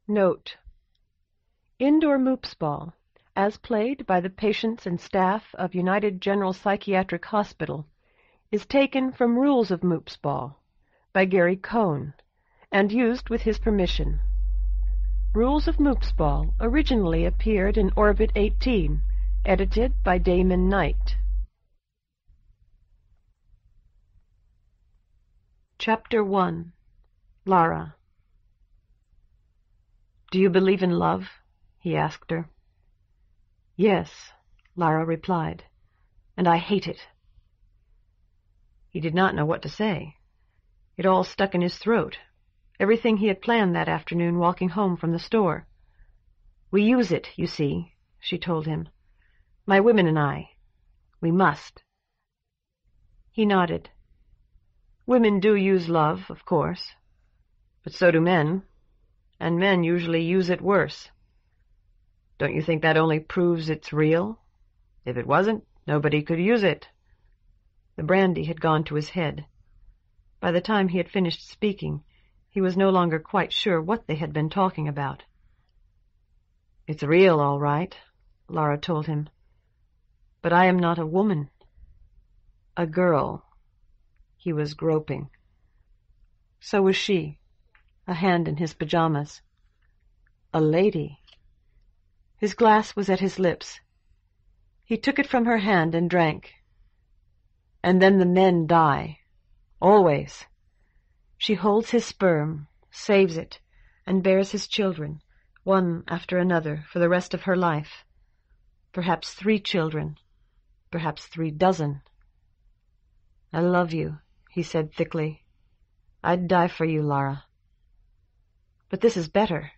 Note: Indoor Moops Ball, as played by the patients and staff of United General Psychiatric Hospital, is taken from Rules of Moops Ball by Gary Cohn, and used with his permission. Rules of Moops Ball originally appeared in Orbit 18, edited by Damon Knight. Chapter 1. Lara. "Do you believe in love?" he asked her. "Yes," Lara replied, "and I hate it." He did not know what to say. It all stuck in his throat, everything he had planned that afternoon walking home from the store. "We use it, you see," she told him. "My women and I. We must." He nodded. "Women do use love, of course. But so do men, and men usually use it worse. Don't you think that only proves it's real? If it wasn't, nobody could use it." The brandy had gone to his head. By the time he had finished speaking, he was no longer quite sure what they had been talking about. "It's real, all right," Lara told him. "But I am not a woman. A girl." He was groping. So was she, a hand in his pajamas. A lady. His glass was at his lips. He took it from her hand and drank. "And then the men die. Always. She holds his sperm, saves it, and bears his children, one after another, for the rest of her life. Perhaps 3 children, perhaps 3 dozen. "I love you," he said thickly. "I'd die for you, Lara." "But this is better.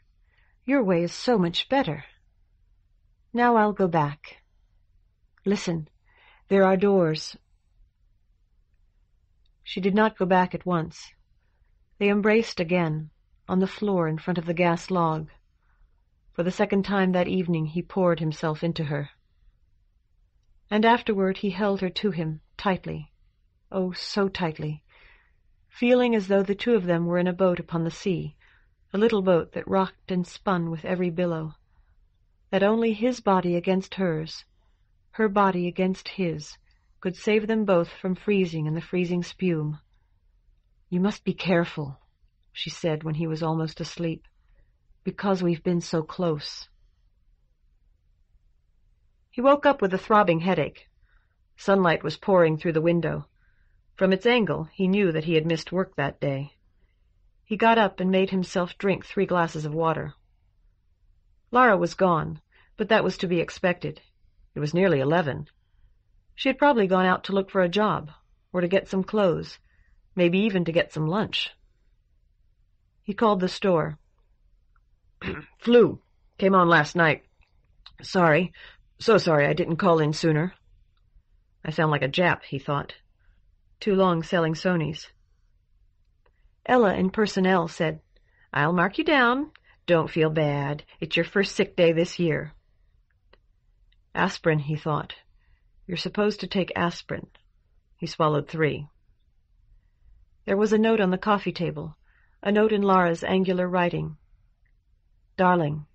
Your way is so much better. Now I'll go back. Listen, there are doors." She did not go back at once. They embraced again, on the floor in front of the gas log. For the second time that evening he poured himself into her. And afterward he held her to him, tightly, oh, so tightly, feeling as though the two of them were in a boat upon the sea, a little boat that rocked and spun with every billow, that only his body against hers, her body against his, could save them both from freezing in the freezing spume. "You must be careful," she said when he was almost asleep, "because we've been so close." He woke up with a throbbing headache. Sunlight was pouring through the window. From its angle, he knew that he had missed work that day. He got up and made himself drink 3 glasses of water. Lara was gone, but that was to be expected. It was nearly 11. She had probably gone out to look for a job, or to get some clothes, maybe even to get some lunch. He called the store. "Flu. Came on last night. Sorry. So sorry I didn't call in sooner." I sound like a Jap, he thought. Too long selling Sonys. Ella in personnel said, "I'll mark you down. Don't feel bad. It's your first sick day this year." Aspirin, he thought. You're supposed to take aspirin. He swallowed 3. There was a note on the coffee table, a note in Lara's angular writing. "Darling,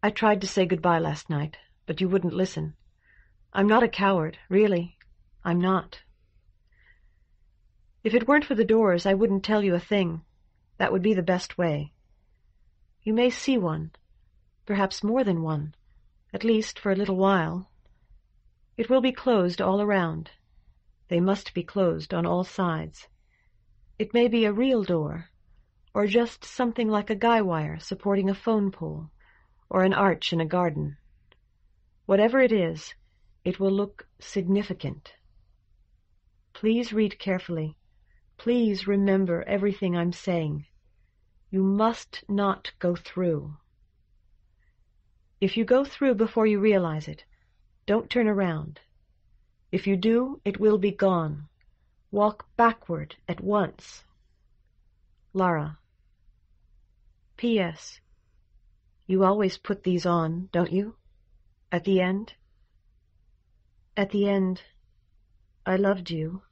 I tried to say goodbye last night, but you wouldn't listen. I'm not a coward, really. I'm not. If it weren't for the doors, I wouldn't tell you a thing. That would be the best way. You may see one, perhaps more than one, at least for a little while. It will be closed all around. They must be closed on all sides. It may be a real door, or just something like a guy wire supporting a phone pole, or an arch in a garden. Whatever it is, it will look significant. Please read carefully. Please remember everything I'm saying. You must not go through. If you go through before you realize it, don't turn around. If you do, it will be gone. Walk backward at once. Lara. P.S. You always put these on, don't you? At the end? At the end, I loved you.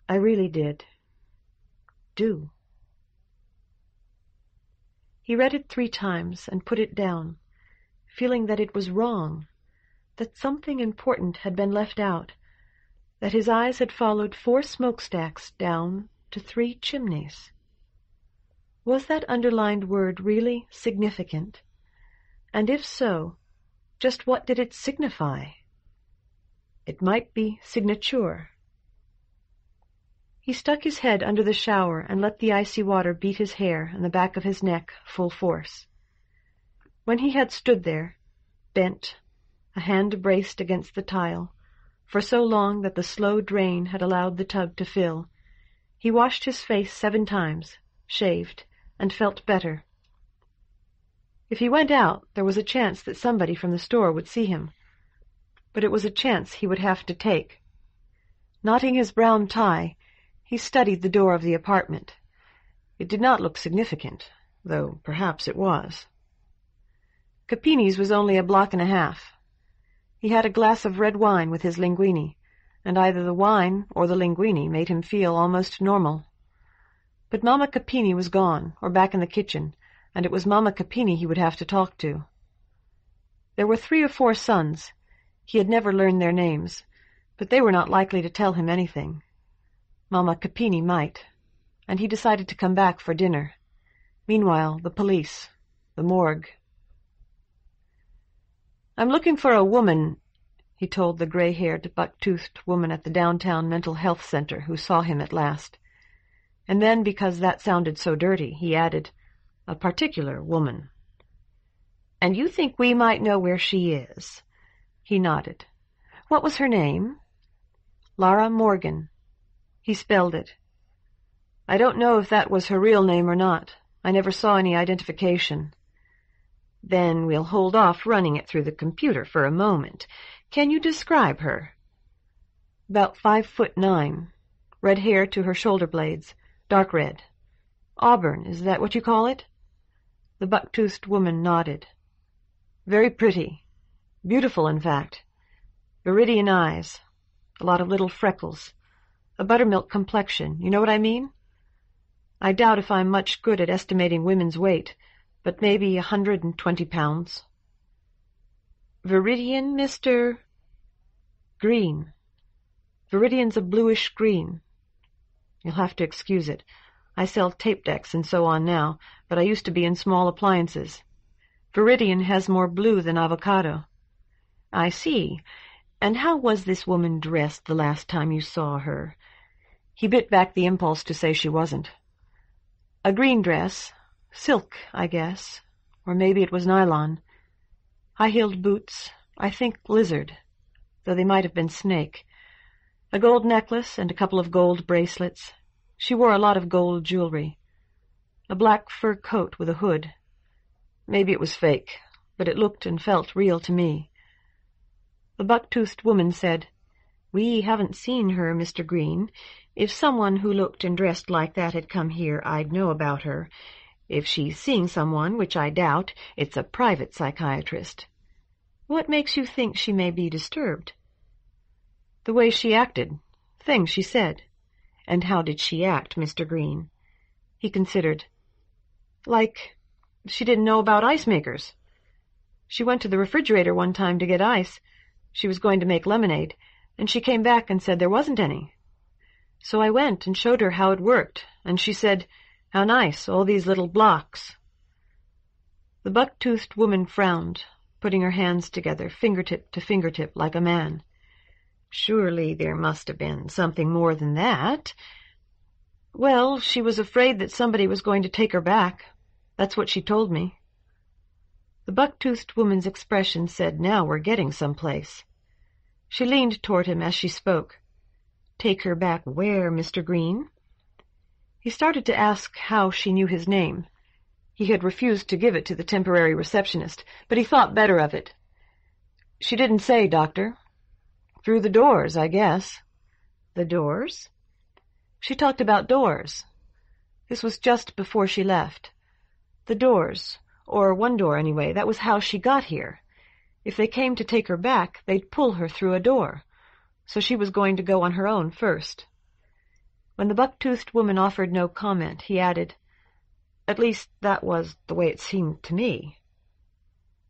I really did. Do. He read it 3 times and put it down, feeling that it was wrong, that something important had been left out, that his eyes had followed 4 smokestacks down to 3 chimneys. Was that underlined word really significant? And if so, just what did it signify? It might be signature. He stuck his head under the shower and let the icy water beat his hair and the back of his neck full force. When he had stood there, bent, a hand braced against the tile, for so long that the slow drain had allowed the tub to fill, he washed his face 7 times, shaved, and felt better. If he went out, there was a chance that somebody from the store would see him, but it was a chance he would have to take. Knotting his brown tie, he studied the door of the apartment. It did not look significant, though perhaps it was. Capini's was only a block and a half. He had a glass of red wine with his linguine, and either the wine or the linguine made him feel almost normal. But Mamma Capini was gone, or back in the kitchen, and it was Mamma Capini he would have to talk to. There were 3 or 4 sons. He had never learned their names, but they were not likely to tell him anything. Mamma Capini might, and he decided to come back for dinner. Meanwhile, the police, the morgue. "I'm looking for a woman," he told the gray-haired, buck-toothed woman at the downtown mental health center who saw him at last. And then, because that sounded so dirty, he added, "A particular woman." "And you think we might know where she is?" He nodded. "What was her name?" "Lara Morgan." He spelled it. "I don't know if that was her real name or not. I never saw any identification." "Then we'll hold off running it through the computer for a moment. Can you describe her?" "About 5'9", red hair to her shoulder blades, dark red. Auburn, is that what you call it?" The buck-toothed woman nodded. "Very pretty. Beautiful, in fact. Viridian eyes. A lot of little freckles. A buttermilk complexion, you know what I mean? I doubt if I'm much good at estimating women's weight, but maybe 120 pounds. "Viridian, Mr. "Green. Viridian's a bluish green. You'll have to excuse it. I sell tape decks and so on now, but I used to be in small appliances. Viridian has more blue than avocado." "I see. And how was this woman dressed the last time you saw her?" He bit back the impulse to say she wasn't. "A green dress. Silk, I guess. Or maybe it was nylon. High-heeled boots. I think lizard, though they might have been snake. A gold necklace and a couple of gold bracelets. She wore a lot of gold jewelry. A black fur coat with a hood. Maybe it was fake, but it looked and felt real to me." The buck-toothed woman said, "We haven't seen her, Mr. Green. If someone who looked and dressed like that had come here, I'd know about her. If she's seeing someone, which I doubt, it's a private psychiatrist. What makes you think she may be disturbed?" "The way she acted. Things she said." "And how did she act, Mr. Green?" He considered. "Like she didn't know about ice makers. She went to the refrigerator one time to get ice. She was going to make lemonade, and she came back and said there wasn't any. So I went and showed her how it worked, and she said, 'How nice, all these little blocks.'" The buck-toothed woman frowned, putting her hands together, fingertip to fingertip, like a man. "Surely there must have been something more than that." "Well, she was afraid that somebody was going to take her back. That's what she told me." The buck-toothed woman's expression said, "Now we're getting someplace." She leaned toward him as she spoke. "Take her back where, Mr. Green?" He started to ask how she knew his name. He had refused to give it to the temporary receptionist, but he thought better of it. "She didn't say, Doctor." "Through the doors, I guess." "The doors?" "She talked about doors. This was just before she left. The doors, or one door anyway, that was how she got here. If they came to take her back, they'd pull her through a door. So she was going to go on her own first." When the buck-toothed woman offered no comment, he added, At least, that was the way it seemed to me.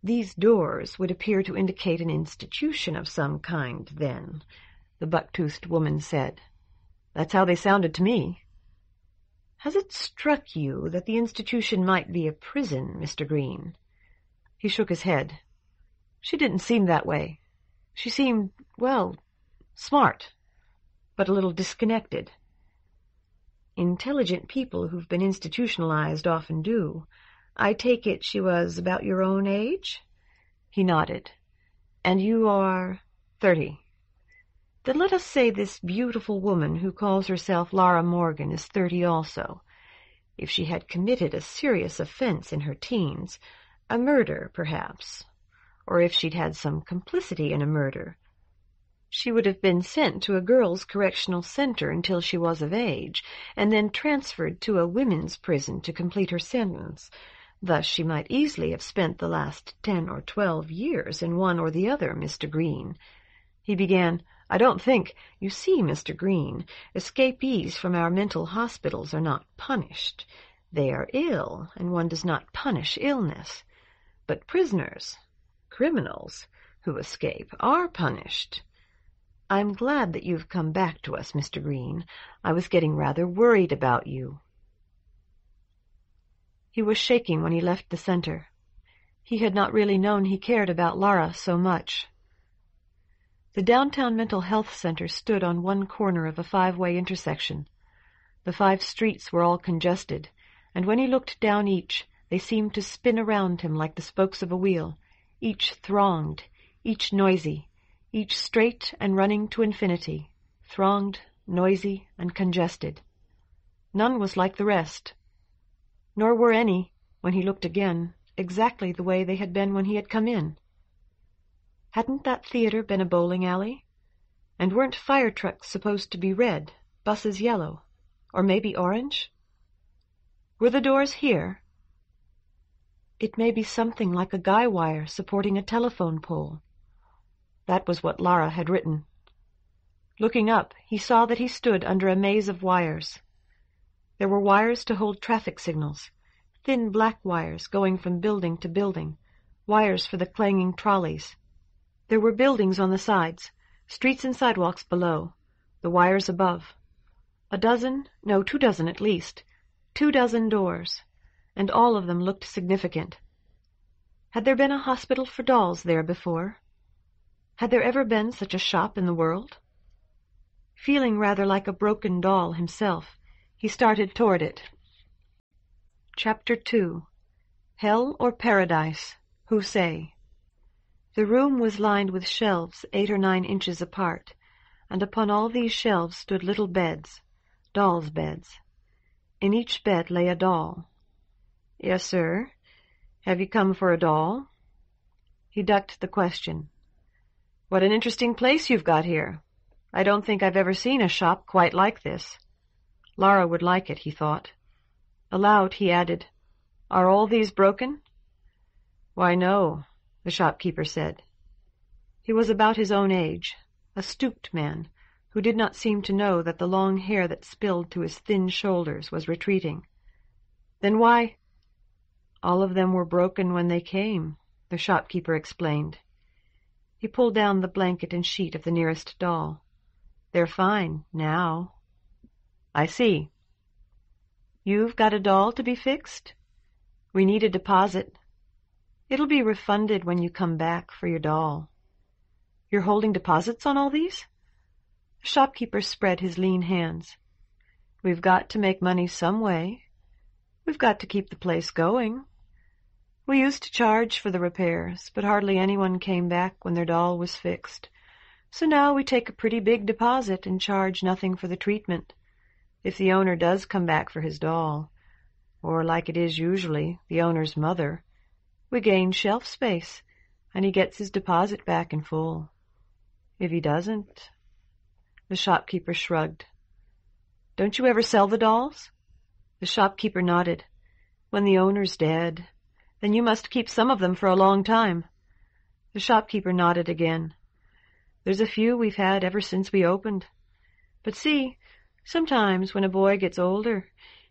These doors would appear to indicate an institution of some kind, then, the buck-toothed woman said. That's how they sounded to me. Has it struck you that the institution might be a prison, Mr. Green? He shook his head. She didn't seem that way. She seemed, well, smart, but a little disconnected. Intelligent people who've been institutionalized often do. I take it she was about your own age? He nodded. And you are 30. Then let us say this beautiful woman who calls herself Lara Morgan is 30 also. If she had committed a serious offense in her teens, a murder, perhaps, or if she'd had some complicity in a murder, she would have been sent to a girls' correctional center until she was of age, and then transferred to a women's prison to complete her sentence. Thus she might easily have spent the last 10 or 12 years in one or the other, Mr. Green. He began, I don't think, you see, Mr. Green, escapees from our mental hospitals are not punished. They are ill, and one does not punish illness. But prisoners, criminals, who escape are punished. I'm glad that you've come back to us, Mr. Green. I was getting rather worried about you. He was shaking when he left the center. He had not really known he cared about Lara so much. The downtown mental health center stood on one corner of a 5-way intersection. The 5 streets were all congested, and when he looked down each, they seemed to spin around him like the spokes of a wheel, each thronged, each noisy, each straight and running to infinity, thronged, noisy, and congested. None was like the rest, nor were any, when he looked again, exactly the way they had been when he had come in. Hadn't that theater been a bowling alley? And weren't fire trucks supposed to be red, buses yellow, or maybe orange? Were the doors here? It may be something like a guy wire supporting a telephone pole. That was what Lara had written. Looking up, he saw that he stood under a maze of wires. There were wires to hold traffic signals, thin black wires going from building to building, wires for the clanging trolleys. There were buildings on the sides, streets and sidewalks below, the wires above. 2 dozen at least, 2 dozen doors, and all of them looked significant. Had there been a hospital for dolls there before? Had there ever been such a shop in the world? Feeling rather like a broken doll himself, he started toward it. Chapter 2. Hell or Paradise? Who say? The room was lined with shelves 8 or 9 inches apart, and upon all these shelves stood little beds, dolls' beds. In each bed lay a doll. Yes, sir. Have you come for a doll? He ducked the question. What an interesting place you've got here. I don't think I've ever seen a shop quite like this. Lara would like it, he thought. Aloud he added, Are all these broken? Why, no, the shopkeeper said. He was about his own age, a stooped man, who did not seem to know that the long hair that spilled to his thin shoulders was retreating. Then why? All of them were broken when they came, the shopkeeper explained. He pulled down the blanket and sheet of the nearest doll. They're fine, now. I see. You've got a doll to be fixed? We need a deposit. It'll be refunded when you come back for your doll. You're holding deposits on all these? The shopkeeper spread his lean hands. We've got to make money some way. We've got to keep the place going. We used to charge for the repairs, but hardly anyone came back when their doll was fixed. So now we take a pretty big deposit and charge nothing for the treatment. If the owner does come back for his doll, or like it is usually, the owner's mother, we gain shelf space, and he gets his deposit back in full. If he doesn't... The shopkeeper shrugged. Don't you ever sell the dolls? The shopkeeper nodded. When the owner's dead, then you must keep some of them for a long time. The shopkeeper nodded again. There's a few we've had ever since we opened. But see, sometimes when a boy gets older,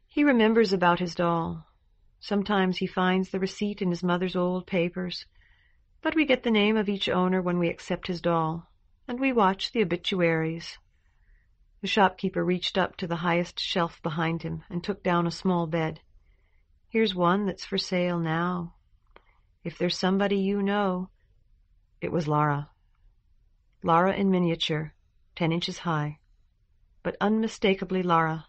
he remembers about his doll. Sometimes he finds the receipt in his mother's old papers, but we get the name of each owner when we accept his doll, and we watch the obituaries." The shopkeeper reached up to the highest shelf behind him and took down a small bed. "Here's one that's for sale now. If there's somebody you know—" It was Lara. Lara in miniature, 10 inches high, but unmistakably Lara.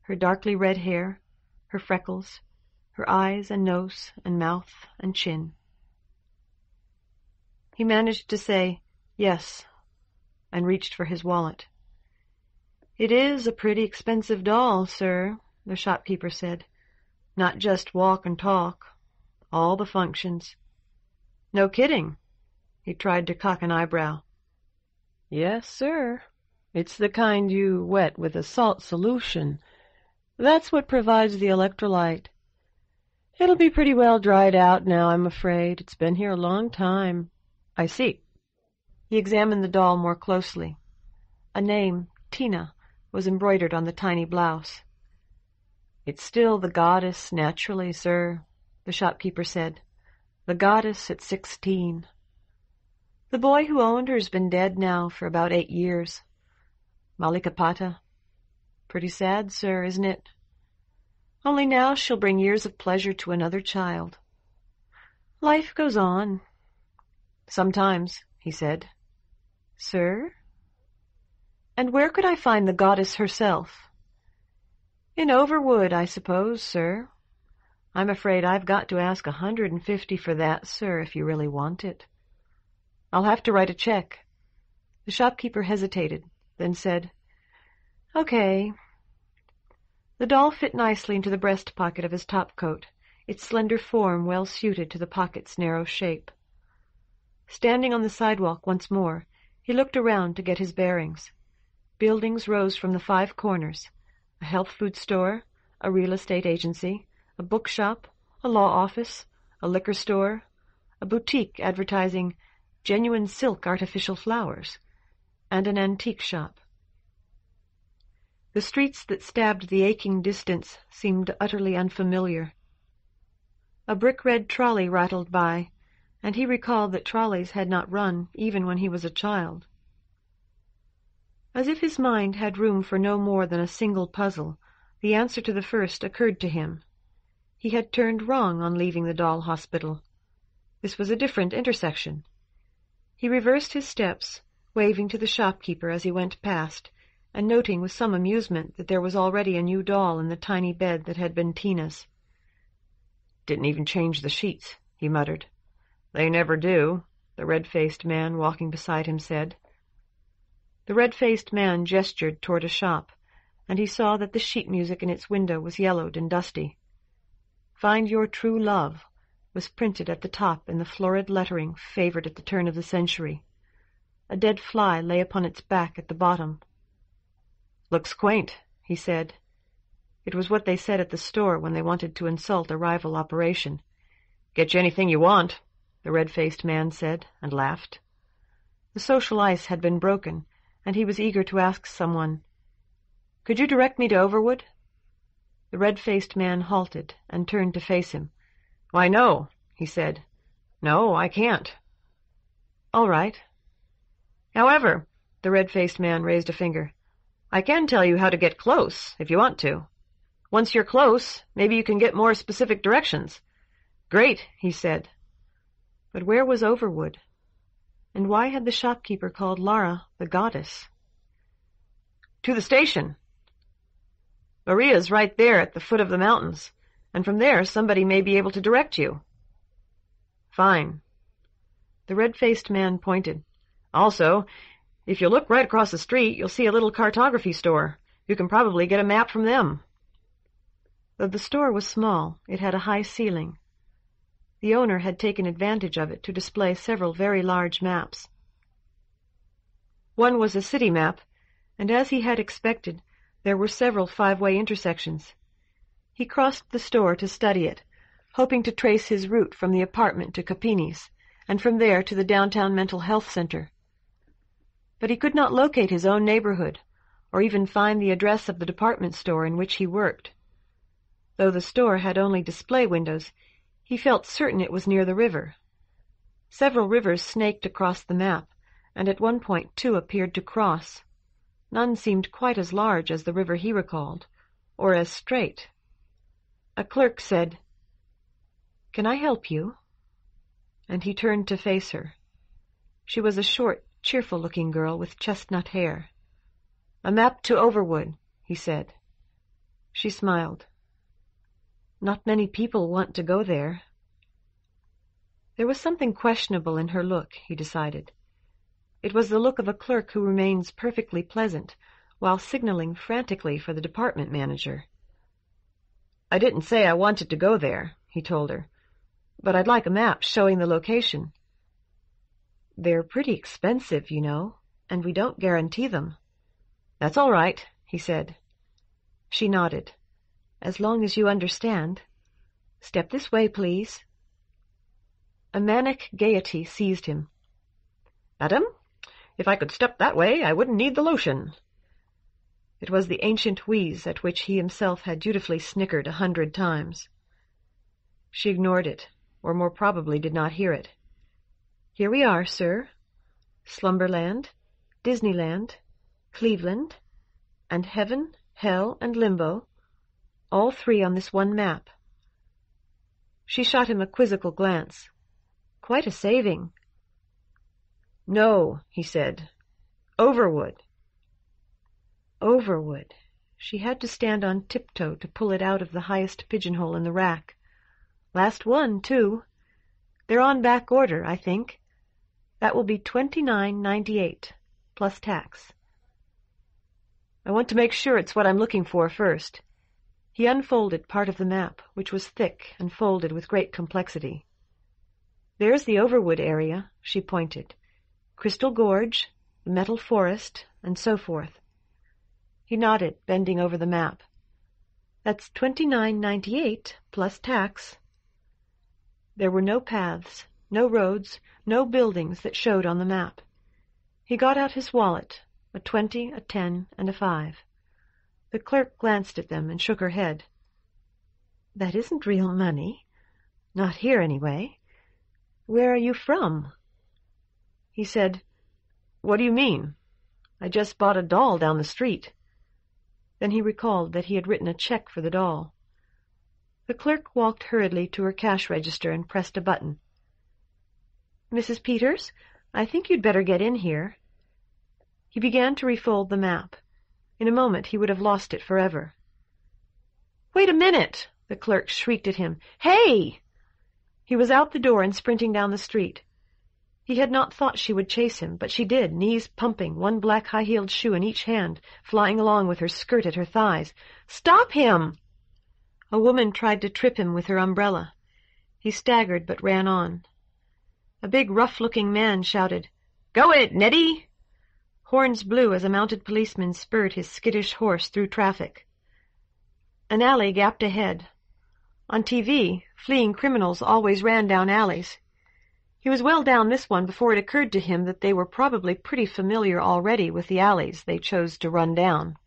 Her darkly red hair, her freckles, her eyes and nose and mouth and chin. He managed to say, "Yes," and reached for his wallet. "It is a pretty expensive doll, sir," the shopkeeper said. "Not just walk and talk. All the functions." "No kidding." He tried to cock an eyebrow. "Yes, sir. It's the kind you wet with a salt solution. That's what provides the electrolyte. It'll be pretty well dried out now, I'm afraid. It's been here a long time." "I see." He examined the doll more closely. A name, Tina, was embroidered on the tiny blouse. "It's still the goddess, naturally, sir," the shopkeeper said. "The goddess at 16. The boy who owned her's been dead now for about 8 years. Malikapata. Pretty sad, sir, isn't it? Only now she'll bring years of pleasure to another child. Life goes on." "Sometimes," he said. "Sir? And where could I find the goddess herself?" "In Overwood, I suppose, sir. I'm afraid I've got to ask 150 for that, sir, if you really want it." "I'll have to write a check." The shopkeeper hesitated, then said, "Okay." The doll fit nicely into the breast pocket of his topcoat, its slender form well suited to the pocket's narrow shape. Standing on the sidewalk once more, he looked around to get his bearings. Buildings rose from the 5 corners: a health food store, a real estate agency, a bookshop, a law office, a liquor store, a boutique advertising genuine silk artificial flowers, and an antique shop. The streets that stabbed the aching distance seemed utterly unfamiliar. A brick-red trolley rattled by, and he recalled that trolleys had not run even when he was a child. As if his mind had room for no more than a single puzzle, the answer to the first occurred to him. He had turned wrong on leaving the doll hospital. This was a different intersection. He reversed his steps, waving to the shopkeeper as he went past, and noting with some amusement that there was already a new doll in the tiny bed that had been Tina's. "Didn't even change the sheets," he muttered. "They never do," the red-faced man walking beside him said. The red-faced man gestured toward a shop, and he saw that the sheet music in its window was yellowed and dusty. "Find Your True Love" was printed at the top in the florid lettering favored at the turn of the century. A dead fly lay upon its back at the bottom. "Looks quaint," he said. It was what they said at the store when they wanted to insult a rival operation. "Get you anything you want," the red-faced man said, and laughed. The social ice had been broken, and he was eager to ask someone, "Could you direct me to Overwood?" The red-faced man halted and turned to face him. "Why, no," he said. "No, I can't." "All right." "However," the red-faced man raised a finger, "I can tell you how to get close, if you want to. Once you're close, maybe you can get more specific directions." "Great," he said. But where was Overwood? And why had the shopkeeper called Lara the goddess? "To the station. Maria's right there at the foot of the mountains, and from there somebody may be able to direct you." "Fine." The red-faced man pointed. "Also, if you look right across the street, you'll see a little cartography store. You can probably get a map from them." Though the store was small, it had a high ceiling. The owner had taken advantage of it to display several very large maps. One was a city map, and as he had expected, there were several 5-way intersections. He crossed the store to study it, hoping to trace his route from the apartment to Capini's, and from there to the downtown mental health center. But he could not locate his own neighborhood, or even find the address of the department store in which he worked. Though the store had only display windows, he felt certain it was near the river. Several rivers snaked across the map, and at one point 2 appeared to cross. None seemed quite as large as the river he recalled, or as straight. A clerk said, "Can I help you?" And he turned to face her. She was a short, cheerful-looking girl with chestnut hair. "A map to Overwood," he said. She smiled. "Not many people want to go there." There was something questionable in her look, he decided. It was the look of a clerk who remains perfectly pleasant, while signaling frantically for the department manager. "I didn't say I wanted to go there," he told her, "but I'd like a map showing the location." "They're pretty expensive, you know, and we don't guarantee them." "That's all right," he said. She nodded. "As long as you understand. Step this way, please." A manic gaiety seized him. "Madam, if I could step that way, I wouldn't need the lotion." It was the ancient wheeze at which he himself had dutifully snickered 100 times. She ignored it, or more probably did not hear it. "Here we are, sir. Slumberland, Disneyland, Cleveland, and Heaven, Hell, and Limbo, all 3 on this one map." She shot him a quizzical glance. "Quite a saving." "No," he said. "Overwood." Overwood. She had to stand on tiptoe to pull it out of the highest pigeonhole in the rack. "Last one, too. They're on back order, I think. That will be $29.98, plus tax." "I want to make sure it's what I'm looking for first." He unfolded part of the map, which was thick and folded with great complexity. "There's the Overwood area," she pointed. "Crystal Gorge, the Metal Forest, and so forth." He nodded, bending over the map. "That's $29.98, plus tax." There were no paths, no roads, no buildings that showed on the map. He got out his wallet, a 20, a 10, and a 5. The clerk glanced at them and shook her head. "That isn't real money. Not here, anyway. Where are you from?" He said, "What do you mean? I just bought a doll down the street." Then he recalled that he had written a check for the doll. The clerk walked hurriedly to her cash register and pressed a button. "Mrs. Peters, I think you'd better get in here." He began to refold the map. In a moment he would have lost it forever. "Wait a minute!" the clerk shrieked at him. "Hey!" He was out the door and sprinting down the street. He had not thought she would chase him, but she did, knees pumping, one black high-heeled shoe in each hand, flying along with her skirt at her thighs. "Stop him!" A woman tried to trip him with her umbrella. He staggered but ran on. A big, rough-looking man shouted, "Go it, Neddy!" Horns blew as a mounted policeman spurred his skittish horse through traffic. An alley gapped ahead. On TV, fleeing criminals always ran down alleys. He was well down this one before it occurred to him that they were probably pretty familiar already with the alleys they chose to run down.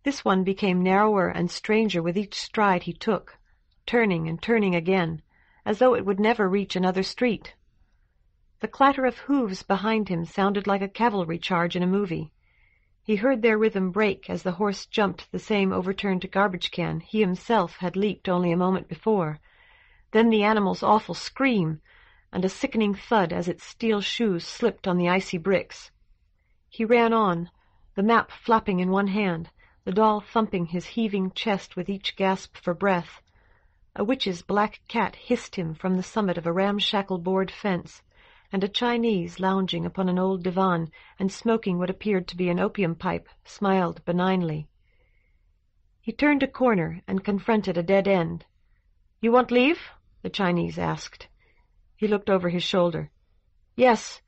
This one became narrower and stranger with each stride he took, turning and turning again, as though it would never reach another street. The clatter of hooves behind him sounded like a cavalry charge in a movie. He heard their rhythm break as the horse jumped the same overturned garbage can he himself had leaped only a moment before, then the animal's awful scream, and a sickening thud as its steel shoes slipped on the icy bricks. He ran on, the map flapping in one hand, the doll thumping his heaving chest with each gasp for breath. A witch's black cat hissed him from the summit of a ramshackle board fence, and a Chinese lounging upon an old divan and smoking what appeared to be an opium pipe smiled benignly. He turned a corner and confronted a dead end. "You want leave?" the Chinese asked. He looked over his shoulder. "Yes,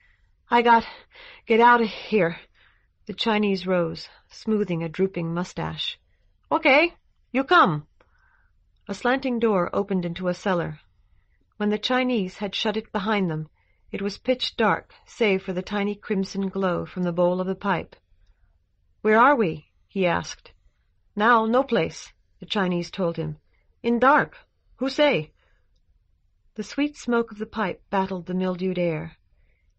get out of here." The Chinese rose, smoothing a drooping mustache. "Okay, you come." A slanting door opened into a cellar. When the Chinese had shut it behind them, it was pitch dark, save for the tiny crimson glow from the bowl of the pipe. "Where are we?" he asked. "Now, no place. the Chinese told him. In dark. Who say? The sweet smoke of the pipe battled the mildewed air.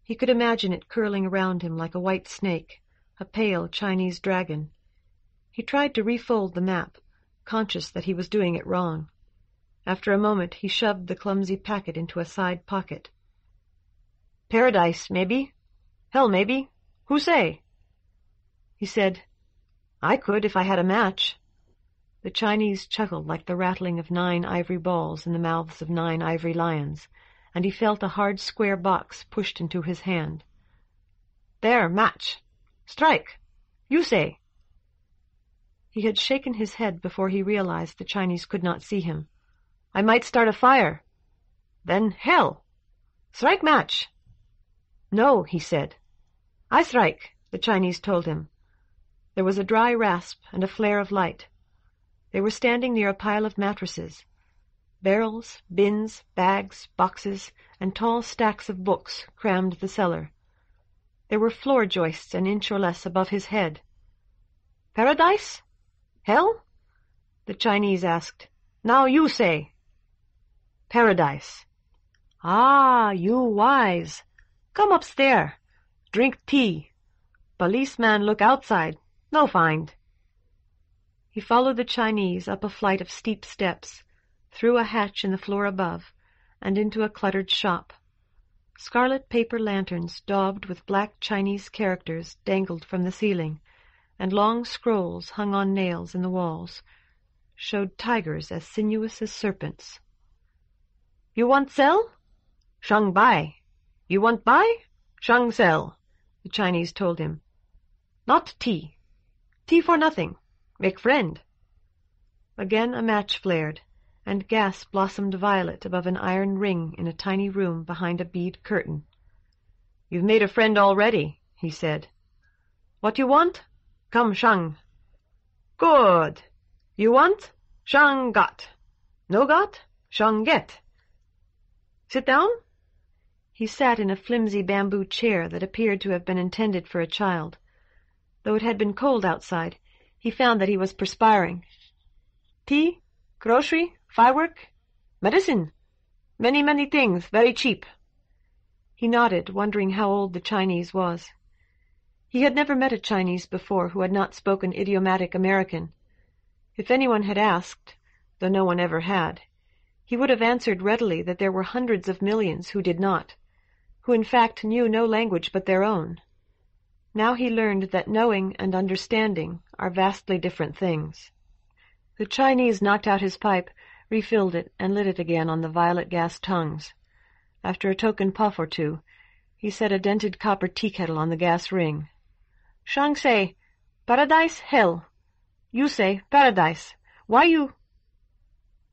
He could imagine it curling around him like a white snake, a pale Chinese dragon. He tried to refold the map, conscious that he was doing it wrong. After a moment he shoved the clumsy packet into a side pocket. Paradise, maybe. Hell, maybe. Who say? He said, I could if I had a match. The Chinese chuckled like the rattling of 9 ivory balls in the mouths of 9 ivory lions, and he felt a hard square box pushed into his hand. There, match. Strike. You say. He had shaken his head before he realized the Chinese could not see him. I might start a fire. Then hell. Strike match. No, he said. I strike, the Chinese told him. There was a dry rasp and a flare of light. They were standing near a pile of mattresses. Barrels, bins, bags, boxes, and tall stacks of books crammed the cellar. There were floor joists an inch or less above his head. Paradise? Hell? The Chinese asked. Now you say. Paradise. Ah, you wise. Come upstairs. Drink tea. Policeman look outside. No find. He followed the Chinese up a flight of steep steps, through a hatch in the floor above, and into a cluttered shop. Scarlet paper lanterns daubed with black Chinese characters dangled from the ceiling, and long scrolls hung on nails in the walls showed tigers as sinuous as serpents. You want sell? Shang buy. You want buy? Shang sell, the Chinese told him. Not tea. Tea for nothing. Make friend. Again a match flared, and gas blossomed violet above an iron ring in a tiny room behind a bead curtain. You've made a friend already, he said. What you want? Come, Shang. Good. You want? Shang got. No got? Shang get. Sit down? He sat in a flimsy bamboo chair that appeared to have been intended for a child. Though it had been cold outside, he found that he was perspiring. Tea? Grocery? Firework? Medicine? Many, many things, very cheap. He nodded, wondering how old the Chinese was. He had never met a Chinese before who had not spoken idiomatic American. If anyone had asked, though no one ever had, he would have answered readily that there were hundreds of millions who did not, who in fact knew no language but their own. Now he learned that knowing and understanding are vastly different things. The Chinese knocked out his pipe, refilled it, and lit it again on the violet gas tongues. After a token puff or two, he set a dented copper tea-kettle on the gas ring. Shang say, Paradise, hell. You say, Paradise. Why you...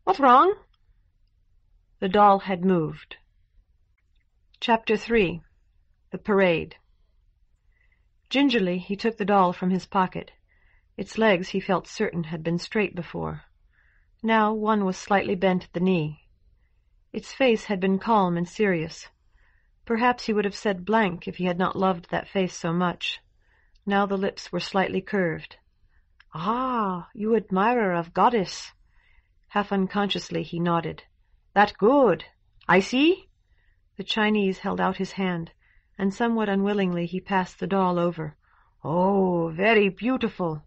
What wrong? The doll had moved. Chapter 3. The Parade. Gingerly he took the doll from his pocket. Its legs, he felt certain, had been straight before. Now one was slightly bent at the knee. Its face had been calm and serious. Perhaps he would have said blank if he had not loved that face so much. Now the lips were slightly curved. Ah, you admirer of goddess. Half unconsciously he nodded. That good. I see. The Chinese held out his hand, and somewhat unwillingly he passed the doll over. Oh, very beautiful.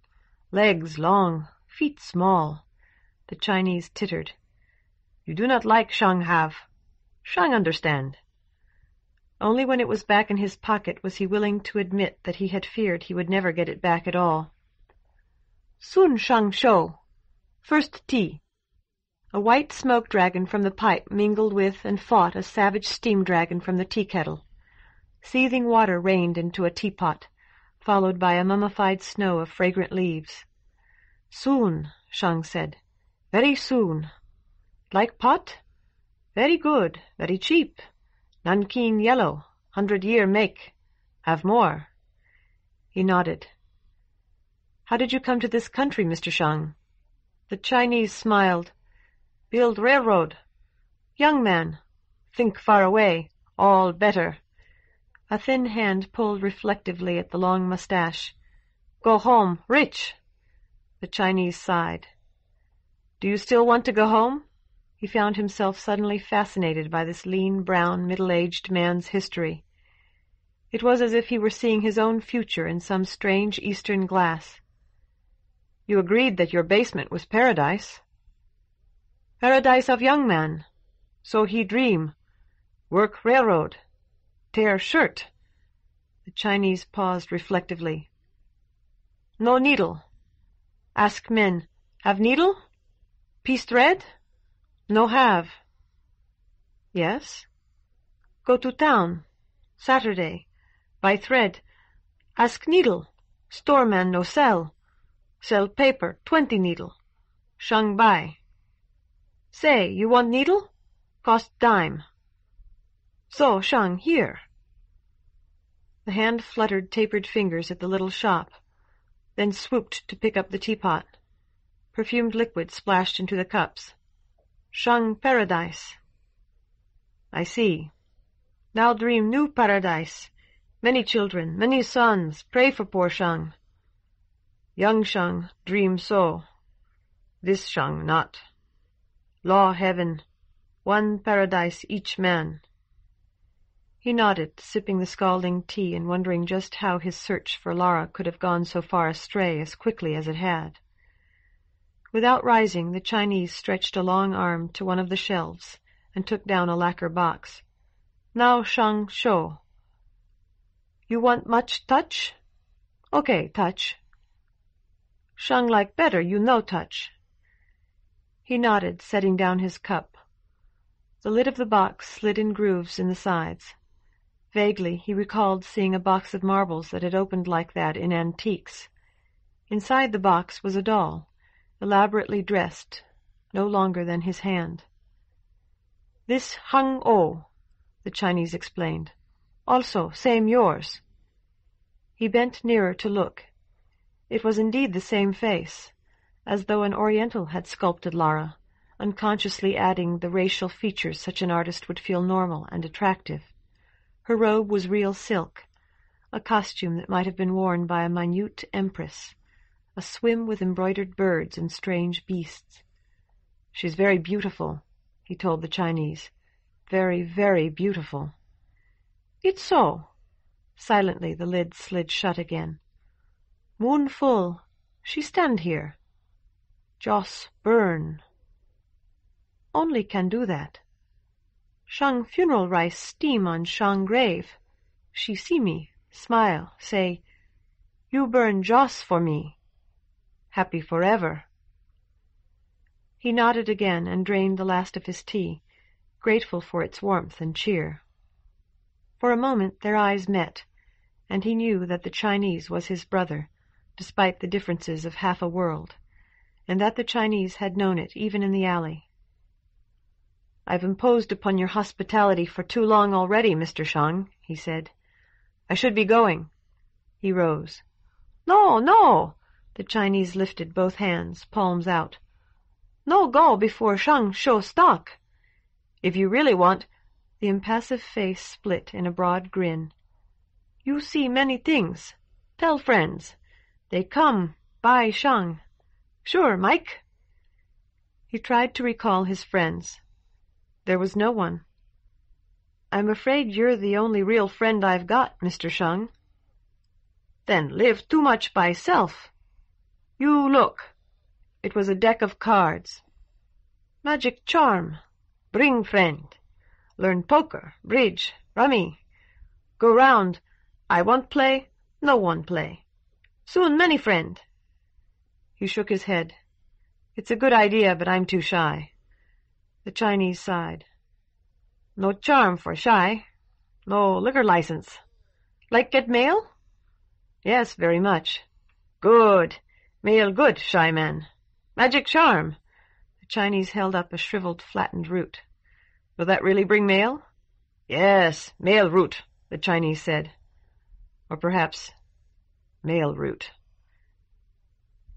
Legs long, feet small. The Chinese tittered. You do not like Shang have. Shang understand. Only when it was back in his pocket was he willing to admit that he had feared he would never get it back at all. Soon Shang show. First tea. A white smoke dragon from the pipe mingled with and fought a savage steam dragon from the tea-kettle. Seething water rained into a teapot, followed by a mummified snow of fragrant leaves. Soon, Shang said. Very soon. Like pot? Very good, very cheap. Nankin yellow, 100-year make. Have more. He nodded. How did you come to this country, Mr. Shang? The Chinese smiled. Build railroad. Young man. Think far away. All better. A thin hand pulled reflectively at the long mustache. Go home, rich. The Chinese sighed. Do you still want to go home? He found himself suddenly fascinated by this lean, brown, middle-aged man's history. It was as if he were seeing his own future in some strange eastern glass. You agreed that your basement was paradise. Paradise of young man. So he dream. Work railroad. Tear shirt. The Chinese paused reflectively. No needle. Ask men, have needle? Piece thread? No have. Yes? Go to town. Saturday. Buy thread. Ask needle. Storeman no sell. Sell paper, 20 needle. Shang buy. Say, you want needle? Cost dime. So, Shang, here. The hand fluttered tapered fingers at the little shop, then swooped to pick up the teapot. Perfumed liquid splashed into the cups. Shang paradise. I see. Now dream new paradise. Many children, many sons, pray for poor Shang. Young Shang dream so. This Shang not. Law heaven, one paradise each man. He nodded, sipping the scalding tea and wondering just how his search for Lara could have gone so far astray as quickly as it had. Without rising, the Chinese stretched a long arm to one of the shelves and took down a lacquer box. Now Shang show. You want much touch? Okay, touch. Shang like better, you no touch. He nodded, setting down his cup. The lid of the box slid in grooves in the sides. Vaguely, he recalled seeing a box of marbles that had opened like that in antiques. Inside the box was a doll, elaborately dressed, no longer than his hand. This Hang-O, the Chinese explained. Also, same yours. He bent nearer to look. It was indeed the same face, as though an Oriental had sculpted Lara, unconsciously adding the racial features such an artist would feel normal and attractive. Her robe was real silk, a costume that might have been worn by a minute empress, a swim with embroidered birds and strange beasts. She's very beautiful, he told the Chinese. Very, very beautiful. It's so. Silently the lid slid shut again. Moon full. She stand here. Joss burn. Only can do that. Shang funeral rice steam on Shang grave. She see me, smile, say, you burn Joss for me. Happy forever. He nodded again and drained the last of his tea, grateful for its warmth and cheer. For a moment their eyes met, and he knew that the Chinese was his brother, despite the differences of half a world, and that the Chinese had known it even in the alley. I've imposed upon your hospitality for too long already, Mr. Shang, he said. I should be going. He rose. No, no! The Chinese lifted both hands, palms out. No go before Shang show stock. If you really want— The impassive face split in a broad grin. You see many things. Tell friends. They come, buy Shang. Sure, Mike. He tried to recall his friends. There was no one. I'm afraid you're the only real friend I've got, Mr. Shang. Then live too much by self. You look. It was a deck of cards. Magic charm. Bring friend. Learn poker, bridge, rummy. Go round. I want play, no one play. Soon many friend. He shook his head. It's a good idea, but I'm too shy. The Chinese sighed. No charm for shy. No liquor license. Like get mail? Yes, very much. Good. Mail good, shy man. Magic charm. The Chinese held up a shriveled, flattened root. Will that really bring mail? Yes, mail root, the Chinese said. Or perhaps mail root.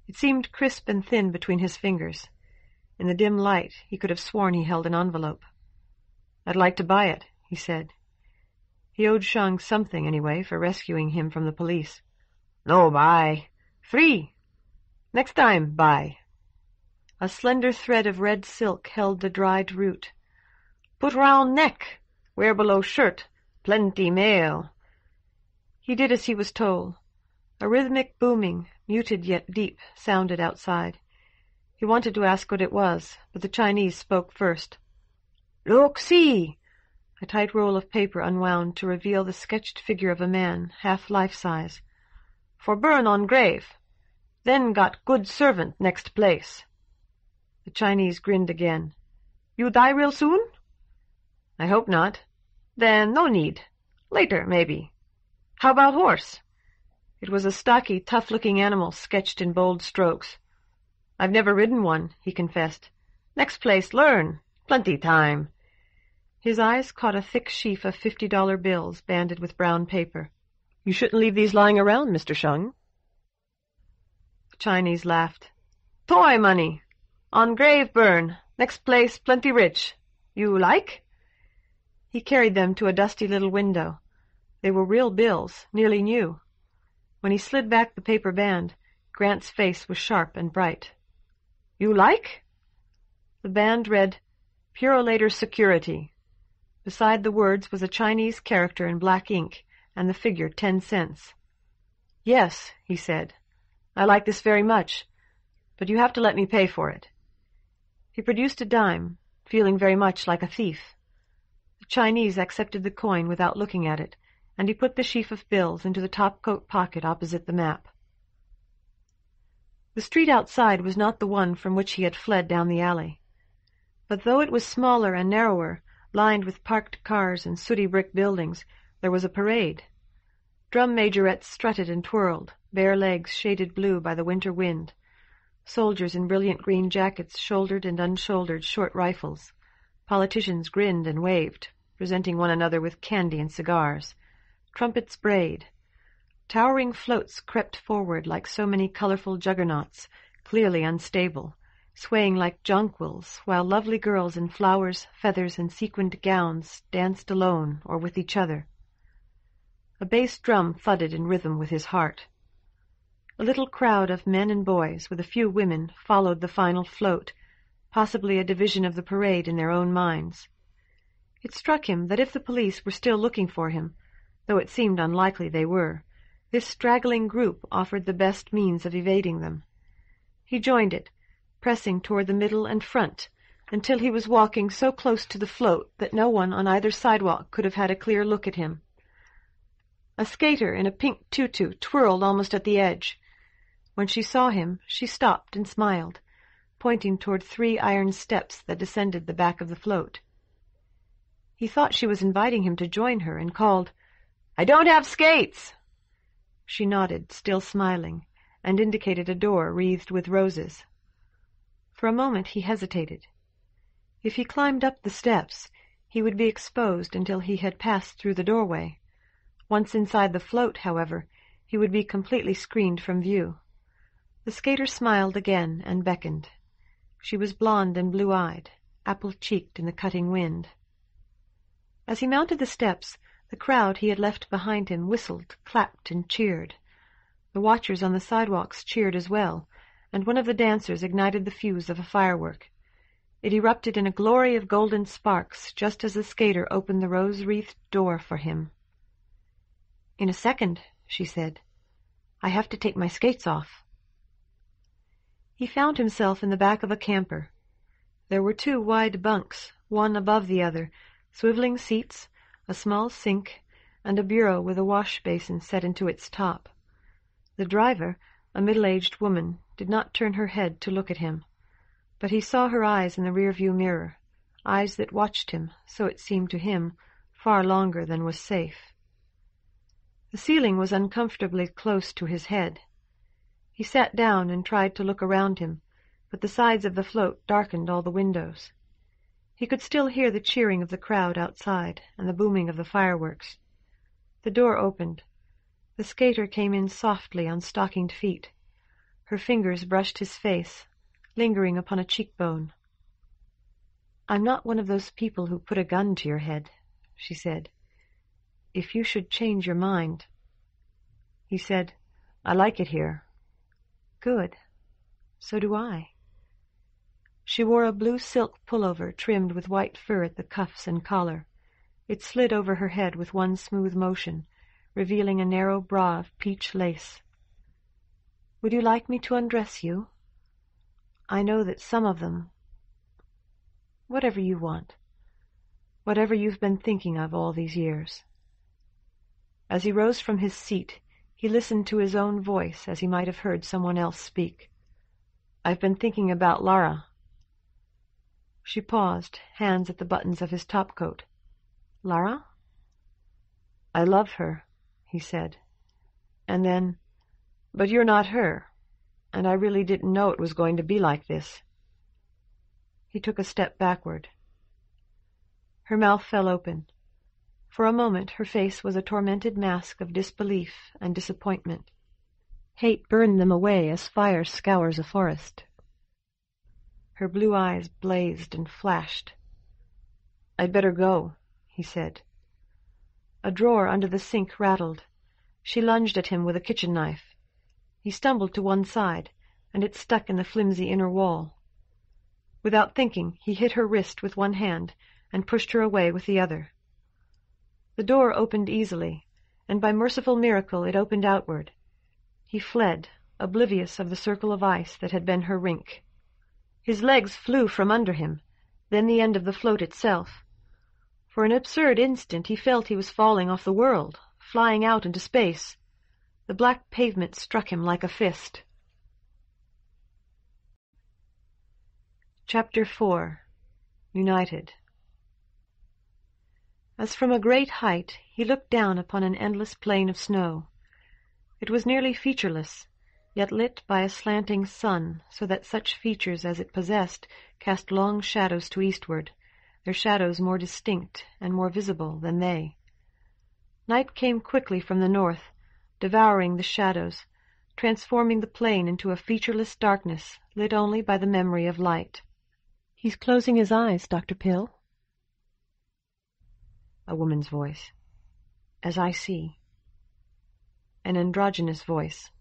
It seemed crisp and thin between his fingers. In the dim light, he could have sworn he held an envelope. I'd like to buy it, he said. He owed Shang something, anyway, for rescuing him from the police. No buy. Free. Next time, buy. A slender thread of red silk held the dried root. "Put round neck, wear below shirt, plenty mail." He did as he was told. A rhythmic booming, muted yet deep, sounded outside. He wanted to ask what it was, but the Chinese spoke first. "Look, see!" A tight roll of paper unwound to reveal the sketched figure of a man, half life-size. "For burn on grave. Then got good servant next place." The Chinese grinned again. "You die real soon?" "I hope not." "Then no need. Later, maybe. How about horse?" It was a stocky, tough-looking animal sketched in bold strokes. "I've never ridden one," he confessed. "Next place, learn. Plenty time." His eyes caught a thick sheaf of $50 bills banded with brown paper. "You shouldn't leave these lying around, Mr. Sheng." The Chinese laughed. "Toy money. On grave burn. Next place, plenty rich. You like?" He carried them to a dusty little window. They were real bills, nearly new. When he slid back the paper band, Grant's face was sharp and bright. "You like?" The band read, "Purolator Security." Beside the words was a Chinese character in black ink, and the figure 10 cents. "Yes," he said. "I like this very much, but you have to let me pay for it." He produced a dime, feeling very much like a thief. The Chinese accepted the coin without looking at it, and he put the sheaf of bills into the topcoat pocket opposite the map. The street outside was not the one from which he had fled down the alley. But though it was smaller and narrower, lined with parked cars and sooty brick buildings, there was a parade. Drum majorettes strutted and twirled, bare legs shaded blue by the winter wind. Soldiers in brilliant green jackets shouldered and unshouldered short rifles. Politicians grinned and waved, presenting one another with candy and cigars. Trumpets brayed. Towering floats crept forward like so many colorful juggernauts, clearly unstable, swaying like jonquils, while lovely girls in flowers, feathers, and sequined gowns danced alone or with each other. A bass drum thudded in rhythm with his heart. A little crowd of men and boys, with a few women, followed the final float, possibly a division of the parade in their own minds. It struck him that if the police were still looking for him, though it seemed unlikely they were, this straggling group offered the best means of evading them. He joined it, pressing toward the middle and front, until he was walking so close to the float that no one on either sidewalk could have had a clear look at him. A skater in a pink tutu twirled almost at the edge. When she saw him, she stopped and smiled, pointing toward 3 iron steps that descended the back of the float. He thought she was inviting him to join her, and called, "I don't have skates!" She nodded, still smiling, and indicated a door wreathed with roses. For a moment he hesitated. If he climbed up the steps, he would be exposed until he had passed through the doorway. Once inside the float, however, he would be completely screened from view. The skater smiled again and beckoned. She was blonde and blue-eyed, apple-cheeked in the cutting wind. As he mounted the steps, the crowd he had left behind him whistled, clapped, and cheered. The watchers on the sidewalks cheered as well, and one of the dancers ignited the fuse of a firework. It erupted in a glory of golden sparks just as the skater opened the rose-wreathed door for him. "In a second," she said. "I have to take my skates off." He found himself in the back of a camper. There were 2 wide bunks, one above the other, swiveling seats, a small sink, and a bureau with a wash basin set into its top. The driver, a middle-aged woman, did not turn her head to look at him, but he saw her eyes in the rear-view mirror, eyes that watched him, so it seemed to him, far longer than was safe. The ceiling was uncomfortably close to his head. He sat down and tried to look around him, but the sides of the float darkened all the windows. He could still hear the cheering of the crowd outside and the booming of the fireworks. The door opened. The skater came in softly on stockinged feet. Her fingers brushed his face, lingering upon a cheekbone. "I'm not one of those people who put a gun to your head," she said. "If you should change your mind." He said, "I like it here." "Good. So do I." She wore a blue silk pullover trimmed with white fur at the cuffs and collar. It slid over her head with one smooth motion, revealing a narrow bra of peach lace. "Would you like me to undress you? I know that some of them—" "Whatever you want. Whatever you've been thinking of all these years." As he rose from his seat, he listened to his own voice as he might have heard someone else speak. "I've been thinking about Lara." She paused, hands at the buttons of his topcoat. "Lara?" "I love her," he said. And then, "But you're not her, and I really didn't know it was going to be like this." He took a step backward. Her mouth fell open. For a moment her face was a tormented mask of disbelief and disappointment. Hate burned them away as fire scours a forest. Her blue eyes blazed and flashed. "I'd better go," he said. A drawer under the sink rattled. She lunged at him with a kitchen knife. He stumbled to one side, and it stuck in the flimsy inner wall. Without thinking, he hit her wrist with one hand and pushed her away with the other. The door opened easily, and by merciful miracle it opened outward. He fled, oblivious of the circle of ice that had been her rink. His legs flew from under him, then the end of the float itself. For an absurd instant he felt he was falling off the world, flying out into space. The black pavement struck him like a fist. Chapter 4. United. As from a great height he looked down upon an endless plain of snow. It was nearly featureless, yet lit by a slanting sun, so that such features as it possessed cast long shadows to eastward, their shadows more distinct and more visible than they. Night came quickly from the north, devouring the shadows, transforming the plain into a featureless darkness lit only by the memory of light. "He's closing his eyes, Dr. Pill." A woman's voice. "As I see." An androgynous voice,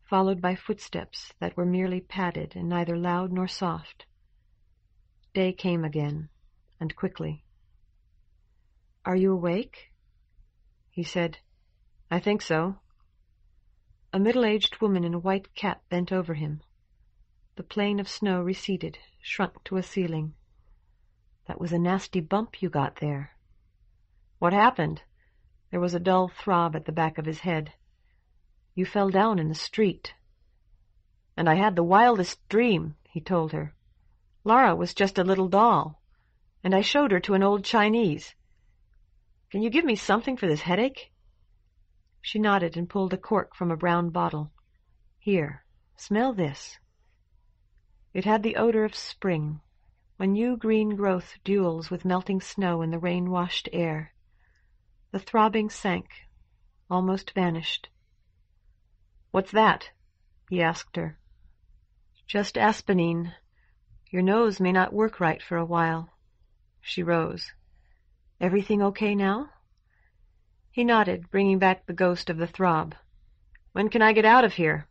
followed by footsteps that were merely padded and neither loud nor soft. Day came again, and quickly. "Are you awake?" He said, "I think so." A middle-aged woman in a white cap bent over him. The plain of snow receded, shrunk to a ceiling. "That was a nasty bump you got there." "What happened?" There was a dull throb at the back of his head. "You fell down in the street." "And I had the wildest dream," he told her. "Lara was just a little doll, and I showed her to an old Chinese. Can you give me something for this headache?" She nodded and pulled a cork from a brown bottle. "Here, smell this." It had the odor of spring, when new green growth duels with melting snow in the rain-washed air. The throbbing sank, almost vanished. "What's that?" he asked her. "Just aspiline. Your nose may not work right for a while." She rose. "Everything okay now?" He nodded, bringing back the ghost of the throb. "When can I get out of here?"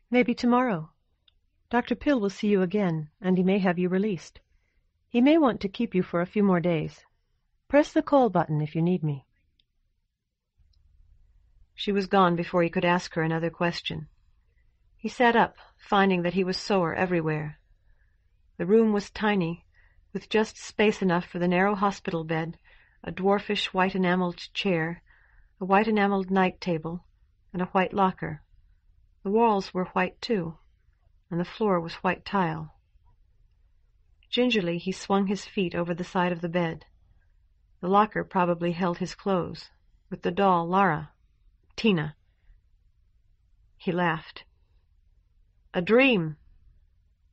"Maybe tomorrow. Dr. Pill will see you again, and he may have you released. He may want to keep you for a few more days. Press the call button if you need me." She was gone before he could ask her another question. He sat up, finding that he was sore everywhere. The room was tiny, with just space enough for the narrow hospital bed, a dwarfish white-enameled chair, a white-enameled night table, and a white locker. The walls were white, too, and the floor was white tile. Gingerly he swung his feet over the side of the bed. The locker probably held his clothes, with the doll Lara. Tina. He laughed. A dream.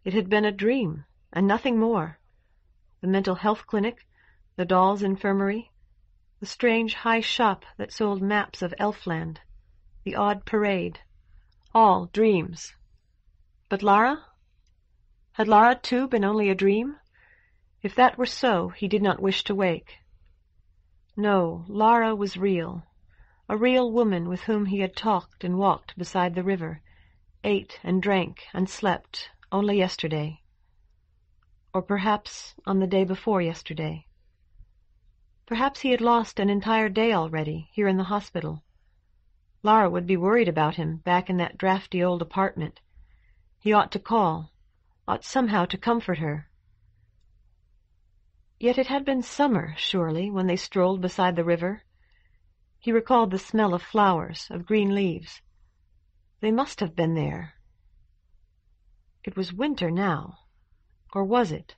It had been a dream, and nothing more. The mental health clinic, the doll's infirmary, the strange high shop that sold maps of Elfland, the odd parade, all dreams. But Lara? Had Lara, too, been only a dream? If that were so, he did not wish to wake. No, Lara was real. A real woman with whom he had talked and walked beside the river, ate and drank and slept only yesterday. Or perhaps on the day before yesterday. Perhaps he had lost an entire day already, here in the hospital. Lara would be worried about him back in that drafty old apartment. He ought to call, ought somehow to comfort her. Yet it had been summer, surely, when they strolled beside the river. He recalled the smell of flowers, of green leaves. They must have been there. It was winter now. Or was it?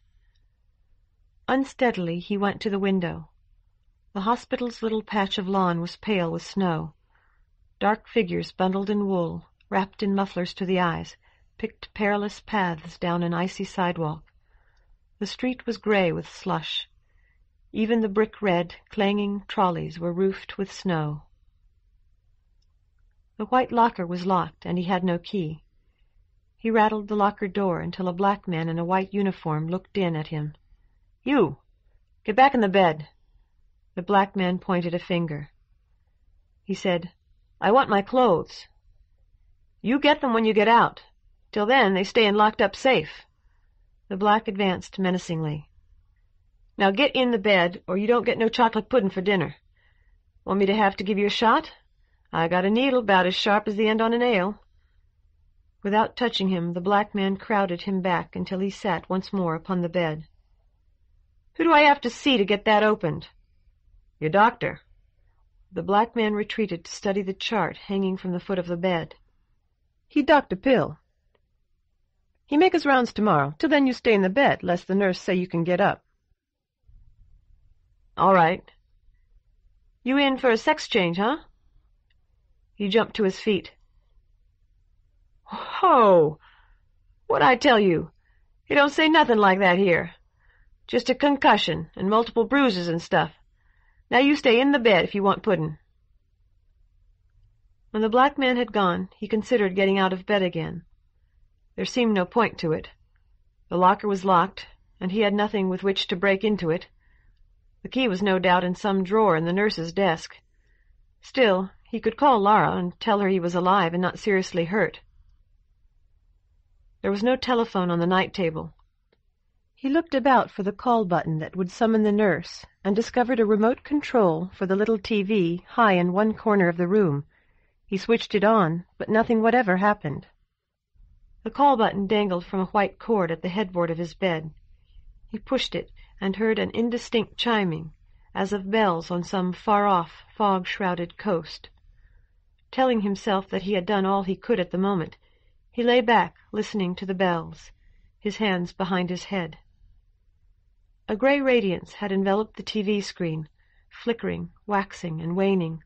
Unsteadily he went to the window. The hospital's little patch of lawn was pale with snow. Dark figures bundled in wool, wrapped in mufflers to the eyes, picked perilous paths down an icy sidewalk. The street was gray with slush. Even the brick-red, clanging trolleys were roofed with snow. The white locker was locked, and he had no key. He rattled the locker door until a black man in a white uniform looked in at him. "You! Get back in the bed!" The black man pointed a finger. He said, "I want my clothes." "You get them when you get out. Till then they stay in locked-up safe." The black advanced menacingly. "Now get in the bed, or you don't get no chocolate pudding for dinner. Want me to have to give you a shot? I got a needle about as sharp as the end on a nail." Without touching him, the black man crowded him back until he sat once more upon the bed. "Who do I have to see to get that opened?" "Your doctor." The black man retreated to study the chart hanging from the foot of the bed. "He Dr. Pill. He make his rounds tomorrow. Till then you stay in the bed, lest the nurse say you can get up." "All right. You in for a sex change, huh?" He jumped to his feet. "Ho! What'd I tell you? You don't say nothing like that here. Just a concussion and multiple bruises and stuff. Now you stay in the bed if you want pudding." When the black man had gone, he considered getting out of bed again. There seemed no point to it. The locker was locked, and he had nothing with which to break into it. The key was no doubt in some drawer in the nurse's desk. Still, he could call Lara and tell her he was alive and not seriously hurt. There was no telephone on the night table. He looked about for the call button that would summon the nurse, and discovered a remote control for the little TV high in one corner of the room. He switched it on, but nothing whatever happened. The call button dangled from a white cord at the headboard of his bed. He pushed it and heard an indistinct chiming, as of bells on some far-off, fog-shrouded coast. Telling himself that he had done all he could at the moment, he lay back, listening to the bells, his hands behind his head. A gray radiance had enveloped the TV screen, flickering, waxing, and waning,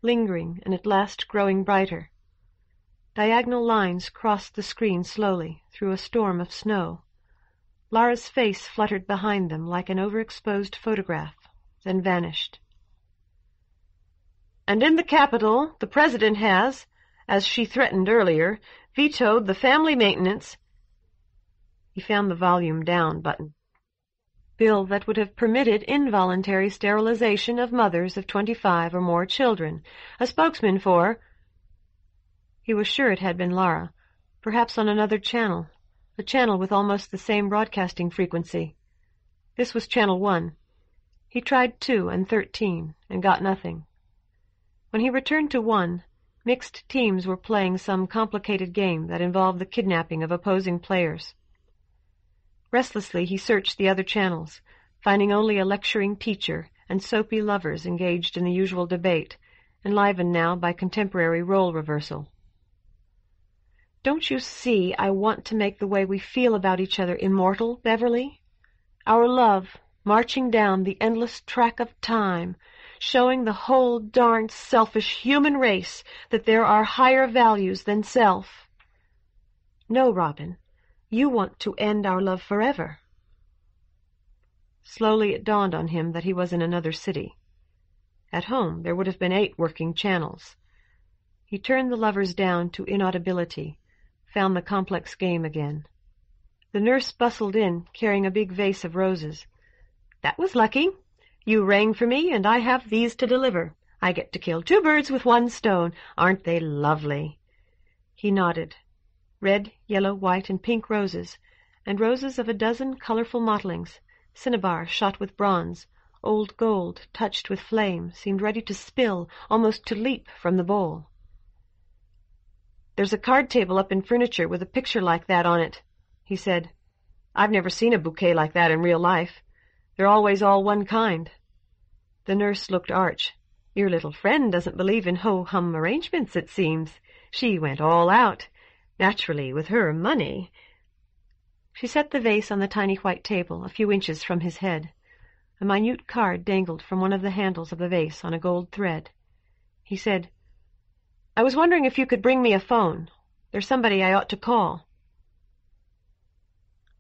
lingering, and at last growing brighter. Diagonal lines crossed the screen slowly, through a storm of snow. Lara's face fluttered behind them like an overexposed photograph, then vanished. "And in the Capitol, the President has, as she threatened earlier, vetoed the family maintenance—" He found the volume down button. "Bill that would have permitted involuntary sterilization of mothers of 25 or more children. A spokesman for—" He was sure it had been Lara, perhaps on another channel, a channel with almost the same broadcasting frequency. This was Channel 1. He tried 2 and 13, and got nothing. When he returned to 1, mixed teams were playing some complicated game that involved the kidnapping of opposing players. Restlessly he searched the other channels, finding only a lecturing teacher and soapy lovers engaged in the usual debate, enlivened now by contemporary role reversal. "Don't you see I want to make the way we feel about each other immortal, Beverly? Our love, marching down the endless track of time, showing the whole darned selfish human race that there are higher values than self." "No, Robin. You want to end our love forever." Slowly it dawned on him that he was in another city. At home there would have been 8 working channels. He turned the lovers down to inaudibility, found the complex game again. The nurse bustled in, carrying a big vase of roses. "That was lucky. You rang for me, and I have these to deliver. I get to kill 2 birds with 1 stone. Aren't they lovely?" He nodded. Red, yellow, white, and pink roses, and roses of a dozen colorful mottlings, cinnabar shot with bronze, old gold touched with flame, seemed ready to spill, almost to leap from the bowl. "There's a card table up in furniture with a picture like that on it," he said. "I've never seen a bouquet like that in real life. They're always all one kind." The nurse looked arch. "Your little friend doesn't believe in ho-hum arrangements, it seems. She went all out. Naturally, with her money." She set the vase on the tiny white table, a few inches from his head. A minute card dangled from one of the handles of the vase on a gold thread. He said, "I was wondering if you could bring me a phone. There's somebody I ought to call."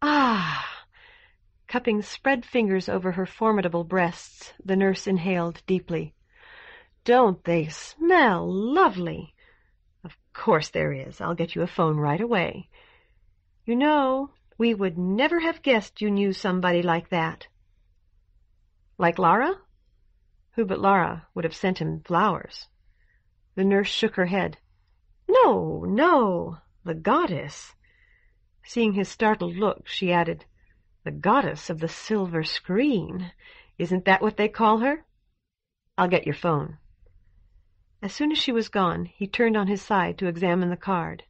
"Ah!" Cupping spread fingers over her formidable breasts, the nurse inhaled deeply. "Don't they smell lovely? Of course there is. I'll get you a phone right away. You know, we would never have guessed you knew somebody like that." "Like Lara?" Who but Lara would have sent him flowers? The nurse shook her head. "No, no, the goddess." Seeing his startled look, she added, "The goddess of the silver screen. Isn't that what they call her? I'll get your phone." As soon as she was gone, he turned on his side to examine the card.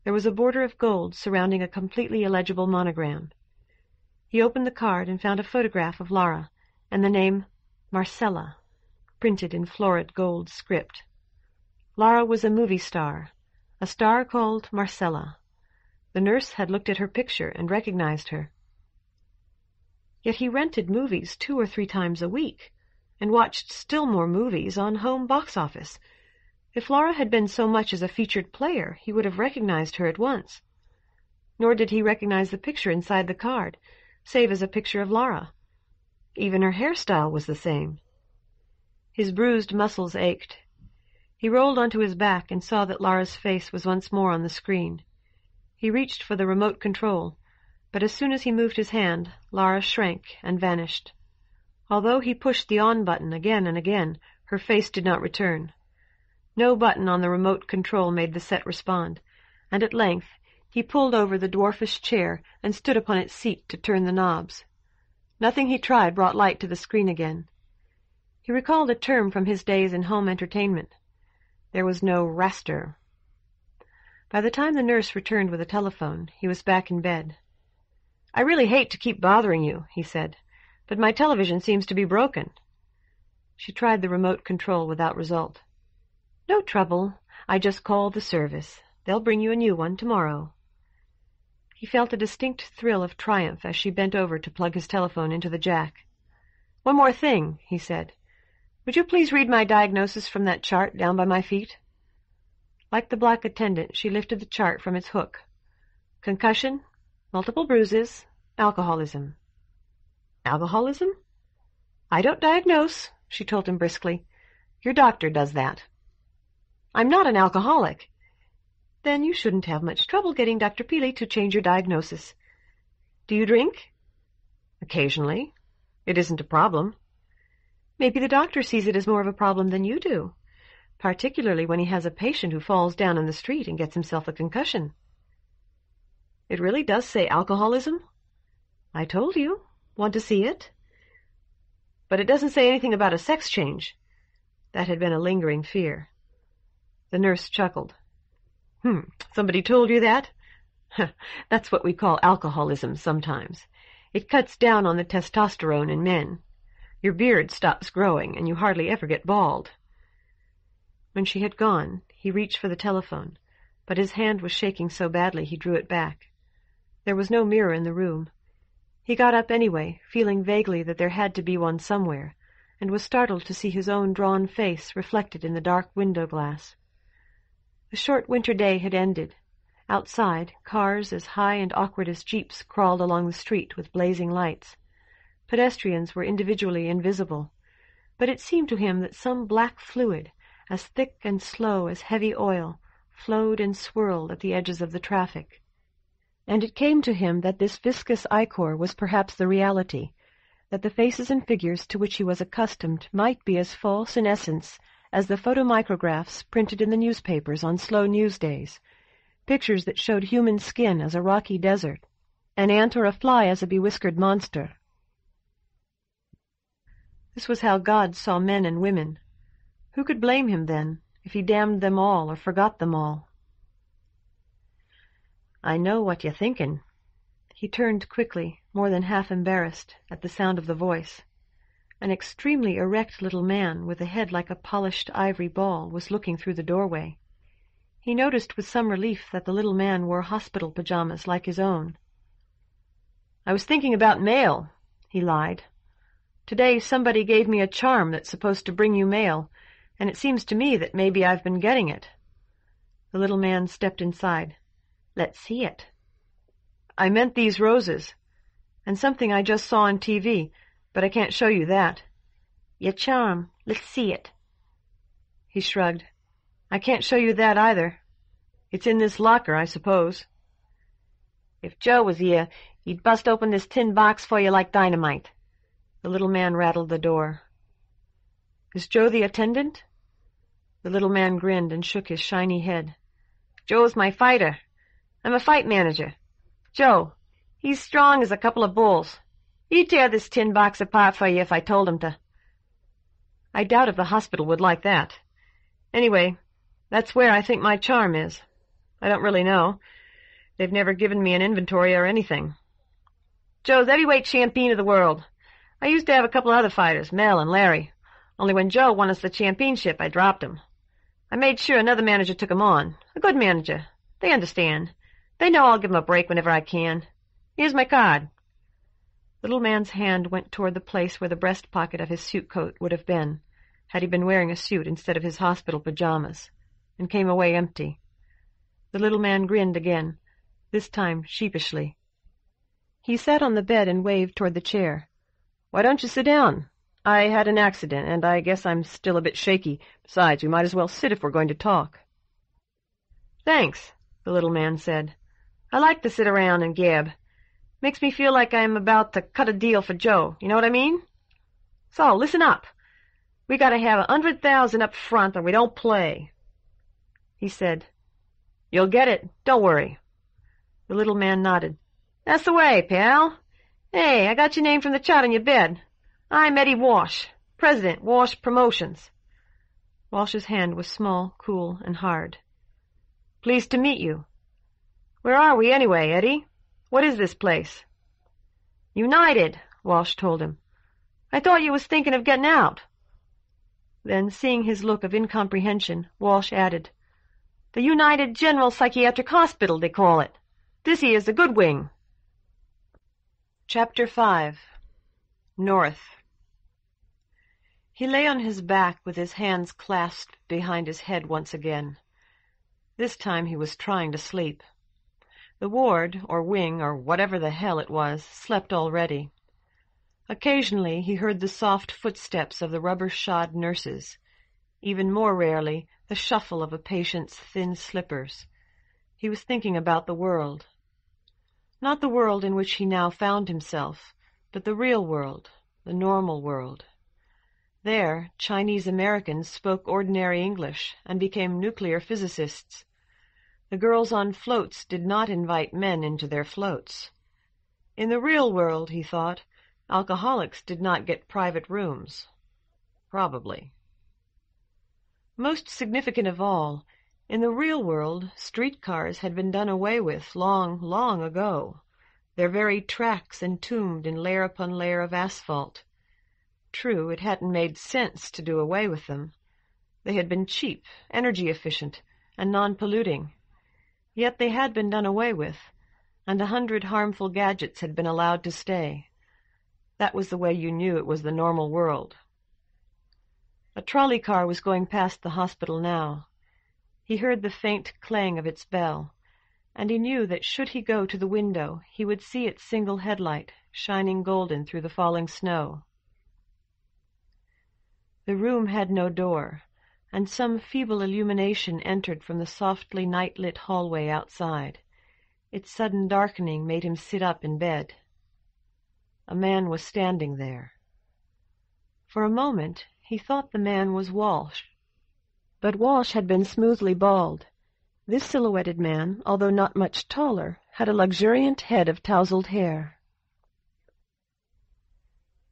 There was a border of gold surrounding a completely illegible monogram. He opened the card and found a photograph of Lara, and the name Marcella, printed in florid gold script. Lara was a movie star, a star called Marcella. The nurse had looked at her picture and recognized her. Yet he rented movies 2 or 3 times a week, and watched still more movies on home box office. If Lara had been so much as a featured player, he would have recognized her at once. Nor did he recognize the picture inside the card, save as a picture of Lara. Even her hairstyle was the same. His bruised muscles ached. He rolled onto his back and saw that Lara's face was once more on the screen. He reached for the remote control, but as soon as he moved his hand, Lara shrank and vanished. Although he pushed the on button again and again, her face did not return. No button on the remote control made the set respond, and at length he pulled over the dwarfish chair and stood upon its seat to turn the knobs. Nothing he tried brought light to the screen again. He recalled a term from his days in home entertainment. There was no raster. By the time the nurse returned with a telephone, he was back in bed. "I really hate to keep bothering you," he said, "but my television seems to be broken." She tried the remote control without result. "No trouble. I just called the service. They'll bring you a new one tomorrow." He felt a distinct thrill of triumph as she bent over to plug his telephone into the jack. "One more thing," he said. "Would you please read my diagnosis from that chart down by my feet?" Like the black attendant, she lifted the chart from its hook. "Concussion, multiple bruises, alcoholism." "Alcoholism?" "I don't diagnose," she told him briskly. "Your doctor does that." "I'm not an alcoholic." "Then you shouldn't have much trouble getting Dr. Peely to change your diagnosis. Do you drink?" "Occasionally. It isn't a problem." "Maybe the doctor sees it as more of a problem than you do, particularly when he has a patient who falls down in the street and gets himself a concussion." "It really does say alcoholism?" "I told you. Want to see it?" "But it doesn't say anything about a sex change." That had been a lingering fear. The nurse chuckled. Somebody told you that? That's what we call alcoholism sometimes. It cuts down on the testosterone in men. Your beard stops growing, and you hardly ever get bald." When she had gone, he reached for the telephone, but his hand was shaking so badly he drew it back. There was no mirror in the room. He got up anyway, feeling vaguely that there had to be one somewhere, and was startled to see his own drawn face reflected in the dark window-glass. The short winter day had ended. Outside, cars as high and awkward as jeeps crawled along the street with blazing lights. Pedestrians were individually invisible, but it seemed to him that some black fluid, as thick and slow as heavy oil, flowed and swirled at the edges of the traffic. And it came to him that this viscous ichor was perhaps the reality, that the faces and figures to which he was accustomed might be as false in essence as the photomicrographs printed in the newspapers on slow news days, pictures that showed human skin as a rocky desert. an ant or a fly as a bewhiskered monster. This was how God saw men and women. Who could blame him, then, if he damned them all or forgot them all? "I know what you're thinking." He turned quickly, more than half embarrassed, at the sound of the voice. An extremely erect little man, with a head like a polished ivory ball, was looking through the doorway. He noticed with some relief that the little man wore hospital pajamas like his own. "I was thinking about mail," he lied. "Today somebody gave me a charm that's supposed to bring you mail, and it seems to me that maybe I've been getting it." The little man stepped inside. "Let's see it." "I meant these roses, and something I just saw on TV, but I can't show you that." "Your charm. Let's see it." He shrugged. "I can't show you that either. It's in this locker, I suppose." "If Joe was here, he'd bust open this tin box for you like dynamite." The little man rattled the door. "Is Joe the attendant?" The little man grinned and shook his shiny head. "Joe's my fighter. I'm a fight manager. Joe, he's strong as a couple of bulls. He'd tear this tin box apart for you if I told him to." "I doubt if the hospital would like that. Anyway, that's where I think my charm is. I don't really know. They've never given me an inventory or anything. Joe's heavyweight champion of the world. I used to have a couple of other fighters, Mel and Larry. Only when Joe won us the championship, I dropped him. I made sure another manager took him on. A good manager. They understand. They know I'll give him a break whenever I can. Here's my card." The little man's hand went toward the place where the breast pocket of his suit coat would have been, had he been wearing a suit instead of his hospital pajamas, and came away empty. The little man grinned again, this time sheepishly. He sat on the bed and waved toward the chair. "Why don't you sit down? I had an accident, and I guess I'm still a bit shaky. Besides, we might as well sit if we're going to talk." "Thanks," the little man said. "I like to sit around and gab. Makes me feel like I'm about to cut a deal for Joe, you know what I mean? So, listen up. We gotta have 100,000 up front or we don't play." He said, "You'll get it. Don't worry." The little man nodded. "That's the way, pal. Hey, I got your name from the chart on your bed. I'm Eddie Walsh, President, Walsh Promotions." Walsh's hand was small, cool, and hard. "Pleased to meet you. Where are we anyway, Eddie? What is this place?" "United," Walsh told him. "I thought you was thinking of getting out." Then, seeing his look of incomprehension, Walsh added, "The United General Psychiatric Hospital, they call it. This here's the good wing." Chapter 5. North. He lay on his back with his hands clasped behind his head once again. This time he was trying to sleep. The ward, or wing, or whatever the hell it was, slept already. Occasionally he heard the soft footsteps of the rubber-shod nurses. Even more rarely, the shuffle of a patient's thin slippers. He was thinking about the world. Not the world in which he now found himself, but the real world, the normal world. There, Chinese Americans spoke ordinary English and became nuclear physicists. The girls on floats did not invite men into their floats. In the real world, he thought, alcoholics did not get private rooms. Probably. Most significant of all, in the real world, streetcars had been done away with long, long ago, their very tracks entombed in layer upon layer of asphalt. True, it hadn't made sense to do away with them. They had been cheap, energy-efficient, and non-polluting. Yet they had been done away with, and 100 harmful gadgets had been allowed to stay. That was the way you knew it was the normal world. A trolley car was going past the hospital now. He heard the faint clang of its bell, and he knew that should he go to the window, he would see its single headlight, shining golden through the falling snow. The room had no door, and some feeble illumination entered from the softly night-lit hallway outside. Its sudden darkening made him sit up in bed. A man was standing there. For a moment he thought the man was Walsh. But Walsh had been smoothly bald. This silhouetted man, although not much taller, had a luxuriant head of tousled hair.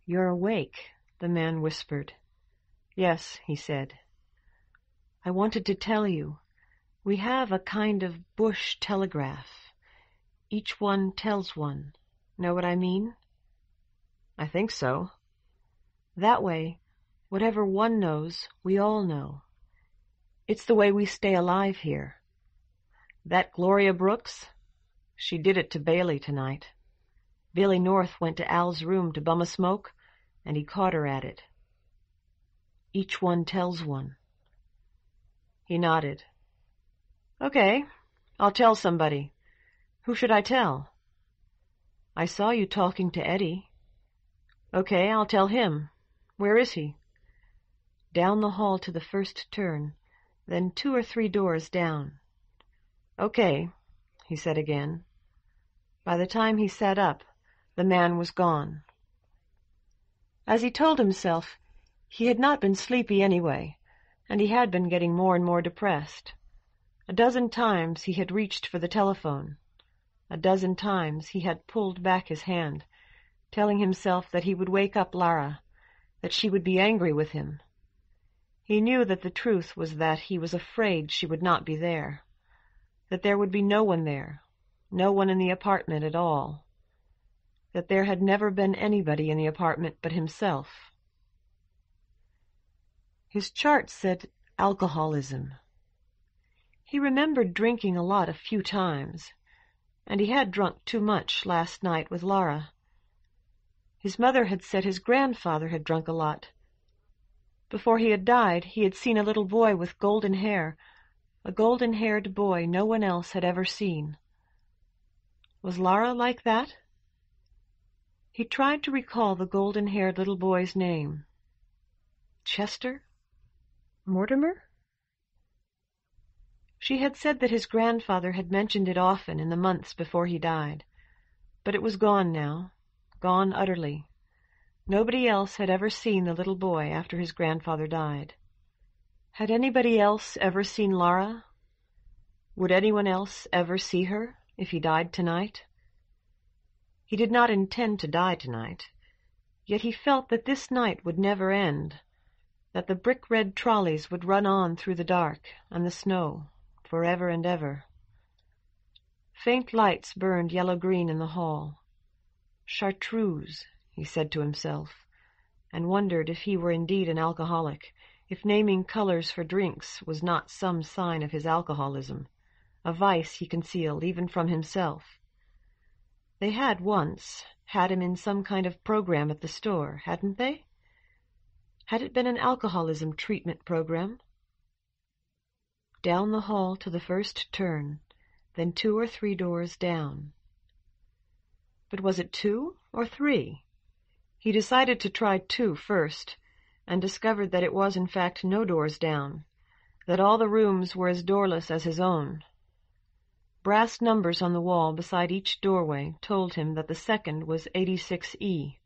"You're awake," the man whispered. "Yes," he said. "I wanted to tell you. We have a kind of bush telegraph. Each one tells one. Know what I mean?" "I think so." "That way, whatever one knows, we all know. It's the way we stay alive here. That Gloria Brooks? She did it to Bailey tonight. Billy North went to Al's room to bum a smoke, and he caught her at it. Each one tells one." He nodded. "Okay, I'll tell somebody. Who should I tell?" "I saw you talking to Eddie." "Okay, I'll tell him. Where is he?" "Down the hall to the first turn, then 2 or 3 doors down." "Okay," he said again. By the time he sat up, the man was gone. As he told himself, he had not been sleepy anyway, and he had been getting more and more depressed. A dozen times he had reached for the telephone. A dozen times he had pulled back his hand, telling himself that he would wake up Lara, that she would be angry with him. He knew that the truth was that he was afraid she would not be there, that there would be no one there, no one in the apartment at all, that there had never been anybody in the apartment but himself. His chart said alcoholism. He remembered drinking a lot a few times, and he had drunk too much last night with Lara. His mother had said his grandfather had drunk a lot. Before he had died, he had seen a little boy with golden hair, a golden-haired boy no one else had ever seen. Was Lara like that? He tried to recall the golden-haired little boy's name. Chester? Mortimer? She had said that his grandfather had mentioned it often in the months before he died, but it was gone now, gone utterly. Nobody else had ever seen the little boy after his grandfather died. Had anybody else ever seen Lara? Would anyone else ever see her if he died tonight? He did not intend to die tonight, yet he felt that this night would never end, that the brick-red trolleys would run on through the dark and the snow, forever and ever. Faint lights burned yellow-green in the hall. Chartreuse, he said to himself, and wondered if he were indeed an alcoholic, if naming colors for drinks was not some sign of his alcoholism, a vice he concealed even from himself. They had once had him in some kind of program at the store, hadn't they? Had it been an alcoholism treatment program? Down the hall to the first turn, then 2 or 3 doors down. But was it 2 or 3? He decided to try 2 first, and discovered that it was in fact no doors down, that all the rooms were as doorless as his own. Brass numbers on the wall beside each doorway told him that the second was 86E.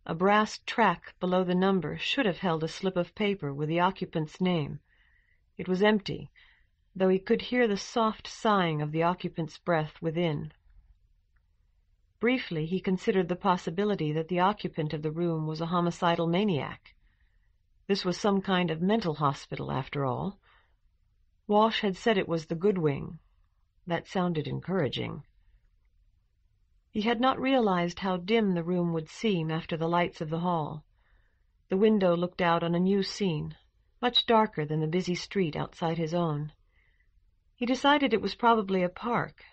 A brass track below the number should have held a slip of paper with the occupant's name. It was empty, though he could hear the soft sighing of the occupant's breath within. Briefly he considered the possibility that the occupant of the room was a homicidal maniac. This was some kind of mental hospital, after all. Walsh had said it was the good wing. That sounded encouraging. He had not realized how dim the room would seem after the lights of the hall. The window looked out on a new scene, much darker than the busy street outside his own. He decided it was probably a park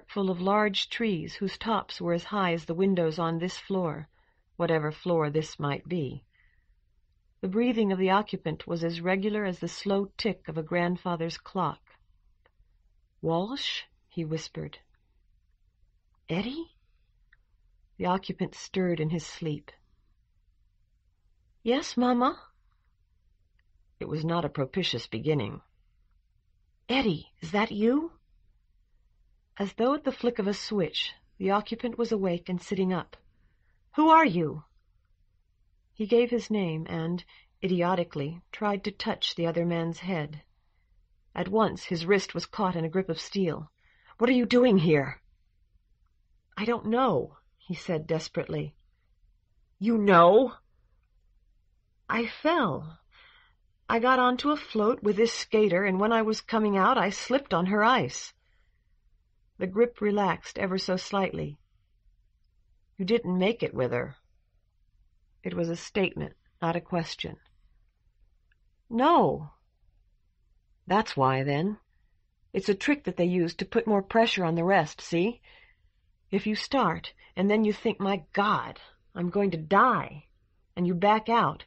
full of large trees whose tops were as high as the windows on this floor, whatever floor this might be. The breathing of the occupant was as regular as the slow tick of a grandfather's clock. "Walsh?" he whispered. "Eddie?" The occupant stirred in his sleep. "Yes, Mama?" It was not a propitious beginning. "Eddie, is that you?" As though at the flick of a switch, the occupant was awake and sitting up. "Who are you?" He gave his name and, idiotically, tried to touch the other man's head. At once his wrist was caught in a grip of steel. What are you doing here?" "I don't know," he said desperately. "You know?" "I fell. I got onto a float with this skater, and when I was coming out I slipped on her ice." The grip relaxed ever so slightly. "You didn't make it with her." It was a statement, not a question. "No." "That's why, then. It's a trick that they use to put more pressure on the rest, see? If you start, and then you think, 'My God, I'm going to die,' and you back out,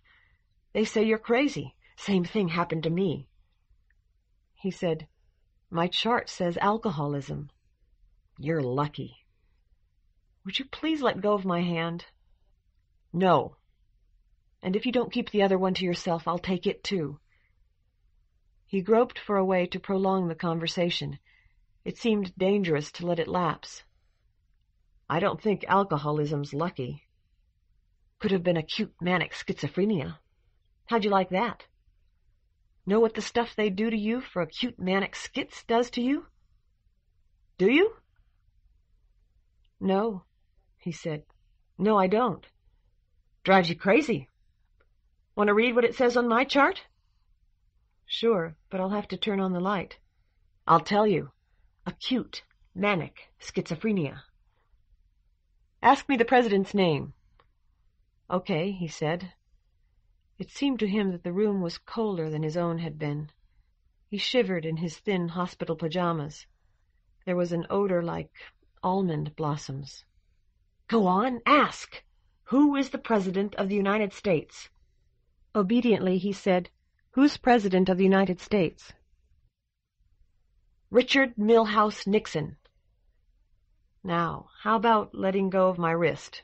they say you're crazy. Same thing happened to me." He said, "My chart says alcoholism." "You're lucky." "Would you please let go of my hand?" "No. And if you don't keep the other one to yourself, I'll take it too." He groped for a way to prolong the conversation. It seemed dangerous to let it lapse. "I don't think alcoholism's lucky. Could have been acute manic schizophrenia. How'd you like that? Know what the stuff they do to you for acute manic schiz does to you? Do you?" "No," he said. "No, I don't." "Drives you crazy. Want to read what it says on my chart?" "Sure, but I'll have to turn on the light." "I'll tell you. Acute manic schizophrenia." "Ask me the president's name." "Okay," he said. It seemed to him that the room was colder than his own had been. He shivered in his thin hospital pajamas. There was an odor like almond blossoms. "Go on, ask. Who is the President of the United States?" Obediently he said, "Who's President of the United States?" "Richard Milhous Nixon." "Now, how about letting go of my wrist?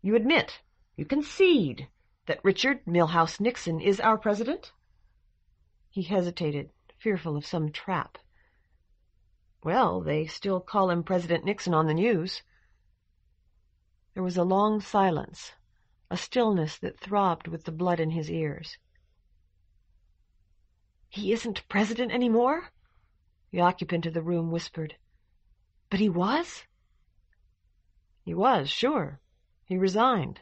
You admit, you concede, that Richard Milhous Nixon is our president?" He hesitated, fearful of some trap. "Well, they still call him President Nixon on the news." There was a long silence, a stillness that throbbed with the blood in his ears. "He isn't president any more?" the occupant of the room whispered. "But he was?" "He was, sure. He resigned."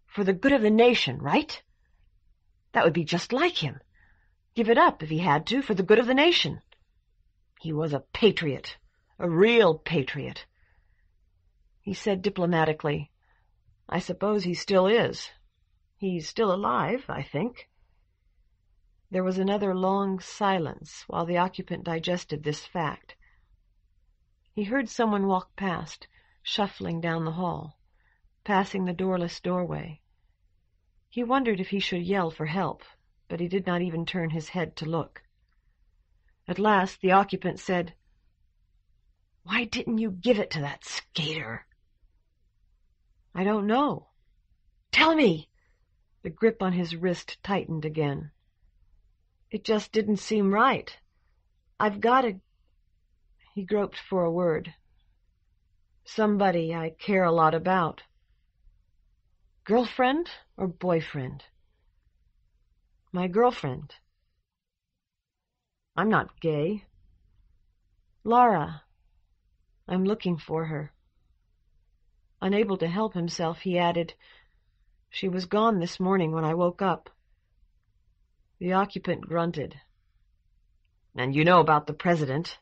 "For the good of the nation, right?" "That would be just like him. Give it up if he had to, for the good of the nation." "He was a patriot, a real patriot." He said diplomatically, "I suppose he still is. He's still alive, I think." There was another long silence while the occupant digested this fact. He heard someone walk past, shuffling down the hall, passing the doorless doorway. He wondered if he should yell for help, but he did not even turn his head to look. At last the occupant said, "Why didn't you give it to that skater?" "I don't know." "Tell me!" The grip on his wrist tightened again. "It just didn't seem right. I've got to—" He groped for a word. "Somebody I care a lot about." "Girlfriend or boyfriend?" "My girlfriend." "I'm not gay." "Laura. I'm looking for her." Unable to help himself, he added, "She was gone this morning when I woke up." The occupant grunted. "And you know about the president?"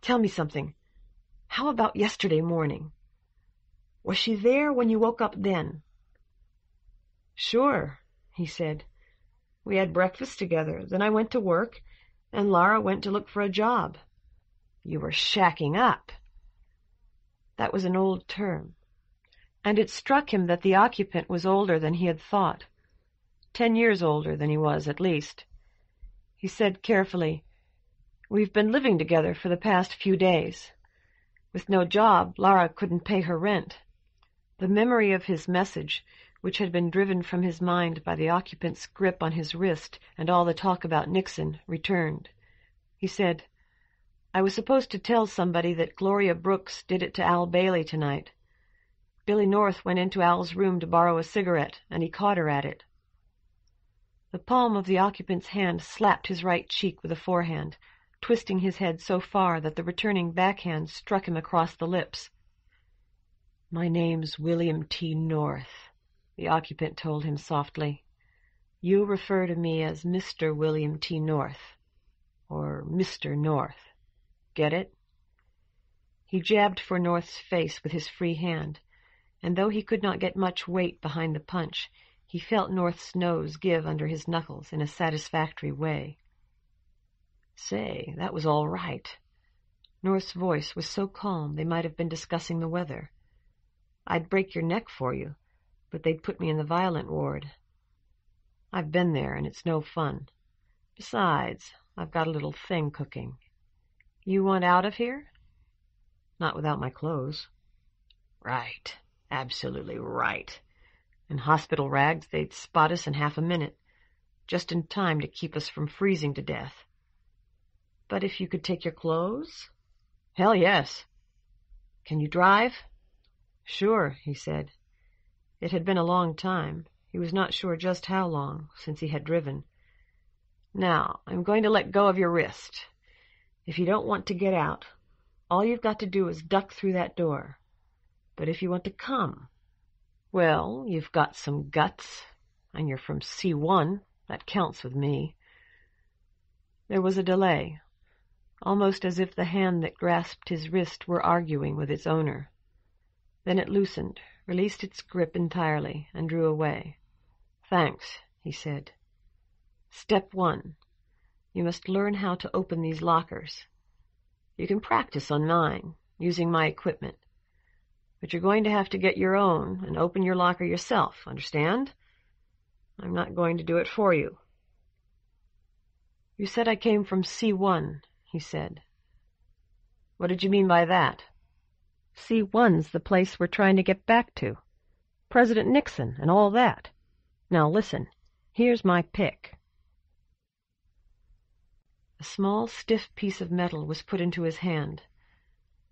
"Tell me something. How about yesterday morning? Was she there when you woke up then?" "Sure," he said. "We had breakfast together. Then I went to work, and Laura went to look for a job." "You were shacking up." That was an old term, and it struck him that the occupant was older than he had thought. 10 years older than he was, at least. He said carefully, "We've been living together for the past few days. With no job, Laura couldn't pay her rent." The memory of his message, which had been driven from his mind by the occupant's grip on his wrist and all the talk about Nixon, returned. He said, "I was supposed to tell somebody that Gloria Brooks did it to Al Bailey tonight. Billy North went into Al's room to borrow a cigarette, and he caught her at it." The palm of the occupant's hand slapped his right cheek with a forehand. twisting his head so far that the returning backhand struck him across the lips. "My name's William T. North," the occupant told him softly. "You refer to me as Mr. William T. North, or Mr. North. Get it?" He jabbed for North's face with his free hand, and though he could not get much weight behind the punch, he felt North's nose give under his knuckles in a satisfactory way. Say, that was all right. North's voice was so calm they might have been discussing the weather. "I'd break your neck for you, but they'd put me in the violent ward. I've been there, and it's no fun. Besides, I've got a little thing cooking. You want out of here?" "Not without my clothes." "Right. Absolutely right. In hospital rags, they'd spot us in half a minute, just in time to keep us from freezing to death." "But if you could take your clothes?" "Hell, yes." "Can you drive?" "Sure," he said. It had been a long time. He was not sure just how long since he had driven. "Now, I'm going to let go of your wrist. If you don't want to get out, all you've got to do is duck through that door. But if you want to come, well, you've got some guts, and you're from C1. That counts with me." There was a delay, almost as if the hand that grasped his wrist were arguing with its owner. Then it loosened, released its grip entirely, and drew away. "Thanks," he said. "Step 1. You must learn how to open these lockers. You can practice on mine, using my equipment. But you're going to have to get your own and open your locker yourself, understand? I'm not going to do it for you." "You said I came from C1, he said. "What did you mean by that?" "C1's the place we're trying to get back to. President Nixon and all that. Now listen, here's my pick." A small, stiff piece of metal was put into his hand.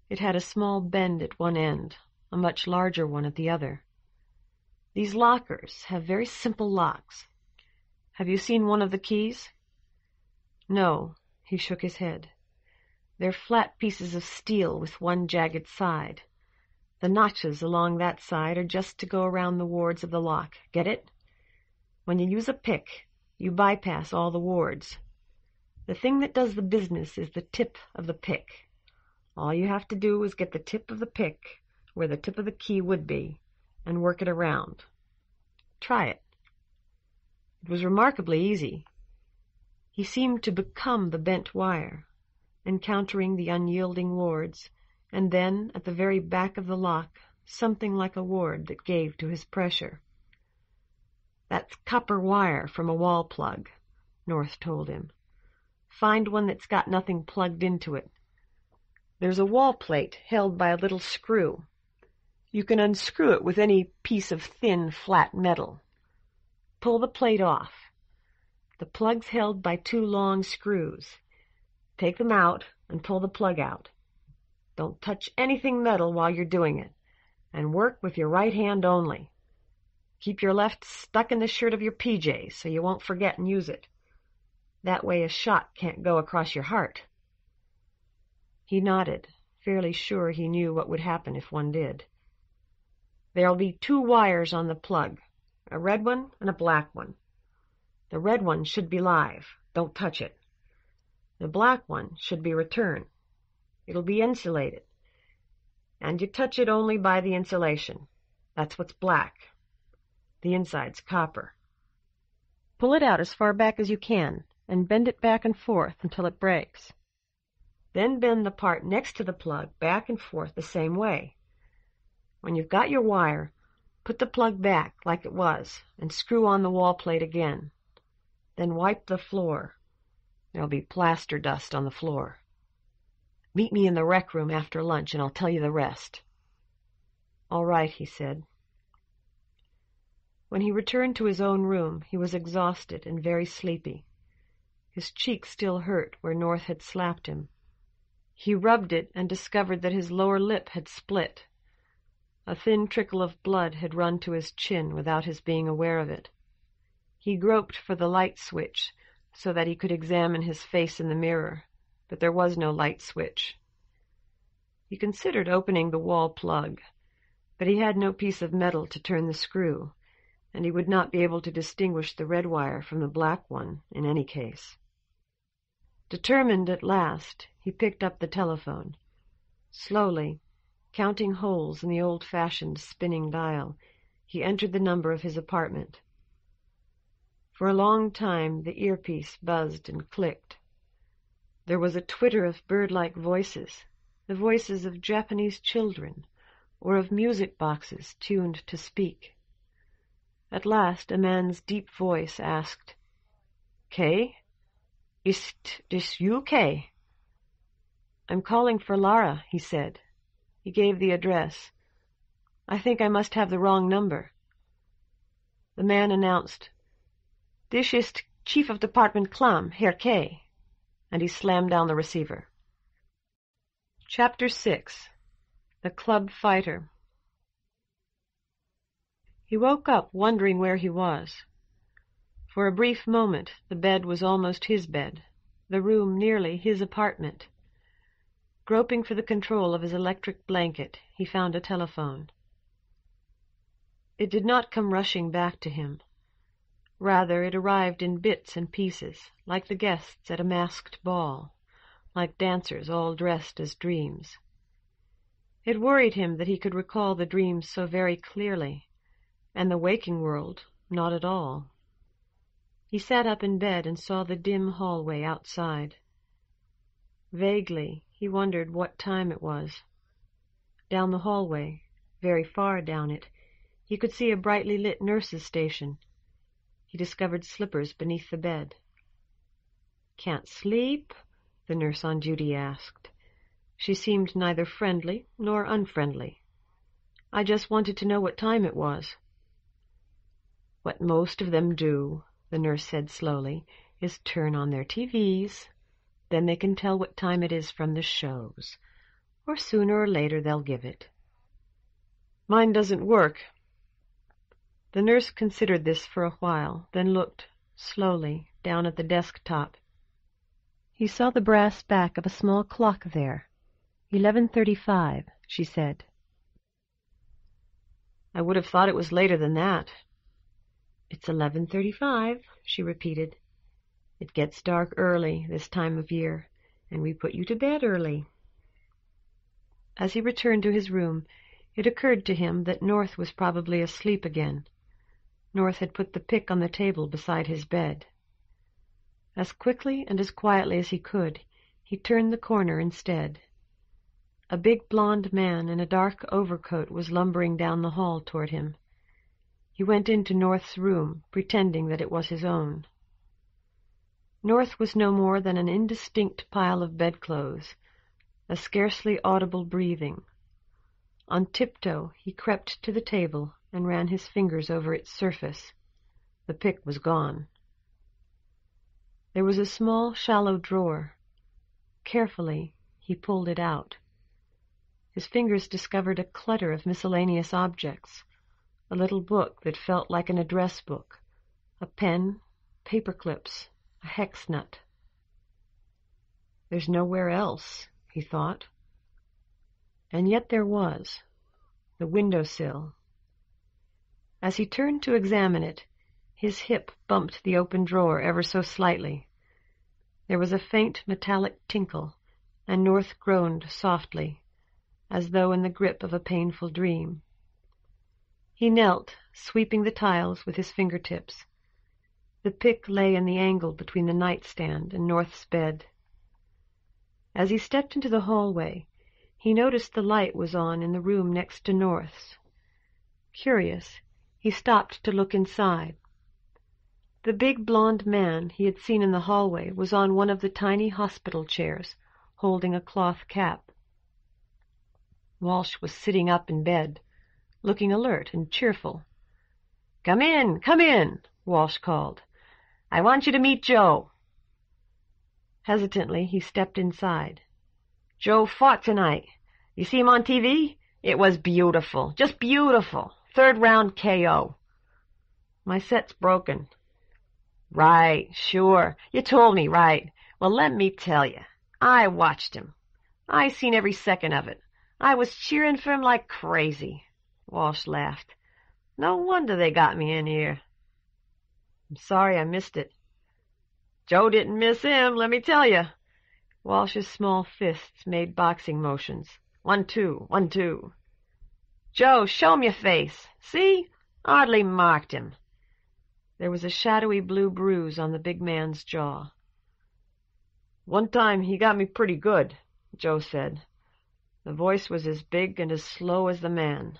It had a small bend at one end, a much larger one at the other. "These lockers have very simple locks. Have you seen one of the keys?" "No," he shook his head. "They're flat pieces of steel with one jagged side. The notches along that side are just to go around the wards of the lock. Get it? When you use a pick, you bypass all the wards. The thing that does the business is the tip of the pick. All you have to do is get the tip of the pick where the tip of the key would be, and work it around. Try it." It was remarkably easy. He seemed to become the bent wire, encountering the unyielding wards, and then, at the very back of the lock, something like a ward that gave to his pressure. "That's copper wire from a wall plug," North told him. "Find one that's got nothing plugged into it. There's a wall plate held by a little screw. You can unscrew it with any piece of thin, flat metal. Pull the plate off. The plug's held by 2 long screws. Take them out and pull the plug out. Don't touch anything metal while you're doing it, and work with your right hand only. Keep your left stuck in the shirt of your PJs so you won't forget and use it. That way a shot can't go across your heart." He nodded, fairly sure he knew what would happen if one did. "There'll be 2 wires on the plug, a red one and a black one. The red one should be live. Don't touch it. The black one should be return. It'll be insulated, and you touch it only by the insulation. That's what's black. The inside's copper. Pull it out as far back as you can, and bend it back and forth until it breaks. Then bend the part next to the plug back and forth the same way. When you've got your wire, put the plug back like it was and screw on the wall plate again. Then wipe the floor. There'll be plaster dust on the floor. Meet me in the rec room after lunch and I'll tell you the rest." "All right," he said. When he returned to his own room, he was exhausted and very sleepy. His cheek still hurt where North had slapped him. He rubbed it and discovered that his lower lip had split. A thin trickle of blood had run to his chin without his being aware of it. He groped for the light switch so that he could examine his face in the mirror, but there was no light switch. He considered opening the wall plug, but he had no piece of metal to turn the screw, and he would not be able to distinguish the red wire from the black one in any case. Determined at last, he picked up the telephone. Slowly, counting holes in the old-fashioned spinning dial, he entered the number of his apartment. For a long time the earpiece buzzed and clicked. There was a twitter of bird-like voices, the voices of Japanese children, or of music boxes tuned to speak. At last a man's deep voice asked, "Kay? Ist this you, Kay?" "I'm calling for Lara," he said. He gave the address. "I think I must have the wrong number." The man announced, "This ist Chief of Department Klam, Herr Kay," and he slammed down the receiver. Chapter 6. The Club Fighter. He woke up wondering where he was. For a brief moment the bed was almost his bed, the room nearly his apartment. Groping for the control of his electric blanket, he found a telephone. It did not come rushing back to him. Rather, it arrived in bits and pieces, like the guests at a masked ball, like dancers all dressed as dreams. It worried him that he could recall the dreams so very clearly, and the waking world not at all. He sat up in bed and saw the dim hallway outside. Vaguely, he wondered what time it was. Down the hallway, very far down it, he could see a brightly lit nurse's station. He discovered slippers beneath the bed. "Can't sleep?" the nurse on duty asked. She seemed neither friendly nor unfriendly. "I just wanted to know what time it was." "What most of them do," the nurse said slowly, "is turn on their TVs. Then they can tell what time it is from the shows. Or sooner or later they'll give it." "Mine doesn't work." The nurse considered this for a while, then looked, slowly, down at the desktop. He saw the brass back of a small clock there. 11:35, she said. "I would have thought it was later than that." "It's 11:35, she repeated. "It gets dark early this time of year, and we put you to bed early." As he returned to his room, it occurred to him that North was probably asleep again. North had put the pick on the table beside his bed. As quickly and as quietly as he could, he turned the corner instead. A big blond man in a dark overcoat was lumbering down the hall toward him. He went into North's room, pretending that it was his own. North was no more than an indistinct pile of bedclothes, a scarcely audible breathing. On tiptoe he crept to the table and ran his fingers over its surface. The pick was gone. There was a small, shallow drawer. Carefully he pulled it out. His fingers discovered a clutter of miscellaneous objects, a little book that felt like an address book, a pen, paper clips, a hex nut. "There's nowhere else," he thought. And yet there was, the windowsill. As he turned to examine it, his hip bumped the open drawer ever so slightly. There was a faint metallic tinkle, and North groaned softly, as though in the grip of a painful dream. He knelt, sweeping the tiles with his fingertips. The pick lay in the angle between the nightstand and North's bed. As he stepped into the hallway, he noticed the light was on in the room next to North's. Curious, he stopped to look inside. The big blond man he had seen in the hallway was on one of the tiny hospital chairs, holding a cloth cap. Walsh was sitting up in bed, looking alert and cheerful. Come in, Walsh called. "I want you to meet Joe." Hesitantly, he stepped inside. "Joe fought tonight. You see him on TV? It was beautiful, just beautiful. 3rd round KO. "My set's broken." "Right, sure. You told me, right. Well, let me tell you. I watched him. I seen every second of it. I was cheering for him like crazy." Walsh laughed. "No wonder they got me in here." "I'm sorry I missed it." "Joe didn't miss him, let me tell you." Walsh's small fists made boxing motions. 1-2, 1-2. "Joe, show him your face. See? Hardly marked him." There was a shadowy blue bruise on the big man's jaw. "One time he got me pretty good," Joe said. The voice was as big and as slow as the man,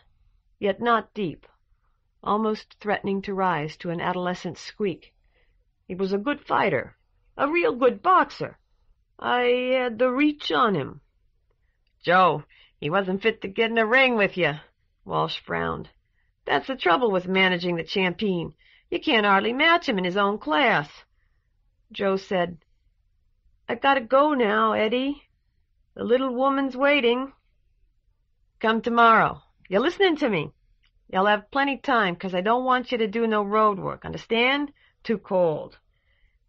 yet not deep, almost threatening to rise to an adolescent squeak. "He was a good fighter, a real good boxer. I had the reach on him." "Joe, he wasn't fit to get in a ring with you." Walsh frowned. "That's the trouble with managing the champeen. You can't hardly match him in his own class." Joe said, "I gotta go now, Eddie. The little woman's waiting." "Come tomorrow. You listening to me? You'll have plenty time, 'cause I don't want you to do no road work, understand? Too cold.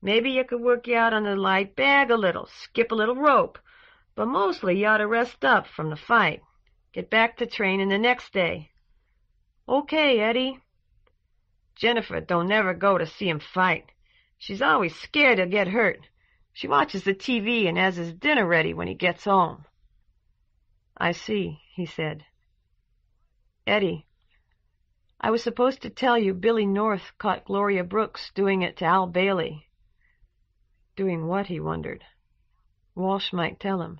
Maybe you could work you out on the light bag a little, skip a little rope, but mostly you ought to rest up from the fight. Get back to training the next day." "Okay, Eddie." "Jennifer don't never go to see him fight. She's always scared he'll get hurt. She watches the TV and has his dinner ready when he gets home." "I see," he said. "Eddie, I was supposed to tell you Billy North caught Gloria Brooks doing it to Al Bailey." Doing what, he wondered. Walsh might tell him.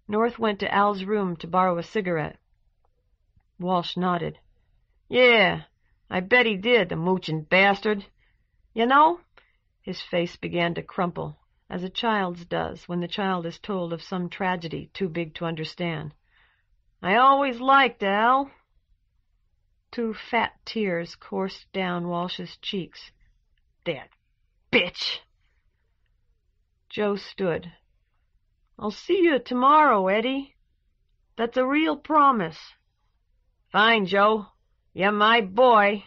North went to Al's room to borrow a cigarette. Walsh nodded. "Yeah, I bet he did, the moochin' bastard. You know," his face began to crumple, as a child's does when the child is told of some tragedy too big to understand, "I always liked Al." 2 fat tears coursed down Walsh's cheeks. "That bitch!" Joe stood. "I'll see you tomorrow, Eddie. That's a real promise." "Fine, Joe. You're my boy."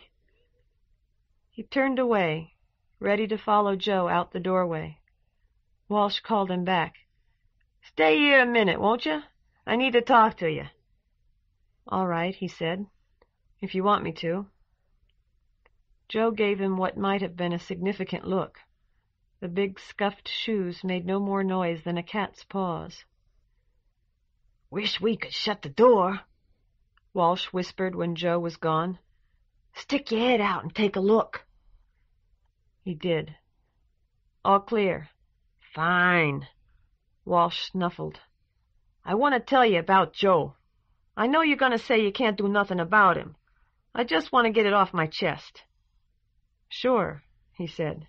He turned away, ready to follow Joe out the doorway. Walsh called him back. "Stay here a minute, won't you? I need to talk to you." "All right," he said, "if you want me to." Joe gave him what might have been a significant look. The big scuffed shoes made no more noise than a cat's paws. "Wish we could shut the door," Walsh whispered when Joe was gone. "Stick your head out and take a look." He did. "All clear." "Fine." Walsh snuffled. "I want to tell you about Joe. I know you're going to say you can't do nothing about him. I just want to get it off my chest." "Sure," he said.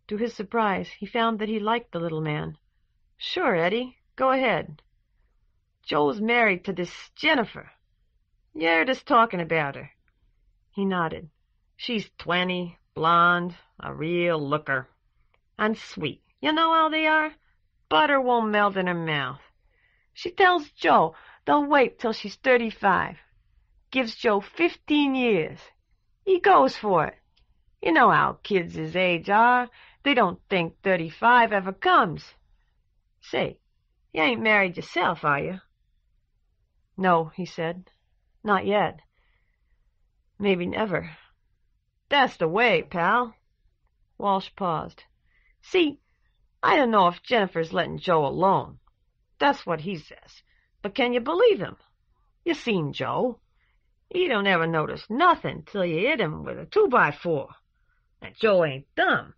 To his surprise, he found that he liked the little man. "Sure, Eddie, go ahead." "Joe's married to this Jennifer. You heard us talking about her." He nodded. "She's 20, blonde, a real looker. And sweet. You know how they are? Butter won't melt in her mouth. She tells Joe they'll wait till she's 35. Gives Joe 15 years. He goes for it. You know how kids his age are. They don't think 35 ever comes. Say, you ain't married yourself, are you?" "No," he said. "Not yet. Maybe never." "That's the way, pal." Walsh paused. "See, I don't know if Jennifer's letting Joe alone. That's what he says. But can you believe him? You seen Joe. He don't ever notice nothing till you hit him with a 2x4. And Joe ain't dumb.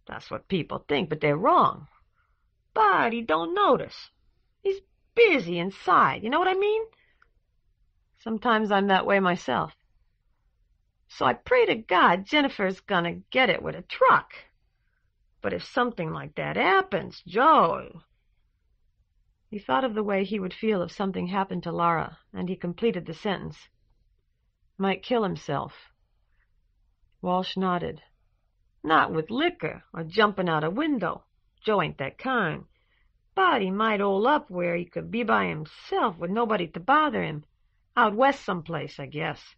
That's what people think, but they're wrong. But he don't notice. He's busy inside, you know what I mean? Sometimes I'm that way myself. So I pray to God Jennifer's gonna get it with a truck. But if something like that happens, Joe..." He thought of the way he would feel if something happened to Lara, and he completed the sentence. "Might kill himself." Walsh nodded. "Not with liquor or jumping out a window. Joe ain't that kind. But he might hole up where he could be by himself with nobody to bother him. Out west someplace, I guess.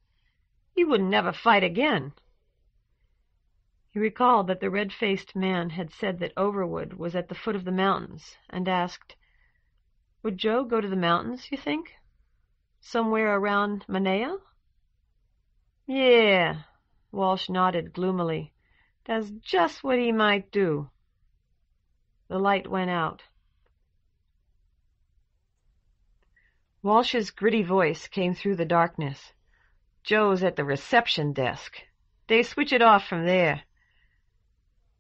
He wouldn't never fight again." He recalled that the red-faced man had said that Overwood was at the foot of the mountains, and asked, "Would Joe go to the mountains, you think? Somewhere around Manea?" "Yeah," Walsh nodded gloomily. "That's just what he might do." The light went out. Walsh's gritty voice came through the darkness. "Joe's at the reception desk. They switch it off from there."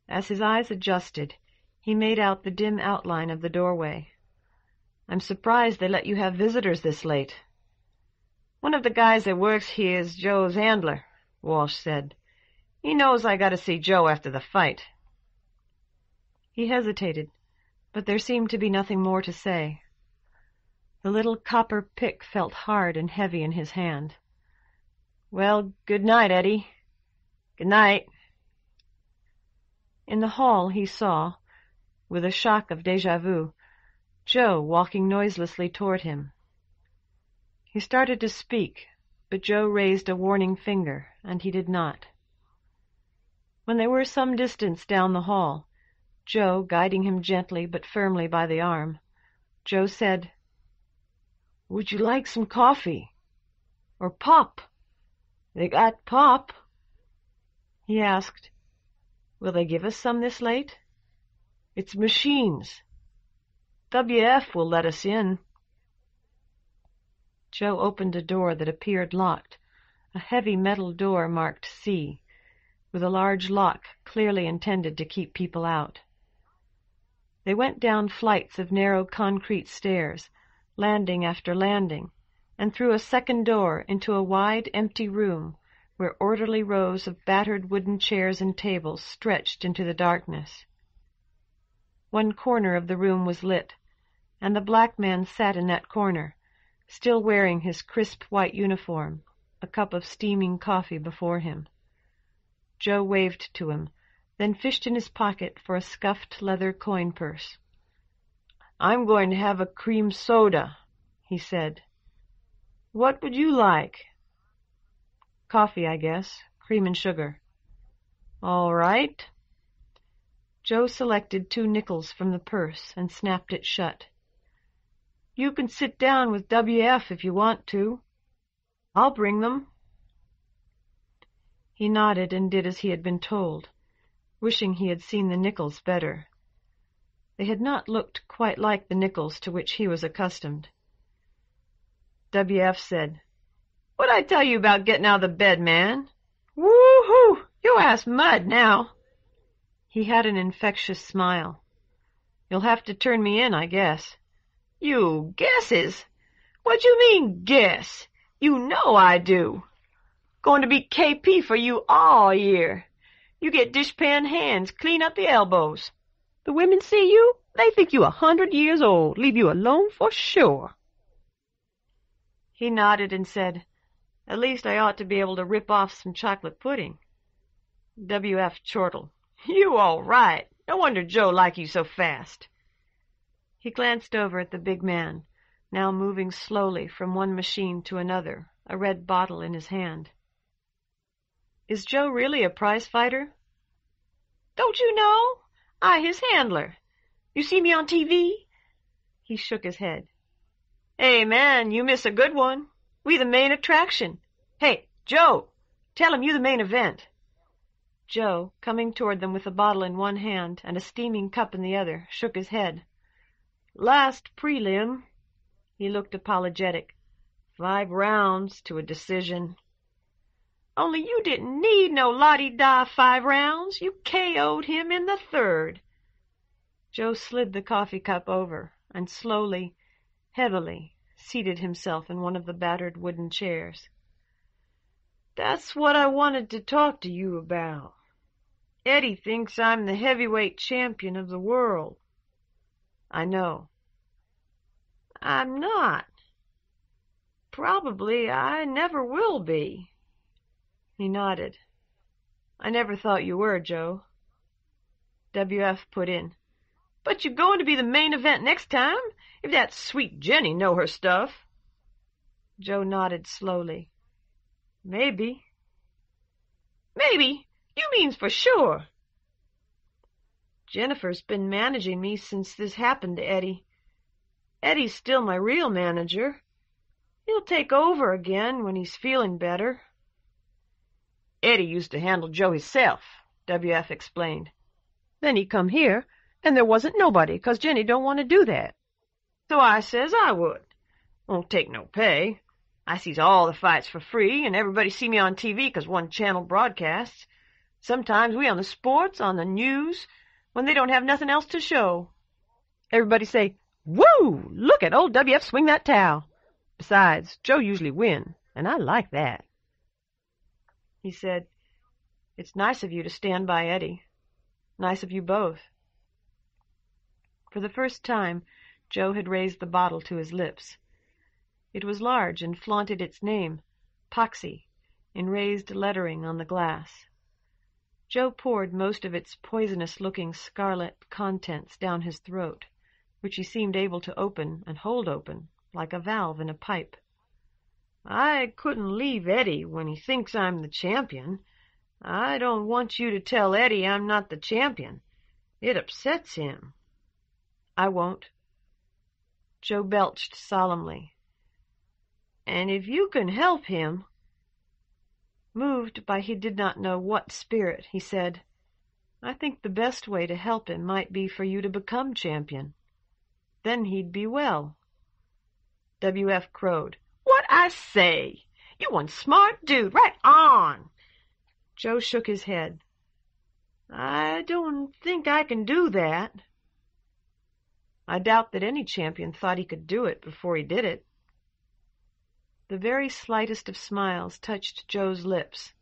As his eyes adjusted, he made out the dim outline of the doorway. "I'm surprised they let you have visitors this late." "One of the guys that works here is Joe's handler," Walsh said. "He knows I gotta see Joe after the fight." He hesitated, but there seemed to be nothing more to say. The little copper pick felt hard and heavy in his hand. "Well, good night, Eddie." "Good night." In the hall he saw, with a shock of déjà vu, Joe walking noiselessly toward him. He started to speak, but Joe raised a warning finger, and he did not. When they were some distance down the hall, Joe guiding him gently but firmly by the arm, Joe said, "Would you like some coffee? Or pop? They got pop." He asked, "Will they give us some this late?" "It's machines. WF will let us in." Joe opened a door that appeared locked, a heavy metal door marked C, with a large lock clearly intended to keep people out. They went down flights of narrow concrete stairs, landing after landing, and through a second door into a wide, empty room where orderly rows of battered wooden chairs and tables stretched into the darkness. One corner of the room was lit, and the black man sat in that corner, still wearing his crisp white uniform, a cup of steaming coffee before him. Joe waved to him, then fished in his pocket for a scuffed leather coin purse. "I'm going to have a cream soda," he said. "What would you like?" "Coffee, I guess. Cream and sugar." "All right." Joe selected 2 nickels from the purse and snapped it shut. "You can sit down with WF if you want to. I'll bring them." He nodded and did as he had been told, wishing he had seen the nickels better. They had not looked quite like the nickels to which he was accustomed. WF said, "What'd I tell you about getting out of the bed, man? Woo-hoo! Your ass mud now." He had an infectious smile. "You'll have to turn me in, I guess." "You guesses? What you mean, guess? You know I do. Going to be KP for you all year. You get dishpan hands clean up the elbows. The women see you, they think you 100 years old, leave you alone for sure." He nodded and said, "At least I ought to be able to rip off some chocolate pudding." WF chortled, "You all right. No wonder Joe like you so fast." He glanced over at the big man, now moving slowly from one machine to another, a red bottle in his hand. "Is Joe really a prize fighter?" "Don't you know? I his handler. You see me on TV?" He shook his head. "Hey, man, you miss a good one. We the main attraction. Hey, Joe, tell him you the main event." Joe, coming toward them with a bottle in one hand and a steaming cup in the other, shook his head. "Last prelim." He looked apologetic. 5 rounds to a decision." "Only you didn't need no la-di-da 5 rounds. You KO'd him in the 3rd. Joe slid the coffee cup over and slowly, heavily, seated himself in one of the battered wooden chairs. "That's what I wanted to talk to you about. Eddie thinks I'm the heavyweight champion of the world." "I know." "I'm not. Probably I never will be." He nodded. "I never thought you were, Joe." WF put in, "But you're going to be the main event next time, if that sweet Jenny know her stuff." Joe nodded slowly. "Maybe." "Maybe? You means for sure? Jennifer's been managing me since this happened to Eddie. Eddie's still my real manager. He'll take over again when he's feeling better. Eddie used to handle Joe himself, W.F. explained. Then he come here, and there wasn't nobody, 'cause Jenny don't want to do that. So I says I would. Won't take no pay. I sees all the fights for free, and everybody see me on TV 'cause one channel broadcasts. Sometimes we on the sports, on the news, when they don't have nothing else to show. Everybody say, "Woo! Look at old W.F. swing that towel." Besides, Joe usually win, and I like that. He said, "It's nice of you to stand by Eddie. Nice of you both." For the first time, Joe had raised the bottle to his lips. It was large and flaunted its name, Poxy, in raised lettering on the glass. Joe poured most of its poisonous-looking scarlet contents down his throat, which he seemed able to open and hold open, like a valve in a pipe. "I couldn't leave Eddie when he thinks I'm the champion. I don't want you to tell Eddie I'm not the champion. It upsets him." "I won't." Joe belched solemnly. "And if you can help him—" Moved by he did not know what spirit, he said, "I think the best way to help him might be for you to become champion. Then he'd be well." W.F. crowed. "What I say? You one smart dude. Right on." Joe shook his head. "I don't think I can do that." "I doubt that any champion thought he could do it before he did it." The very slightest of smiles touched Joe's lips,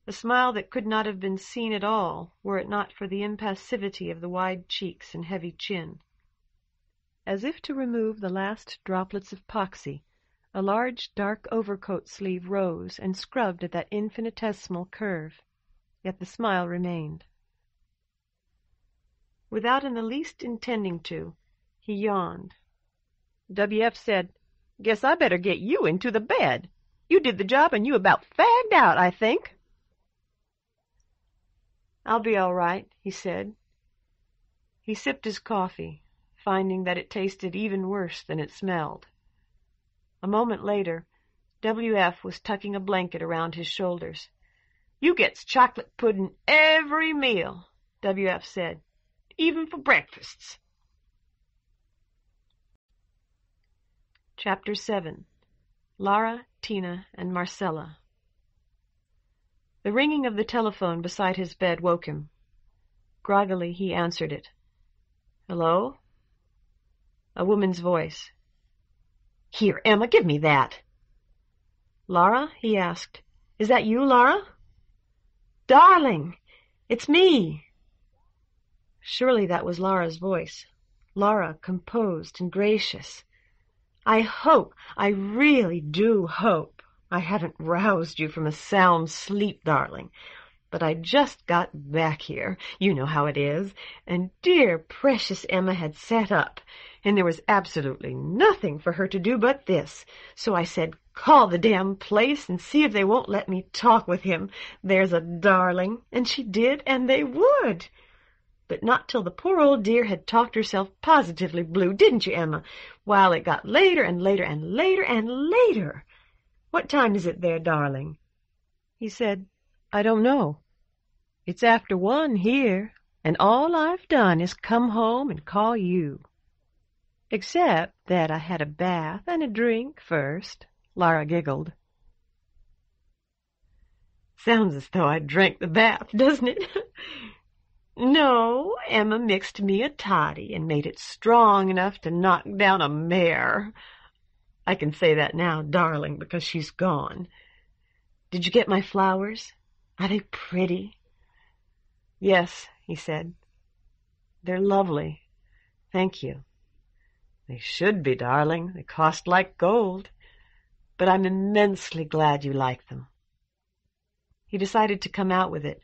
a smile that could not have been seen at all were it not for the impassivity of the wide cheeks and heavy chin. As if to remove the last droplets of poxy, a large dark overcoat sleeve rose and scrubbed at that infinitesimal curve, yet the smile remained. Without in the least intending to, he yawned. W.F. said, "Guess I better get you into the bed. You did the job and you about fagged out, I think." "I'll be all right," he said. He sipped his coffee, finding that it tasted even worse than it smelled. A moment later, W.F. was tucking a blanket around his shoulders. "You gets chocolate pudding every meal," W.F. said, "even for breakfasts." Chapter 7. Lara, Tina, and Marcella. The ringing of the telephone beside his bed woke him. Groggily he answered it. "Hello?" A woman's voice. "Here, Emma, give me that." "Lara?" he asked. "Is that you, Lara?" "Darling, it's me." Surely that was Lara's voice. Lara, composed and gracious. I really do hope I haven't roused you from a sound sleep, darling. But I just got back here, you know how it is, and dear, precious Emma had sat up, and there was absolutely nothing for her to do but this. So I said, call the damn place and see if they won't let me talk with him. There's a darling. And she did, and they would. But not till the poor old dear had talked herself positively blue, didn't you, Emma? While it got later and later and later and later. What time is it there, darling? He said, I don't know. It's after 1 here, and all I've done is come home and call you. Except that I had a bath and a drink first, Lara giggled. Sounds as though I drank the bath, doesn't it? No, Emma mixed me a toddy and made it strong enough to knock down a mare. I can say that now, darling, because she's gone. Did you get my flowers? Are they pretty? Yes, he said. They're lovely. Thank you. They should be, darling. They cost like gold. But I'm immensely glad you like them. He decided to come out with it.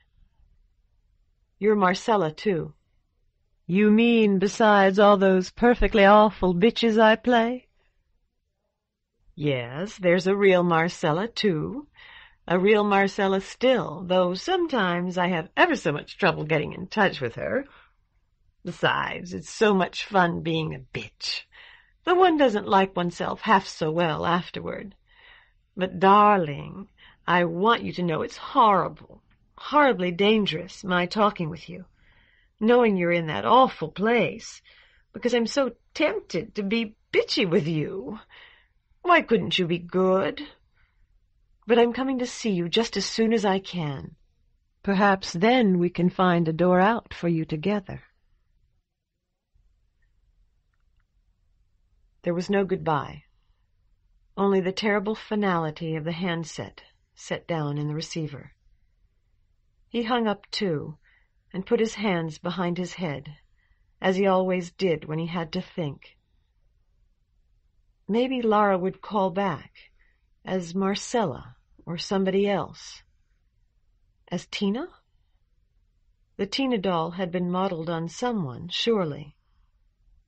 You're Marcella, too. You mean besides all those perfectly awful bitches I play? Yes, there's a real Marcella, too. A real Marcella still, though sometimes I have ever so much trouble getting in touch with her. Besides, it's so much fun being a bitch, though one doesn't like oneself half so well afterward. But, darling, I want you to know it's horrible, horribly dangerous, my talking with you, knowing you're in that awful place, because I'm so tempted to be bitchy with you. Why couldn't you be good? But I'm coming to see you just as soon as I can. Perhaps then we can find a door out for you together. There was no goodbye, only the terrible finality of the handset set down in the receiver. He hung up too, and put his hands behind his head, as he always did when he had to think. Maybe Lara would call back, as Marcella or somebody else. As Tina? The Tina doll had been modeled on someone, surely.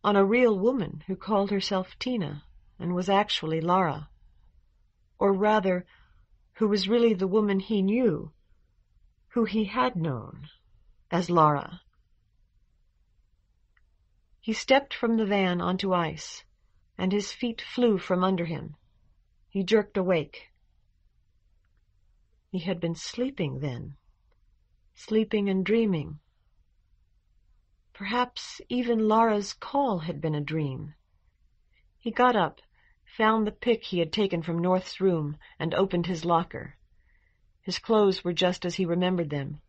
On a real woman who called herself Tina and was actually Lara. Or rather, who was really the woman he knew, who he had known, as Lara. He stepped from the van onto ice, and his feet flew from under him. He jerked awake. He had been sleeping then, sleeping and dreaming. Perhaps even Lara's call had been a dream. He got up, found the pick he had taken from North's room, and opened his locker. His clothes were just as he remembered them.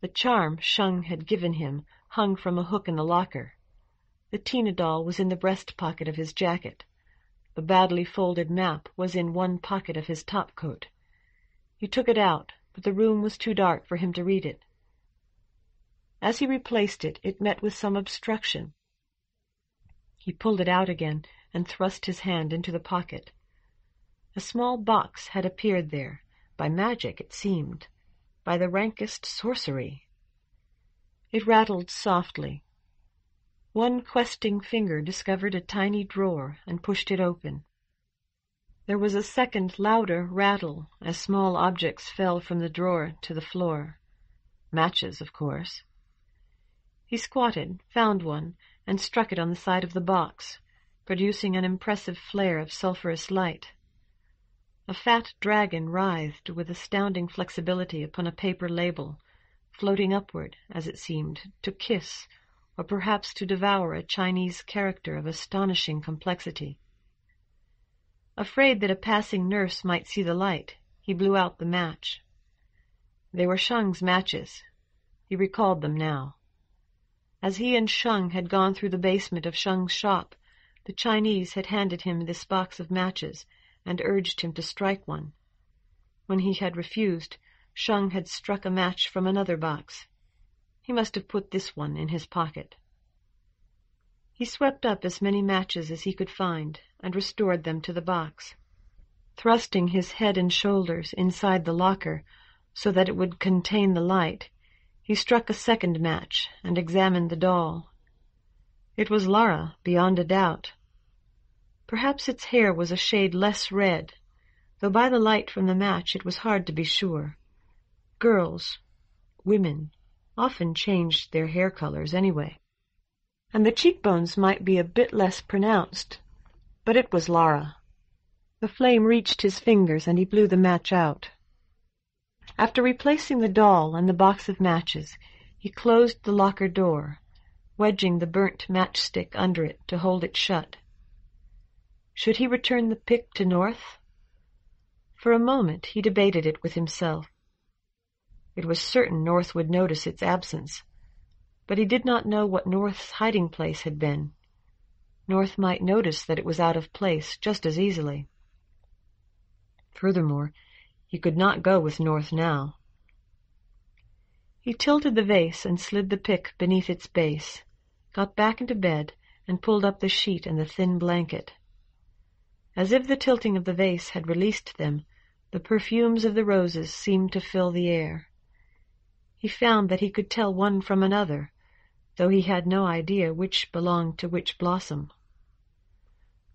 The charm Shung had given him hung from a hook in the locker. The Tina doll was in the breast pocket of his jacket. The badly folded map was in one pocket of his topcoat. He took it out, but the room was too dark for him to read it. As he replaced it, it met with some obstruction. He pulled it out again and thrust his hand into the pocket. A small box had appeared there, by magic it seemed, by the rankest sorcery. It rattled softly. One questing finger discovered a tiny drawer and pushed it open. There was a second, louder rattle as small objects fell from the drawer to the floor. Matches, of course. He squatted, found one, and struck it on the side of the box, producing an impressive flare of sulphurous light. A fat dragon writhed with astounding flexibility upon a paper label, floating upward, as it seemed, to kiss, or perhaps to devour a Chinese character of astonishing complexity. Afraid that a passing nurse might see the light, he blew out the match. They were Shung's matches. He recalled them now. As he and Shung had gone through the basement of Shung's shop, the Chinese had handed him this box of matches and urged him to strike one. When he had refused, Shung had struck a match from another box. He must have put this one in his pocket. He swept up as many matches as he could find and restored them to the box. Thrusting his head and shoulders inside the locker so that it would contain the light, he struck a second match and examined the doll. It was Lara, beyond a doubt. Perhaps its hair was a shade less red, though by the light from the match it was hard to be sure. Girls, women, often changed their hair colors anyway. And the cheekbones might be a bit less pronounced, but it was Lara. The flame reached his fingers and he blew the match out. After replacing the doll and the box of matches, he closed the locker door, wedging the burnt matchstick under it to hold it shut. Should he return the pick to North? For a moment he debated it with himself. It was certain North would notice its absence, but he did not know what North's hiding place had been. North might notice that it was out of place just as easily. Furthermore, he could not go with North now. He tilted the vase and slid the pick beneath its base, got back into bed, and pulled up the sheet and the thin blanket. As if the tilting of the vase had released them, the perfumes of the roses seemed to fill the air. He found that he could tell one from another, though he had no idea which belonged to which blossom.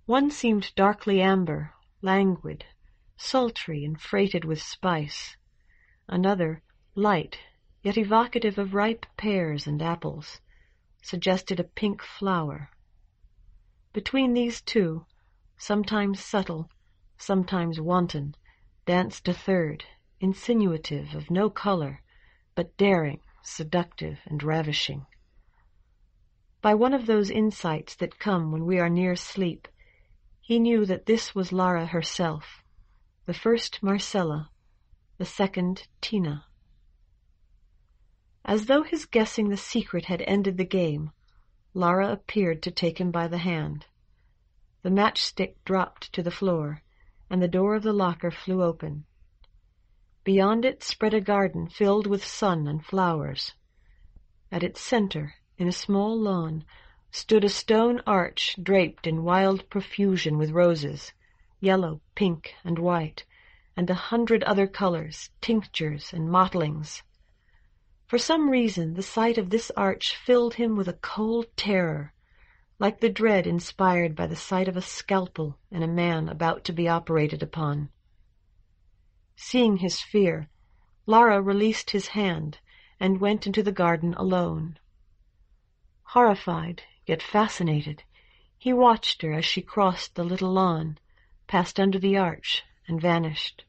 One seemed darkly amber, languid, sultry and freighted with spice. Another, light, yet evocative of ripe pears and apples, suggested a pink flower. Between these two, sometimes subtle, sometimes wanton, danced a third, insinuative, of no color, but daring, seductive, and ravishing. By one of those insights that come when we are near sleep, he knew that this was Lara herself, the first Marcella, the second Tina. As though his guessing the secret had ended the game, Lara appeared to take him by the hand. The matchstick dropped to the floor, and the door of the locker flew open. Beyond it spread a garden filled with sun and flowers. At its center, in a small lawn, stood a stone arch draped in wild profusion with roses, yellow, pink, and white, and 100 other colors, tinctures, and mottlings. For some reason the sight of this arch filled him with a cold terror, like the dread inspired by the sight of a scalpel in a man about to be operated upon. Seeing his fear, Lara released his hand and went into the garden alone. Horrified, yet fascinated, he watched her as she crossed the little lawn, passed under the arch, and vanished.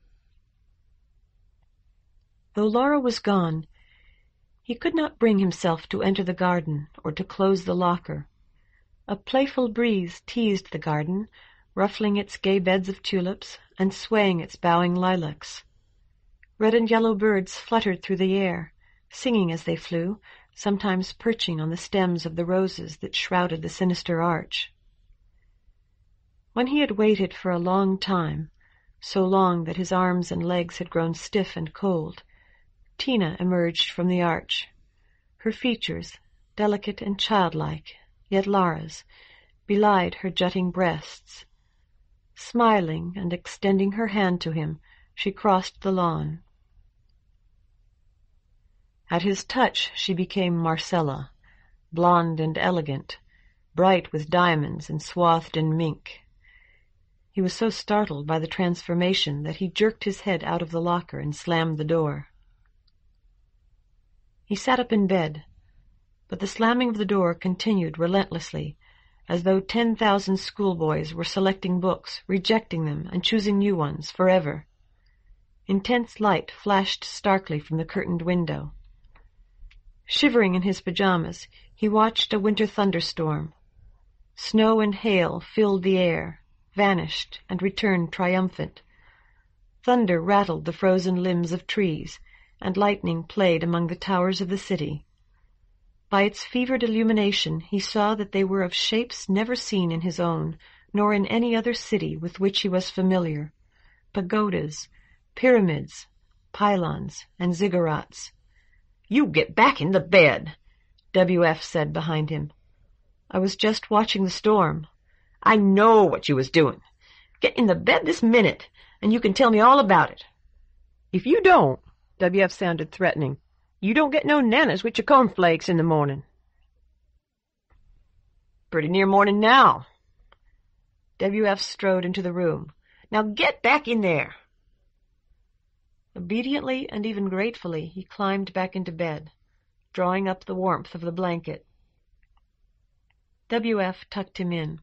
Though Lara was gone, he could not bring himself to enter the garden or to close the locker. A playful breeze teased the garden, ruffling its gay beds of tulips and swaying its bowing lilacs. Red and yellow birds fluttered through the air, singing as they flew, sometimes perching on the stems of the roses that shrouded the sinister arch. When he had waited for a long time, so long that his arms and legs had grown stiff and cold, Tina emerged from the arch. Her features, delicate and childlike, yet Lara's, belied her jutting breasts. Smiling and extending her hand to him, she crossed the lawn. At his touch she became Marcella, blonde and elegant, bright with diamonds and swathed in mink. He was so startled by the transformation that he jerked his head out of the locker and slammed the door. He sat up in bed, but the slamming of the door continued relentlessly, as though 10,000 schoolboys were selecting books, rejecting them, and choosing new ones forever. Intense light flashed starkly from the curtained window. Shivering in his pajamas, he watched a winter thunderstorm. Snow and hail filled the air, vanished, and returned triumphant. Thunder rattled the frozen limbs of trees, and lightning played among the towers of the city. By its fevered illumination he saw that they were of shapes never seen in his own, nor in any other city with which he was familiar. Pagodas, pyramids, pylons, and ziggurats. "You get back in the bed," W.F. said behind him. "I was just watching the storm." "I know what you was doing. Get in the bed this minute, and you can tell me all about it. If you don't," W.F. sounded threatening, "you don't get no nanas with your cornflakes in the morning." "Pretty near morning now." W.F. strode into the room. "Now get back in there." Obediently and even gratefully he climbed back into bed, drawing up the warmth of the blanket. W.F. tucked him in,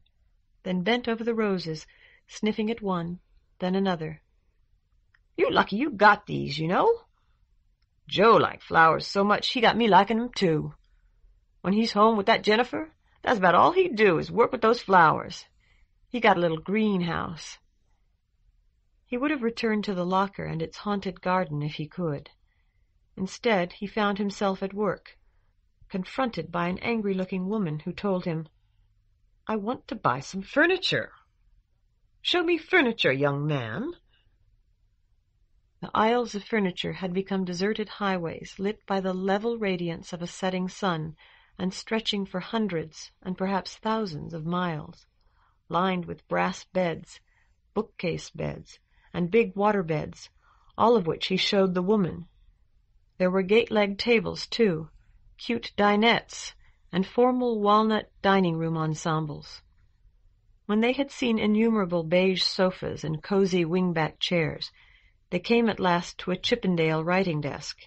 then bent over the roses, sniffing at one, then another. "You lucky you got these, you know. Joe liked flowers so much he got me liking 'em too. When he's home with that Jennifer, that's about all he do is work with those flowers. He got a little greenhouse." He would have returned to the locker and its haunted garden if he could. Instead, he found himself at work, confronted by an angry-looking woman who told him, "I want to buy some furniture. Show me furniture, young man." The aisles of furniture had become deserted highways lit by the level radiance of a setting sun and stretching for hundreds and perhaps thousands of miles, lined with brass beds, bookcase beds, and big water beds, all of which he showed the woman. There were gate-legged tables, too, cute dinettes, and formal walnut dining-room ensembles. When they had seen innumerable beige sofas and cozy wing-back chairs, they came at last to a Chippendale writing desk.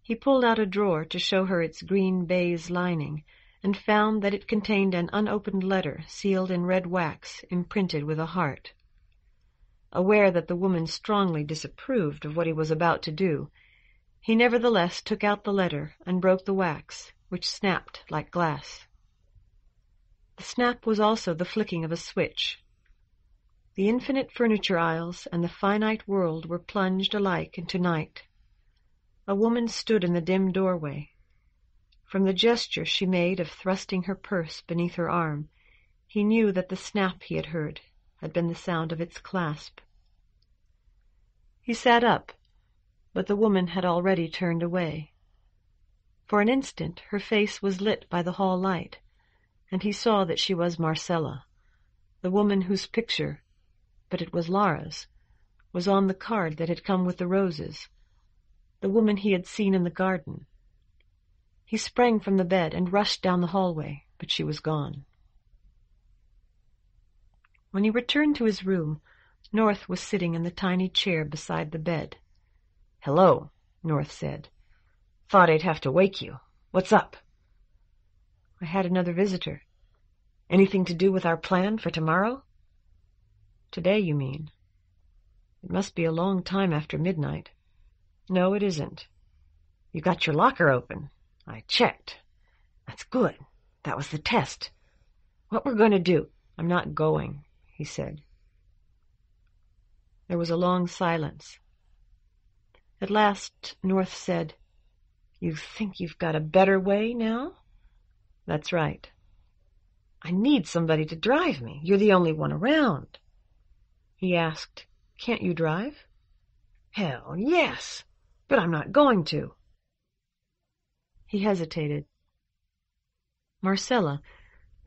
He pulled out a drawer to show her its green baize lining, and found that it contained an unopened letter sealed in red wax, imprinted with a heart. Aware that the woman strongly disapproved of what he was about to do, he nevertheless took out the letter and broke the wax, which snapped like glass. The snap was also the flicking of a switch. The infinite furniture aisles and the finite world were plunged alike into night. A woman stood in the dim doorway. From the gesture she made of thrusting her purse beneath her arm, he knew that the snap he had heard had been the sound of its clasp. He sat up, but the woman had already turned away. For an instant her face was lit by the hall light, and he saw that she was Marcella, the woman whose picture, but it was Lara's, was on the card that had come with the roses, the woman he had seen in the garden. He sprang from the bed and rushed down the hallway, but she was gone. When he returned to his room, North was sitting in the tiny chair beside the bed. "Hello," North said. "Thought I'd have to wake you. What's up?" "I had another visitor." "Anything to do with our plan for tomorrow?" "Today, you mean?" "It must be a long time after midnight." "No, it isn't." "You got your locker open." "I checked." "That's good. That was the test. What we're going to do—" "I'm not going," he said. There was a long silence. At last North said, "You think you've got a better way now?" "That's right." "I need somebody to drive me. You're the only one around." He asked, "Can't you drive?" "Hell, yes, but I'm not going to." He hesitated. Marcella,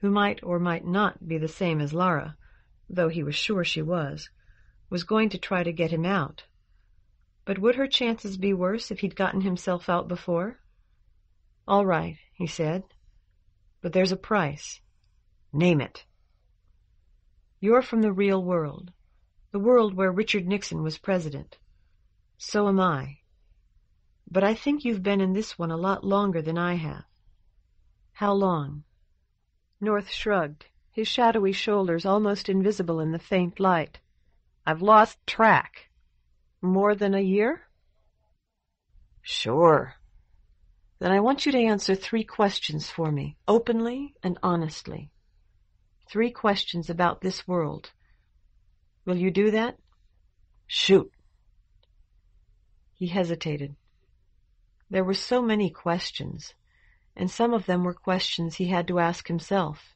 who might or might not be the same as Lara, though he was sure she was going to try to get him out. But would her chances be worse if he'd gotten himself out before? "All right," he said, "but there's a price." "Name it." "You're from the real world, the world where Richard Nixon was president. So am I. But I think you've been in this one a lot longer than I have." "How long?" North shrugged, his shadowy shoulders almost invisible in the faint light. "I've lost track." "More than a year?" "Sure." "Then I want you to answer 3 questions for me, openly and honestly. 3 questions about this world. Will you do that?" "Shoot." He hesitated. There were so many questions, and some of them were questions he had to ask himself.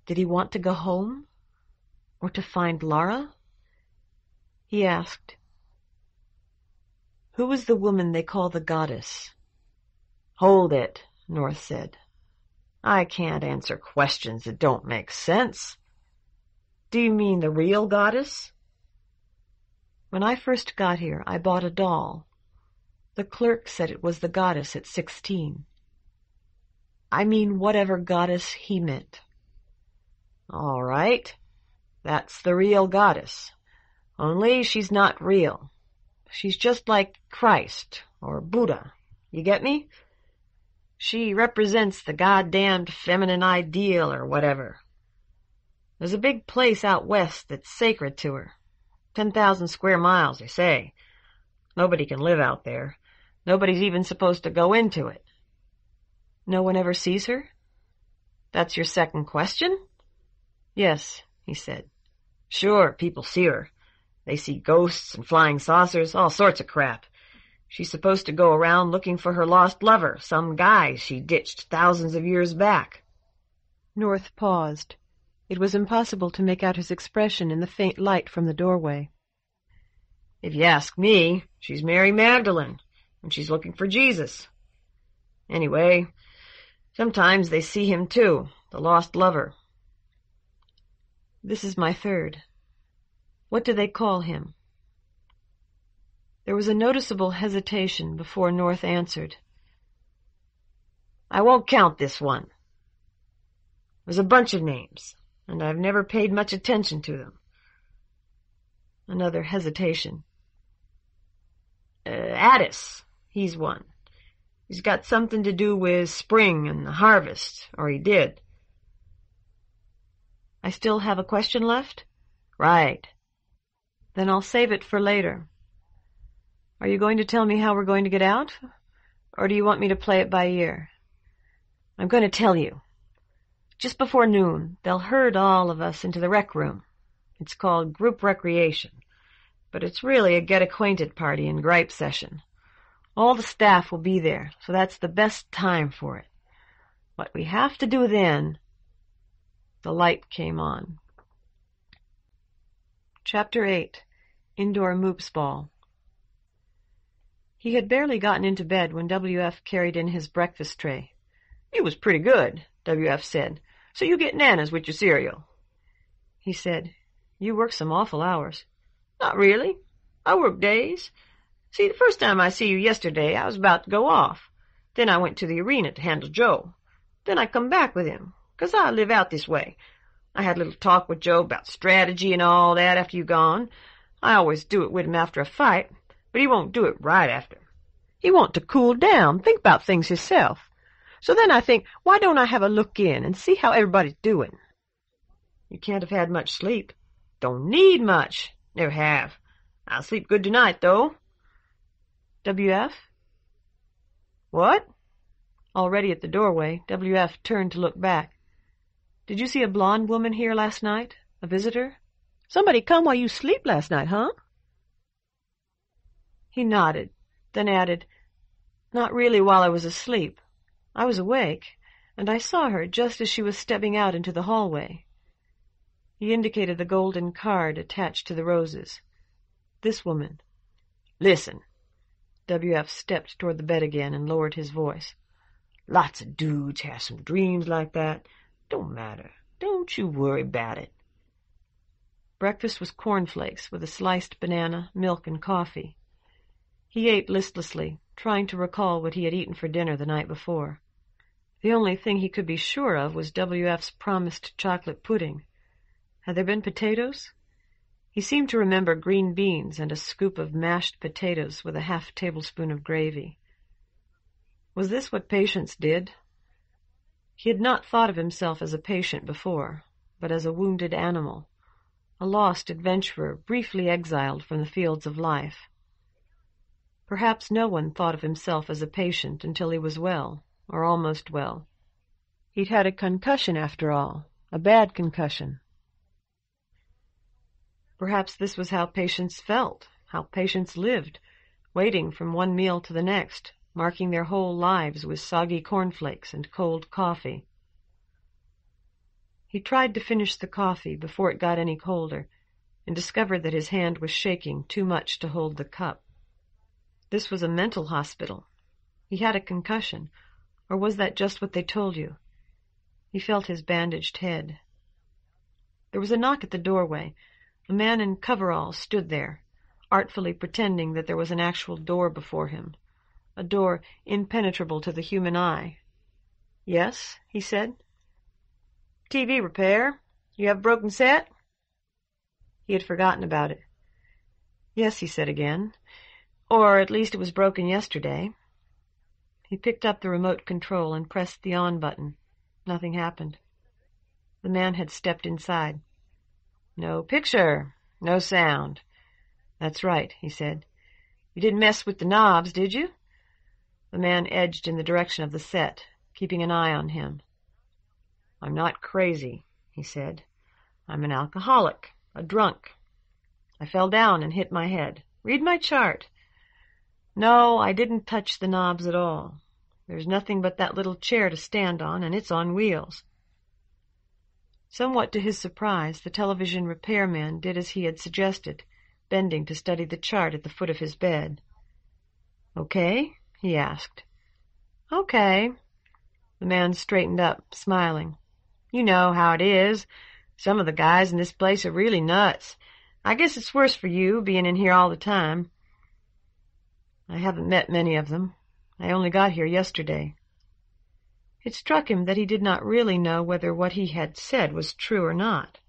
Did he want to go home? Or to find Lara? He asked, "Who was the woman they call the goddess?" "Hold it," North said. "I can't answer questions that don't make sense. Do you mean the real goddess?" "When I first got here, I bought a doll. The clerk said it was the goddess at 16. I mean whatever goddess he meant." "All right. That's the real goddess. Only she's not real. She's just like Christ or Buddha. You get me? She represents the goddamned feminine ideal or whatever. There's a big place out west that's sacred to her. 10,000 square miles, they say. Nobody can live out there. Nobody's even supposed to go into it." "No one ever sees her?" "That's your second question?" "Yes," he said. "Sure, people see her. They see ghosts and flying saucers, all sorts of crap. She's supposed to go around looking for her lost lover, some guy she ditched thousands of years back." North paused. It was impossible to make out his expression in the faint light from the doorway. "If you ask me, she's Mary Magdalene, and she's looking for Jesus. Anyway, sometimes they see him too, the lost lover." "This is my third. What do they call him?" There was a noticeable hesitation before North answered. "I won't count this one. There's a bunch of names. and I've never paid much attention to them. Another hesitation. Addis, he's one. He's got something to do with spring and the harvest, or he did. I still have a question left? Right. Then I'll save it for later. Are you going to tell me how we're going to get out? Or do you want me to play it by ear? I'm going to tell you. Just before noon, they'll herd all of us into the rec room. It's called group recreation, but it's really a get-acquainted party and gripe session. All the staff will be there, so that's the best time for it. What we have to do then... The light came on. Chapter 8. Indoor Moops Ball. He had barely gotten into bed when W.F. carried in his breakfast tray. "It was pretty good," W.F. said. "So you get nanas with your cereal." He said, "You work some awful hours." "Not really. I work days. See, the first time I see you yesterday, I was about to go off. Then I went to the arena to handle Joe. Then I come back with him, 'cause I live out this way. I had a little talk with Joe about strategy and all that after you gone. I always do it with him after a fight, but he won't do it right after. He want to cool down, think about things himself. So then I think, why don't I have a look in and see how everybody's doing?" "You can't have had much sleep." "Don't need much. Never have. I'll sleep good tonight, though." "W.F.?" "What?" Already at the doorway, W.F. turned to look back. "Did you see a blonde woman here last night? A visitor? Somebody come while you sleep last night, huh?" He nodded, then added, "Not really while I was asleep. I was awake, and I saw her just as she was stepping out into the hallway." He indicated the golden card attached to the roses. "This woman." "Listen." W.F. stepped toward the bed again and lowered his voice. "Lots of dudes have some dreams like that. Don't matter. Don't you worry about it." Breakfast was cornflakes with a sliced banana, milk, and coffee. He ate listlessly, trying to recall what he had eaten for dinner the night before. The only thing he could be sure of was W.F.'s promised chocolate pudding. Had there been potatoes? He seemed to remember green beans and a scoop of mashed potatoes with a half-tablespoon of gravy. Was this what patients did? He had not thought of himself as a patient before, but as a wounded animal, a lost adventurer briefly exiled from the fields of life. Perhaps no one thought of himself as a patient until he was well, or almost well. He'd had a concussion after all, a bad concussion. Perhaps this was how patients felt, how patients lived, waiting from one meal to the next, marking their whole lives with soggy cornflakes and cold coffee. He tried to finish the coffee before it got any colder, and discovered that his hand was shaking too much to hold the cup. This was a mental hospital. He had a concussion, or was that just what they told you? He felt his bandaged head. There was a knock at the doorway. A man in coveralls stood there, artfully pretending that there was an actual door before him, a door impenetrable to the human eye. "Yes," he said. "TV repair. You have a broken set?" He had forgotten about it. "Yes," he said again. "Or at least it was broken yesterday." He picked up the remote control and pressed the on button. Nothing happened. The man had stepped inside. "No picture, no sound." "That's right," he said. "You didn't mess with the knobs, did you?" The man edged in the direction of the set, keeping an eye on him. "I'm not crazy," he said. "I'm an alcoholic, a drunk. I fell down and hit my head. Read my chart. No, I didn't touch the knobs at all. There's nothing but that little chair to stand on, and it's on wheels." Somewhat to his surprise, the television repairman did as he had suggested, bending to study the chart at the foot of his bed. "Okay?" he asked. "Okay." The man straightened up, smiling. "You know how it is. Some of the guys in this place are really nuts. I guess it's worse for you, being in here all the time." "I haven't met many of them. I only got here yesterday." It struck him that he did not really know whether what he had said was true or not.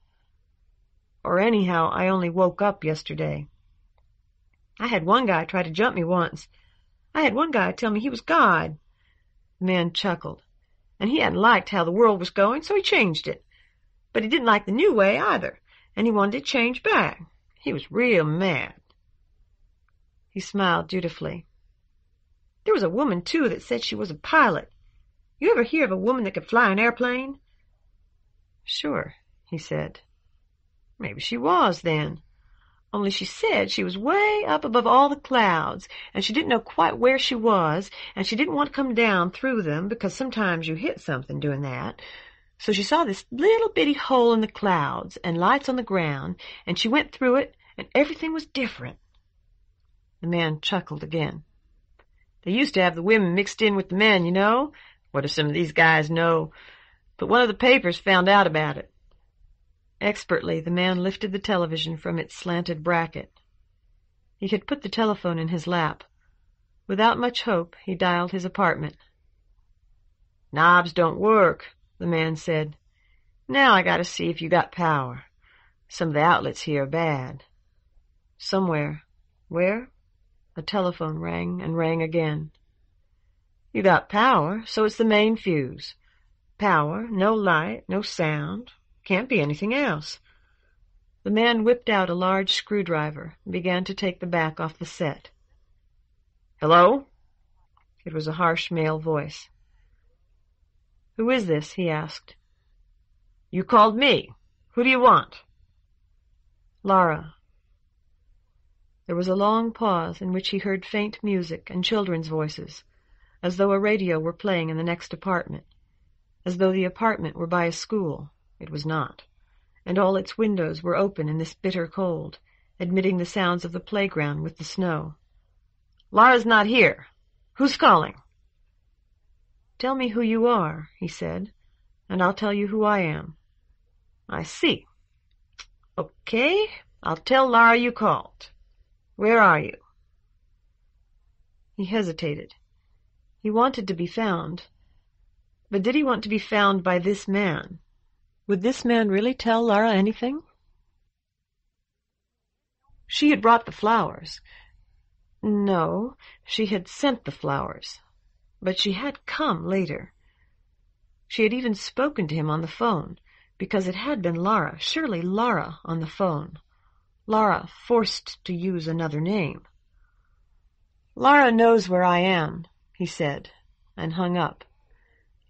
Or anyhow, I only woke up yesterday. I had one guy try to jump me once. I had one guy tell me he was God. The man chuckled. And he hadn't liked how the world was going, so he changed it. But he didn't like the new way either, and he wanted to change back. He was real mad. He smiled dutifully. There was a woman, too, that said she was a pilot. You ever hear of a woman that could fly an airplane? Sure, he said. Maybe she was, then. Only she said she was way up above all the clouds, and she didn't know quite where she was, and she didn't want to come down through them, because sometimes you hit something doing that. So she saw this little bitty hole in the clouds, and lights on the ground, and she went through it, and everything was different. The man chuckled again. They used to have the women mixed in with the men, you know. What do some of these guys know? But one of the papers found out about it. Expertly, the man lifted the television from its slanted bracket. He had put the telephone in his lap. Without much hope, he dialed his apartment. Knobs don't work, the man said. Now I gotta see if you got power. Some of the outlets here are bad. Somewhere. Where? A telephone rang and rang again. You got power, so it's the main fuse. Power, no light, no sound. Can't be anything else. The man whipped out a large screwdriver and began to take the back off the set. Hello? It was a harsh male voice. Who is this? He asked. You called me. Who do you want? Lara. There was a long pause in which he heard faint music and children's voices, as though a radio were playing in the next apartment, as though the apartment were by a school. It was not, and all its windows were open in this bitter cold, admitting the sounds of the playground with the snow. Lara's not here. Who's calling? Tell me who you are, he said, and I'll tell you who I am. I see. Okay, I'll tell Lara you called. Where are you? He hesitated. He wanted to be found. But did he want to be found by this man? Would this man really tell Lara anything? She had brought the flowers. No, she had sent the flowers. But she had come later. She had even spoken to him on the phone, because it had been Lara, surely Lara, on the phone. Lara forced to use another name. Lara knows where I am, he said, and hung up.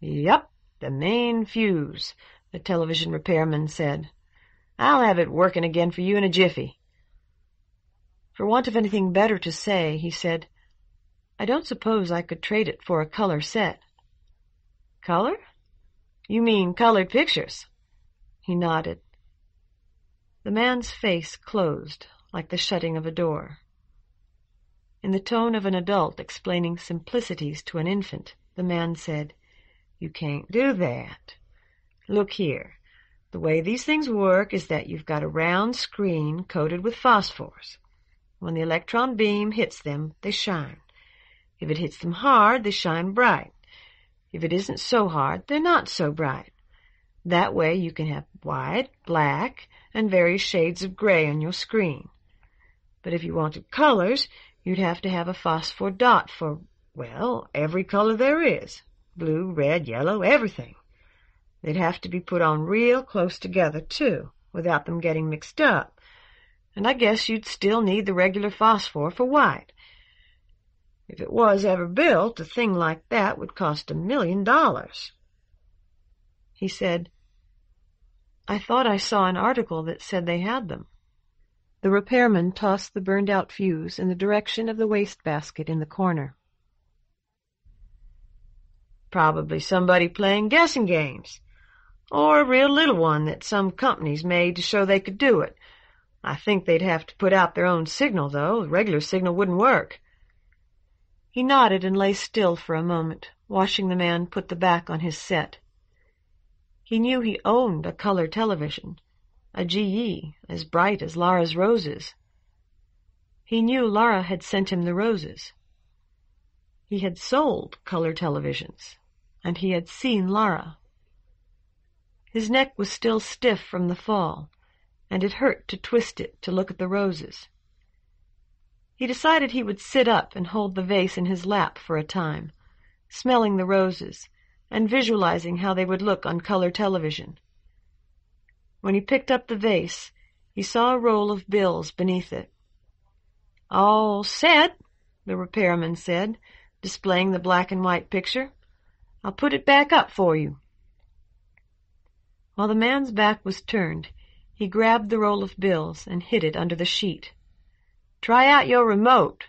Yup, the main fuse, the television repairman said. I'll have it working again for you in a jiffy. For want of anything better to say, he said, I don't suppose I could trade it for a color set. Color? You mean colored pictures? He nodded. The man's face closed, like the shutting of a door. In the tone of an adult explaining simplicities to an infant, the man said, You can't do that. Look here. The way these things work is that you've got a round screen coated with phosphors. When the electron beam hits them, they shine. If it hits them hard, they shine bright. If it isn't so hard, they're not so bright. That way you can have white, black, and various shades of gray on your screen. But if you wanted colors, you'd have to have a phosphor dot for, well, every color there is. Blue, red, yellow, everything. They'd have to be put on real close together, too, without them getting mixed up. And I guess you'd still need the regular phosphor for white. If it was ever built, a thing like that would cost $1 million. He said, I thought I saw an article that said they had them. The repairman tossed the burned-out fuse in the direction of the wastebasket in the corner. Probably somebody playing guessing games. Or a real little one that some companies made to show they could do it. I think they'd have to put out their own signal, though. The regular signal wouldn't work. He nodded and lay still for a moment, watching the man put the back on his set. He knew he owned a color television, a GE as bright as Lara's roses. He knew Lara had sent him the roses. He had sold color televisions. and he had seen Lara. His neck was still stiff from the fall, and it hurt to twist it to look at the roses. He decided he would sit up and hold the vase in his lap for a time, smelling the roses and visualizing how they would look on color television. When he picked up the vase, he saw a roll of bills beneath it. "All set," the repairman said, displaying the black and white picture. "I'll put it back up for you." While the man's back was turned, he grabbed the roll of bills and hid it under the sheet. "Try out your remote."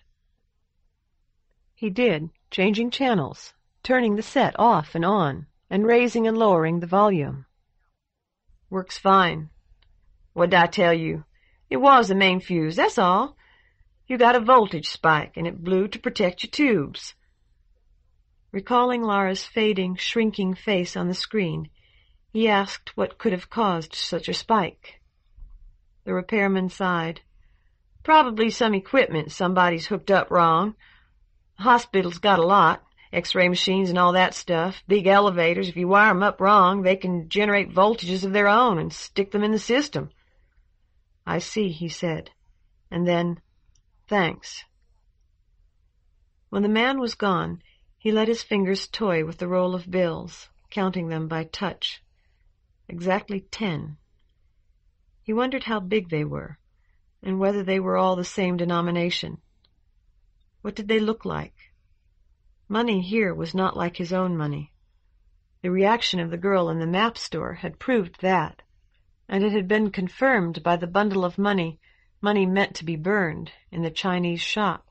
He did, changing channels, turning the set off and on, and raising and lowering the volume. "Works fine. What'd I tell you? It was the main fuse, that's all. You got a voltage spike, and it blew to protect your tubes." Recalling Lara's fading, shrinking face on the screen, he asked what could have caused such a spike. The repairman sighed. "Probably some equipment somebody's hooked up wrong. The hospital's got a lot, X-ray machines and all that stuff, big elevators. If you wire 'em up wrong, they can generate voltages of their own and stick them in the system." "I see," he said, and then, "Thanks." When the man was gone, he let his fingers toy with the roll of bills, counting them by touch. Exactly 10. He wondered how big they were, and whether they were all the same denomination. What did they look like? Money here was not like his own money. The reaction of the girl in the map store had proved that, and it had been confirmed by the bundle of money meant to be burned, in the Chinese shop.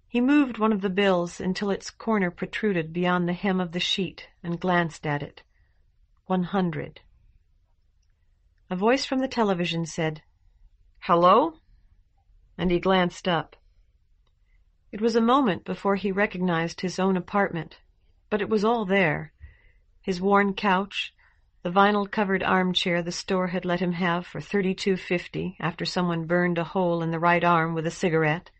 He moved one of the bills until its corner protruded beyond the hem of the sheet and glanced at it. 100. A voice from the television said, "Hello?" and he glanced up. It was a moment before he recognized his own apartment, but it was all there. His worn couch, the vinyl-covered armchair the store had let him have for $32.50 after someone burned a hole in the right arm with a cigarette,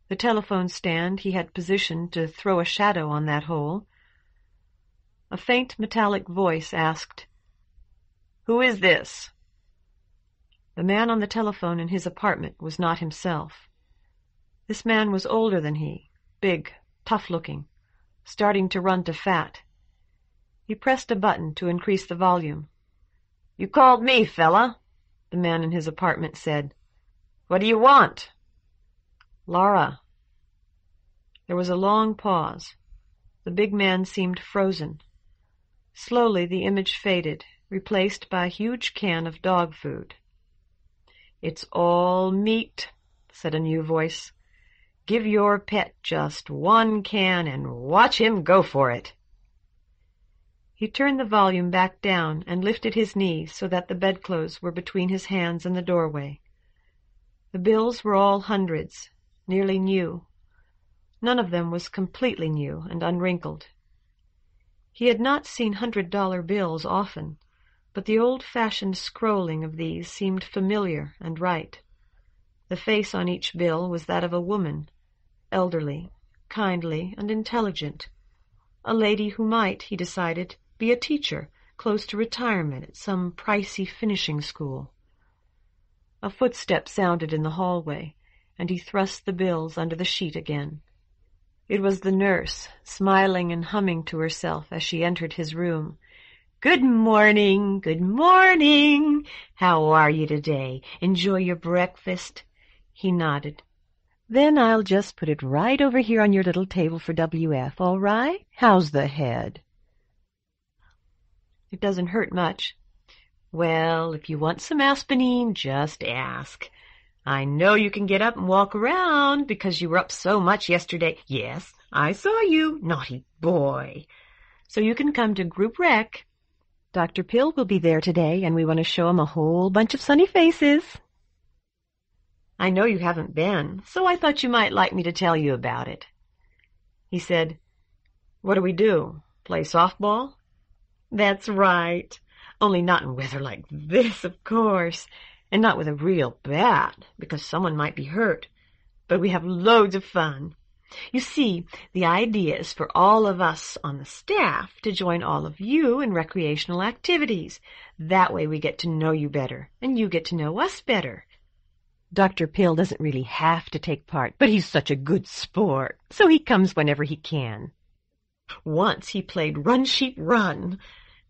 the telephone stand he had positioned to throw a shadow on that hole. A faint metallic voice asked, "Who is this?" The man on the telephone in his apartment was not himself. This man was older than he, big, tough-looking, starting to run to fat. He pressed a button to increase the volume. "You called me, fella," the man in his apartment said. "What do you want?" "Lara." There was a long pause. The big man seemed frozen. Slowly the image faded, replaced by a huge can of dog food. "It's all meat," said a new voice. "Give your pet just one can and watch him go for it." He turned the volume back down and lifted his knees so that the bedclothes were between his hands and the doorway. The bills were all hundreds, nearly new. None of them was completely new and unwrinkled. He had not seen $100 bills often, but the old-fashioned scrolling of these seemed familiar and right. The face on each bill was that of a woman, elderly, kindly, and intelligent, a lady who might, he decided, be a teacher close to retirement at some pricey finishing school. A footstep sounded in the hallway, and he thrust the bills under the sheet again. It was the nurse, smiling and humming to herself as she entered his room. "Good morning, good morning. How are you today? Enjoy your breakfast?" He nodded. "Then I'll just put it right over here on your little table for WF, all right? How's the head?" "It doesn't hurt much." "Well, if you want some aspirin, just ask. I know you can get up and walk around because you were up so much yesterday. Yes, I saw you, naughty boy. So you can come to Group Rec. Dr. Pill will be there today, and we want to show him a whole bunch of sunny faces." "I know you haven't been, so I thought you might like me to tell you about it." He said, "What do we do? Play softball?" "That's right. Only not in weather like this, of course, and not with a real bat, because someone might be hurt. But we have loads of fun. You see, the idea is for all of us on the staff to join all of you in recreational activities. That way we get to know you better, and you get to know us better. Dr. Pill doesn't really have to take part, but he's such a good sport, so he comes whenever he can. Once he played Run, Sheep, Run,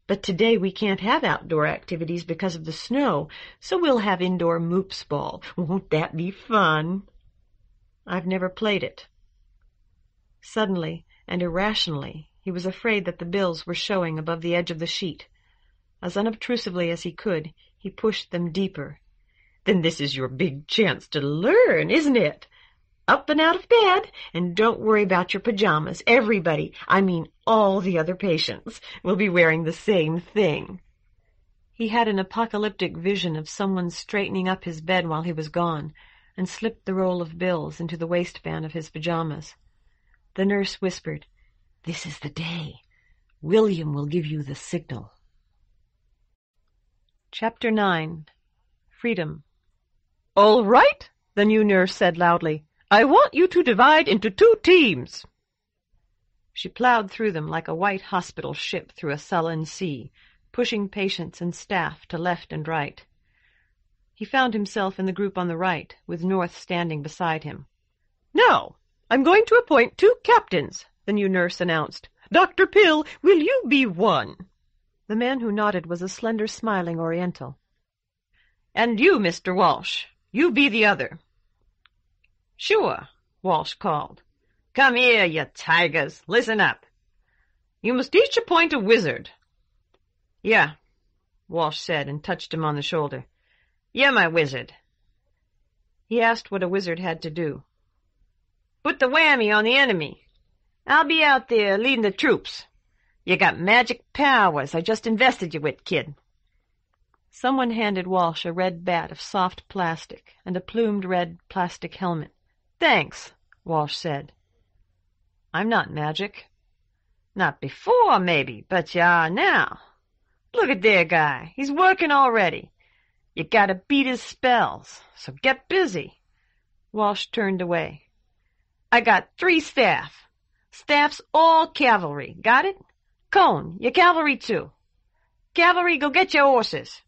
but today we can't have outdoor activities because of the snow, so we'll have indoor moops ball. Won't that be fun? I've never played it. Suddenly and irrationally, he was afraid that the bills were showing above the edge of the sheet. As unobtrusively as he could, he pushed them deeper. Then this is your big chance to learn, isn't it? Up and out of bed, and don't worry about your pajamas. Everybody, I mean all the other patients, will be wearing the same thing. He had an apocalyptic vision of someone straightening up his bed while he was gone, and slipped the roll of bills into the waistband of his pajamas. The nurse whispered, "This is the day. William will give you the signal." Chapter 9. Freedom. "All right," the new nurse said loudly. "I want you to divide into 2 teams." She plowed through them like a white hospital ship through a sullen sea, pushing patients and staff to left and right. He found himself in the group on the right, with North standing beside him. "Now, I'm going to appoint 2 captains," the new nurse announced. "Dr. Pill, will you be one?" The man who nodded was a slender, smiling Oriental. "And you, Mr. Walsh, you be the other." "Sure," Walsh called. "Come here, you tigers. Listen up. You must each appoint a wizard." "Yeah," Walsh said and touched him on the shoulder. "You're my wizard." He asked what a wizard had to do. "Put the whammy on the enemy. I'll be out there leading the troops. You got magic powers I just invested you with, kid." Someone handed Walsh a red bat of soft plastic and a plumed red plastic helmet. "Thanks," Walsh said. "I'm not magic." "Not before, maybe, but you are now. Look at their guy. He's working already. You gotta beat his spells, so get busy." Walsh turned away. "I got 3 staff. Staff's all cavalry. Got it? Cone, you're cavalry too. Cavalry, go get your horses."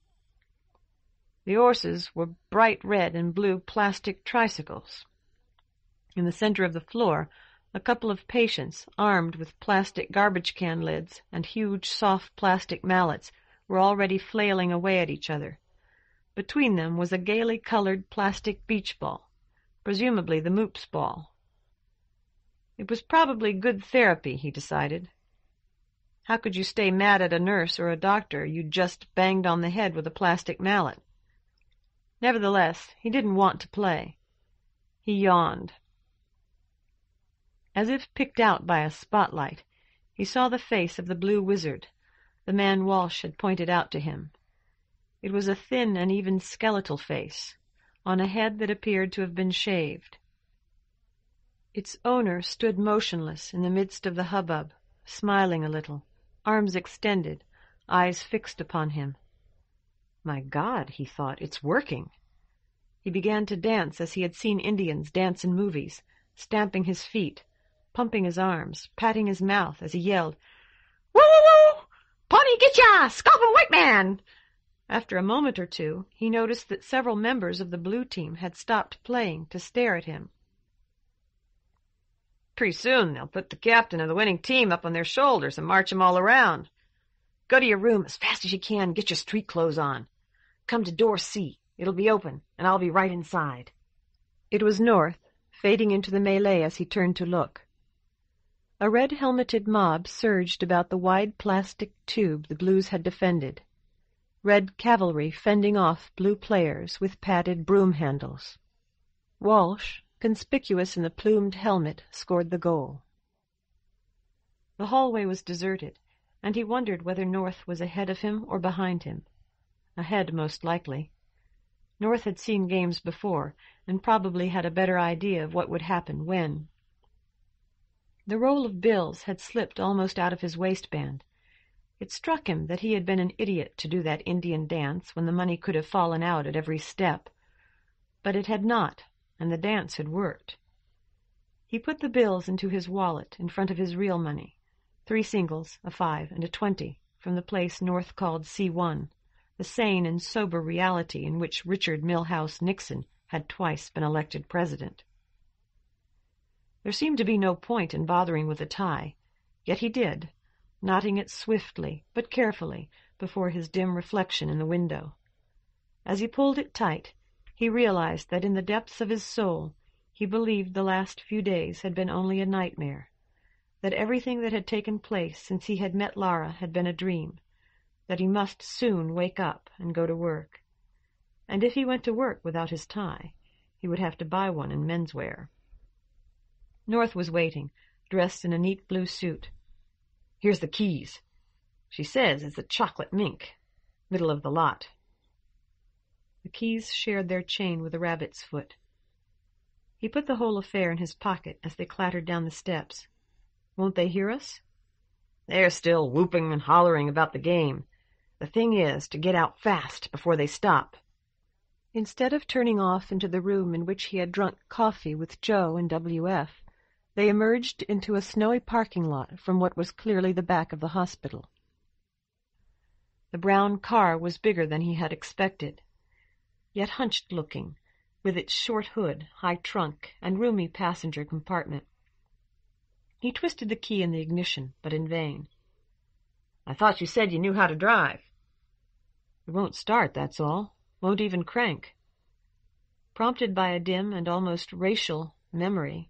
The horses were bright red and blue plastic tricycles. In the center of the floor, a couple of patients, armed with plastic garbage can lids and huge soft plastic mallets, were already flailing away at each other. Between them was a gaily colored plastic beach ball, presumably the moops ball. It was probably good therapy, he decided. How could you stay mad at a nurse or a doctor you'd just banged on the head with a plastic mallet? Nevertheless, he didn't want to play. He yawned. As if picked out by a spotlight, he saw the face of the blue wizard, the man Walsh had pointed out to him. It was a thin and even skeletal face, on a head that appeared to have been shaved. Its owner stood motionless in the midst of the hubbub, smiling a little, arms extended, eyes fixed upon him. My God, he thought, it's working. He began to dance as he had seen Indians dance in movies, stamping his feet, pumping his arms, patting his mouth as he yelled, "Woo, woo, woo! Pawnee get ya! Scoffin' white man!" After a moment or two, he noticed that several members of the blue team had stopped playing to stare at him. "Pretty soon they'll put the captain of the winning team up on their shoulders and march 'em all around. Go to your room as fast as you can and get your street clothes on. Come to door C. It'll be open, and I'll be right inside." It was North, fading into the melee as he turned to look. A red-helmeted mob surged about the wide plastic tube the Blues had defended. Red cavalry fending off blue players with padded broom handles. Walsh, conspicuous in the plumed helmet, scored the goal. The hallway was deserted, and he wondered whether North was ahead of him or behind him. Ahead, most likely. North had seen games before, and probably had a better idea of what would happen when. The roll of bills had slipped almost out of his waistband. It struck him that he had been an idiot to do that Indian dance when the money could have fallen out at every step. But it had not, and the dance had worked. He put the bills into his wallet in front of his real money, 3 singles, a 5, and a 20, from the place North called C1, the sane and sober reality in which Richard Milhouse Nixon had twice been elected president. There seemed to be no point in bothering with a tie, yet he did, knotting it swiftly but carefully before his dim reflection in the window. As he pulled it tight, he realized that in the depths of his soul he believed the last few days had been only a nightmare, that everything that had taken place since he had met Lara had been a dream, that he must soon wake up and go to work. And if he went to work without his tie, he would have to buy one in menswear. North was waiting, dressed in a neat blue suit. "Here's the keys. She says it's a chocolate mink. Middle of the lot." The keys shared their chain with a rabbit's foot. He put the whole affair in his pocket as they clattered down the steps. "Won't they hear us?" "They're still whooping and hollering about the game. The thing is to get out fast before they stop." Instead of turning off into the room in which he had drunk coffee with Joe and W.F., they emerged into a snowy parking lot from what was clearly the back of the hospital. The brown car was bigger than he had expected, yet hunched-looking, with its short hood, high trunk, and roomy passenger compartment. He twisted the key in the ignition, but in vain. "I thought you said you knew how to drive." "It won't start, that's all. Won't even crank." Prompted by a dim and almost racial memory,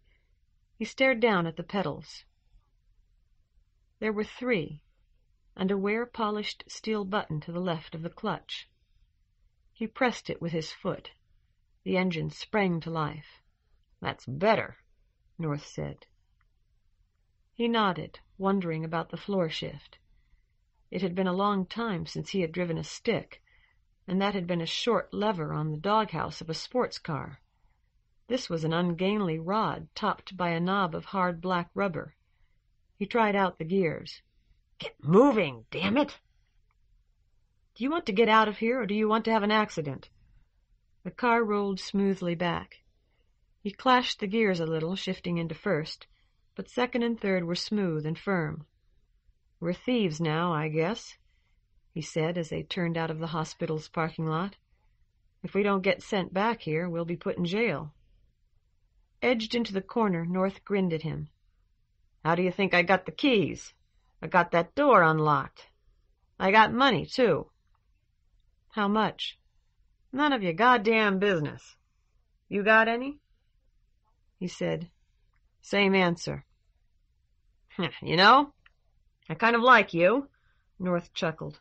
he stared down at the pedals. There were 3, and a wear-polished steel button to the left of the clutch. He pressed it with his foot. The engine sprang to life. "That's better," North said. He nodded, wondering about the floor shift. It had been a long time since he had driven a stick, and that had been a short lever on the doghouse of a sports car. This was an ungainly rod topped by a knob of hard black rubber. He tried out the gears. "Get moving, damn it!" "Do you want to get out of here, or do you want to have an accident?" The car rolled smoothly back. He clashed the gears a little, shifting into first, but second and third were smooth and firm. "We're thieves now, I guess," he said as they turned out of the hospital's parking lot. "If we don't get sent back here, we'll be put in jail." Edged into the corner, North grinned at him. "How do you think I got the keys? I got that door unlocked. I got money, too." "How much?" "None of your goddamn business. You got any?" He said, "Same answer." "You know, I kind of like you," North chuckled,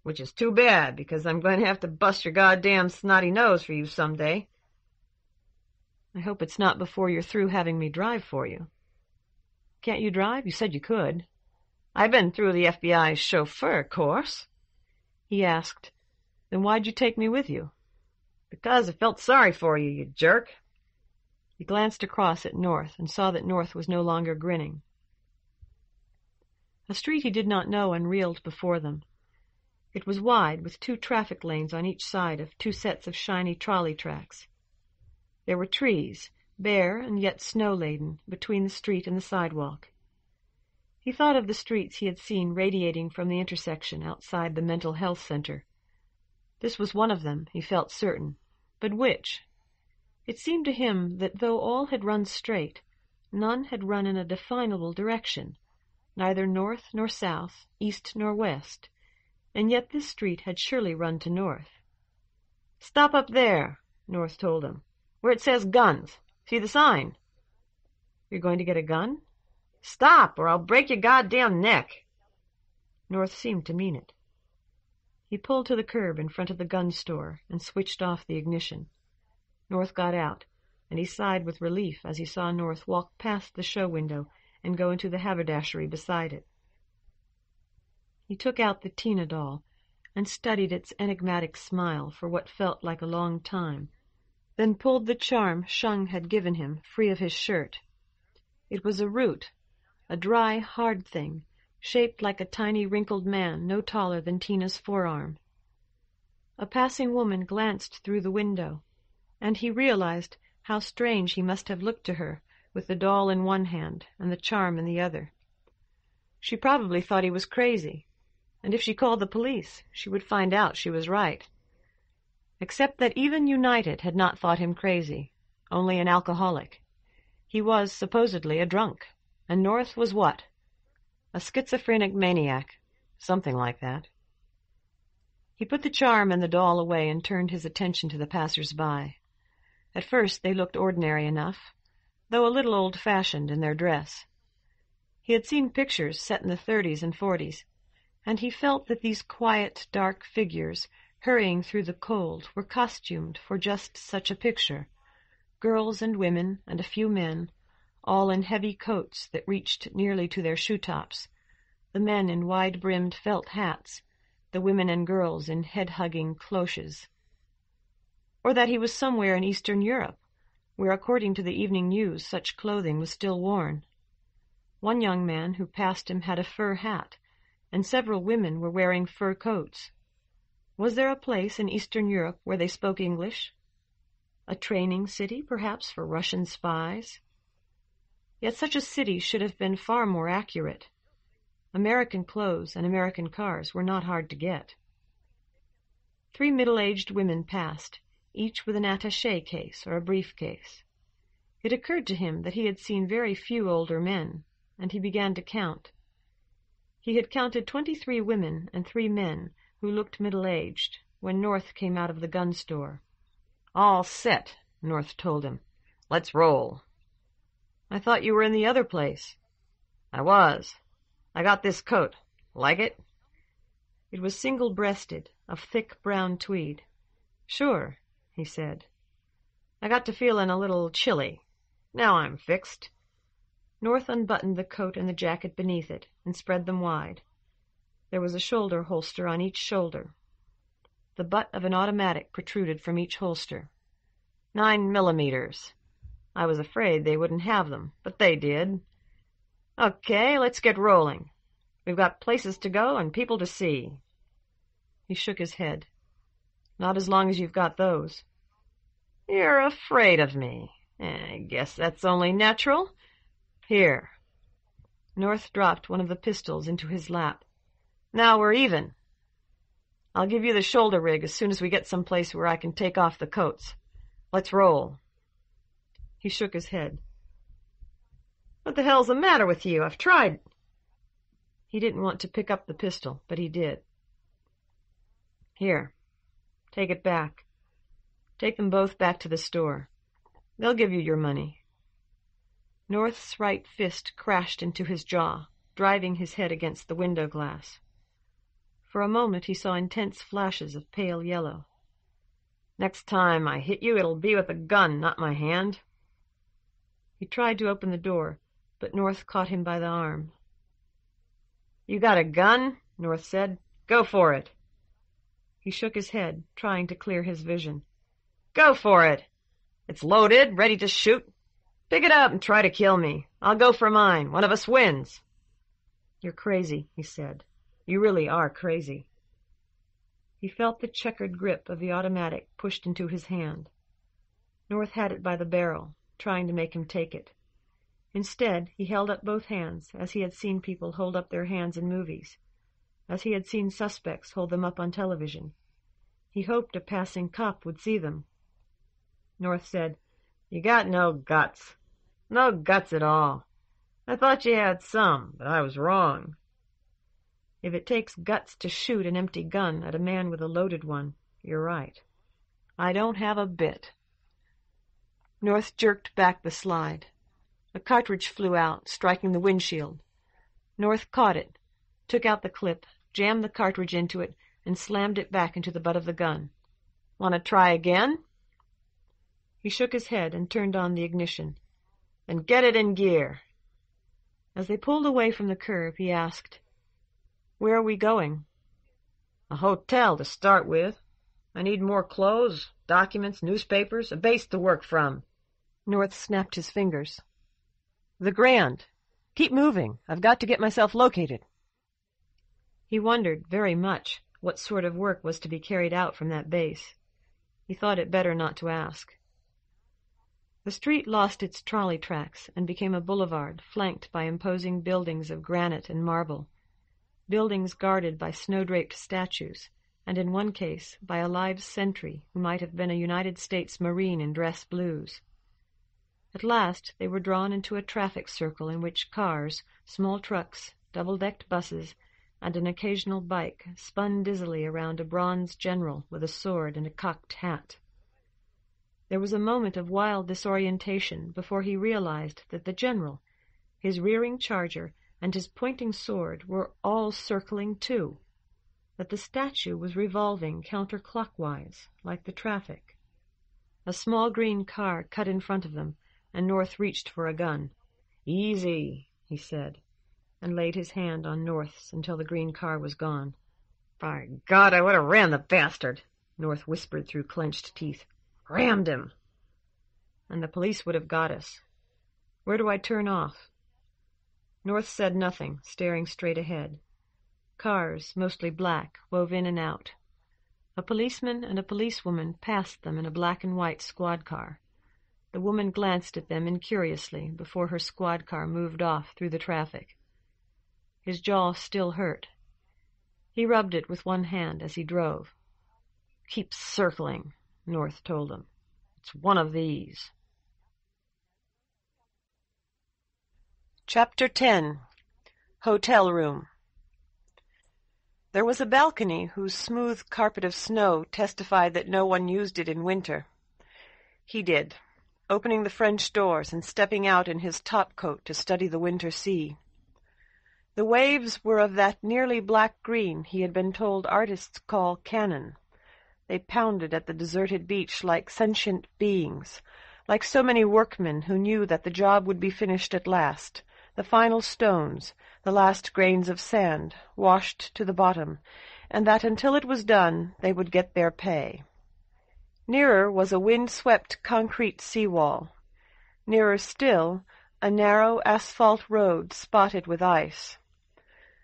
"which is too bad, because I'm going to have to bust your goddamn snotty nose for you someday." "I hope it's not before you're through having me drive for you." "Can't you drive? You said you could." "I've been through the FBI's chauffeur course." He asked, "Then why'd you take me with you?" "Because I felt sorry for you, you jerk." He glanced across at North and saw that North was no longer grinning. A street he did not know unreeled before them. It was wide, with 2 traffic lanes on each side of 2 sets of shiny trolley tracks. There were trees, bare and yet snow-laden, between the street and the sidewalk. He thought of the streets he had seen radiating from the intersection outside the mental health center. This was one of them, he felt certain. But which? It seemed to him that though all had run straight, none had run in a definable direction, neither north nor south, east nor west, and yet this street had surely run to north. "Stop up there," North told him, "where it says guns. See the sign?" "You're going to get a gun?" "Stop, or I'll break your goddamn neck." North seemed to mean it. He pulled to the curb in front of the gun store and switched off the ignition. North got out, and he sighed with relief as he saw North walk past the show window and go into the haberdashery beside it. He took out the Tina doll and studied its enigmatic smile for what felt like a long time, then pulled the charm Shung had given him free of his shirt. It was a root, a dry, hard thing, shaped like a tiny wrinkled man no taller than Tina's forearm. A passing woman glanced through the window, and he realized how strange he must have looked to her with the doll in one hand and the charm in the other. She probably thought he was crazy, and if she called the police, she would find out she was right. Except that even United had not thought him crazy, only an alcoholic. He was, supposedly, a drunk, and North was what? A schizophrenic maniac, something like that. He put the charm and the doll away and turned his attention to the passers-by. At first they looked ordinary enough, though a little old-fashioned in their dress. He had seen pictures set in the 30s and 40s, and he felt that these quiet, dark figures hurrying through the cold were costumed for just such a picture, girls and women and a few men, all in heavy coats that reached nearly to their shoe-tops, the men in wide-brimmed felt hats, the women and girls in head-hugging cloches. Or that he was somewhere in Eastern Europe, where, according to the evening news, such clothing was still worn. One young man who passed him had a fur hat, and several women were wearing fur coats. Was there a place in Eastern Europe where they spoke English? A training city, perhaps, for Russian spies? Yet such a city should have been far more accurate. American clothes and American cars were not hard to get. 3 middle-aged women passed, each with an attaché case or a briefcase. It occurred to him that he had seen very few older men, and he began to count. He had counted 23 women and 3 men who looked middle-aged when North came out of the gun store. "All set," North told him. "Let's roll." "I thought you were in the other place." "I was. I got this coat. Like it?" It was single-breasted, of thick brown tweed. "Sure," he said. "I got to feeling a little chilly. Now I'm fixed." North unbuttoned the coat and the jacket beneath it and spread them wide. There was a shoulder holster on each shoulder. The butt of an automatic protruded from each holster. 9mm. I was afraid they wouldn't have them, but they did. Okay, let's get rolling. We've got places to go and people to see. He shook his head. Not as long as you've got those. You're afraid of me. I guess that's only natural. Here. North dropped one of the pistols into his lap. Now we're even. I'll give you the shoulder rig as soon as we get someplace where I can take off the coats. Let's roll. He shook his head. What the hell's the matter with you? I've tried. He didn't want to pick up the pistol, but he did. Here. Take it back. Take them both back to the store. They'll give you your money. North's right fist crashed into his jaw, driving his head against the window glass. For a moment he saw intense flashes of pale yellow. Next time I hit you, it'll be with a gun, not my hand. He tried to open the door, but North caught him by the arm. You got a gun? North said. Go for it. He shook his head, trying to clear his vision. Go for it. It's loaded, ready to shoot. Pick it up and try to kill me. I'll go for mine. One of us wins. You're crazy, he said. You really are crazy. He felt the checkered grip of the automatic pushed into his hand. North had it by the barrel, trying to make him take it. Instead, he held up both hands, as he had seen people hold up their hands in movies, as he had seen suspects hold them up on television. He hoped a passing cop would see them. North said, You got no guts. No guts at all. I thought you had some, but I was wrong. If it takes guts to shoot an empty gun at a man with a loaded one, you're right. I don't have a bit. North jerked back the slide. A cartridge flew out, striking the windshield. North caught it, took out the clip, jammed the cartridge into it, and slammed it back into the butt of the gun. Want to try again? He shook his head and turned on the ignition. Then get it in gear. As they pulled away from the curb, he asked, Where are we going? A hotel to start with. I need more clothes, documents, newspapers, a base to work from. North snapped his fingers. The Grand. Keep moving. I've got to get myself located. He wondered very much what sort of work was to be carried out from that base. He thought it better not to ask. The street lost its trolley tracks and became a boulevard flanked by imposing buildings of granite and marble, buildings guarded by snow-draped statues, and in one case by a live sentry who might have been a United States Marine in dress blues. At last they were drawn into a traffic circle in which cars, small trucks, double-decked buses, and an occasional bike spun dizzily around a bronze general with a sword and a cocked hat. There was a moment of wild disorientation before he realized that the general, his rearing charger, and his pointing sword were all circling too, that the statue was revolving counterclockwise, like the traffic. A small green car cut in front of them, and North reached for a gun. "Easy," he said, and laid his hand on North's until the green car was gone. "By God, I would have ran the bastard," North whispered through clenched teeth. "Rammed him." "And the police would have got us. Where do I turn off?" North said nothing, staring straight ahead. Cars, mostly black, wove in and out. A policeman and a policewoman passed them in a black and white squad car. The woman glanced at them incuriously before her squad car moved off through the traffic. His jaw still hurt. He rubbed it with one hand as he drove. "Keep circling," North told him. "It's one of these." Chapter 10. Hotel Room. There was a balcony whose smooth carpet of snow testified that no one used it in winter. He did, opening the French doors and stepping out in his topcoat to study the winter sea. The waves were of that nearly black green he had been told artists call cannon. They pounded at the deserted beach like sentient beings, like so many workmen who knew that the job would be finished at last, the final stones, the last grains of sand, washed to the bottom, and that until it was done they would get their pay. Nearer was a wind-swept concrete sea-wall. Nearer still, a narrow asphalt road spotted with ice.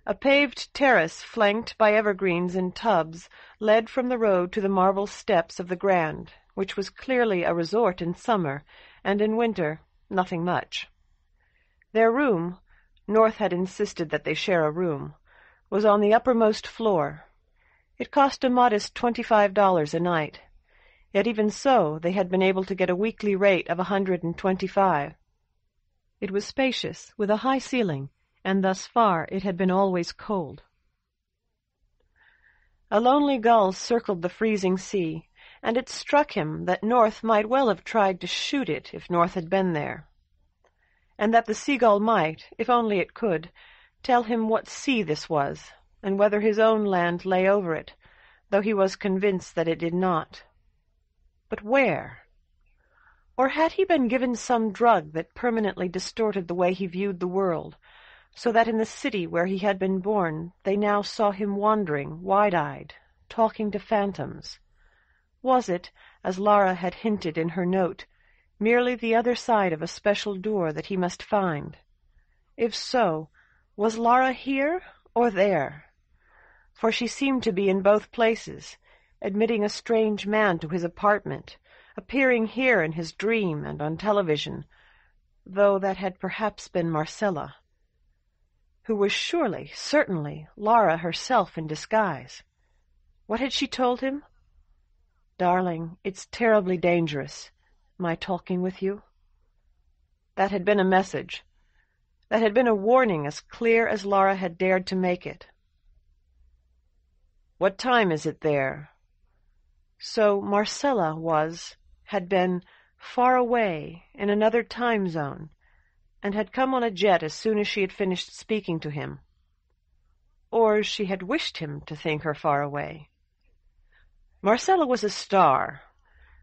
A paved terrace flanked by evergreens in tubs led from the road to the marble steps of the Grand, which was clearly a resort in summer, and in winter nothing much. Their room, North had insisted that they share a room, was on the uppermost floor. It cost a modest $25 a night. Yet even so they had been able to get a weekly rate of $125. It was spacious, with a high ceiling, and thus far it had been always cold. A lonely gull circled the freezing sea, and it struck him that North might well have tried to shoot it if North had been there, and that the seagull might, if only it could, tell him what sea this was, and whether his own land lay over it, though he was convinced that it did not. But where? Or had he been given some drug that permanently distorted the way he viewed the world, so that in the city where he had been born they now saw him wandering, wide-eyed, talking to phantoms? Was it, as Lara had hinted in her note, merely the other side of a special door that he must find? If so, was Lara here or there? For she seemed to be in both places, admitting a strange man to his apartment, appearing here in his dream and on television, though that had perhaps been Marcella, who was surely, certainly, Lara herself in disguise. What had she told him? "Darling, it's terribly dangerous, my talking with you." That had been a message. That had been a warning as clear as Lara had dared to make it. "What time is it there?" So Marcella had been far away in another time zone, and had come on a jet as soon as she had finished speaking to him. Or she had wished him to think her far away. Marcella was a star.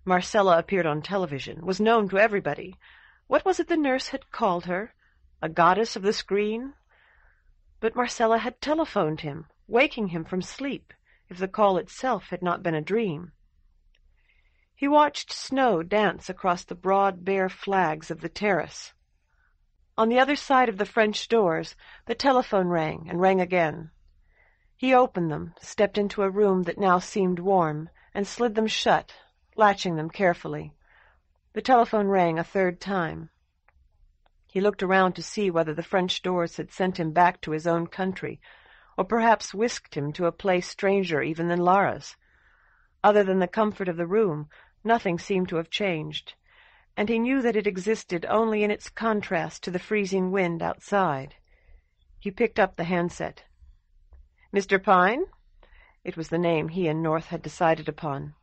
Marcella appeared on television, was known to everybody. What was it the nurse had called her? A goddess of the screen? But Marcella had telephoned him, waking him from sleep, if the call itself had not been a dream. He watched snow dance across the broad, bare flags of the terrace. On the other side of the French doors, the telephone rang and rang again. He opened them, stepped into a room that now seemed warm, and slid them shut, latching them carefully. The telephone rang a third time. He looked around to see whether the French doors had sent him back to his own country, or perhaps whisked him to a place stranger even than Lara's. Other than the comfort of the room, nothing seemed to have changed, and he knew that it existed only in its contrast to the freezing wind outside. He picked up the handset. "Mr. Pine?" It was the name he and North had decided upon.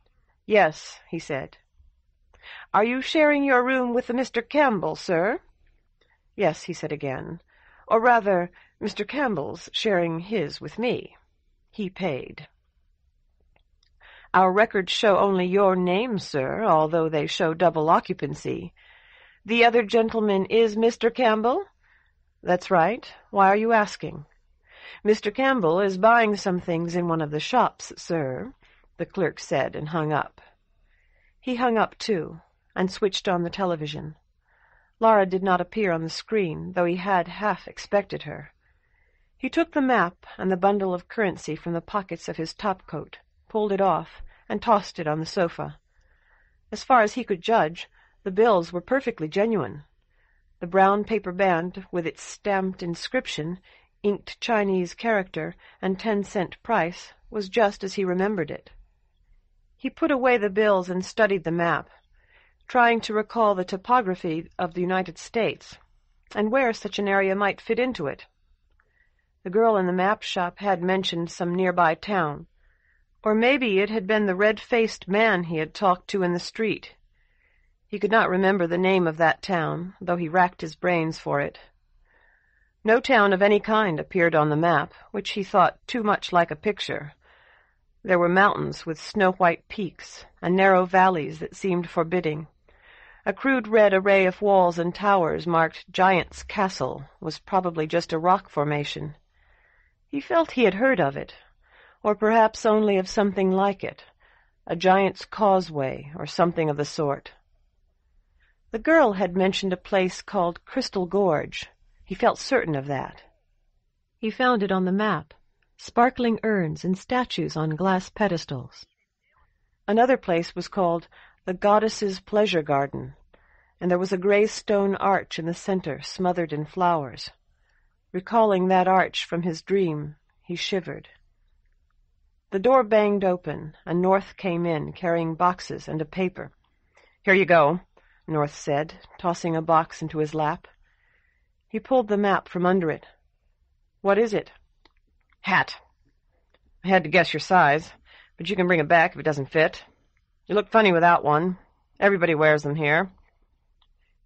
"Yes," he said. "Are you sharing your room with the Mr. Campbell, sir?" "Yes," he said again. "Or rather, Mr. Campbell's sharing his with me. He paid." "Our records show only your name, sir, although they show double occupancy. The other gentleman is Mr. Campbell?" "That's right. Why are you asking?" "Mr. Campbell is buying some things in one of the shops, sir," the clerk said, and hung up. He hung up, too, and switched on the television. Lara did not appear on the screen, though he had half expected her. He took the map and the bundle of currency from the pockets of his topcoat, pulled it off, and tossed it on the sofa. As far as he could judge, the bills were perfectly genuine. The brown paper band, with its stamped inscription, inked Chinese character, and 10-cent price, was just as he remembered it. He put away the bills and studied the map, trying to recall the topography of the United States, and where such an area might fit into it. The girl in the map shop had mentioned some nearby town, or maybe it had been the red-faced man he had talked to in the street. He could not remember the name of that town, though he racked his brains for it. No town of any kind appeared on the map, which he thought too much like a picture. There were mountains with snow-white peaks, and narrow valleys that seemed forbidding. A crude red array of walls and towers marked Giant's Castle was probably just a rock formation. He felt he had heard of it, or perhaps only of something like it, a Giant's Causeway or something of the sort. The girl had mentioned a place called Crystal Gorge. He felt certain of that. He found it on the map, sparkling urns and statues on glass pedestals. Another place was called the Goddess's Pleasure Garden, and there was a gray stone arch in the center smothered in flowers. Recalling that arch from his dream, he shivered. The door banged open, and North came in, carrying boxes and a paper. "Here you go," North said, tossing a box into his lap. He pulled the map from under it. "What is it?" "Hat. I had to guess your size, but you can bring it back if it doesn't fit. You look funny without one. Everybody wears them here."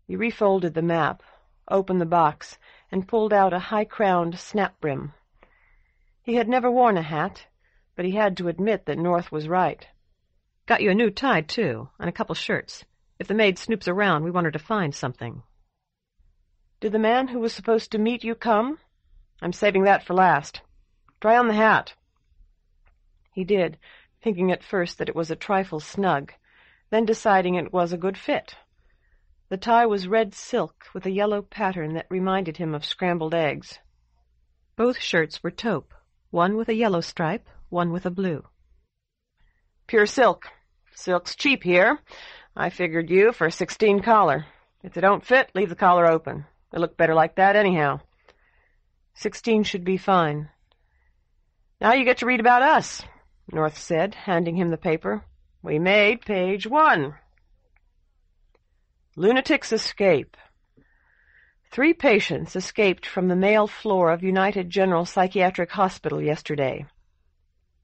He refolded the map, opened the box, and pulled out a high-crowned snap-brim. He had never worn a hat, but he had to admit that North was right. "Got you a new tie, too, and a couple shirts. If the maid snoops around, we want her to find something." "Did the man who was supposed to meet you come?" "I'm saving that for last. Try on the hat." He did, thinking at first that it was a trifle snug, then deciding it was a good fit. The tie was red silk with a yellow pattern that reminded him of scrambled eggs. Both shirts were taupe, one with a yellow stripe, one with a blue. "Pure silk. Silk's cheap here. I figured you for a 16 collar. If they don't fit, leave the collar open. They look better like that anyhow." 16 should be fine. "Now you get to read about us," North said, handing him the paper. "We made page 1. Lunatics escape. 3 patients escaped from the male floor of United General Psychiatric Hospital yesterday.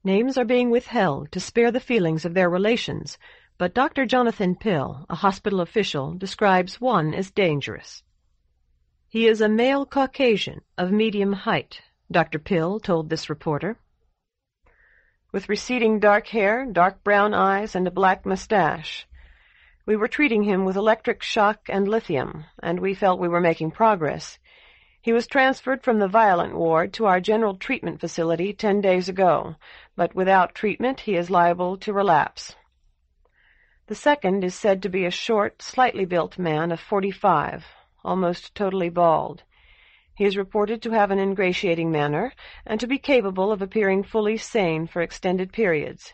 Names are being withheld to spare the feelings of their relations, but Dr. Jonathan Pill, a hospital official, describes one as dangerous. He is a male Caucasian of medium height, Dr. Pill told this reporter, with receding dark hair, dark brown eyes, and a black mustache. We were treating him with electric shock and lithium, and we felt we were making progress. He was transferred from the violent ward to our general treatment facility 10 days ago, but without treatment he is liable to relapse. The second is said to be a short, slightly built man of 45, almost totally bald. He is reported to have an ingratiating manner, and to be capable of appearing fully sane for extended periods.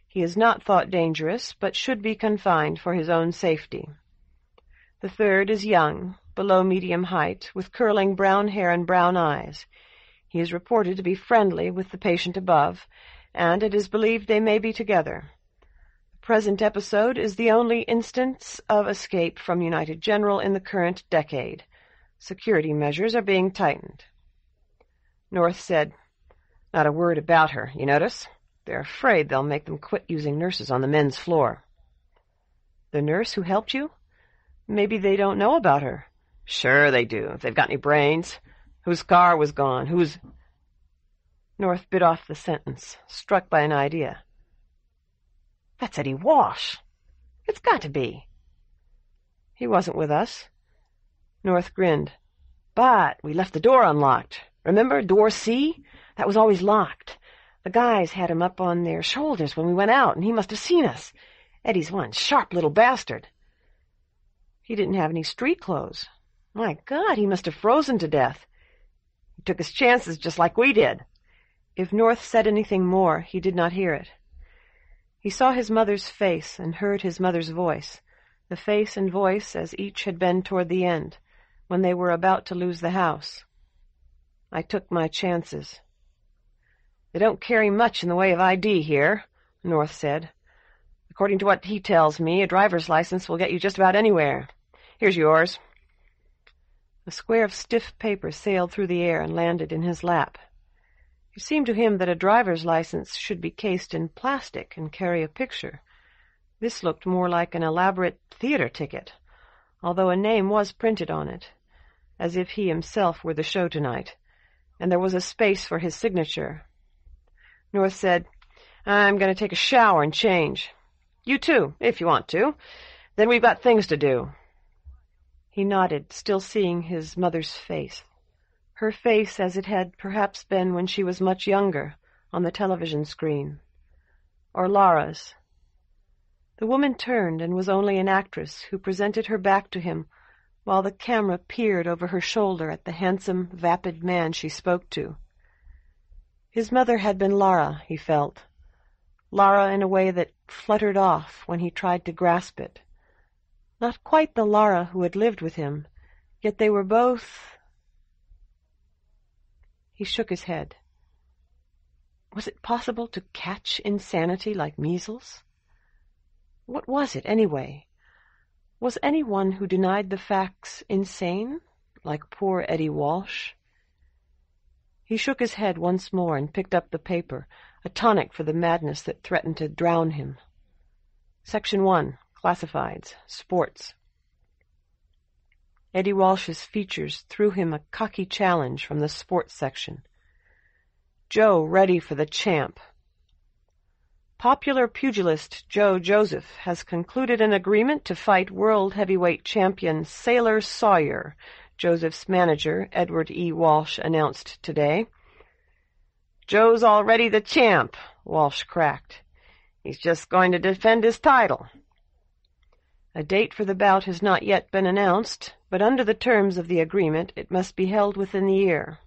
He is not thought dangerous, but should be confined for his own safety. The third is young, below medium height, with curling brown hair and brown eyes. He is reported to be friendly with the patient above, and it is believed they may be together. The present episode is the only instance of escape from United General in the current decade. Security measures are being tightened. North said, "Not a word about her, you notice? They're afraid they'll make them quit using nurses on the men's floor." "The nurse who helped you? Maybe they don't know about her." "Sure they do, if they've got any brains. Whose car was gone? Whose—" North bit off the sentence, struck by an idea. "That's Eddie Walsh. It's got to be." "He wasn't with us." North grinned. "But we left the door unlocked. Remember, door C? That was always locked. The guys had him up on their shoulders when we went out, and he must have seen us. Eddie's one sharp little bastard." "He didn't have any street clothes." "My God, he must have frozen to death." "He took his chances just like we did." If North said anything more, he did not hear it. He saw his mother's face and heard his mother's voice, the face and voice as each had been toward the end, when they were about to lose the house. "I took my chances." "They don't carry much in the way of ID here," North said. "According to what he tells me, a driver's license will get you just about anywhere. Here's yours." A square of stiff paper sailed through the air and landed in his lap. It seemed to him that a driver's license should be cased in plastic and carry a picture. This looked more like an elaborate theater ticket, although a name was printed on it, as if he himself were the show tonight, and there was a space for his signature. North said, "I'm going to take a shower and change. You too, if you want to. Then we've got things to do." He nodded, still seeing his mother's face. Her face as it had perhaps been when she was much younger, on the television screen. Or Lara's. The woman turned and was only an actress who presented her back to him while the camera peered over her shoulder at the handsome, vapid man she spoke to. His mother had been Lara, he felt. Lara in a way that fluttered off when he tried to grasp it. Not quite the Lara who had lived with him, yet they were both... He shook his head. Was it possible to catch insanity like measles? What was it, anyway? Was anyone who denied the facts insane, like poor Eddie Walsh? He shook his head once more and picked up the paper, a tonic for the madness that threatened to drown him. Section 1, Classifieds, Sports. Eddie Walsh's features threw him a cocky challenge from the sports section. Joe ready for the champ. Popular pugilist Joe Joseph has concluded an agreement to fight world heavyweight champion Sailor Sawyer, Joseph's manager, Edward E. Walsh, announced today. "Joe's already the champ," Walsh cracked. "He's just going to defend his title." A date for the bout has not yet been announced, but under the terms of the agreement it must be held within the year.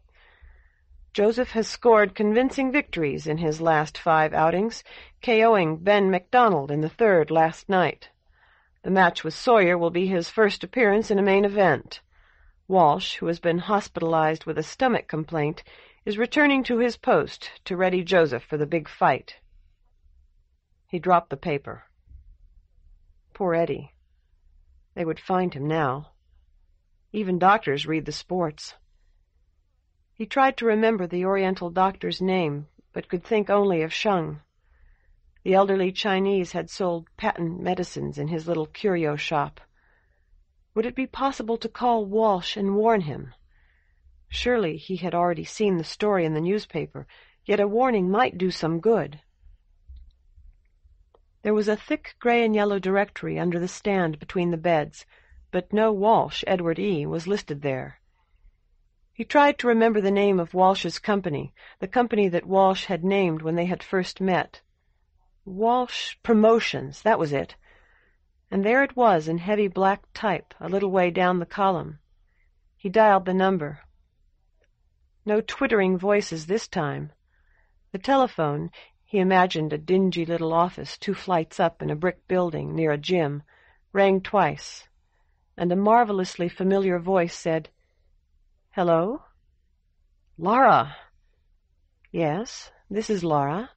Joseph has scored convincing victories in his last 5 outings, KOing Ben McDonald in the 3rd last night. The match with Sawyer will be his first appearance in a main event. Walsh, who has been hospitalized with a stomach complaint, is returning to his post to ready Joseph for the big fight. He dropped the paper. Poor Eddie. They would find him now. Even doctors read the sports. He tried to remember the Oriental doctor's name, but could think only of Sheng. The elderly Chinese had sold patent medicines in his little curio shop. Would it be possible to call Walsh and warn him? Surely he had already seen the story in the newspaper, yet a warning might do some good. There was a thick gray and yellow directory under the stand between the beds, but no Walsh, Edward E., was listed there. He tried to remember the name of Walsh's company, the company that Walsh had named when they had first met. Walsh Promotions, that was it. And there it was in heavy black type, a little way down the column. He dialed the number. No twittering voices this time. The telephone, he imagined a dingy little office 2 flights up in a brick building near a gym, rang twice. and a marvelously familiar voice said, "Hello?" "Laura!" "Yes, this is Laura.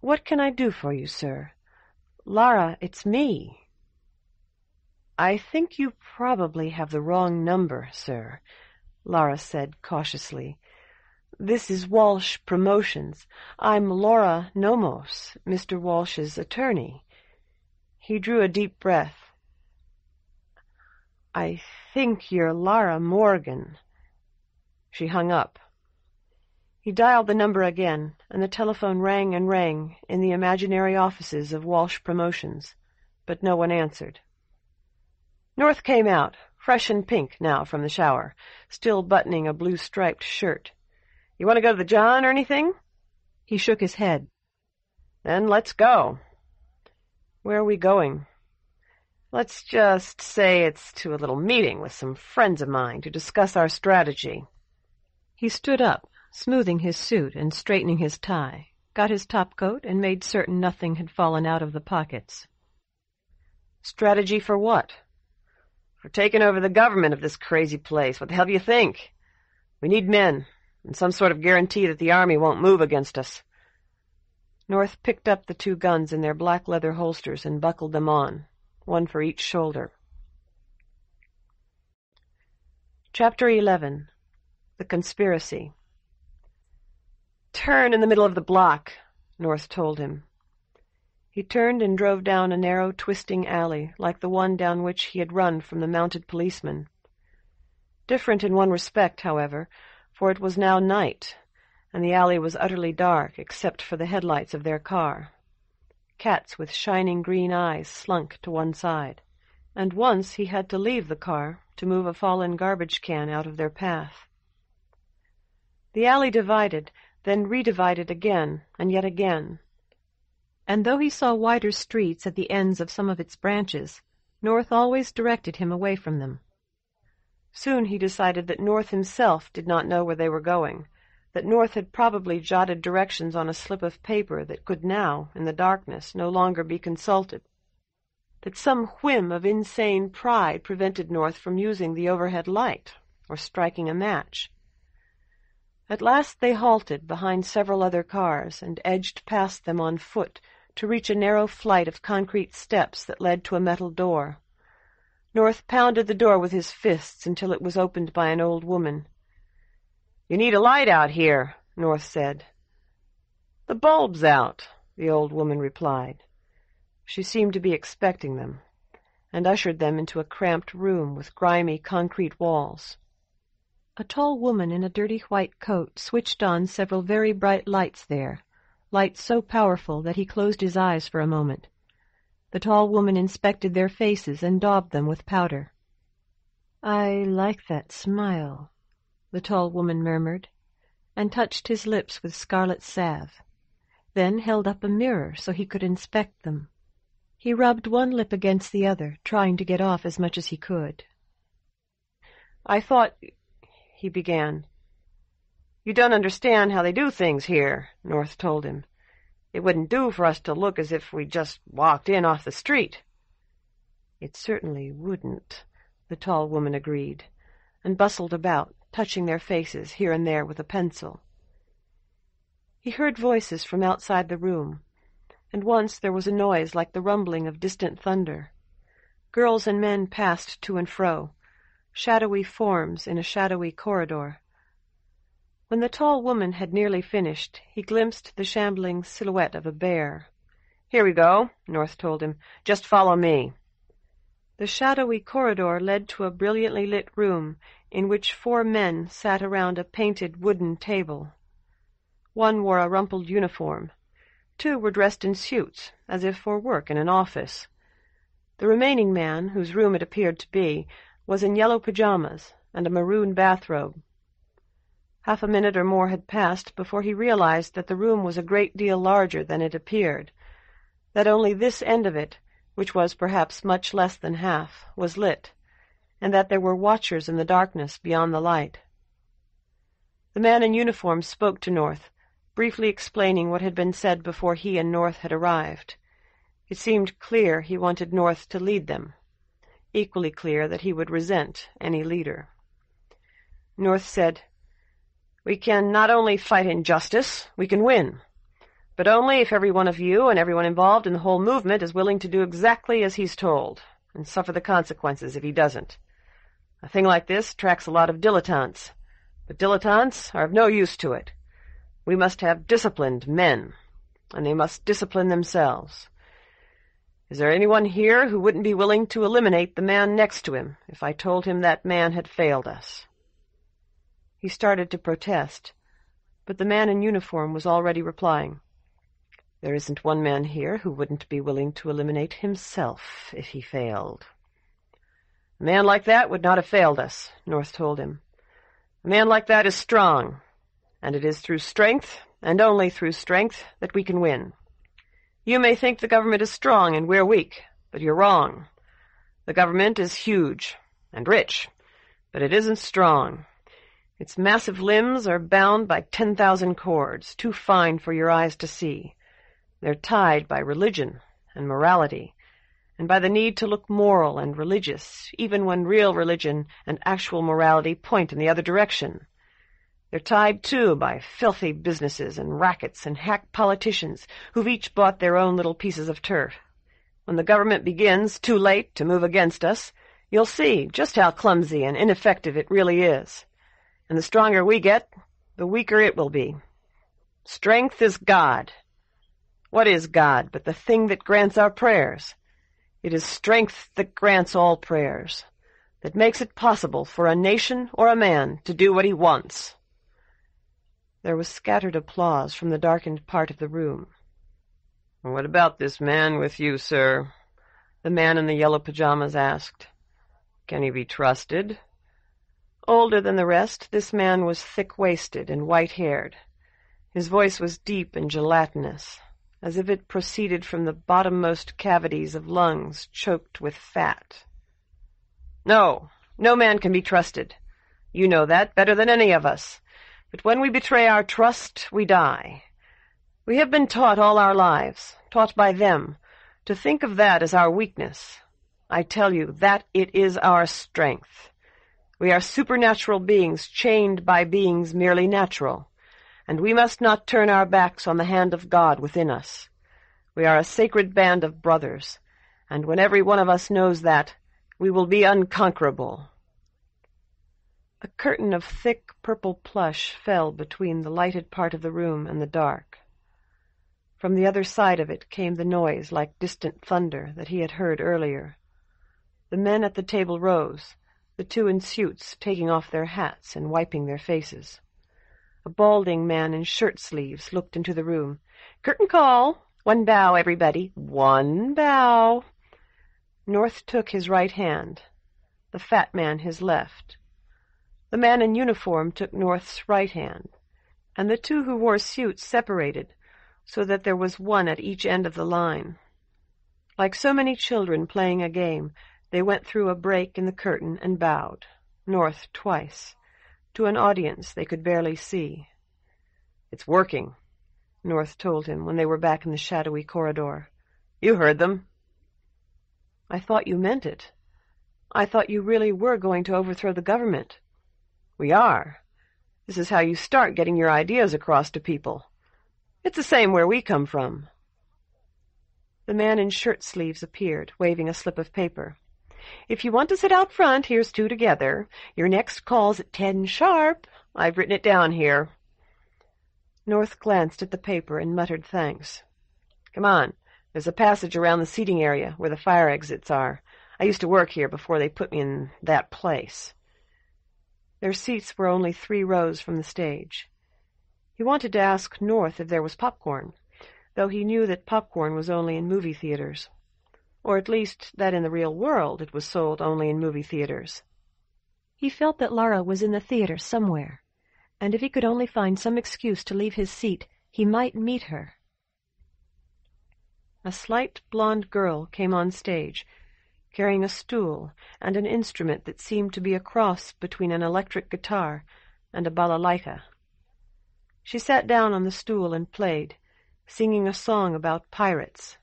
What can I do for you, sir?" "Laura, it's me." "I think you probably have the wrong number, sir," Laura said cautiously. "This is Walsh Promotions. I'm Laura Nomos, Mr. Walsh's attorney." He drew a deep breath. "I think you're Lara Morgan." She hung up. He dialed the number again, and the telephone rang and rang in the imaginary offices of Walsh Promotions, but no one answered. North came out, fresh and pink now from the shower, still buttoning a blue-striped shirt. "You want to go to the John or anything?" He shook his head. "Then let's go." "Where are we going?" "Let's just say it's to a little meeting with some friends of mine to discuss our strategy." He stood up, smoothing his suit and straightening his tie, got his topcoat, and made certain nothing had fallen out of the pockets. "Strategy for what?" "For taking over the government of this crazy place. What the hell do you think? We need men, and some sort of guarantee that the army won't move against us." North picked up the 2 guns in their black leather holsters and buckled them on, one for each shoulder. Chapter 11. The Conspiracy. "Turn in the middle of the block," North told him. He turned and drove down a narrow, twisting alley, like the one down which he had run from the mounted policeman. Different in one respect, however, for it was now night, and the alley was utterly dark except for the headlights of their car. Cats with shining green eyes slunk to one side, and once he had to leave the car to move a fallen garbage can out of their path. The alley divided, then redivided again and yet again, and though he saw wider streets at the ends of some of its branches, North always directed him away from them. Soon he decided that North himself did not know where they were going, that North had probably jotted directions on a slip of paper that could now, in the darkness, no longer be consulted, that some whim of insane pride prevented North from using the overhead light or striking a match. At last they halted behind several other cars and edged past them on foot to reach a narrow flight of concrete steps that led to a metal door. North pounded the door with his fists until it was opened by an old woman. "You need a light out here," North said. "The bulb's out," the old woman replied. She seemed to be expecting them, and ushered them into a cramped room with grimy concrete walls. A tall woman in a dirty white coat switched on several very bright lights there, lights so powerful that he closed his eyes for a moment. The tall woman inspected their faces and daubed them with powder. "I like that smile," the tall woman murmured, and touched his lips with scarlet salve, then held up a mirror so he could inspect them. He rubbed one lip against the other, trying to get off as much as he could. "I thought," he began. "You don't understand how they do things here," North told him. "It wouldn't do for us to look as if we just walked in off the street." "It certainly wouldn't," the tall woman agreed, and bustled about, touching their faces here and there with a pencil. He heard voices from outside the room, and once there was a noise like the rumbling of distant thunder. Girls and men passed to and fro, shadowy forms in a shadowy corridor. When the tall woman had nearly finished, he glimpsed the shambling silhouette of a bear. "Here we go," North told him. "Just follow me." The shadowy corridor led to a brilliantly lit room in which 4 men sat around a painted wooden table. One wore a rumpled uniform. 2 were dressed in suits, as if for work in an office. The remaining man, whose room it appeared to be, was in yellow pajamas and a maroon bathrobe. Half a minute or more had passed before he realized that the room was a great deal larger than it appeared, that only this end of it, which was perhaps much less than half, was lit, and that there were watchers in the darkness beyond the light. The man in uniform spoke to North, briefly explaining what had been said before he and North had arrived. It seemed clear he wanted North to lead them. equally clear that he would resent any leader. North said, "We can not only fight injustice, we can win. But only if every one of you and everyone involved in the whole movement is willing to do exactly as he's told, and suffer the consequences if he doesn't. A thing like this attracts a lot of dilettantes, but dilettantes are of no use to it. We must have disciplined men, and they must discipline themselves. Is there anyone here who wouldn't be willing to eliminate the man next to him if I told him that man had failed us?" He started to protest, but the man in uniform was already replying, "There isn't one man here who wouldn't be willing to eliminate himself if he failed." "A man like that would not have failed us," North told him. "A man like that is strong, and it is through strength, and only through strength, that we can win. You may think the government is strong and we're weak, but you're wrong. The government is huge and rich, but it isn't strong. Its massive limbs are bound by 10,000 cords, too fine for your eyes to see. They're tied by religion and morality, and by the need to look moral and religious, even when real religion and actual morality point in the other direction. They're tied, too, by filthy businesses and rackets and hack politicians who've each bought their own little pieces of turf. When the government begins, too late, to move against us, you'll see just how clumsy and ineffective it really is. And the stronger we get, the weaker it will be. Strength is God. What is God but the thing that grants our prayers? It is strength that grants all prayers, that makes it possible for a nation or a man to do what he wants." There was scattered applause from the darkened part of the room. "What about this man with you, sir?" the man in the yellow pajamas asked. "Can he be trusted?" Older than the rest, this man was thick-waisted and white-haired. His voice was deep and gelatinous, as if it proceeded from the bottommost cavities of lungs choked with fat. "No, no man can be trusted. You know that better than any of us. But when we betray our trust, we die. We have been taught all our lives, taught by them, to think of that as our weakness. I tell you that it is our strength. We are supernatural beings chained by beings merely natural, and we must not turn our backs on the hand of God within us. We are a sacred band of brothers, and when every one of us knows that, we will be unconquerable." A curtain of thick purple plush fell between the lighted part of the room and the dark. From the other side of it came the noise like distant thunder that he had heard earlier. The men at the table rose, the two in suits taking off their hats and wiping their faces. A balding man in shirt-sleeves looked into the room. "Curtain call! 1 bow, everybody! 1 bow!" North took his right hand, the fat man his left. The man in uniform took North's right hand, and the two who wore suits separated, so that there was one at each end of the line. Like so many children playing a game, they went through a break in the curtain and bowed, North twice, to an audience they could barely see. "It's working," North told him when they were back in the shadowy corridor. "You heard them." "I thought you meant it. I thought you really were going to overthrow the government." "We are. This is how you start getting your ideas across to people. It's the same where we come from." The man in shirt-sleeves appeared, waving a slip of paper. "If you want to sit out front, here's 2 together. Your next call's at 10 sharp. I've written it down here." North glanced at the paper and muttered thanks. "Come on. There's a passage around the seating area where the fire exits are. I used to work here before they put me in that place." Their seats were only 3 rows from the stage. He wanted to ask North if there was popcorn, though he knew that popcorn was only in movie theaters, or at least that in the real world it was sold only in movie theaters. He felt that Lara was in the theater somewhere, and if he could only find some excuse to leave his seat, he might meet her. A slight blonde girl came on stage, carrying a stool and an instrument that seemed to be a cross between an electric guitar and a balalaika. She sat down on the stool and played, singing a song about pirates.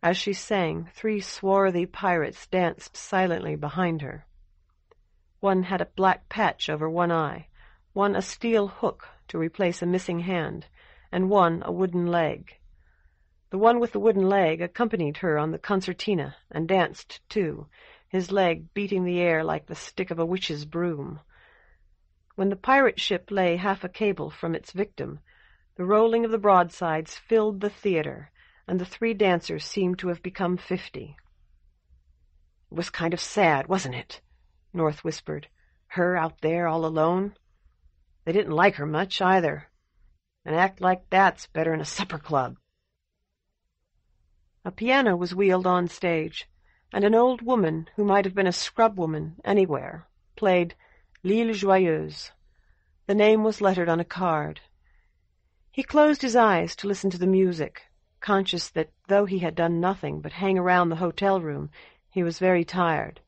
As she sang, 3 swarthy pirates danced silently behind her. One had a black patch over one eye, one a steel hook to replace a missing hand, and one a wooden leg. The one with the wooden leg accompanied her on the concertina and danced too, his leg beating the air like the stick of a witch's broom. When the pirate ship lay half a cable from its victim, the rolling of the broadsides filled the theater, and the 3 dancers seemed to have become 50. "It was kind of sad, wasn't it?" North whispered. "Her out there all alone. They didn't like her much, either. An act like that's better in a supper club." A piano was wheeled on stage, and an old woman, who might have been a scrub-woman anywhere, played L'Île Joyeuse. The name was lettered on a card. He closed his eyes to listen to the music, conscious that though he had done nothing but hang around the hotel room, he was very tired.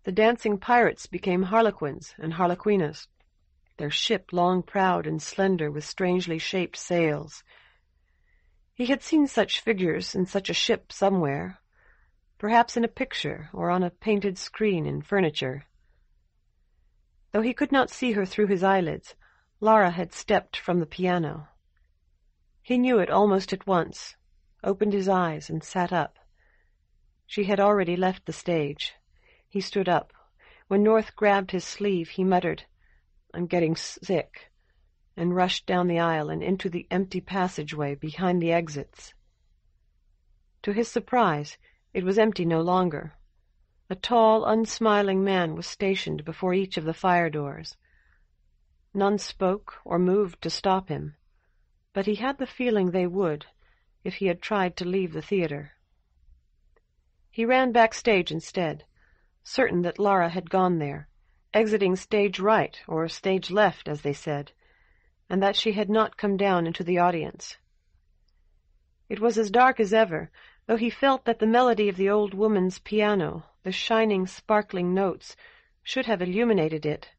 The dancing pirates became harlequins and harlequinas, their ship long proud and slender with strangely shaped sails. He had seen such figures in such a ship somewhere, perhaps in a picture or on a painted screen in furniture. Though he could not see her through his eyelids, Lara had stepped from the piano. He knew it almost at once, opened his eyes, and sat up. She had already left the stage. He stood up. When North grabbed his sleeve, he muttered, "I'm getting sick," and rushed down the aisle and into the empty passageway behind the exits. To his surprise, it was empty no longer. A tall, unsmiling man was stationed before each of the fire doors. None spoke or moved to stop him, but he had the feeling they would if he had tried to leave the theater. He ran backstage instead, certain that Lara had gone there, exiting stage right or stage left, as they said, and that she had not come down into the audience. It was as dark as ever, though he felt that the melody of the old woman's piano, the shining, sparkling notes, should have illuminated it,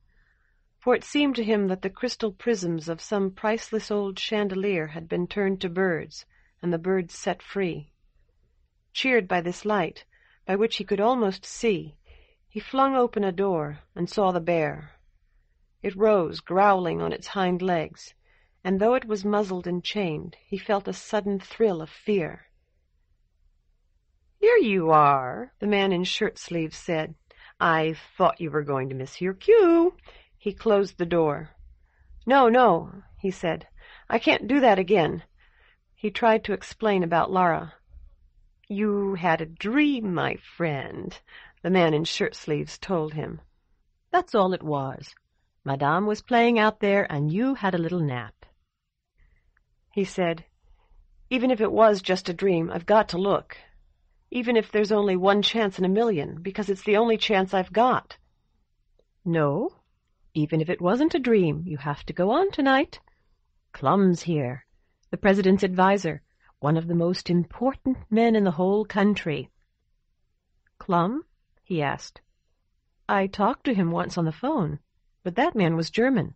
for it seemed to him that the crystal prisms of some priceless old chandelier had been turned to birds, and the birds set free. Cheered by this light, by which he could almost see, he flung open a door and saw the bear. It rose, growling on its hind legs, and though it was muzzled and chained, he felt a sudden thrill of fear. "Here you are," the man in shirt-sleeves said. "I thought you were going to miss your cue." He closed the door. No, he said. "I can't do that again." He tried to explain about Lara. "You had a dream, my friend," the man in shirt-sleeves told him. "That's all it was. Madame was playing out there, and you had a little nap." He said, "Even if it was just a dream, I've got to look. Even if there's only 1 chance in a million, because it's the only chance I've got." "No, even if it wasn't a dream, you have to go on tonight. Clum's here, the president's advisor, one of the most important men in the whole country." "Clum?" he asked. "I talked to him once on the phone, but that man was German."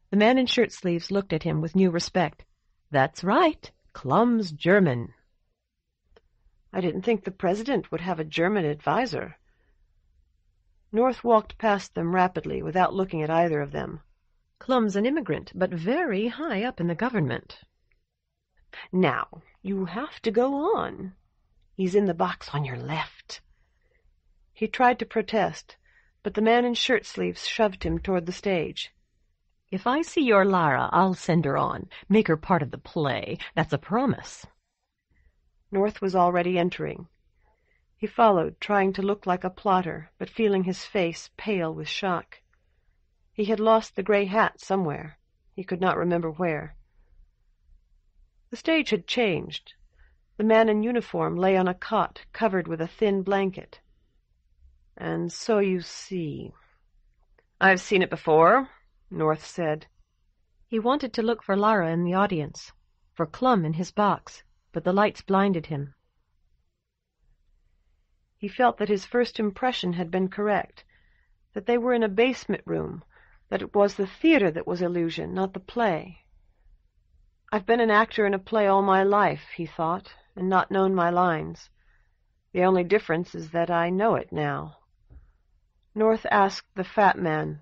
The man in shirt-sleeves looked at him with new respect. "That's right, Clum's German." "I didn't think the president would have a German advisor." North walked past them rapidly without looking at either of them. "Clum's an immigrant, but very high up in the government." "Now, you have to go on. He's in the box on your left." He tried to protest, but the man in shirt-sleeves shoved him toward the stage. "If I see your Lara, I'll send her on, make her part of the play. That's a promise." North was already entering. He followed, trying to look like a plotter, but feeling his face pale with shock. He had lost the gray hat somewhere. He could not remember where. The stage had changed. The man in uniform lay on a cot covered with a thin blanket. "And so you see." "I've seen it before," North said. He wanted to look for Lara in the audience, for Clum in his box, but the lights blinded him. He felt that his first impression had been correct, that they were in a basement room, that it was the theater that was illusion, not the play. "I've been an actor in a play all my life," he thought, and not known my lines. The only difference is that I know it now. North asked the fat man,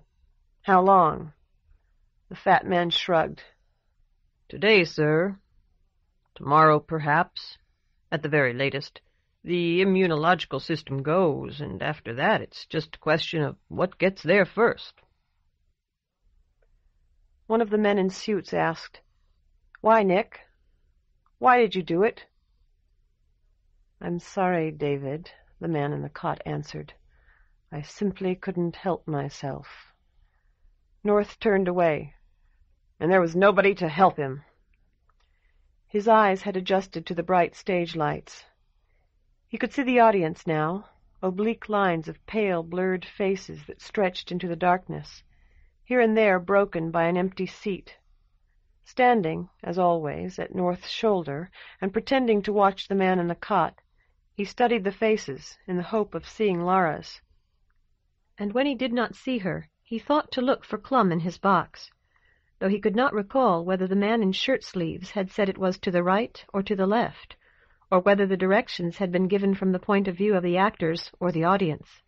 "How long?" The fat man shrugged. "Today, sir. Tomorrow, perhaps. At the very latest. The immunological system goes, and after that it's just a question of what gets there first." One of the men in suits asked, "Why, Nick? Why did you do it?" "I'm sorry, David," the man in the cot answered. "I simply couldn't help myself." North turned away. "And there was nobody to help him." His eyes had adjusted to the bright stage lights. He could see the audience now, oblique lines of pale, blurred faces that stretched into the darkness, here and there broken by an empty seat. Standing, as always, at North's shoulder, and pretending to watch the man in the cot, he studied the faces in the hope of seeing Lara's. And when he did not see her, he thought to look for Clum in his box, though he could not recall whether the man in shirt-sleeves had said it was to the right or to the left, or whether the directions had been given from the point of view of the actors or the audience.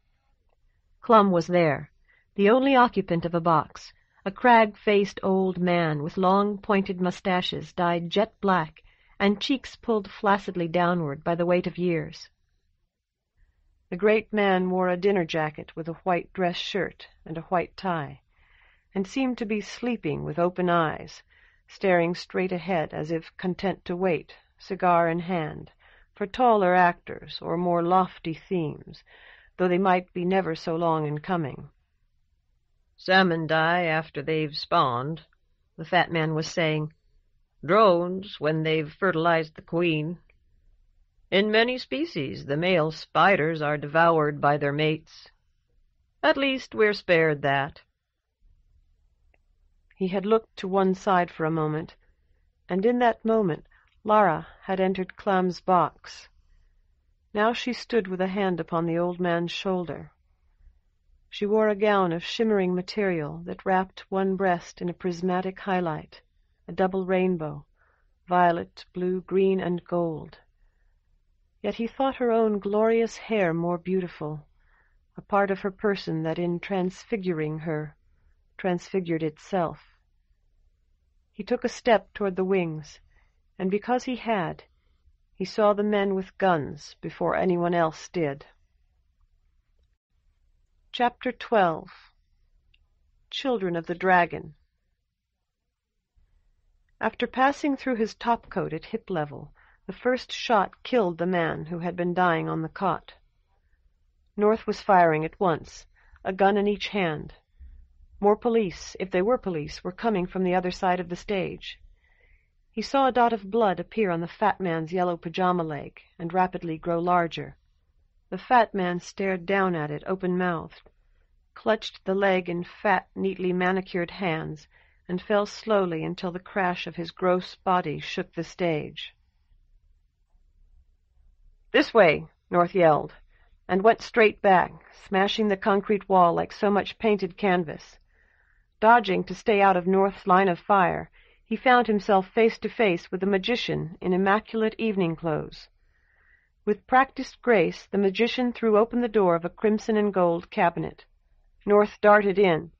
Clum was there, the only occupant of a box, a crag-faced old man with long pointed mustaches dyed jet black and cheeks pulled flaccidly downward by the weight of years. The great man wore a dinner jacket with a white dress shirt and a white tie, and seemed to be sleeping with open eyes, staring straight ahead as if content to wait, cigar in hand, for taller actors or more lofty themes, though they might be never so long in coming. "Salmon die after they've spawned," the fat man was saying. "Drones when they've fertilized the queen. In many species the male spiders are devoured by their mates. At least we're spared that." He had looked to one side for a moment, and in that moment Lara had entered Clam's box. Now she stood with a hand upon the old man's shoulder. She wore a gown of shimmering material that wrapped one breast in a prismatic highlight, a double rainbow, violet, blue, green, and gold. Yet he thought her own glorious hair more beautiful, a part of her person that in transfiguring her transfigured itself. He took a step toward the wings, and because he had, he saw the men with guns before anyone else did. Chapter 12. Children of the Dragon. After passing through his topcoat at hip level, the first shot killed the man who had been dying on the cot. North was firing at once, a gun in each hand. More police, if they were police, were coming from the other side of the stage. He saw a dot of blood appear on the fat man's yellow pajama leg and rapidly grow larger. The fat man stared down at it open-mouthed, clutched the leg in fat, neatly manicured hands, and fell slowly until the crash of his gross body shook the stage. "This way!" North yelled, and went straight back, smashing the concrete wall like so much painted canvas. Dodging to stay out of North's line of fire, he found himself face to face with a magician in immaculate evening clothes. With practiced grace, the magician threw open the door of a crimson and gold cabinet. North darted in.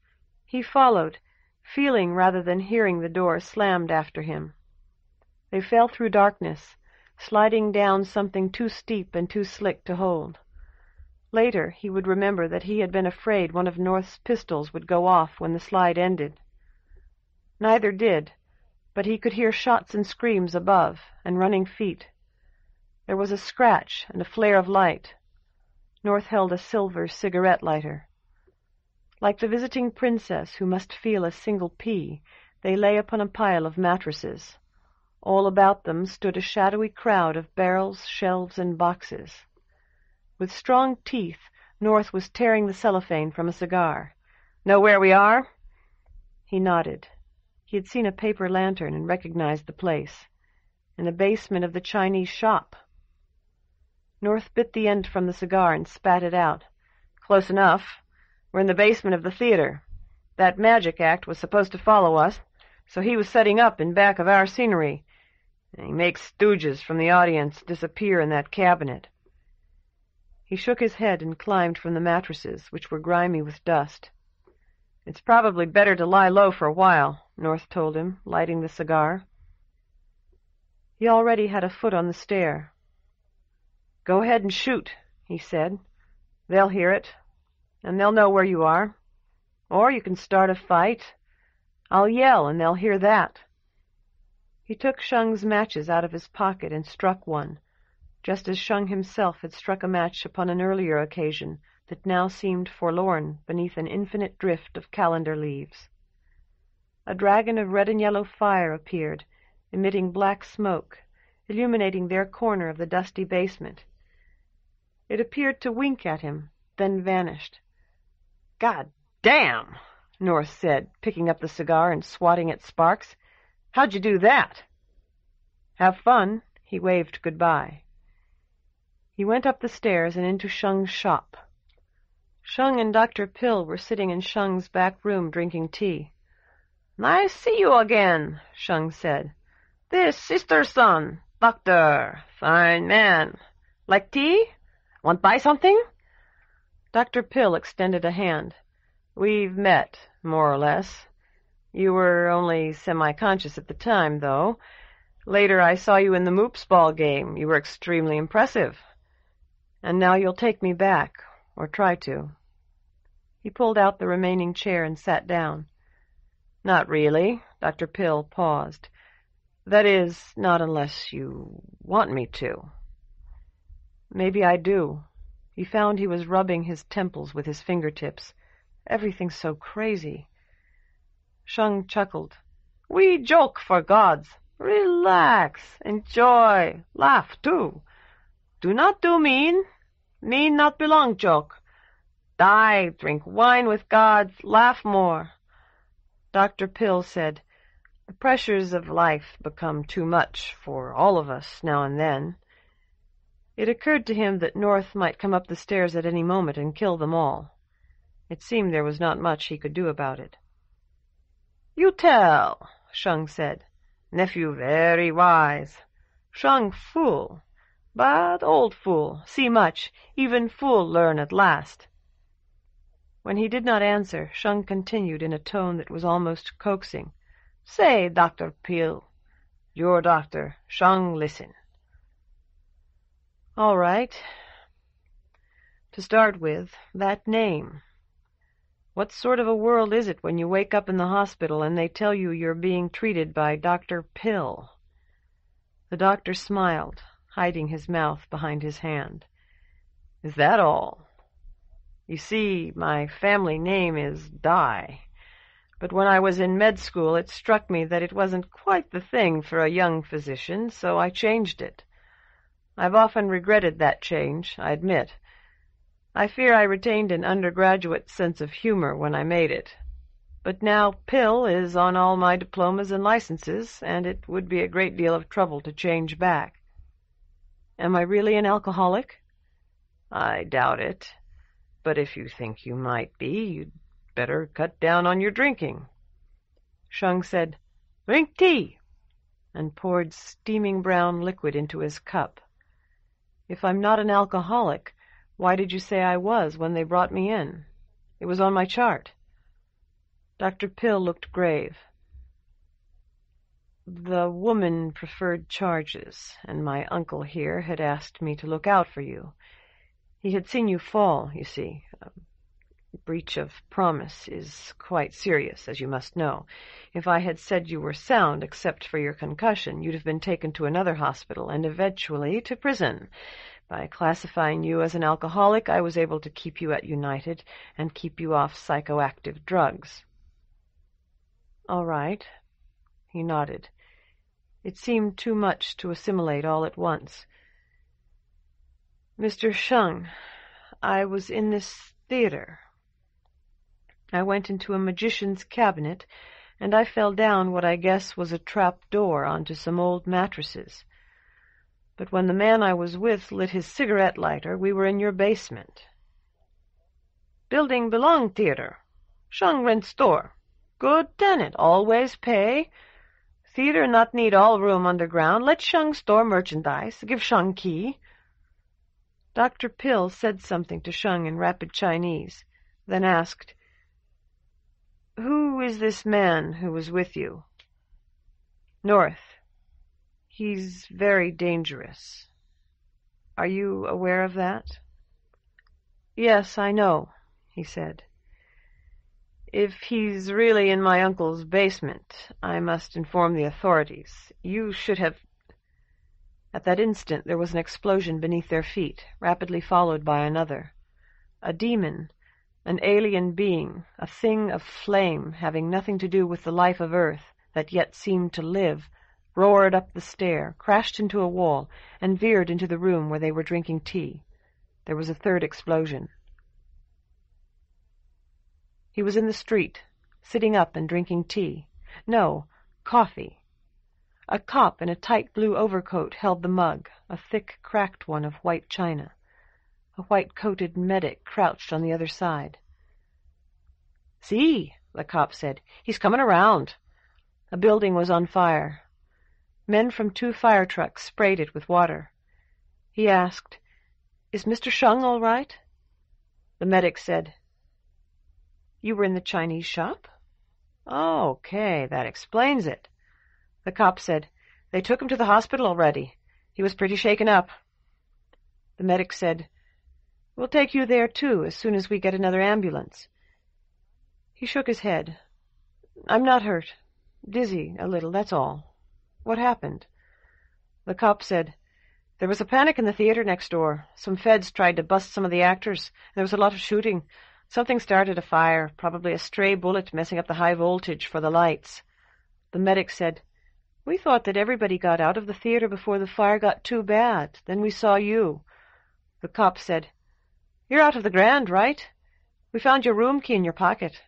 He followed, feeling rather than hearing the door slammed after him. They fell through darkness, sliding down something too steep and too slick to hold. Later he would remember that he had been afraid one of North's pistols would go off when the slide ended. Neither did, but he could hear shots and screams above, and running feet. There was a scratch and a flare of light. North held a silver cigarette lighter. Like the visiting princess who must feel a single pea, they lay upon a pile of mattresses. All about them stood a shadowy crowd of barrels, shelves, and boxes. With strong teeth, North was tearing the cellophane from a cigar. "Know where we are?" He nodded. He had seen a paper lantern and recognized the place. In the basement of the Chinese shop. North bit the end from the cigar and spat it out. "Close enough. We're in the basement of the theater. That magic act was supposed to follow us, so he was setting up in back of our scenery. He makes stooges from the audience disappear in that cabinet. He shook his head and climbed from the mattresses, which were grimy with dust. It's probably better to lie low for a while, North told him, lighting the cigar. He already had a foot on the stair. Go ahead and shoot, he said. They'll hear it, and they'll know where you are. Or you can start a fight. I'll yell, and they'll hear that. He took Shung's matches out of his pocket and struck one, just as Shung himself had struck a match upon an earlier occasion that now seemed forlorn beneath an infinite drift of calendar leaves. A dragon of red and yellow fire appeared, emitting black smoke, illuminating their corner of the dusty basement. It appeared to wink at him, then vanished. "God damn!" North said, picking up the cigar and swatting at sparks. "How'd you do that?" "Have fun." He waved goodbye. He went up the stairs and into Shung's shop. Shung and Dr. Pill were sitting in Shung's back room drinking tea. "Nice see you again," Shung said. "This sister's son, doctor. Fine man. Like tea? Want buy something?" Dr. Pill extended a hand. "We've met, more or less. You were only semi-conscious at the time, though. Later I saw you in the Moops ball game. You were extremely impressive. And now you'll take me back, or try to." He pulled out the remaining chair and sat down. "Not really." Dr. Pill paused. "That is, not unless you want me to." "Maybe I do." He found he was rubbing his temples with his fingertips. Everything's so crazy. Shung chuckled. "We joke, for gods. Relax, enjoy, laugh, too. Do not do mean. Mean not belong joke. Die, drink wine with gods, laugh more." Dr. Pill said, "The pressures of life become too much for all of us now and then." It occurred to him that North might come up the stairs at any moment and kill them all. It seemed there was not much he could do about it. "You tell," Shung said. "Nephew very wise. Shung fool, but old fool, see much, even fool learn at last." When he did not answer, Shung continued in a tone that was almost coaxing. "Say, Dr. Peel, your doctor, Shung listen." "All right. To start with, that name. What sort of a world is it when you wake up in the hospital and they tell you you're being treated by Dr. Pill?" The doctor smiled, hiding his mouth behind his hand. "Is that all? You see, my family name is Dye, but when I was in med school it struck me that it wasn't quite the thing for a young physician, so I changed it. I've often regretted that change, I admit. I fear I retained an undergraduate sense of humor when I made it. But now Pill is on all my diplomas and licenses, and it would be a great deal of trouble to change back." "Am I really an alcoholic?" "I doubt it. But if you think you might be, you'd better cut down on your drinking." Shung said, "Drink tea," and poured steaming brown liquid into his cup. "If I'm not an alcoholic, why did you say I was when they brought me in? It was on my chart." Dr. Pill looked grave. "The woman preferred charges, and my uncle here had asked me to look out for you. He had seen you fall, you see. Breach of promise is quite serious, as you must know. If I had said you were sound except for your concussion, you'd have been taken to another hospital and eventually to prison. By classifying you as an alcoholic, I was able to keep you at United and keep you off psychoactive drugs." "All right." He nodded. It seemed too much to assimilate all at once. "Mr. Shung, I was in this theater. I went into a magician's cabinet, and I fell down what I guess was a trap door onto some old mattresses. But when the man I was with lit his cigarette lighter, we were in your basement." "Building belong theater. Shung rent store. Good tenant, always pay. Theatre not need all room underground. Let Shung store merchandise. Give Shung key. Dr. Pill said something to Shung in rapid Chinese, then asked, "Who is this man who was with you?" "North. He's very dangerous." "Are you aware of that?" "Yes, I know," he said. "If he's really in my uncle's basement, I must inform the authorities. You should have—" At that instant there was an explosion beneath their feet, rapidly followed by another. A demon, an alien being, a thing of flame having nothing to do with the life of Earth that yet seemed to live, roared up the stair, crashed into a wall, and veered into the room where they were drinking tea. There was a third explosion. He was in the street, sitting up and drinking tea. No, coffee. A cop in a tight blue overcoat held the mug, a thick, cracked one of white china. A white-coated medic crouched on the other side. "See," the cop said. "He's coming around." A building was on fire. Men from 2 fire trucks sprayed it with water. He asked, "Is Mr. Shung all right?" The medic said, "You were in the Chinese shop?" "Oh, okay, that explains it." The cop said, "They took him to the hospital already. He was pretty shaken up." The medic said, "We'll take you there, too, as soon as we get another ambulance." He shook his head. "I'm not hurt. Dizzy a little, that's all. What happened?" The cop said, "There was a panic in the theater next door. Some feds tried to bust some of the actors. There was a lot of shooting. Something started a fire, probably a stray bullet messing up the high voltage for the lights." The medic said, "We thought that everybody got out of the theater before the fire got too bad. Then we saw you." The cop said, "You're out of the Grand, right? We found your room key in your pocket."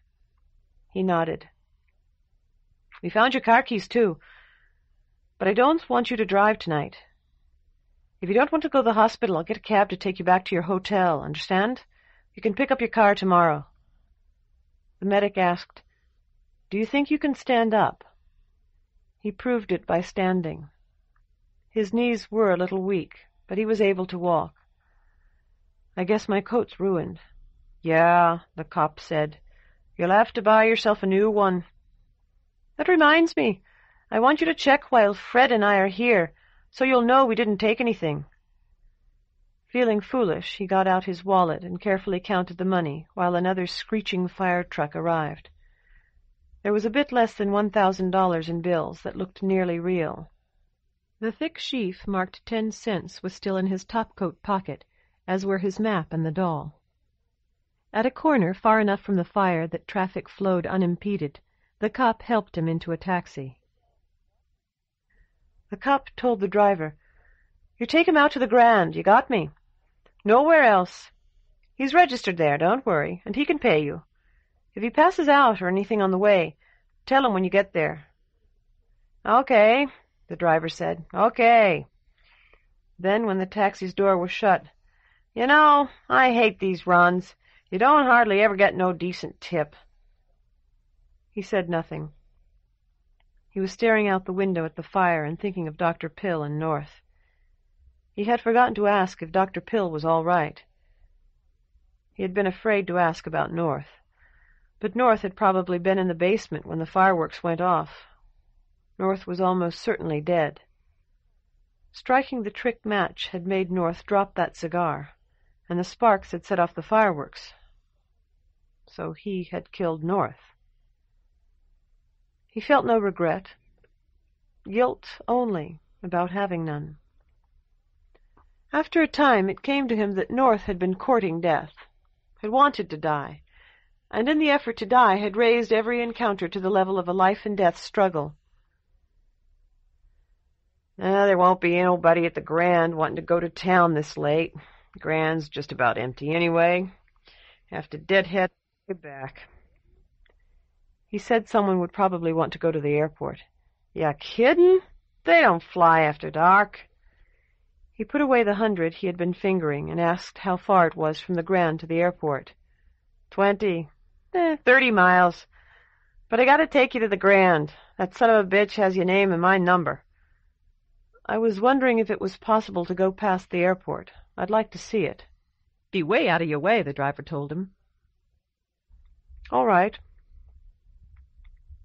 He nodded. "We found your car keys, too. But I don't want you to drive tonight. If you don't want to go to the hospital, I'll get a cab to take you back to your hotel, understand? You can pick up your car tomorrow." The medic asked, "Do you think you can stand up?" He proved it by standing. His knees were a little weak, but he was able to walk. "I guess my coat's ruined." "Yeah," the cop said. "You'll have to buy yourself a new one." "That reminds me. I want you to check while Fred and I are here, so you'll know we didn't take anything." Feeling foolish, he got out his wallet and carefully counted the money, while another screeching fire truck arrived. There was a bit less than $1,000 in bills that looked nearly real. The thick sheaf marked 10 cents was still in his topcoat pocket, as were his map and the doll. At a corner far enough from the fire that traffic flowed unimpeded, the cop helped him into a taxi. The cop told the driver, "You take him out to the Grand, you got me? Nowhere else. He's registered there, don't worry, and he can pay you. If he passes out or anything on the way, tell him when you get there." "Okay," the driver said. "Okay." Then, when the taxi's door was shut, "You know, I hate these runs. You don't hardly ever get no decent tip." He said nothing. He was staring out the window at the fire and thinking of Dr. Pill and North. He had forgotten to ask if Dr. Pill was all right. He had been afraid to ask about North. But North had probably been in the basement when the fireworks went off. North was almost certainly dead. Striking the trick match had made North drop that cigar, and the sparks had set off the fireworks. So he had killed North. He felt no regret, guilt only about having none. After a time it came to him that North had been courting death, had wanted to die, and in the effort to die had raised every encounter to the level of a life-and-death struggle. There won't be nobody at the Grand wanting to go to town this late. Grand's just about empty anyway. Have to deadhead back." He said someone would probably want to go to the airport. "Ya kiddin'? They don't fly after dark." He put away the 100 he had been fingering and asked how far it was from the Grand to the airport. 20. 30 miles. But I gotta take you to the Grand. That son of a bitch has your name and my number. I was wondering if it was possible to go past the airport. I'd like to see it. Be way out of your way, the driver told him. All right.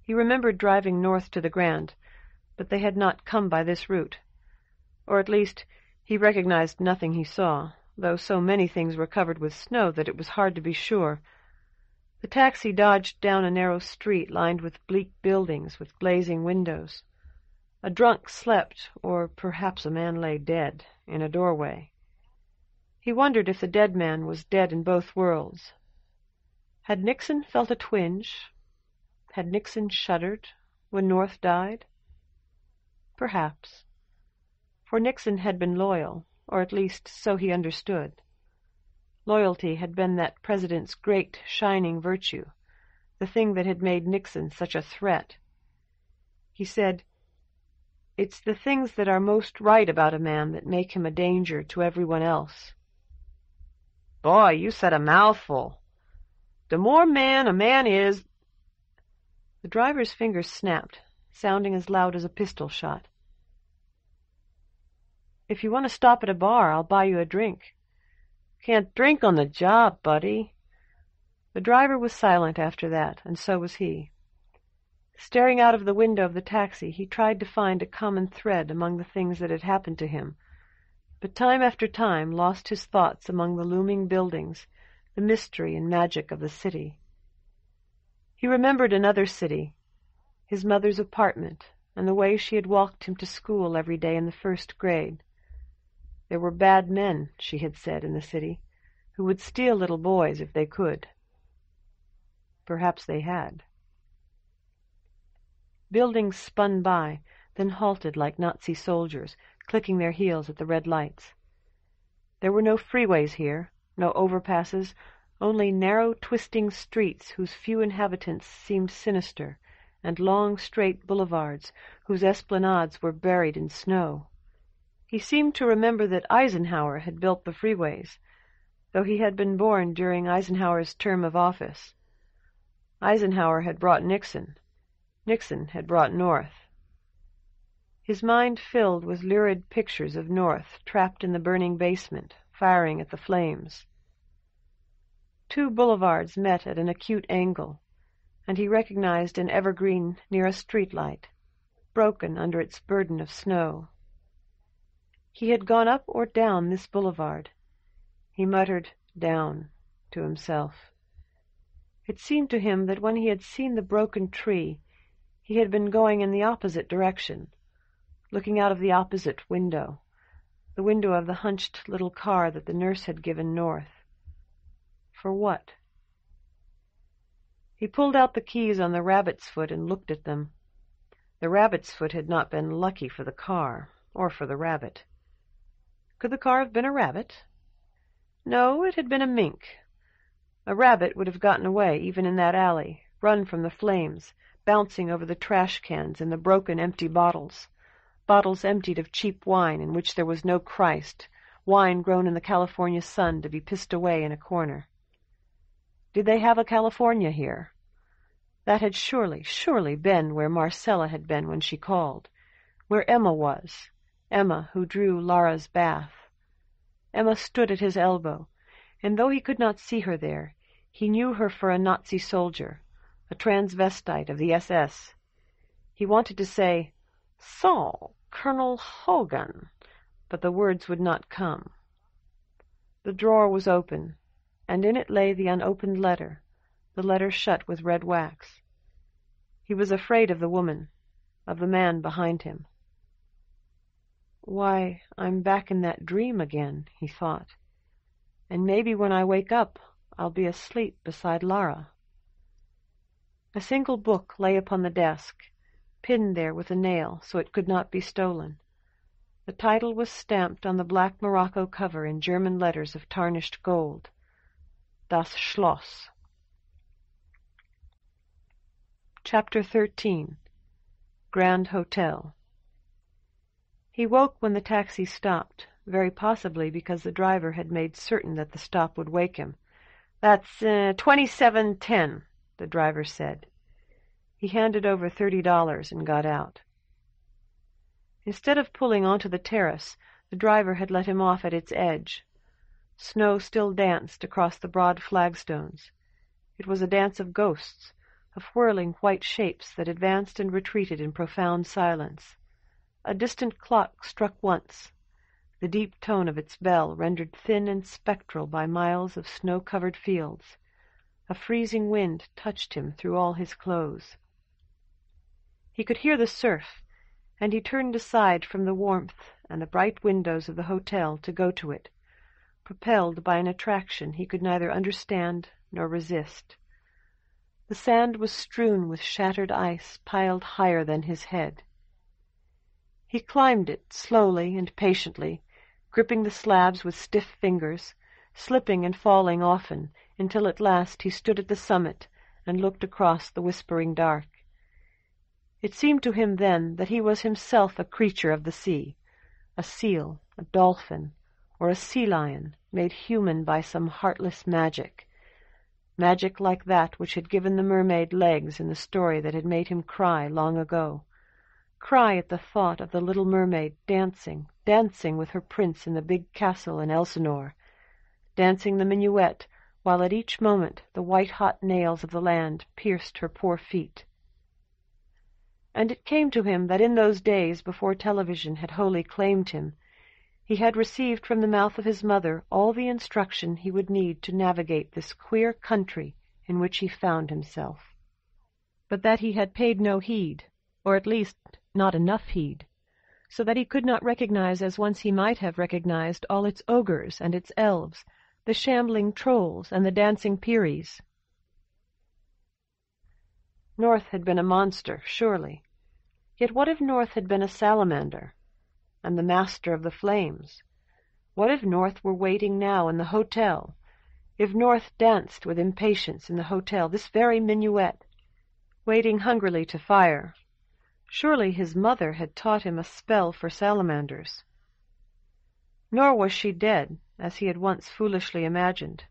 He remembered driving north to the Grand, but they had not come by this route. Or at least, he recognized nothing he saw, though so many things were covered with snow that it was hard to be sure. The taxi dodged down a narrow street lined with bleak buildings with glazing windows. A drunk slept, or perhaps a man lay dead, in a doorway. He wondered if the dead man was dead in both worlds. Had Nixon felt a twinge? Had Nixon shuddered when North died? Perhaps. For Nixon had been loyal, or at least so he understood. Loyalty had been that president's great, shining virtue, the thing that had made Nixon such a threat. He said, "It's the things that are most right about a man that make him a danger to everyone else." "Boy, you said a mouthful. The more man a man is—" The driver's fingers snapped, sounding as loud as a pistol shot. "If you want to stop at a bar, I'll buy you a drink." "Can't drink on the job, buddy." The driver was silent after that, and so was he. Staring out of the window of the taxi, he tried to find a common thread among the things that had happened to him, but time after time lost his thoughts among the looming buildings, the mystery and magic of the city. He remembered another city, his mother's apartment, and the way she had walked him to school every day in the first grade. There were bad men, she had said, in the city, who would steal little boys if they could. Perhaps they had. Buildings spun by, then halted like Nazi soldiers, clicking their heels at the red lights. There were no freeways here, no overpasses, only narrow, twisting streets whose few inhabitants seemed sinister, and long, straight boulevards whose esplanades were buried in snow. He seemed to remember that Eisenhower had built the freeways, though he had been born during Eisenhower's term of office. Eisenhower had brought Nixon. Nixon had brought North. His mind filled with lurid pictures of North trapped in the burning basement, firing at the flames. Two boulevards met at an acute angle, and he recognized an evergreen near a streetlight, broken under its burden of snow. He had gone up or down this boulevard. He muttered, "Down," to himself. It seemed to him that when he had seen the broken tree, he had been going in the opposite direction, looking out of the opposite window, the window of the hunched little car that the nurse had given North. For what? He pulled out the keys on the rabbit's foot and looked at them. The rabbit's foot had not been lucky for the car, or for the rabbit. Could the car have been a rabbit? No, it had been a mink. A rabbit would have gotten away even in that alley, run from the flames, bouncing over the trash cans and the broken empty bottles, bottles emptied of cheap wine in which there was no Christ, wine grown in the California sun to be pissed away in a corner. Did they have a California here? That had surely, surely been where Marcella had been when she called, where Emma was, Emma who drew Lara's bath. Emma stood at his elbow, and though he could not see her there, he knew her for a Nazi soldier, a transvestite of the SS. He wanted to say, "So, Colonel Hogan," but the words would not come. The drawer was open, and in it lay the unopened letter, the letter shut with red wax. He was afraid of the woman, of the man behind him. "Why, I'm back in that dream again," he thought, "and maybe when I wake up I'll be asleep beside Lara." A single book lay upon the desk, pinned there with a nail so it could not be stolen. The title was stamped on the black morocco cover in German letters of tarnished gold. Das Schloss. Chapter 13. Grand Hotel. He woke when the taxi stopped, very possibly because the driver had made certain that the stop would wake him. "That's 2710, the driver said. He handed over $30 and got out. Instead of pulling onto the terrace, the driver had let him off at its edge. Snow still danced across the broad flagstones. It was a dance of ghosts, of whirling white shapes that advanced and retreated in profound silence. A distant clock struck once, the deep tone of its bell rendered thin and spectral by miles of snow-covered fields. A freezing wind touched him through all his clothes. He could hear the surf, and he turned aside from the warmth and the bright windows of the hotel to go to it, propelled by an attraction he could neither understand nor resist. The sand was strewn with shattered ice piled higher than his head. He climbed it slowly and patiently, gripping the slabs with stiff fingers, slipping and falling often, until at last he stood at the summit and looked across the whispering dark. It seemed to him then that he was himself a creature of the sea, a seal, a dolphin, or a sea lion made human by some heartless magic like that which had given the mermaid legs in the story that had made him cry long ago. Cry at the thought of the little mermaid dancing with her prince in the big castle in Elsinore, dancing the minuet, while at each moment the white-hot nails of the land pierced her poor feet. And it came to him that in those days before television had wholly claimed him, he had received from the mouth of his mother all the instruction he would need to navigate this queer country in which he found himself, but that he had paid no heed, or at least not enough heed, so that he could not recognize as once he might have recognized all its ogres and its elves, the shambling trolls and the dancing Peries. North had been a monster, surely. Yet what if North had been a salamander, and the master of the flames? What if North were waiting now in the hotel? If North danced with impatience in the hotel, this very minuet, waiting hungrily to fire? Surely his mother had taught him a spell for salamanders. Nor was she dead, as he had once foolishly imagined.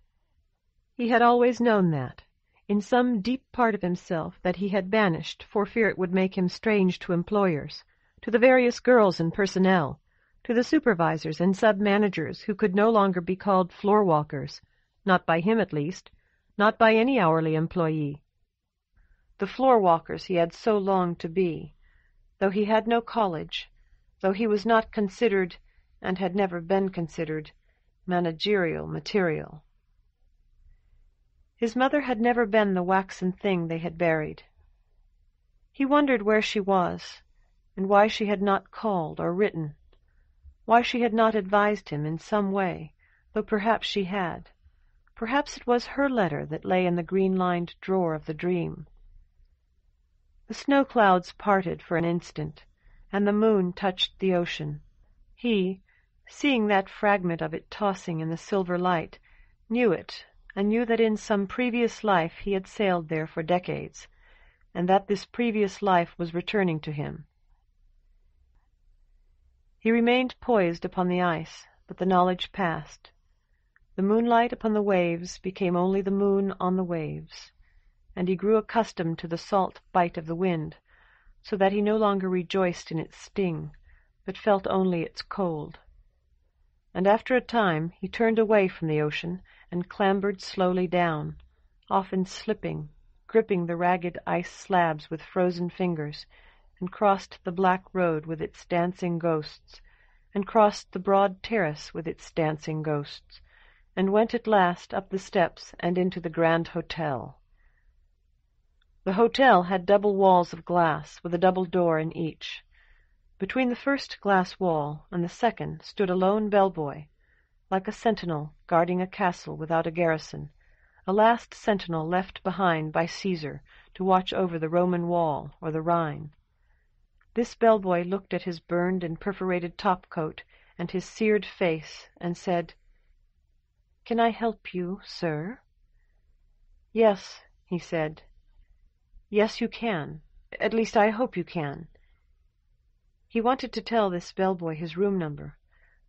He had always known that, in some deep part of himself, that he had banished for fear it would make him strange to employers, to the various girls and personnel, to the supervisors and sub-managers who could no longer be called floor-walkers, not by him at least, not by any hourly employee. The floor-walkers he had so longed to be, though he had no college, though he was not considered, and had never been considered, managerial material. His mother had never been the waxen thing they had buried. He wondered where she was, and why she had not called or written, why she had not advised him in some way, though perhaps she had. Perhaps it was her letter that lay in the green-lined drawer of the dream. The snow clouds parted for an instant, and the moon touched the ocean. He, seeing that fragment of it tossing in the silver light, knew it, and knew that in some previous life he had sailed there for decades, and that this previous life was returning to him. He remained poised upon the ice, but the knowledge passed. The moonlight upon the waves became only the moon on the waves, and he grew accustomed to the salt bite of the wind, so that he no longer rejoiced in its sting, but felt only its cold. And after a time he turned away from the ocean and clambered slowly down, often slipping, gripping the ragged ice slabs with frozen fingers, and crossed the black road with its dancing ghosts, and crossed the broad terrace with its dancing ghosts, and went at last up the steps and into the Grand Hotel. The hotel had double walls of glass, with a double door in each. Between the first glass wall and the second stood a lone bellboy, like a sentinel guarding a castle without a garrison, a last sentinel left behind by Caesar to watch over the Roman wall or the Rhine. This bellboy looked at his burned and perforated topcoat and his seared face, and said, "Can I help you, sir?" "Yes," he said. "Yes, you can. At least, I hope you can." He wanted to tell this bellboy his room number,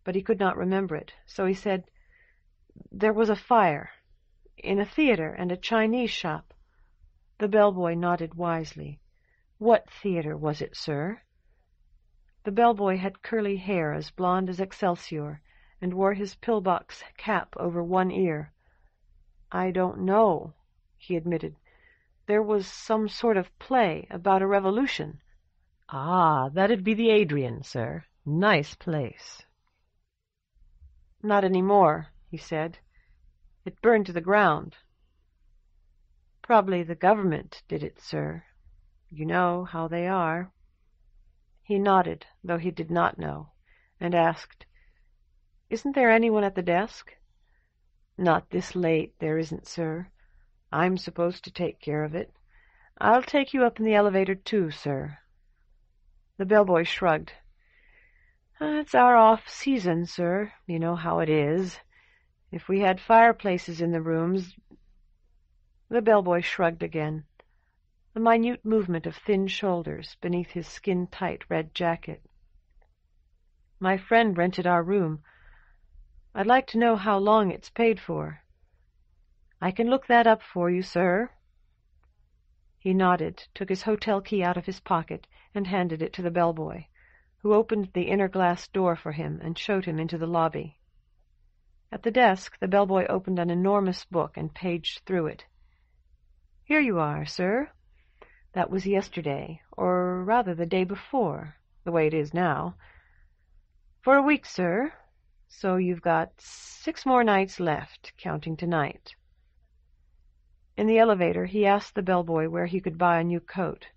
but he could not remember it, so he said, "There was a fire, in a theater and a Chinese shop." The bellboy nodded wisely. What theater was it, sir? The bellboy had curly hair as blond as Excelsior, and wore his pillbox cap over one ear. I don't know, he admitted. There was some sort of play about a revolution. Ah, that'd be the Adrian, sir. Nice place. Not any more, he said. It burned to the ground. Probably the government did it, sir. You know how they are. He nodded, though he did not know, and asked, Isn't there anyone at the desk? Not this late, there isn't, sir. I'm supposed to take care of it. I'll take you up in the elevator, too, sir. The bellboy shrugged. It's our off-season, sir. You know how it is. If we had fireplaces in the rooms... The bellboy shrugged again, a minute movement of thin shoulders beneath his skin-tight red jacket. My friend rented our room. I'd like to know how long it's paid for. I can look that up for you, sir. He nodded, took his hotel key out of his pocket, and handed it to the bellboy, who opened the inner glass door for him and showed him into the lobby. At the desk, the bellboy opened an enormous book and paged through it. Here you are, sir. That was yesterday, or rather the day before, the way it is now. For a week, sir. So you've got 6 more nights left, counting tonight. In the elevator, he asked the bellboy where he could buy a new coat.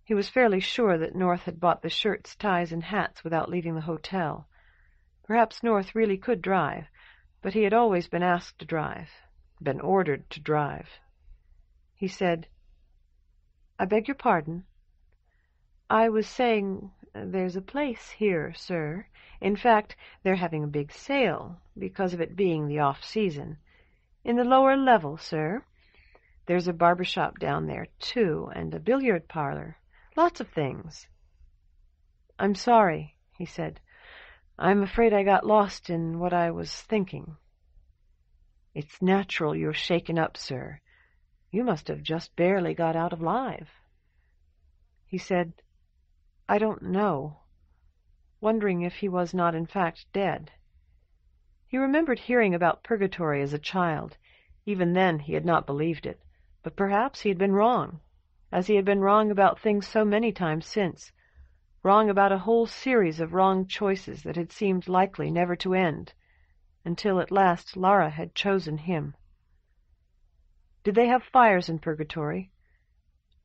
He was fairly sure that North had bought the shirts, ties, and hats without leaving the hotel. Perhaps North really could drive, but he had always been asked to drive, been ordered to drive. He said, I beg your pardon. I was saying there's a place here, sir. In fact, they're having a big sale, because of it being the off-season. In the lower level, sir. There's a barber shop down there, too, and a billiard parlor. Lots of things. I'm sorry, he said. I'm afraid I got lost in what I was thinking. It's natural you're shaken up, sir. You must have just barely got out alive. He said, I don't know, wondering if he was not in fact dead. He remembered hearing about purgatory as a child. Even then he had not believed it, but perhaps he had been wrong, as he had been wrong about things so many times since, wrong about a whole series of wrong choices that had seemed likely never to end, until at last Lara had chosen him. Did they have fires in purgatory?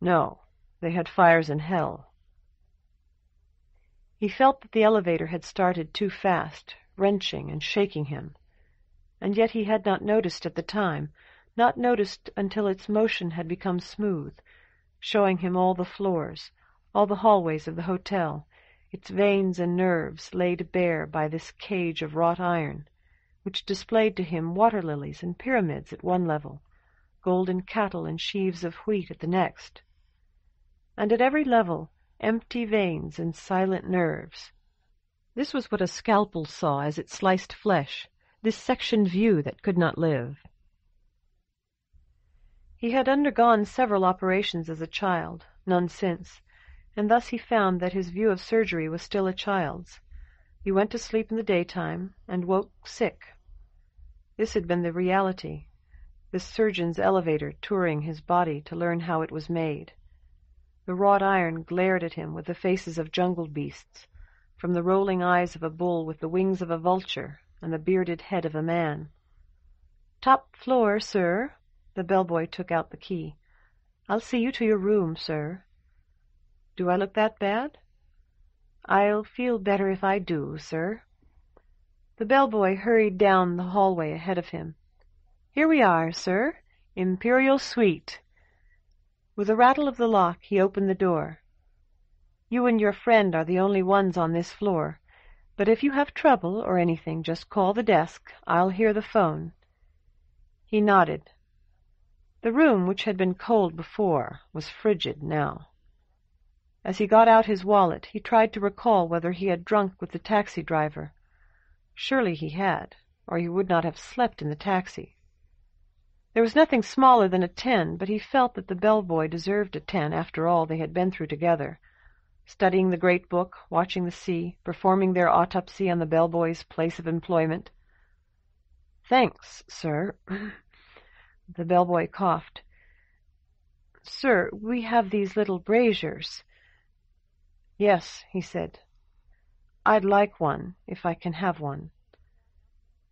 No, they had fires in hell. He felt that the elevator had started too fast, wrenching and shaking him, and yet he had not noticed at the time, not noticed until its motion had become smooth, showing him all the floors, all the hallways of the hotel, its veins and nerves laid bare by this cage of wrought iron, which displayed to him water-lilies and pyramids at one level, golden cattle and sheaves of wheat at the next, and at every level empty veins and silent nerves. This was what a scalpel saw as it sliced flesh, this sectioned view that could not live. He had undergone several operations as a child, none since, and thus he found that his view of surgery was still a child's. He went to sleep in the daytime and woke sick. This had been the reality, this surgeon's elevator touring his body to learn how it was made. The wrought iron glared at him with the faces of jungle beasts, from the rolling eyes of a bull with the wings of a vulture and the bearded head of a man. Top floor, sir. The bellboy took out the key. I'll see you to your room, sir. Do I look that bad? I'll feel better if I do, sir. The bellboy hurried down the hallway ahead of him. Here we are, sir. Imperial Suite. With a rattle of the lock, he opened the door. You and your friend are the only ones on this floor, but if you have trouble or anything, just call the desk. I'll hear the phone. He nodded. The room, which had been cold before, was frigid now. As he got out his wallet, he tried to recall whether he had drunk with the taxi driver. Surely he had, or he would not have slept in the taxi. There was nothing smaller than a 10, but he felt that the bellboy deserved a 10 after all they had been through together, studying the great book, watching the sea, performing their autopsy on the bellboy's place of employment. "Thanks, sir." The bellboy coughed. "Sir, we have these little braziers." "Yes," he said. "I'd like one, if I can have one."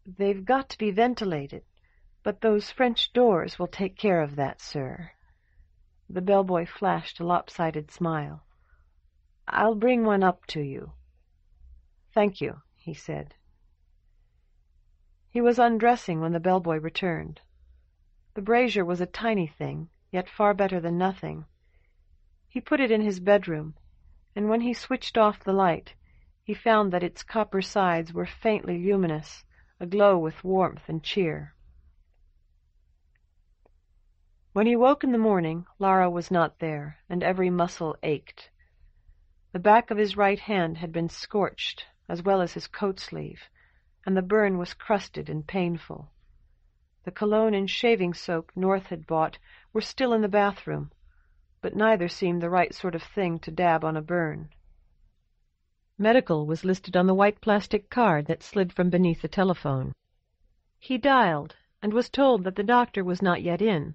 "They've got to be ventilated, but those French doors will take care of that, sir." The bellboy flashed a lopsided smile. "I'll bring one up to you." "Thank you," he said. He was undressing when the bellboy returned. The brazier was a tiny thing, yet far better than nothing. He put it in his bedroom, and when he switched off the light, he found that its copper sides were faintly luminous, aglow with warmth and cheer. When he woke in the morning, Lara was not there, and every muscle ached. The back of his right hand had been scorched, as well as his coat sleeve, and the burn was crusted and painful. The cologne and shaving soap North had bought were still in the bathroom, but neither seemed the right sort of thing to dab on a burn. Medical was listed on the white plastic card that slid from beneath the telephone. He dialed, and was told that the doctor was not yet in,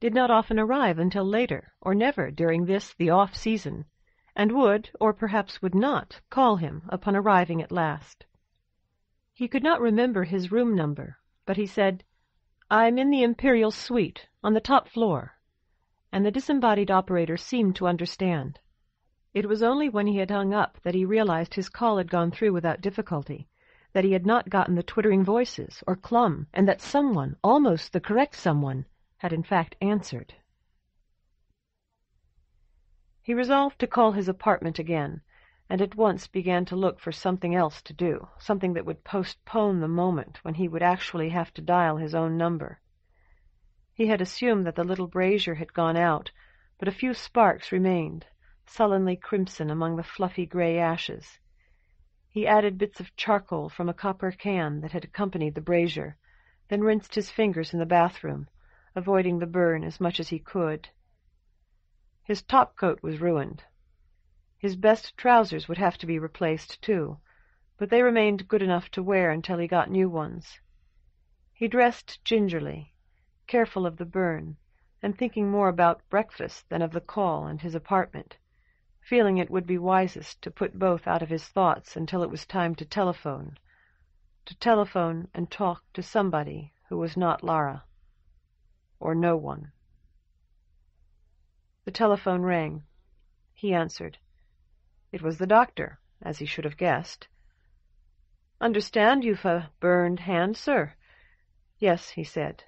did not often arrive until later, or never during this, the off-season, and would, or perhaps would not, call him upon arriving at last. He could not remember his room number, but he said, "I'm in the Imperial Suite, on the top floor," and the disembodied operator seemed to understand. It was only when he had hung up that he realized his call had gone through without difficulty, that he had not gotten the twittering voices, or clum, and that someone, almost the correct someone, had in fact answered. He resolved to call his apartment again, and at once began to look for something else to do, something that would postpone the moment when he would actually have to dial his own number. He had assumed that the little brazier had gone out, but a few sparks remained, sullenly crimson among the fluffy gray ashes. He added bits of charcoal from a copper can that had accompanied the brazier, then rinsed his fingers in the bathroom, avoiding the burn as much as he could. His topcoat was ruined. His best trousers would have to be replaced, too, but they remained good enough to wear until he got new ones. He dressed gingerly, careful of the burn, and thinking more about breakfast than of the call and his apartment, feeling it would be wisest to put both out of his thoughts until it was time to telephone and talk to somebody who was not Lara, or no one. The telephone rang. He answered. It was the doctor, as he should have guessed. "Understand you've a burned hand, sir?" "Yes," he said.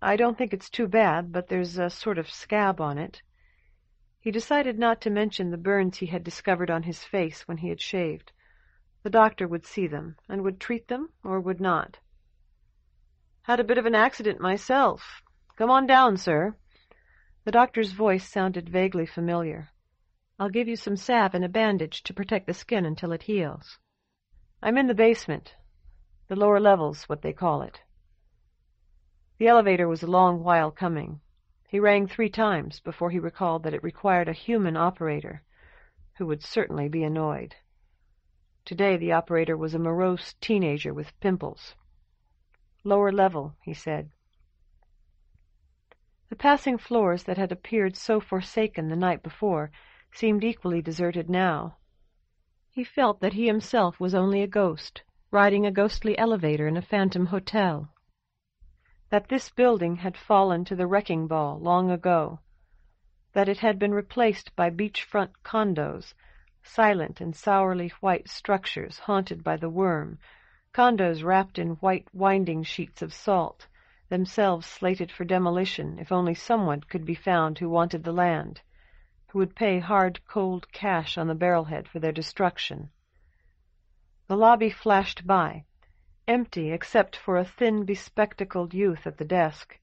"I don't think it's too bad, but there's a sort of scab on it." He decided not to mention the burns he had discovered on his face when he had shaved. The doctor would see them, and would treat them, or would not. "Had a bit of an accident myself. Come on down, sir." The doctor's voice sounded vaguely familiar. "I'll give you some salve and a bandage to protect the skin until it heals." "I'm in the basement. The lower level's what they call it." The elevator was a long while coming. He rang 3 times before he recalled that it required a human operator, who would certainly be annoyed. Today the operator was a morose teenager with pimples. "Lower level," he said. The passing floors that had appeared so forsaken the night before seemed equally deserted now. He felt that he himself was only a ghost, riding a ghostly elevator in a phantom hotel. That this building had fallen to the wrecking ball long ago. That it had been replaced by beachfront condos, silent and sourly white structures haunted by the worm, condos wrapped in white winding sheets of salt, themselves slated for demolition if only someone could be found who wanted the land, who would pay hard, cold cash on the barrelhead for their destruction. The lobby flashed by, empty except for a thin, bespectacled youth at the desk.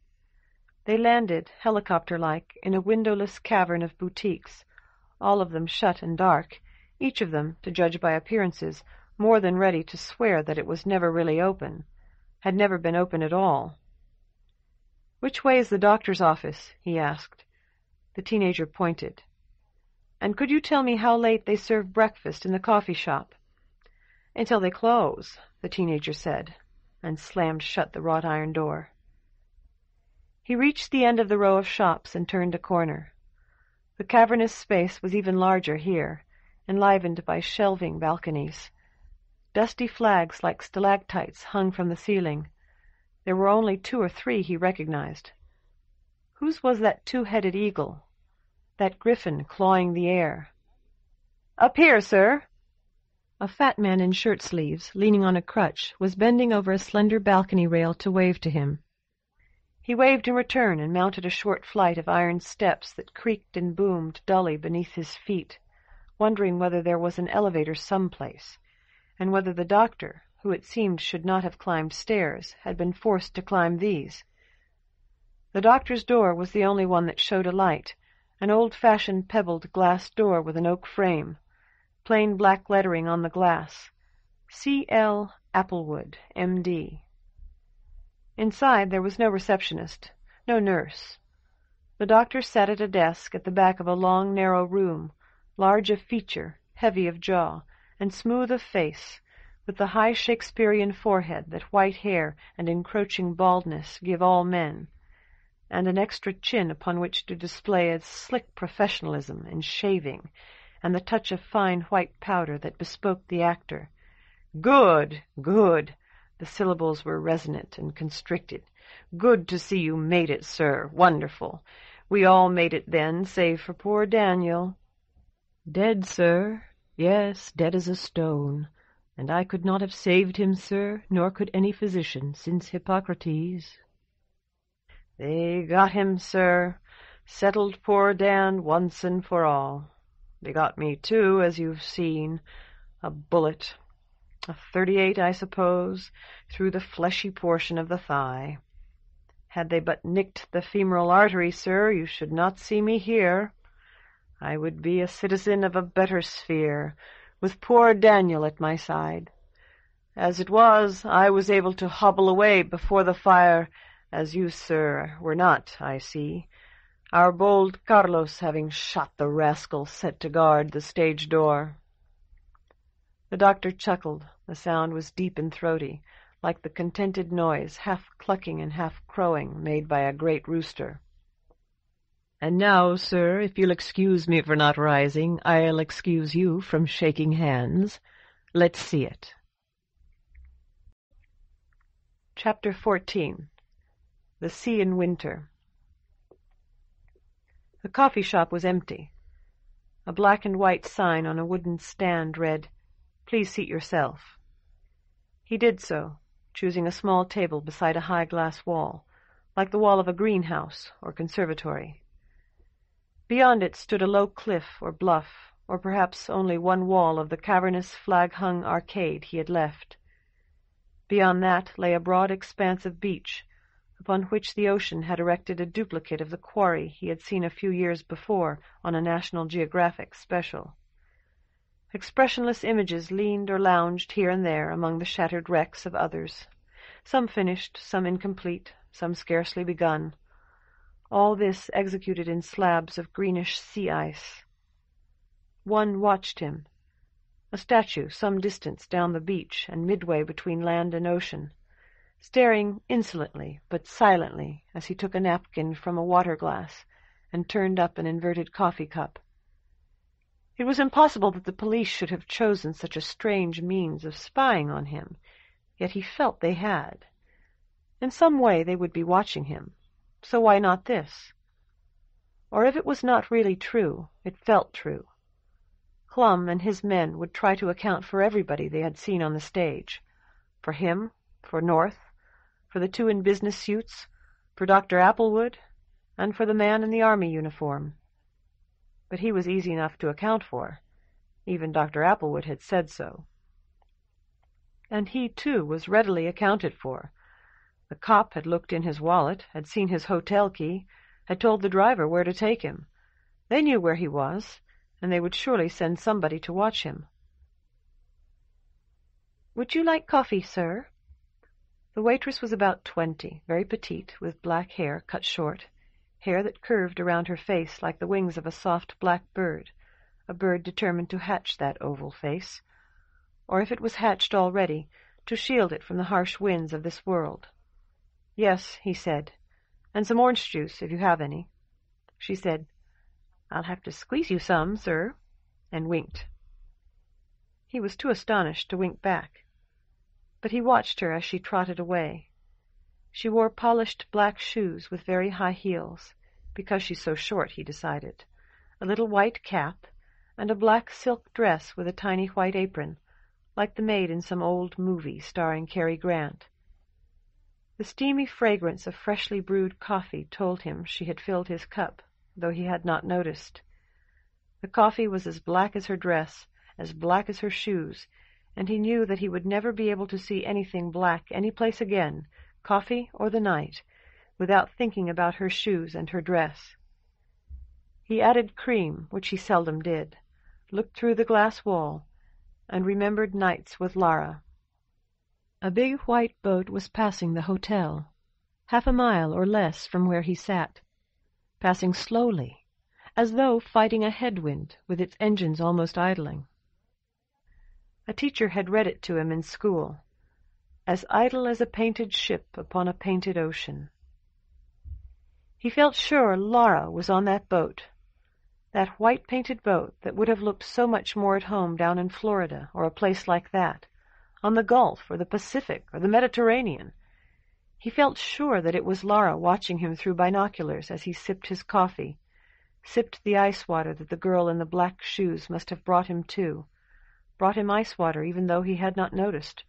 They landed, helicopter-like, in a windowless cavern of boutiques, all of them shut and dark, each of them, to judge by appearances, more than ready to swear that it was never really open, had never been open at all. "Which way is the doctor's office?" he asked. The teenager pointed. "And could you tell me how late they serve breakfast in the coffee shop?" "Until they close," the teenager said, and slammed shut the wrought iron door. He reached the end of the row of shops and turned a corner. The cavernous space was even larger here, enlivened by shelving balconies. Dusty flags like stalactites hung from the ceiling. There were only 2 or 3 he recognized. Whose was that 2-headed eagle? That griffin clawing the air? "Up here, sir!" A fat man in shirt-sleeves, leaning on a crutch, was bending over a slender balcony rail to wave to him. He waved in return and mounted a short flight of iron steps that creaked and boomed dully beneath his feet, wondering whether there was an elevator someplace, and whether the doctor, who it seemed should not have climbed stairs, had been forced to climb these. The doctor's door was the only one that showed a light, an old-fashioned pebbled glass door with an oak frame, plain black lettering on the glass, C.L. Applewood, M.D. Inside there was no receptionist, no nurse. The doctor sat at a desk at the back of a long, narrow room, large of feature, heavy of jaw, and smooth of face, with the high Shakespearean forehead that white hair and encroaching baldness give all men, and an extra chin upon which to display a slick professionalism in shaving, and the touch of fine white powder that bespoke the actor. "Good, good!" The syllables were resonant and constricted. "Good to see you made it, sir. Wonderful. We all made it then, save for poor Daniel." "Dead, sir. Yes, dead as a stone. And I could not have saved him, sir, nor could any physician, since Hippocrates." "They got him, sir. Settled poor Dan once and for all. They got me, too, as you've seen. A bullet. A .38, I suppose, through the fleshy portion of the thigh. Had they but nicked the femoral artery, sir, you should not see me here. I would be a citizen of a better sphere, with poor Daniel at my side. As it was, I was able to hobble away before the fire, as you, sir, were not, I see, our bold Carlos having shot the rascal set to guard the stage door." The doctor chuckled. The sound was deep and throaty, like the contented noise, half clucking and half crowing, made by a great rooster. "And now, sir, if you'll excuse me for not rising, I'll excuse you from shaking hands. Let's see it." Chapter 14. The Sea in Winter. The coffee shop was empty. A black and white sign on a wooden stand read, "Please seat yourself." He did so, choosing a small table beside a high glass wall, like the wall of a greenhouse or conservatory. Beyond it stood a low cliff or bluff, or perhaps only one wall of the cavernous flag-hung arcade he had left. Beyond that lay a broad expanse of beach, upon which the ocean had erected a duplicate of the quarry he had seen a few years before on a National Geographic special. Expressionless images leaned or lounged here and there among the shattered wrecks of others, some finished, some incomplete, some scarcely begun. All this executed in slabs of greenish sea ice. One watched him, a statue some distance down the beach and midway between land and ocean, staring insolently but silently as he took a napkin from a water-glass and turned up an inverted coffee cup. It was impossible that the police should have chosen such a strange means of spying on him, yet he felt they had. In some way they would be watching him, so why not this? Or if it was not really true, it felt true. Clum and his men would try to account for everybody they had seen on the stage. For him, for North, for the 2 in business suits, for Dr. Applewood, and for the man in the army uniform. But he was easy enough to account for. Even Dr. Applewood had said so. And he, too, was readily accounted for. The cop had looked in his wallet, had seen his hotel key, had told the driver where to take him. They knew where he was, and they would surely send somebody to watch him. "Would you like coffee, sir?" The waitress was about 20, very petite, with black hair cut short, hair that curved around her face like the wings of a soft black bird, a bird determined to hatch that oval face, or if it was hatched already, to shield it from the harsh winds of this world. "Yes," he said, "and some orange juice, if you have any." She said, "I'll have to squeeze you some, sir," and winked. He was too astonished to wink back, but he watched her as she trotted away. She wore polished black shoes with very high heels, because she's so short, he decided, a little white cap, and a black silk dress with a tiny white apron, like the maid in some old movie starring Cary Grant. The steamy fragrance of freshly brewed coffee told him she had filled his cup, though he had not noticed. The coffee was as black as her dress, as black as her shoes, and he knew that he would never be able to see anything black any place again, coffee or the night, without thinking about her shoes and her dress. He added cream, which he seldom did, looked through the glass wall, and remembered nights with Lara. A big white boat was passing the hotel, 1/2 mile or less from where he sat, passing slowly, as though fighting a headwind, with its engines almost idling. A teacher had read it to him in school, as idle as a painted ship upon a painted ocean. He felt sure Lara was on that boat, that white-painted boat that would have looked so much more at home down in Florida, or a place like that, on the Gulf, or the Pacific, or the Mediterranean. He felt sure that it was Lara watching him through binoculars as he sipped his coffee, sipped the ice water that the girl in the black shoes must have brought him too, brought him ice water even though he had not noticed,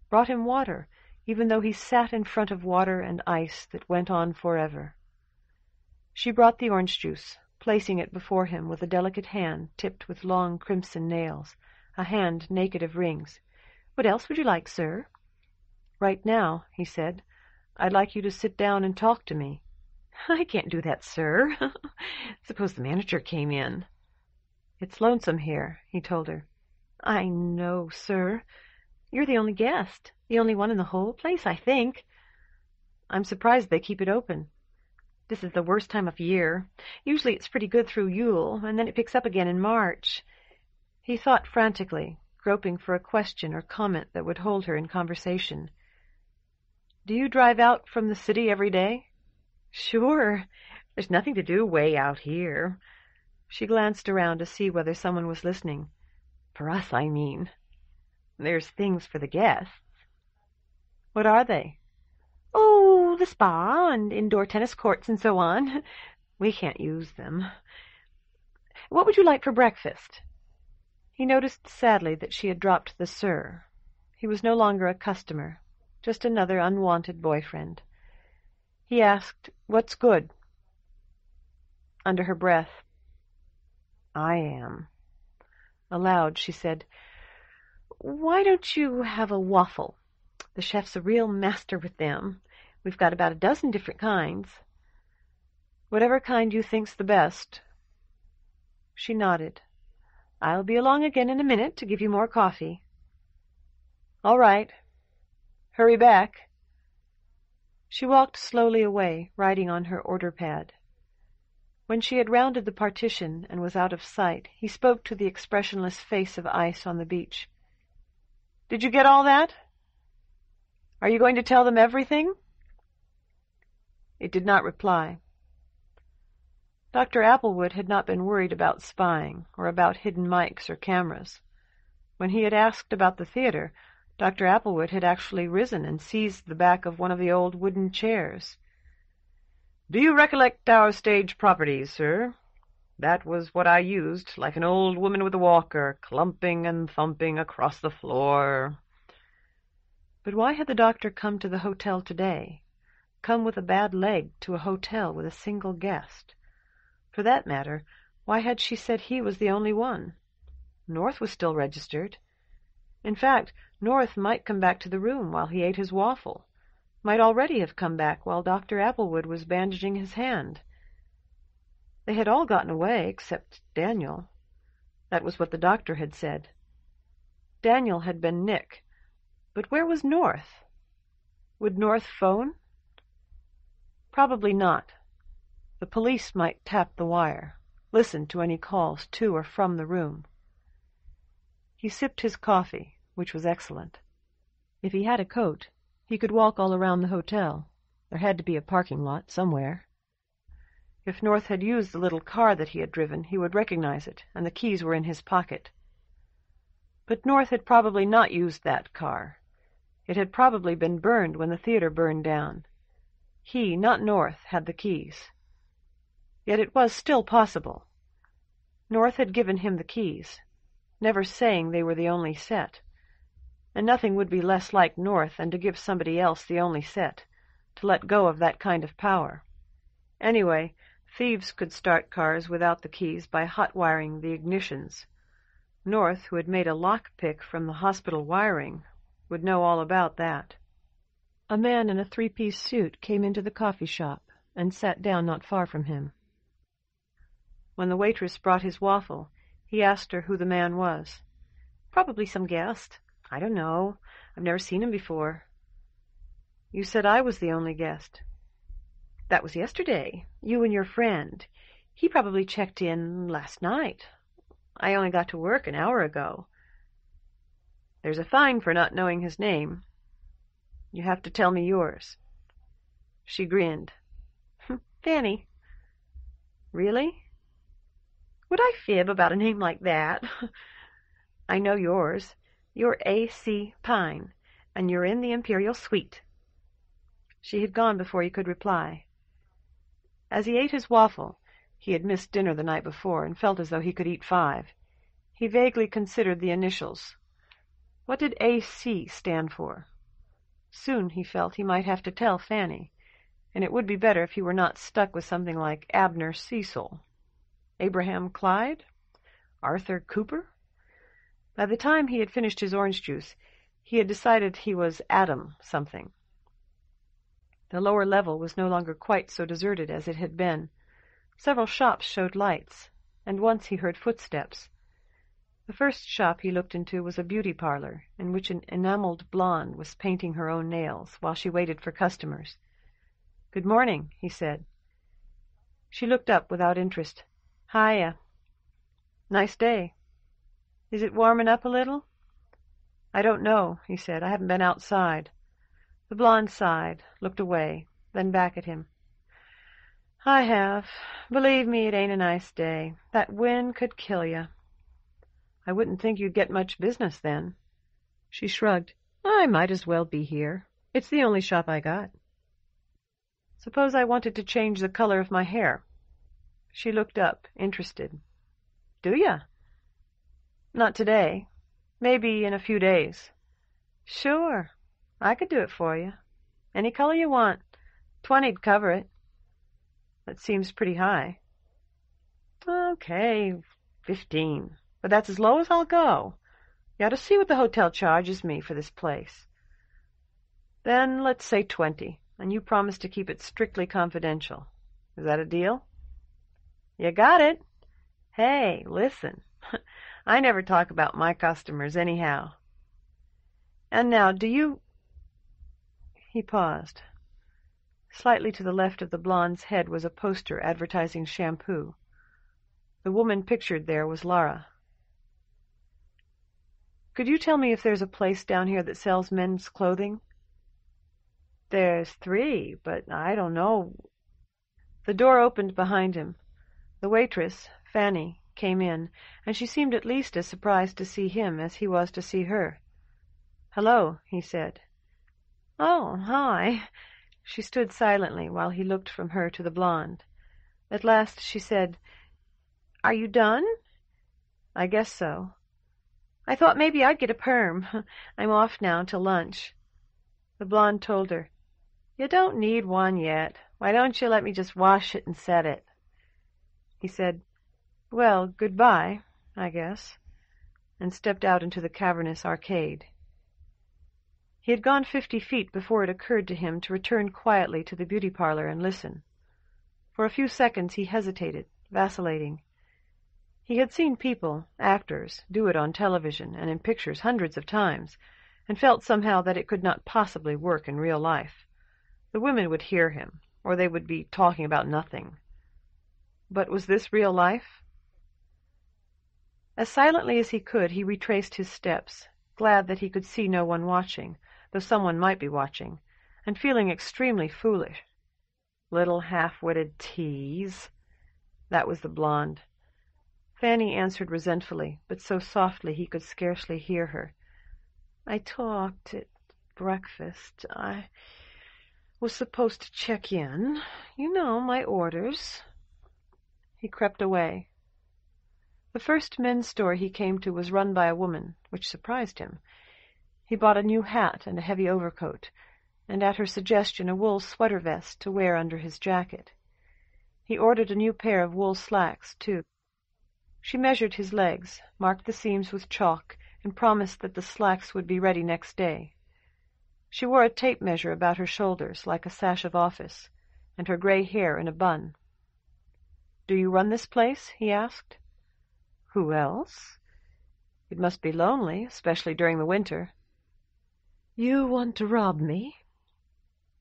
brought him water even though he sat in front of water and ice that went on forever. She brought the orange juice, placing it before him with a delicate hand tipped with long crimson nails, a hand naked of rings. "What else would you like, sir?" "Right now," he said, "I'd like you to sit down and talk to me." "I can't do that, sir. Suppose the manager came in." "It's lonesome here," he told her. "I know, sir. You're the only guest, the only one in the whole place, I think." "I'm surprised they keep it open." "This is the worst time of year. Usually it's pretty good through Yule, and then it picks up again in March." He thought frantically, groping for a question or comment that would hold her in conversation. "Do you drive out from the city every day?" "Sure. There's nothing to do way out here." She glanced around to see whether someone was listening. "For us, I mean. There's things for the guests." "What are they?" "Oh, the spa and indoor tennis courts and so on. We can't use them. What would you like for breakfast?" He noticed sadly that she had dropped the sir. He was no longer a customer, just another unwanted boyfriend. He asked, "What's good?" Under her breath, "I am." Aloud she said, "Why don't you have a waffle? The chef's a real master with them. We've got about 12 different kinds." "Whatever kind you think's the best." She nodded. "I'll be along again in a minute to give you more coffee." "All right. Hurry back." She walked slowly away, writing on her order pad. When she had rounded the partition and was out of sight, he spoke to the expressionless face of ice on the beach. "Did you get all that? Are you going to tell them everything?" It did not reply. Dr. Applewood had not been worried about spying, or about hidden mics or cameras. When he had asked about the theater, Dr. Applewood had actually risen and seized the back of one of the old wooden chairs. "Do you recollect our stage properties, sir? That was what I used, like an old woman with a walker, clumping and thumping across the floor." But why had the doctor come to the hotel today? Come with a bad leg to a hotel with a single guest? For that matter, why had she said he was the only one? North was still registered. In fact, North might come back to the room while he ate his waffle, might already have come back while Dr. Applewood was bandaging his hand. They had all gotten away except Daniel. That was what the doctor had said. Daniel had been Nick, but where was North? Would North phone? Probably not. The police might tap the wire, listen to any calls to or from the room. He sipped his coffee, which was excellent. If he had a coat, he could walk all around the hotel. There had to be a parking lot somewhere. If North had used the little car that he had driven, he would recognize it, and the keys were in his pocket. But North had probably not used that car. It had probably been burned when the theater burned down. He, not North, had the keys. Yet it was still possible. North had given him the keys, never saying they were the only set, and nothing would be less like North than to give somebody else the only set, to let go of that kind of power. Anyway, thieves could start cars without the keys by hot-wiring the ignitions. North, who had made a lock-pick from the hospital wiring, would know all about that. A man in a three-piece suit came into the coffee shop and sat down not far from him. When the waitress brought his waffle, he asked her who the man was. "Probably some guest. I don't know. I've never seen him before." "You said I was the only guest." "That was yesterday. You and your friend. He probably checked in last night. I only got to work an hour ago." "There's a fine for not knowing his name. You have to tell me yours." She grinned. "Fanny." "Really? Would I fib about a name like that?" "I know yours. You're A.C. Pine, and you're in the Imperial Suite." She had gone before he could reply. As he ate his waffle, he had missed dinner the night before and felt as though he could eat 5. He vaguely considered the initials. What did A.C. stand for? Soon, he felt, he might have to tell Fanny, and it would be better if he were not stuck with something like Abner Cecil. Abraham Clyde? Arthur Cooper? By the time he had finished his orange juice, he had decided he was Adam something. The lower level was no longer quite so deserted as it had been. Several shops showed lights, and once he heard footsteps. The first shop he looked into was a beauty parlor, in which an enameled blonde was painting her own nails while she waited for customers. "Good morning," he said. She looked up without interest. "Hiya." "Nice day. Is it warming up a little?" "I don't know," he said. "I haven't been outside." The blonde sighed, looked away, then back at him. "I have. Believe me, it ain't a nice day. That wind could kill you." "I wouldn't think you'd get much business then." She shrugged. "I might as well be here. It's the only shop I got." "Suppose I wanted to change the color of my hair?" She looked up, interested. "Do ya?" "Not today. Maybe in a few days." "Sure. I could do it for you. Any color you want. 20'd cover it." "That seems pretty high." "Okay, 15. But that's as low as I'll go. You ought to see what the hotel charges me for this place." "Then let's say 20, and you promise to keep it strictly confidential. Is that a deal?" "You got it. Hey, listen. I never talk about my customers anyhow. And now, do you—" He paused. Slightly to the left of the blonde's head was a poster advertising shampoo. The woman pictured there was Lara. "Could you tell me if there's a place down here that sells men's clothing?" "There's 3, but I don't know." The door opened behind him. The waitress, Fanny, came in, and she seemed at least as surprised to see him as he was to see her. "Hello," he said. "Oh, hi." She stood silently while he looked from her to the blonde. At last she said, "Are you done?" "I guess so." "I thought maybe I'd get a perm. I'm off now till lunch." The blonde told her, "You don't need one yet. Why don't you let me just wash it and set it?" He said, "Well, goodbye, I guess," and stepped out into the cavernous arcade. He had gone 50 feet before it occurred to him to return quietly to the beauty parlor and listen. For a few seconds he hesitated, vacillating. He had seen people, actors, do it on television and in pictures hundreds of times, and felt somehow that it could not possibly work in real life. The women would hear him, or they would be talking about nothing. But was this real life? As silently as he could, he retraced his steps, glad that he could see no one watching, though someone might be watching, and feeling extremely foolish. Little half-witted tease. That was the blonde. Fanny answered resentfully, but so softly he could scarcely hear her. I talked at breakfast. I was supposed to check in. You know, my orders. He crept away. The first men's store he came to was run by a woman, which surprised him. He bought a new hat and a heavy overcoat, and at her suggestion a wool sweater vest to wear under his jacket. He ordered a new pair of wool slacks, too. She measured his legs, marked the seams with chalk, and promised that the slacks would be ready next day. She wore a tape measure about her shoulders, like a sash of office, and her gray hair in a bun. "Do you run this place?" he asked. "Who else? It must be lonely, especially during the winter." "You want to rob me?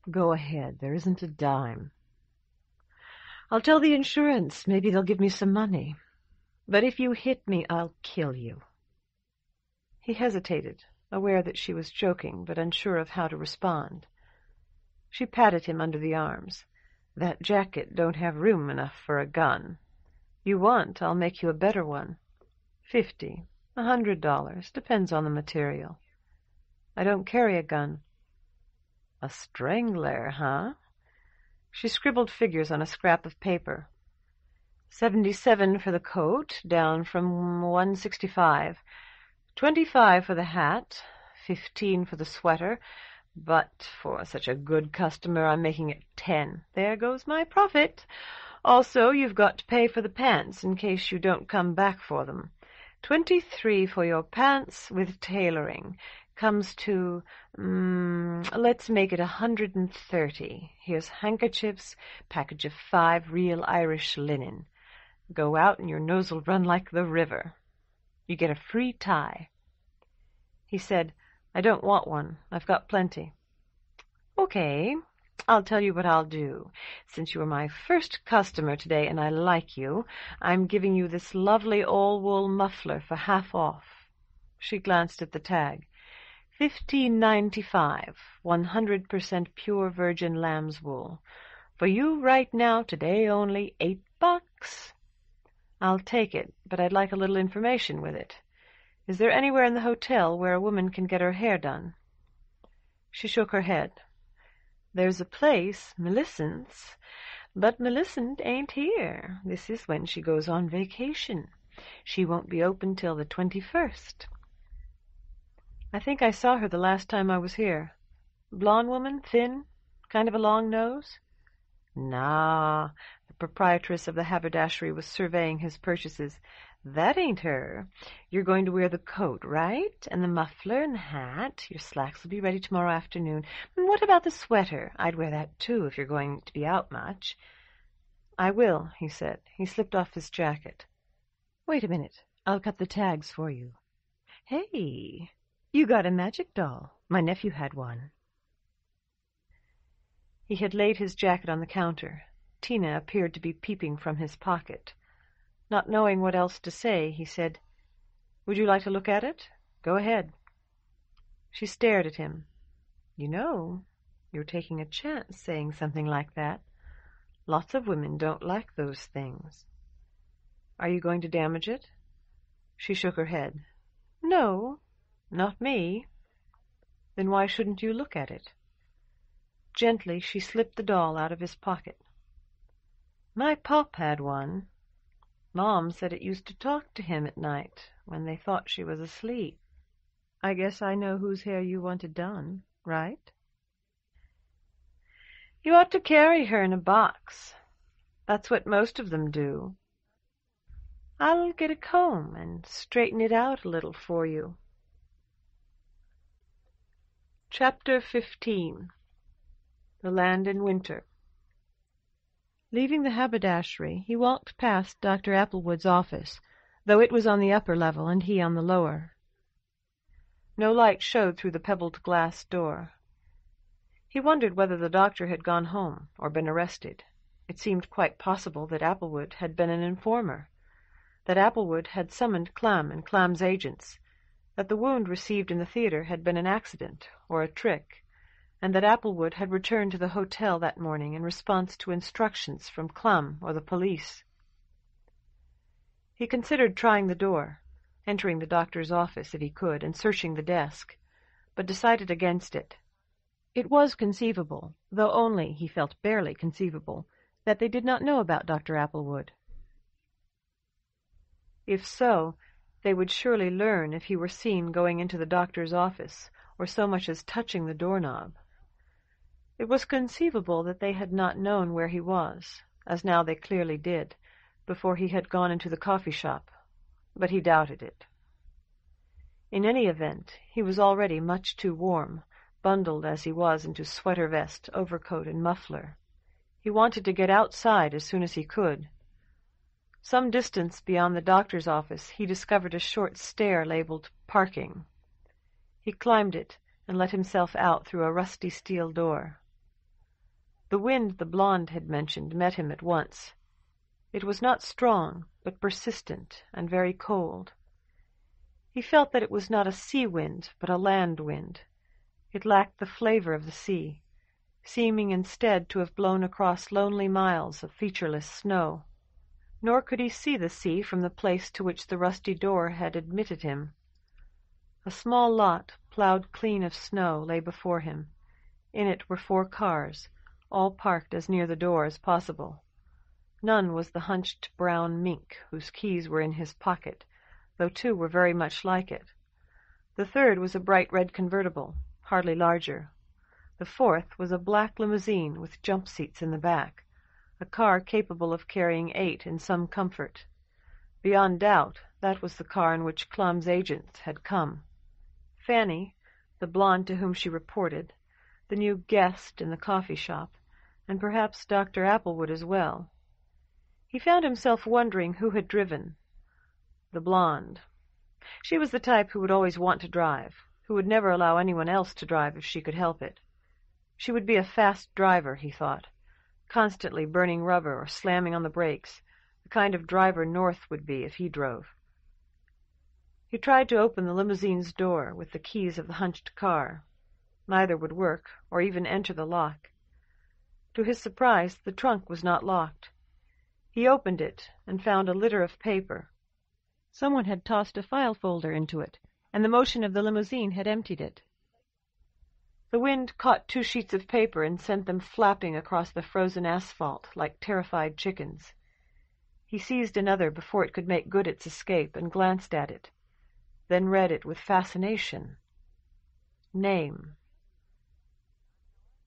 Go ahead. There isn't a dime. I'll tell the insurance. Maybe they'll give me some money. But if you hit me, I'll kill you." He hesitated, aware that she was joking, but unsure of how to respond. She patted him under the arms. "That jacket don't have room enough for a gun. You want, I'll make you a better one. $50, $100, depends on the material. I don't carry a gun." "A strangler, huh?" She scribbled figures on a scrap of paper. 77 for the coat, down from 165. 25 for the hat, 15 for the sweater, but for such a good customer I'm making it 10. There goes my profit. Also, you've got to pay for the pants in case you don't come back for them. 23 for your pants with tailoring. Comes to, let's make it 130. Here's handkerchiefs, package of 5 real Irish linen. Go out and your nose will run like the river. You get a free tie." He said, "I don't want one. I've got plenty." "Okay, I'll tell you what I'll do. Since you are my first customer today and I like you, I'm giving you this lovely all-wool muffler for half off." She glanced at the tag. $15.95, 100% pure virgin lamb's wool. For you right now, today only $8. "I'll take it, but I'd like a little information with it. Is there anywhere in the hotel where a woman can get her hair done?" She shook her head. "There's a place, Millicent's, but Millicent ain't here. This is when she goes on vacation. She won't be open till the 21st. "I think I saw her the last time I was here. Blonde woman, thin, kind of a long nose?" "Nah." The proprietress of the haberdashery was surveying his purchases. "That ain't her. You're going to wear the coat, right? And the muffler and the hat. Your slacks will be ready tomorrow afternoon. And what about the sweater? I'd wear that, too, if you're going to be out much." "I will," he said. He slipped off his jacket. "Wait a minute. I'll cut the tags for you. Hey, you got a magic doll. My nephew had one." He had laid his jacket on the counter. Tina appeared to be peeping from his pocket. Not knowing what else to say, he said, "Would you like to look at it? Go ahead." She stared at him. "You know, you're taking a chance saying something like that. Lots of women don't like those things." "Are you going to damage it?" She shook her head. "No, not me." "Then why shouldn't you look at it?" Gently she slipped the doll out of his pocket. "My pop had one. Mom said it used to talk to him at night when they thought she was asleep. I guess I know whose hair you wanted done, right?" "You ought to carry her in a box. That's what most of them do. I'll get a comb and straighten it out a little for you." Chapter 15. The Land in Winter. Leaving the haberdashery, he walked past Dr. Applewood's office, though it was on the upper level and he on the lower. No light showed through the pebbled glass door. He wondered whether the doctor had gone home or been arrested. It seemed quite possible that Applewood had been an informer, that Applewood had summoned Clem and Clem's agents, that the wound received in the theater had been an accident or a trick, and that Applewood had returned to the hotel that morning in response to instructions from Clem or the police. He considered trying the door, entering the doctor's office if he could, and searching the desk, but decided against it. It was conceivable, though only, he felt, barely conceivable, that they did not know about Dr. Applewood. If so, they would surely learn if he were seen going into the doctor's office, or so much as touching the doorknob. It was conceivable that they had not known where he was, as now they clearly did, before he had gone into the coffee shop, but he doubted it. In any event, he was already much too warm, bundled as he was into sweater vest, overcoat, and muffler. He wanted to get outside as soon as he could. Some distance beyond the doctor's office he discovered a short stair labeled "Parking." He climbed it and let himself out through a rusty steel door. The wind the blonde had mentioned met him at once. It was not strong, but persistent and very cold. He felt that it was not a sea wind, but a land wind. It lacked the flavor of the sea, seeming instead to have blown across lonely miles of featureless snow. Nor could he see the sea from the place to which the rusty door had admitted him. A small lot, ploughed clean of snow, lay before him. In it were 4 cars, all parked as near the door as possible. None was the hunched brown mink whose keys were in his pocket, though 2 were very much like it. The 3rd was a bright red convertible, hardly larger. The 4th was a black limousine with jump seats in the back, a car capable of carrying 8 in some comfort. Beyond doubt, that was the car in which Clem's agents had come. Fanny, the blonde to whom she reported, the new guest in the coffee shop, and perhaps Dr. Applewood as well. He found himself wondering who had driven. The blonde. She was the type who would always want to drive, who would never allow anyone else to drive if she could help it. She would be a fast driver, he thought, constantly burning rubber or slamming on the brakes, the kind of driver North would be if he drove. He tried to open the limousine's door with the keys of the hunched car. Neither would work, or even enter the lock. To his surprise, the trunk was not locked. He opened it and found a litter of paper. Someone had tossed a file folder into it, and the motion of the limousine had emptied it. The wind caught 2 sheets of paper and sent them flapping across the frozen asphalt like terrified chickens. He seized another before it could make good its escape and glanced at it, then read it with fascination. Name: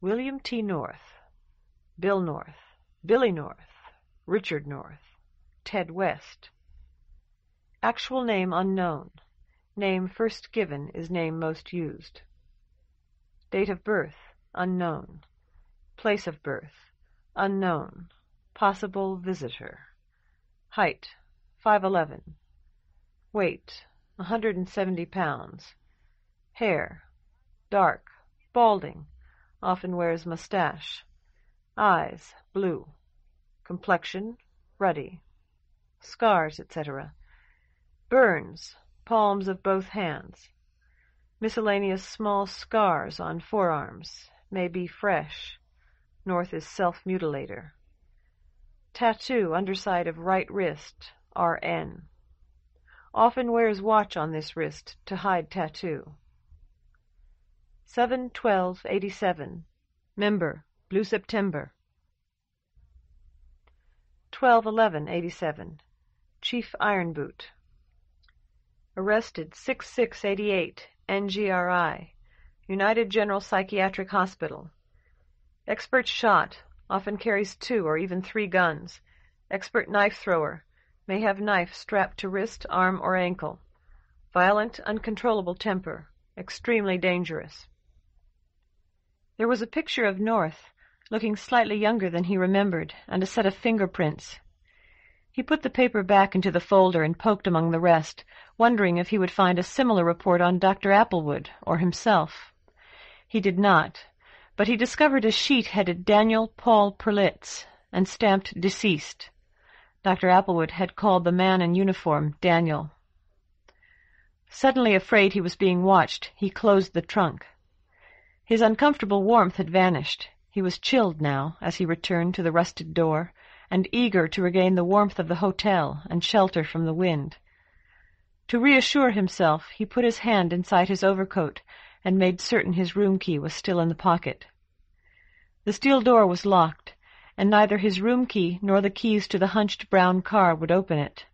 William T. North, Bill North, Billy North, Richard North, Ted West. Actual name unknown. Name first given is name most used. Date of birth unknown. Place of birth unknown. Possible visitor. Height 5'11". Weight 170 pounds. Hair dark, balding, often wears mustache. Eyes blue. Complexion ruddy. Scars, etc. Burns, palms of both hands. Miscellaneous small scars on forearms, may be fresh. North is self-mutilator. Tattoo underside of right wrist, RN. Often wears watch on this wrist to hide tattoo. 7/12/87. Member, Blue September. 12/11/87. Chief Iron Boot. Arrested 6/6/88. NGRI, United General Psychiatric Hospital. Expert shot, often carries 2 or even 3 guns. Expert knife thrower, may have knife strapped to wrist, arm, or ankle. Violent, uncontrollable temper, extremely dangerous. There was a picture of North, looking slightly younger than he remembered, and a set of fingerprints. He put the paper back into the folder and poked among the rest, wondering if he would find a similar report on Dr. Applewood or himself. He did not, but he discovered a sheet headed Daniel Paul Perlitz and stamped deceased. Dr. Applewood had called the man in uniform Daniel. Suddenly afraid he was being watched, he closed the trunk. His uncomfortable warmth had vanished. He was chilled now as he returned to the rusted door, and eager to regain the warmth of the hotel and shelter from the wind. To reassure himself, he put his hand inside his overcoat and made certain his room key was still in the pocket. The steel door was locked, and neither his room key nor the keys to the hunched brown car would open it.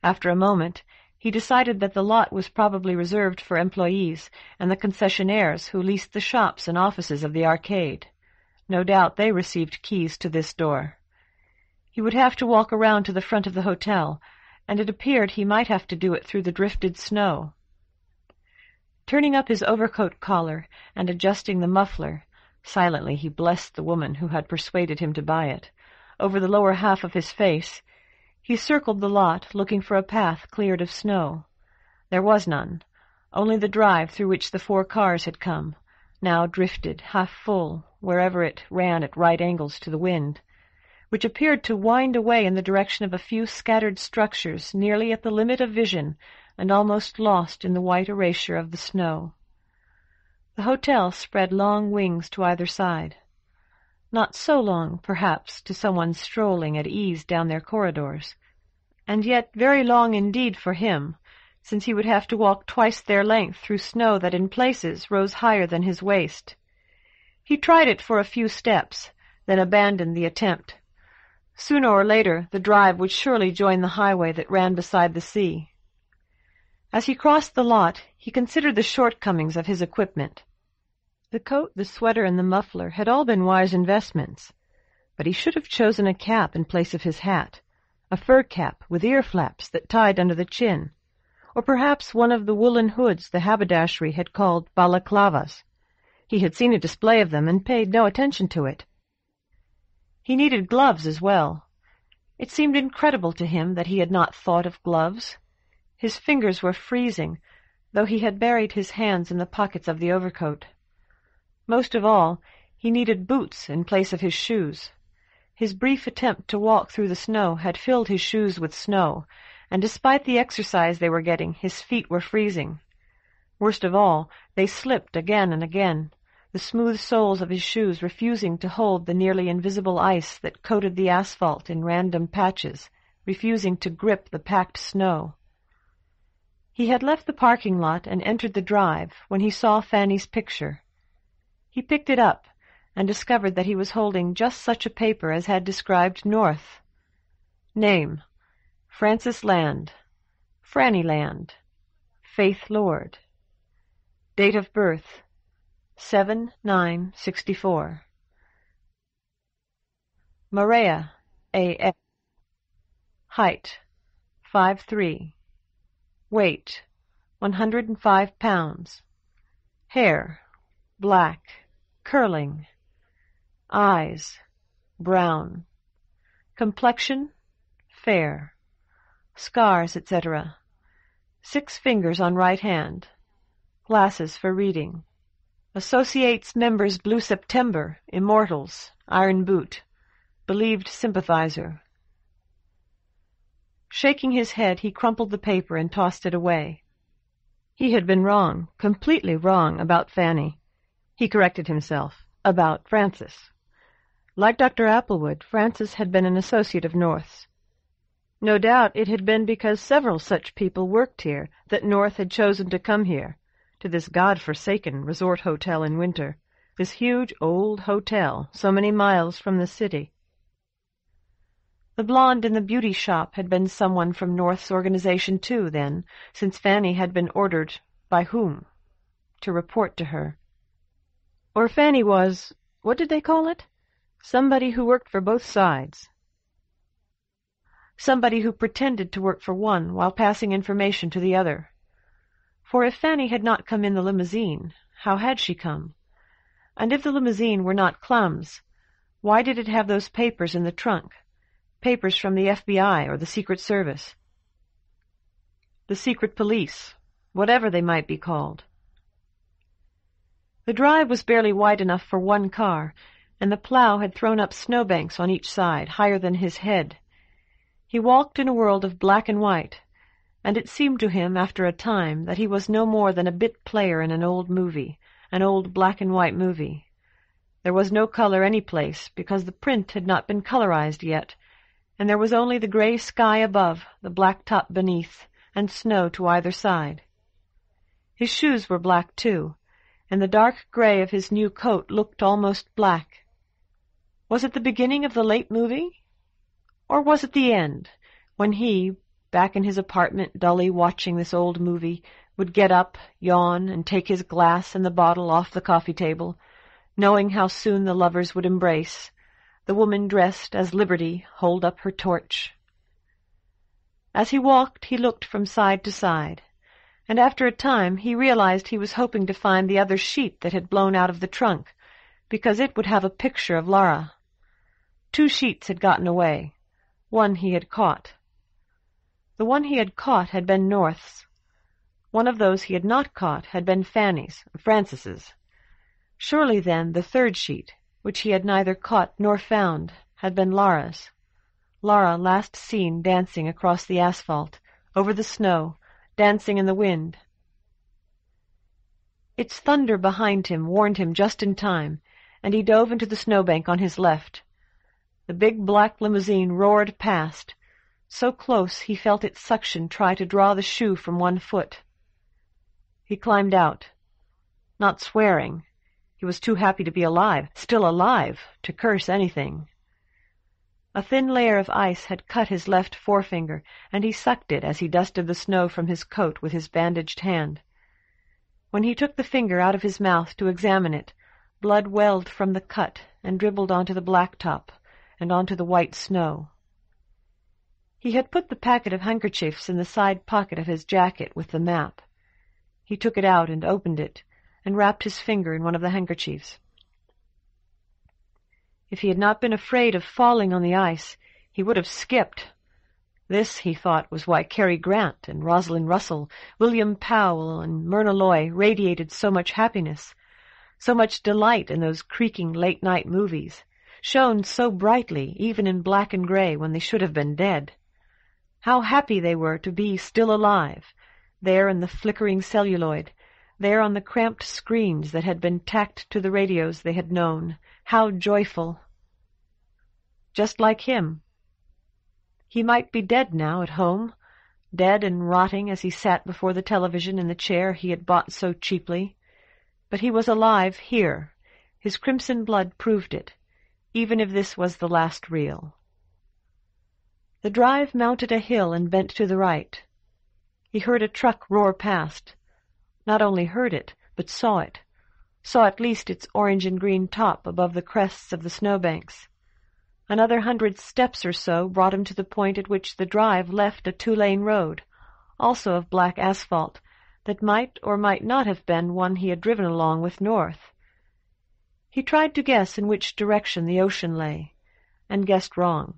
After a moment, he decided that the lot was probably reserved for employees and the concessionaires who leased the shops and offices of the arcade. No doubt they received keys to this door. He would have to walk around to the front of the hotel, and it appeared he might have to do it through the drifted snow. Turning up his overcoat collar and adjusting the muffler, silently he blessed the woman who had persuaded him to buy it, over the lower half of his face, he circled the lot, looking for a path cleared of snow. There was none, only the drive through which the 4 cars had come, now drifted, half full, wherever it ran at right angles to the wind, which appeared to wind away in the direction of a few scattered structures nearly at the limit of vision and almost lost in the white erasure of the snow. The hotel spread long wings to either side. Not so long, perhaps, to someone strolling at ease down their corridors, and yet very long indeed for him, since he would have to walk twice their length through snow that in places rose higher than his waist. He tried it for a few steps, then abandoned the attempt. Sooner or later the drive would surely join the highway that ran beside the sea. As he crossed the lot, he considered the shortcomings of his equipment. The coat, the sweater, and the muffler had all been wise investments, but he should have chosen a cap in place of his hat, a fur cap with ear flaps that tied under the chin, or perhaps one of the woolen hoods the haberdashery had called balaclavas. He had seen a display of them and paid no attention to it. He needed gloves as well. It seemed incredible to him that he had not thought of gloves. His fingers were freezing, though he had buried his hands in the pockets of the overcoat. Most of all, he needed boots in place of his shoes. His brief attempt to walk through the snow had filled his shoes with snow, and despite the exercise they were getting, his feet were freezing. Worst of all, they slipped again and again, the smooth soles of his shoes refusing to hold the nearly invisible ice that coated the asphalt in random patches, refusing to grip the packed snow. He had left the parking lot and entered the drive when he saw Fanny's picture. He picked it up and discovered that he was holding just such a paper as had described North. Name: Francis Land, Franny Land, Faith Lord. Date of birth: 7/9/64. Maria, A.F. Height: 5'3". Weight: 105 pounds. Hair: black, curling. Eyes: brown. Complexion: fair. Scars, etc. 6 fingers on right hand. Glasses for reading. Associates members Blue September, Immortals, Iron Boot. Believed sympathizer. Shaking his head, he crumpled the paper and tossed it away. He had been wrong, completely wrong, about Fanny. He corrected himself. About Francis. Like Dr. Applewood, Francis had been an associate of North's. No doubt it had been because several such people worked here that North had chosen to come here, to this God-forsaken resort hotel in winter, this huge old hotel so many miles from the city. The blonde in the beauty shop had been someone from North's organization too, then, since Fanny had been ordered, by whom? To report to her. Or Fanny was, what did they call it? Somebody who worked for both sides. Somebody who pretended to work for one while passing information to the other. For if Fanny had not come in the limousine, how had she come? And if the limousine were not Clum's, why did it have those papers in the trunk? Papers from the FBI or the Secret Service. The Secret Police, whatever they might be called. The drive was barely wide enough for one car, and the plow had thrown up snowbanks on each side, higher than his head. He walked in a world of black and white, and it seemed to him after a time that he was no more than a bit player in an old movie, an old black-and-white movie. There was no color any place, because the print had not been colorized yet, and there was only the gray sky above, the black top beneath, and snow to either side. His shoes were black, too, and the dark gray of his new coat looked almost black. Was it the beginning of the late movie? Or was it the end, when he, back in his apartment dully watching this old movie, would get up, yawn, and take his glass and the bottle off the coffee table, knowing how soon the lovers would embrace, the woman dressed as Liberty hold up her torch. As he walked, he looked from side to side, and after a time he realized he was hoping to find the other sheet that had blown out of the trunk, because it would have a picture of Lara. 2 sheets had gotten away. One he had caught. The one he had caught had been North's. One of those he had not caught had been Fanny's, Frances's. Surely, then, the 3rd sheet, which he had neither caught nor found, had been Lara's. Lara last seen dancing across the asphalt, over the snow, dancing in the wind. Its thunder behind him warned him just in time, and he dove into the snowbank on his left. The big black limousine roared past, so close he felt its suction try to draw the shoe from one foot. He climbed out, not swearing. He was too happy to be alive, still alive, to curse anything. A thin layer of ice had cut his left forefinger, and he sucked it as he dusted the snow from his coat with his bandaged hand. When he took the finger out of his mouth to examine it, blood welled from the cut and dribbled onto the blacktop and onto the white snow. He had put the packet of handkerchiefs in the side pocket of his jacket with the map. He took it out and opened it, and wrapped his finger in one of the handkerchiefs. If he had not been afraid of falling on the ice, he would have skipped. This, he thought, was why Cary Grant and Rosalind Russell, William Powell and Myrna Loy radiated so much happiness, so much delight in those creaking late-night movies, shone so brightly even in black and gray when they should have been dead. How happy they were to be still alive, there in the flickering celluloid, there on the cramped screens that had been tacked to the radios they had known. How joyful! Just like him. He might be dead now at home, dead and rotting as he sat before the television in the chair he had bought so cheaply. But he was alive here. His crimson blood proved it, even if this was the last reel. The drive mounted a hill and bent to the right. He heard a truck roar past. Not only heard it, but saw at least its orange and green top above the crests of the snowbanks. Another 100 steps or so brought him to the point at which the drive left a 2-lane road, also of black asphalt, that might or might not have been one he had driven along with North. He tried to guess in which direction the ocean lay, and guessed wrong.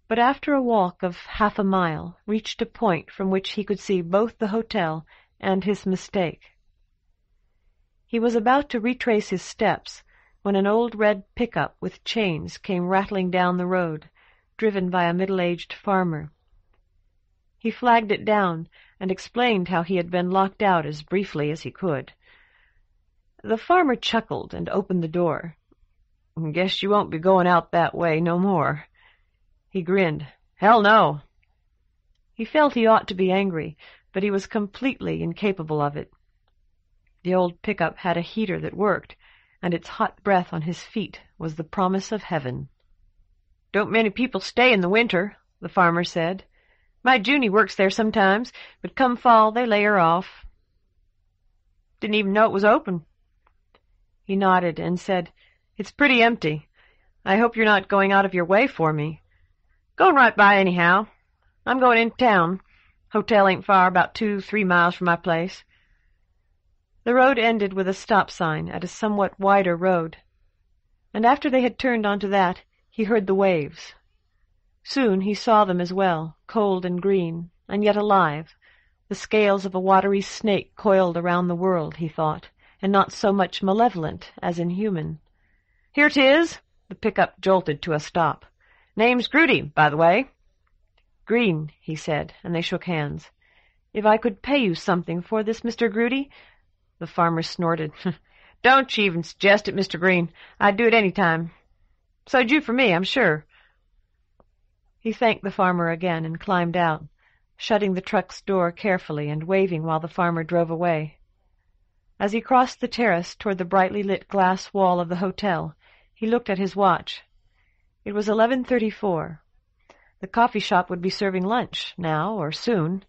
But after a walk of half a mile, reached a point from which he could see both the hotel and his mistake. He was about to retrace his steps when an old red pickup with chains came rattling down the road, driven by a middle-aged farmer. He flagged it down and explained how he had been locked out as briefly as he could. The farmer chuckled and opened the door. "Guess you won't be going out that way no more." He grinned. "Hell no." He felt he ought to be angry, but he was completely incapable of it. The old pickup had a heater that worked, and its hot breath on his feet was the promise of heaven. "Don't many people stay in the winter," the farmer said. "My Junie works there sometimes, but come fall they lay her off." "Didn't even know it was open." He nodded and said, "It's pretty empty. I hope you're not going out of your way for me." "Going right by anyhow. I'm going in town. Hotel ain't far, about 2-3 miles from my place." The road ended with a stop sign at a somewhat wider road, and after they had turned onto that, he heard the waves. Soon he saw them as well, cold and green, and yet alive, the scales of a watery snake coiled around the world, he thought, and not so much malevolent as inhuman. "Here 'tis!" The pickup jolted to a stop. "Name's Grudy, by the way." "Green," he said, and they shook hands. "If I could pay you something for this, Mr. Grudy—" The farmer snorted. "Don't you even suggest it, Mr. Green. I'd do it any time. So'd you for me, I'm sure." He thanked the farmer again and climbed out, shutting the truck's door carefully and waving while the farmer drove away. As he crossed the terrace toward the brightly lit glass wall of the hotel, he looked at his watch. It was 11:34. The coffee shop would be serving lunch, now or soon.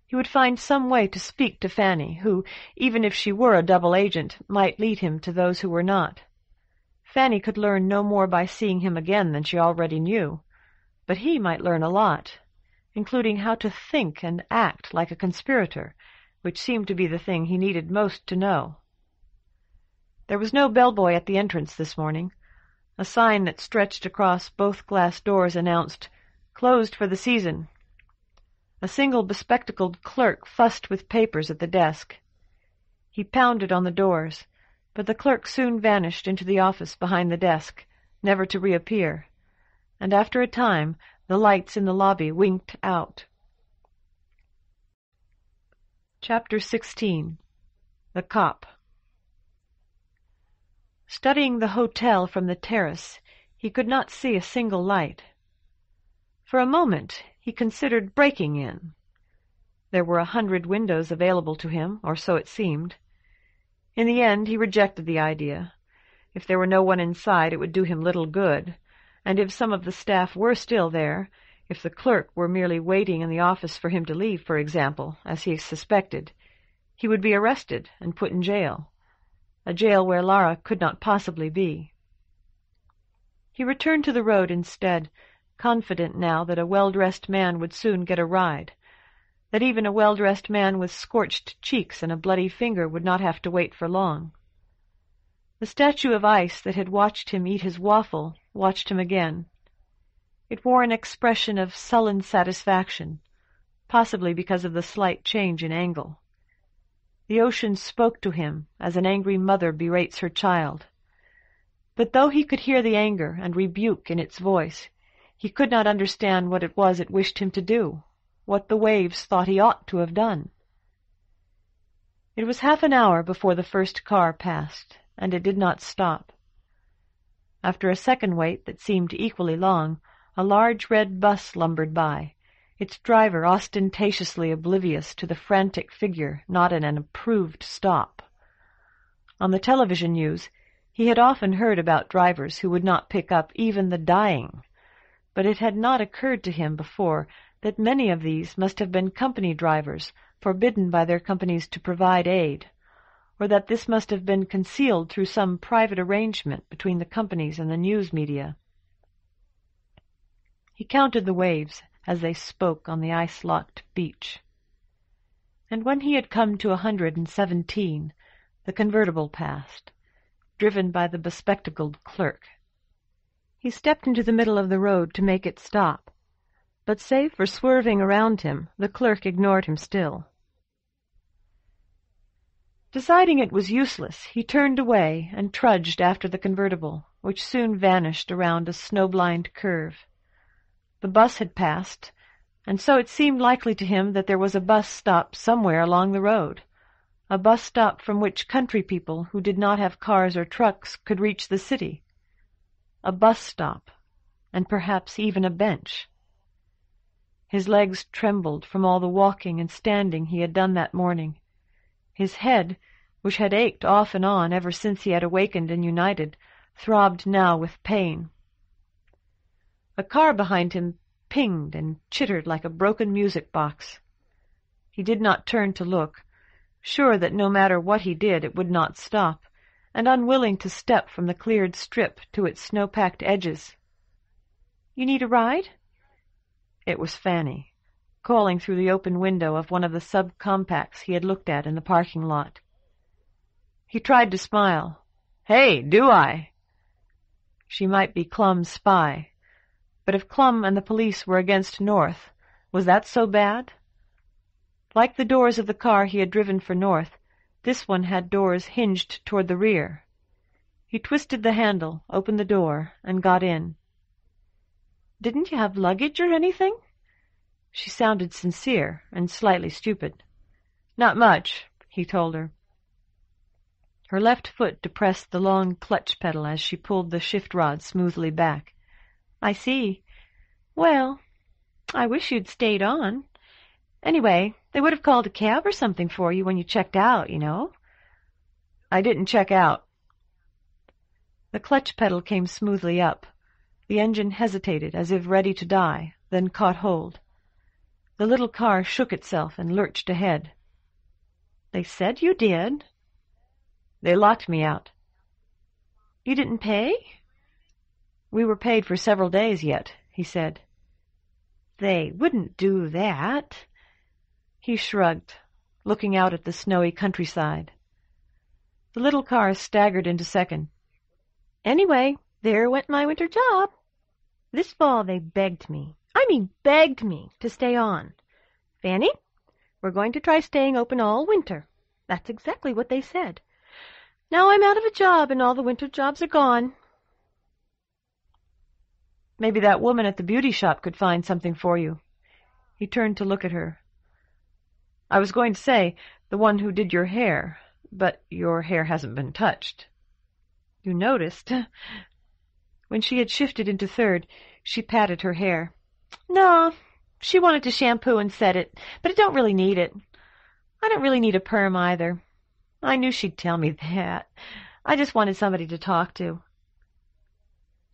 He would find some way to speak to Fanny, who, even if she were a double agent, might lead him to those who were not. Fanny could learn no more by seeing him again than she already knew, but he might learn a lot, including how to think and act like a conspirator, which seemed to be the thing he needed most to know. There was no bellboy at the entrance this morning. A sign that stretched across both glass doors announced, "Closed for the season." A single bespectacled clerk fussed with papers at the desk. He pounded on the doors, but the clerk soon vanished into the office behind the desk, never to reappear, and after a time the lights in the lobby winked out. Chapter 16. The Cop. Studying the hotel from the terrace, he could not see a single light. For a moment he considered breaking in. There were 100 windows available to him, or so it seemed. In the end he rejected the idea. If there were no one inside, it would do him little good, and if some of the staff were still there, if the clerk were merely waiting in the office for him to leave, for example, as he suspected, he would be arrested and put in jail, a jail where Lara could not possibly be. He returned to the road instead, confident now that a well-dressed man would soon get a ride, that even a well-dressed man with scorched cheeks and a bloody finger would not have to wait for long. The statue of ice that had watched him eat his waffle watched him again. It wore an expression of sullen satisfaction, possibly because of the slight change in angle. The ocean spoke to him as an angry mother berates her child. But though he could hear the anger and rebuke in its voice, he could not understand what it was it wished him to do, what the waves thought he ought to have done. It was half an hour before the first car passed, and it did not stop. After a second wait that seemed equally long, a large red bus lumbered by, its driver ostentatiously oblivious to the frantic figure not in an approved stop. On the television news, he had often heard about drivers who would not pick up even the dying, but it had not occurred to him before that many of these must have been company drivers forbidden by their companies to provide aid, or that this must have been concealed through some private arrangement between the companies and the news media. He counted the waves as they spoke on the ice-locked beach. And when he had come to 117, the convertible passed, driven by the bespectacled clerk. He stepped into the middle of the road to make it stop, but save for swerving around him, the clerk ignored him still. Deciding it was useless, he turned away and trudged after the convertible, which soon vanished around a snow-blind curve. The bus had passed, and so it seemed likely to him that there was a bus stop somewhere along the road, a bus stop from which country people who did not have cars or trucks could reach the city. A bus stop, and perhaps even a bench. His legs trembled from all the walking and standing he had done that morning. His head, which had ached off and on ever since he had awakened in United, throbbed now with pain. A car behind him pinged and chittered like a broken music box. He did not turn to look, sure that no matter what he did it would not stop, and unwilling to step from the cleared strip to its snow-packed edges. "You need a ride?" It was Fanny, calling through the open window of one of the subcompacts he had looked at in the parking lot. He tried to smile. "Hey, do I?" She might be Clum's spy, But if Clum and the police were against North, was that so bad? Like the doors of the car he had driven for North, this one had doors hinged toward the rear. He twisted the handle, opened the door, and got in. "Didn't you have luggage or anything?" She sounded sincere and slightly stupid. "Not much," he told her. Her left foot depressed the long clutch pedal as she pulled the shift rod smoothly back. "I see. Well, I wish you'd stayed on. Anyway, they would have called a cab or something for you when you checked out, you know." "I didn't check out." The clutch pedal came smoothly up. The engine hesitated as if ready to die, then caught hold. The little car shook itself and lurched ahead. "They said you did." "They locked me out." "You didn't pay?" "We were paid for several days yet," he said. "They wouldn't do that." He shrugged, looking out at the snowy countryside. The little car staggered into second. "Anyway, there went my winter job. This fall they begged me, to stay on. 'Fanny, we're going to try staying open all winter.' That's exactly what they said. Now I'm out of a job and all the winter jobs are gone." "Maybe that woman at the beauty shop could find something for you." He turned to look at her. "I was going to say, the one who did your hair, but your hair hasn't been touched." "You noticed." When she had shifted into third, she patted her hair. "No, she wanted to shampoo and set it, but I don't really need it. I don't really need a perm either. I knew she'd tell me that. I just wanted somebody to talk to."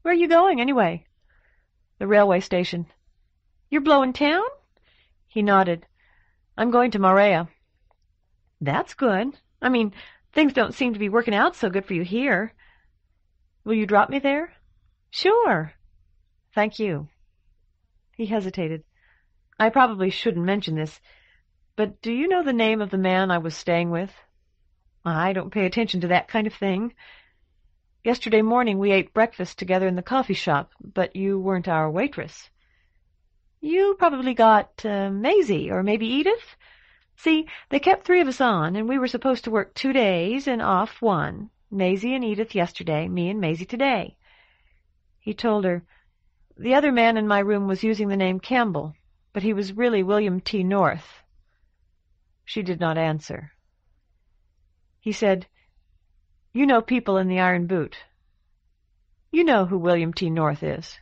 "Where are you going, anyway?" "The railway station." "You're blowing town?" He nodded. "I'm going to Marea." "That's good. Things don't seem to be working out so good for you here." "Will you drop me there?" "Sure." "Thank you." He hesitated. "I probably shouldn't mention this, but do you know the name of the man I was staying with?" "I don't pay attention to that kind of thing." "Yesterday morning we ate breakfast together in the coffee shop, but you weren't our waitress." "You probably got Maisie, or maybe Edith. See, they kept 3 of us on, and we were supposed to work 2 days and off 1. Maisie and Edith yesterday, me and Maisie today." He told her, "The other man in my room was using the name Campbell, but he was really William T. North." She did not answer. He said, "You know people in the Iron Boot. You know who William T. North is.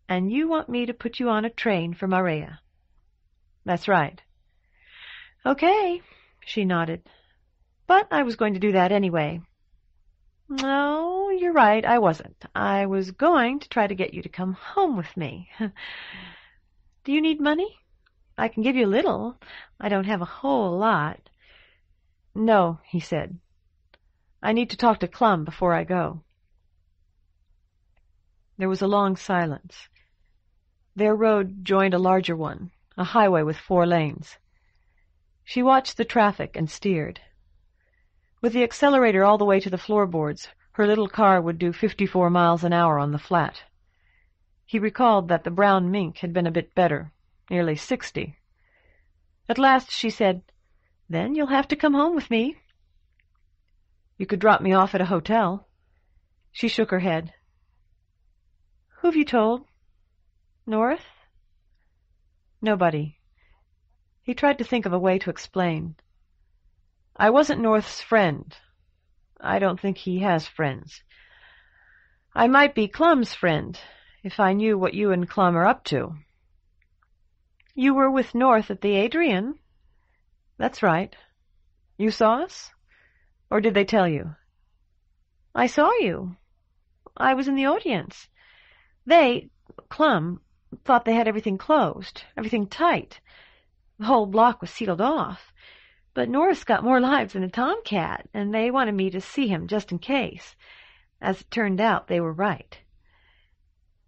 And you want me to put you on a train for Marea." "That's right." "Okay," she nodded. "But I was going to do that anyway." "No, you're right, I wasn't. I was going to try to get you to come home with me." "Do you need money? I can give you a little. I don't have a whole lot." "No," he said. "I need to talk to Clum before I go." There was a long silence. Their road joined a larger one, a highway with 4 lanes. She watched the traffic and steered. With the accelerator all the way to the floorboards, her little car would do 54 miles an hour on the flat. He recalled that the brown mink had been a bit better, nearly 60. At last she said, "Then you'll have to come home with me." "You could drop me off at a hotel." She shook her head. "Who've you told? North?" "Nobody." He tried to think of a way to explain. "I wasn't North's friend. I don't think he has friends. I might be Clum's friend, if I knew what you and Clum are up to." "You were with North at the Adrian?" "That's right. You saw us? Or did they tell you?" "I saw you. I was in the audience. Clum, thought they had everything closed, everything tight. The whole block was sealed off. But North's got more lives than a tomcat, and they wanted me to see him just in case. As it turned out, they were right."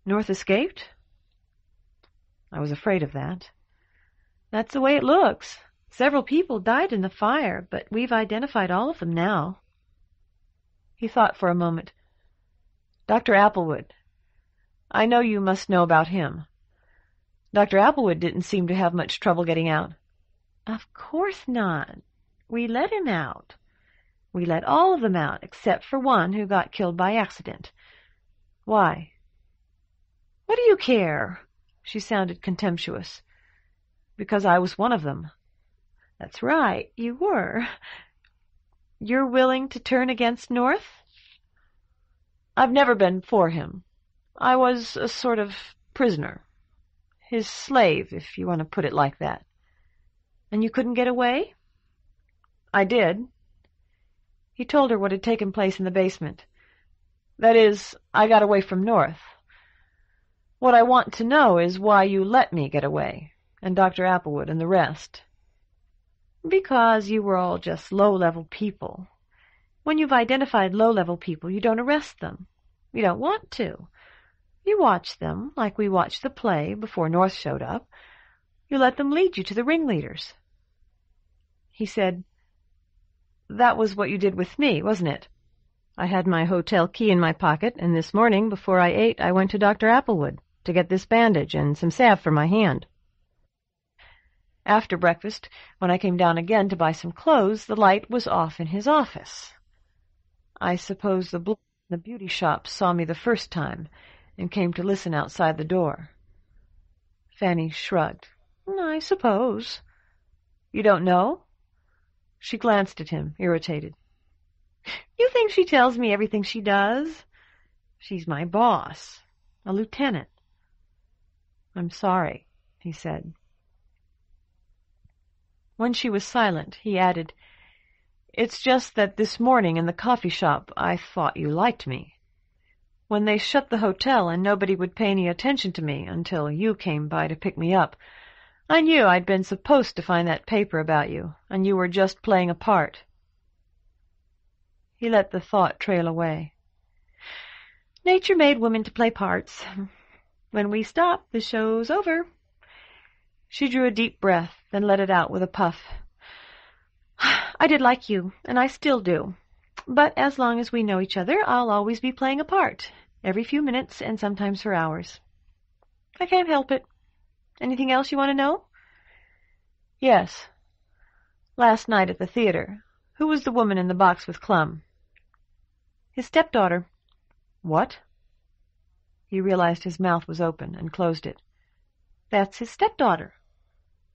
"North escaped?" "I was afraid of that." "That's the way it looks. Several people died in the fire, but we've identified all of them now." He thought for a moment. "Dr. Applewood. I know you must know about him. Dr. Applewood didn't seem to have much trouble getting out. Of course not. We let him out. We let all of them out, except for one who got killed by accident. Why? What do you care? She sounded contemptuous. Because I was one of them. That's right, you were. You're willing to turn against North? I've never been for him. I was a sort of prisoner. His slave, if you want to put it like that. And you couldn't get away? I did. He told her what had taken place in the basement. That is, I got away from North. What I want to know is why you let me get away, and Dr. Applewood and the rest. Because you were all just low-level people. When you've identified low-level people, you don't arrest them. You don't want to. You watch them, like we watched the play before North showed up. You let them lead you to the ringleaders. He said, "That was what you did with me, wasn't it?" I had my hotel key in my pocket, and this morning, before I ate, I went to Dr. Applewood to get this bandage and some salve for my hand. After breakfast, when I came down again to buy some clothes, the light was off in his office. I suppose the beauty shop saw me the first time and came to listen outside the door. Fanny shrugged. I suppose. You don't know? She glanced at him, irritated. You think she tells me everything she does? She's my boss, a lieutenant. I'm sorry, he said. When she was silent, he added, It's just that this morning in the coffee shop I thought you liked me. When they shut the hotel and nobody would pay any attention to me until you came by to pick me up, I knew I'd been supposed to find that paper about you, and you were just playing a part. He let the thought trail away. Nature made women to play parts. When we stop, the show's over. She drew a deep breath, then let it out with a puff. I did like you, and I still do. But as long as we know each other, I'll always be playing a part, every few minutes and sometimes for hours. I can't help it. Anything else you want to know? Yes. Last night at the theater, who was the woman in the box with Clum? His stepdaughter. What? He realized his mouth was open and closed it. That's his stepdaughter.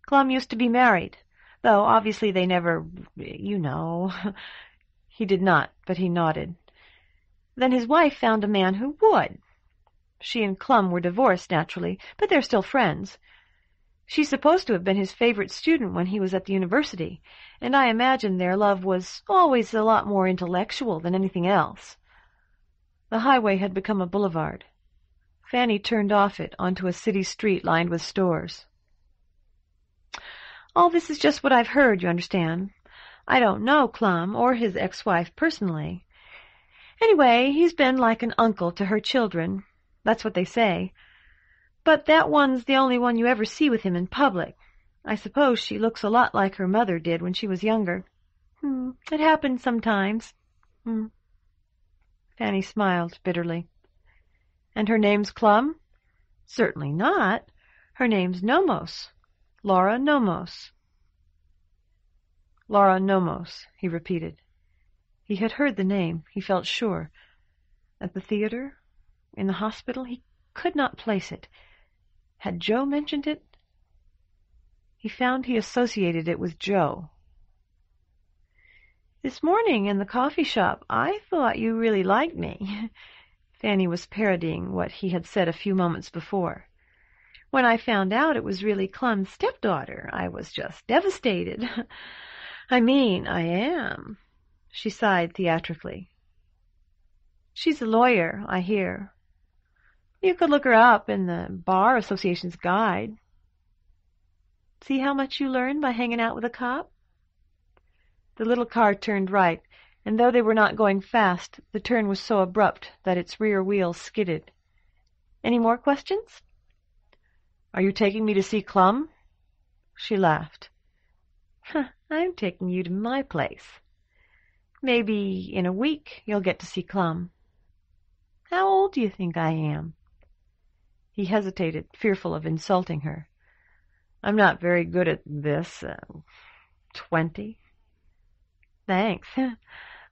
Clum used to be married, though obviously they never, you know. He did not, but he nodded. Then his wife found a man who would. She and Clum were divorced, naturally, but they're still friends. She's supposed to have been his favorite student when he was at the university, and I imagine their love was always a lot more intellectual than anything else. The highway had become a boulevard. Fanny turned off it onto a city street lined with stores. All this is just what I've heard, you understand. I don't know Clum or his ex-wife personally. Anyway, he's been like an uncle to her children. That's what they say. But that one's the only one you ever see with him in public. I suppose she looks a lot like her mother did when she was younger. It happens sometimes. Fanny smiled bitterly. And her name's Clum? Certainly not. Her name's Nomos. Laura Nomos. Laura Nomos, he repeated. He had heard the name, he felt sure. At the theater? In the hospital? He could not place it. Had Joe mentioned it? He found he associated it with Joe. This morning in the coffee shop, I thought you really liked me. Fanny was parodying what he had said a few moments before. When I found out it was really Clum's stepdaughter, I was just devastated. I mean, I am. She sighed theatrically. She's a lawyer, I hear. You could look her up in the Bar Association's guide. See how much you learn by hanging out with a cop? The little car turned right, and though they were not going fast, the turn was so abrupt that its rear wheels skidded. Any more questions? Are you taking me to see Clum? She laughed. I'm taking you to my place. Maybe in a week you'll get to see Clum. How old do you think I am? He hesitated, fearful of insulting her. "I'm not very good at this. 20. "Thanks.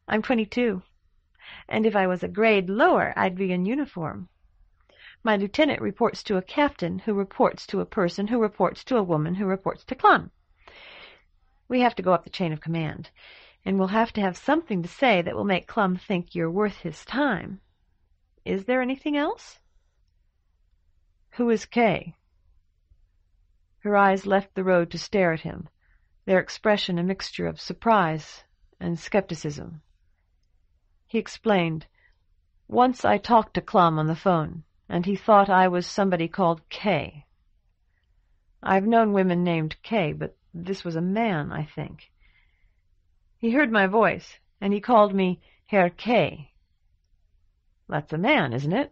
I'm 22. And if I was a grade lower, I'd be in uniform. My lieutenant reports to a captain, who reports to a person, who reports to a woman, who reports to Clum. We have to go up the chain of command, and we'll have to have something to say that will make Clum think you're worth his time. Is there anything else?" "Who is Kay?" Her eyes left the road to stare at him, their expression a mixture of surprise and skepticism. He explained, "Once I talked to Clum on the phone, and he thought I was somebody called Kay. I've known women named Kay, but this was a man, I think. He heard my voice, and he called me Herr Kay." "That's a man, isn't it?"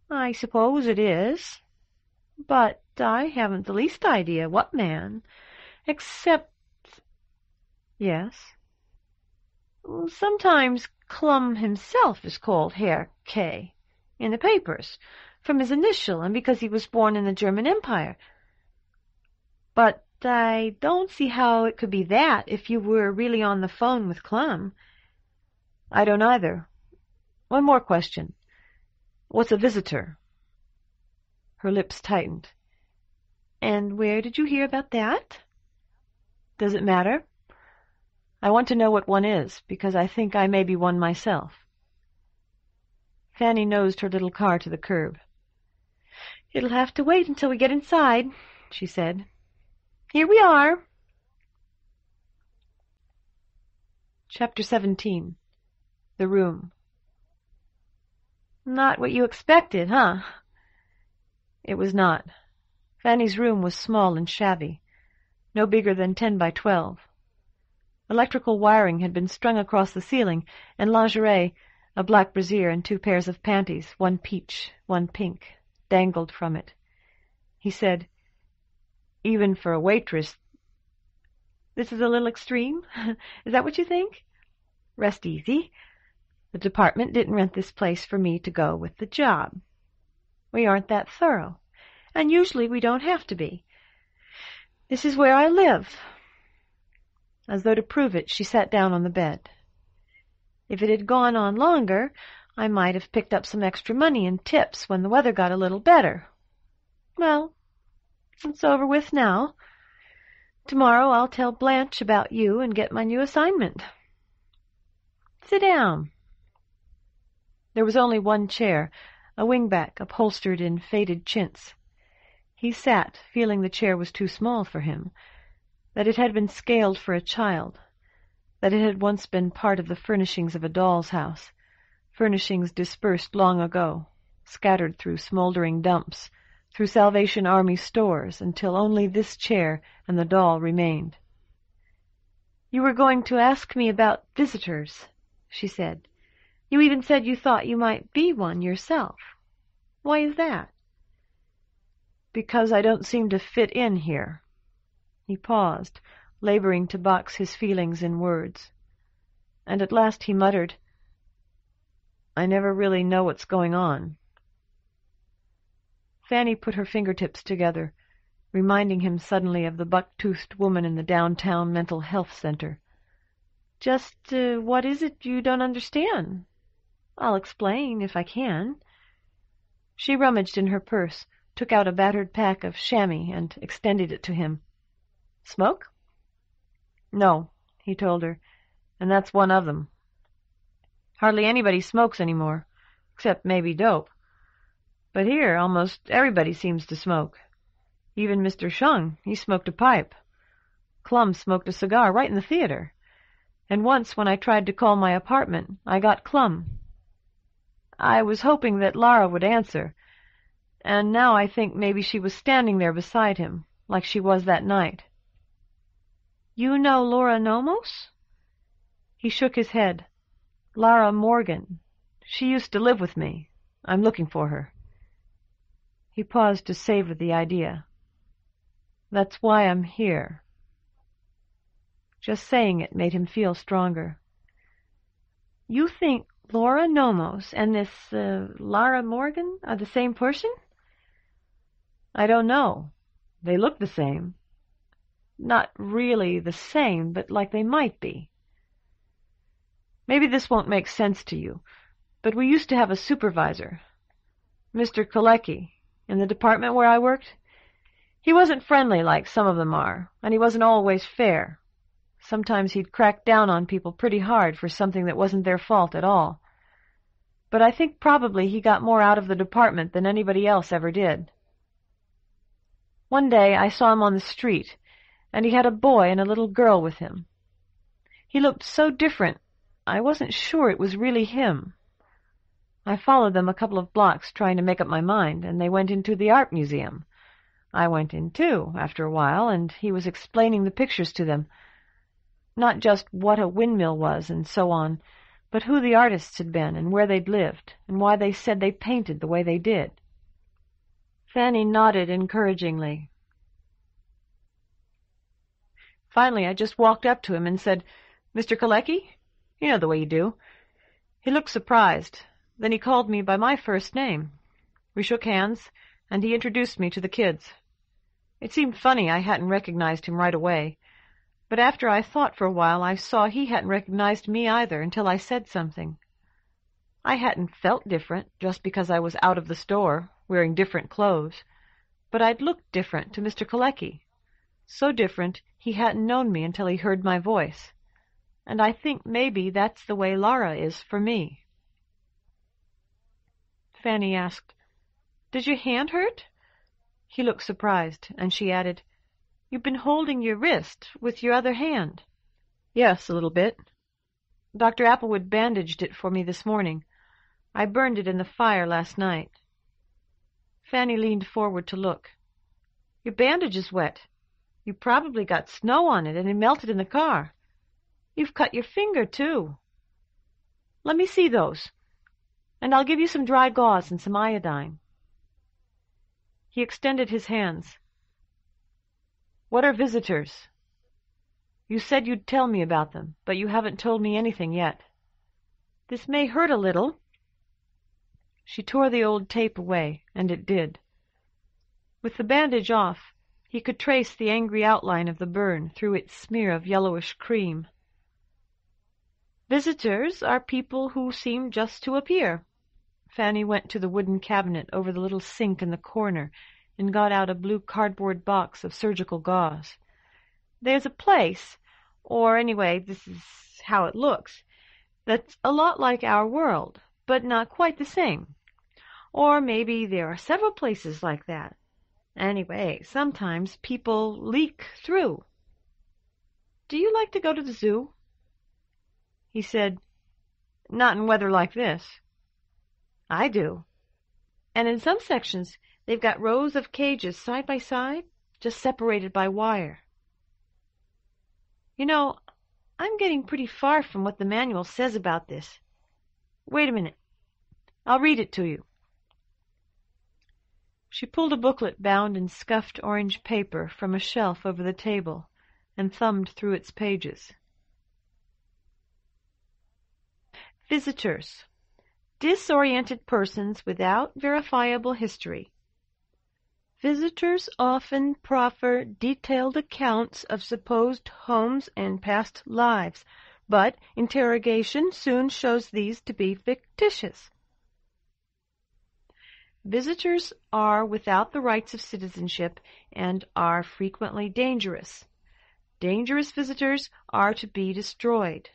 "I suppose it is. But I haven't the least idea what man, except—" "Yes?" "Sometimes Clum himself is called Herr Kay, in the papers, from his initial and because he was born in the German Empire. But I don't see how it could be that if you were really on the phone with Clum." "I don't either. One more question. What's a visitor?" Her lips tightened. "And where did you hear about that?" "Does it matter? I want to know what one is, because I think I may be one myself." Fanny nosed her little car to the curb. "It'll have to wait until we get inside," she said. "Here we are." Chapter 17. The Room. "Not what you expected, huh?" It was not. Fanny's room was small and shabby, no bigger than 10 by 12. Electrical wiring had been strung across the ceiling, and lingerie, a black brassiere and 2 pairs of panties, one peach, one pink, dangled from it. He said, "Even for a waitress—" "This is a little extreme? Is that what you think?" "Rest easy. The department didn't rent this place for me to go with the job. We aren't that thorough, and usually we don't have to be. This is where I live." As though to prove it, she sat down on the bed. "If it had gone on longer, I might have picked up some extra money in tips when the weather got a little better. Well, it's over with now. Tomorrow I'll tell Blanche about you and get my new assignment. Sit down." There was only one chair, a wingback upholstered in faded chintz. He sat, feeling the chair was too small for him, that it had been scaled for a child, that it had once been part of the furnishings of a doll's house, furnishings dispersed long ago, scattered through smoldering dumps, through Salvation Army stores, until only this chair and the doll remained. "You were going to ask me about visitors," she said. "You even said you thought you might be one yourself. Why is that?" "Because I don't seem to fit in here." He paused, laboring to box his feelings in words. And at last he muttered, "I never really know what's going on." Fanny put her fingertips together, reminding him suddenly of the buck-toothed woman in the downtown mental health center. "Just what is it you don't understand? I'll explain, if I can." She rummaged in her purse, took out a battered pack of chamois, and extended it to him. "Smoke?" "No," he told her, "and that's one of them. Hardly anybody smokes anymore, except maybe dope. But here almost everybody seems to smoke. Even Mr. Shung, he smoked a pipe. Clum smoked a cigar right in the theater. And once when I tried to call my apartment, I got Clum. I was hoping that Lara would answer, and now I think maybe she was standing there beside him, like she was that night." "You know Laura Nomos?" He shook his head. "Lara Morgan. She used to live with me. I'm looking for her." He paused to savor the idea. "That's why I'm here." Just saying it made him feel stronger. "You think Laura Nomos and this Lara Morgan are the same person?" I don't know. They look the same. Not really the same, but like they might be. Maybe this won't make sense to you, but we used to have a supervisor, Mr. Kalecki, in the department where I worked. He wasn't friendly like some of them are, and he wasn't always fair. Sometimes he'd crack down on people pretty hard for something that wasn't their fault at all. But I think probably he got more out of the department than anybody else ever did. One day I saw him on the street, and he had a boy and a little girl with him. He looked so different, I wasn't sure it was really him. I followed them a couple of blocks trying to make up my mind, and they went into the art museum. I went in too, after a while, and he was explaining the pictures to them. Not just what a windmill was and so on, but who the artists had been and where they'd lived, and why they said they painted the way they did. Fanny nodded encouragingly. Finally, I just walked up to him and said, "Mr. Kalecki?" You know the way you do. He looked surprised. Then he called me by my first name. We shook hands, and he introduced me to the kids. It seemed funny I hadn't recognized him right away, but after I thought for a while I saw he hadn't recognized me either until I said something. I hadn't felt different just because I was out of the store, wearing different clothes, but I'd looked different to Mr. Kalecki, so different he hadn't known me until he heard my voice, and I think maybe that's the way Laura is for me. Fanny asked, "Does your hand hurt?" He looked surprised, and she added, "You've been holding your wrist with your other hand." "Yes, a little bit. Dr. Applewood bandaged it for me this morning. I burned it in the fire last night." Fanny leaned forward to look. "Your bandage is wet. You probably got snow on it, and it melted in the car. You've cut your finger, too. Let me see those, and I'll give you some dry gauze and some iodine." He extended his hands. "What are visitors? You said you'd tell me about them, but you haven't told me anything yet. This may hurt a little." She tore the old tape away, and it did. With the bandage off, he could trace the angry outline of the burn through its smear of yellowish cream. "Visitors are people who seem just to appear." Fanny went to the wooden cabinet over the little sink in the corner and got out a blue cardboard box of surgical gauze. "There's a place, or anyway, this is how it looks, that's a lot like our world, but not quite the same. Or maybe there are several places like that. Anyway, sometimes people leak through. Do you like to go to the zoo?" He said, "Not in weather like this." "I do. And in some sections they've got rows of cages side by side, just separated by wire. You know, I'm getting pretty far from what the manual says about this. Wait a minute. I'll read it to you." She pulled a booklet bound in scuffed orange paper from a shelf over the table and thumbed through its pages. Visitors. Disoriented persons without verifiable history. Visitors often proffer detailed accounts of supposed homes and past lives, but interrogation soon shows these to be fictitious. Visitors are without the rights of citizenship and are frequently dangerous. Dangerous visitors are to be destroyed.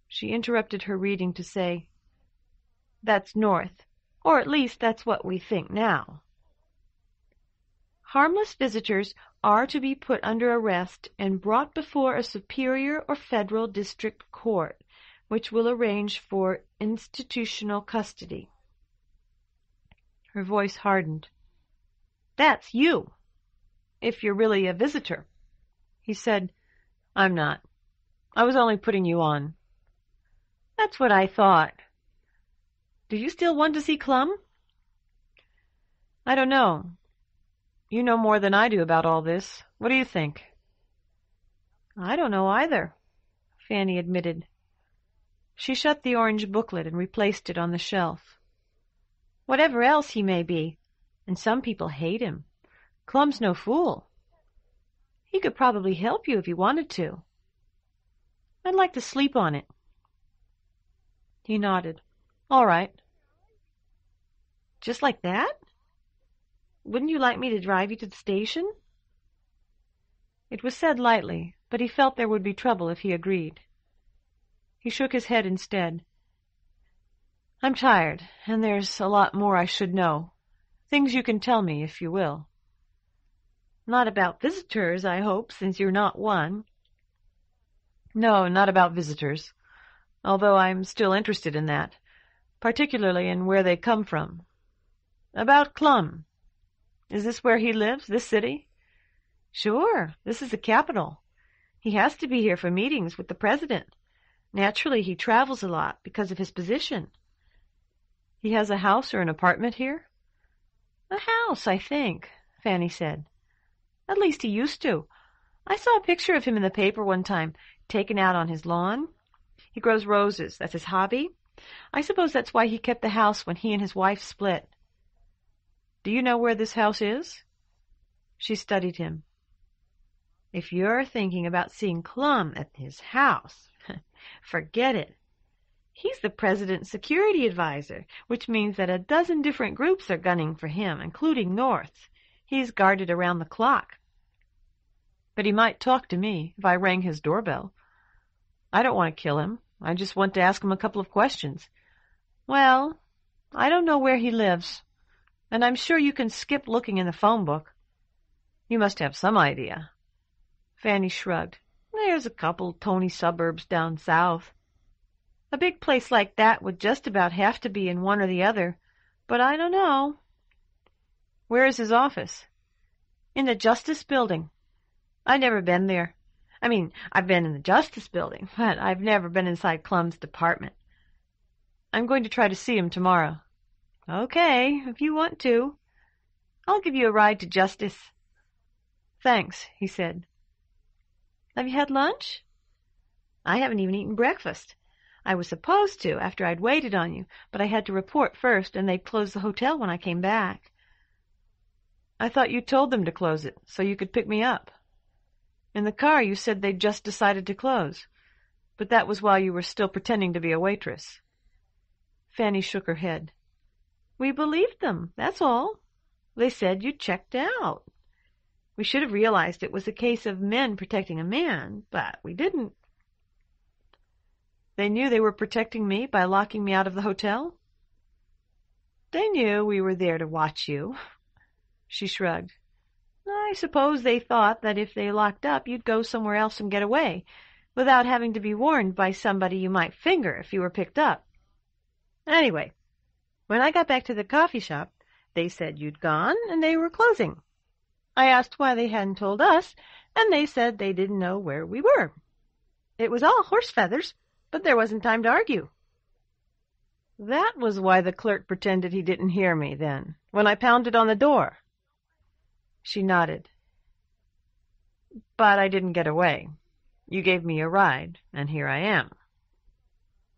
She interrupted her reading to say, "That's north, or at least that's what we think now. Harmless visitors are to be put under arrest and brought before a superior or federal district court, which will arrange for institutional custody." Her voice hardened. "That's you, if you're really a visitor." He said, "I'm not. I was only putting you on." "That's what I thought. Do you still want to see Clum?" "I don't know. You know more than I do about all this. What do you think?" "I don't know either," Fanny admitted. She shut the orange booklet and replaced it on the shelf. "Whatever else he may be, and some people hate him. Clum's no fool. He could probably help you if he wanted to. I'd like to sleep on it." He nodded. "All right." "Just like that? Wouldn't you like me to drive you to the station?" It was said lightly, but he felt there would be trouble if he agreed. He shook his head instead. "I'm tired, and there's a lot more I should know. Things you can tell me, if you will." "Not about visitors, I hope, since you're not one." "No, not about visitors, although I'm still interested in that, particularly in where they come from. About Clum. Is this where he lives, this city?" "Sure. This is the capital. He has to be here for meetings with the president. Naturally, he travels a lot because of his position." "He has a house or an apartment here?" "A house, I think," Fanny said. "At least he used to. I saw a picture of him in the paper one time, taken out on his lawn. He grows roses. That's his hobby. I suppose that's why he kept the house when he and his wife split." "Do you know where this house is?" She studied him. "If you're thinking about seeing Clum at his house, forget it. He's the president's security advisor, which means that a dozen different groups are gunning for him, including North's. He's guarded around the clock." "But he might talk to me if I rang his doorbell. I don't want to kill him. I just want to ask him a couple of questions." "Well, I don't know where he lives, and I'm sure you can skip looking in the phone book." "You must have some idea." Fanny shrugged. "There's a couple Tony suburbs down south. A big place like that would just about have to be in one or the other, but I don't know." "Where is his office?" "In the Justice Building. I've never been there. I mean, I've been in the Justice Building, but I've never been inside Clum's department." "I'm going to try to see him tomorrow." "Okay, if you want to. I'll give you a ride to Justice." "Thanks," he said. "Have you had lunch?" "I haven't even eaten breakfast. I was supposed to after I'd waited on you, but I had to report first, and they'd closed the hotel when I came back." "I thought you told them to close it, so you could pick me up. In the car you said they'd just decided to close, but that was while you were still pretending to be a waitress." Fanny shook her head. "We believed them, that's all. They said you checked out. We should have realized it was a case of men protecting a man, but we didn't." "They knew they were protecting me by locking me out of the hotel?" "They knew we were there to watch you." She shrugged. "I suppose they thought that if they locked up, you'd go somewhere else and get away, without having to be warned by somebody you might finger if you were picked up. Anyway, when I got back to the coffee shop, they said you'd gone and they were closing. I asked why they hadn't told us, and they said they didn't know where we were. It was all horse feathers, but there wasn't time to argue." "That was why the clerk pretended he didn't hear me, then, when I pounded on the door." She nodded. "But I didn't get away. You gave me a ride, and here I am."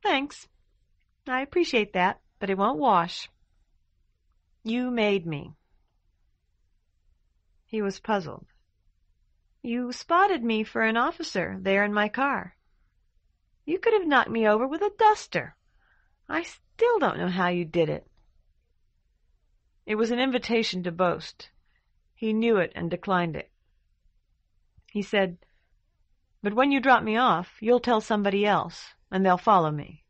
"Thanks. I appreciate that, but it won't wash. You made me." He was puzzled. "You spotted me for an officer there in my car. You could have knocked me over with a duster. I still don't know how you did it." It was an invitation to boast. He knew it and declined it. He said, "But when you drop me off, you'll tell somebody else, and they'll follow me.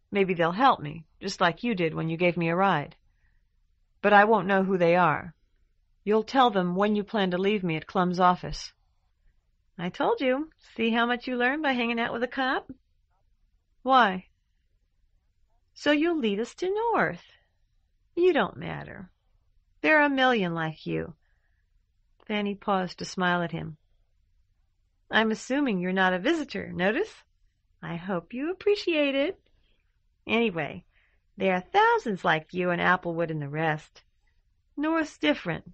Maybe they'll help me, just like you did when you gave me a ride. But I won't know who they are. You'll tell them when you plan to leave me at Clum's office." "I told you. See how much you learn by hanging out with a cop?" "Why?" "So you'll lead us to North. You don't matter. There are a million like you." Fanny paused to smile at him. "I'm assuming you're not a visitor, notice? I hope you appreciate it. Anyway, there are thousands like you in Applewood and the rest. North's different.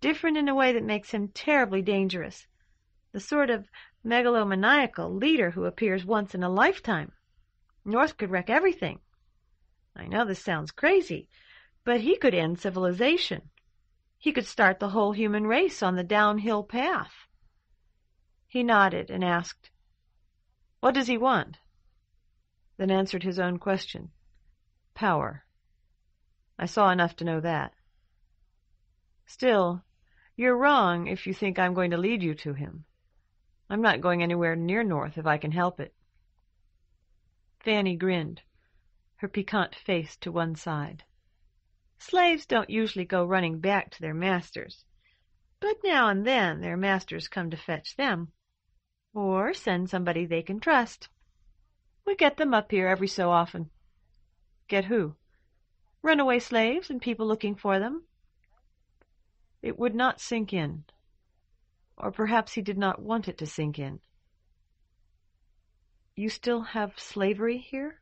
Different in a way that makes him terribly dangerous. The sort of megalomaniacal leader who appears once in a lifetime. North could wreck everything. I know this sounds crazy, But he could end civilization. He could start the whole human race on the downhill path. He nodded and asked, "What does he want?" Then answered his own question. "Power." I saw enough to know that. "Still, you're wrong if you think I'm going to lead you to him. I'm not going anywhere near north if I can help it." Fanny grinned, her piquant face to one side. "Slaves don't usually go running back to their masters, but now and then their masters come to fetch them, or send somebody they can trust. We get them up here every so often." "Get who?" "Runaway slaves and people looking for them." It would not sink in. Or perhaps he did not want it to sink in. "You still have slavery here?"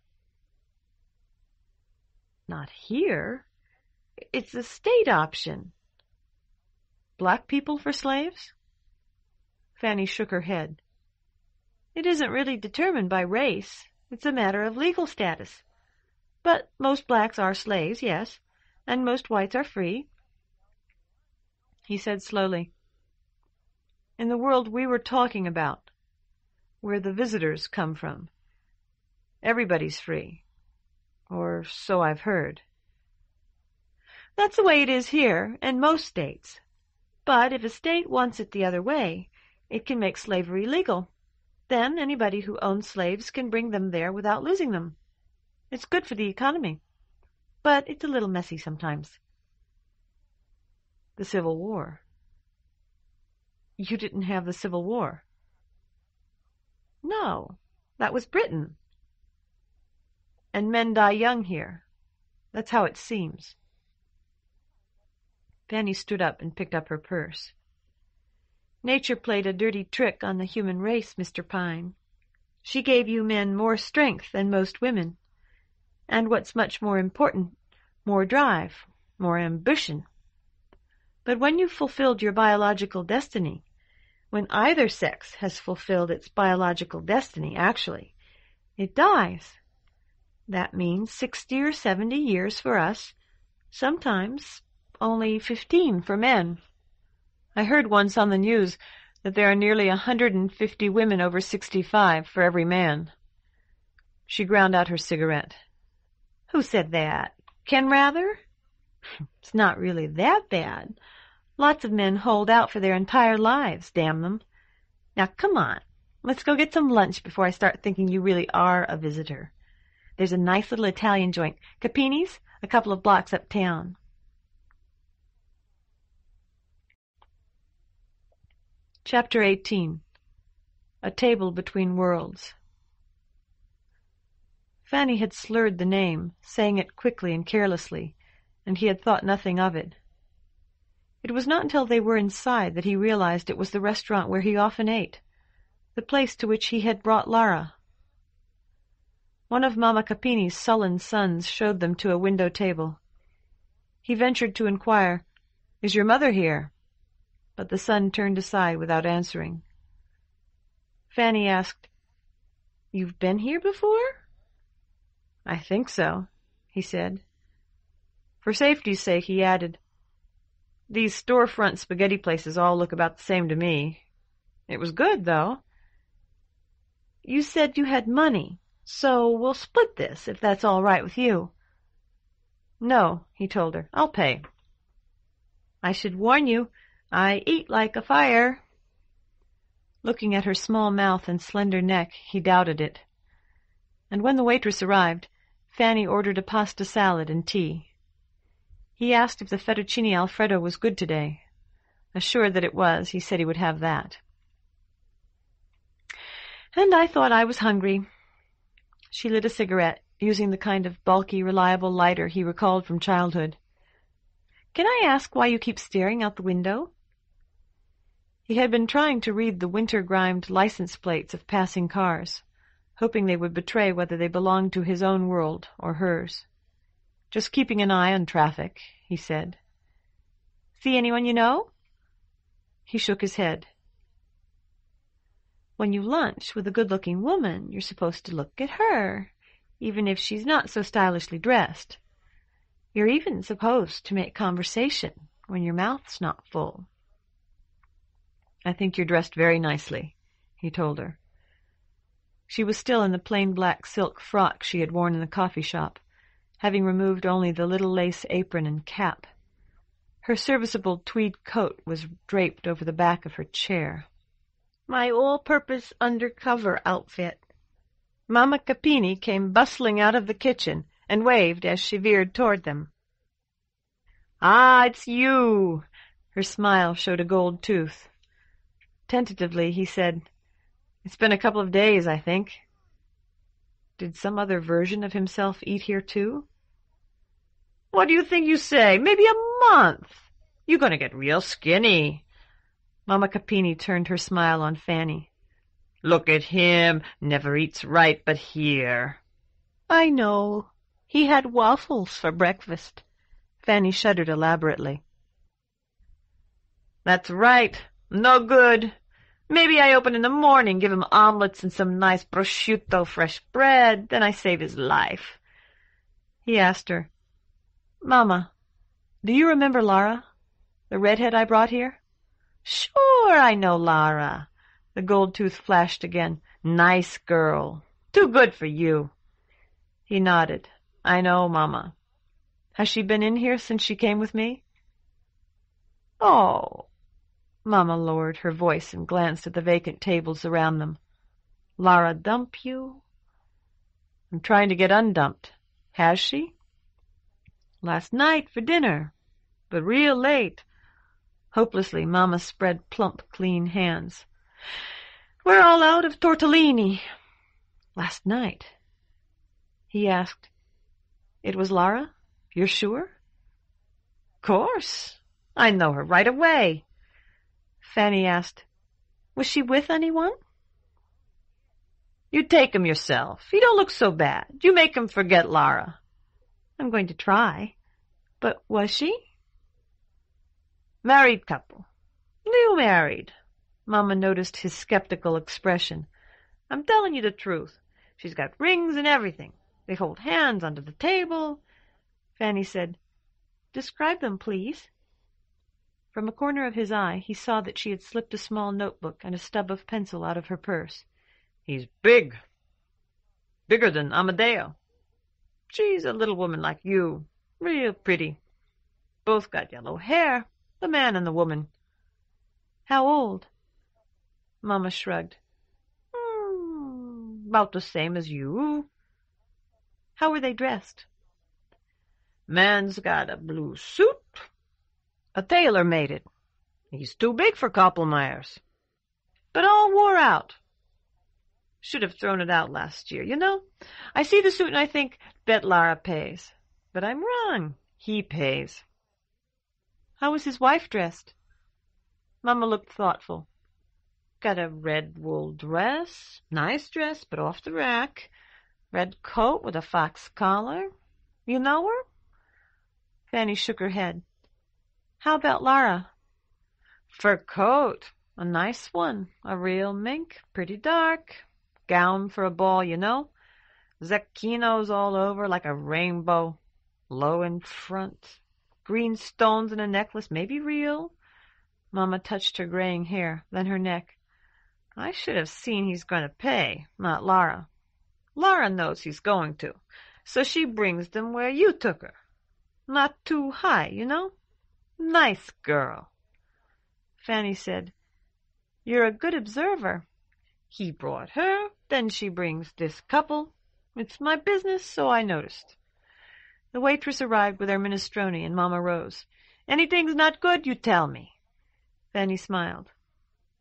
"Not here. It's a state option." "Black people for slaves?" Fanny shook her head. "It isn't really determined by race. It's a matter of legal status. But most blacks are slaves, yes, and most whites are free." He said slowly, "In the world we were talking about, where the visitors come from, everybody's free. Or so I've heard." "That's the way it is here, and most states. But if a state wants it the other way, it can make slavery legal. Then anybody who owns slaves can bring them there without losing them. It's good for the economy. But it's a little messy sometimes." "The Civil War." "You didn't have the Civil War." "No, that was Britain." "And men die young here. That's how it seems." Fanny stood up and picked up her purse. "Nature played a dirty trick on the human race, Mr. Pine. She gave you men more strength than most women, and what's much more important, more drive, more ambition. But when you've fulfilled your biological destiny, when either sex has fulfilled its biological destiny, actually, it dies. That means 60 or 70 years for us, sometimes only 15 for men. I heard once on the news that there are nearly 150 women over 65 for every man." She ground out her cigarette. "Who said that? Ken Rather? It's not really that bad. Lots of men hold out for their entire lives, damn them. Now, come on. Let's go get some lunch before I start thinking you really are a visitor. There's a nice little Italian joint, Capini's, a couple of blocks uptown." Chapter 18. A Table Between Worlds. Fanny had slurred the name, saying it quickly and carelessly, and he had thought nothing of it. It was not until they were inside that he realized it was the restaurant where he often ate, the place to which he had brought Lara. One of Mamma Capini's sullen sons showed them to a window table. He ventured to inquire, "Is your mother here?" But the son turned aside without answering. Fanny asked, "You've been here before?" "I think so," he said. For safety's sake, he added, "These storefront spaghetti places all look about the same to me. It was good, though." "You said you had money, so we'll split this, if that's all right with you." "No," he told her, "I'll pay." "I should warn you, I eat like a fire." Looking at her small mouth and slender neck, he doubted it. And when the waitress arrived, Fanny ordered a pasta salad and tea. He asked if the fettuccine Alfredo was good today. Assured that it was, he said he would have that. And I thought I was hungry. She lit a cigarette, using the kind of bulky, reliable lighter he recalled from childhood. "Can I ask why you keep staring out the window?" He had been trying to read the winter-grimed license plates of passing cars, hoping they would betray whether they belonged to his own world or hers. "Just keeping an eye on traffic," he said. "See anyone you know?" He shook his head. "When you lunch with a good-looking woman, you're supposed to look at her, even if she's not so stylishly dressed. You're even supposed to make conversation when your mouth's not full." "I think you're dressed very nicely," he told her. She was still in the plain black silk frock she had worn in the coffee shop, having removed only the little lace apron and cap. Her serviceable tweed coat was draped over the back of her chair. "My all-purpose undercover outfit." Mamma Capini came bustling out of the kitchen and waved as she veered toward them. "Ah, it's you!" Her smile showed a gold tooth. Tentatively, he said, "It's been a couple of days, I think." Did some other version of himself eat here, too? "What do you think you say? Maybe a month. You're going to get real skinny." Mamma Capini turned her smile on Fanny. "Look at him. Never eats right but here." "I know. He had waffles for breakfast." Fanny shuddered elaborately. "That's right. No good. Maybe I open in the morning, give him omelets and some nice prosciutto fresh bread, then I save his life." He asked her, "Mama, do you remember Lara, the redhead I brought here?" "Sure, I know Lara." The gold tooth flashed again. "Nice girl. Too good for you." He nodded. "I know, Mama." "Has she been in here since she came with me?" "Oh." Mama lowered her voice and glanced at the vacant tables around them. "Lara dump you?" "I'm trying to get undumped." "Has she?" "Last night for dinner, but real late." Hopelessly, Mama spread plump, clean hands. "We're all out of tortellini." "Last night?" He asked, "It was Lara? You're sure?" "Course. I know her right away." Fanny asked, "Was she with anyone?" "You take him yourself. He don't look so bad. You make him forget Lara." "I'm going to try. But was she?" "Married couple. New married." Mama noticed his skeptical expression. "I'm telling you the truth. She's got rings and everything. They hold hands under the table." Fanny said, "Describe them, please." From a corner of his eye, he saw that she had slipped a small notebook and a stub of pencil out of her purse. "He's big. Bigger than Amadeo. She's a little woman like you. Real pretty. Both got yellow hair, the man and the woman." "How old?" Mama shrugged. About the same as you." "How were they dressed?" "Man's got a blue suit. A tailor made it. He's too big for Koppelmeyer's. But all wore out. Should have thrown it out last year, you know. I see the suit and I think, bet Lara pays. But I'm wrong. He pays." "How was his wife dressed?" Mama looked thoughtful. "Got a red wool dress. Nice dress, but off the rack. Red coat with a fox collar. You know her?" Fanny shook her head. "How about Lara?" "Fur coat. A nice one. A real mink. Pretty dark. Gown for a ball, you know. Zecchinos all over like a rainbow. Low in front. Green stones in a necklace, maybe real." Mama touched her graying hair, then her neck. "I should have seen he's going to pay, not Lara. Lara knows he's going to, so she brings them where you took her. Not too high, you know. Nice girl." Fanny said, "You're a good observer." "He brought her, then she brings this couple. It's my business, so I noticed." The waitress arrived with our minestrone, and Mama rose. "Anything's not good, you tell me." Fanny smiled.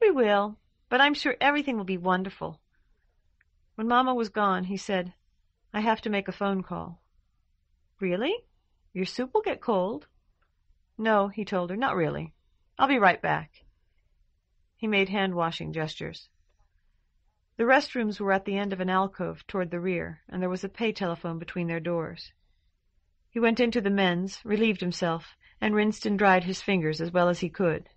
"We will, but I'm sure everything will be wonderful." When Mama was gone, he said, "I have to make a phone call." "Really? Your soup will get cold." "No," he told her, "not really. I'll be right back." He made hand-washing gestures. The restrooms were at the end of an alcove toward the rear, and there was a pay telephone between their doors. He went into the men's, relieved himself, and rinsed and dried his fingers as well as he could.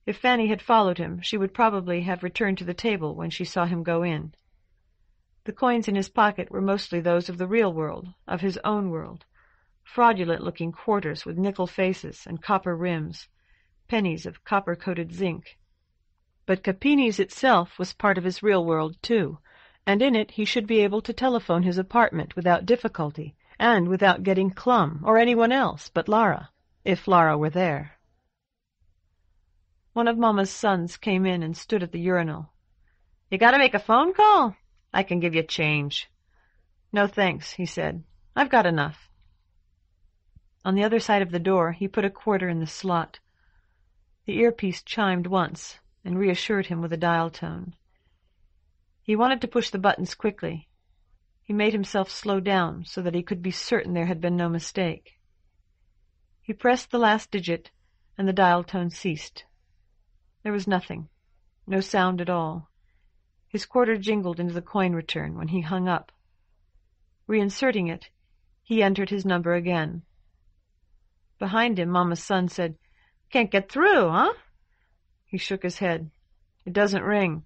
If Fanny had followed him, she would probably have returned to the table when she saw him go in. The coins in his pocket were mostly those of the real world, of his own world, fraudulent-looking quarters with nickel faces and copper rims, pennies of copper-coated zinc. But Capini's itself was part of his real world, too, and in it he should be able to telephone his apartment without difficulty, and without getting Clum or anyone else but Lara, if Lara were there. One of Mama's sons came in and stood at the urinal. "You gotta make a phone call? I can give you change." "No thanks," he said. "I've got enough." On the other side of the door he put a quarter in the slot. The earpiece chimed once and reassured him with a dial tone. He wanted to push the buttons quickly. He made himself slow down so that he could be certain there had been no mistake. He pressed the last digit, and the dial tone ceased. There was nothing, no sound at all. His quarter jingled into the coin return when he hung up. Reinserting it, he entered his number again. Behind him, Mama's son said, "Can't get through, huh?" He shook his head. "It doesn't ring."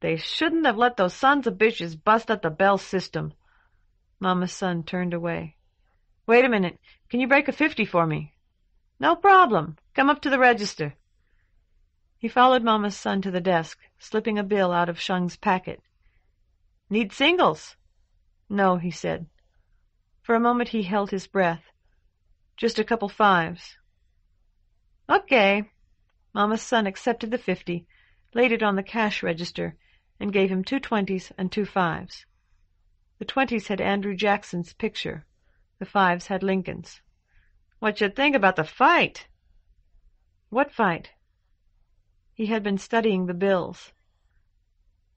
"They shouldn't have let those sons of bitches bust at the Bell system." Mama's son turned away. "Wait a minute. Can you break a 50 for me?" "No problem. Come up to the register." He followed Mama's son to the desk, slipping a bill out of Shung's packet. "Need singles?" "No," he said. For a moment he held his breath. "Just a couple fives." "Okay." Mama's son accepted the 50, laid it on the cash register, and gave him 2 20s and 2 5s. The 20s had Andrew Jackson's picture. The 5s had Lincoln's. "What you think about the fight?" "What fight?" He had been studying the bills.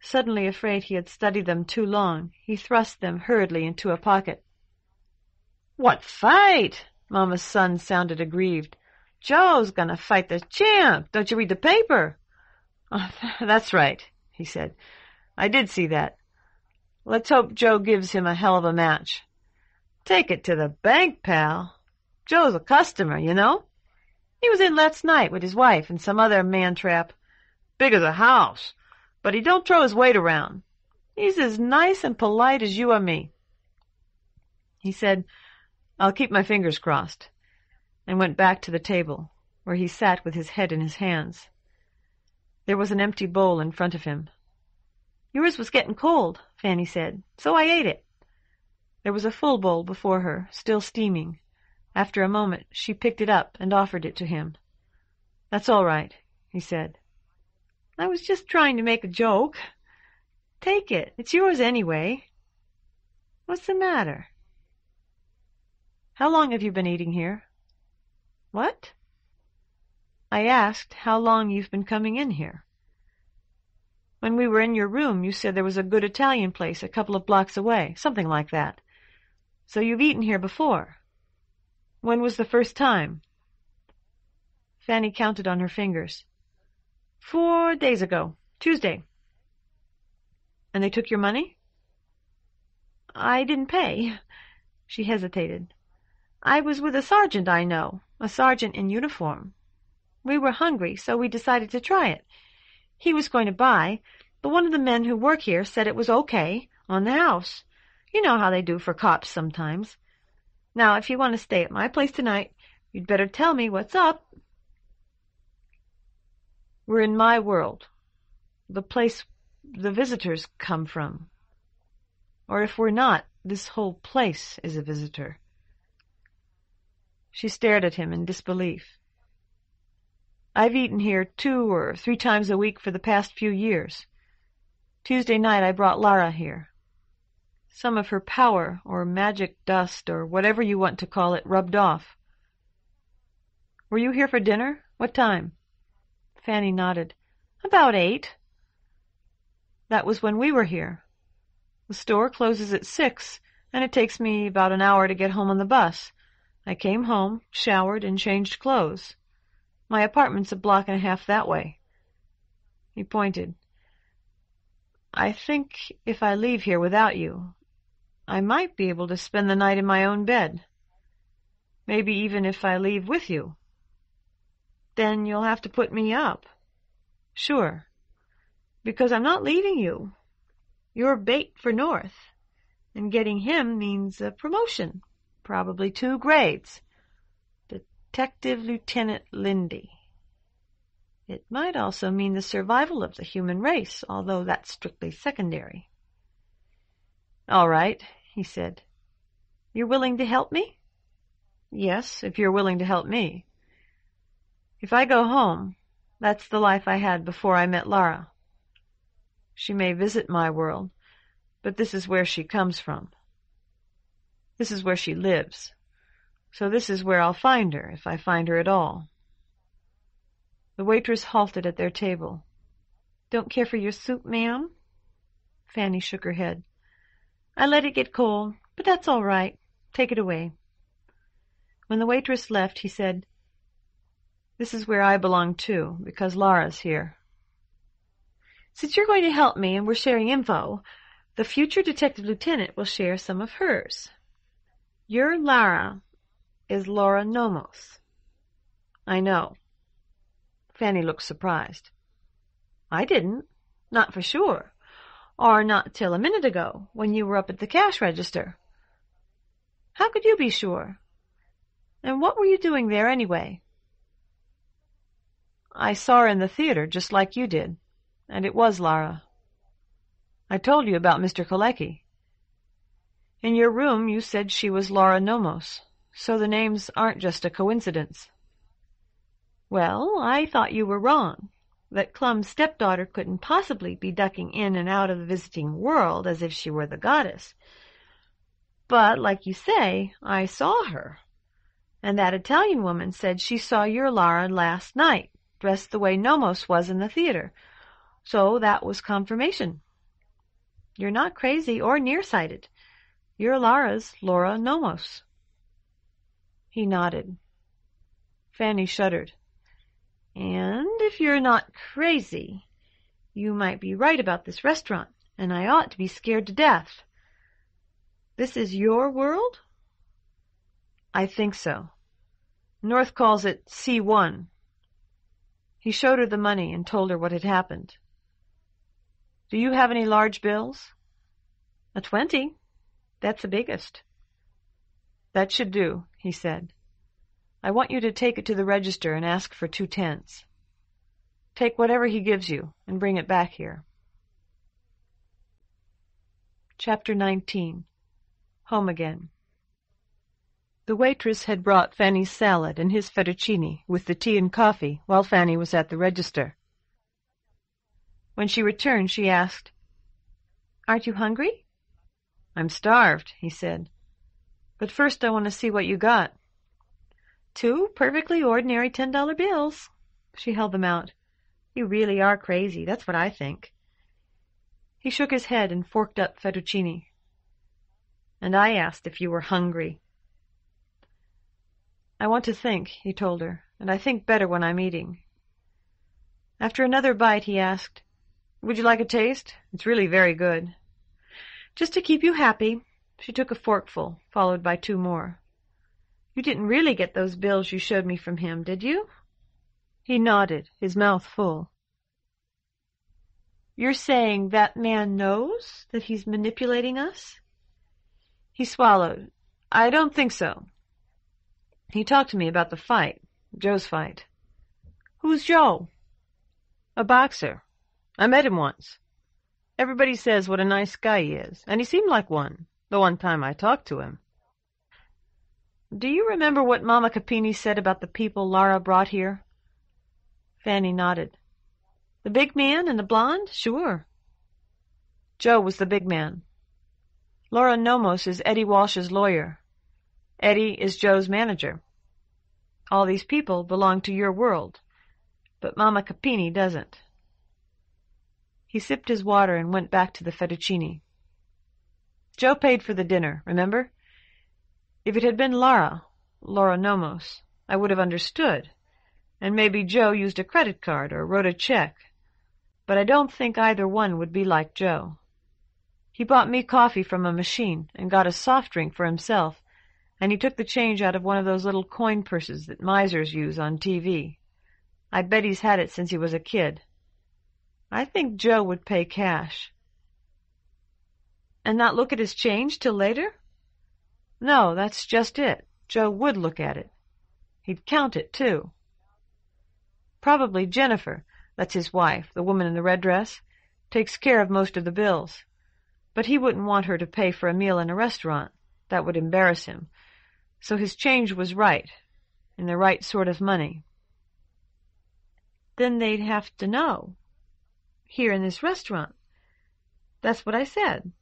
Suddenly afraid he had studied them too long, he thrust them hurriedly into a pocket. "What fight?" Mama's son sounded aggrieved. "Joe's gonna fight the champ. Don't you read the paper?" "Oh, that's right," he said. "I did see that. Let's hope Joe gives him a hell of a match." "Take it to the bank, pal. Joe's a customer, you know. He was in last night with his wife and some other man-trap. Big as a house, but he don't throw his weight around. He's as nice and polite as you or me." He said, "I'll keep my fingers crossed," and went back to the table, where he sat with his head in his hands. There was an empty bowl in front of him. "Yours was getting cold," Fanny said, "so I ate it." There was a full bowl before her, still steaming. After a moment she picked it up and offered it to him. "That's all right," he said. "I was just trying to make a joke. Take it. It's yours anyway." "What's the matter?" "How long have you been eating here?" "What?" "I asked how long you've been coming in here. When we were in your room, you said there was a good Italian place a couple of blocks away, something like that. So you've eaten here before. When was the first time?" Fanny counted on her fingers. 4 days ago, Tuesday." "And they took your money?" "I didn't pay." She hesitated. "I was with a sergeant I know, a sergeant in uniform. We were hungry, so we decided to try it. He was going to buy, but one of the men who work here said it was okay, on the house. You know how they do for cops sometimes. Now, if you want to stay at my place tonight, you'd better tell me what's up." "We're in my world, the place the visitors come from. Or if we're not, this whole place is a visitor." She stared at him in disbelief. "I've eaten here 2 or 3 times a week for the past few years. Tuesday night I brought Lara here. Some of her power, or magic dust, or whatever you want to call it, rubbed off." "Were you here for dinner? What time?" Fanny nodded. "About 8. "That was when we were here. The store closes at 6, and it takes me about an hour to get home on the bus. I came home, showered, and changed clothes. My apartment's a block and a half that way." He pointed. "I think if I leave here without you, I might be able to spend the night in my own bed. Maybe even if I leave with you." "Then you'll have to put me up." "Sure. Because I'm not leaving you. You're bait for North, and getting him means a promotion. Probably 2 grades. Detective Lieutenant Lindy. It might also mean the survival of the human race, although that's strictly secondary. All right, he said. You're willing to help me? Yes, if you're willing to help me. If I go home, that's the life I had before I met Lara. She may visit my world, but this is where she comes from. This is where she lives. So this is where I'll find her, if I find her at all. The waitress halted at their table. Don't care for your soup, ma'am? Fanny shook her head. I let it get cold, but that's all right. Take it away. When the waitress left, he said, This is where I belong too, because Lara's here. Since you're going to help me and we're sharing info, the future detective lieutenant will share some of hers. Your Lara is Laura Nomos. I know. Fanny looked surprised. I didn't. Not for sure. Or not till a minute ago, when you were up at the cash register. How could you be sure? And what were you doing there anyway? I saw her in the theater, just like you did, and it was Lara. I told you about Mr. Kolecki. In your room you said she was Laura Nomos, so the names aren't just a coincidence. Well, I thought you were wrong, that Clum's stepdaughter couldn't possibly be ducking in and out of the visiting world as if she were the goddess. But, like you say, I saw her, and that Italian woman said she saw your Lara last night, dressed the way Nomos was in the theater, so that was confirmation. You're not crazy or nearsighted. Your Lara's Laura Nomos. He nodded. Fanny shuddered. And if you're not crazy, you might be right about this restaurant, and I ought to be scared to death. This is your world? I think so. North calls it C1. He showed her the money and told her what had happened. Do you have any large bills? A 20. That's the biggest. That should do, he said. I want you to take it to the register and ask for 2 10s. Take whatever he gives you and bring it back here. Chapter 19. Home Again. The waitress had brought Fanny's salad and his fettuccine with the tea and coffee while Fanny was at the register. When she returned, she asked, Aren't you hungry? I'm starved, he said. But first I want to see what you got. 2 perfectly ordinary $10 bills. She held them out. You really are crazy, that's what I think. He shook his head and forked up fettuccine. And I asked if you were hungry. I want to think, he told her, and I think better when I'm eating. After another bite, he asked, Would you like a taste? It's really very good. Just to keep you happy, she took a forkful, followed by 2 more. You didn't really get those bills you showed me from him, did you? He nodded, his mouth full. You're saying that man knows that he's manipulating us? He swallowed. I don't think so. He talked to me about the fight, Joe's fight. Who's Joe? A boxer. I met him once. Everybody says what a nice guy he is, and he seemed like one, the one time I talked to him. Do you remember what Mama Capini said about the people Lara brought here? Fanny nodded. The big man and the blonde? Sure. Joe was the big man. Laura Nomos is Eddie Walsh's lawyer. Eddie is Joe's manager. All these people belong to your world, but Mama Capini doesn't. He sipped his water and went back to the fettuccine. Joe paid for the dinner, remember? If it had been Laura Nomos, I would have understood, and maybe Joe used a credit card or wrote a check, but I don't think either one would be like Joe. He bought me coffee from a machine and got a soft drink for himself, and he took the change out of one of those little coin purses that misers use on TV. I bet he's had it since he was a kid. I think Joe would pay cash. And not look at his change till later? No, that's just it. Joe would look at it. He'd count it, too. Probably Jennifer, that's his wife, the woman in the red dress, takes care of most of the bills. But he wouldn't want her to pay for a meal in a restaurant. That would embarrass him. So his change was right, and the right sort of money. Then they'd have to know. Here in this restaurant. That's what I said.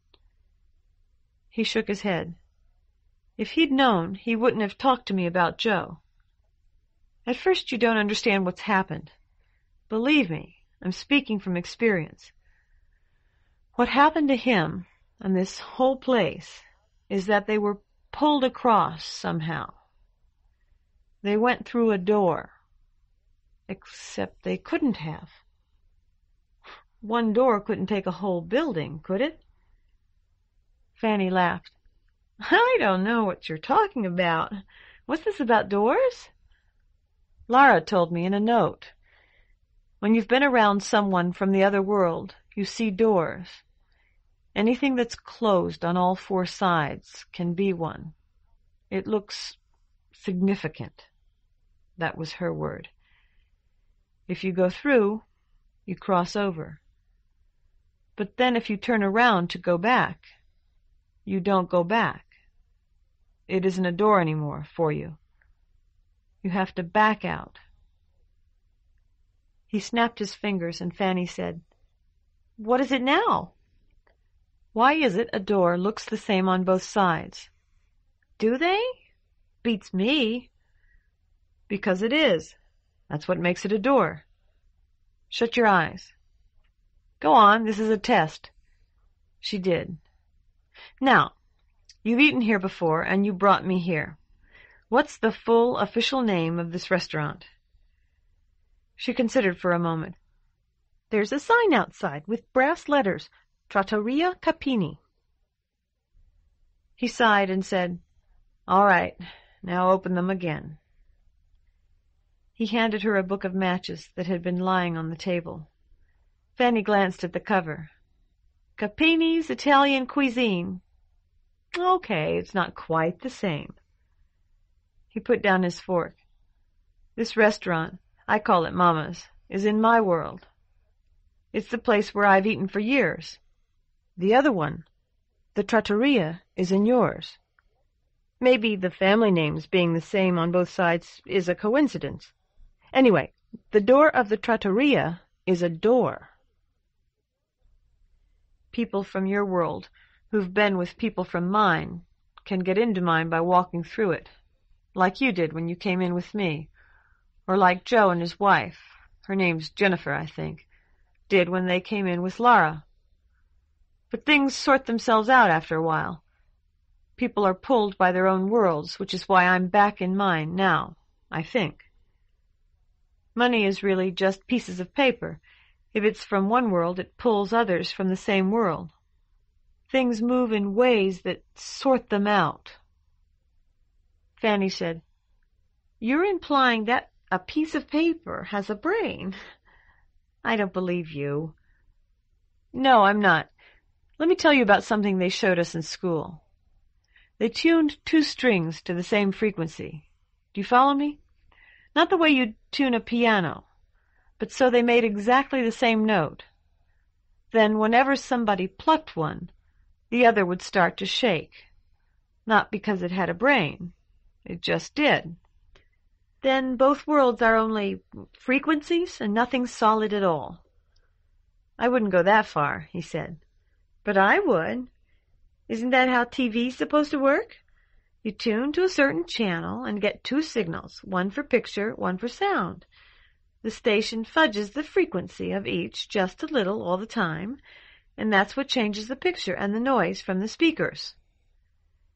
He shook his head. If he'd known, he wouldn't have talked to me about Joe. At first you don't understand what's happened. Believe me, I'm speaking from experience. What happened to him and this whole place is that they were pulled across somehow. They went through a door. Except they couldn't have. One door couldn't take a whole building, could it? Fanny laughed. I don't know what you're talking about. What's this about doors? Lara told me in a note. When you've been around someone from the other world, you see doors. Anything that's closed on all four sides can be one. It looks significant. That was her word. If you go through, you cross over. But then if you turn around to go back, you don't go back. It isn't a door anymore for you. You have to back out. He snapped his fingers, and Fanny said, What is it now? Why is it a door looks the same on both sides? Do they? Beats me. Because it is. That's what makes it a door. Shut your eyes. Go on, this is a test. She did. Now, you've eaten here before, and you brought me here. What's the full official name of this restaurant? She considered for a moment. There's a sign outside with brass letters, Trattoria Capini. He sighed and said, All right, now open them again. He handed her a book of matches that had been lying on the table. Fanny glanced at the cover. Capini's Italian Cuisine. Okay, it's not quite the same. He put down his fork. This restaurant, I call it Mama's, is in my world. It's the place where I've eaten for years. The other one, the trattoria, is in yours. Maybe the family names being the same on both sides is a coincidence. Anyway, the door of the trattoria is a door. People from your world who've been with people from mine can get into mine by walking through it, like you did when you came in with me, or like Joe and his wife, her name's Jennifer, I think, did when they came in with Lara. But things sort themselves out after a while. People are pulled by their own worlds, which is why I'm back in mine now, I think. Money is really just pieces of paper. If it's from one world, it pulls others from the same world. Things move in ways that sort them out. Fanny said, You're implying that a piece of paper has a brain. I don't believe you. No, I'm not. Let me tell you about something they showed us in school. They tuned two strings to the same frequency. Do you follow me? Not the way you'd tune a piano, but so they made exactly the same note. Then whenever somebody plucked one, the other would start to shake. Not because it had a brain. It just did. Then both worlds are only frequencies and nothing solid at all. I wouldn't go that far, he said. But I would. Isn't that how TV's supposed to work? You tune to a certain channel and get two signals, one for picture, one for sound. The station fudges the frequency of each just a little all the time, and that's what changes the picture and the noise from the speakers.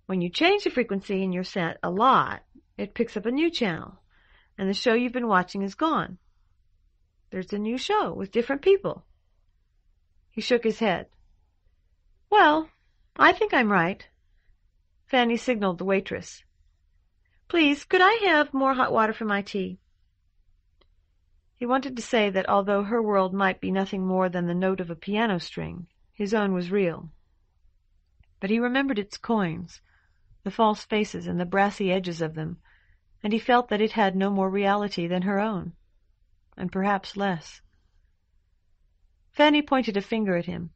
When you change the frequency in your set a lot, it picks up a new channel, and the show you've been watching is gone. There's a new show with different people. He shook his head. Well, I think I'm right. Fanny signaled the waitress. Please, could I have more hot water for my tea? He wanted to say that although her world might be nothing more than the note of a piano string, his own was real. But he remembered its coins, the false faces and the brassy edges of them, and he felt that it had no more reality than her own, and perhaps less. Fanny pointed a finger at him.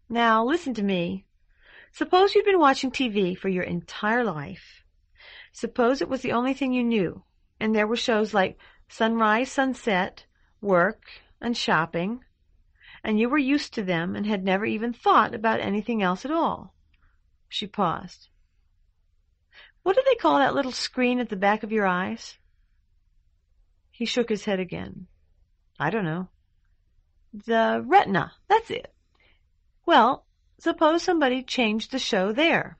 "Now, listen to me. Suppose you'd been watching TV for your entire life. Suppose it was the only thing you knew, and there were shows like sunrise, sunset, work, and shopping, and you were used to them and had never even thought about anything else at all." She paused. "What do they call that little screen at the back of your eyes?" He shook his head again. "I don't know." "The retina, that's it. Well, suppose somebody changed the show there."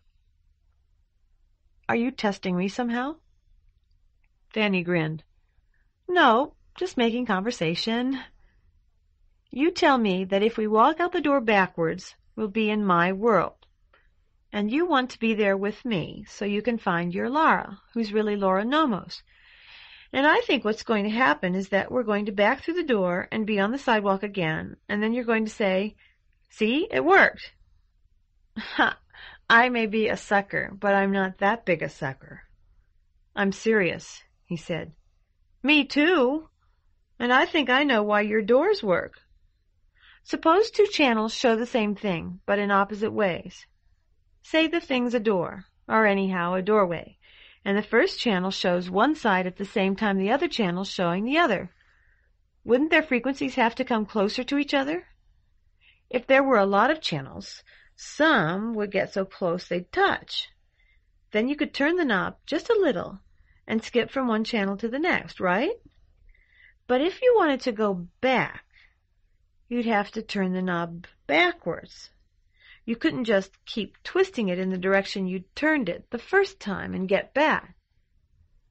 "Are you testing me somehow?" Fanny grinned. "No, just making conversation. You tell me that if we walk out the door backwards, we'll be in my world. And you want to be there with me so you can find your Lara, who's really Laura Nomos. And I think what's going to happen is that we're going to back through the door and be on the sidewalk again, and then you're going to say, 'See, it worked.'" "Ha! I may be a sucker, but I'm not that big a sucker." "I'm serious," he said. "Me too. And I think I know why your doors work. Suppose two channels show the same thing, but in opposite ways. Say the thing's a door, or anyhow a doorway, and the first channel shows one side at the same time the other channel's showing the other. Wouldn't their frequencies have to come closer to each other? If there were a lot of channels, some would get so close they'd touch. Then you could turn the knob just a little and skip from one channel to the next, right? But if you wanted to go back, you'd have to turn the knob backwards. You couldn't just keep twisting it in the direction you'd turned it the first time and get back.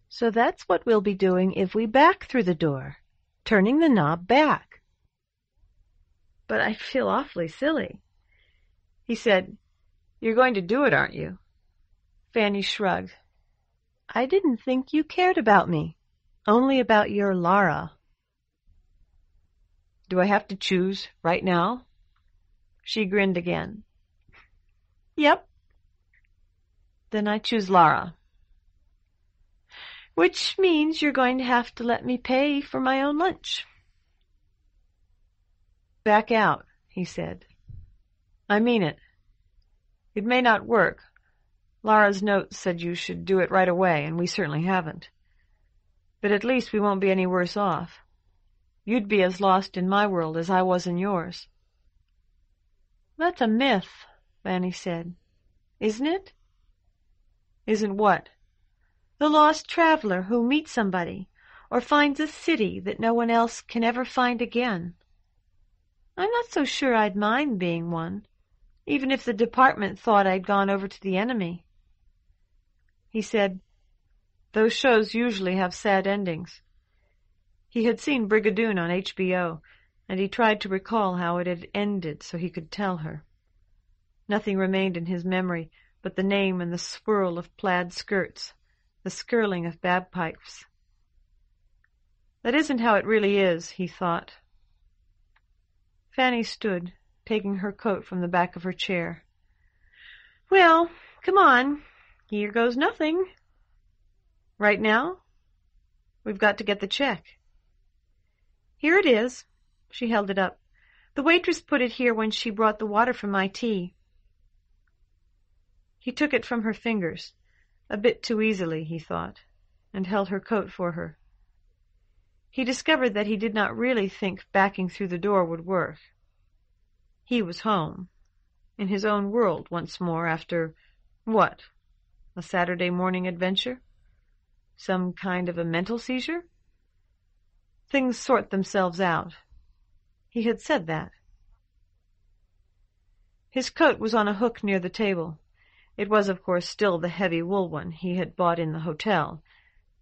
So that's what we'll be doing if we back through the door, turning the knob back." "But I feel awfully silly." He said, "You're going to do it, aren't you?" Fanny shrugged. "I didn't think you cared about me, only about your Lara." "Do I have to choose right now?" She grinned again. "Yep." "Then I choose Lara." "Which means you're going to have to let me pay for my own lunch." "Back out," he said. "I mean it. It may not work. Lara's note said you should do it right away, and we certainly haven't. But at least we won't be any worse off. You'd be as lost in my world as I was in yours." "That's a myth," Fanny said. "Isn't it?" "Isn't what?" "The lost traveler who meets somebody, or finds a city that no one else can ever find again. I'm not so sure I'd mind being one, even if the department thought I'd gone over to the enemy." He said, "Those shows usually have sad endings." He had seen Brigadoon on HBO, and he tried to recall how it had ended so he could tell her. Nothing remained in his memory but the name and the swirl of plaid skirts, the skirling of bagpipes. That isn't how it really is, he thought. Fanny stood, taking her coat from the back of her chair. "Well, come on. Here goes nothing." "Right now?" "We've got to get the check." "Here it is." She held it up. "The waitress put it here when she brought the water for my tea." He took it from her fingers, a bit too easily, he thought, and held her coat for her. He discovered that he did not really think backing through the door would work. He was home, in his own world once more after, what, a Saturday morning adventure? Some kind of a mental seizure? Things sort themselves out. He had said that. His coat was on a hook near the table. It was, of course, still the heavy wool one he had bought in the hotel,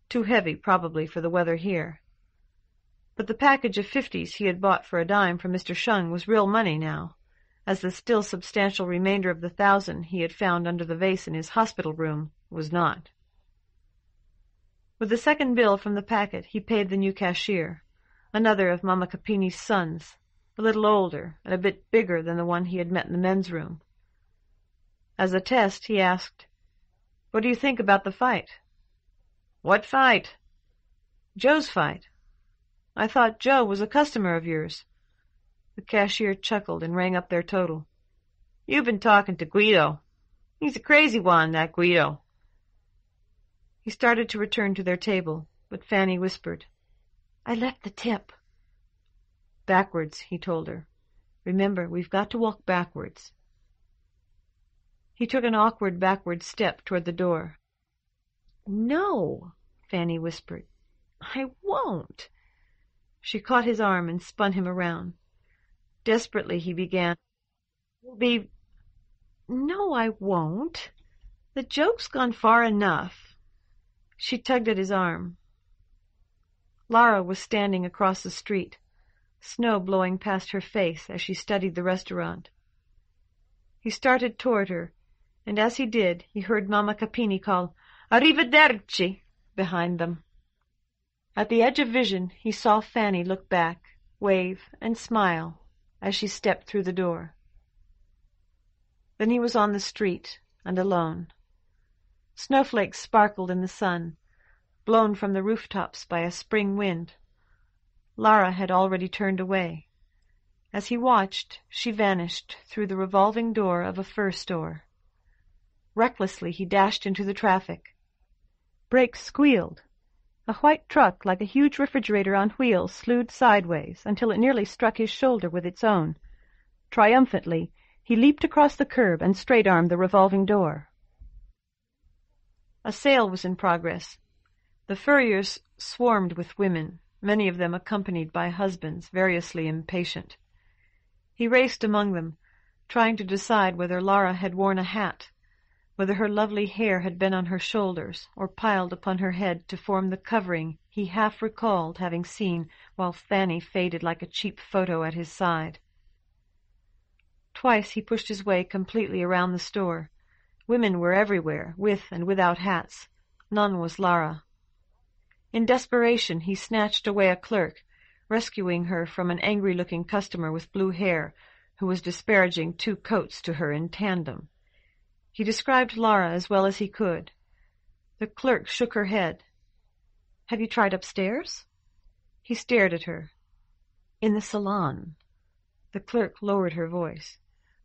too heavy probably for the weather here. But the package of 50s he had bought for a dime from Mr. Shung was real money now, as the still substantial remainder of the 1,000 he had found under the vase in his hospital room was not. With the second bill from the packet he paid the new cashier, another of Mama Capini's sons, a little older and a bit bigger than the one he had met in the men's room. As a test, he asked, What do you think about the fight?" "What fight?" "Joe's fight. I thought Joe was a customer of yours." The cashier chuckled and rang up their total. "You've been talking to Guido. He's a crazy one, that Guido." He started to return to their table, but Fanny whispered, "I left the tip." "Backwards," he told her. "Remember, we've got to walk backwards." He took an awkward backward step toward the door. "No," Fanny whispered. "I won't." She caught his arm and spun him around. Desperately he began, "No, I won't. The joke's gone far enough." She tugged at his arm. Lara was standing across the street, snow blowing past her face as she studied the restaurant. He started toward her, and as he did, he heard Mamma Capini call, "Arrivederci," behind them. At the edge of vision, he saw Fanny look back, wave, and smile as she stepped through the door. Then he was on the street, and alone. Snowflakes sparkled in the sun, blown from the rooftops by a spring wind. Lara had already turned away. As he watched, she vanished through the revolving door of a fur store. Recklessly, he dashed into the traffic. Brakes squealed. A white truck, like a huge refrigerator on wheels, slewed sideways until it nearly struck his shoulder with its own. Triumphantly, he leaped across the curb and straight-armed the revolving door. A sale was in progress. The furriers swarmed with women, many of them accompanied by husbands, variously impatient. He raced among them, trying to decide whether Lara had worn a hat, whether her lovely hair had been on her shoulders or piled upon her head to form the covering he half recalled having seen while Fanny faded like a cheap photo at his side. Twice he pushed his way completely around the store. Women were everywhere, with and without hats. None was Lara. In desperation, he snatched away a clerk, rescuing her from an angry-looking customer with blue hair, who was disparaging 2 coats to her in tandem. He described Lara as well as he could. The clerk shook her head. "Have you tried upstairs?" He stared at her. "In the salon." The clerk lowered her voice.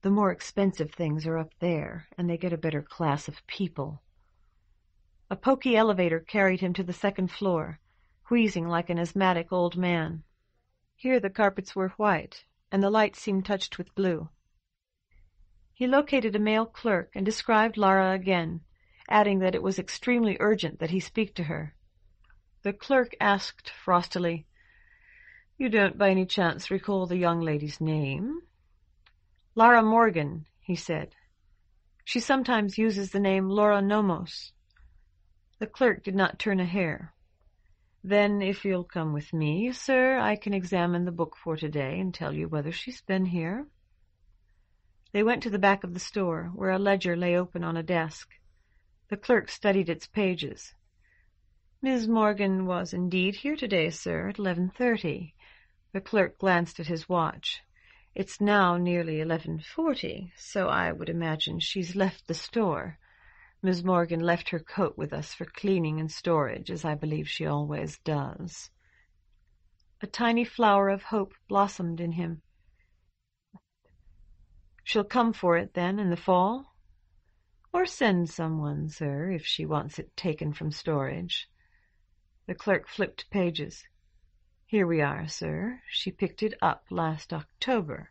"The more expensive things are up there, and they get a better class of people." A pokey elevator carried him to the 2nd floor, wheezing like an asthmatic old man. Here the carpets were white, and the lights seemed touched with blue. He located a male clerk and described Lara again, adding that it was extremely urgent that he speak to her. The clerk asked frostily, "You don't by any chance recall the young lady's name?" "Lara Morgan," he said. "She sometimes uses the name Laura Nomos." The clerk did not turn a hair. "Then, if you'll come with me, sir, I can examine the book for today and tell you whether she's been here." They went to the back of the store, where a ledger lay open on a desk. The clerk studied its pages. "Miss Morgan was indeed here today, sir, at 11:30. The clerk glanced at his watch. "It's now nearly 11:40, so I would imagine she's left the store. Miss Morgan left her coat with us for cleaning and storage, as I believe she always does." A tiny flower of hope blossomed in him. "She'll come for it, then, in the fall?" "Or send someone, sir, if she wants it taken from storage." The clerk flipped pages. "Here we are, sir. She picked it up last October,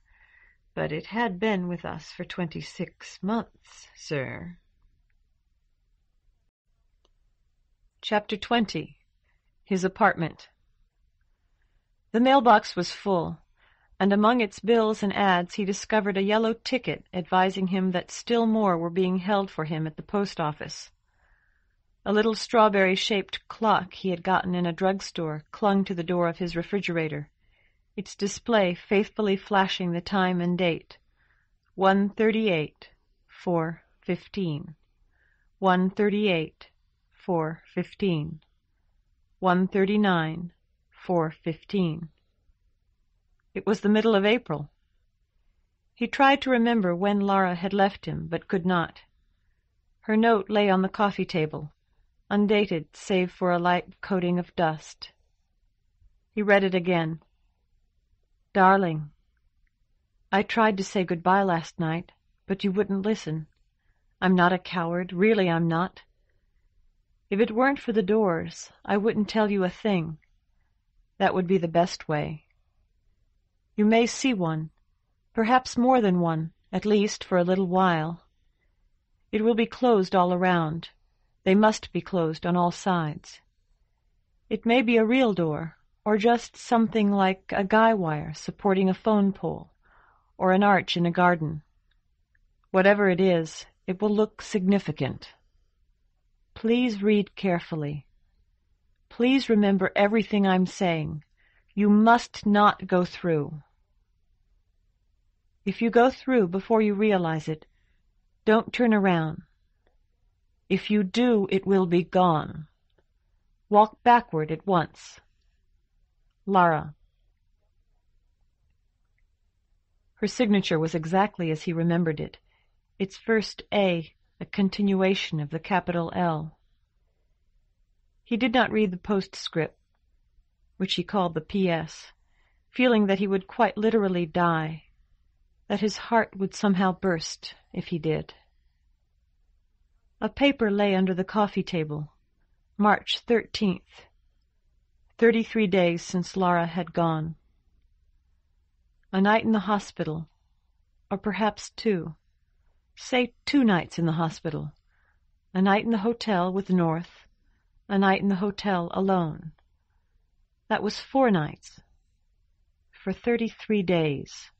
but it had been with us for 26 months, sir." Chapter 20. His Apartment. The mailbox was full, and among its bills and ads he discovered a yellow ticket advising him that still more were being held for him at the post office. A little strawberry-shaped clock he had gotten in a drugstore clung to the door of his refrigerator, its display faithfully flashing the time and date. 1:38, 4:15. 1:38, 4:15. 1:39, 4:15. It was the middle of April. He tried to remember when Lara had left him, but could not. Her note lay on the coffee table, undated save for a light coating of dust. He read it again. Darling, I tried to say goodbye last night, but you wouldn't listen. I'm not a coward, really I'm not. If it weren't for the doors, I wouldn't tell you a thing. That would be the best way. You may see one, perhaps more than one, at least for a little while. It will be closed all around. They must be closed on all sides. It may be a real door, or just something like a guy wire supporting a phone pole, or an arch in a garden. Whatever it is, it will look significant. Please read carefully. Please remember everything I'm saying. You must not go through. If you go through before you realize it, don't turn around. If you do, it will be gone. Walk backward at once. Lara. Her signature was exactly as he remembered it, its first A a continuation of the capital L. He did not read the postscript, which he called the P.S., feeling that he would quite literally die, that his heart would somehow burst if he did. A paper lay under the coffee table. March 13th. 33 days since Lara had gone. A night in the hospital, or perhaps 2. Say 2 nights in the hospital. A night in the hotel with North, a night in the hotel alone. That was 4 nights. For 33 days.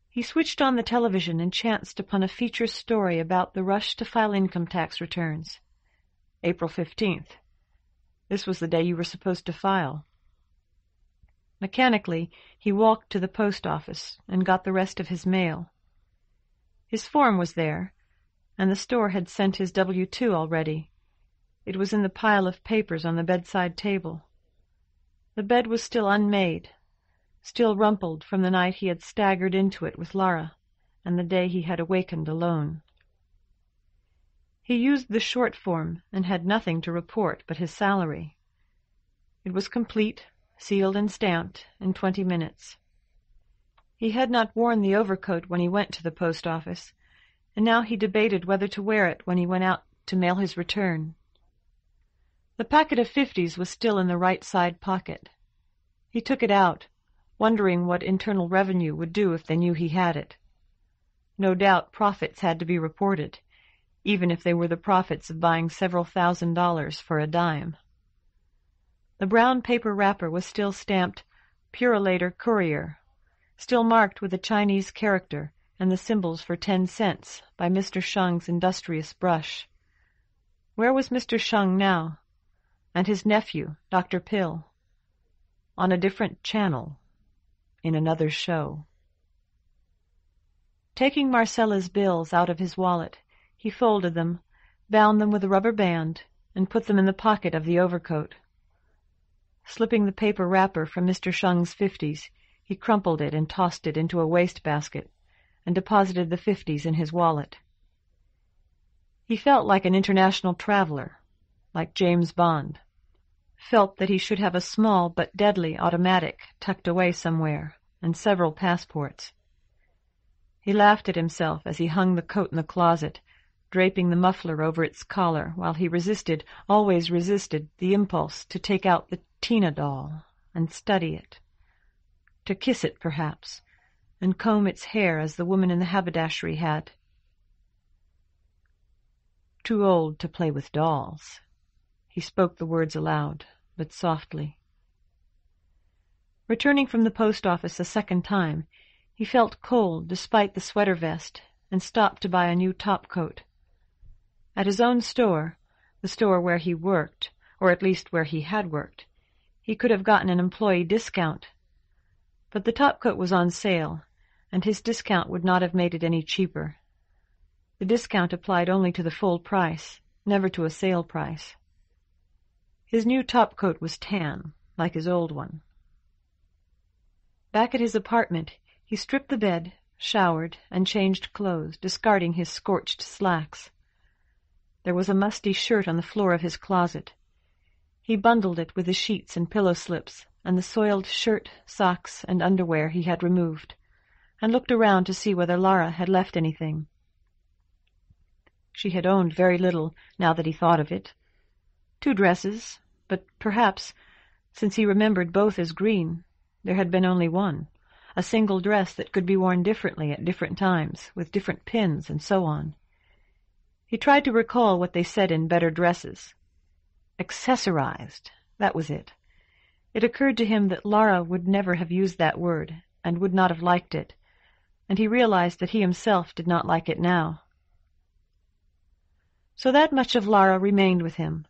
He switched on the television and chanced upon a feature story about the rush to file income tax returns. April 15th. This was the day you were supposed to file. Mechanically, he walked to the post office and got the rest of his mail. His form was there, and the store had sent his W-2 already. It was in the pile of papers on the bedside table. The bed was still unmade, still rumpled from the night he had staggered into it with Lara, and the day he had awakened alone. He used the short form and had nothing to report but his salary. It was complete, sealed and stamped, in 20 minutes. He had not worn the overcoat when he went to the post office, and now he debated whether to wear it when he went out to mail his return. The packet of 50s was still in the right side pocket. He took it out, wondering what Internal Revenue would do if they knew he had it. No doubt profits had to be reported, even if they were the profits of buying several $1,000s for a dime. The brown paper wrapper was still stamped Purolator Courier, still marked with a Chinese character and the symbols for 10 cents by Mr. Sheng's industrious brush. Where was Mr. Sheng now? And his nephew, Dr. Pill? On a different channel, in another show. Taking Marcella's bills out of his wallet, he folded them, bound them with a rubber band, and put them in the pocket of the overcoat. Slipping the paper wrapper from Mr. Sheng's 50s, he crumpled it and tossed it into a wastebasket, and deposited the 50s in his wallet. He felt like an international traveler, like James Bond, felt that he should have a small but deadly automatic tucked away somewhere, and several passports. He laughed at himself as he hung the coat in the closet, draping the muffler over its collar, while he always resisted, the impulse to take out the Tina doll and study it, to kiss it perhaps, and comb its hair as the woman in the haberdashery had. Too old to play with dolls. He spoke the words aloud, but softly. Returning from the post office a second time, he felt cold despite the sweater vest, and stopped to buy a new topcoat. At his own store, the store where he worked, or at least where he had worked, he could have gotten an employee discount. But the topcoat was on sale, and his discount would not have made it any cheaper. The discount applied only to the full price, never to a sale price. His new topcoat was tan, like his old one. Back at his apartment, he stripped the bed, showered, and changed clothes, discarding his scorched slacks. There was a musty shirt on the floor of his closet. He bundled it with the sheets and pillow slips and the soiled shirt, socks, and underwear he had removed, and looked around to see whether Lara had left anything. She had owned very little, now that he thought of it. 2 dresses, but perhaps, since he remembered both as green, there had been only one, a single dress that could be worn differently at different times, with different pins, and so on. He tried to recall what they said in better dresses. Accessorized, that was it. It occurred to him that Lara would never have used that word, and would not have liked it, and he realized that he himself did not like it now. So that much of Lara remained with him.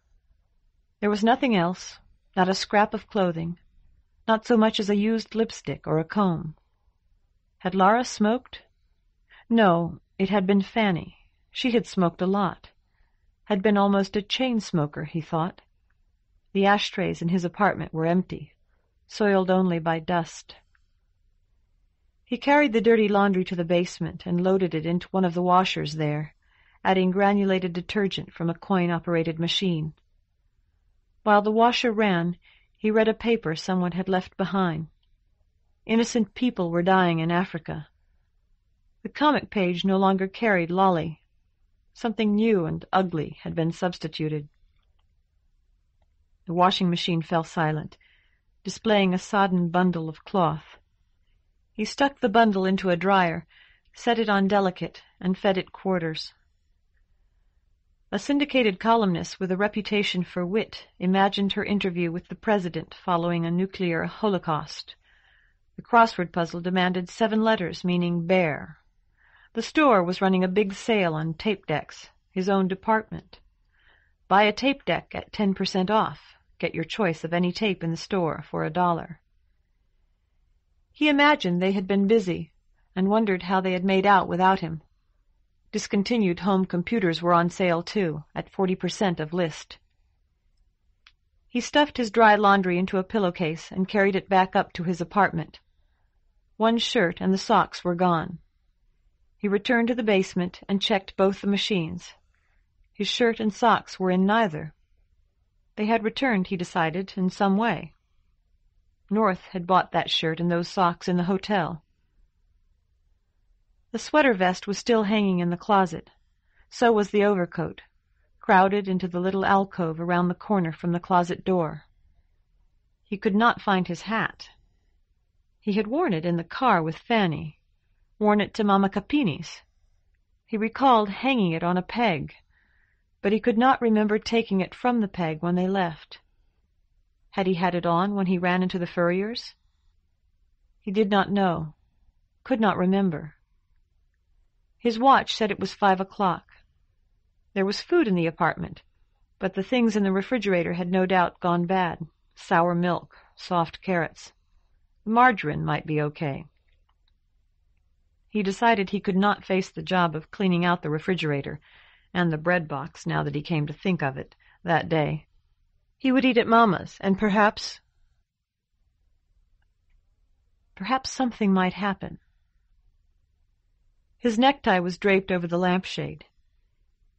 There was nothing else, not a scrap of clothing, not so much as a used lipstick or a comb. Had Lara smoked? No, it had been Fanny. She had smoked a lot. Had been almost a chain smoker, he thought. The ashtrays in his apartment were empty, soiled only by dust. He carried the dirty laundry to the basement and loaded it into one of the washers there, adding granulated detergent from a coin-operated machine. While the washer ran, he read a paper someone had left behind. Innocent people were dying in Africa. The comic page no longer carried Lolly. Something new and ugly had been substituted. The washing machine fell silent, displaying a sodden bundle of cloth. He stuck the bundle into a dryer, set it on delicate, and fed it quarters. A syndicated columnist with a reputation for wit imagined her interview with the president following a nuclear holocaust. The crossword puzzle demanded 7 letters, meaning bear. The store was running a big sale on tape decks, his own department. Buy a tape deck at 10% off. Get your choice of any tape in the store for $1. He imagined they had been busy, and wondered how they had made out without him. Discontinued home computers were on sale, too, at 40% of list. He stuffed his dry laundry into a pillowcase and carried it back up to his apartment. One shirt and the socks were gone. He returned to the basement and checked both the machines. His shirt and socks were in neither. They had returned, he decided, in some way. North had bought that shirt and those socks in the hotel. The sweater vest was still hanging in the closet. So was the overcoat, crowded into the little alcove around the corner from the closet door. He could not find his hat. He had worn it in the car with Fanny, worn it to Mamma Capini's. He recalled hanging it on a peg, but he could not remember taking it from the peg when they left. Had he had it on when he ran into the furrier's? He did not know, could not remember. His watch said it was 5 o'clock. There was food in the apartment, but the things in the refrigerator had no doubt gone bad. Sour milk, soft carrots. Margarine might be okay. He decided he could not face the job of cleaning out the refrigerator and the bread box, now that he came to think of it, that day. He would eat at Mamma's, and perhaps something might happen. His necktie was draped over the lampshade.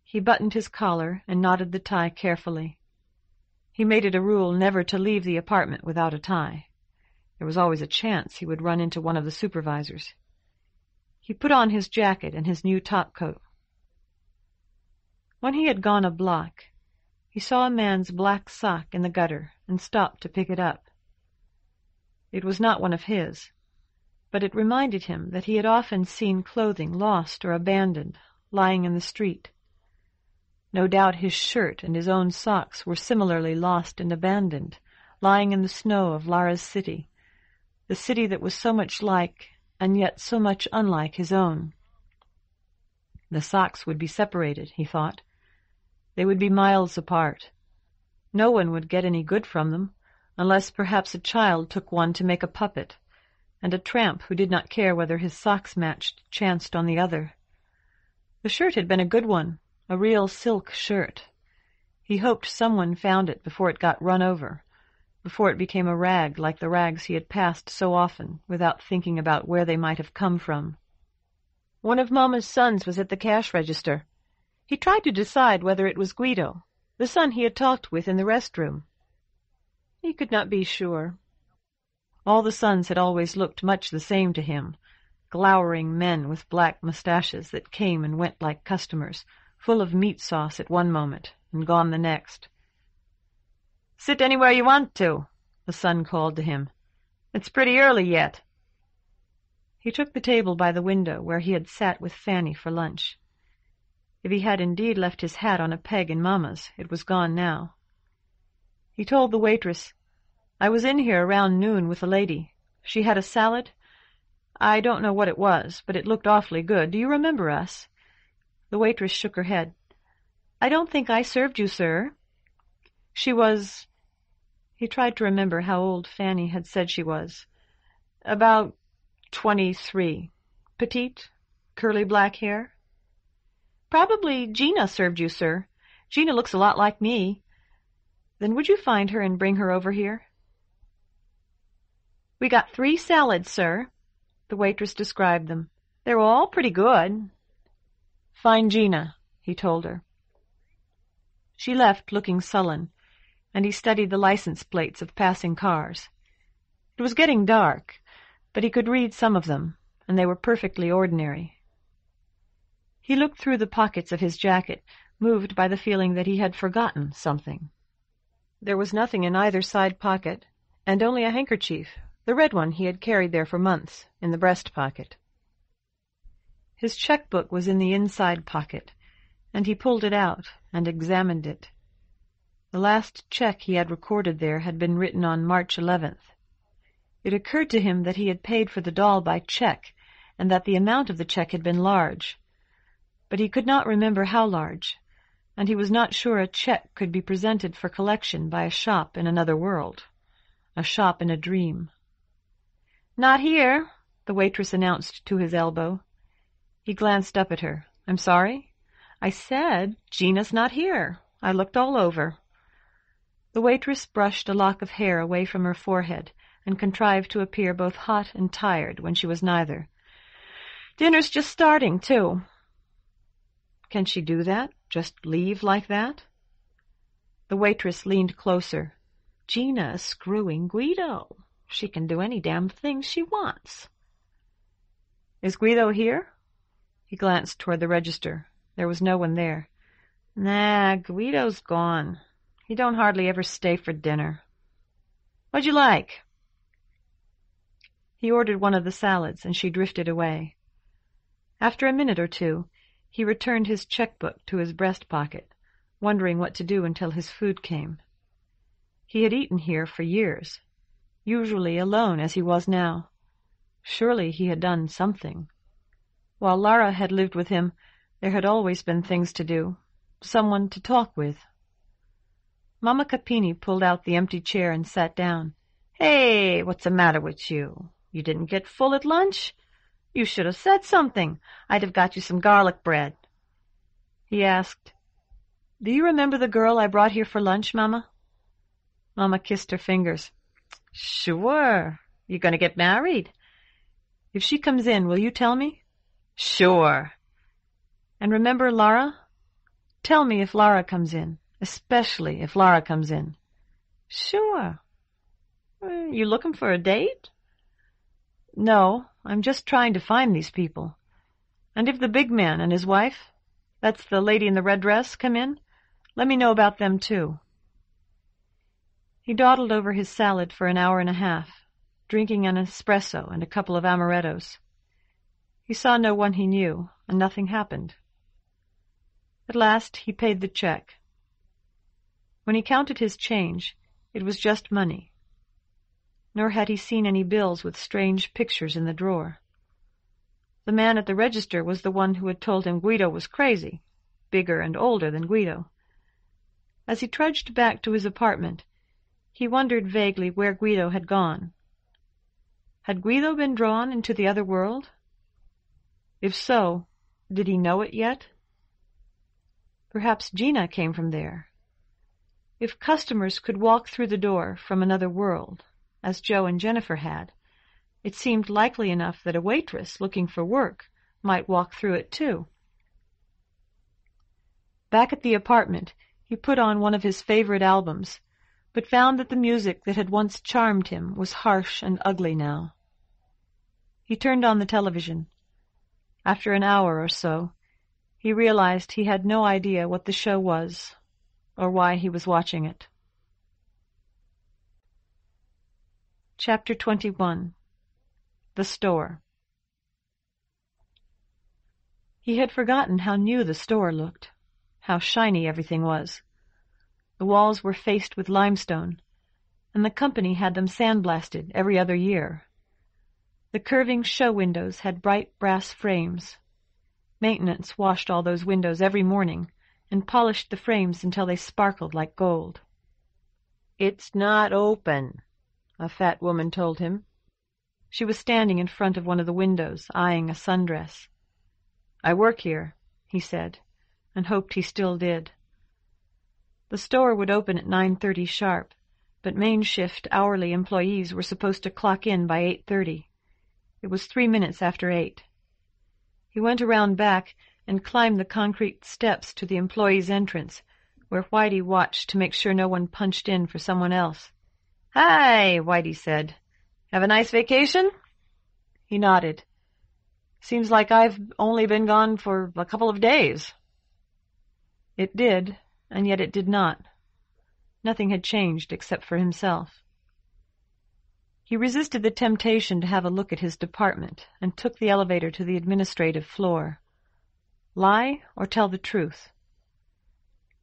He buttoned his collar and knotted the tie carefully. He made it a rule never to leave the apartment without a tie. There was always a chance he would run into one of the supervisors. He put on his jacket and his new topcoat. When he had gone a block, he saw a man's black sock in the gutter and stopped to pick it up. It was not one of his, but it reminded him that he had often seen clothing lost or abandoned, lying in the street. No doubt his shirt and his own socks were similarly lost and abandoned, lying in the snow of Lara's city, the city that was so much like and yet so much unlike his own. The socks would be separated, he thought. They would be miles apart. No one would get any good from them, unless perhaps a child took one to make a puppet, and a tramp who did not care whether his socks matched chanced on the other. The shirt had been a good one, a real silk shirt. He hoped someone found it before it got run over, before it became a rag like the rags he had passed so often without thinking about where they might have come from. One of Mama's sons was at the cash register. He tried to decide whether it was Guido, the son he had talked with in the restroom. He could not be sure. All the sons had always looked much the same to him, glowering men with black mustaches that came and went like customers, full of meat sauce at one moment and gone the next. "Sit anywhere you want to," the son called to him. "It's pretty early yet." He took the table by the window where he had sat with Fanny for lunch. If he had indeed left his hat on a peg in Mamma's, it was gone now. He told the waitress, "I was in here around noon with a lady. She had a salad. I don't know what it was, but it looked awfully good. Do you remember us?" The waitress shook her head. "I don't think I served you, sir." She was— He tried to remember how old Fanny had said she was. About 23. Petite, curly black hair. "Probably Gina served you, sir. Gina looks a lot like me." "Then would you find her and bring her over here?" "We got 3 salads, sir." The waitress described them. "They're all pretty good." "Find Gina," he told her. She left, looking sullen, and he studied the license plates of passing cars. It was getting dark, but he could read some of them, and they were perfectly ordinary. He looked through the pockets of his jacket, moved by the feeling that he had forgotten something. There was nothing in either side pocket, and only a handkerchief, the red one he had carried there for months, in the breast pocket. His checkbook was in the inside pocket, and he pulled it out and examined it. The last check he had recorded there had been written on March 11th. It occurred to him that he had paid for the doll by check, and that the amount of the check had been large. But he could not remember how large, and he was not sure a check could be presented for collection by a shop in another world, a shop in a dream. "Not here," the waitress announced to his elbow. He glanced up at her. "I'm sorry?" "I said, Gina's not here. I looked all over." The waitress brushed a lock of hair away from her forehead and contrived to appear both hot and tired when she was neither. "Dinner's just starting, too." Can she do that? Just leave like that? The waitress leaned closer. "Gina is screwing Guido. She can do any damn thing she wants." "Is Guido here?" He glanced toward the register. There was no one there. "Nah, Guido's gone. He don't hardly ever stay for dinner." "What'd you like?" He ordered one of the salads, and she drifted away. After a minute or two, he returned his checkbook to his breast pocket, wondering what to do until his food came. He had eaten here for years, usually alone as he was now. Surely he had done something. While Lara had lived with him, there had always been things to do, someone to talk with. Mamma Capini pulled out the empty chair and sat down. "Hey, what's the matter with you? You didn't get full at lunch? You should have said something. I'd have got you some garlic bread." He asked, "Do you remember the girl I brought here for lunch, Mama?" Mama kissed her fingers. "Sure. You going to get married?" "If she comes in, will you tell me?" "Sure." "And remember Lara? Tell me if Lara comes in, especially if Lara comes in." "Sure. You looking for a date?" "No, I'm just trying to find these people. And if the big man and his wife, that's the lady in the red dress, come in, let me know about them too." He dawdled over his salad for an hour and a half, drinking an espresso and a couple of amarettos. He saw no one he knew, and nothing happened. At last he paid the check. When he counted his change, it was just money. Nor had he seen any bills with strange pictures in the drawer. The man at the register was the one who had told him Guido was crazy, bigger and older than Guido. As he trudged back to his apartment, he wondered vaguely where Guido had gone. Had Guido been drawn into the other world? If so, did he know it yet? Perhaps Gina came from there. If customers could walk through the door from another world, as Joe and Jennifer had, it seemed likely enough that a waitress looking for work might walk through it too. Back at the apartment, he put on one of his favorite albums, but found that the music that had once charmed him was harsh and ugly now. He turned on the television. After an hour or so, he realized he had no idea what the show was or why he was watching it. Chapter 21. The Store. He had forgotten how new the store looked, how shiny everything was. The walls were faced with limestone, and the company had them sandblasted every other year. The curving show windows had bright brass frames. Maintenance washed all those windows every morning and polished the frames until they sparkled like gold. "It's not open," a fat woman told him. She was standing in front of one of the windows, eyeing a sundress. "I work here," he said, and hoped he still did. The store would open at 9:30 sharp, but main shift hourly employees were supposed to clock in by 8:30. It was 3 minutes after 8. He went around back and climbed the concrete steps to the employees' entrance, where Whitey watched to make sure no one punched in for someone else. "Hi," Whitey said. "Have a nice vacation?" He nodded. "Seems like I've only been gone for a couple of days." It did, and yet it did not. Nothing had changed except for himself. He resisted the temptation to have a look at his department and took the elevator to the administrative floor. Lie or tell the truth?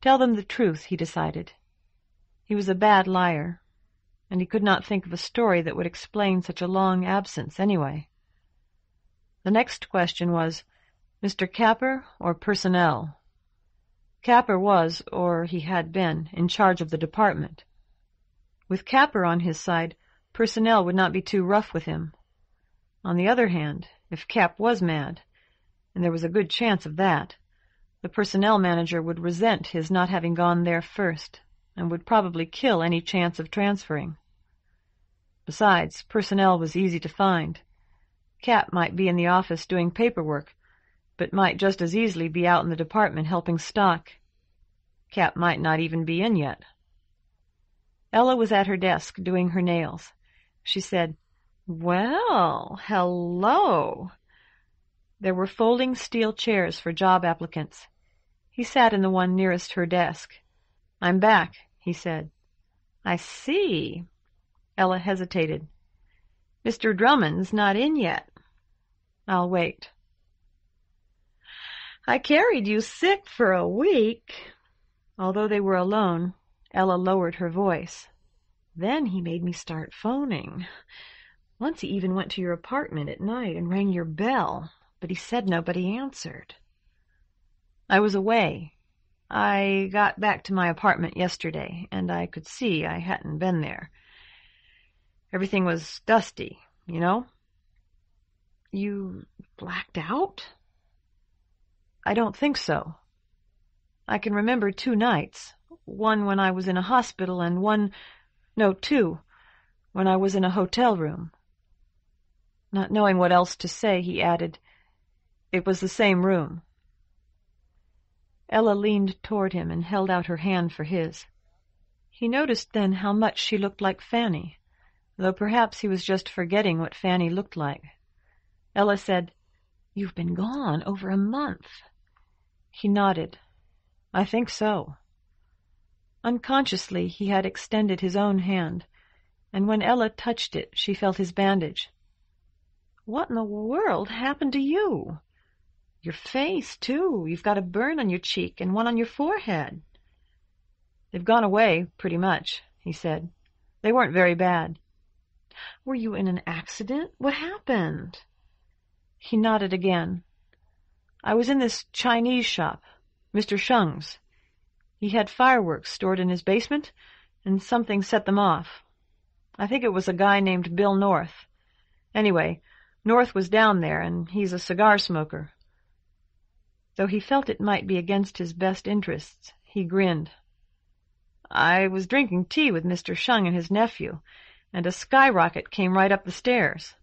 Tell them the truth, he decided. He was a bad liar, and he could not think of a story that would explain such a long absence anyway. The next question was, Mr. Capper or personnel? Capper was, or he had been, in charge of the department. With Capper on his side, personnel would not be too rough with him. On the other hand, if Cap was mad, and there was a good chance of that, the personnel manager would resent his not having gone there first, and would probably kill any chance of transferring. Besides, personnel was easy to find. Cap might be in the office doing paperwork, but might just as easily be out in the department helping stock. Cap might not even be in yet. Ella was at her desk doing her nails. She said, "Well, hello." There were folding steel chairs for job applicants. He sat in the one nearest her desk. "I'm back," he said. "I see." Ella hesitated. "Mr. Drummond's not in yet." "I'll wait." "I carried you sick for a week." Although they were alone, Ella lowered her voice. "Then he made me start phoning. Once he even went to your apartment at night and rang your bell, but he said nobody answered." "I was away. I got back to my apartment yesterday, and I could see I hadn't been there. Everything was dusty, you know." "You blacked out?" "I don't think so. I can remember 2 nights, one when I was in a hospital and two, when I was in a hotel room." Not knowing what else to say, he added, "It was the same room." Ella leaned toward him and held out her hand for his. He noticed then how much she looked like Fanny, though perhaps he was just forgetting what Fanny looked like. Ella said, "You've been gone over a month." He nodded. "I think so." Unconsciously he had extended his own hand, and when Ella touched it she felt his bandage. "What in the world happened to you? Your face, too. You've got a burn on your cheek and one on your forehead." "They've gone away, pretty much," he said. "They weren't very bad." "Were you in an accident? What happened?" He nodded again. "I was in this Chinese shop, Mr. Shung's. He had fireworks stored in his basement, and something set them off. I think it was a guy named Bill North. Anyway, North was down there, and he's a cigar smoker." Though he felt it might be against his best interests, he grinned. "I was drinking tea with Mr. Shung and his nephew, and a skyrocket came right up the stairs.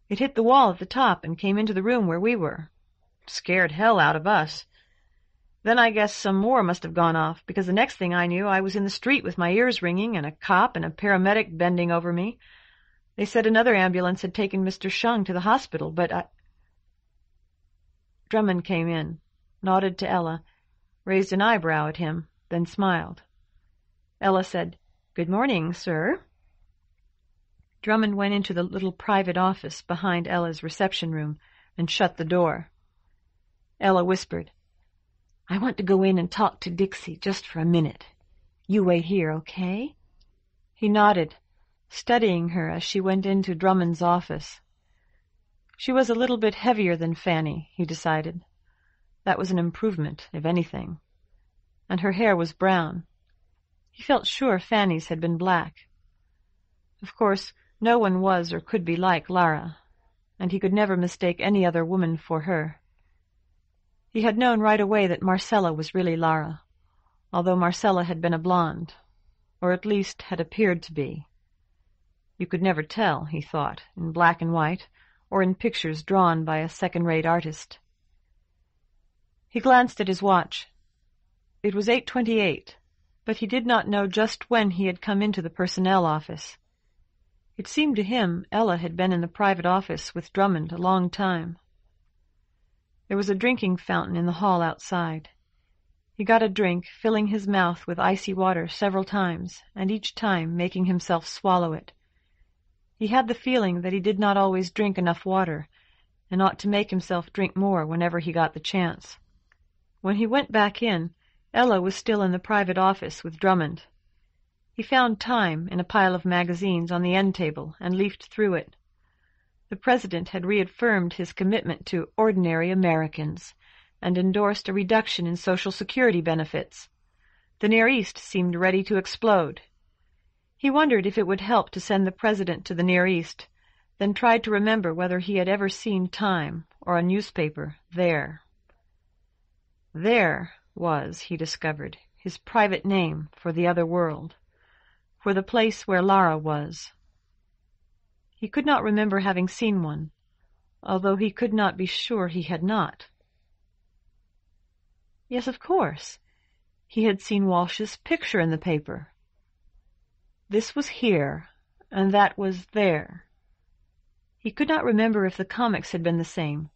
It hit the wall at the top and came into the room where we were. Scared hell out of us. Then I guess some more must have gone off, because the next thing I knew I was in the street with my ears ringing and a cop and a paramedic bending over me. They said another ambulance had taken Mr. Shung to the hospital, but Drummond came in, nodded to Ella, raised an eyebrow at him, then smiled. Ella said, "Good morning, sir." Drummond went into the little private office behind Ella's reception room and shut the door. Ella whispered, "I want to go in and talk to Dixie just for a minute. You wait here, okay?" He nodded, studying her as she went into Drummond's office. She was a little bit heavier than Fanny, he decided. That was an improvement, if anything. And her hair was brown. He felt sure Fanny's had been black. Of course, no one was or could be like Lara, and he could never mistake any other woman for her. He had known right away that Marcella was really Lara, although Marcella had been a blonde, or at least had appeared to be. You could never tell, he thought, in black and white, or in pictures drawn by a second-rate artist. He glanced at his watch. It was 8:28, but he did not know just when he had come into the personnel office. It seemed to him Ella had been in the private office with Drummond a long time. There was a drinking fountain in the hall outside. He got a drink, filling his mouth with icy water several times, and each time making himself swallow it. He had the feeling that he did not always drink enough water, and ought to make himself drink more whenever he got the chance. When he went back in, Ella was still in the private office with Drummond. He found Time in a pile of magazines on the end table and leafed through it. The President had reaffirmed his commitment to ordinary Americans and endorsed a reduction in Social Security benefits. The Near East seemed ready to explode. He wondered if it would help to send the President to the Near East, then tried to remember whether he had ever seen Time or a newspaper there. There was, he discovered, his private name for the other world, for the place where Lara was. He could not remember having seen one, although he could not be sure he had not. Yes, of course. He had seen Walsh's picture in the paper. This was here, and that was there. He could not remember if the comics had been the same,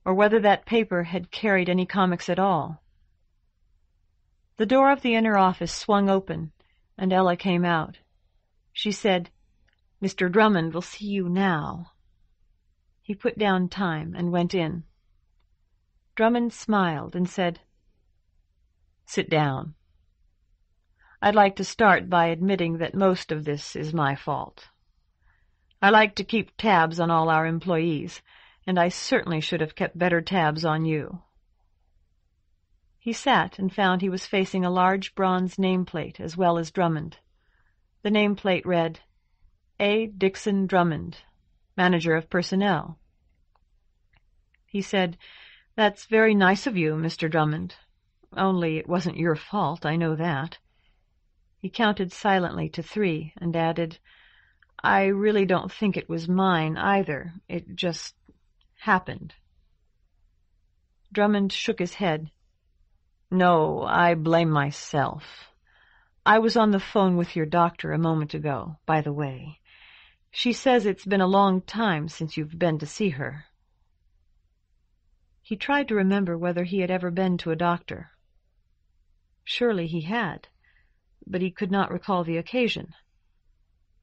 or whether that paper had carried any comics at all. The door of the inner office swung open, and Ella came out. She said, "Mr. Drummond will see you now." He put down Time and went in. Drummond smiled and said, "Sit down. I'd like to start by admitting that most of this is my fault. I like to keep tabs on all our employees, and I certainly should have kept better tabs on you." He sat and found he was facing a large bronze nameplate as well as Drummond. The nameplate read, A. Dixon Drummond, Manager of Personnel. He said, "That's very nice of you, Mr. Drummond. Only it wasn't your fault, I know that." He counted silently to 3 and added, "I really don't think it was mine either. It just happened." Drummond shook his head. "No, I blame myself. I was on the phone with your doctor a moment ago, by the way. She says it's been a long time since you've been to see her." He tried to remember whether he had ever been to a doctor. Surely he had, but he could not recall the occasion.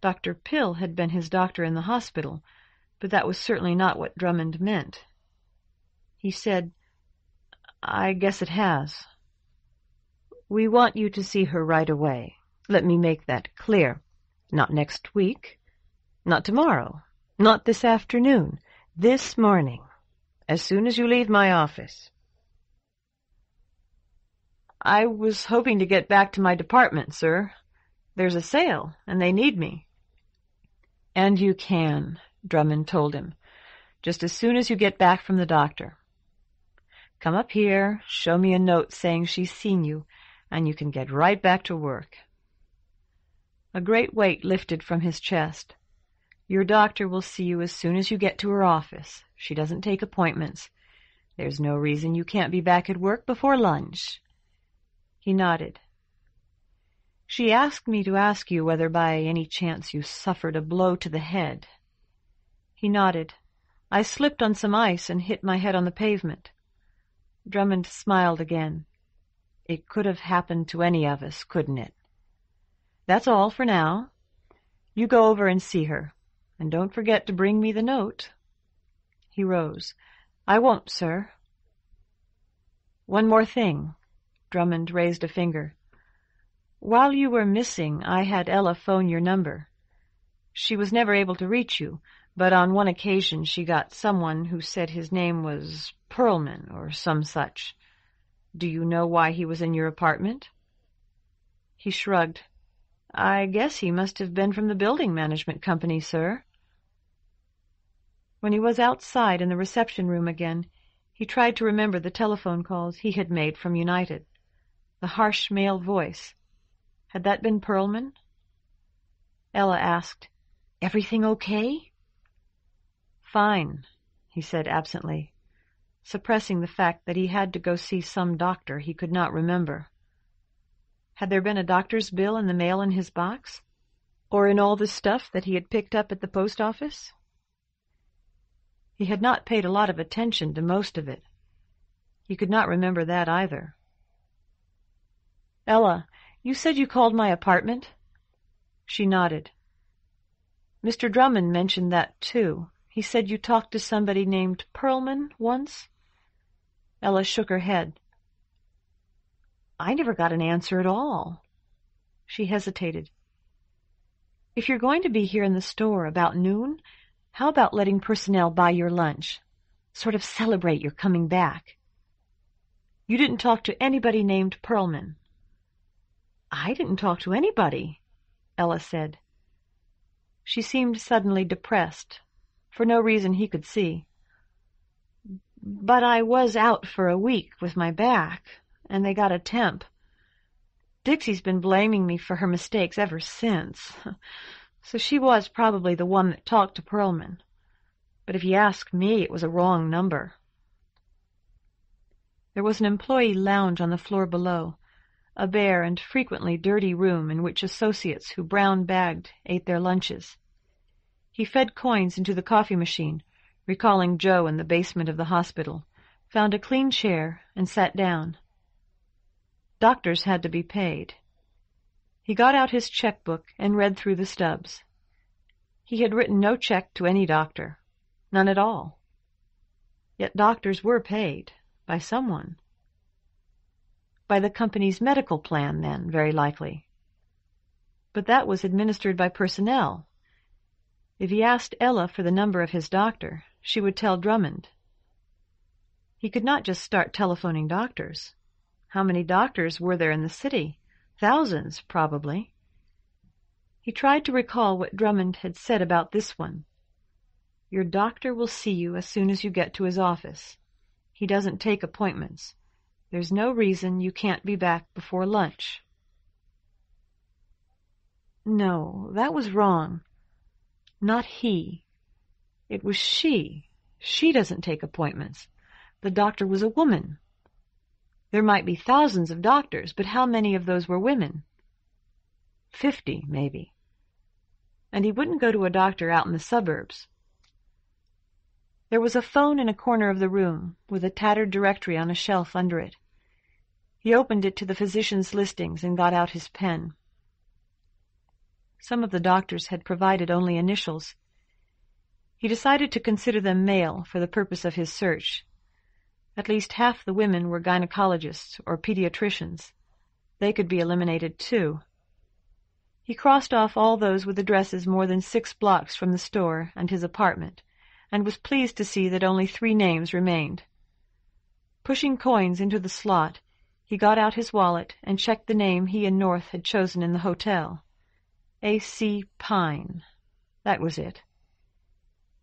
Dr. Pill had been his doctor in the hospital, but that was certainly not what Drummond meant. He said, "I guess it has. We want you to see her right away. Let me make that clear. Not next week. Not tomorrow. Not this afternoon. This morning. As soon as you leave my office." "I was hoping to get back to my department, sir. There's a sale, and they need me." "And you can," Drummond told him, "just as soon as you get back from the doctor. Come up here, show me a note saying she's seen you, and you can get right back to work." A great weight lifted from his chest. Your doctor will see you as soon as you get to her office. She doesn't take appointments. There's no reason you can't be back at work before lunch." He nodded. "She asked me to ask you whether by any chance you suffered a blow to the head." He nodded. "I slipped on some ice and hit my head on the pavement." Drummond smiled again. "It could have happened to any of us, couldn't it? That's all for now. You go over and see her, and don't forget to bring me the note." He rose. "I won't, sir." "One more thing." Drummond raised a finger. "While you were missing, I had Ella phone your number. She was never able to reach you, but on one occasion she got someone who said his name was Perlman or some such. Do you know why he was in your apartment?" He shrugged. "I guess he must have been from the building management company, sir." When he was outside in the reception room again, he tried to remember the telephone calls he had made from United. The harsh male voice. Had that been Perlman? Ella asked, "Everything okay?" "Fine," he said absently, suppressing the fact that he had to go see some doctor he could not remember. Had there been a doctor's bill in the mail in his box? Or in all the stuff that he had picked up at the post office? He had not paid a lot of attention to most of it. He could not remember that either. "Ella, you said you called my apartment?" She nodded. "Mr. Drummond mentioned that, too. He said you talked to somebody named Perlman once?" Ella shook her head. "I never got an answer at all." She hesitated. "If you're going to be here in the store about noon, how about letting personnel buy your lunch? Sort of celebrate your coming back." "You didn't talk to anybody named Perlman." "I didn't talk to anybody," Ella said. She seemed suddenly depressed, for no reason he could see. "But I was out for a week with my back, and they got a temp. Dixie's been blaming me for her mistakes ever since, so she was probably the one that talked to Perlman. But if you ask me, it was a wrong number." There was an employee lounge on the floor below, a bare and frequently dirty room in which associates who brown-bagged ate their lunches. He fed coins into the coffee machine, recalling Joe in the basement of the hospital, found a clean chair, and sat down. Doctors had to be paid. He got out his checkbook and read through the stubs. He had written no check to any doctor, none at all. Yet doctors were paid, by someone. By the company's medical plan, then, very likely. But that was administered by personnel. If he asked Ella for the number of his doctor, she would tell Drummond. He could not just start telephoning doctors. How many doctors were there in the city? Thousands, probably. He tried to recall what Drummond had said about this one. Your doctor will see you as soon as you get to his office. He doesn't take appointments. There's no reason you can't be back before lunch. No, that was wrong. Not he. It was she. She doesn't take appointments. The doctor was a woman. There might be thousands of doctors, but how many of those were women? 50, maybe. And he wouldn't go to a doctor out in the suburbs. There was a phone in a corner of the room, with a tattered directory on a shelf under it. He opened it to the physician's listings and got out his pen. Some of the doctors had provided only initials. He decided to consider them male for the purpose of his search. At least half the women were gynecologists or pediatricians. They could be eliminated, too. He crossed off all those with addresses more than 6 blocks from the store and his apartment, and was pleased to see that only 3 names remained. Pushing coins into the slot, he got out his wallet and checked the name he and North had chosen in the hotel. A.C. Pine. That was it.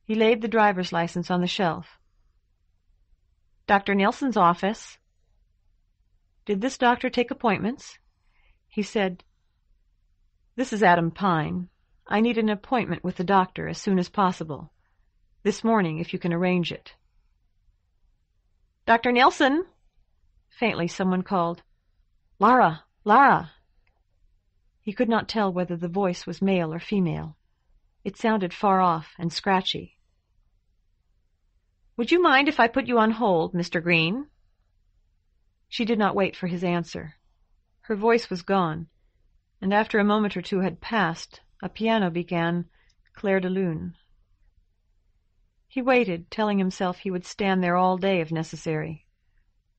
He laid the driver's license on the shelf. Dr. Nelson's office. Did this doctor take appointments? He said, This is Adam Pine. I need an appointment with the doctor as soon as possible. This morning, if you can arrange it." "Dr. Nilsson!" Faintly someone called. "Lara! Lara!" He could not tell whether the voice was male or female. It sounded far off and scratchy. "Would you mind if I put you on hold, Mr. Green?" She did not wait for his answer. Her voice was gone, and after a moment or two had passed, a piano began Clair de Lune. He waited, telling himself he would stand there all day if necessary.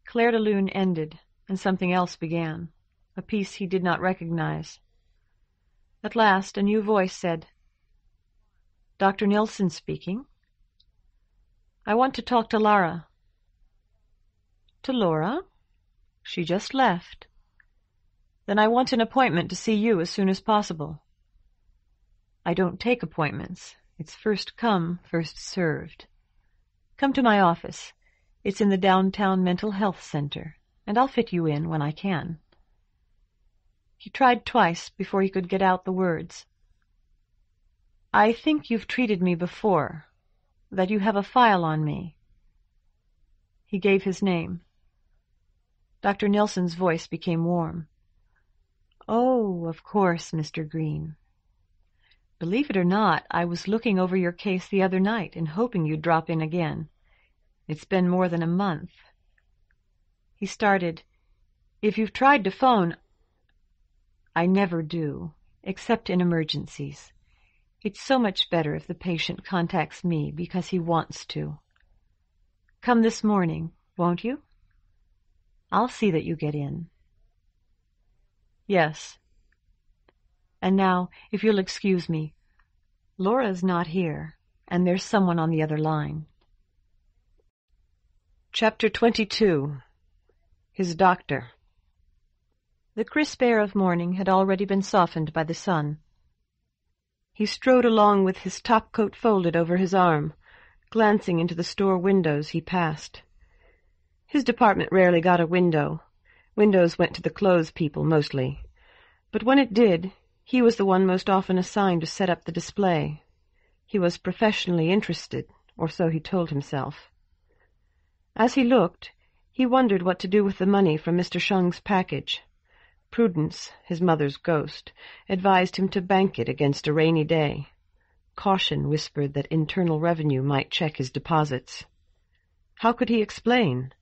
Clair de Lune ended, and something else began, a piece he did not recognize. At last a new voice said, "Dr. Nilsson speaking. I want to talk to Lara." "To Laura? She just left." "Then I want an appointment to see you as soon as possible." "I don't take appointments. It's first come, first served. Come to my office. It's in the downtown mental health center, and I'll fit you in when I can." He tried twice before he could get out the words. "I think you've treated me before, that you have a file on me." He gave his name. Dr. Nilsson's voice became warm. "Oh, of course, Mr. Green. Believe it or not, I was looking over your case the other night and hoping you'd drop in again. It's been more than a month." He started. "If you've tried to phone—" "I never do, except in emergencies. It's so much better if the patient contacts me because he wants to. Come this morning, won't you? I'll see that you get in." "Yes." "And now, if you'll excuse me, Laura's not here, and there's someone on the other line." Chapter 22. His Doctor. The crisp air of morning had already been softened by the sun. He strode along with his topcoat folded over his arm, glancing into the store windows he passed. His department rarely got a window. Windows went to the clothes people mostly. But when it did, he was the one most often assigned to set up the display. He was professionally interested, or so he told himself. As he looked, he wondered what to do with the money from Mr. Shung's package. Prudence, his mother's ghost, advised him to bank it against a rainy day. Caution whispered that Internal Revenue might check his deposits. How could he explain?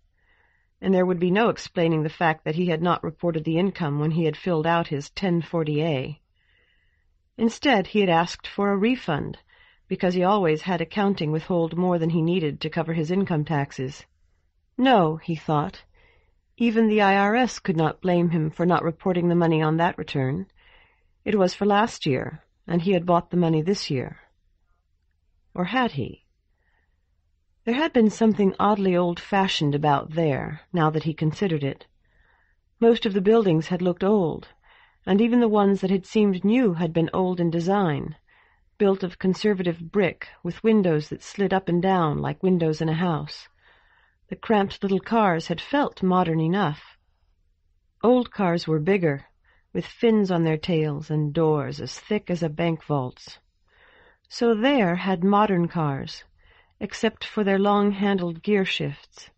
And there would be no explaining the fact that he had not reported the income when he had filled out his 1040A. Instead, he had asked for a refund, because he always had accounting withhold more than he needed to cover his income taxes. No, he thought, even the IRS could not blame him for not reporting the money on that return. It was for last year, and he had bought the money this year. Or had he? There had been something oddly old-fashioned about there, now that he considered it. Most of the buildings had looked old, and even the ones that had seemed new had been old in design, built of conservative brick, with windows that slid up and down like windows in a house. The cramped little cars had felt modern enough. Old cars were bigger, with fins on their tails and doors as thick as a bank vault's. So there had modern cars, except for their long-handled gear shifts,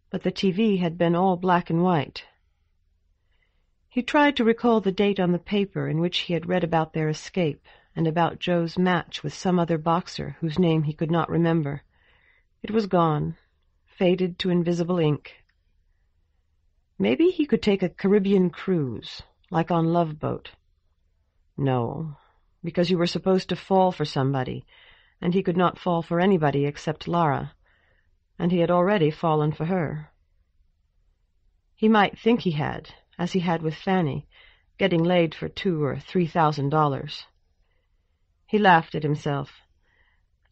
but the TV had been all black and white. He tried to recall the date on the paper in which he had read about their escape and about Joe's match with some other boxer whose name he could not remember. It was gone, faded to invisible ink. Maybe he could take a Caribbean cruise, like on Love Boat. No, because you were supposed to fall for somebody, and he could not fall for anybody except Lara, and he had already fallen for her. He might think he had, as he had with Fanny, getting laid for $2,000 or $3,000. He laughed at himself.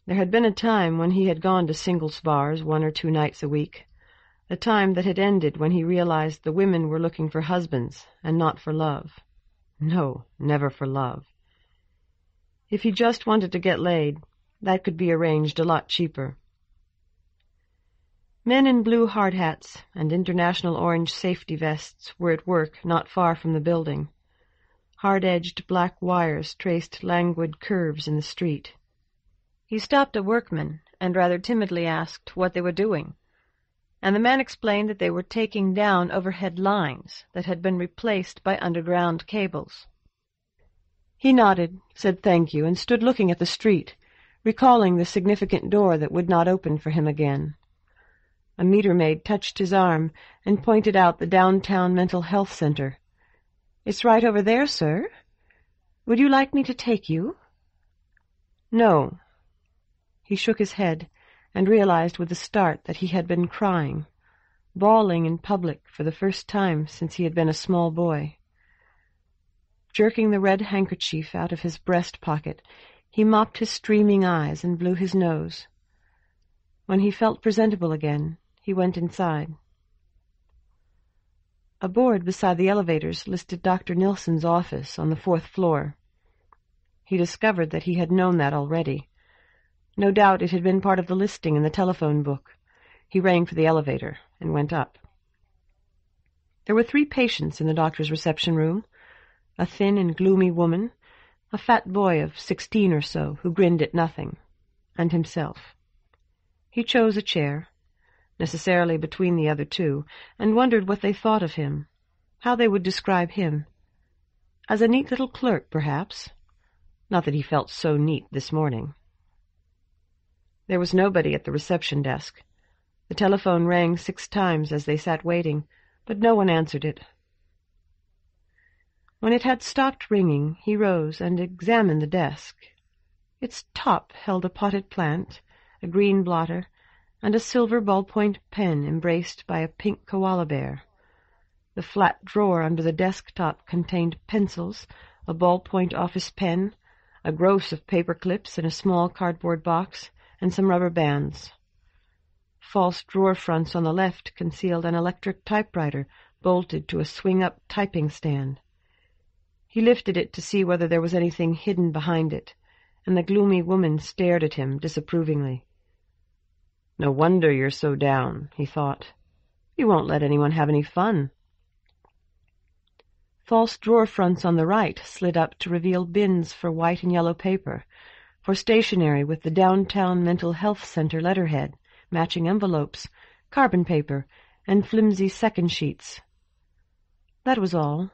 There had been a time when he had gone to singles bars 1 or 2 nights a week, a time that had ended when he realized the women were looking for husbands and not for love. No, never for love. If he just wanted to get laid, that could be arranged a lot cheaper. Men in blue hard hats and international orange safety vests were at work not far from the building. Hard-edged black wires traced languid curves in the street. He stopped a workman and rather timidly asked what they were doing, and the man explained that they were taking down overhead lines that had been replaced by underground cables. He nodded, said thank you, and stood looking at the street, recalling the significant door that would not open for him again. A meter maid touched his arm and pointed out the downtown mental health center. "It's right over there, sir. Would you like me to take you?" "No." He shook his head and realized with a start that he had been crying, bawling in public for the first time since he had been a small boy. Jerking the red handkerchief out of his breast pocket, he mopped his streaming eyes and blew his nose. When he felt presentable again, he went inside. A board beside the elevators listed Dr. Nilsson's office on the 4th floor. He discovered that he had known that already. No doubt it had been part of the listing in the telephone book. He rang for the elevator and went up. There were 3 patients in the doctor's reception room, a thin and gloomy woman, a fat boy of 16 or so who grinned at nothing, and himself. He chose a chair, necessarily between the other 2, and wondered what they thought of him, how they would describe him. As a neat little clerk, perhaps. Not that he felt so neat this morning. There was nobody at the reception desk. The telephone rang 6 times as they sat waiting, but no one answered it. When it had stopped ringing, he rose and examined the desk. Its top held a potted plant, a green blotter, and a silver ballpoint pen embraced by a pink koala bear. The flat drawer under the desktop contained pencils, a ballpoint office pen, a gross of paper clips in a small cardboard box, and some rubber bands. False drawer fronts on the left concealed an electric typewriter bolted to a swing-up typing stand. He lifted it to see whether there was anything hidden behind it, and the gloomy woman stared at him disapprovingly. "No wonder you're so down," he thought. "You won't let anyone have any fun." False drawer fronts on the right slid up to reveal bins for white and yellow paper, for stationery with the Downtown Mental Health Center letterhead, matching envelopes, carbon paper, and flimsy second sheets. That was all.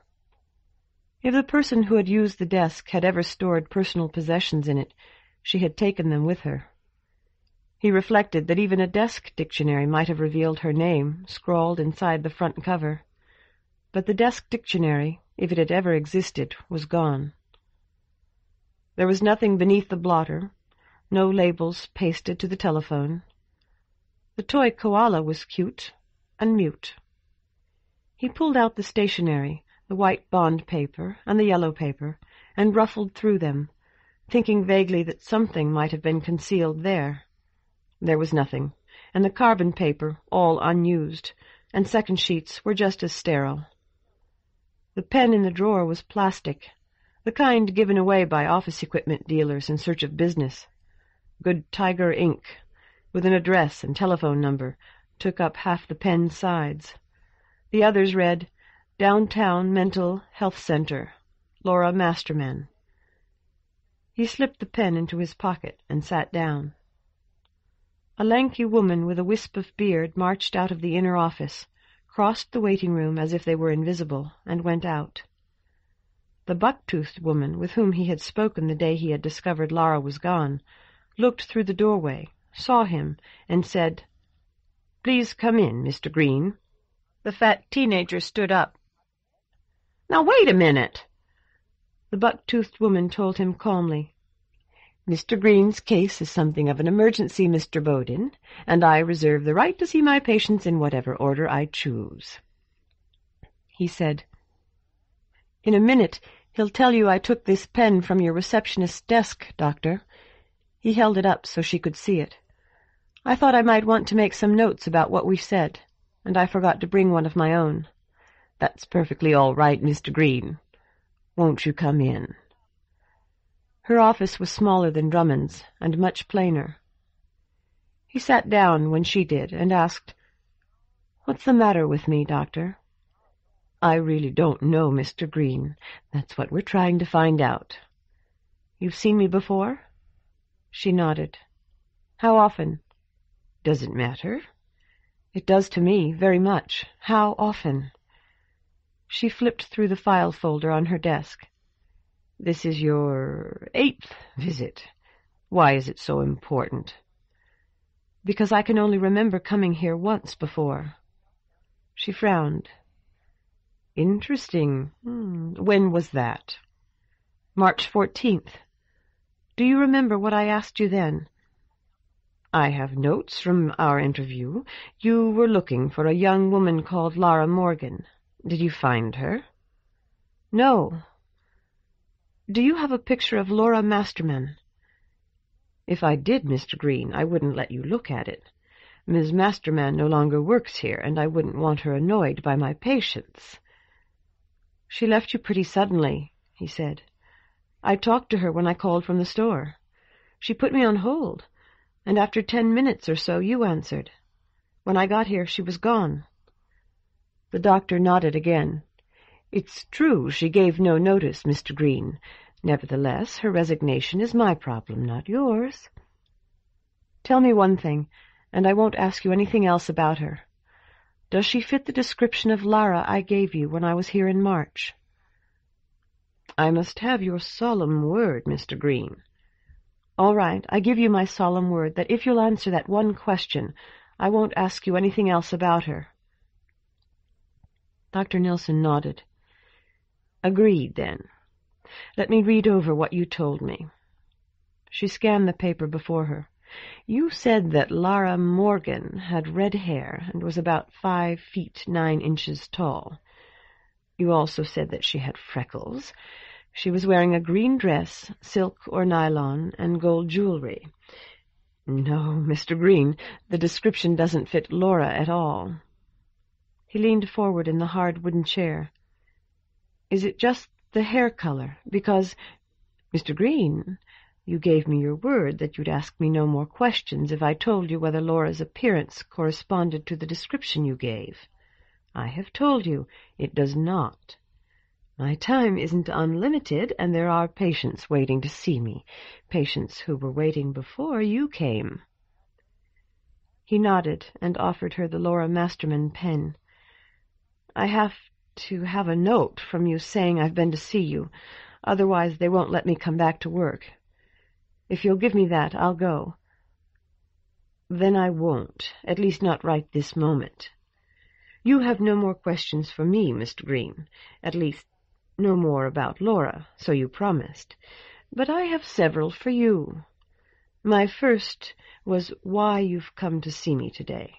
If the person who had used the desk had ever stored personal possessions in it, she had taken them with her. He reflected that even a desk dictionary might have revealed her name, scrawled inside the front cover. But the desk dictionary, if it had ever existed, was gone. There was nothing beneath the blotter, no labels pasted to the telephone. The toy koala was cute and mute. He pulled out the stationery, the white bond paper and the yellow paper, and ruffled through them, thinking vaguely that something might have been concealed there. There was nothing, and the carbon paper, all unused, and second sheets were just as sterile. The pen in the drawer was plastic, the kind given away by office equipment dealers in search of business. Good tiger ink, with an address and telephone number, took up half the pen's sides. The others read, Downtown Mental Health Center, Laura Masterman. He slipped the pen into his pocket and sat down. A lanky woman with a wisp of beard marched out of the inner office, crossed the waiting room as if they were invisible, and went out. The buck-toothed woman with whom he had spoken the day he had discovered Lara was gone looked through the doorway, saw him, and said, "Please come in, Mr. Green." The fat teenager stood up. "Now wait a minute." The buck-toothed woman told him calmly, "Mr. Green's case is something of an emergency, Mr. Bowden, and I reserve the right to see my patients in whatever order I choose." He said, "In a minute he'll tell you I took this pen from your receptionist's desk, Doctor." He held it up so she could see it. "I thought I might want to make some notes about what we've said, and I forgot to bring one of my own." "That's perfectly all right, Mr. Green. Won't you come in?" Her office was smaller than Drummond's, and much plainer. He sat down when she did, and asked, "What's the matter with me, Doctor?" I really don't know, Mr. Green. That's what we're trying to find out. You've seen me before? She nodded. How often? Does it matter? It does to me, very much. How often? She flipped through the file folder on her desk. This is your 8th visit. Why is it so important? Because I can only remember coming here once before. She frowned. Interesting. When was that? March 14th. Do you remember what I asked you then? I have notes from our interview. You were looking for a young woman called Laura Morgan. Did you find her? No. Do you have a picture of Laura Masterman? If I did, Mr. Green, I wouldn't let you look at it. Ms. Masterman no longer works here, and I wouldn't want her annoyed by my patients. She left you pretty suddenly, he said. I talked to her when I called from the store. She put me on hold, and after 10 minutes or so you answered. When I got here, she was gone. The doctor nodded again. It's true she gave no notice, Mr. Green. Nevertheless, her resignation is my problem, not yours. Tell me one thing, and I won't ask you anything else about her. Does she fit the description of Lara I gave you when I was here in March? I must have your solemn word, Mr. Green. All right, I give you my solemn word that if you'll answer that one question, I won't ask you anything else about her. Dr. Nilsson nodded. Agreed, then. Let me read over what you told me. She scanned the paper before her. You said that Lara Morgan had red hair and was about 5 feet 9 inches tall. You also said that she had freckles. She was wearing a green dress, silk or nylon, and gold jewelry. No, Mr. Green, the description doesn't fit Laura at all. He leaned forward in the hard wooden chair. Is it just the hair color? Because, Mr. Green, you gave me your word that you'd ask me no more questions if I told you whether Laura's appearance corresponded to the description you gave. I have told you it does not. My time isn't unlimited, and there are patients waiting to see me, patients who were waiting before you came. He nodded and offered her the Laura Masterman pen. I have to have a note from you saying I've been to see you. Otherwise they won't let me come back to work. If you'll give me that, I'll go. Then I won't, at least not right this moment. You have no more questions for me, Mr. Green, at least no more about Laura, so you promised. But I have several for you. My first was why you've come to see me today.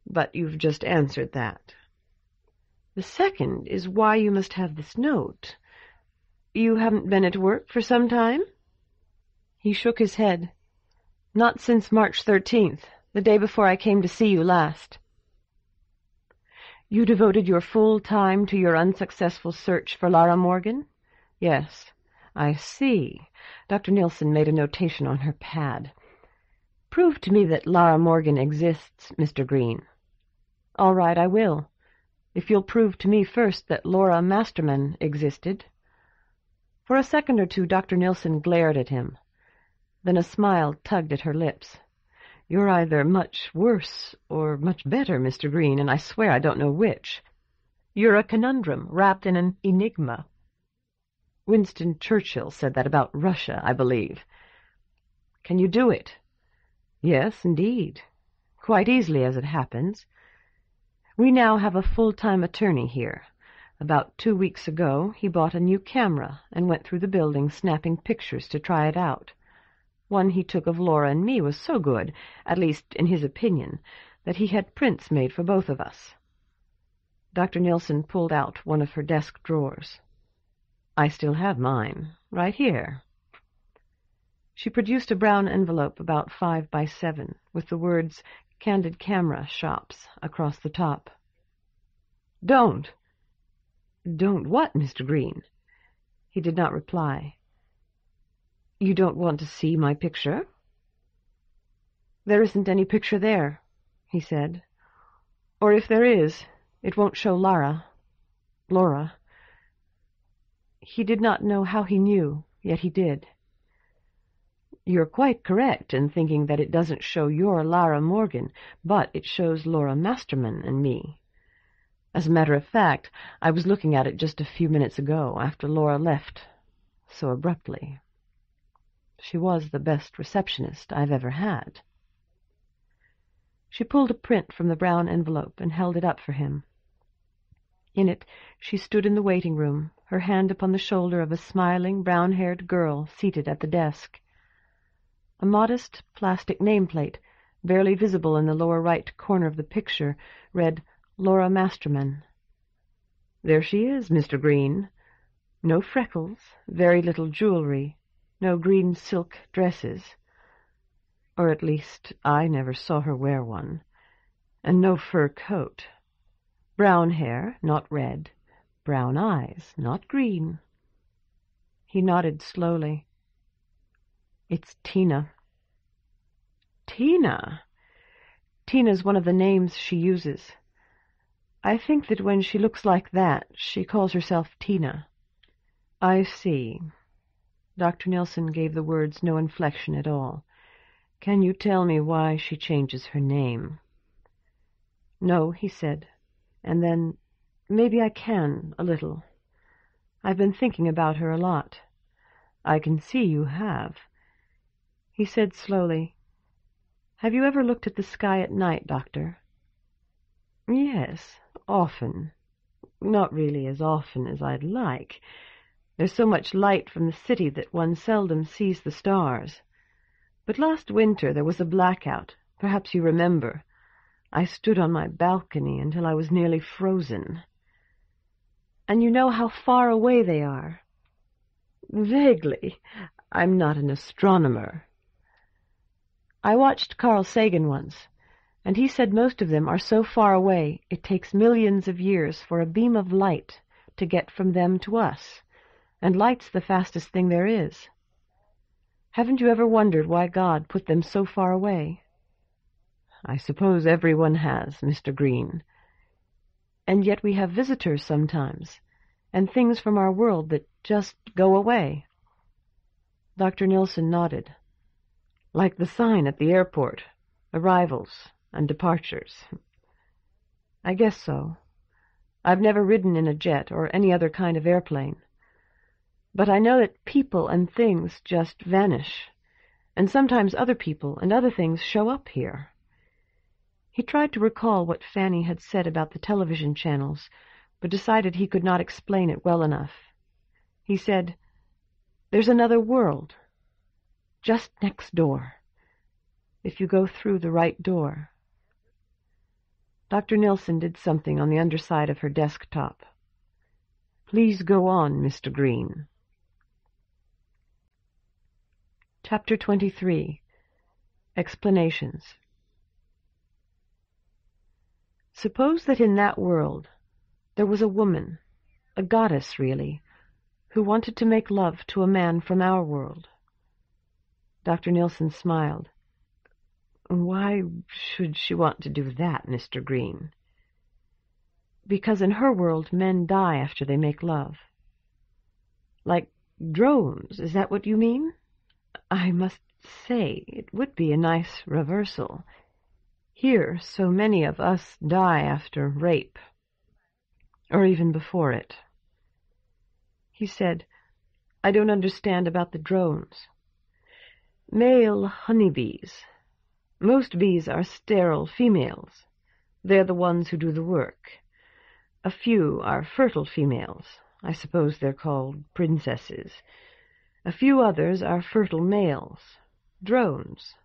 But you've just answered that. The second is why you must have this note. You haven't been at work for some time? He shook his head. Not since March 13th, the day before I came to see you last. You devoted your full time to your unsuccessful search for Lara Morgan? Yes. I see. Dr. Nilsson made a notation on her pad. Prove to me that Lara Morgan exists, Mr. Green. All right, I will. If you'll prove to me first that Laura Masterman existed. For a second or two, Dr. Nilsson glared at him. Then a smile tugged at her lips. You're either much worse or much better, Mr. Green, and I swear I don't know which. You're a conundrum wrapped in an enigma. Winston Churchill said that about Russia, I believe. Can you do it? Yes, indeed. Quite easily, as it happens. We now have a full-time attorney here. About 2 weeks ago, he bought a new camera and went through the building snapping pictures to try it out. One he took of Laura and me was so good, at least in his opinion, that he had prints made for both of us. Dr. Nilsson pulled out one of her desk drawers. I still have mine, right here. She produced a brown envelope about 5 by 7, with the words Candid Camera Shops across the top. Don't what, Mr. Green? He did not reply. You don't want to see my picture? There isn't any picture there, he said. Or if there is, it won't show Lara. Laura. He did not know how he knew, yet he did. You're quite correct in thinking that it doesn't show your Lara Morgan, but it shows Laura Masterman and me. As a matter of fact, I was looking at it just a few minutes ago, after Laura left so abruptly. She was the best receptionist I've ever had. She pulled a print from the brown envelope and held it up for him. In it she stood in the waiting room, her hand upon the shoulder of a smiling, brown-haired girl seated at the desk. A modest plastic nameplate, barely visible in the lower right corner of the picture, read Laura Masterman. There she is, Mr. Green. No freckles, very little jewelry, no green silk dresses. Or at least I never saw her wear one. And no fur coat. Brown hair, not red. Brown eyes, not green. He nodded slowly. It's Tina. Tina? Tina's one of the names she uses. I think that when she looks like that, she calls herself Tina. I see. Dr. Nilsson gave the words no inflection at all. Can you tell me why she changes her name? No, he said, and then, maybe I can, a little. I've been thinking about her a lot. I can see you have. He said slowly, Have you ever looked at the sky at night, Doctor? Yes, often. Not really as often as I'd like. There's so much light from the city that one seldom sees the stars. But last winter there was a blackout. Perhaps you remember. I stood on my balcony until I was nearly frozen. And you know how far away they are? Vaguely. I'm not an astronomer. I watched Carl Sagan once, and he said most of them are so far away it takes millions of years for a beam of light to get from them to us, and light's the fastest thing there is. Haven't you ever wondered why God put them so far away? I suppose everyone has, Mr. Green. And yet we have visitors sometimes, and things from our world that just go away. Dr. Nilsson nodded. Like the sign at the airport, arrivals and departures. I guess so. I've never ridden in a jet or any other kind of airplane. But I know that people and things just vanish, and sometimes other people and other things show up here. He tried to recall what Fanny had said about the television channels, but decided he could not explain it well enough. He said, There's another world, just next door, if you go through the right door. Dr. Nilsson did something on the underside of her desktop. Please go on, Mr. Green. Chapter 23. Explanations. Suppose that in that world there was a woman, a goddess really, who wanted to make love to a man from our world. Dr. Nilsson smiled. Why should she want to do that, Mr. Green? Because in her world men die after they make love. Like drones, is that what you mean? I must say, it would be a nice reversal. Here, so many of us die after rape, or even before it. He said, I don't understand about the drones. Male honeybees. Most bees are sterile females. They're the ones who do the work. A few are fertile females. I suppose they're called princesses. A few others are fertile males, drones.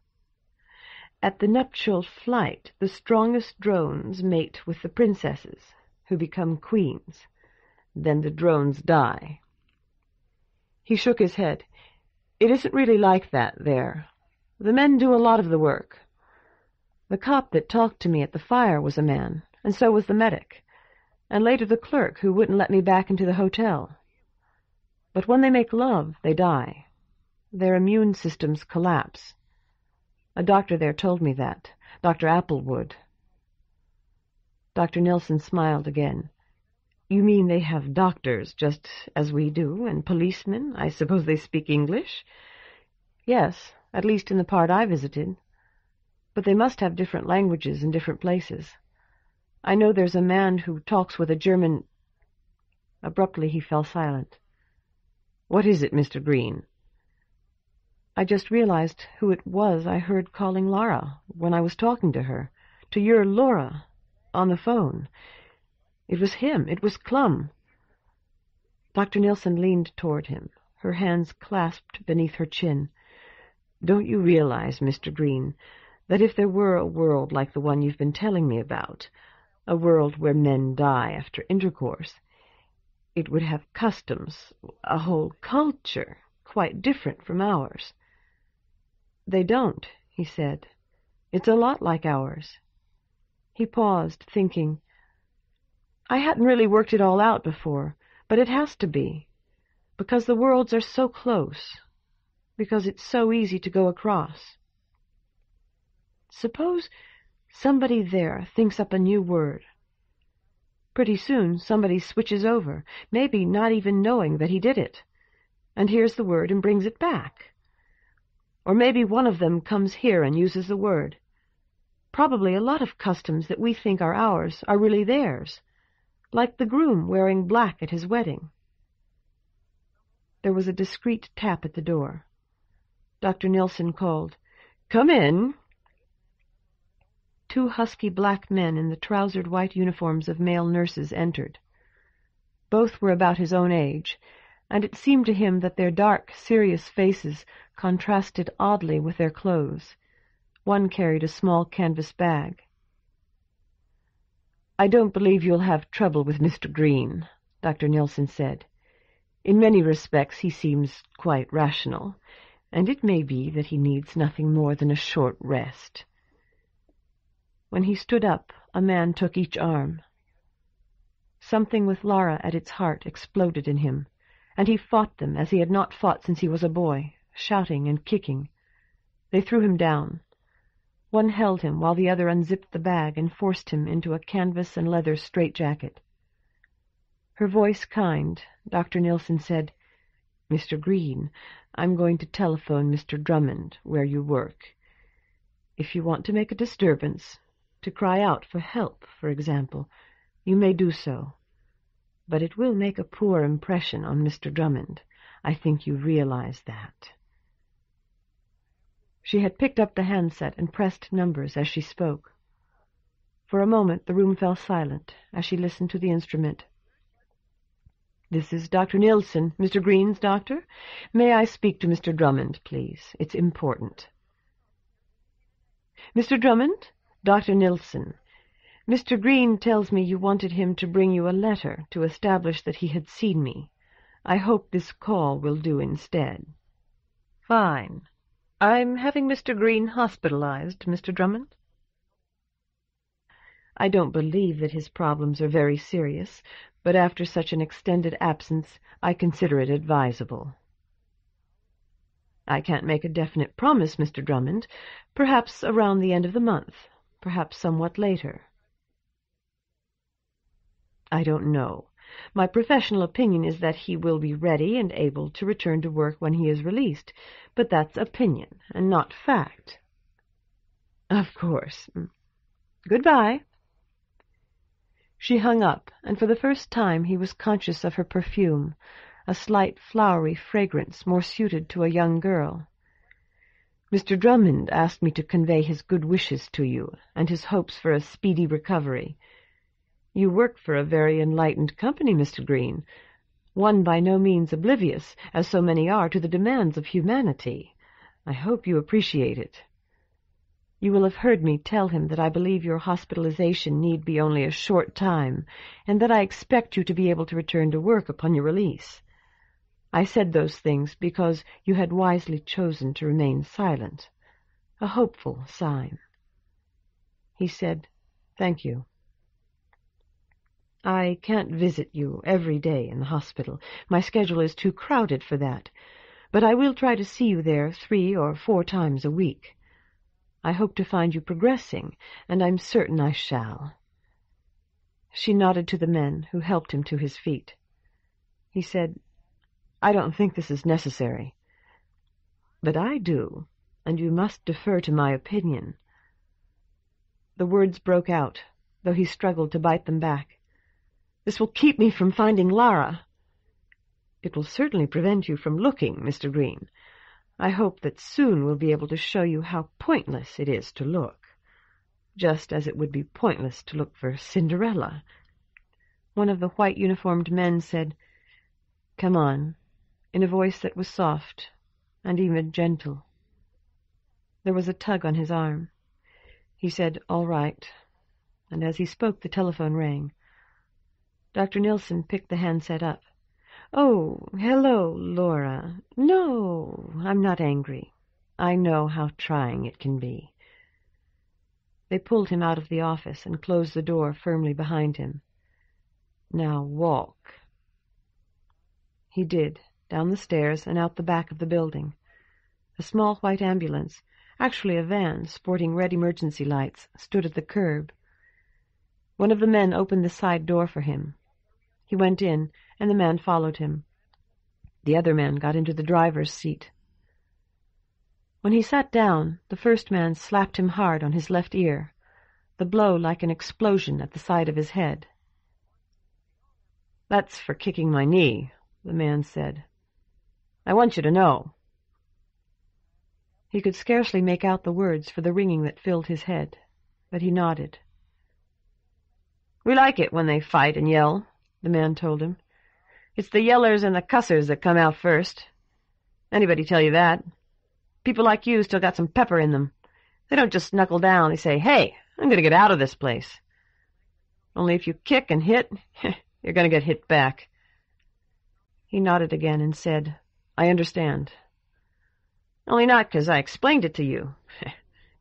At the nuptial flight, the strongest drones mate with the princesses, who become queens. Then the drones die. He shook his head. It isn't really like that there. The men do a lot of the work. The cop that talked to me at the fire was a man, and so was the medic, and later the clerk who wouldn't let me back into the hotel. But when they make love, they die. Their immune systems collapse. A doctor there told me that, Dr. Applewood. Dr. Nilsson smiled again. You mean they have doctors, just as we do, and policemen? I suppose they speak English? Yes, at least in the part I visited. But they must have different languages in different places. I know there's a man who talks with a German— Abruptly he fell silent. What is it, Mr. Green? I just realized who it was I heard calling Lara when I was talking to her, to your Laura, on the phone. It was him. It was Clum. Dr. Nilsson leaned toward him, her hands clasped beneath her chin. Don't you realize, Mr. Green, that if there were a world like the one you've been telling me about, a world where men die after intercourse, it would have customs, a whole culture, quite different from ours? They don't, he said. It's a lot like ours. He paused, thinking. I hadn't really worked it all out before, but it has to be, because the worlds are so close, because it's so easy to go across. Suppose somebody there thinks up a new word. Pretty soon somebody switches over, maybe not even knowing that he did it, and hears the word and brings it back. Or maybe one of them comes here and uses the word. Probably a lot of customs that we think are ours are really theirs, like the groom wearing black at his wedding. There was a discreet tap at the door. Dr. Nilsson called, "Come in." Two husky black men in the trousered white uniforms of male nurses entered. Both were about his own age, and it seemed to him that their dark, serious faces contrasted oddly with their clothes. One carried a small canvas bag. "I don't believe you'll have trouble with Mr. Green," Dr. Nilsson said. "In many respects he seems quite rational, and it may be that he needs nothing more than a short rest." When he stood up, a man took each arm. Something with Lara at its heart exploded in him, and he fought them as he had not fought since he was a boy, shouting and kicking. They threw him down. One held him while the other unzipped the bag and forced him into a canvas and leather straitjacket. Her voice kind, Dr. Nilsson said, "Mr. Green, I'm going to telephone Mr. Drummond, where you work. If you want to make a disturbance, to cry out for help, for example, you may do so. But it will make a poor impression on Mr. Drummond. I think you realize that." She had picked up the handset and pressed numbers as she spoke. For a moment the room fell silent as she listened to the instrument. "This is Dr. Nilsson, Mr. Green's doctor. May I speak to Mr. Drummond, please? It's important." "Mr. Drummond? Dr. Nilsson. Mr. Green tells me you wanted him to bring you a letter to establish that he had seen me. I hope this call will do instead." "Fine. I'm having Mr. Green hospitalized, Mr. Drummond." "I don't believe that his problems are very serious, but after such an extended absence, I consider it advisable." "I can't make a definite promise, Mr. Drummond. Perhaps around the end of the month, perhaps somewhat later." "I don't know. My professional opinion is that he will be ready and able to return to work when he is released, but that's opinion and not fact." "Of course. Goodbye." She hung up, and for the first time he was conscious of her perfume, a slight flowery fragrance more suited to a young girl. "Mr. Drummond asked me to convey his good wishes to you, and his hopes for a speedy recovery. You work for a very enlightened company, Mr. Green, one by no means oblivious, as so many are, to the demands of humanity. I hope you appreciate it. You will have heard me tell him that I believe your hospitalization need be only a short time, and that I expect you to be able to return to work upon your release. I said those things because you had wisely chosen to remain silent, a hopeful sign." He said, "Thank you. I can't visit you every day in the hospital. My schedule is too crowded for that, but I will try to see you there 3 or 4 times a week. I hope to find you progressing, and I'm certain I shall." She nodded to the men, who helped him to his feet. He said, "I don't think this is necessary." "But I do, and you must defer to my opinion." The words broke out, though he struggled to bite them back. "This will keep me from finding Lara." "It will certainly prevent you from looking, Mr. Green. I hope that soon we'll be able to show you how pointless it is to look, just as it would be pointless to look for Cinderella." One of the white-uniformed men said, "Come on," in a voice that was soft and even gentle. There was a tug on his arm. He said, "All right," and as he spoke the telephone rang. Dr. Nilsson picked the handset up. "Oh, hello, Laura. No, I'm not angry. I know how trying it can be." They pulled him out of the office and closed the door firmly behind him. "Now walk." He did, down the stairs and out the back of the building. A small white ambulance, actually a van sporting red emergency lights, stood at the curb. One of the men opened the side door for him. He went in, and the man followed him. The other man got into the driver's seat. When he sat down, the first man slapped him hard on his left ear, the blow like an explosion at the side of his head. "That's for kicking my knee," the man said. "I want you to know." He could scarcely make out the words for the ringing that filled his head, but he nodded. "We like it when they fight and yell," the man told him. "It's the yellers and the cussers that come out first. Anybody tell you that? People like you still got some pepper in them. They don't just knuckle down. They say, 'Hey, I'm going to get out of this place.' Only if you kick and hit, you're going to get hit back." He nodded again and said, "I understand." "Only not 'cause I explained it to you.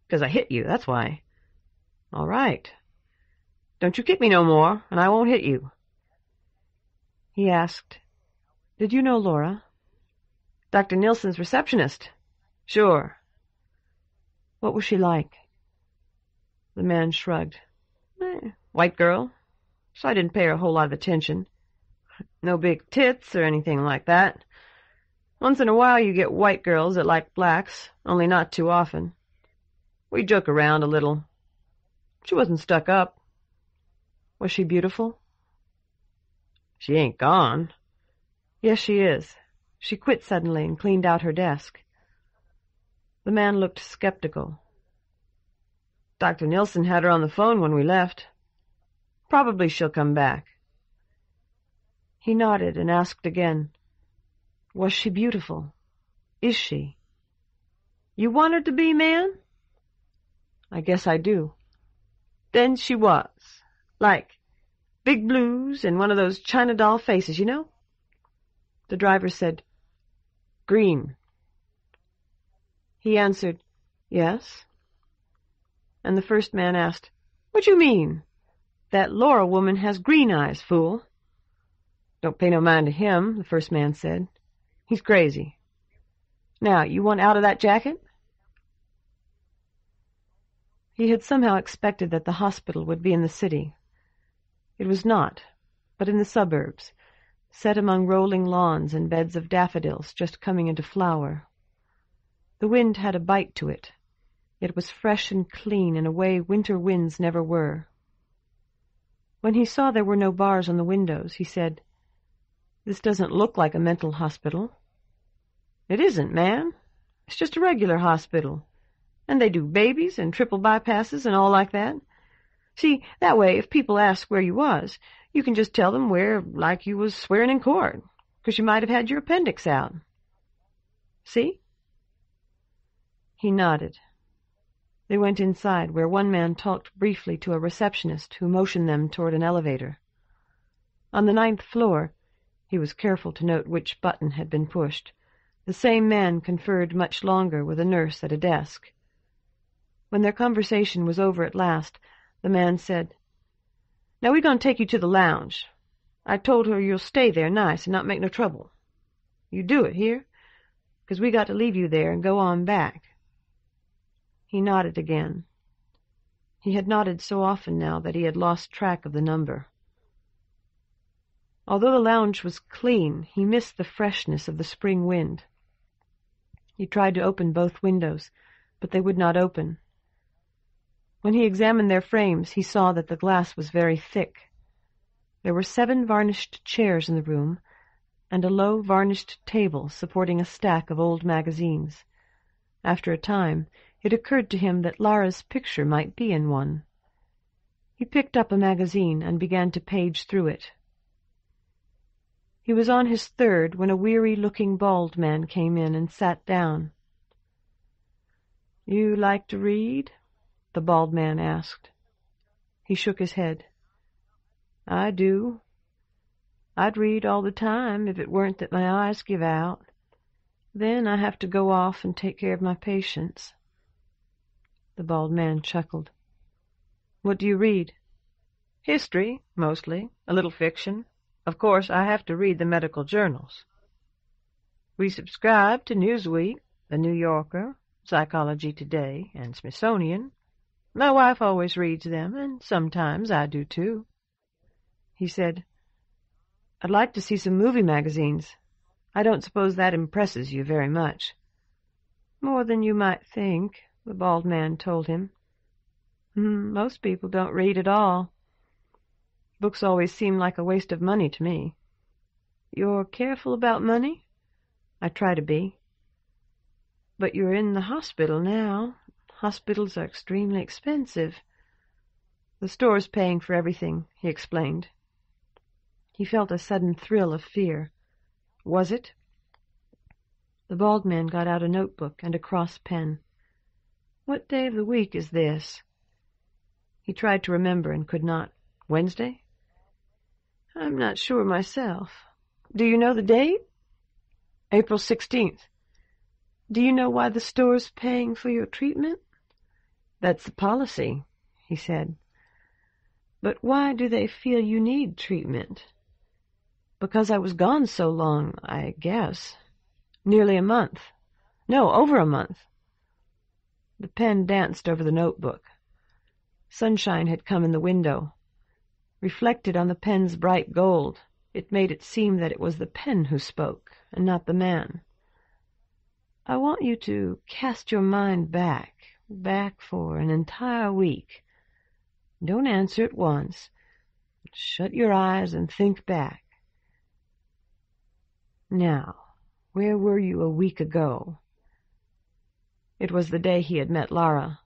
'Cause I hit you, that's why." "All right. Don't you kick me no more, and I won't hit you." He asked, "Did you know Laura?" "Dr. Nilsson's receptionist." "Sure." "What was she like?" The man shrugged. White girl, so I didn't pay her a whole lot of attention. No big tits or anything like that. Once in a while you get white girls that like blacks, only not too often. We joke around a little. She wasn't stuck up." "Was she beautiful?" "She ain't gone." "Yes, she is. She quit suddenly and cleaned out her desk." The man looked skeptical. "Dr. Nilsson had her on the phone when we left. Probably she'll come back." He nodded and asked again, "Was she beautiful? Is she?" "You want her to be, man?" "I guess I do." "Then she was. Like big blues and one of those China doll faces, you know?" The driver said, "Green." He answered, "Yes." And the first man asked, "What you mean?" "That Laura woman has green eyes, fool." "Don't pay no mind to him," the first man said. "He's crazy. Now, you want out of that jacket?" He had somehow expected that the hospital would be in the city. It was not, but in the suburbs, set among rolling lawns and beds of daffodils just coming into flower. The wind had a bite to it. It was fresh and clean in a way winter winds never were. When he saw there were no bars on the windows, he said, "This doesn't look like a mental hospital." "It isn't, man. It's just a regular hospital. And they do babies and triple bypasses and all like that. See, that way, if people ask where you was, you can just tell them where, like you was swearing in court, 'cause you might have had your appendix out. See?" He nodded. They went inside, where one man talked briefly to a receptionist who motioned them toward an elevator. On the 9th floor, he was careful to note which button had been pushed, the same man conferred much longer with a nurse at a desk. When their conversation was over at last, the man said, "Now we're going to take you to the lounge. I told her you'll stay there nice and not make no trouble. You do it, hear? 'Cause we got to leave you there and go on back." He nodded again. He had nodded so often now that he had lost track of the number. Although the lounge was clean, he missed the freshness of the spring wind. He tried to open both windows, but they would not open. When he examined their frames, he saw that the glass was very thick. There were 7 varnished chairs in the room, and a low varnished table supporting a stack of old magazines. After a time, it occurred to him that Lara's picture might be in one. He picked up a magazine and began to page through it. He was on his 3rd when a weary-looking bald man came in and sat down. "You like to read?" the bald man asked. He shook his head. "I do. I'd read all the time if it weren't that my eyes give out. Then I have to go off and take care of my patients." The bald man chuckled. "What do you read?" "History, mostly. A little fiction. Of course, I have to read the medical journals. We subscribe to Newsweek, The New Yorker, Psychology Today, and Smithsonian. My wife always reads them, and sometimes I do too." He said, "I'd like to see some movie magazines. I don't suppose that impresses you very much." "More than you might think," the bald man told him. "Most people don't read at all. Books always seem like a waste of money to me." "You're careful about money?" "I try to be." "But you're in the hospital now. Hospitals are extremely expensive." "The store's paying for everything," he explained. He felt a sudden thrill of fear. Was it? The bald man got out a notebook and a cross pen. "What day of the week is this?" He tried to remember and could not. "Wednesday?" "I'm not sure myself. Do you know the date?" "April 16th. "Do you know why the store's paying for your treatment?" "That's the policy," he said. "But why do they feel you need treatment?" "Because I was gone so long, I guess. Nearly a month. No, over a month." The pen danced over the notebook. Sunshine had come in the window. Reflected on the pen's bright gold, it made it seem that it was the pen who spoke, and not the man. "I want you to cast your mind back for an entire week. Don't answer at once. Shut your eyes and think back. Now, where were you a week ago?" It was the day he had met Lara.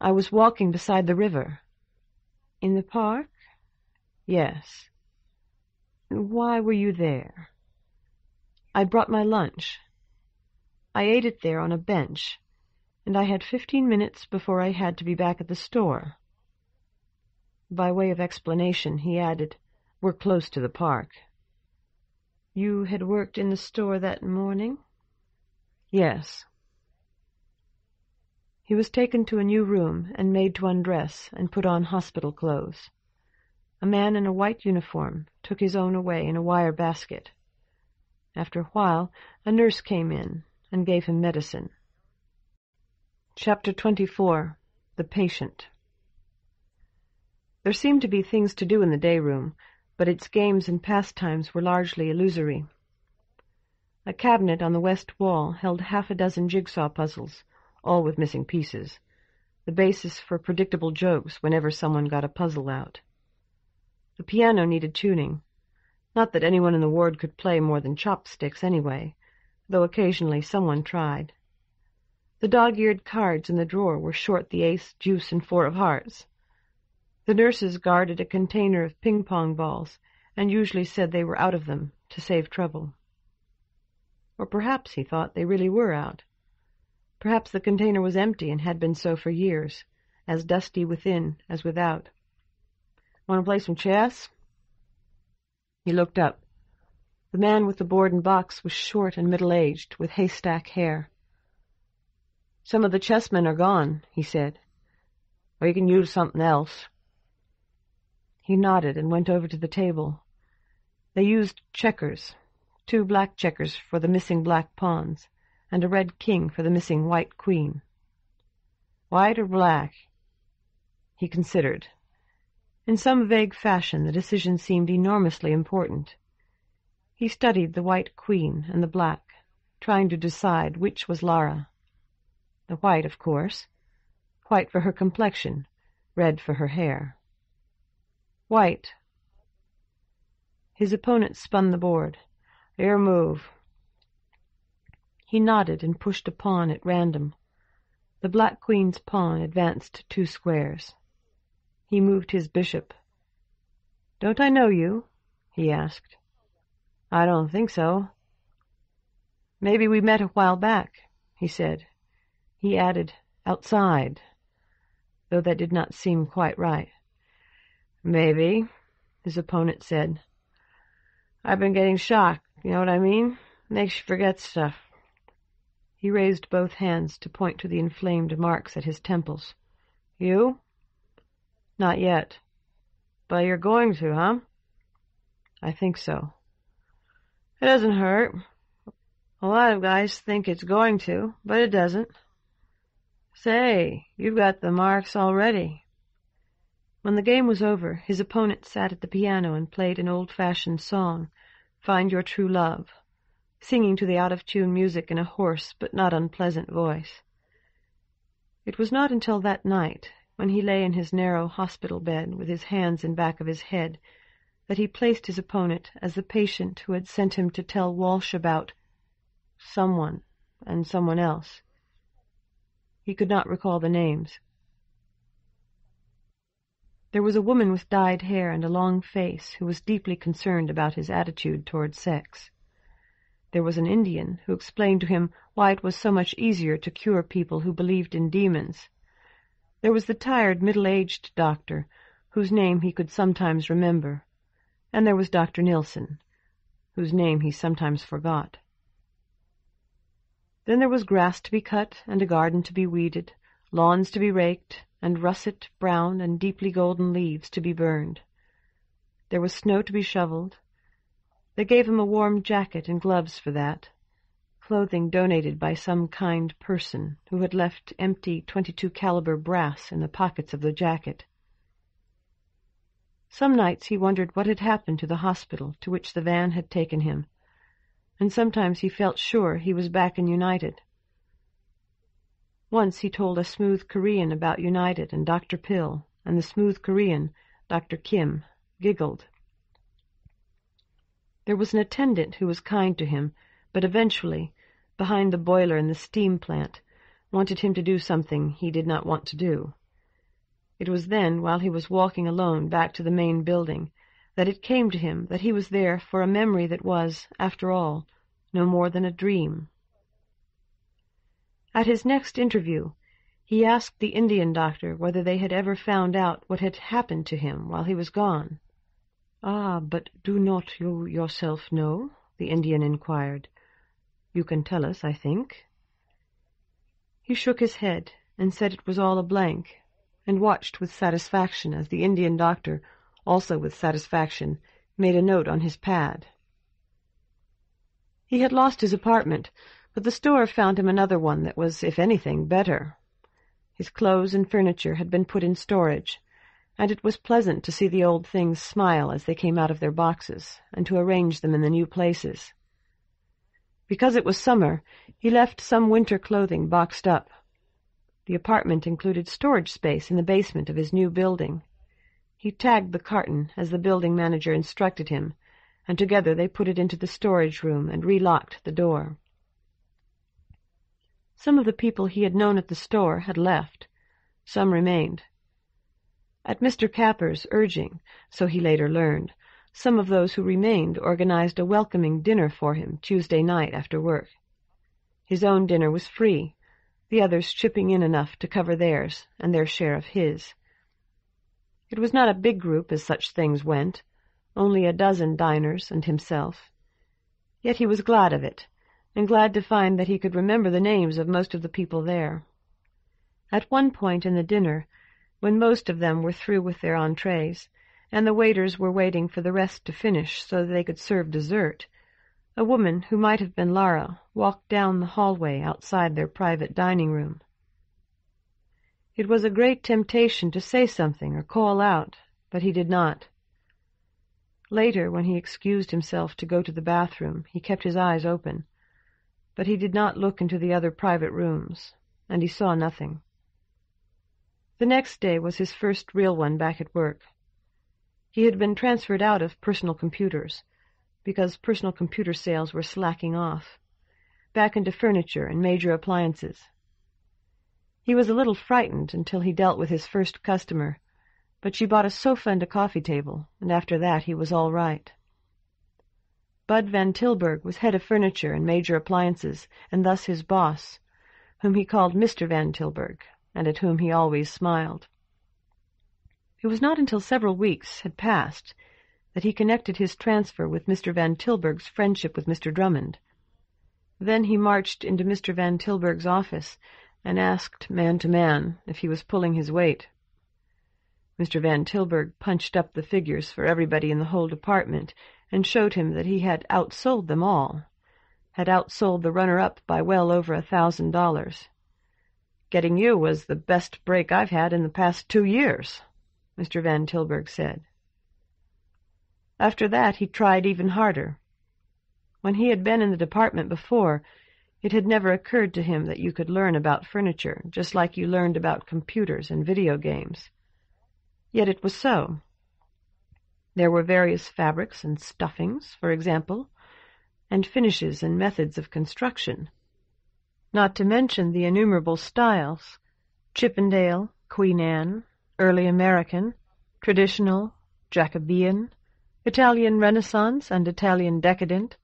"I was walking beside the river." "In the park?" "Yes." "And why were you there?" "I brought my lunch. I ate it there on a bench, and I had 15 minutes before I had to be back at the store." By way of explanation, he added, "We're close to the park." "You had worked in the store that morning?" "Yes." He was taken to a new room and made to undress and put on hospital clothes. A man in a white uniform took his own away in a wire basket. After a while, a nurse came in and gave him medicine. Chapter 24. The Patient. There seemed to be things to do in the day room, but its games and pastimes were largely illusory. A cabinet on the west wall held 6 jigsaw puzzles, all with missing pieces, the basis for predictable jokes whenever someone got a puzzle out. The piano needed tuning. Not that anyone in the ward could play more than chopsticks anyway, though occasionally someone tried. The dog-eared cards in the drawer were short the ace, deuce, and 4 of hearts. The nurses guarded a container of ping-pong balls, and usually said they were out of them, to save trouble. Or perhaps, he thought, they really were out. Perhaps the container was empty and had been so for years, as dusty within as without. "Want to play some chess?" He looked up. The man with the board and box was short and middle-aged, with haystack hair. "Some of the chessmen are gone," he said. "We can use something else." He nodded and went over to the table. They used checkers, 2 black checkers for the missing black pawns, and a red king for the missing white queen. "White or black?" He considered. In some vague fashion the decision seemed enormously important. He studied the white queen and the black, trying to decide which was Lara. The white, of course. White for her complexion, red for her hair. White. His opponent spun the board. Your move. He nodded and pushed a pawn at random. The black queen's pawn advanced 2 squares. He moved his bishop. Don't I know you? He asked. I don't think so. Maybe we met a while back, he said. He added, outside, though that did not seem quite right. Maybe, his opponent said. I've been getting shocked, you know what I mean? Makes you forget stuff. He raised both hands to point to the inflamed marks at his temples. You? Not yet. But you're going to, huh? I think so. It doesn't hurt. A lot of guys think it's going to, but it doesn't. Say, you've got the marks already. When the game was over, his opponent sat at the piano and played an old-fashioned song, Find Your True Love, singing to the out-of-tune music in a hoarse but not unpleasant voice. It was not until that night, when he lay in his narrow hospital bed with his hands in back of his head, that he placed his opponent as the patient who had sent him to tell Walsh about someone and someone else. He could not recall the names. There was a woman with dyed hair and a long face who was deeply concerned about his attitude toward sex. There was an Indian who explained to him why it was so much easier to cure people who believed in demons. There was the tired, middle-aged doctor, whose name he could sometimes remember, and there was Dr. Nilsson, whose name he sometimes forgot. Then there was grass to be cut and a garden to be weeded, lawns to be raked, and russet, brown, and deeply golden leaves to be burned. There was snow to be shoveled. They gave him a warm jacket and gloves for that, clothing donated by some kind person who had left empty .22 caliber brass in the pockets of the jacket. Some nights he wondered what had happened to the hospital to which the van had taken him, and sometimes he felt sure he was back in United. Once he told a smooth Korean about United and Dr. Pill, and the smooth Korean, Dr. Kim, giggled. There was an attendant who was kind to him, but eventually, behind the boiler in the steam plant, wanted him to do something he did not want to do. It was then, while he was walking alone back to the main building, that it came to him that he was there for a memory that was, after all, no more than a dream. At his next interview, he asked the Indian doctor whether they had ever found out what had happened to him while he was gone. "Ah, but do not you yourself know?" the Indian inquired. "You can tell us, I think." He shook his head and said it was all a blank, and watched with satisfaction as the Indian doctor, also with satisfaction, made a note on his pad. He had lost his apartment, but the store found him another one that was, if anything, better. His clothes and furniture had been put in storage, and it was pleasant to see the old things smile as they came out of their boxes, and to arrange them in the new places. Because it was summer, he left some winter clothing boxed up. The apartment included storage space in the basement of his new building. He tagged the carton as the building manager instructed him, and together they put it into the storage room and relocked the door. Some of the people he had known at the store had left. Some remained. At Mr. Capper's urging, so he later learned, some of those who remained organized a welcoming dinner for him Tuesday night after work. His own dinner was free, the others chipping in enough to cover theirs and their share of his. It was not a big group as such things went, only a dozen diners and himself. Yet he was glad of it, and glad to find that he could remember the names of most of the people there. At one point in the dinner, when most of them were through with their entrees, and the waiters were waiting for the rest to finish so that they could serve dessert, a woman who might have been Lara walked down the hallway outside their private dining room. It was a great temptation to say something or call out, but he did not. Later, when he excused himself to go to the bathroom, he kept his eyes open, but he did not look into the other private rooms, and he saw nothing. The next day was his first real one back at work. He had been transferred out of personal computers, because personal computer sales were slacking off, back into furniture and major appliances. He was a little frightened until he dealt with his first customer, but she bought a sofa and a coffee table, and after that he was all right. Bud Van Tilburg was head of furniture and major appliances, and thus his boss, whom he called Mr. Van Tilburg, and at whom he always smiled. It was not until several weeks had passed that he connected his transfer with Mr. Van Tilburg's friendship with Mr. Drummond. Then he marched into Mr. Van Tilburg's office and asked, man to man, if he was pulling his weight. Mr. Van Tilburg punched up the figures for everybody in the whole department and showed him that he had outsold them all, had outsold the runner-up by well over $1,000. "Getting you was the best break I've had in the past 2 years," Mr. Van Tilburg said. After that he tried even harder. When he had been in the department before, it had never occurred to him that you could learn about furniture just like you learned about computers and video games. Yet it was so. There were various fabrics and stuffings, for example, and finishes and methods of construction, not to mention the innumerable styles: Chippendale, Queen Anne, Early American, Traditional, Jacobean, Italian Renaissance and Italian Decadent,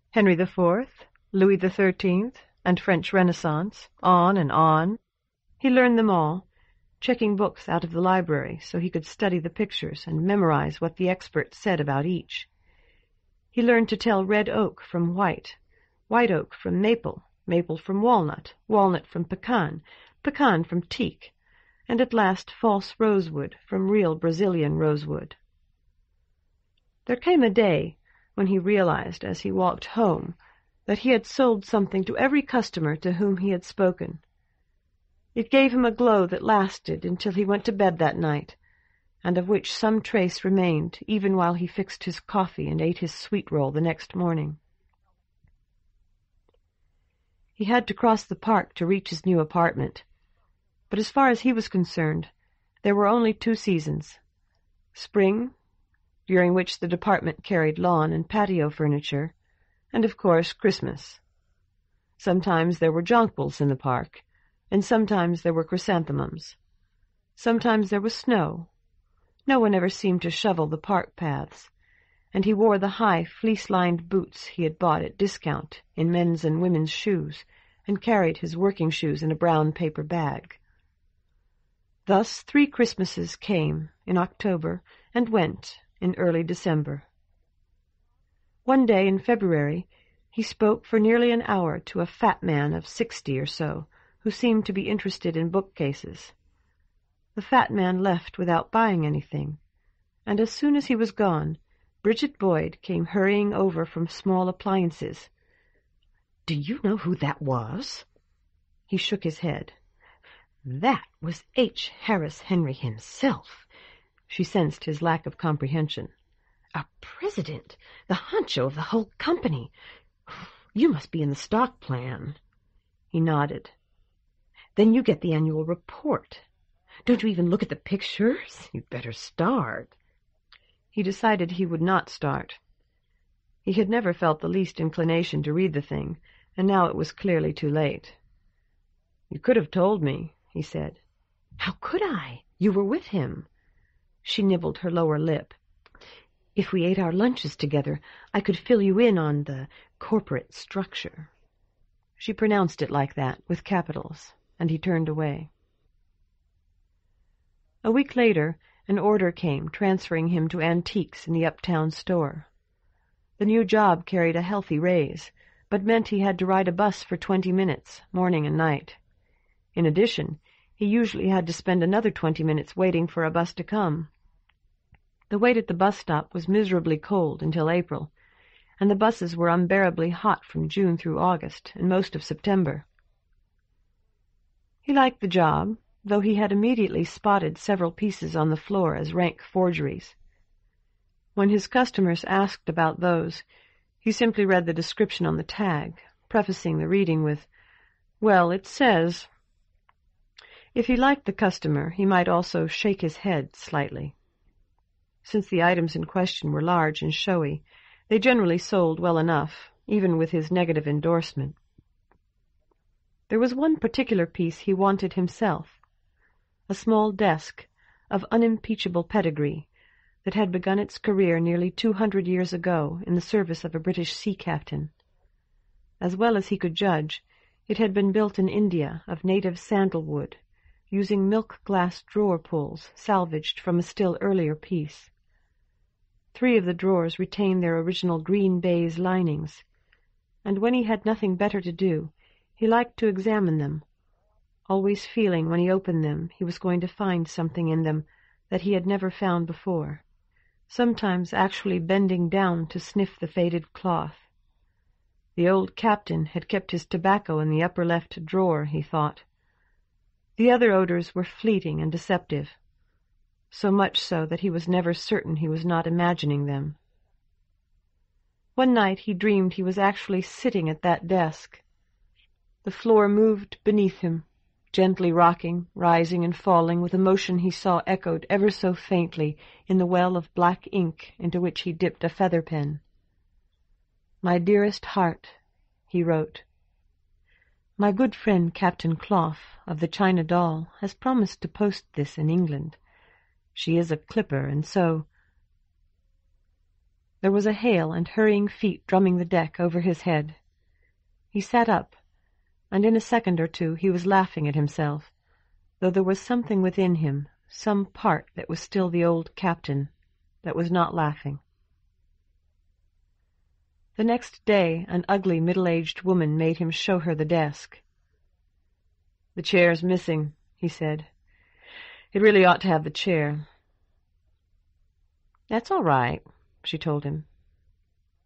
Henry IV, Louis XIII, and French Renaissance, on and on. He learned them all, checking books out of the library so he could study the pictures and memorize what the experts said about each. He learned to tell red oak from white oak from maple, maple from walnut, walnut from pecan, pecan from teak, and at last false rosewood from real Brazilian rosewood. There came a day when he realized as he walked home that he had sold something to every customer to whom he had spoken. It gave him a glow that lasted until he went to bed that night, and of which some trace remained even while he fixed his coffee and ate his sweet roll the next morning. He had to cross the park to reach his new apartment, but as far as he was concerned, there were only 2 seasons: spring, during which the department carried lawn and patio furniture, and, of course, Christmas. Sometimes there were jonquils in the park, and sometimes there were chrysanthemums. Sometimes there was snow. No one ever seemed to shovel the park paths, and he wore the high, fleece-lined boots he had bought at discount in men's and women's shoes, and carried his working shoes in a brown paper bag. Thus 3 Christmases came in October and went in early December. One day in February he spoke for nearly an hour to a fat man of 60 or so, who seemed to be interested in bookcases. The fat man left without buying anything, and as soon as he was gone, Bridget Boyd came hurrying over from small appliances. "Do you know who that was?" He shook his head. "That was H. Harris Henry himself." She sensed his lack of comprehension. "A president, the honcho of the whole company. You must be in the stock plan." He nodded. "Then you get the annual report. Don't you even look at the pictures? You'd better start." He decided he would not start. He had never felt the least inclination to read the thing, and now it was clearly too late. "You could have told me," he said. "How could I? You were with him." She nibbled her lower lip. "If we ate our lunches together, I could fill you in on the corporate structure." She pronounced it like that, with capitals, and he turned away. A week later, an order came transferring him to antiques in the uptown store. The new job carried a healthy raise, but meant he had to ride a bus for 20 minutes, morning and night. In addition, he usually had to spend another 20 minutes waiting for a bus to come. The wait at the bus stop was miserably cold until April, and the buses were unbearably hot from June through August and most of September. He liked the job, though he had immediately spotted several pieces on the floor as rank forgeries. When his customers asked about those, he simply read the description on the tag, prefacing the reading with, "Well, it says." If he liked the customer, he might also shake his head slightly. Since the items in question were large and showy, they generally sold well enough, even with his negative endorsement. There was one particular piece he wanted himself, a small desk of unimpeachable pedigree that had begun its career nearly 200 years ago in the service of a British sea captain. As well as he could judge, it had been built in India of native sandalwood, using milk-glass drawer pulls salvaged from a still earlier piece. 3 of the drawers retained their original green baize linings, and when he had nothing better to do, he liked to examine them, always feeling when he opened them he was going to find something in them that he had never found before, sometimes actually bending down to sniff the faded cloth. The old captain had kept his tobacco in the upper left drawer, he thought. The other odors were fleeting and deceptive, so much so that he was never certain he was not imagining them. One night he dreamed he was actually sitting at that desk. The floor moved beneath him, gently rocking, rising and falling with a motion he saw echoed ever so faintly in the well of black ink into which he dipped a feather pen. "My dearest heart," he wrote, "my good friend Captain Clough of the China Doll has promised to post this in England. She is a clipper, and so—" There was a hail and hurrying feet drumming the deck over his head. He sat up, and in a second or two he was laughing at himself, though there was something within him, some part that was still the old captain, that was not laughing. The next day an ugly middle-aged woman made him show her the desk. "The chair's missing," he said. "It really ought to have the chair." "That's all right," she told him.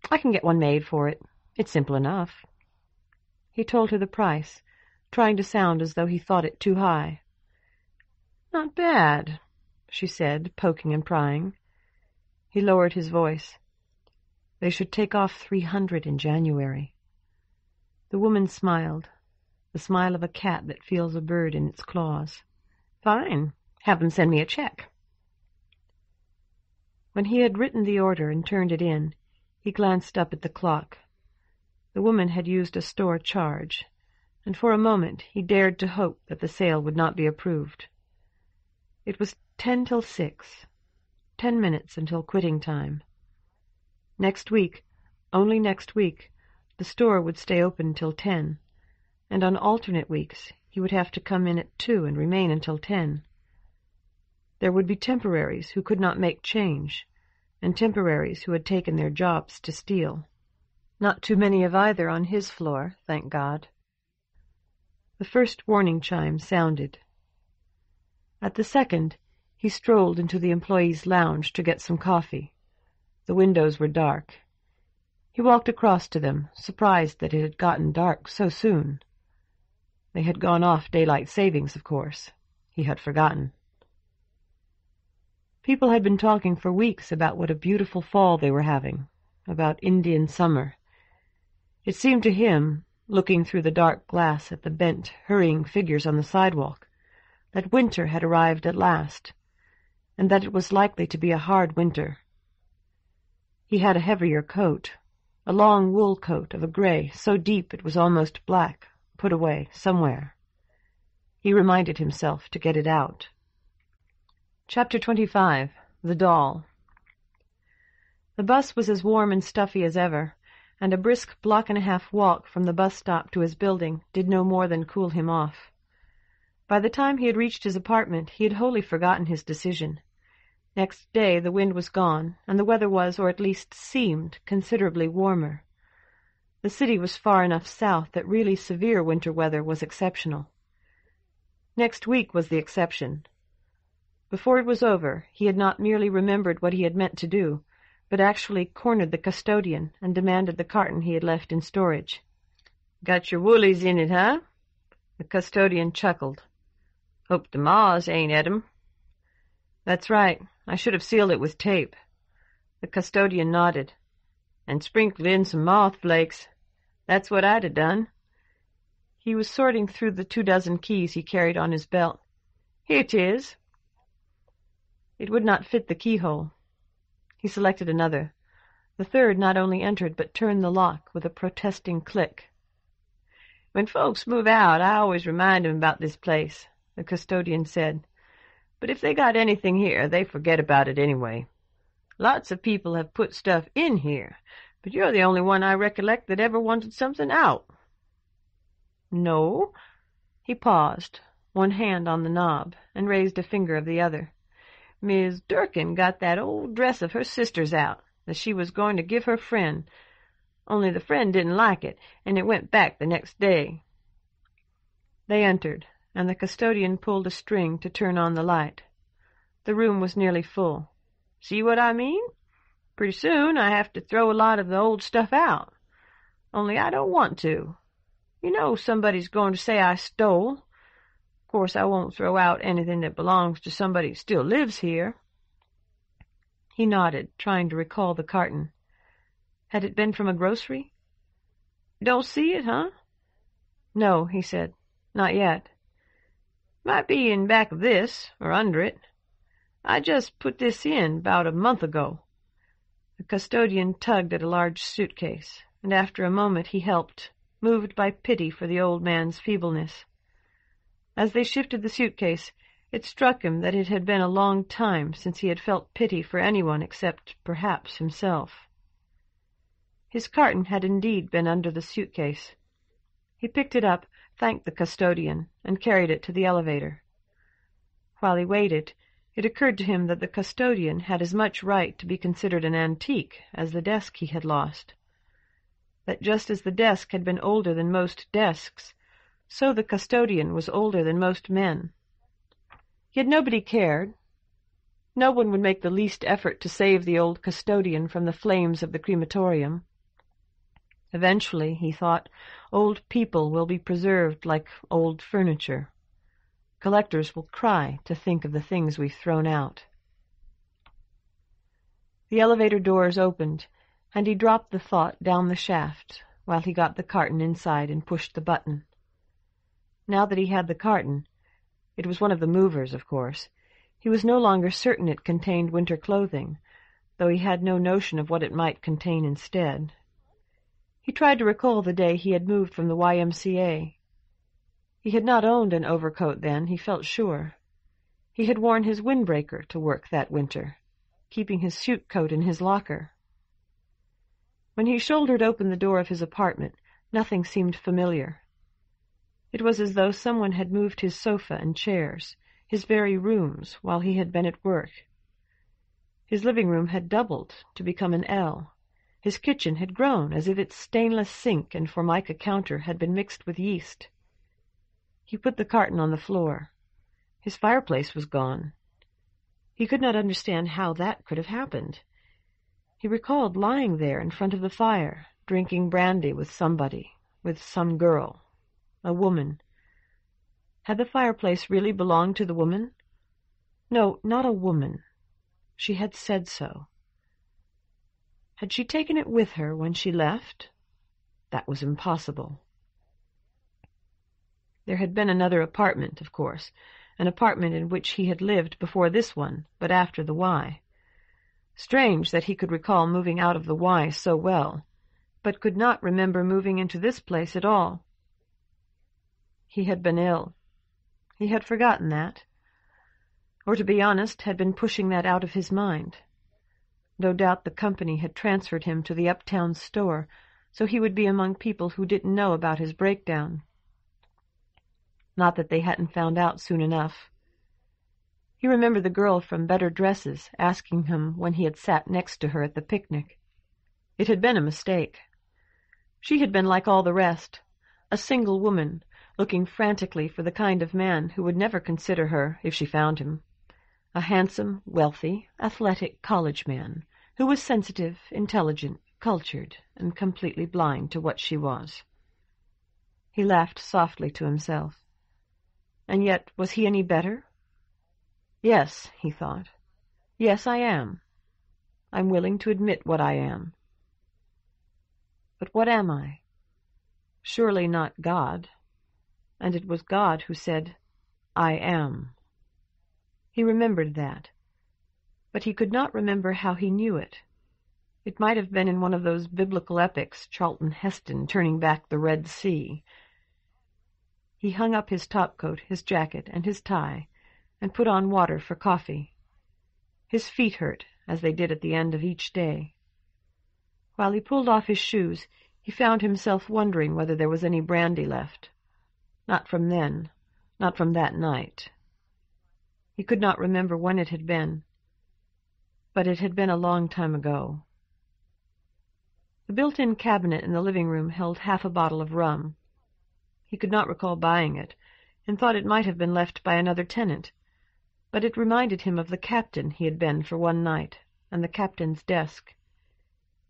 "I can get one made for it. It's simple enough." He told her the price, trying to sound as though he thought it too high. "Not bad," she said, poking and prying. He lowered his voice. "They should take off 300 in January." The woman smiled, the smile of a cat that feels a bird in its claws. "Fine. Have them send me a check." When he had written the order and turned it in, he glanced up at the clock. The woman had used a store charge, and for a moment he dared to hope that the sale would not be approved. It was 10 till 6, 10 minutes until quitting time. Next week, only next week, the store would stay open till 10, and on alternate weeks he would have to come in at 2 and remain until 10. There would be temporaries who could not make change, and temporaries who had taken their jobs to steal. Not too many of either on his floor, thank God. The first warning chime sounded. At the second, he strolled into the employees' lounge to get some coffee. The windows were dark. He walked across to them, surprised that it had gotten dark so soon. They had gone off daylight savings, of course. He had forgotten. People had been talking for weeks about what a beautiful fall they were having, about Indian summer. It seemed to him, looking through the dark glass at the bent, hurrying figures on the sidewalk, that winter had arrived at last, and that it was likely to be a hard winter. He had a heavier coat, a long wool coat of a gray so deep it was almost black, put away somewhere. He reminded himself to get it out. Chapter 25. The Doll. The bus was as warm and stuffy as ever, and a brisk block-and-a-half walk from the bus stop to his building did no more than cool him off. By the time he had reached his apartment, he had wholly forgotten his decision. Next day the wind was gone, and the weather was, or at least seemed, considerably warmer. The city was far enough south that really severe winter weather was exceptional. Next week was the exception. Before it was over, he had not merely remembered what he had meant to do, but actually cornered the custodian and demanded the carton he had left in storage. "Got your woolies in it, huh?" The custodian chuckled. Hope the moths ain't et 'em. That's right. I should have sealed it with tape. The custodian nodded. And sprinkled in some moth flakes. That's what I'd have done. He was sorting through the 24 keys he carried on his belt. Here 'tis. It would not fit the keyhole. He selected another. The third not only entered, but turned the lock with a protesting click. When folks move out, I always remind 'em about this place, the custodian said. But if they got anything here, they forget about it anyway. Lots of people have put stuff in here, but you're the only one I recollect that ever wanted something out. No. He paused, one hand on the knob, and raised a finger of the other. Miss Durkin got that old dress of her sister's out, that she was going to give her friend, only the friend didn't like it, and it went back the next day. They entered, and the custodian pulled a string to turn on the light. The room was nearly full. See what I mean? Pretty soon I have to throw a lot of the old stuff out. Only I don't want to. You know somebody's going to say I stole. Of course I won't throw out anything that belongs to somebody who still lives here. He nodded, trying to recall the carton. Had it been from a grocery? Don't see it, huh? No, he said. Not yet. Might be in back of this, or under it. I just put this in about a month ago. The custodian tugged at a large suitcase, and after a moment he helped, moved by pity for the old man's feebleness. As they shifted the suitcase, it struck him that it had been a long time since he had felt pity for anyone except, perhaps, himself. His carton had indeed been under the suitcase. He picked it up, thanked the custodian, and carried it to the elevator. While he waited, it occurred to him that the custodian had as much right to be considered an antique as the desk he had lost. That just as the desk had been older than most desks, so the custodian was older than most men. Yet nobody cared. No one would make the least effort to save the old custodian from the flames of the crematorium. Eventually, he thought, old people will be preserved like old furniture. Collectors will cry to think of the things we've thrown out. The elevator doors opened, and he dropped the thought down the shaft while he got the carton inside and pushed the button. Now that he had the carton, it was one of the movers, of course, he was no longer certain it contained winter clothing, though he had no notion of what it might contain instead. He tried to recall the day he had moved from the YMCA. He had not owned an overcoat then, he felt sure. He had worn his windbreaker to work that winter, keeping his suit coat in his locker. When he shouldered open the door of his apartment, nothing seemed familiar. It was as though someone had moved his sofa and chairs, his very rooms, while he had been at work. His living room had doubled to become an L. His kitchen had grown as if its stainless sink and formica counter had been mixed with yeast. He put the carton on the floor. His fireplace was gone. He could not understand how that could have happened. He recalled lying there in front of the fire, drinking brandy with somebody, with some girl, a woman. Had the fireplace really belonged to the woman? No, not a woman. She had said so. Had she taken it with her when she left? That was impossible. There had been another apartment, of course, an apartment in which he had lived before this one, but after the Y. Strange that he could recall moving out of the Y so well, but could not remember moving into this place at all. He had been ill. He had forgotten that, or to be honest, had been pushing that out of his mind. No doubt the company had transferred him to the uptown store, so he would be among people who didn't know about his breakdown. Not that they hadn't found out soon enough. He remembered the girl from Better Dresses asking him when he had sat next to her at the picnic. It had been a mistake. She had been like all the rest, a single woman, looking frantically for the kind of man who would never consider her if she found him. A handsome, wealthy, athletic college man, who was sensitive, intelligent, cultured, and completely blind to what she was. He laughed softly to himself. And yet, was he any better? Yes, he thought. Yes, I am. I'm willing to admit what I am. But what am I? Surely not God. And it was God who said, I am. He remembered that. But he could not remember how he knew it. It might have been in one of those biblical epics, Charlton Heston turning back the Red Sea. He hung up his topcoat, his jacket, and his tie, and put on water for coffee. His feet hurt, as they did at the end of each day. While he pulled off his shoes, he found himself wondering whether there was any brandy left. Not from then, not from that night. He could not remember when it had been, but it had been a long time ago. The built-in cabinet in the living room held half a bottle of rum. He could not recall buying it, and thought it might have been left by another tenant, but it reminded him of the captain he had been for one night, and the captain's desk.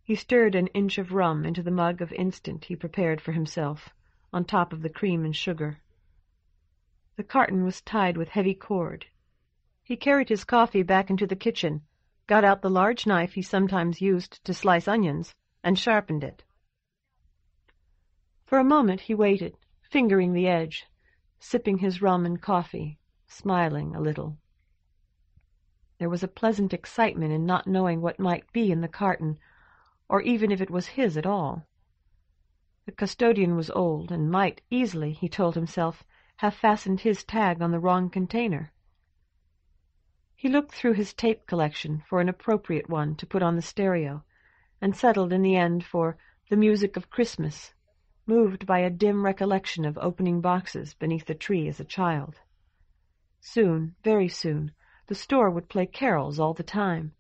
He stirred an inch of rum into the mug of instant he prepared for himself, on top of the cream and sugar. The carton was tied with heavy cord. He carried his coffee back into the kitchen, got out the large knife he sometimes used to slice onions, and sharpened it. For a moment he waited, fingering the edge, sipping his rum and coffee, smiling a little. There was a pleasant excitement in not knowing what might be in the carton, or even if it was his at all. The custodian was old, and might easily, he told himself, have fastened his tag on the wrong container. He looked through his tape collection for an appropriate one to put on the stereo, and settled in the end for The Music of Christmas, moved by a dim recollection of opening boxes beneath the tree as a child. Soon, very soon, the store would play carols all the time,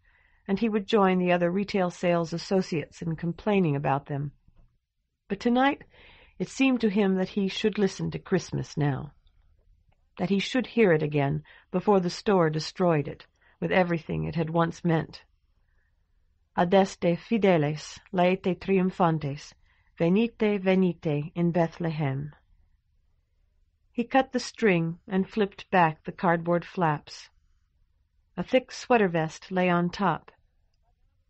and he would join the other retail sales associates in complaining about them. But tonight it seemed to him that he should listen to Christmas now, that he should hear it again before the store destroyed it, with everything it had once meant. Adeste fideles, laete triumphantes, venite, venite in Bethlehem. He cut the string and flipped back the cardboard flaps. A thick sweater vest lay on top.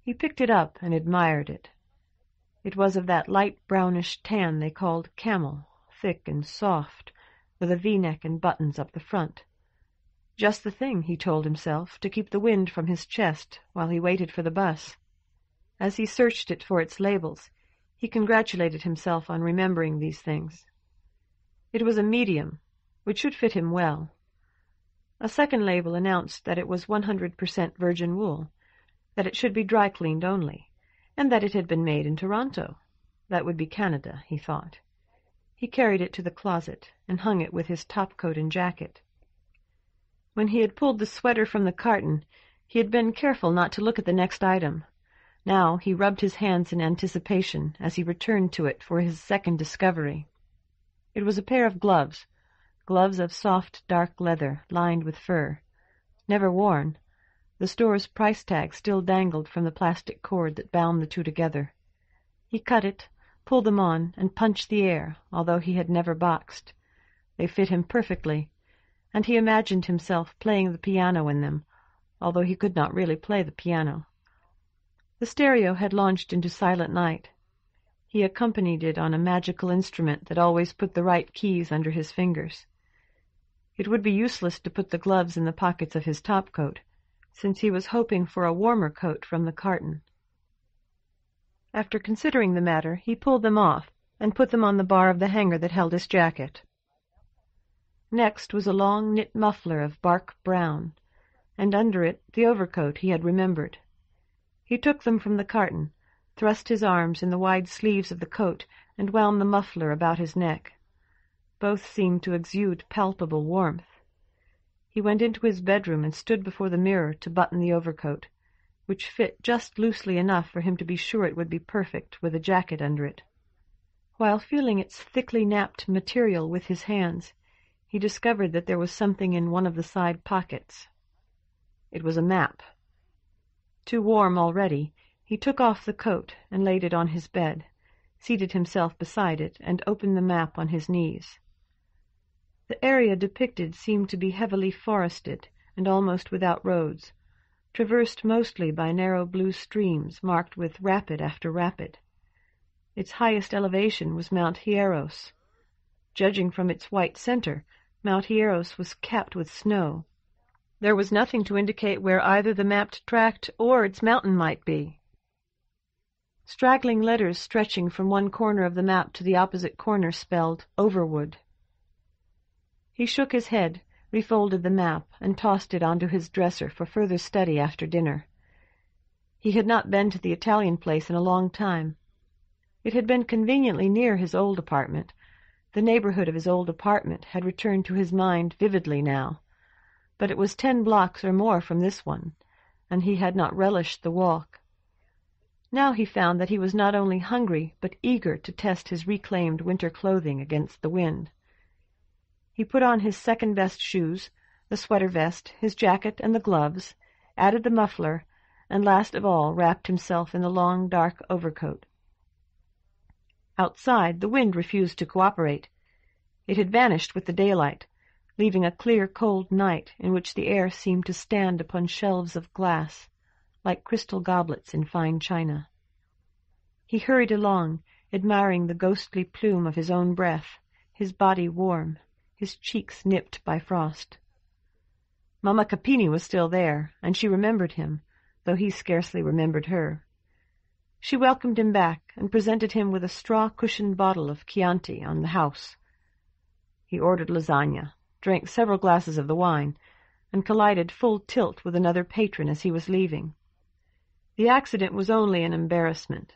He picked it up and admired it. It was of that light brownish tan they called camel, thick and soft, with a V-neck and buttons up the front. Just the thing, he told himself, to keep the wind from his chest while he waited for the bus. As he searched it for its labels, he congratulated himself on remembering these things. It was a medium, which should fit him well. A second label announced that it was 100% virgin wool, that it should be dry-cleaned only, and that it had been made in Toronto. That would be Canada, he thought. He carried it to the closet and hung it with his topcoat and jacket. When he had pulled the sweater from the carton, he had been careful not to look at the next item. Now he rubbed his hands in anticipation as he returned to it for his second discovery. It was a pair of gloves of soft dark leather lined with fur. Never worn. The store's price tag still dangled from the plastic cord that bound the two together. He cut it, pulled them on, and punched the air, although he had never boxed. They fit him perfectly, and he imagined himself playing the piano in them, although he could not really play the piano. The stereo had launched into silent night. He accompanied it on a magical instrument that always put the right keys under his fingers. It would be useless to put the gloves in the pockets of his topcoat, since he was hoping for a warmer coat from the carton. After considering the matter, he pulled them off and put them on the bar of the hanger that held his jacket. Next was a long knit muffler of bark brown, and under it the overcoat he had remembered. He took them from the carton, thrust his arms in the wide sleeves of the coat, and wound the muffler about his neck. Both seemed to exude palpable warmth. He went into his bedroom and stood before the mirror to button the overcoat, which fit just loosely enough for him to be sure it would be perfect with a jacket under it. While feeling its thickly napped material with his hands, he discovered that there was something in one of the side pockets. It was a map. Too warm already, he took off the coat and laid it on his bed, seated himself beside it, and opened the map on his knees. The area depicted seemed to be heavily forested and almost without roads, traversed mostly by narrow blue streams marked with rapid after rapid. Its highest elevation was Mount Hieros. Judging from its white center, Mount Hieros was capped with snow. There was nothing to indicate where either the mapped tract or its mountain might be. Straggling letters stretching from one corner of the map to the opposite corner spelled Overwood. He shook his head, refolded the map, and tossed it onto his dresser for further study after dinner. He had not been to the Italian place in a long time. It had been conveniently near his old apartment. The neighborhood of his old apartment had returned to his mind vividly now, but it was 10 blocks or more from this one, and he had not relished the walk. Now he found that he was not only hungry, but eager to test his reclaimed winter clothing against the wind. He put on his second-best shoes, the sweater vest, his jacket, and the gloves, added the muffler, and last of all wrapped himself in the long, dark overcoat. Outside, the wind refused to cooperate. It had vanished with the daylight, leaving a clear, cold night in which the air seemed to stand upon shelves of glass, like crystal goblets in fine china. He hurried along, admiring the ghostly plume of his own breath, his body warm, his cheeks nipped by frost. Mamma Capini was still there, and she remembered him, though he scarcely remembered her. She welcomed him back and presented him with a straw-cushioned bottle of Chianti on the house. He ordered lasagna, drank several glasses of the wine, and collided full tilt with another patron as he was leaving. The accident was only an embarrassment.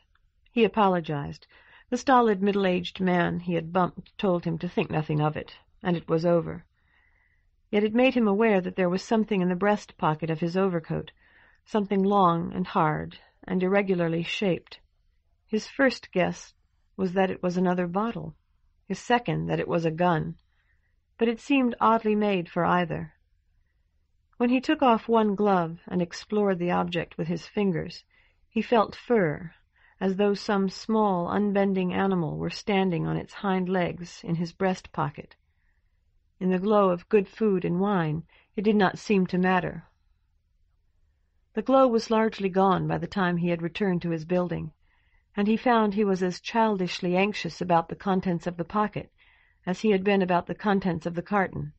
He apologized. The stolid middle-aged man he had bumped told him to think nothing of it, and it was over. Yet it made him aware that there was something in the breast pocket of his overcoat, something long and hard and irregularly shaped. His first guess was that it was another bottle, his second that it was a gun, but it seemed oddly made for either. When he took off one glove and explored the object with his fingers, he felt fur, as though some small, unbending animal were standing on its hind legs in his breast pocket. In the glow of good food and wine, it did not seem to matter. The glow was largely gone by the time he had returned to his building, and he found he was as childishly anxious about the contents of the pocket as he had been about the contents of the carton.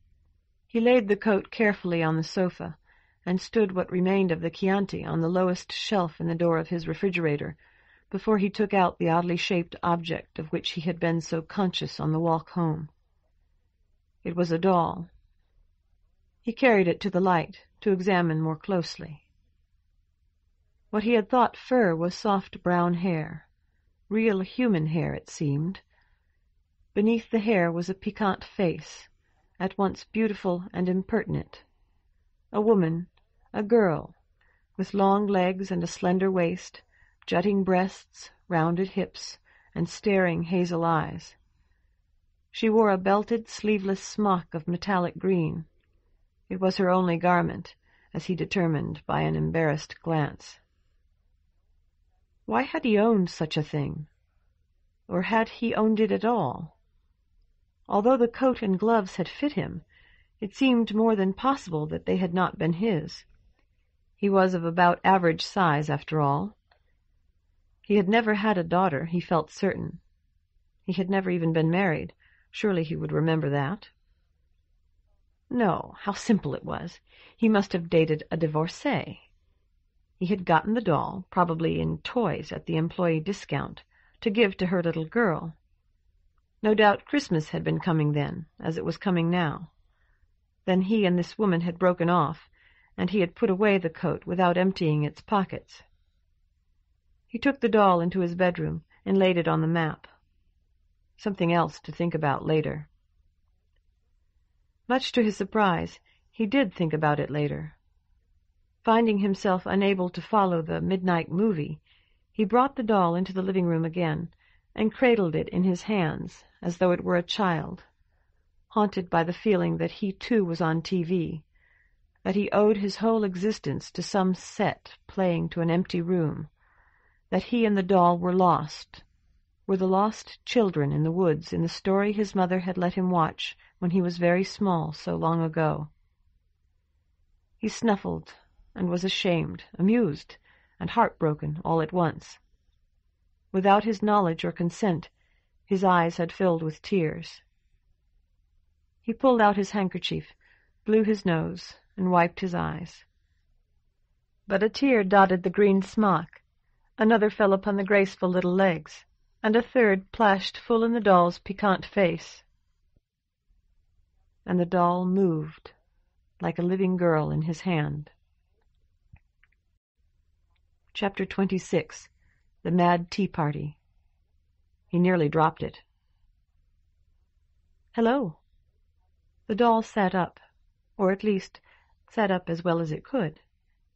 He laid the coat carefully on the sofa, and stood what remained of the Chianti on the lowest shelf in the door of his refrigerator, before he took out the oddly shaped object of which he had been so conscious on the walk home. It was a doll. He carried it to the light to examine more closely. What he had thought fur was soft brown hair, real human hair, it seemed. Beneath the hair was a piquant face, at once beautiful and impertinent. A woman, a girl, with long legs and a slender waist, jutting breasts, rounded hips, and staring hazel eyes. She wore a belted, sleeveless smock of metallic green. It was her only garment, as he determined by an embarrassed glance. Why had he owned such a thing? Or had he owned it at all? Although the coat and gloves had fit him, it seemed more than possible that they had not been his. He was of about average size, after all. He had never had a daughter, he felt certain. He had never even been married. Surely he would remember that. No, how simple it was. He must have dated a divorcee. He had gotten the doll, probably in toys at the employee discount, to give to her little girl. No doubt Christmas had been coming then, as it was coming now. Then he and this woman had broken off, and he had put away the coat without emptying its pockets. He took the doll into his bedroom and laid it on the map. Something else to think about later. Much to his surprise, he did think about it later. Finding himself unable to follow the midnight movie, he brought the doll into the living room again and cradled it in his hands as though it were a child, haunted by the feeling that he too was on TV, that he owed his whole existence to some set playing to an empty room, that he and the doll were lost, were the lost children in the woods in the story his mother had let him watch when he was very small so long ago. He snuffled and was ashamed, amused, and heartbroken all at once. Without his knowledge or consent, his eyes had filled with tears. He pulled out his handkerchief, blew his nose, and wiped his eyes. But a tear dotted the green smock, another fell upon the graceful little legs, and a third plashed full in the doll's piquant face. And the doll moved, like a living girl in his hand. Chapter 26. The Mad Tea Party. He nearly dropped it. "Hello." The doll sat up, or at least sat up as well as it could,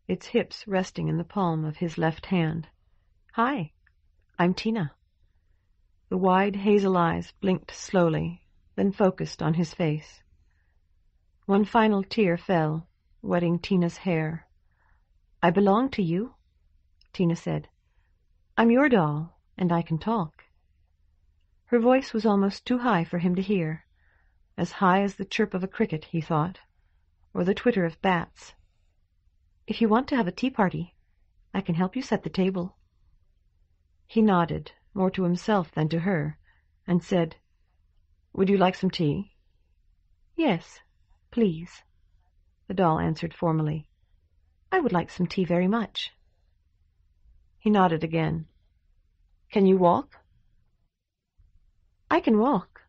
its hips resting in the palm of his left hand. "Hi, I'm Tina." The wide hazel eyes blinked slowly, then focused on his face. One final tear fell, wetting Tina's hair. "I belong to you," Tina said. "I'm your doll, and I can talk." Her voice was almost too high for him to hear, as high as the chirp of a cricket, he thought, or the twitter of bats. "If you want to have a tea party, I can help you set the table." He nodded, more to himself than to her, and said, "Would you like some tea?" "Yes, please," the doll answered formally. "I would like some tea very much." He nodded again. "Can you walk?" "I can walk,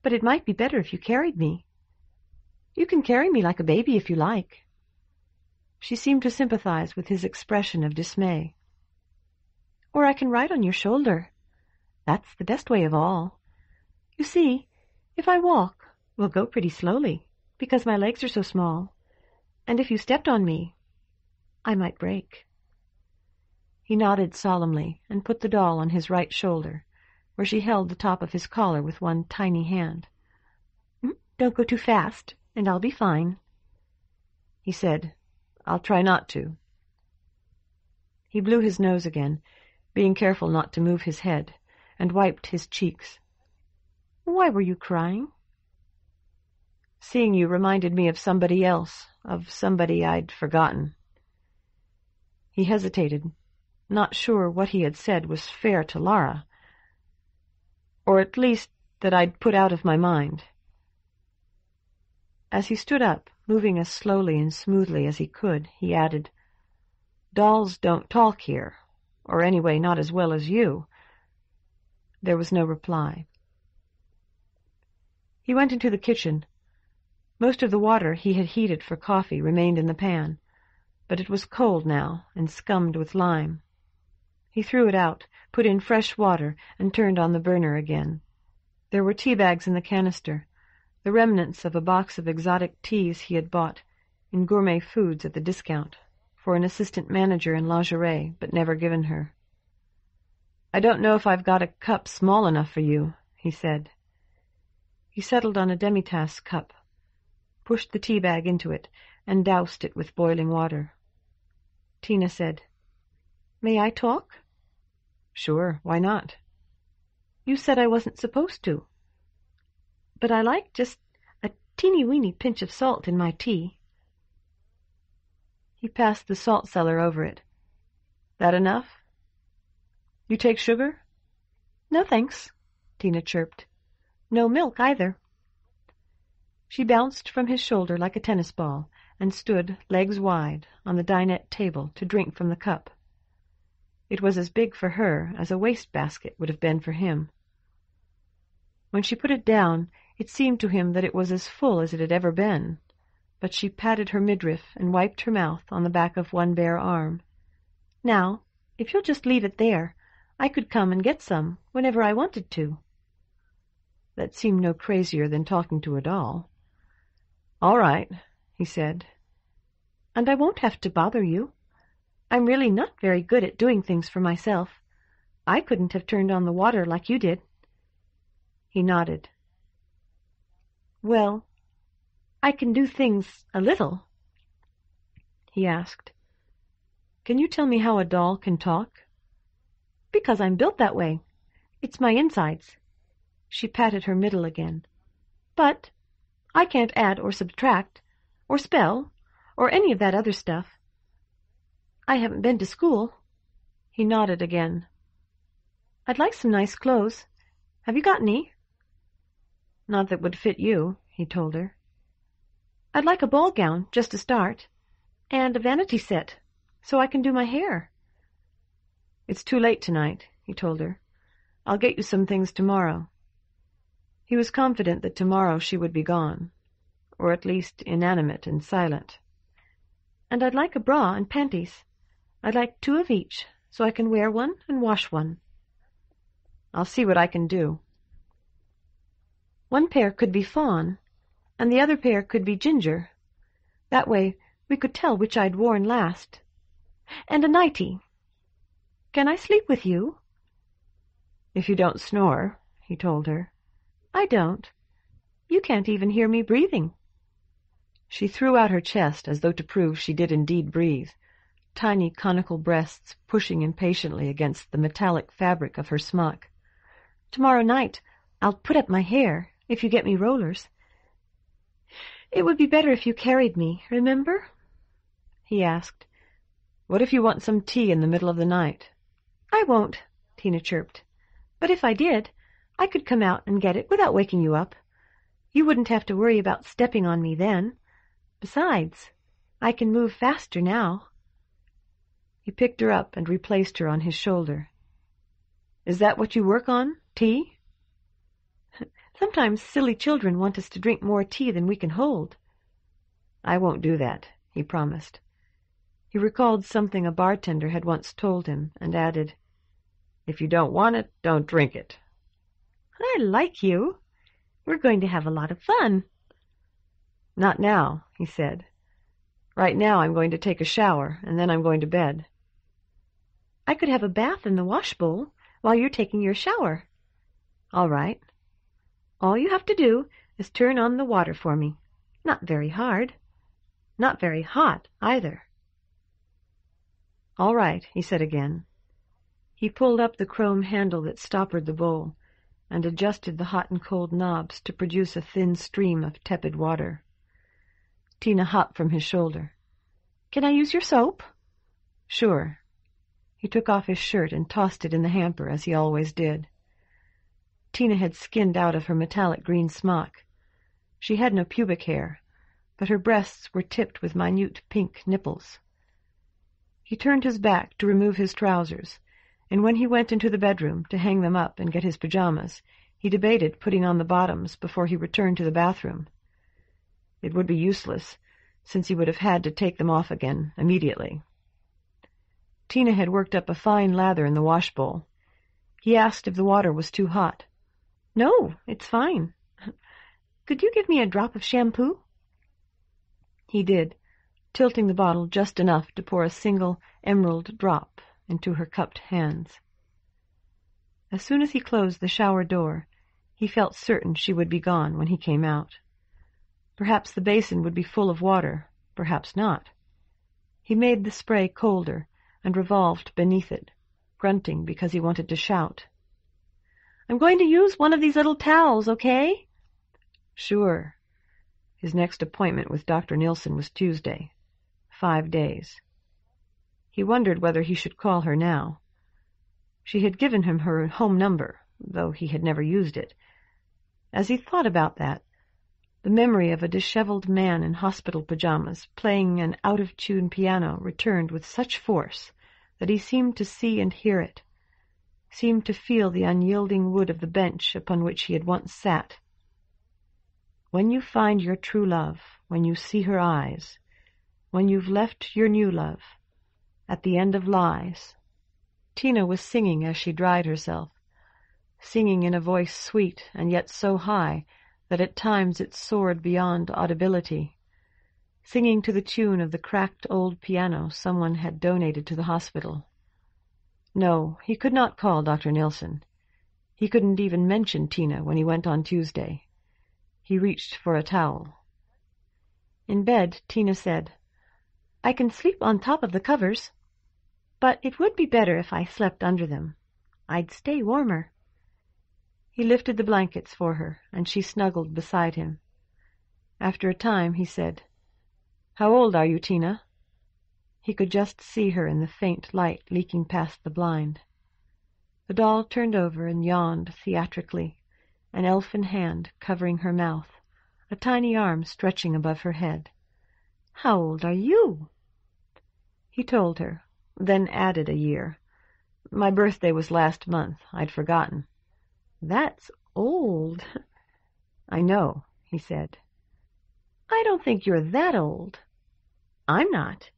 but it might be better if you carried me. You can carry me like a baby if you like." She seemed to sympathize with his expression of dismay. "Or I can ride on your shoulder. That's the best way of all. You see, if I walk, we'll go pretty slowly, because my legs are so small, and if you stepped on me, I might break." He nodded solemnly and put the doll on his right shoulder, where she held the top of his collar with one tiny hand. "Don't go too fast, and I'll be fine." He said, "I'll try not to." He blew his nose again, being careful not to move his head, and wiped his cheeks. "Why were you crying?" "Seeing you reminded me of somebody else, of somebody I'd forgotten." He hesitated, not sure what he had said was fair to Lara, or at least that I'd put out of my mind. As he stood up, moving as slowly and smoothly as he could, he added, "Dolls don't talk here, or anyway not as well as you." There was no reply. He went into the kitchen. Most of the water he had heated for coffee remained in the pan, but it was cold now and scummed with lime. He threw it out, put in fresh water, and turned on the burner again. There were tea bags in the canister, the remnants of a box of exotic teas he had bought in gourmet foods at the discount for an assistant manager in lingerie, but never given her. "I don't know if I've got a cup small enough for you," he said. He settled on a demitasse cup, pushed the tea bag into it, and doused it with boiling water. Tina said, "May I talk?" "Sure, why not?" "You said I wasn't supposed to. But I like just a teeny-weeny pinch of salt in my tea." He passed the salt cellar over it. "That enough? You take sugar?" "No, thanks," Tina chirped. "No milk, either." She bounced from his shoulder like a tennis ball and stood, legs wide, on the dinette table to drink from the cup. It was as big for her as a waste-basket would have been for him. When she put it down, it seemed to him that it was as full as it had ever been, but she patted her midriff and wiped her mouth on the back of one bare arm. "Now, if you'll just leave it there, I could come and get some whenever I wanted to." That seemed no crazier than talking to a doll. "All right," he said. "And I won't have to bother you. I'm really not very good at doing things for myself. I couldn't have turned on the water like you did." He nodded. "Well, I can do things a little." He asked, "Can you tell me how a doll can talk?" "Because I'm built that way. It's my insides." She patted her middle again. "But I can't add or subtract, or spell, or any of that other stuff. I haven't been to school. He nodded again. I'd like some nice clothes. Have you got any? Not that would fit you, he told her. I'd like a ball gown, just to start, and a vanity set, so I can do my hair. It's too late tonight, he told her. I'll get you some things tomorrow. He was confident that tomorrow she would be gone, or at least inanimate and silent. And I'd like a bra and panties. I'd like 2 of each, so I can wear one and wash one. I'll see what I can do. One pair could be fawn, and the other pair could be ginger. That way we could tell which I'd worn last. And a nightie. Can I sleep with you? If you don't snore, he told her. I don't. You can't even hear me breathing. She threw out her chest as though to prove she did indeed breathe, tiny conical breasts pushing impatiently against the metallic fabric of her smock. Tomorrow night I'll put up my hair, if you get me rollers. It would be better if you carried me, remember? He asked. What if you want some tea in the middle of the night? I won't, Tina chirped. But if I did, I could come out and get it without waking you up. You wouldn't have to worry about stepping on me then. Besides, I can move faster now. He picked her up and replaced her on his shoulder. Is that what you work on, tea? Sometimes silly children want us to drink more tea than we can hold. I won't do that, he promised. He recalled something a bartender had once told him and added, If you don't want it, don't drink it. I like you. We're going to have a lot of fun. Not now, he said. Right now I'm going to take a shower, and then I'm going to bed. I could have a bath in the washbowl while you're taking your shower. All right. All you have to do is turn on the water for me. Not very hard. Not very hot, either. All right, he said again. He pulled up the chrome handle that stoppered the bowl and adjusted the hot and cold knobs to produce a thin stream of tepid water. Tina hopped from his shoulder. Can I use your soap? Sure. He took off his shirt and tossed it in the hamper, as he always did. Tina had skinned out of her metallic green smock. She had no pubic hair, but her breasts were tipped with minute pink nipples. He turned his back to remove his trousers, and when he went into the bedroom to hang them up and get his pajamas, he debated putting on the bottoms before he returned to the bathroom. It would be useless, since he would have had to take them off again immediately. Tina had worked up a fine lather in the washbowl. He asked if the water was too hot. No, it's fine. Could you give me a drop of shampoo? He did, tilting the bottle just enough to pour a single emerald drop into her cupped hands. As soon as he closed the shower door, he felt certain she would be gone when he came out. Perhaps the basin would be full of water, perhaps not. He made the spray colder and revolved beneath it, grunting because he wanted to shout. I'm going to use one of these little towels, okay? Sure. His next appointment with Dr. Nilsson was Tuesday. 5 days. He wondered whether he should call her now. She had given him her home number, though he had never used it. As he thought about that, the memory of a disheveled man in hospital pajamas playing an out-of-tune piano returned with such force that he seemed to see and hear it, seemed to feel the unyielding wood of the bench upon which he had once sat. When you find your true love, when you see her eyes, when you've left your new love, at the end of lies. Tina was singing as she dried herself, singing in a voice sweet and yet so high that at times it soared beyond audibility, singing to the tune of the cracked old piano someone had donated to the hospital. No, he could not call Dr. Nilsson. He couldn't even mention Tina when he went on Tuesday. He reached for a towel. In bed, Tina said, I can sleep on top of the covers, but it would be better if I slept under them. I'd stay warmer. He lifted the blankets for her, and she snuggled beside him. After a time he said, "How old are you, Tina?" He could just see her in the faint light leaking past the blind. The doll turned over and yawned theatrically, an elfin hand covering her mouth, a tiny arm stretching above her head. "How old are you?" He told her, then added a year. "My birthday was last month. I'd forgotten." "That's old." "I know," he said. "I don't think you're that old." "I'm not."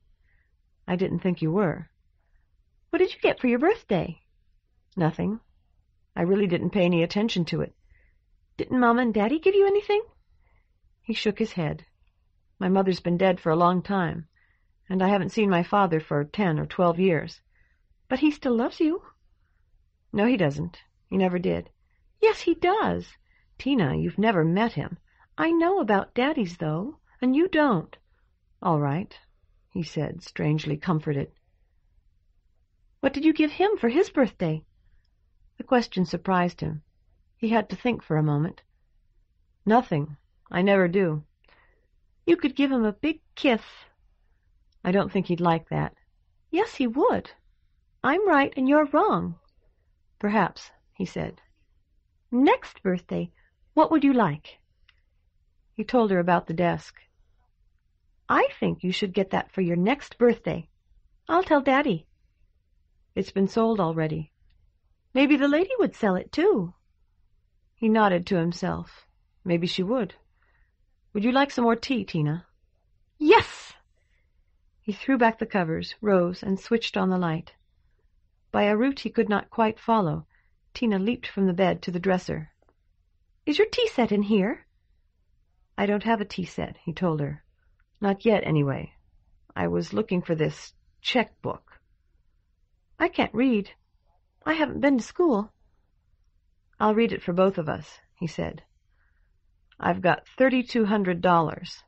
"I didn't think you were." "What did you get for your birthday?" "Nothing. I really didn't pay any attention to it." "Didn't Mama and Daddy give you anything?" He shook his head. "My mother's been dead for a long time, and I haven't seen my father for 10 or 12 years. "But he still loves you." "No, he doesn't. He never did." "Yes, he does." "Tina, you've never met him." "I know about Daddy's, though, and you don't." "All right," he said, strangely comforted. "What did you give him for his birthday?" The question surprised him. He had to think for a moment. "Nothing. I never do." "You could give him a big kiss." "I don't think he'd like that." "Yes, he would. I'm right and you're wrong." "Perhaps," he said. "Next birthday, what would you like?" He told her about the desk. "I think you should get that for your next birthday. I'll tell Daddy." "It's been sold already." "Maybe the lady would sell it, too." He nodded to himself. Maybe she would. "Would you like some more tea, Tina?" "Yes!" He threw back the covers, rose, and switched on the light. By a route he could not quite follow, Tina leaped from the bed to the dresser. "Is your tea set in here?" "I don't have a tea set," he told her. "Not yet, anyway. I was looking for this checkbook." "I can't read. I haven't been to school." "I'll read it for both of us," he said. "I've got $3,200.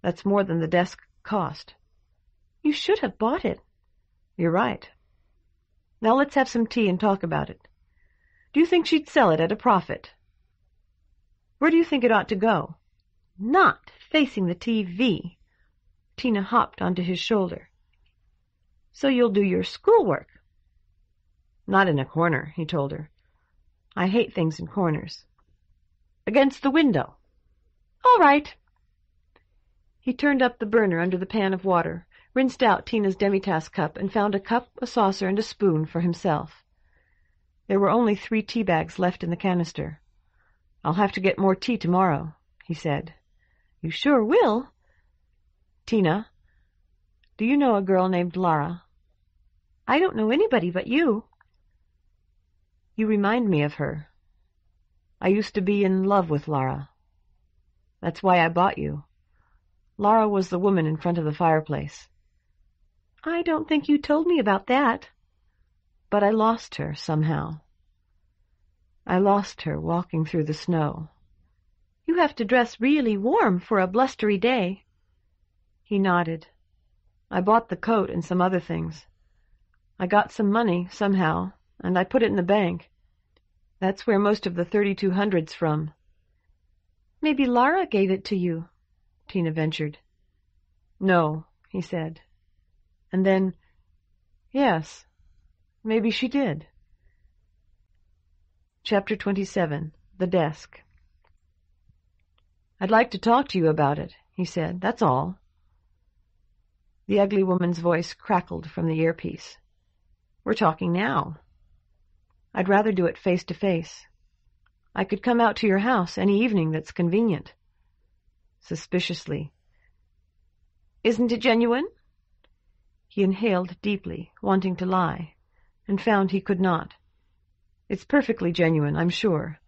That's more than the desk cost." "You should have bought it." "You're right. Now let's have some tea and talk about it. Do you think she'd sell it at a profit?" "Where do you think it ought to go?" "Not facing the TV." Tina hopped onto his shoulder. "So you'll do your schoolwork." "Not in a corner," he told her. "I hate things in corners." "Against the window." "All right." He turned up the burner under the pan of water, rinsed out Tina's demitasse cup, and found a cup, a saucer, and a spoon for himself. There were only 3 tea bags left in the canister. "I'll have to get more tea tomorrow," he said. "You sure will." "Tina, do you know a girl named Lara?" "I don't know anybody but you." "You remind me of her. I used to be in love with Lara. That's why I bought you. Lara was the woman in front of the fireplace." "I don't think you told me about that." "But I lost her, somehow. I lost her walking through the snow." "You have to dress really warm for a blustery day." He nodded. "I bought the coat and some other things. I got some money, somehow, and I put it in the bank. That's where most of the 3,200's from." "Maybe Lara gave it to you," Tina ventured. "No," he said. And then, "Yes, maybe she did." Chapter 27. The Desk. "I'd like to talk to you about it," he said. "That's all." The ugly woman's voice crackled from the earpiece. "We're talking now." "I'd rather do it face to face. I could come out to your house any evening that's convenient." Suspiciously. "Isn't it genuine?" He inhaled deeply, wanting to lie, and found he could not. "It's perfectly genuine, I'm sure.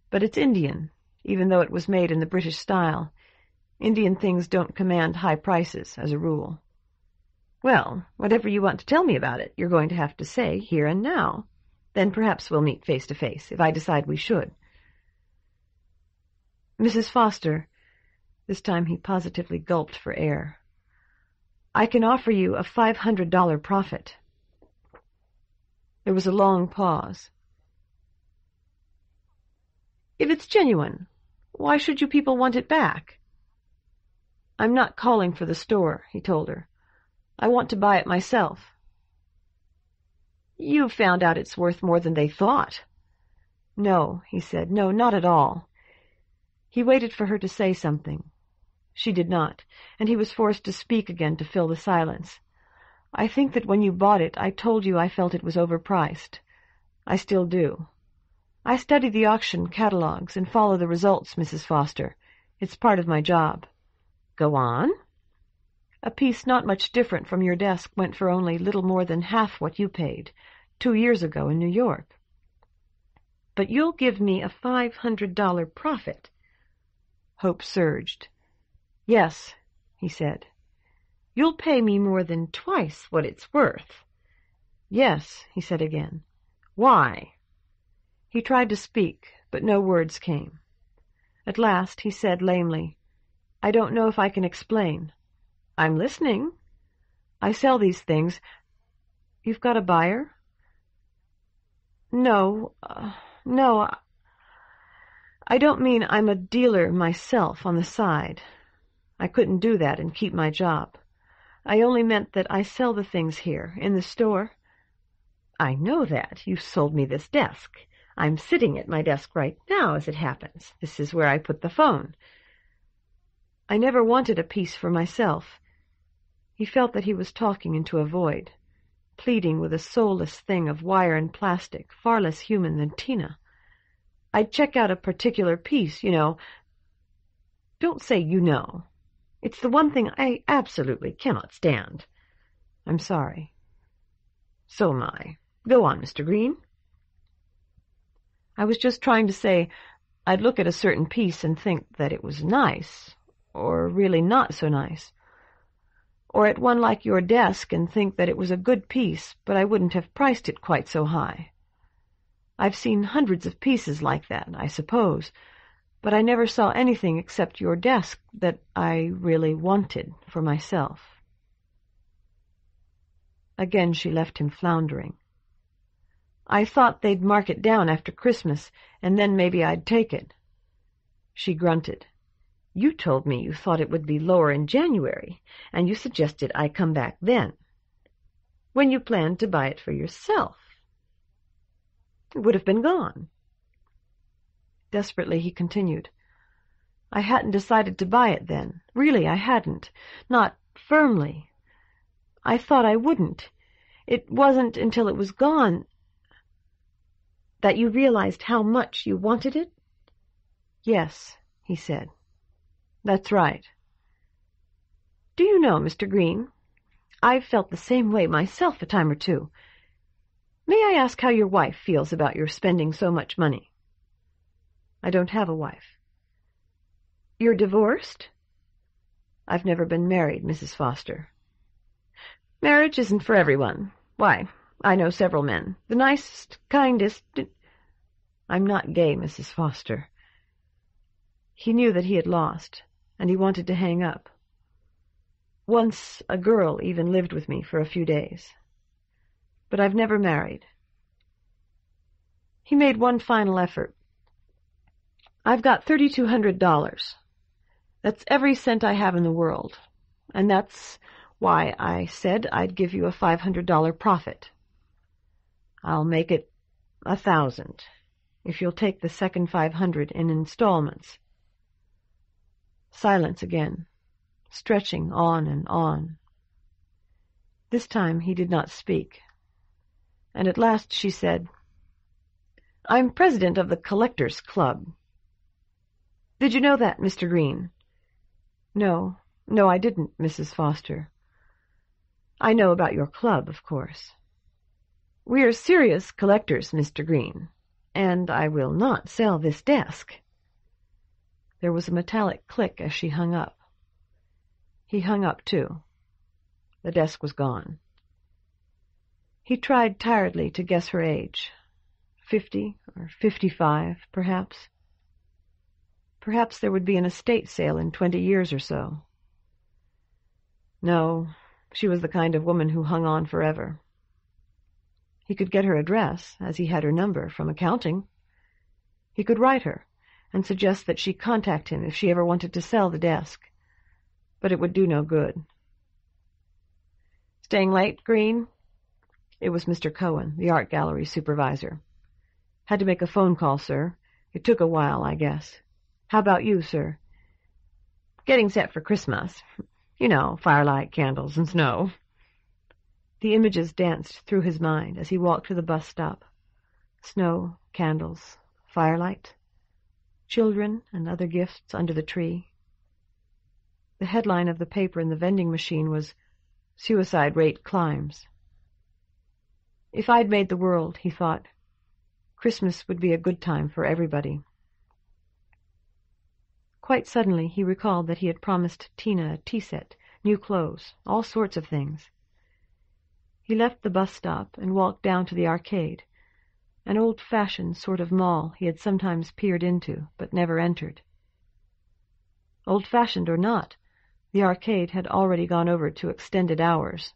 But it's Indian, even though it was made in the British style. Indian things don't command high prices, as a rule." "Well, whatever you want to tell me about it, you're going to have to say here and now. Then perhaps we'll meet face to face, if I decide we should." "Mrs. Foster," this time he positively gulped for air, "I can offer you a $500 profit." There was a long pause. "If it's genuine, why should you people want it back?" "I'm not calling for the store," he told her. "I want to buy it myself." "You've found out it's worth more than they thought." "No," he said. "No, not at all." He waited for her to say something. She did not, and he was forced to speak again to fill the silence. "I think that when you bought it, I told you I felt it was overpriced. I still do. I study the auction catalogues and follow the results, Mrs. Foster. It's part of my job." "Go on." "A piece not much different from your desk went for only little more than half what you paid 2 years ago in New York." "But you'll give me a $500 profit." Hope surged. "Yes," he said. "You'll pay me more than twice what it's worth." "Yes," he said again. "Why?" He tried to speak, but no words came. At last he said lamely, "I don't know if I can explain." "I'm listening." "I sell these things. You've got a buyer?" No, I don't mean I'm a dealer myself on the side. I couldn't do that and keep my job. I only meant that I sell the things here, in the store." "I know that. You sold me this desk. I'm sitting at my desk right now, as it happens. This is where I put the phone." "I never wanted a piece for myself." He felt that he was talking into a void, pleading with a soulless thing of wire and plastic, far less human than Tina. "I'd check out a particular piece, you know." "Don't say you know. It's the one thing I absolutely cannot stand." "I'm sorry." "So am I. Go on, Mr. Green." "I was just trying to say I'd look at a certain piece and think that it was nice, or really not so nice. Or at one like your desk and think that it was a good piece, but I wouldn't have priced it quite so high. I've seen hundreds of pieces like that, I suppose, but I never saw anything except your desk that I really wanted for myself." Again she left him floundering. "I thought they'd mark it down after Christmas, and then maybe I'd take it." She grunted. "You told me you thought it would be lower in January, and you suggested I come back then, when you planned to buy it for yourself. It would have been gone." Desperately he continued, "I hadn't decided to buy it then. Really, I hadn't. Not firmly. I thought I wouldn't. It wasn't until it was gone—" "That you realized how much you wanted it?" "Yes," he said. "That's right." "Do you know, Mr. Green, I've felt the same way myself a time or two. May I ask how your wife feels about your spending so much money?" "I don't have a wife." "You're divorced?" "I've never been married, Mrs. Foster." "Marriage isn't for everyone. Why, I know several men. The nicest, kindest—" "I'm not gay, Mrs. Foster." He knew that he had lost, and he wanted to hang up. "Once a girl even lived with me for a few days. But I've never married." He made one final effort. "I've got $3,200. That's every cent I have in the world, and that's why I said I'd give you a $500 profit. I'll make it 1,000, if you'll take the second 500 in installments." Silence again, stretching on and on. This time he did not speak, and at last she said, "I'm president of the Collectors' Club. Did you know that, Mr. Green?" No, I didn't, Mrs. Foster." "I know about your club, of course." "We're serious collectors, Mr. Green, and I will not sell this desk." There was a metallic click as she hung up. He hung up, too. The desk was gone. He tried tiredly to guess her age. 50 or 55, perhaps. Perhaps there would be an estate sale in 20 years or so. No, she was the kind of woman who hung on forever. He could get her address, as he had her number, from accounting. He could write her and suggest that she contact him if she ever wanted to sell the desk. but it would do no good. "Staying late, Green?" It was Mr. Cohen, the art gallery supervisor. "Had to make a phone call, sir. It took a while, I guess. How about you, sir?" "Getting set for Christmas. You know, firelight, candles, and snow." The images danced through his mind as he walked to the bus stop. Snow, candles, firelight, children and other gifts under the tree. The headline of the paper in the vending machine was, "Suicide Rate Climbs." If I'd made the world, he thought, Christmas would be a good time for everybody. Quite suddenly he recalled that he had promised Tina a tea set, new clothes, all sorts of things. He left the bus stop and walked down to the arcade, an old-fashioned sort of mall he had sometimes peered into, but never entered. Old-fashioned or not, the arcade had already gone over to extended hours.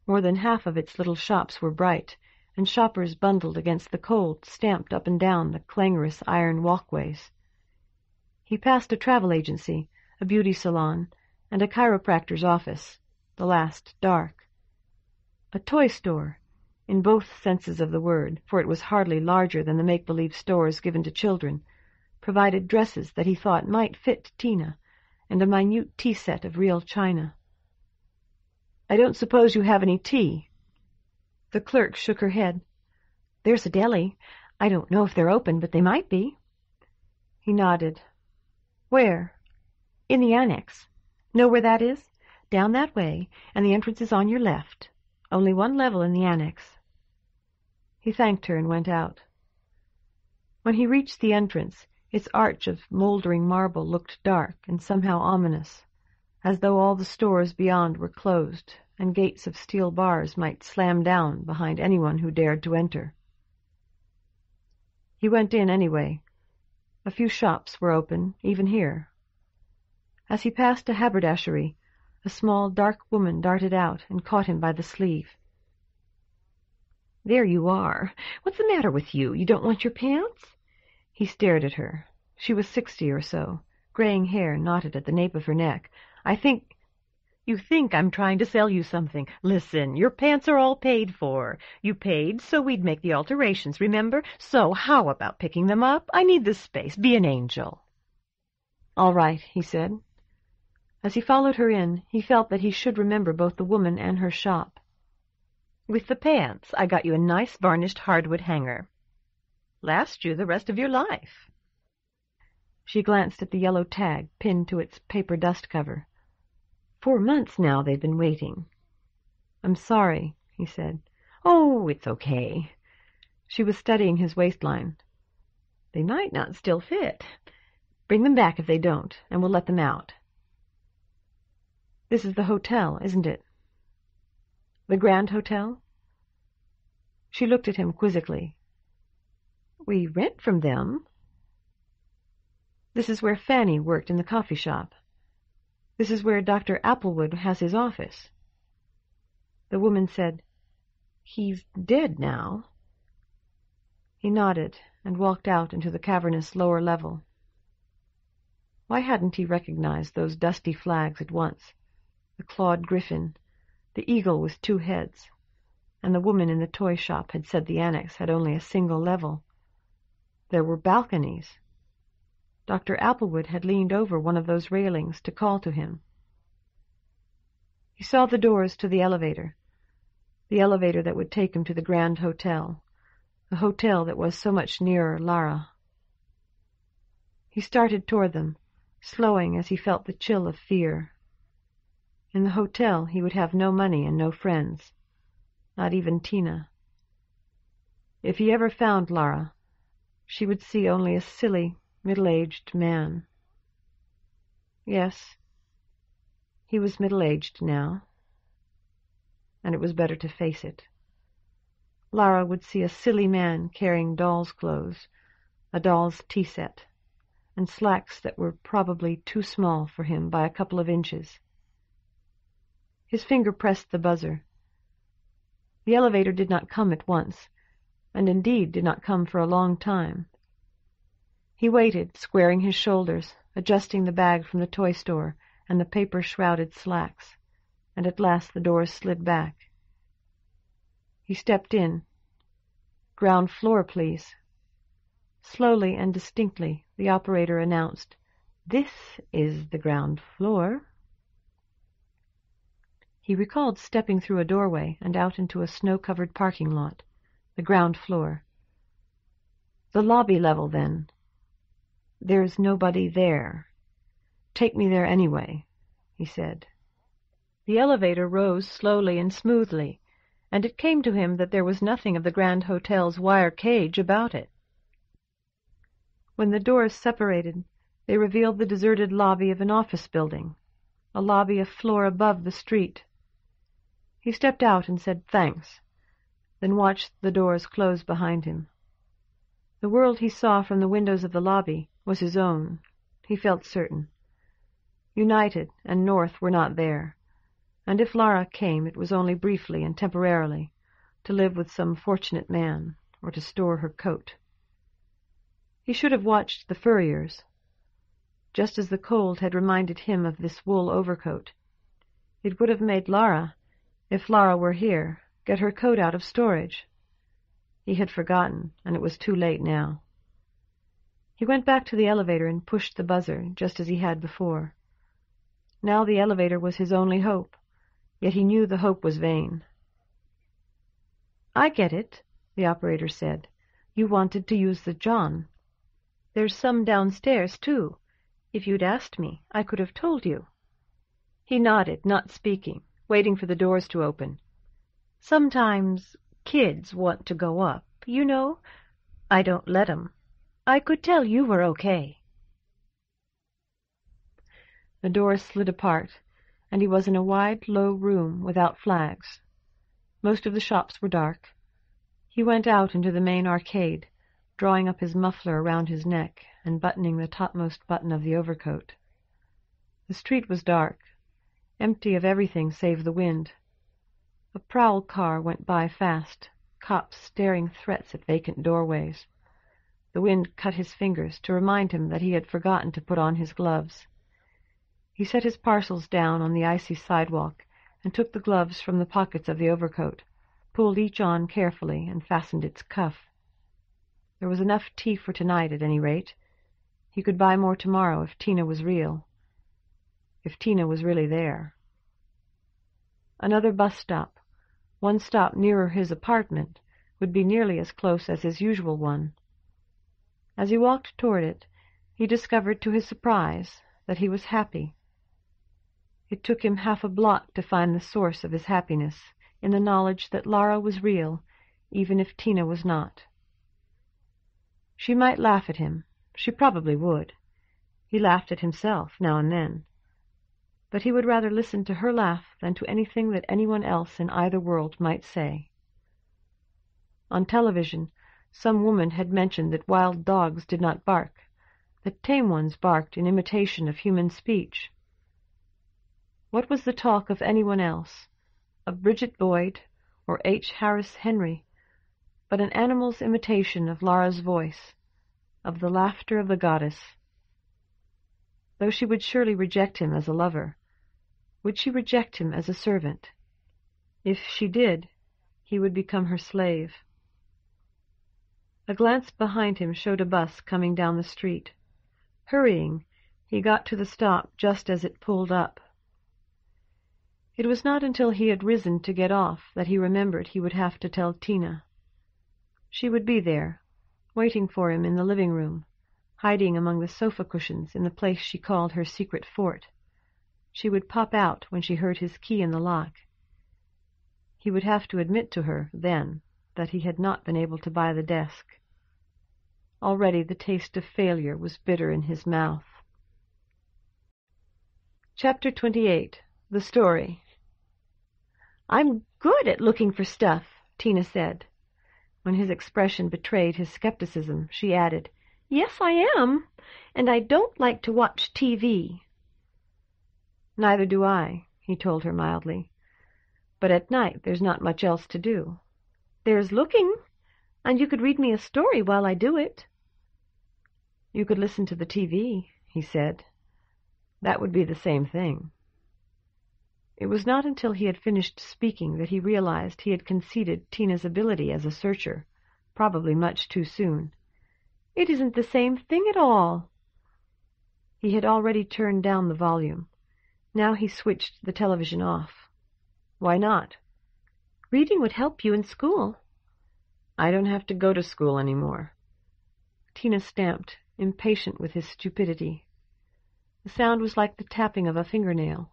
More than half of its little shops were bright, and shoppers bundled against the cold stamped up and down the clangorous iron walkways. He passed a travel agency, a beauty salon, and a chiropractor's office, the last dark. A toy store, in both senses of the word, for it was hardly larger than the make-believe stores given to children, provided dresses that he thought might fit Tina, and a minute tea set of real china. "I don't suppose you have any tea?" The clerk shook her head. "There's a deli. I don't know if they're open, but they might be." He nodded. "Where?" "In the annex. Know where that is? Down that way, and the entrance is on your left. Only one level in the annex." He thanked her and went out. When he reached the entrance, its arch of moldering marble looked dark and somehow ominous, as though all the stores beyond were closed, and gates of steel bars might slam down behind anyone who dared to enter. He went in anyway. A few shops were open, even here. As he passed a haberdashery, a small, dark woman darted out and caught him by the sleeve. "There you are. What's the matter with you? You don't want your pants?" He stared at her. She was 60 or so, graying hair knotted at the nape of her neck. You think I'm trying to sell you something. Listen, your pants are all paid for. You paid so we'd make the alterations, remember? So how about picking them up? I need this space. Be an angel." "All right," he said. As he followed her in, he felt that he should remember both the woman and her shop. "With the pants, I got you a nice varnished hardwood hanger. Last you the rest of your life." She glanced at the yellow tag pinned to its paper dust cover. 4 months now they've been waiting. "I'm sorry," he said. "Oh, it's okay." She was studying his waistline. "They might not still fit. Bring them back if they don't, and we'll let them out." "This is the hotel, isn't it?" "The Grand Hotel?" She looked at him quizzically. "We rent from them." "This is where Fanny worked in the coffee shop. This is where Dr. Applewood has his office." The woman said, "He's dead now." He nodded and walked out into the cavernous lower level. Why hadn't he recognized those dusty flags at once? The clawed griffin, the eagle with 2 heads, and the woman in the toy shop had said the annex had only a single level. There were balconies. Dr. Applewood had leaned over one of those railings to call to him. He saw the doors to the elevator that would take him to the Grand Hotel, the hotel that was so much nearer Lara. He started toward them, slowing as he felt the chill of fear. In the hotel he would have no money and no friends, not even Tina. If he ever found Lara, she would see only a silly, middle-aged man. Yes, he was middle-aged now, and it was better to face it. Lara would see a silly man carrying doll's clothes, a doll's tea set, and slacks that were probably too small for him by a couple of inches. His finger pressed the buzzer. The elevator did not come at once, and indeed did not come for a long time. He waited, squaring his shoulders, adjusting the bag from the toy store, and the paper-shrouded slacks, and at last the doors slid back. He stepped in. "Ground floor, please." Slowly and distinctly, the operator announced, "This is the ground floor." He recalled stepping through a doorway and out into a snow-covered parking lot. The ground floor. "The lobby level, then." "There's nobody there." "Take me there anyway," he said. The elevator rose slowly and smoothly, and it came to him that there was nothing of the Grand Hotel's wire cage about it. When the doors separated, they revealed the deserted lobby of an office building, a lobby a floor above the street. He stepped out and said thanks, then watched the doors close behind him. The world he saw from the windows of the lobby was his own, he felt certain. United and North were not there, and if Lara came it was only briefly and temporarily, to live with some fortunate man, or to store her coat. He should have watched the furriers. Just as the cold had reminded him of this wool overcoat, it would have made Lara, if Lara were here, get her coat out of storage. He had forgotten, and it was too late now. He went back to the elevator and pushed the buzzer, just as he had before. Now the elevator was his only hope, yet he knew the hope was vain. "I get it," the operator said. "You wanted to use the John. There's some downstairs, too. If you'd asked me, I could have told you." He nodded, not speaking, waiting for the doors to open. "Sometimes kids want to go up, you know. I don't let 'em. I could tell you were okay." The doors slid apart, and he was in a wide, low room without flags. Most of the shops were dark. He went out into the main arcade, drawing up his muffler around his neck and buttoning the topmost button of the overcoat. The street was dark, empty of everything save the wind. A prowl car went by fast, cops staring threats at vacant doorways. The wind cut his fingers to remind him that he had forgotten to put on his gloves. He set his parcels down on the icy sidewalk and took the gloves from the pockets of the overcoat, pulled each on carefully, and fastened its cuff. There was enough tea for tonight, at any rate. He could buy more tomorrow if Tina was real. If Tina was really there. Another bus stop, one stop nearer his apartment, would be nearly as close as his usual one. As he walked toward it, he discovered to his surprise that he was happy. It took him half a block to find the source of his happiness in the knowledge that Lara was real, even if Tina was not. She might laugh at him. She probably would. He laughed at himself now and then. But he would rather listen to her laugh than to anything that anyone else in either world might say. On television, some woman had mentioned that wild dogs did not bark, that tame ones barked in imitation of human speech. What was the talk of anyone else, of Bridget Boyd or H. Harris Henry, but an animal's imitation of Lara's voice, of the laughter of the goddess? Though she would surely reject him as a lover, would she reject him as a servant? If she did, he would become her slave. A glance behind him showed a bus coming down the street. Hurrying, he got to the stop just as it pulled up. It was not until he had risen to get off that he remembered he would have to tell Tina. She would be there, waiting for him in the living room, hiding among the sofa cushions in the place she called her secret fort. She would pop out when she heard his key in the lock. He would have to admit to her, then, that he had not been able to buy the desk. Already the taste of failure was bitter in his mouth. Chapter 28. The Story. "I'm good at looking for stuff," Tina said. When his expression betrayed his skepticism, she added, "Yes, I am, and I don't like to watch TV." "Neither do I," he told her mildly. "But at night there's not much else to do." "There's looking, and you could read me a story while I do it." "You could listen to the TV," he said. That would be the same thing. It was not until he had finished speaking that he realized he had conceded Tina's ability as a searcher, probably much too soon. "It isn't the same thing at all." He had already turned down the volume. Now he switched the television off. "Why not?" "Reading would help you in school." "I don't have to go to school anymore." Tina stamped, impatient with his stupidity. The sound was like the tapping of a fingernail.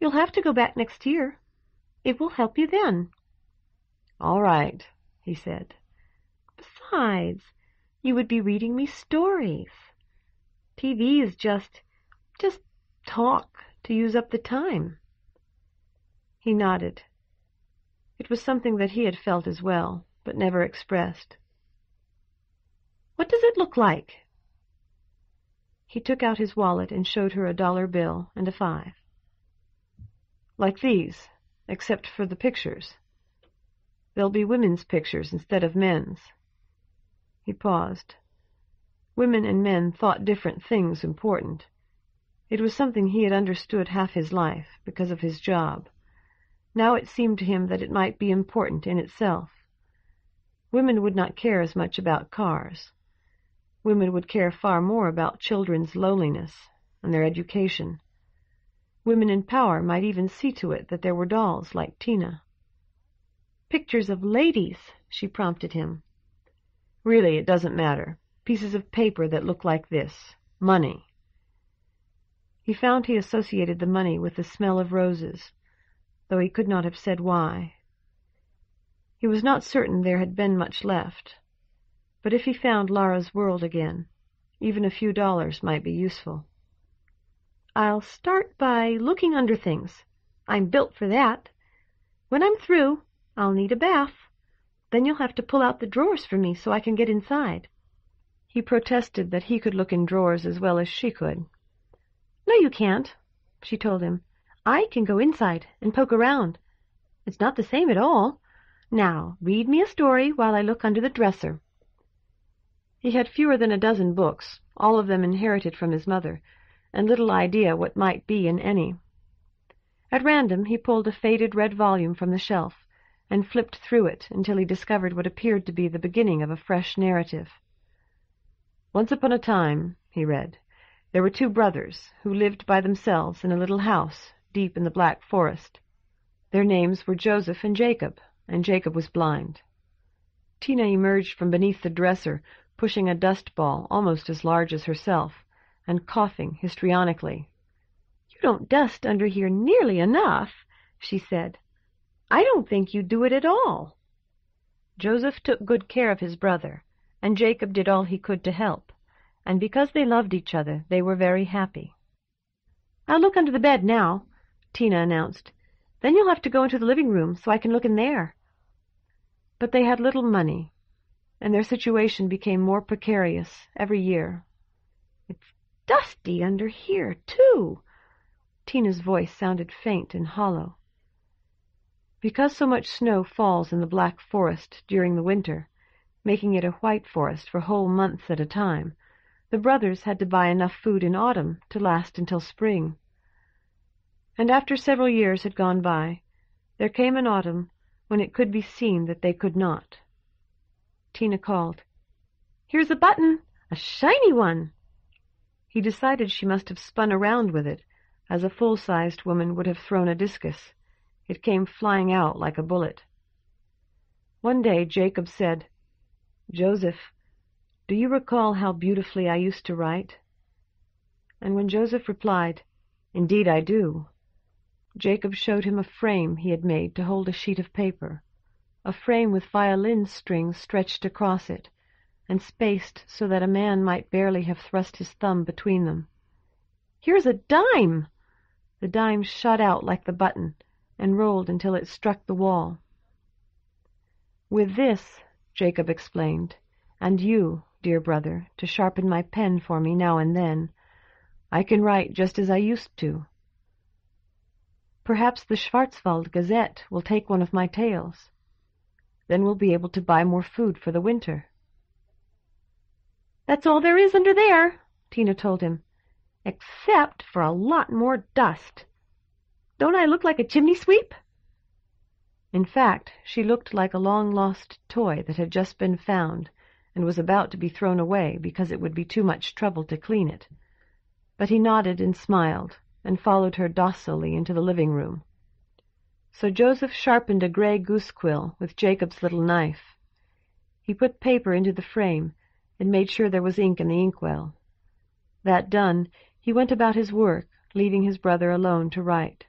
"You'll have to go back next year. It will help you then." "All right," he said. "Besides, you would be reading me stories. TV is just talk to use up the time." He nodded. It was something that he had felt as well, but never expressed. "What does it look like?" He took out his wallet and showed her a $1 bill and a 5. "Like these, except for the pictures. There'll be women's pictures instead of men's." He paused. Women and men thought different things important. It was something he had understood half his life, because of his job. Now it seemed to him that it might be important in itself. Women would not care as much about cars. Women would care far more about children's loneliness and their education. Women in power might even see to it that there were dolls like Tina. "Pictures of ladies," she prompted him. "Really, it doesn't matter. Pieces of paper that look like this. Money." He found he associated the money with the smell of roses, though he could not have said why. He was not certain there had been much left, but if he found Lara's world again, even a few dollars might be useful. "I'll start by looking under things. I'm built for that. When I'm through, I'll need a bath. Then you'll have to pull out the drawers for me so I can get inside." He protested that he could look in drawers as well as she could. "No, you can't," she told him. "I can go inside and poke around. It's not the same at all. Now, read me a story while I look under the dresser." He had fewer than a dozen books, all of them inherited from his mother, and little idea what might be in any. At random he pulled a faded red volume from the shelf and flipped through it until he discovered what appeared to be the beginning of a fresh narrative. "Once upon a time," he read, "there were 2 brothers who lived by themselves in a little house deep in the Black Forest. Their names were Joseph and Jacob was blind." Tina emerged from beneath the dresser, pushing a dust ball almost as large as herself, and coughing histrionically. "You don't dust under here nearly enough," she said. "I don't think you do it at all." Joseph took good care of his brother, and Jacob did all he could to help, and because they loved each other, they were very happy. "I'll look under the bed now," Tina announced. "Then you'll have to go into the living room so I can look in there." But they had little money, and their situation became more precarious every year. "It's dusty under here, too." Tina's voice sounded faint and hollow. Because so much snow falls in the Black Forest during the winter, making it a white forest for whole months at a time, the brothers had to buy enough food in autumn to last until spring. And after several years had gone by, there came an autumn when it could be seen that they could not. Tina called, "Here's a button, a shiny one." He decided she must have spun around with it, as a full-sized woman would have thrown a discus. It came flying out like a bullet. One day Jacob said, "Joseph, do you recall how beautifully I used to write?" And when Joseph replied, "Indeed I do," Jacob showed him a frame he had made to hold a sheet of paper, a frame with violin strings stretched across it, and spaced so that a man might barely have thrust his thumb between them. "Here's a dime!" The dime shot out like the button, and rolled until it struck the wall. "With this," Jacob explained, "and you, dear brother, to sharpen my pen for me now and then, I can write just as I used to. Perhaps the Schwarzwald Gazette will take one of my tales. Then we'll be able to buy more food for the winter." "That's all there is under there," Tina told him. except for a lot more dust. Don't I look like a chimney sweep?" In fact, she looked like a long-lost toy that had just been found and was about to be thrown away because it would be too much trouble to clean it. But he nodded and smiled and followed her docilely into the living room. So Joseph sharpened a gray goose quill with Jacob's little knife. He put paper into the frame and made sure there was ink in the inkwell. That done, he went about his work, leaving his brother alone to write.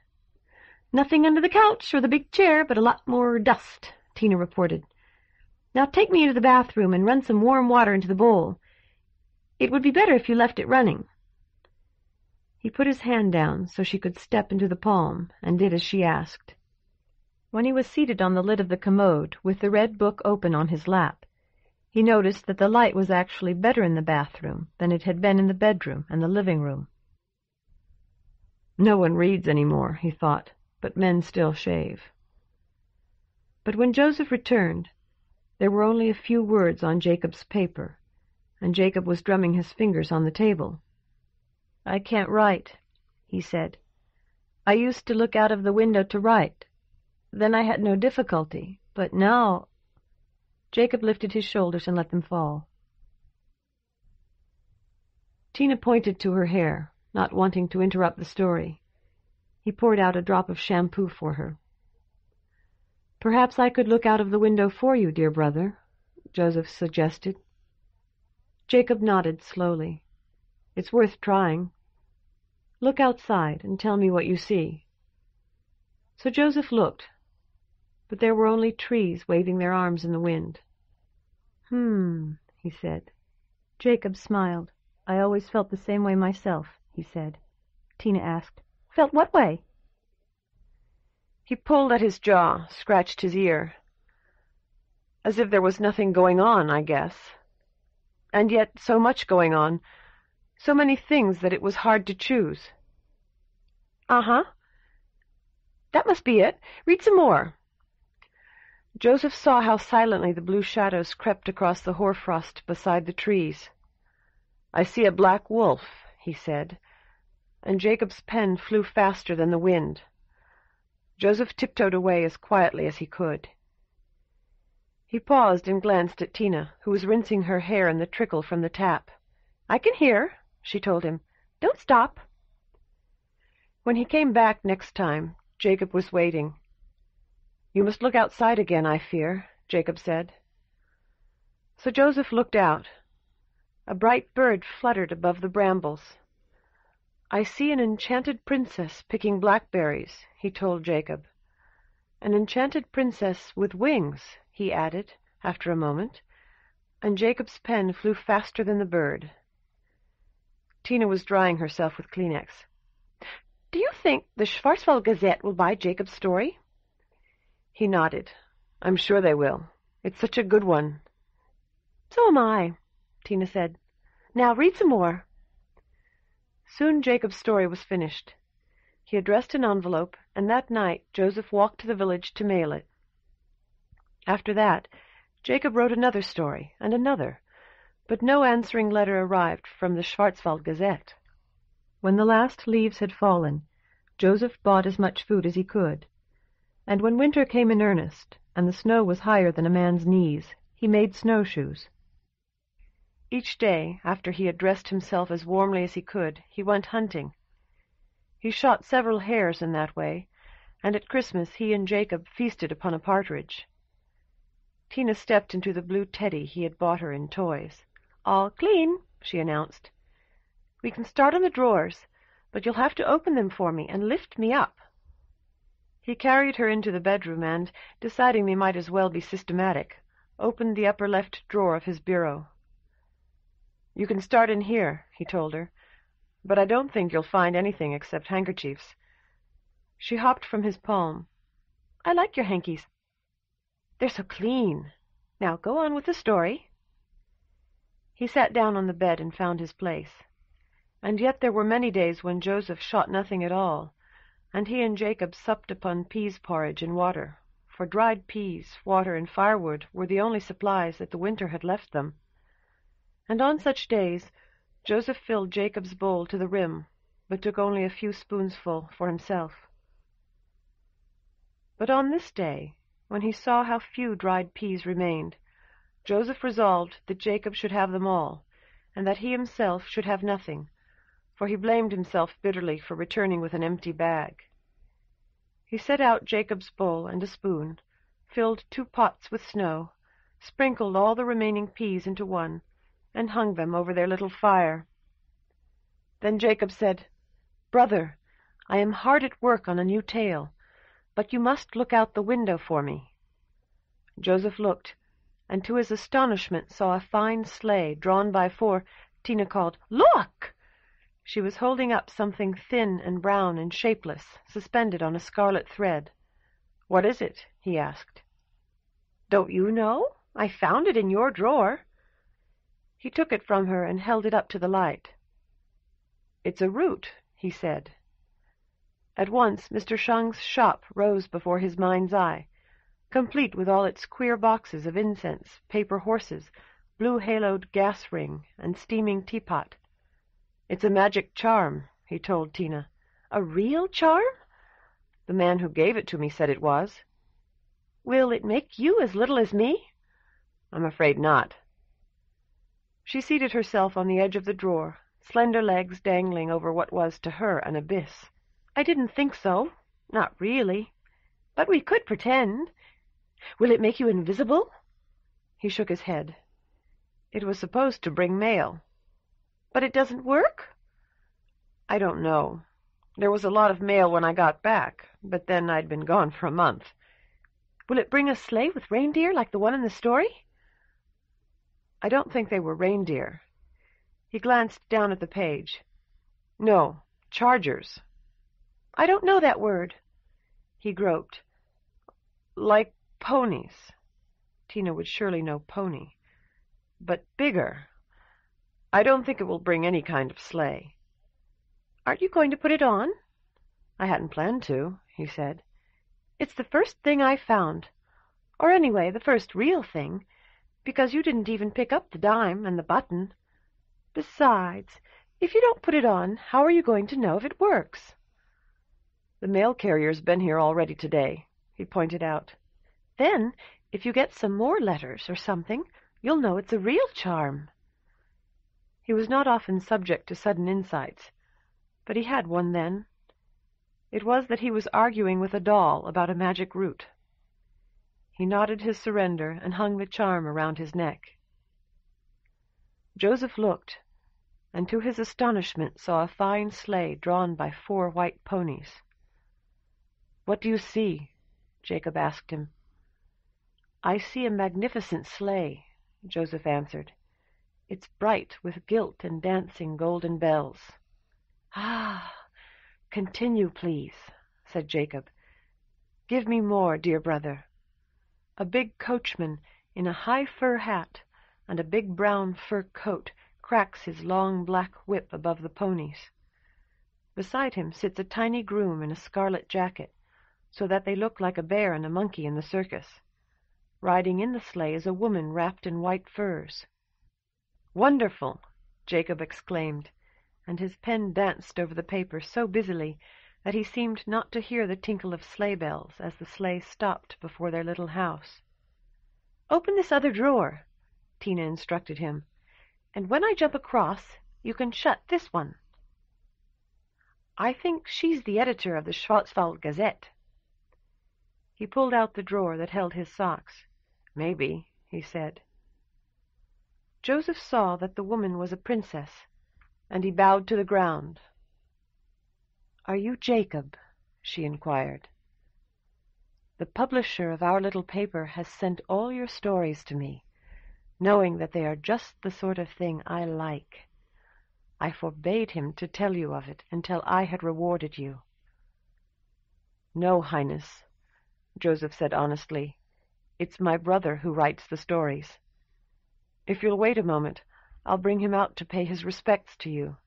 "Nothing under the couch or the big chair, but a lot more dust," Tina reported. "Now take me into the bathroom and run some warm water into the bowl. It would be better if you left it running." He put his hand down so she could step into the palm, and did as she asked. When he was seated on the lid of the commode, with the red book open on his lap, he noticed that the light was actually better in the bathroom than it had been in the bedroom and the living room. No one reads any more, he thought, but men still shave. But when Joseph returned, there were only a few words on Jacob's paper, and Jacob was drumming his fingers on the table. "I can't write," he said. "I used to look out of the window to write. Then I had no difficulty, but now—" Jacob lifted his shoulders and let them fall. Tina pointed to her hair, not wanting to interrupt the story. He poured out a drop of shampoo for her. "Perhaps I could look out of the window for you, dear brother," Joseph suggested. Jacob nodded slowly. "It's worth trying. Look outside and tell me what you see." So Joseph looked, but there were only trees waving their arms in the wind. He said. Jacob smiled. "I always felt the same way myself," he said. Tina asked, "Felt what way?" He pulled at his jaw, scratched his ear. "As if there was nothing going on, I guess. And yet so much going on, so many things that it was hard to choose." "Uh-huh. That must be it. Read some more." Joseph saw how silently the blue shadows crept across the hoarfrost beside the trees. "I see a black wolf," he said, and Jacob's pen flew faster than the wind. Joseph tiptoed away as quietly as he could. He paused and glanced at Tina, who was rinsing her hair in the trickle from the tap. "I can hear," she told him. "Don't stop." When he came back next time, Jacob was waiting. "You must look outside again, I fear," Jacob said. So Joseph looked out. A bright bird fluttered above the brambles. "I see an enchanted princess picking blackberries," he told Jacob. "An enchanted princess with wings," he added, after a moment, and Jacob's pen flew faster than the bird. Tina was drying herself with Kleenex. "Do you think the Schwarzwald Gazette will buy Jacob's story?" He nodded. "I'm sure they will. It's such a good one." "So am I," Tina said. "Now read some more." Soon Jacob's story was finished. He addressed an envelope, and that night Joseph walked to the village to mail it. After that, Jacob wrote another story, and another, but no answering letter arrived from the Schwarzwald Gazette. When the last leaves had fallen, Joseph bought as much food as he could, and when winter came in earnest, and the snow was higher than a man's knees, he made snowshoes. Each day, after he had dressed himself as warmly as he could, he went hunting. He shot several hares in that way, and at Christmas he and Jacob feasted upon a partridge. Tina stepped into the blue teddy he had bought her in toys. "All clean," she announced. "We can start on the drawers, but you'll have to open them for me and lift me up." He carried her into the bedroom and, deciding they might as well be systematic, opened the upper left drawer of his bureau. "You can start in here," he told her, "but I don't think you'll find anything except handkerchiefs." She hopped from his palm. "I like your hankies. They're so clean. Now go on with the story." He sat down on the bed and found his place. And yet there were many days when Joseph shot nothing at all, and he and Jacob supped upon peas porridge and water, for dried peas, water, and firewood were the only supplies that the winter had left them. And on such days Joseph filled Jacob's bowl to the rim, but took only a few spoonsful for himself. But on this day, when he saw how few dried peas remained, Joseph resolved that Jacob should have them all, and that he himself should have nothing, for he blamed himself bitterly for returning with an empty bag. He set out Jacob's bowl and a spoon, filled 2 pots with snow, sprinkled all the remaining peas into one, and hung them over their little fire. Then Jacob said, "Brother, I am hard at work on a new tale, but you must look out the window for me." Joseph looked, and to his astonishment saw a fine sleigh drawn by 4. Tina called, "Look!" She was holding up something thin and brown and shapeless, suspended on a scarlet thread. "What is it?" he asked. "Don't you know? I found it in your drawer." He took it from her and held it up to the light. "It's a root," he said. At once Mr. Shang's shop rose before his mind's eye, complete with all its queer boxes of incense, paper horses, blue-haloed gas ring, and steaming teapot. "It's a magic charm," he told Tina. "A real charm?" "The man who gave it to me said it was." "Will it make you as little as me?" "I'm afraid not." She seated herself on the edge of the drawer, slender legs dangling over what was to her an abyss. "I didn't think so. Not really. But we could pretend. Will it make you invisible?" He shook his head. "It was supposed to bring mail." "But it doesn't work?" "I don't know. There was a lot of mail when I got back, but then I'd been gone for a month." "Will it bring a sleigh with reindeer like the one in the story?" "I don't think they were reindeer." He glanced down at the page. "No, chargers." "I don't know that word." He groped. "Like ponies." Tina would surely know pony. "But bigger. I don't think it will bring any kind of sleigh." "Aren't you going to put it on?" "I hadn't planned to," he said. "It's the first thing I found. Or anyway, the first real thing, because you didn't even pick up the dime and the button. Besides, if you don't put it on, how are you going to know if it works?" "The mail carrier's been here already today," he pointed out. "Then, if you get some more letters or something, you'll know it's a real charm." He was not often subject to sudden insights, but he had one then. It was that he was arguing with a doll about a magic root. He nodded his surrender and hung the charm around his neck. Joseph looked, and to his astonishment saw a fine sleigh drawn by 4 white ponies. "What do you see?" Jacob asked him. "I see a magnificent sleigh," Joseph answered. "It's bright with gilt and dancing golden bells." "Ah, continue, please," said Jacob. "Give me more, dear brother." A big coachman in a high fur hat and a big brown fur coat cracks his long black whip above the ponies. Beside him sits a tiny groom in a scarlet jacket, so that they look like a bear and a monkey in the circus. Riding in the sleigh is a woman wrapped in white furs. "Wonderful!" Jacob exclaimed, and his pen danced over the paper so busily that he seemed not to hear the tinkle of sleigh bells as the sleigh stopped before their little house. "Open this other drawer," Tina instructed him, "and when I jump across, you can shut this one." "I think she's the editor of the Schwarzwald Gazette." He pulled out the drawer that held his socks. "Maybe," he said. Joseph saw that the woman was a princess, and he bowed to the ground. "Are you Jacob?" she inquired. "The publisher of our little paper has sent all your stories to me, knowing that they are just the sort of thing I like. I forbade him to tell you of it until I had rewarded you." "No, Highness," Joseph said honestly. "It's my brother who writes the stories. If you'll wait a moment, I'll bring him out to pay his respects to you."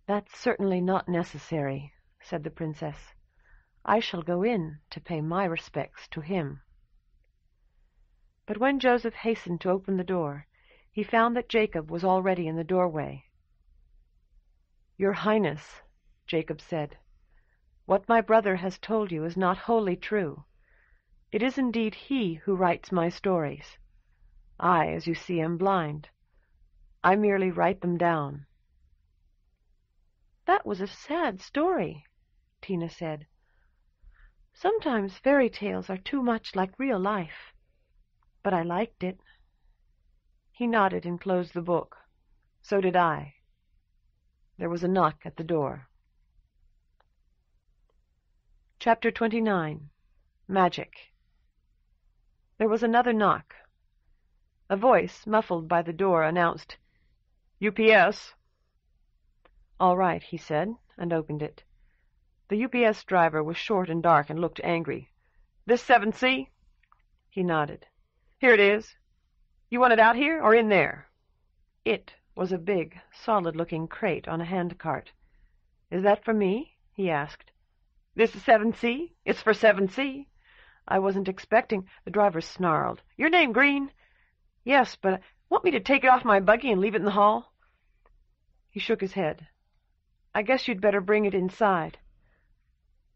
"That's certainly not necessary," said the princess. "I shall go in to pay my respects to him." But when Joseph hastened to open the door, he found that Jacob was already in the doorway. "Your Highness," Jacob said, "what my brother has told you is not wholly true. It is indeed he who writes my stories. I, as you see, am blind. I merely write them down." "That was a sad story," Tina said. "Sometimes fairy tales are too much like real life. But I liked it." He nodded and closed the book. So did I. There was a knock at the door. Chapter 29. Magic. There was another knock. A voice, muffled by the door, announced, "UPS." "All right," he said, and opened it. The UPS driver was short and dark and looked angry. "This 7C?" He nodded. "Here it is. You want it out here or in there?" It was a big, solid-looking crate on a hand-cart. "Is that for me?" he asked. "This is 7C? It's for 7C. I wasn't expecting—" The driver snarled. "Your name Green?" "Yes, but want me to take it off my buggy and leave it in the hall?" He shook his head. "I guess you'd better bring it inside."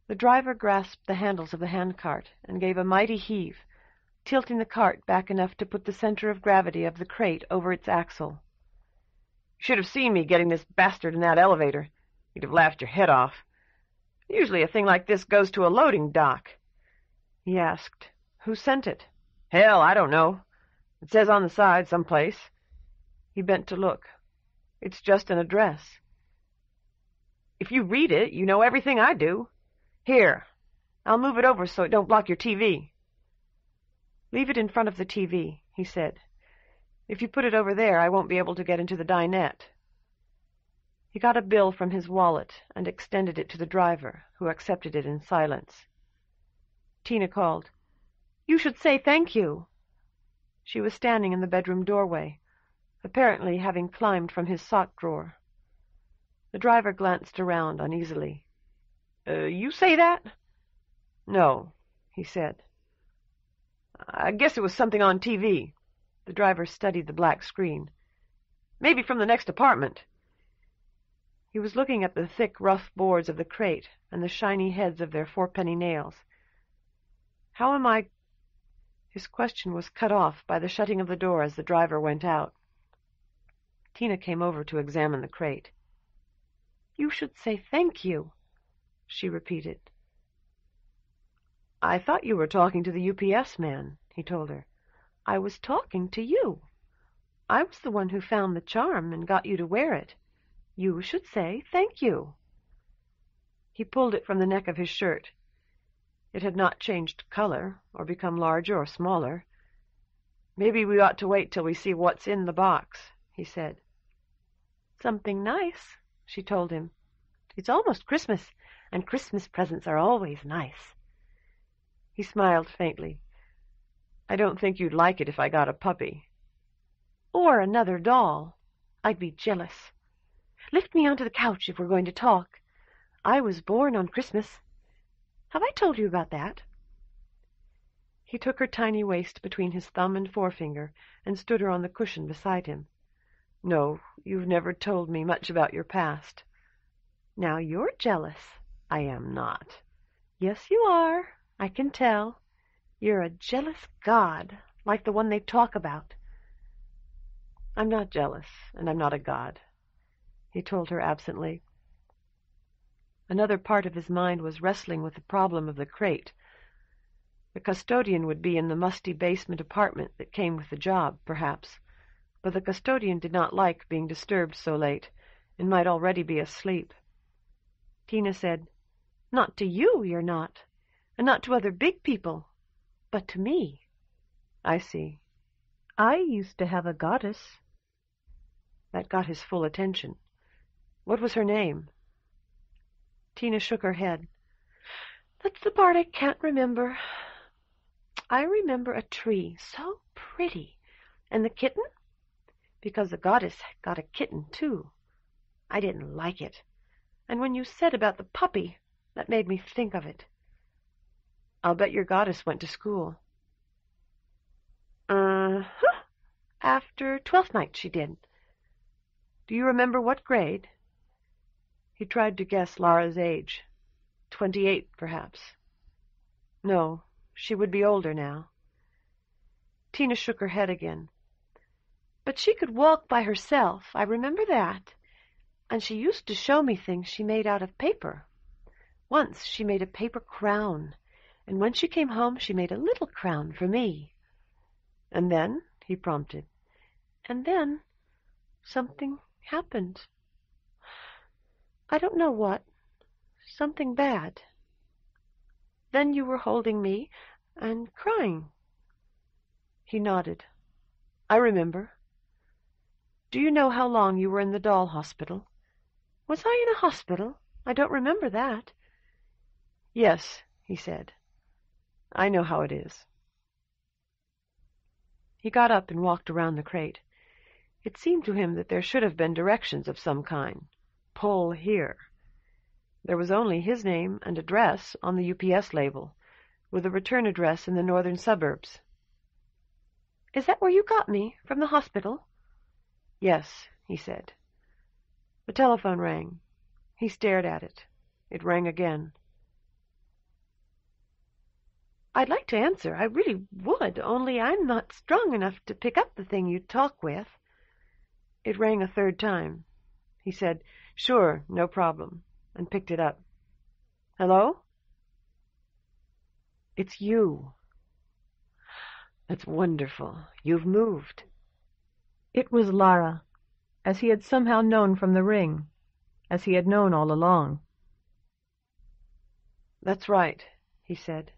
The driver grasped the handles of the hand-cart and gave a mighty heave, tilting the cart back enough to put the center of gravity of the crate over its axle. "You should have seen me getting this bastard in that elevator. You'd have laughed your head off. Usually a thing like this goes to a loading dock." He asked, "Who sent it?" "Hell, I don't know. It says on the side someplace." He bent to look. "It's just an address." "If you read it, you know everything I do. Here, I'll move it over so it don't block your TV." "Leave it in front of the TV," he said. "If you put it over there, I won't be able to get into the dinette." He got a bill from his wallet and extended it to the driver, who accepted it in silence. Tina called, "You should say thank you." She was standing in the bedroom doorway, apparently having climbed from his sock drawer. The driver glanced around uneasily. You say that?" "No," he said. "I guess it was something on TV." The driver studied the black screen. "Maybe from the next apartment." He was looking at the thick, rough boards of the crate and the shiny heads of their fourpenny nails. "How am I—" His question was cut off by the shutting of the door as the driver went out. Tina came over to examine the crate. "You should say thank you," she repeated. "I thought you were talking to the UPS man," he told her. "I was talking to you. I was the one who found the charm and got you to wear it. You should say thank you." He pulled it from the neck of his shirt. It had not changed color or become larger or smaller. "Maybe we ought to wait till we see what's in the box," he said. "Something nice," she told him. "It's almost Christmas, and Christmas presents are always nice." He smiled faintly. "I don't think you'd like it if I got a puppy." "Or another doll. I'd be jealous. Lift me onto the couch if we're going to talk. I was born on Christmas. Have I told you about that?" He took her tiny waist between his thumb and forefinger and stood her on the cushion beside him. "No, you've never told me much about your past." "Now you're jealous." "I am not." "Yes, you are. I can tell. You're a jealous god, like the one they talk about." "I'm not jealous, and I'm not a god," he told her absently. Another part of his mind was wrestling with the problem of the crate. The custodian would be in the musty basement apartment that came with the job, perhaps, but the custodian did not like being disturbed so late, and might already be asleep. Tina said, "Not to you, you're not, and not to other big people, but to me." "I see. I used to have a goddess." That got his full attention. "What was her name?" Tina shook her head. "That's the part I can't remember. I remember a tree, so pretty. And the kitten? Because the goddess got a kitten, too. I didn't like it. And when you said about the puppy, that made me think of it." "I'll bet your goddess went to school." After 12th night she did. Do you remember what grade? He tried to guess Lara's age. 28, perhaps. No, she would be older now. Tina shook her head again. But she could walk by herself, I remember that. And she used to show me things she made out of paper. Once she made a paper crown, and when she came home she made a little crown for me. And then, he prompted, and then something happened. I don't know what. Something bad. Then you were holding me and crying. He nodded. I remember. Do you know how long you were in the doll hospital? Was I in a hospital? I don't remember that. Yes, he said. I know how it is. He got up and walked around the crate. It seemed to him that there should have been directions of some kind. Pull here. There was only his name and address on the UPS label, with a return address in the northern suburbs. Is that where you got me, from the hospital? Yes, he said. The telephone rang. He stared at it. It rang again. I'd like to answer, I really would, only I'm not strong enough to pick up the thing you talk with. It rang a third time. He said, Sure, no problem, and picked it up. Hello? It's you. That's wonderful. You've moved. It was Lara, as he had somehow known from the ring, as he had known all along. That's right, he said.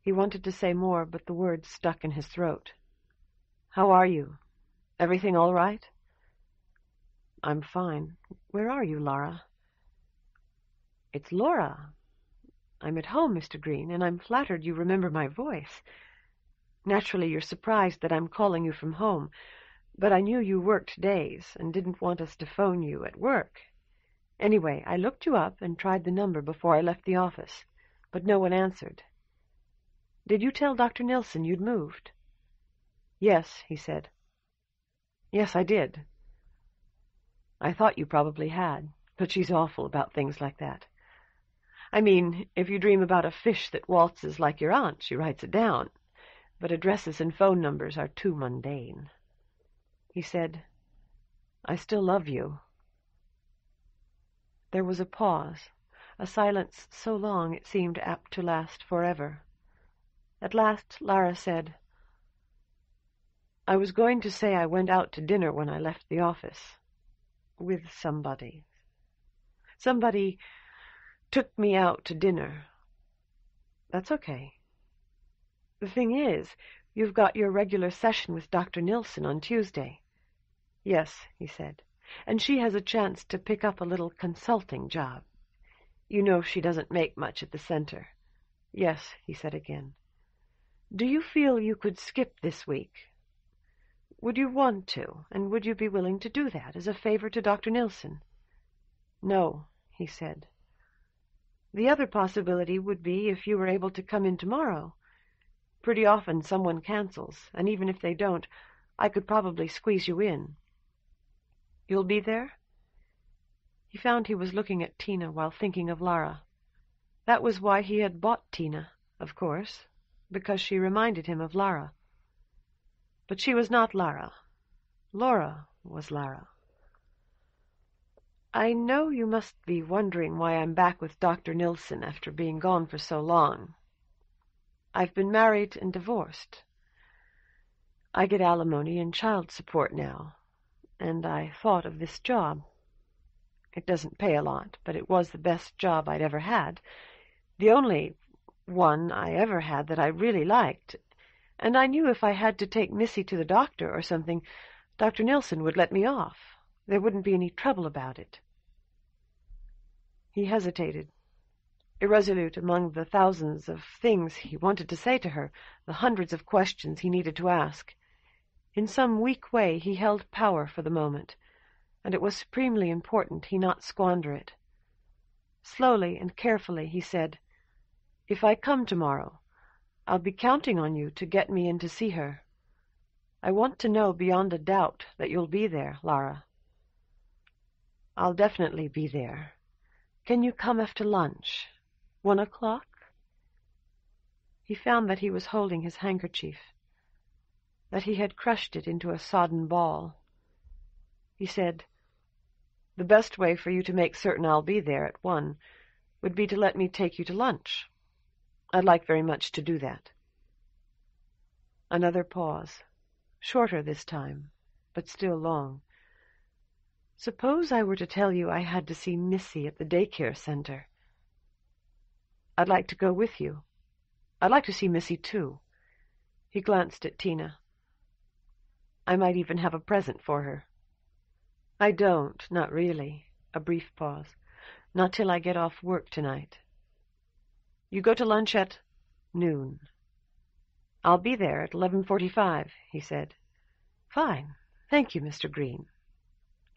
He wanted to say more, but the words stuck in his throat. How are you? Everything all right? I'm fine. Where are you, Lara? It's Laura. I'm at home, Mr. Green, and I'm flattered you remember my voice. Naturally, you're surprised that I'm calling you from home, but I knew you worked days and didn't want us to phone you at work. Anyway, I looked you up and tried the number before I left the office, but no one answered. Did you tell Dr. Nilsson you'd moved? Yes, he said. Yes, I did. I thought you probably had, but she's awful about things like that. I mean, if you dream about a fish that waltzes like your aunt, she writes it down, but addresses and phone numbers are too mundane. He said, I still love you. There was a pause, a silence so long it seemed apt to last forever. At last Lara said, I was going to say I went out to dinner when I left the office. With somebody. Somebody took me out to dinner. That's okay. The thing is, you've got your regular session with Dr. Nilsson on Tuesday. Yes, he said, and she has a chance to pick up a little consulting job. You know she doesn't make much at the center. Yes, he said again. Do you feel you could skip this week? Would you want to, and would you be willing to do that as a favor to Dr. Nilsson? No, he said. The other possibility would be if you were able to come in tomorrow. Pretty often someone cancels, and even if they don't, I could probably squeeze you in. You'll be there? He found he was looking at Tina while thinking of Lara. That was why he had bought Tina, of course, because she reminded him of Lara. But she was not Lara. Laura was Lara. I know you must be wondering why I'm back with Dr. Nilsson after being gone for so long. I've been married and divorced. I get alimony and child support now, and I thought of this job. It doesn't pay a lot, but it was the best job I'd ever had, the only one I ever had that I really liked, and I knew if I had to take Missy to the doctor or something, Dr. Nilsson would let me off. There wouldn't be any trouble about it. He hesitated, irresolute among the thousands of things he wanted to say to her, the hundreds of questions he needed to ask. In some weak way he held power for the moment, and it was supremely important he not squander it. Slowly and carefully he said, If I come tomorrow, I'll be counting on you to get me in to see her. I want to know beyond a doubt that you'll be there, Lara. I'll definitely be there. Can you come after lunch? 1 o'clock? He found that he was holding his handkerchief, that he had crushed it into a sodden ball. He said, "The best way for you to make certain I'll be there at 1 would be to let me take you to lunch. I'd like very much to do that." Another pause, shorter this time, but still long. "Suppose I were to tell you I had to see Missy at the daycare center?" "I'd like to go with you. I'd like to see Missy, too." He glanced at Tina. "I might even have a present for her." "I don't, not really." A brief pause. "Not till I get off work tonight." "You go to lunch at noon." "I'll be there at 11:45, he said. "Fine. Thank you, Mr. Green.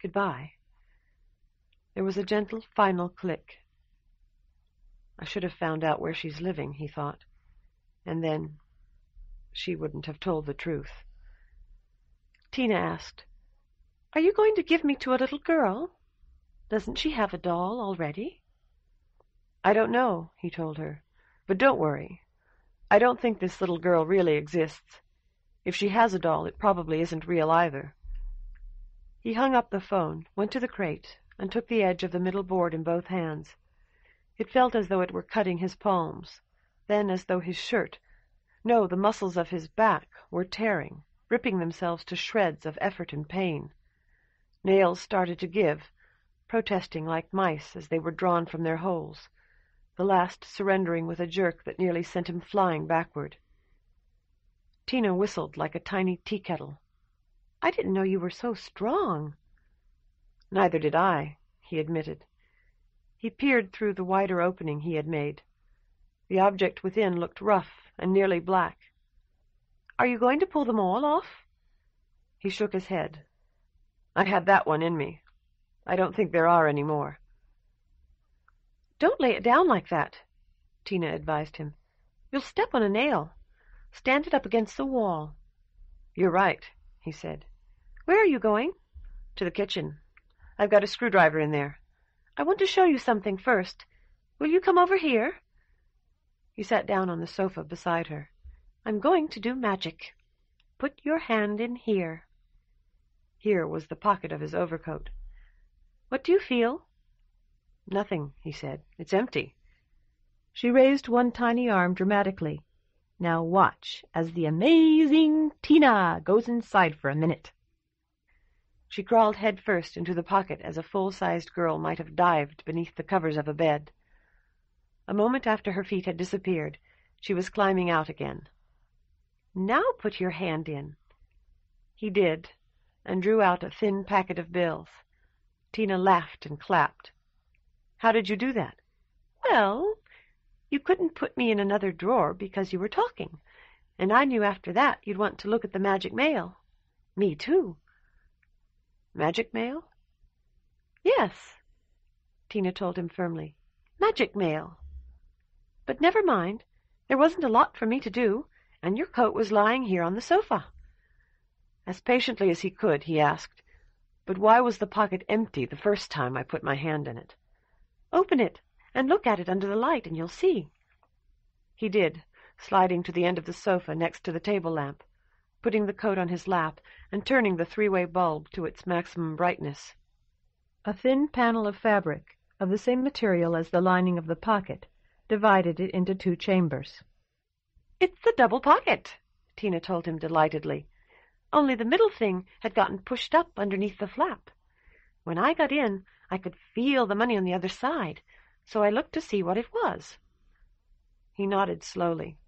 Goodbye." There was a gentle, final click. "I should have found out where she's living," he thought. And then, she wouldn't have told the truth. Tina asked, "Are you going to give me to a little girl? Doesn't she have a doll already?" "I don't know," he told her. "But don't worry. I don't think this little girl really exists. If she has a doll, it probably isn't real either." He hung up the phone, went to the crate, and took the edge of the middle board in both hands. It felt as though it were cutting his palms, then as though his shirt, no, the muscles of his back, were tearing, ripping themselves to shreds of effort and pain. Nails started to give, protesting like mice as they were drawn from their holes, the last surrendering with a jerk that nearly sent him flying backward. Tina whistled like a tiny tea kettle. "I didn't know you were so strong." "Neither did I," he admitted. He peered through the wider opening he had made. The object within looked rough and nearly black. "Are you going to pull them all off?" He shook his head. "I had that one in me. I don't think there are any more." "Don't lay it down like that," Tina advised him. "You'll step on a nail. Stand it up against the wall." "You're right," he said. "Where are you going?" "To the kitchen. I've got a screwdriver in there." "I want to show you something first. Will you come over here?" He sat down on the sofa beside her. "I'm going to do magic. Put your hand in here." Here was the pocket of his overcoat. "What do you feel?" "Nothing," he said. "It's empty." She raised one tiny arm dramatically. "Now watch as the amazing Tina goes inside for a minute." She crawled head-first into the pocket as a full-sized girl might have dived beneath the covers of a bed. A moment after her feet had disappeared, she was climbing out again. "Now put your hand in." He did, and drew out a thin packet of bills. Tina laughed and clapped. "How did you do that?" "Well, you couldn't put me in another drawer because you were talking, and I knew after that you'd want to look at the magic mail." "Me too." "Magic mail?" "Yes," Tina told him firmly. "Magic mail. But never mind. There wasn't a lot for me to do, and your coat was lying here on the sofa." As patiently as he could, he asked, "But why was the pocket empty the first time I put my hand in it?" "Open it and look at it under the light, and you'll see." He did, sliding to the end of the sofa next to the table lamp, putting the coat on his lap and turning the three-way bulb to its maximum brightness. A thin panel of fabric, of the same material as the lining of the pocket, divided it into 2 chambers. "It's the double pocket," Tina told him delightedly. "Only the middle thing had gotten pushed up underneath the flap. When I got in, I could feel the money on the other side, so I looked to see what it was." He nodded slowly.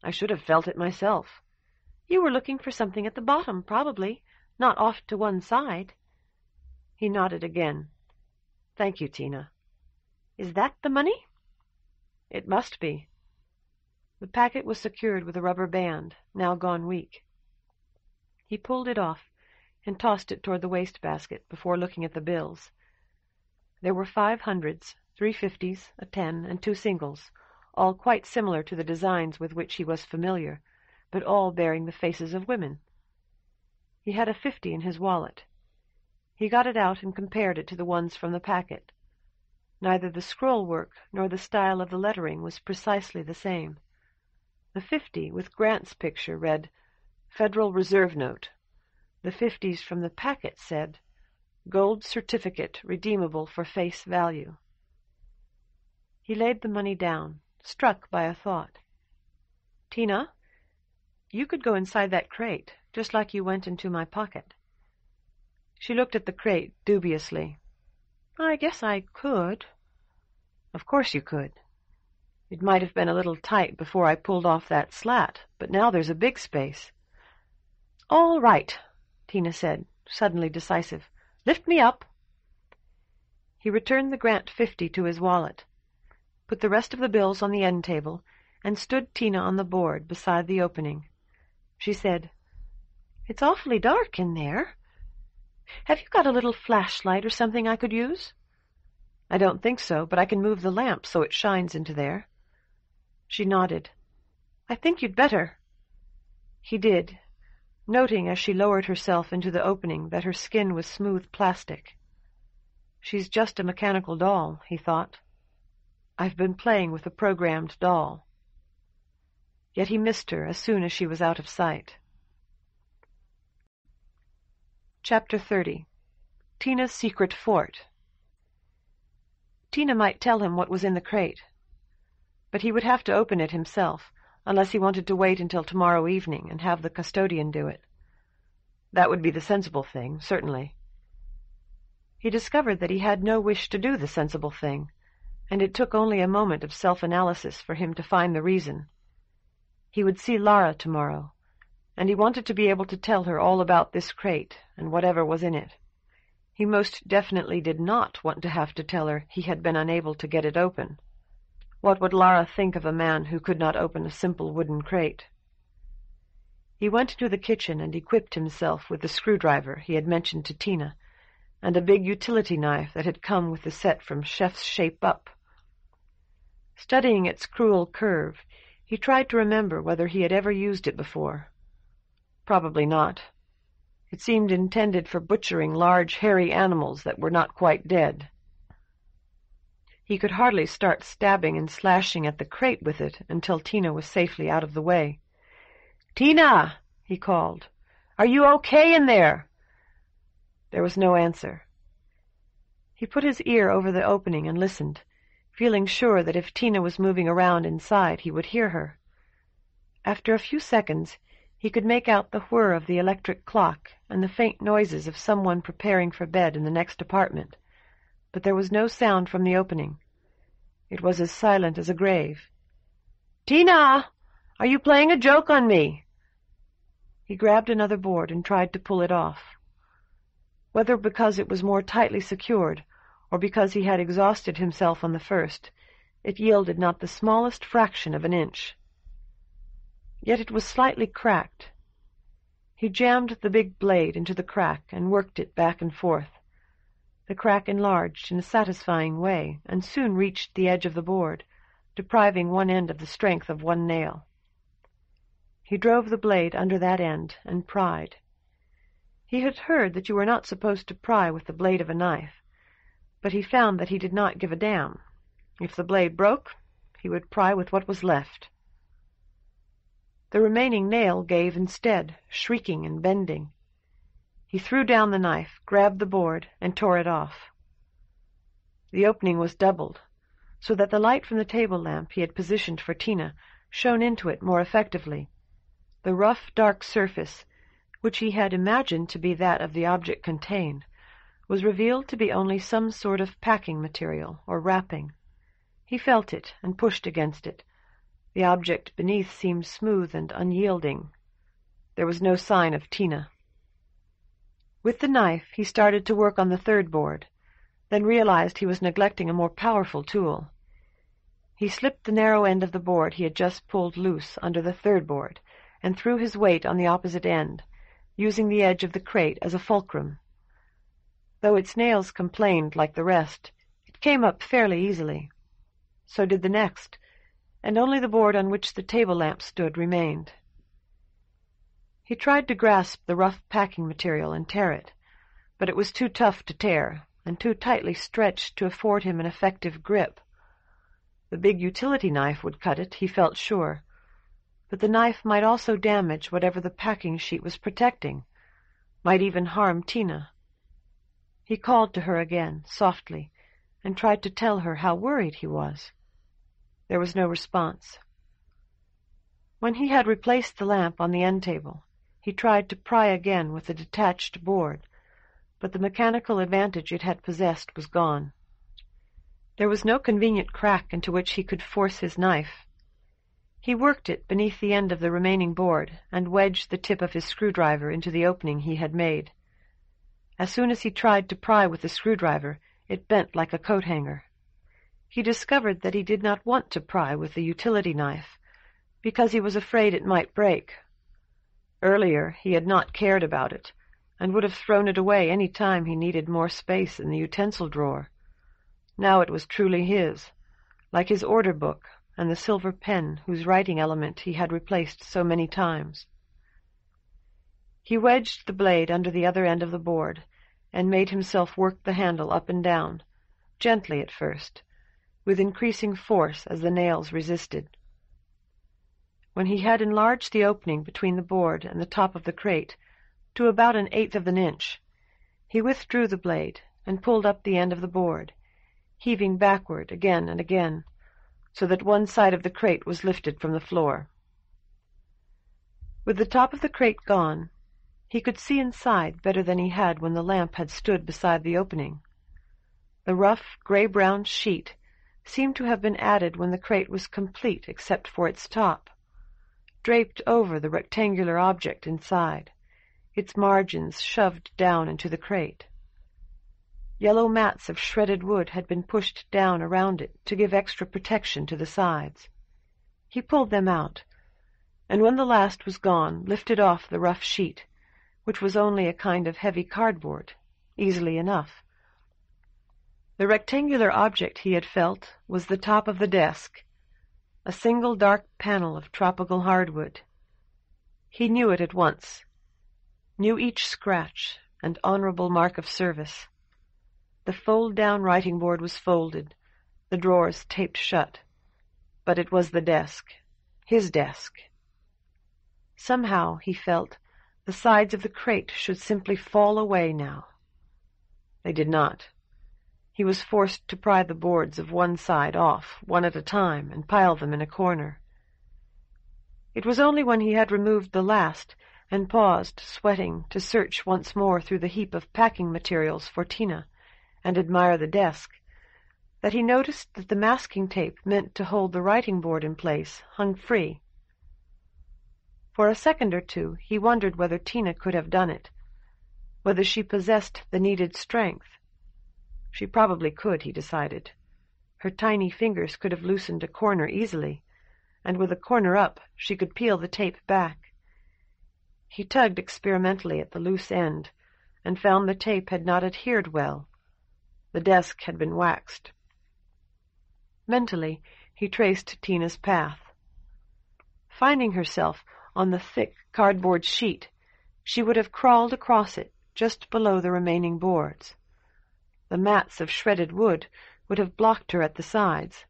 "I should have felt it myself." "You were looking for something at the bottom, probably, not off to one side." He nodded again. "Thank you, Tina." "Is that the money?" "It must be." The packet was secured with a rubber band, now gone weak. He pulled it off and tossed it toward the wastebasket before looking at the bills. There were 500s, 350s, a 10, and 2 singles, all quite similar to the designs with which he was familiar, but all bearing the faces of women. He had a 50 in his wallet. He got it out and compared it to the ones from the packet. Neither the scroll work nor the style of the lettering was precisely the same. The 50 with Grant's picture read, Federal Reserve Note. The 50s from the packet said, Gold Certificate redeemable for face value. He laid the money down, struck by a thought. Tina, you could go inside that crate, just like you went into my pocket. She looked at the crate dubiously. I guess I could. Of course you could. It might have been a little tight before I pulled off that slat, but now there's a big space. All right, Tina said, suddenly decisive. Lift me up. He returned the Grant 50 to his wallet, put the rest of the bills on the end table, and stood Tina on the board beside the opening. She said, It's awfully dark in there. Have you got a little flashlight or something I could use? I don't think so, but I can move the lamp so it shines into there. She nodded. I think you'd better. He did, noting as she lowered herself into the opening that her skin was smooth plastic. She's just a mechanical doll, he thought. I've been playing with a programmed doll. Yet he missed her as soon as she was out of sight. Chapter 30. Tina's Secret Fort. Tina might tell him what was in the crate, but he would have to open it himself, unless he wanted to wait until tomorrow evening and have the custodian do it. That would be the sensible thing, certainly. He discovered that he had no wish to do the sensible thing, and it took only a moment of self-analysis for him to find the reason. He would see Lara tomorrow, and he wanted to be able to tell her all about this crate and whatever was in it. He most definitely did not want to have to tell her he had been unable to get it open. What would Lara think of a man who could not open a simple wooden crate? He went into the kitchen and equipped himself with the screwdriver he had mentioned to Tina, and a big utility knife that had come with the set from Chef's Shape Up. Studying its cruel curve, he tried to remember whether he had ever used it before. Probably not. It seemed intended for butchering large, hairy animals that were not quite dead. He could hardly start stabbing and slashing at the crate with it until Tina was safely out of the way. "Tina!" he called. "Are you okay in there?" There was no answer. He put his ear over the opening and listened, feeling sure that if Tina was moving around inside, he would hear her. After a few seconds, he could make out the whir of the electric clock and the faint noises of someone preparing for bed in the next apartment, but there was no sound from the opening. It was as silent as a grave. "Tina! Are you playing a joke on me?" He grabbed another board and tried to pull it off. Whether because it was more tightly secured, or because he had exhausted himself on the first, it yielded not the smallest fraction of an inch. Yet it was slightly cracked. He jammed the big blade into the crack and worked it back and forth. The crack enlarged in a satisfying way and soon reached the edge of the board, depriving one end of the strength of one nail. He drove the blade under that end and pried. He had heard that you were not supposed to pry with the blade of a knife, but he found that he did not give a damn. If the blade broke, he would pry with what was left. The remaining nail gave instead, shrieking and bending. He threw down the knife, grabbed the board, and tore it off. The opening was doubled, so that the light from the table lamp he had positioned for Tina shone into it more effectively. The rough, dark surface, which he had imagined to be that of the object contained, was revealed to be only some sort of packing material or wrapping. He felt it and pushed against it. The object beneath seemed smooth and unyielding. There was no sign of Tina. With the knife, he started to work on the third board, then realized he was neglecting a more powerful tool. He slipped the narrow end of the board he had just pulled loose under the third board and threw his weight on the opposite end, using the edge of the crate as a fulcrum. Though its nails complained like the rest, it came up fairly easily. So did the next, and only the board on which the table lamp stood remained. He tried to grasp the rough packing material and tear it, but it was too tough to tear, and too tightly stretched to afford him an effective grip. The big utility knife would cut it, he felt sure, but the knife might also damage whatever the packing sheet was protecting, might even harm Tina. He called to her again, softly, and tried to tell her how worried he was. There was no response. When he had replaced the lamp on the end table, he tried to pry again with the detached board, but the mechanical advantage it had possessed was gone. There was no convenient crack into which he could force his knife. He worked it beneath the end of the remaining board and wedged the tip of his screwdriver into the opening he had made. As soon as he tried to pry with the screwdriver, it bent like a coat hanger. He discovered that he did not want to pry with the utility knife, because he was afraid it might break. Earlier he had not cared about it, and would have thrown it away any time he needed more space in the utensil drawer. Now it was truly his, like his order book and the silver pen whose writing element he had replaced so many times. He wedged the blade under the other end of the board, and made himself work the handle up and down, gently at first, with increasing force as the nails resisted. When he had enlarged the opening between the board and the top of the crate to about 1/8 of an inch, he withdrew the blade and pulled up the end of the board, heaving backward again and again, so that one side of the crate was lifted from the floor. With the top of the crate gone, he could see inside better than he had when the lamp had stood beside the opening. The rough, gray-brown sheet seemed to have been added when the crate was complete except for its top, draped over the rectangular object inside, its margins shoved down into the crate. Yellow mats of shredded wood had been pushed down around it to give extra protection to the sides. He pulled them out, and when the last was gone, lifted off the rough sheet, which was only a kind of heavy cardboard, easily enough. The rectangular object he had felt was the top of the desk, a single dark panel of tropical hardwood. He knew it at once, knew each scratch and honorable mark of service. The fold-down writing board was folded, the drawers taped shut, but it was the desk, his desk. Somehow, he felt, the sides of the crate should simply fall away now. They did not. He was forced to pry the boards of one side off, one at a time, and pile them in a corner. It was only when he had removed the last, and paused, sweating, to search once more through the heap of packing materials for Tina, and admire the desk, that he noticed that the masking tape meant to hold the writing board in place hung free. For a second or two he wondered whether Tina could have done it, whether she possessed the needed strength. She probably could, he decided. Her tiny fingers could have loosened a corner easily, and with a corner up she could peel the tape back. He tugged experimentally at the loose end, and found the tape had not adhered well. The desk had been waxed. Mentally, he traced Tina's path. Finding herself on the thick cardboard sheet, she would have crawled across it just below the remaining boards. The mats of shredded wood would have blocked her at the sides,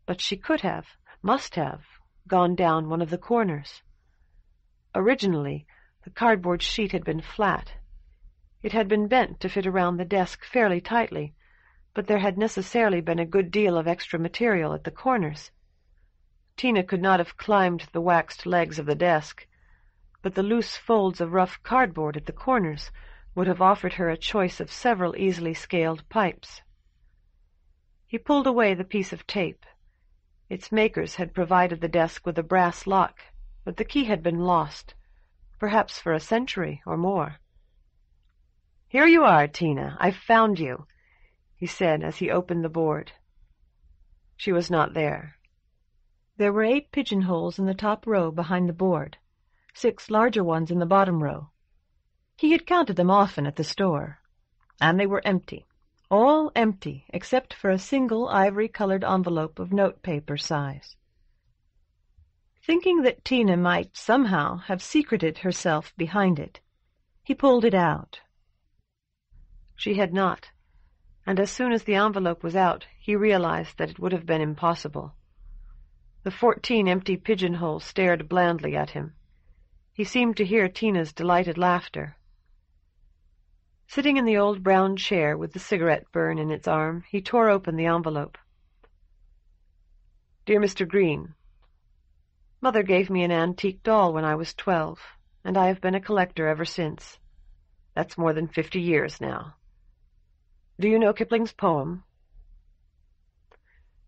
but she could have, must have, gone down one of the corners. Originally, the cardboard sheet had been flat. It had been bent to fit around the desk fairly tightly, but there had necessarily been a good deal of extra material at the corners. Tina could not have climbed the waxed legs of the desk, but the loose folds of rough cardboard at the corners would have offered her a choice of several easily scaled pipes. He pulled away the piece of tape. Its makers had provided the desk with a brass lock, but the key had been lost, perhaps for a century or more. "Here you are, Tina. I've found you," he said as he opened the board. She was not there. There were 8 pigeonholes in the top row behind the board, 6 larger ones in the bottom row. He had counted them often at the store, and they were empty, all empty except for a single ivory-colored envelope of notepaper size. Thinking that Tina might somehow have secreted herself behind it, he pulled it out. She had not, and as soon as the envelope was out, he realized that it would have been impossible. The 14 empty pigeonholes stared blandly at him. He seemed to hear Tina's delighted laughter. Sitting in the old brown chair with the cigarette burn in its arm, he tore open the envelope. Dear Mr. Green, Mother gave me an antique doll when I was 12, and I have been a collector ever since. That's more than 50 years now. Do you know Kipling's poem?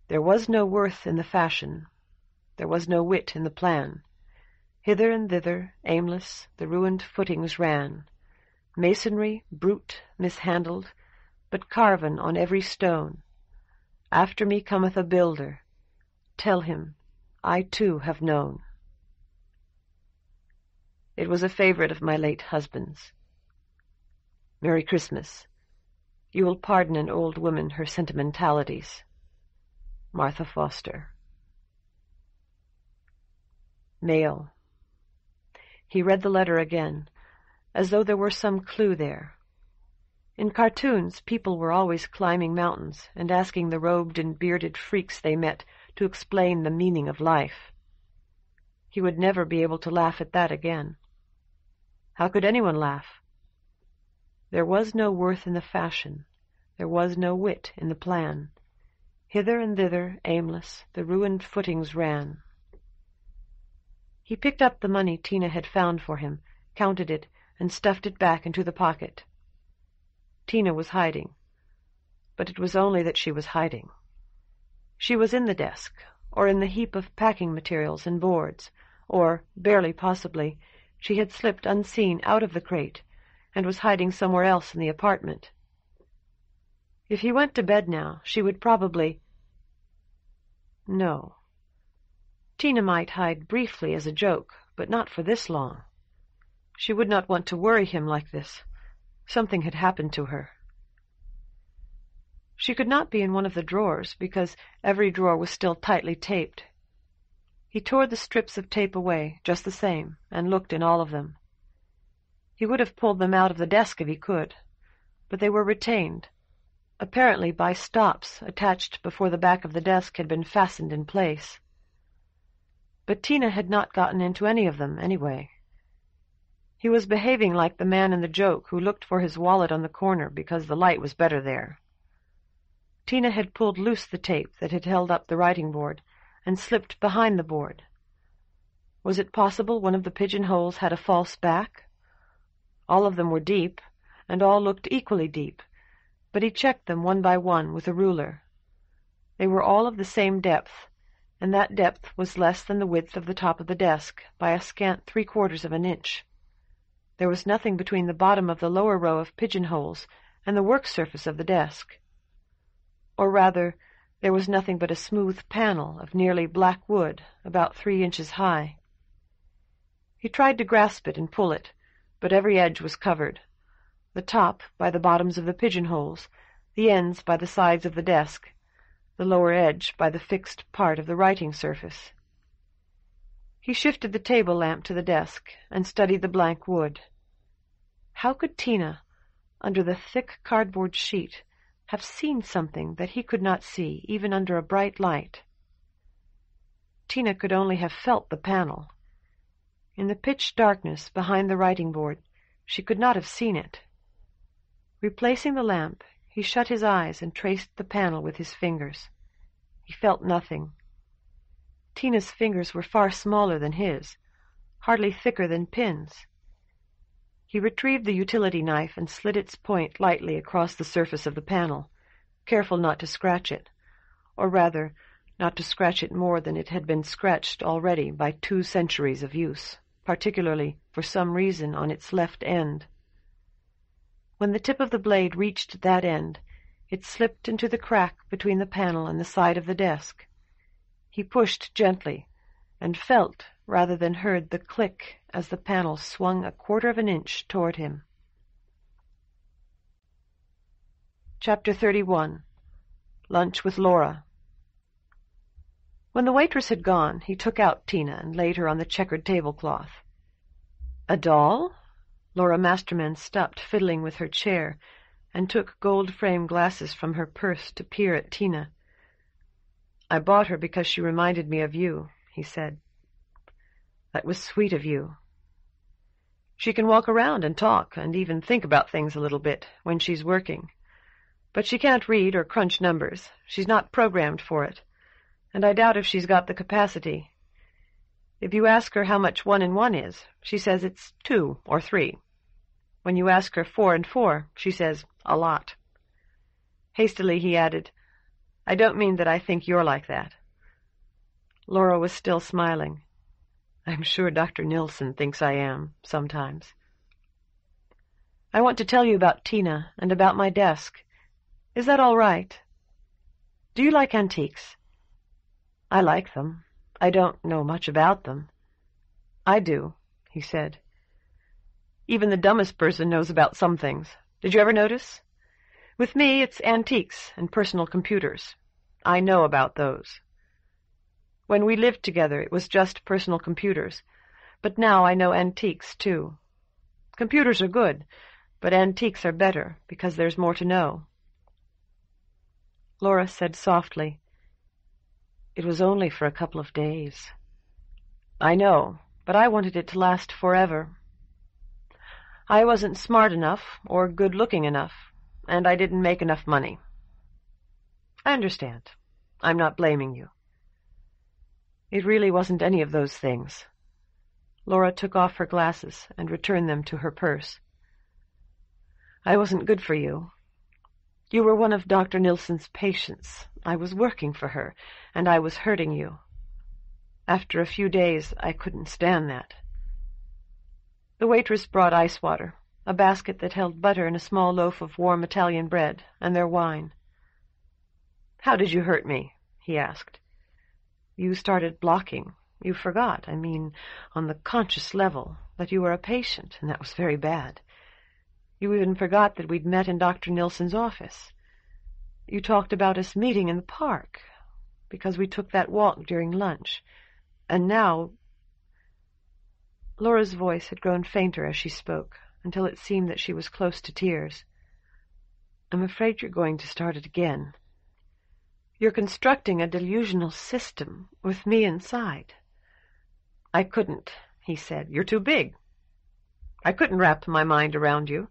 There was no worth in the fashion, there was no wit in the plan. Hither and thither, aimless, the ruined footings ran. Masonry, brute, mishandled, but carven on every stone. After me cometh a builder. Tell him, I too have known. It was a favorite of my late husband's. Merry Christmas. You will pardon an old woman her sentimentalities. Martha Foster. Mail. He read the letter again, as though there were some clue there. In cartoons, people were always climbing mountains and asking the robed and bearded freaks they met to explain the meaning of life. He would never be able to laugh at that again. How could anyone laugh? There was no worth in the fashion, there was no wit in the plan. Hither and thither, aimless, the ruined footings ran. He picked up the money Tina had found for him, counted it, and stuffed it back into the pocket. Tina was hiding, but it was only that she was hiding. She was in the desk, or in the heap of packing materials and boards, or, barely possibly, she had slipped unseen out of the crate and was hiding somewhere else in the apartment. If he went to bed now, she would probably— No. Tina might hide briefly as a joke, but not for this long. She would not want to worry him like this. Something had happened to her. She could not be in one of the drawers, because every drawer was still tightly taped. He tore the strips of tape away, just the same, and looked in all of them. He would have pulled them out of the desk if he could, but they were retained, apparently by stops attached before the back of the desk had been fastened in place. But Tina had not gotten into any of them, anyway. He was behaving like the man in the joke who looked for his wallet on the corner because the light was better there. Tina had pulled loose the tape that had held up the writing board and slipped behind the board. Was it possible one of the pigeonholes had a false back? All of them were deep, and all looked equally deep, but he checked them one by one with a ruler. They were all of the same depth, and that depth was less than the width of the top of the desk by a scant 3/4 of an inch. There was nothing between the bottom of the lower row of pigeonholes and the work surface of the desk. Or rather, there was nothing but a smooth panel of nearly black wood, about 3 inches high. He tried to grasp it and pull it, but every edge was covered. The top by the bottoms of the pigeonholes, the ends by the sides of the desk, the lower edge by the fixed part of the writing surface. He shifted the table lamp to the desk and studied the blank wood. How could Tina, under the thick cardboard sheet, have seen something that he could not see, even under a bright light? Tina could only have felt the panel. In the pitch darkness behind the writing board, she could not have seen it. Replacing the lamp, he shut his eyes and traced the panel with his fingers. He felt nothing. Tina's fingers were far smaller than his, hardly thicker than pins. He retrieved the utility knife and slid its point lightly across the surface of the panel, careful not to scratch it, or rather, not to scratch it more than it had been scratched already by 2 centuries of use, particularly, for some reason, on its left end. When the tip of the blade reached that end, it slipped into the crack between the panel and the side of the desk. He pushed gently, and felt rather than heard the click as the panel swung 1/4 of an inch toward him. Chapter 31. Lunch with Laura. When the waitress had gone, he took out Tina and laid her on the checkered tablecloth. "A doll?" Laura Masterman stopped fiddling with her chair and took gold-framed glasses from her purse to peer at Tina. "I bought her because she reminded me of you," he said. "That was sweet of you. She can walk around and talk and even think about things a little bit when she's working. But she can't read or crunch numbers. She's not programmed for it, and I doubt if she's got the capacity. If you ask her how much 1 and 1 is, she says it's 2 or 3. When you ask her 4 and 4, she says, a lot." Hastily he added, "I don't mean that I think you're like that." Laura was still smiling. "I'm sure Dr. Nilsson thinks I am, sometimes." "I want to tell you about Tina and about my desk. Is that all right? Do you like antiques?" "I like them. I don't know much about them." "I do," he said. "Even the dumbest person knows about some things. Did you ever notice? With me, it's antiques and personal computers. I know about those. When we lived together, it was just personal computers, but now I know antiques, too. Computers are good, but antiques are better because there's more to know." Laura said softly, "It was only for a couple of days." "I know, but I wanted it to last forever. I wasn't smart enough or good-looking enough, and I didn't make enough money." "I understand. I'm not blaming you." "It really wasn't any of those things." Laura took off her glasses and returned them to her purse. "I wasn't good for you. You were one of Dr. Nilsson's patients. I was working for her, and I was hurting you. After a few days, I couldn't stand that." The waitress brought ice water, a basket that held butter and a small loaf of warm Italian bread, and their wine. "How did you hurt me?" he asked. "You started blocking. You forgot, on the conscious level, that you were a patient, and that was very bad. You even forgot that we'd met in Dr. Nilsson's office. You talked about us meeting in the park, because we took that walk during lunch. And now—" Laura's voice had grown fainter as she spoke, until it seemed that she was close to tears. "I'm afraid you're going to start it again. You're constructing a delusional system with me inside." "I couldn't," he said. "You're too big. I couldn't wrap my mind around you."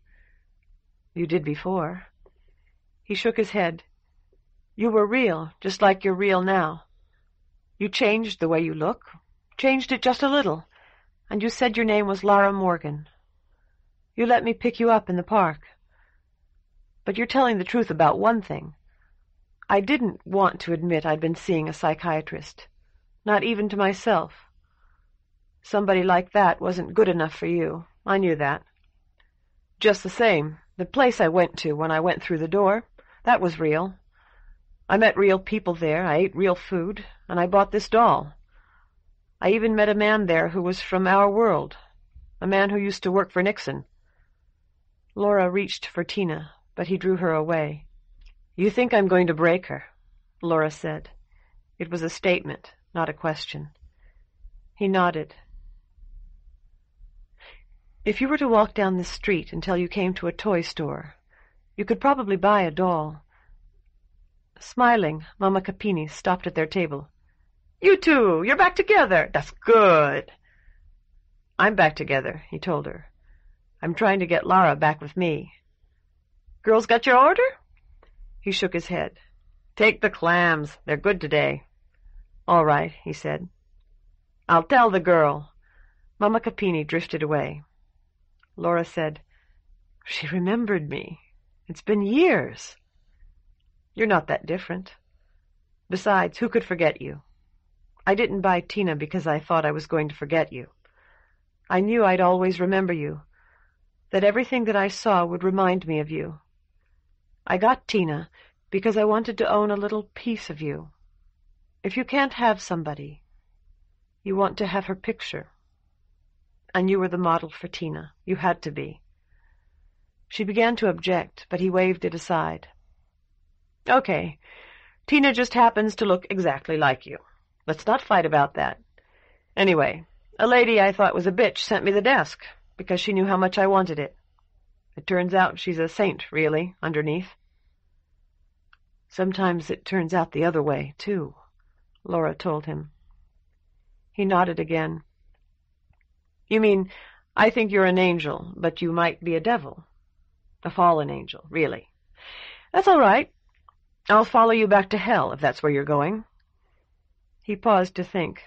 "You did before." He shook his head. "You were real, just like you're real now. You changed the way you look, changed it just a little, and you said your name was Lara Morgan. You let me pick you up in the park. But you're telling the truth about one thing. I didn't want to admit I'd been seeing a psychiatrist, not even to myself. Somebody like that wasn't good enough for you. I knew that. Just the same, the place I went to when I went through the door, that was real. I met real people there, I ate real food, and I bought this doll. I even met a man there who was from our world, a man who used to work for Nixon." Laura reached for Tina, but he drew her away. "You think I'm going to break her," Laura said. It was a statement, not a question. He nodded. "If you were to walk down this street until you came to a toy store, you could probably buy a doll." Smiling, Mamma Capini stopped at their table. "You two, you're back together. That's good." "I'm back together," he told her. "I'm trying to get Lara back with me." "Girls got your order?" He shook his head. "Take the clams. They're good today." "All right," he said. "I'll tell the girl." Mamma Capini drifted away. Laura said, "She remembered me. It's been years." "You're not that different. Besides, who could forget you? I didn't buy Tina because I thought I was going to forget you. I knew I'd always remember you, that everything that I saw would remind me of you. I got Tina because I wanted to own a little piece of you. If you can't have somebody, you want to have her picture. And you were the model for Tina. You had to be." She began to object, but he waved it aside. "Okay, Tina just happens to look exactly like you. Let's not fight about that. Anyway, a lady I thought was a bitch sent me the desk, because she knew how much I wanted it. It turns out she's a saint, really, underneath. Sometimes it turns out the other way, too, Laura told him. He nodded again. You mean, I think you're an angel, but you might be a devil. A fallen angel, really. That's all right. I'll follow you back to hell, if that's where you're going. He paused to think,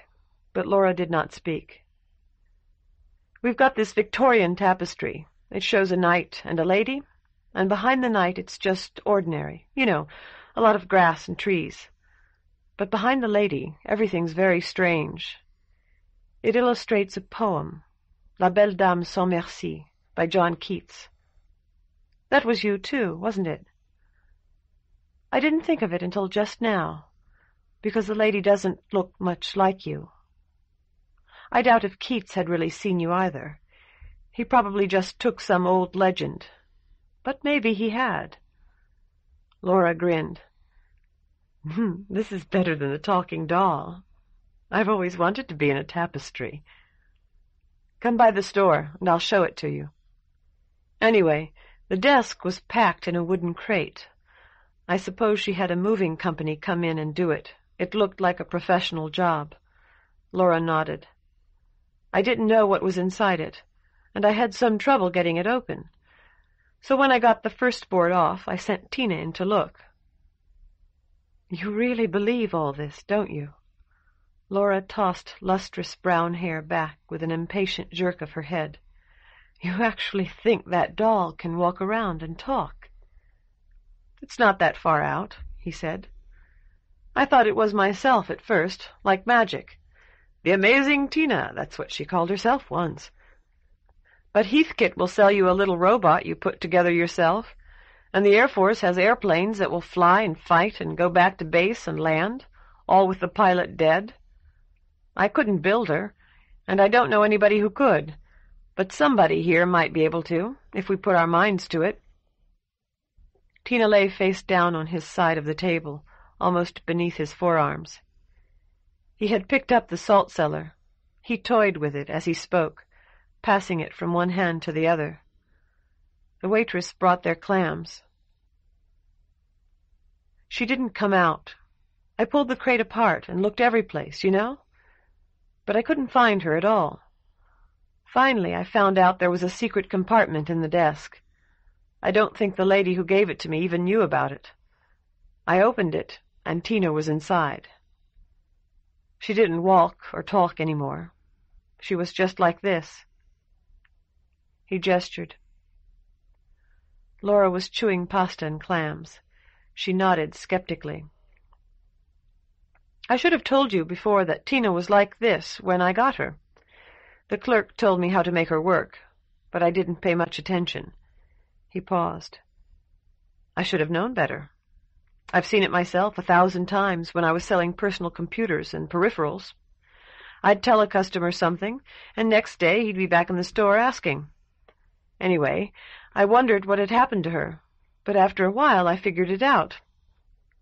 but Laura did not speak. We've got this Victorian tapestry. It shows a knight and a lady, and behind the knight it's just ordinary. You know, a lot of grass and trees. But behind the lady, everything's very strange. It illustrates a poem, La Belle Dame sans Merci, by John Keats. That was you, too, wasn't it? I didn't think of it until just now, because the lady doesn't look much like you. I doubt if Keats had really seen you either. He probably just took some old legend. But maybe he had. Laura grinned. This is better than the talking doll. I've always wanted to be in a tapestry. Come by the store, and I'll show it to you. Anyway, the desk was packed in a wooden crate. I suppose she had a moving company come in and do it. It looked like a professional job. Laura nodded. I didn't know what was inside it, and I had some trouble getting it open. So when I got the first board off, I sent Tina in to look. You really believe all this, don't you? Laura tossed lustrous brown hair back with an impatient jerk of her head. You actually think that doll can walk around and talk? It's not that far out, he said. I thought it was myself at first, like magic. The amazing Tina, that's what she called herself once. But Heathkit will sell you a little robot you put together yourself, and the Air Force has airplanes that will fly and fight and go back to base and land, all with the pilot dead. I couldn't build her, and I don't know anybody who could, but somebody here might be able to, if we put our minds to it. Tina lay face down on his side of the table, almost beneath his forearms. He had picked up the salt cellar. He toyed with it as he spoke, passing it from one hand to the other. The waitress brought their clams. She didn't come out. I pulled the crate apart and looked every place, you know? But I couldn't find her at all. Finally, I found out there was a secret compartment in the desk. I don't think the lady who gave it to me even knew about it. I opened it, and Tina was inside. She didn't walk or talk any more. She was just like this. He gestured. Laura was chewing pasta and clams. She nodded skeptically. I should have told you before that Tina was like this when I got her. The clerk told me how to make her work, but I didn't pay much attention. He paused. I should have known better. I've seen it myself 1,000 times when I was selling personal computers and peripherals. I'd tell a customer something, and next day he'd be back in the store asking. Anyway, I wondered what had happened to her, but after a while I figured it out.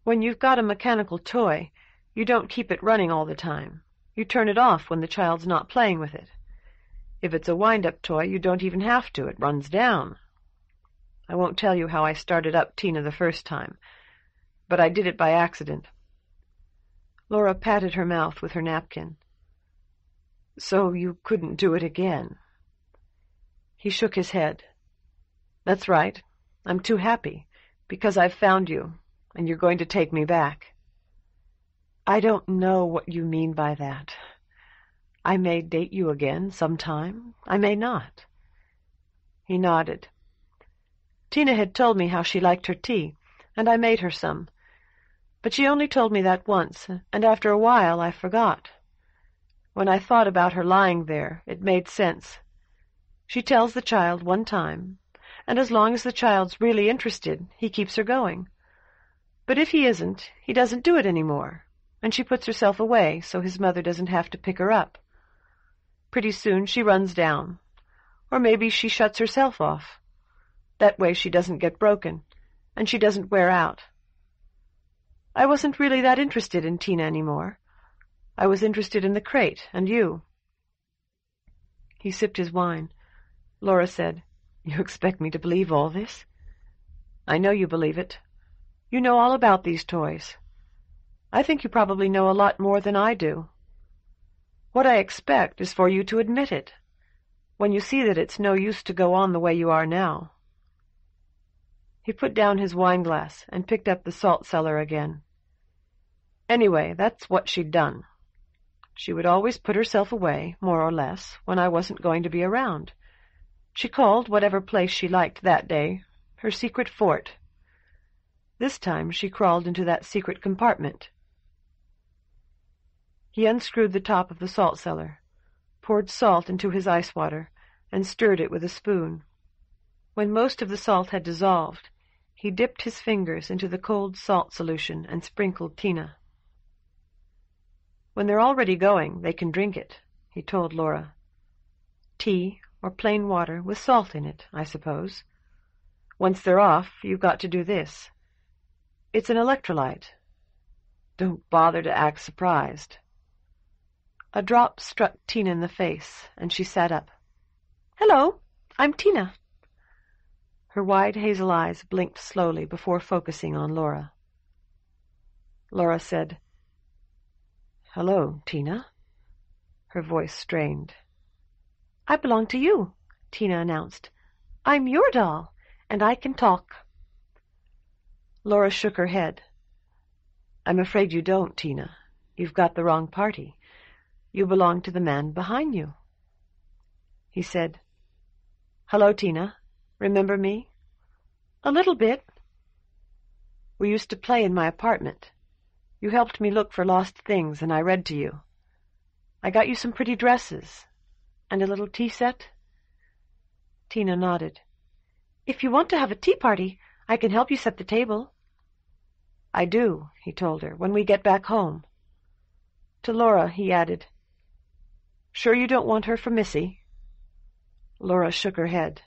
When you've got a mechanical toy, you don't keep it running all the time. You turn it off when the child's not playing with it. If it's a wind-up toy, you don't even have to. It runs down. I won't tell you how I started up Tina the first time, but I did it by accident. Laura patted her mouth with her napkin. So you couldn't do it again? He shook his head. That's right. I'm too happy, because I've found you, and you're going to take me back. I don't know what you mean by that. I may date you again sometime. I may not. He nodded. Tina had told me how she liked her tea, and I made her some. But she only told me that once, and after a while I forgot. When I thought about her lying there, it made sense. She tells the child one time, and as long as the child's really interested, he keeps her going. But if he isn't, he doesn't do it any more, and she puts herself away so his mother doesn't have to pick her up. Pretty soon she runs down, or maybe she shuts herself off. That way she doesn't get broken, and she doesn't wear out. I wasn't really that interested in Tina anymore. I was interested in the crate, and you." He sipped his wine. Laura said, "You expect me to believe all this?" "I know you believe it. You know all about these toys. I think you probably know a lot more than I do. What I expect is for you to admit it, when you see that it's no use to go on the way you are now." He put down his wine-glass and picked up the salt cellar again. "Anyway, that's what she'd done. She would always put herself away, more or less, when I wasn't going to be around. She called whatever place she liked that day her secret fort. This time she crawled into that secret compartment." He unscrewed the top of the salt cellar, poured salt into his ice water, and stirred it with a spoon. When most of the salt had dissolved, he dipped his fingers into the cold salt solution and sprinkled Tina. "When they're already going, they can drink it," he told Laura. "Tea or plain water with salt in it, I suppose. Once they're off, you've got to do this. It's an electrolyte. Don't bother to act surprised." A drop struck Tina in the face, and she sat up. "Hello, I'm Tina." Her wide hazel eyes blinked slowly before focusing on Laura. Laura said, "Hello, Tina." Her voice strained. "I belong to you," Tina announced. "I'm your doll, and I can talk." Laura shook her head. "I'm afraid you don't, Tina. You've got the wrong party. You belong to the man behind you." He said, "Hello, Tina. Remember me?" "A little bit." "We used to play in my apartment. You helped me look for lost things, and I read to you. I got you some pretty dresses. And a little tea set?" Tina nodded. "If you want to have a tea party, I can help you set the table." "I do," he told her, "when we get back home." To Laura he added, "Sure you don't want her for Missy?" Laura shook her head.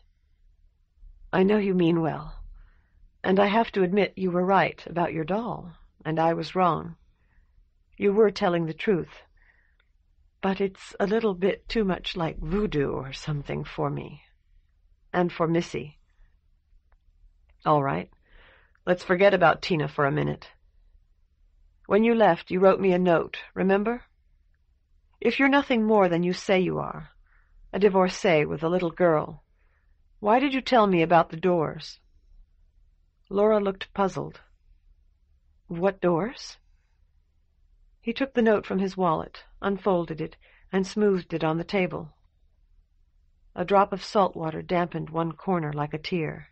"I know you mean well, and I have to admit you were right about your doll, and I was wrong. You were telling the truth, but it's a little bit too much like voodoo or something for me, and for Missy." "All right, let's forget about Tina for a minute. When you left, you wrote me a note, remember? If you're nothing more than you say you are, a divorcee with a little girl, why did you tell me about the doors?" Laura looked puzzled. "What doors?" He took the note from his wallet, unfolded it, and smoothed it on the table. A drop of salt water dampened one corner like a tear.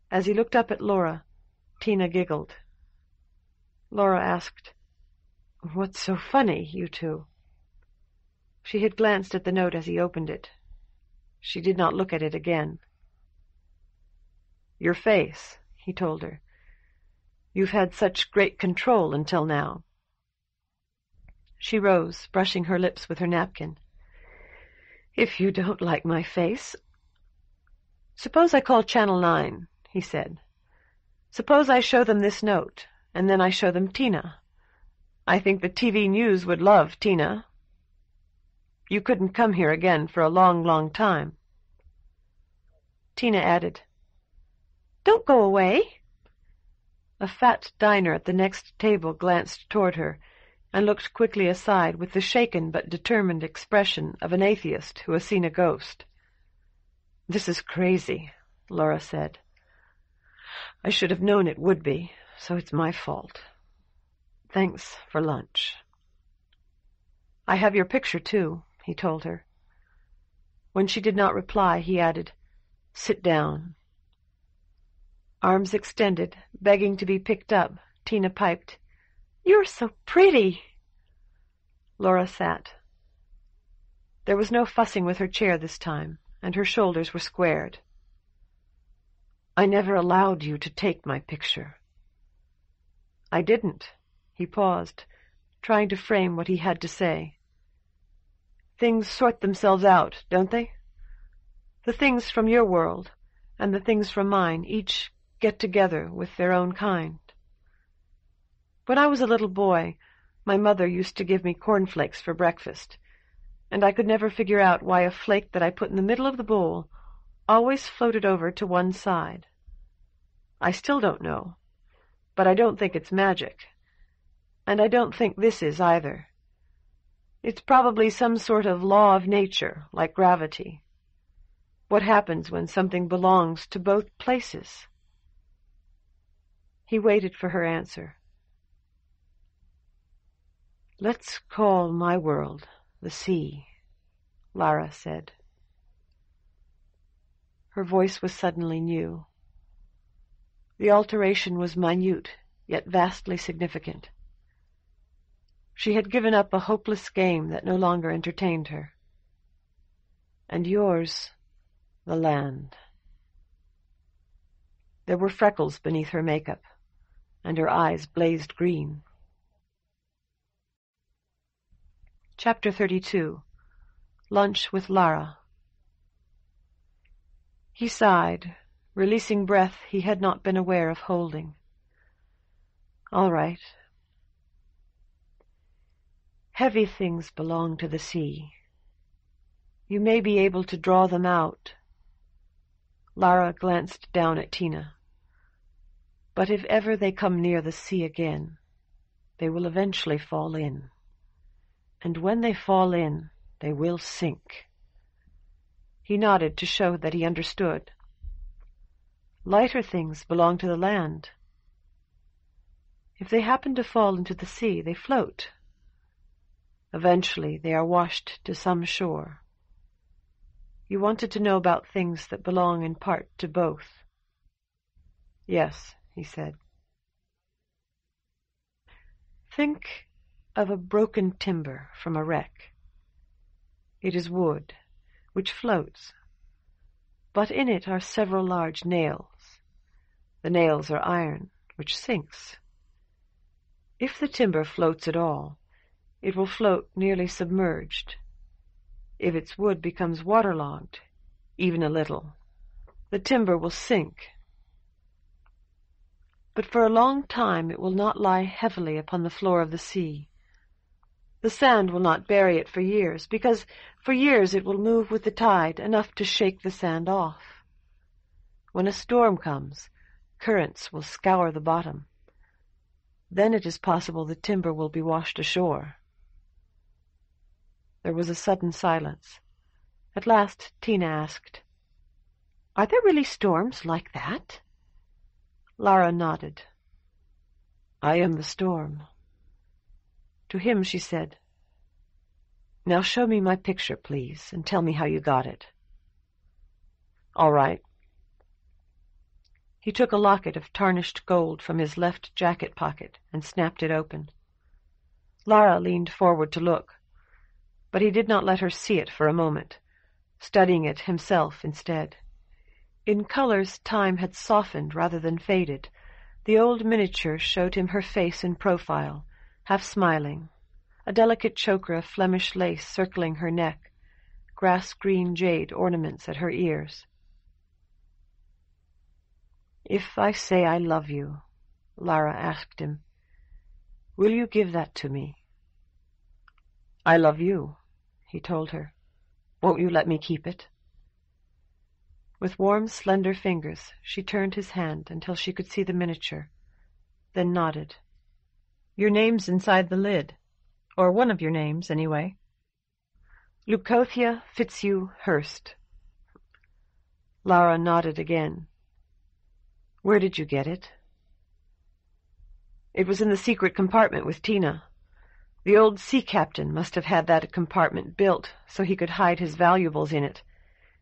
As he looked up at Laura, Tina giggled. Laura asked, "What's so funny, you two?" She had glanced at the note as he opened it. She did not look at it again. "Your face," he told her. "You've had such great control until now." She rose, brushing her lips with her napkin. "If you don't like my face—" "Suppose I call Channel 9, he said. "Suppose I show them this note, and then I show them Tina. I think the TV news would love Tina. You couldn't come here again for a long, long time." Tina added, "Don't go away." A fat diner at the next table glanced toward her and looked quickly aside with the shaken but determined expression of an atheist who has seen a ghost. "This is crazy," Laura said. "I should have known it would be, so it's my fault. Thanks for lunch." "I have your picture, too," he told her. When she did not reply, he added, "Sit down." Arms extended, begging to be picked up, Tina piped, "You're so pretty." Laura sat. There was no fussing with her chair this time, and her shoulders were squared. "I never allowed you to take my picture." "I didn't." He paused, trying to frame what he had to say. "Things sort themselves out, don't they? The things from your world and the things from mine each get together with their own kind. When I was a little boy, My mother used to give me cornflakes for breakfast, and I could never figure out why a flake that I put in the middle of the bowl always floated over to one side. I still don't know, but I don't think it's magic. And I don't think this is either. It's probably some sort of law of nature, like gravity. What happens when something belongs to both places? He waited for her answer. "Let's call my world the sea," Lara said. Her voice was suddenly new. The alteration was minute, yet vastly significant. She had given up a hopeless game that no longer entertained her. "And yours, the land." There were freckles beneath her makeup, and her eyes blazed green. Chapter 32. Lunch with Lara. He sighed, releasing breath he had not been aware of holding. "All right. Heavy things belong to the sea. You may be able to draw them out." Lara glanced down at Tina. "But if ever they come near the sea again, they will eventually fall in. And when they fall in, they will sink." He nodded to show that he understood. "Lighter things belong to the land. If they happen to fall into the sea, they float. Eventually they are washed to some shore. You wanted to know about things that belong in part to both." "Yes," he said. "Think of a broken timber from a wreck. It is wood, which floats, but in it are several large nails. The nails are iron, which sinks. If the timber floats at all, it will float nearly submerged. If its wood becomes waterlogged, even a little, the timber will sink. But for a long time it will not lie heavily upon the floor of the sea. The sand will not bury it for years, because for years it will move with the tide enough to shake the sand off. When a storm comes, currents will scour the bottom. Then it is possible the timber will be washed ashore." There was a sudden silence. At last Tina asked, "Are there really storms like that?" Lara nodded. "I am the storm." To him she said, "Now show me my picture, please, and tell me how you got it." "All right." He took a locket of tarnished gold from his left jacket pocket and snapped it open. Lara leaned forward to look, but he did not let her see it for a moment, studying it himself instead. In colors time had softened rather than faded. The old miniature showed him her face in profile, half smiling, a delicate choker of Flemish lace circling her neck, grass-green jade ornaments at her ears. "If I say I love you," Lara asked him, "will you give that to me?" "I love you," he told her. "Won't you let me keep it?" With warm, slender fingers she turned his hand until she could see the miniature, then nodded. "Your name's inside the lid. Or one of your names, anyway." "Leucothea Fitzhugh Hurst." Lara nodded again. "Where did you get it?" "It was in the secret compartment with Tina. The old sea captain must have had that compartment built so he could hide his valuables in it,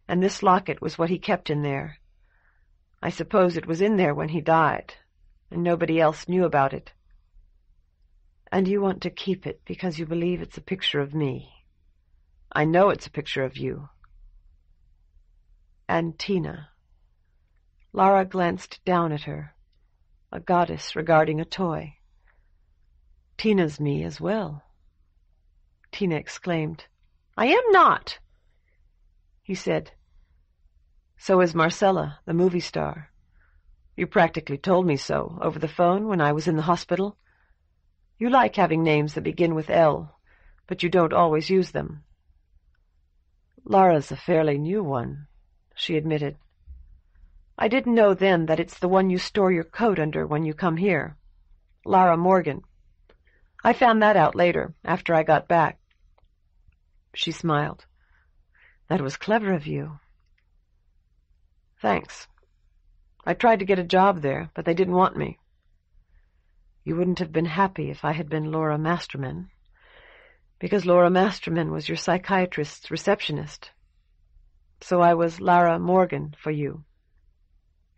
and this locket was what he kept in there. I suppose it was in there when he died, and nobody else knew about it." "And you want to keep it because you believe it's a picture of me." "I know it's a picture of you." "And Tina." Lara glanced down at her, a goddess regarding a toy. "Tina's me as well." Tina exclaimed, "I am not!" He said, "So is Marcella, the movie star. You practically told me so over the phone when I was in the hospital." You like having names that begin with L, but you don't always use them. Lara's a fairly new one, she admitted. I didn't know then that it's the one you store your coat under when you come here. Lara Morgan. I found that out later, after I got back. She smiled. That was clever of you. Thanks. I tried to get a job there, but they didn't want me. You wouldn't have been happy if I had been Laura Masterman, because Laura Masterman was your psychiatrist's receptionist. So I was Lara Morgan for you.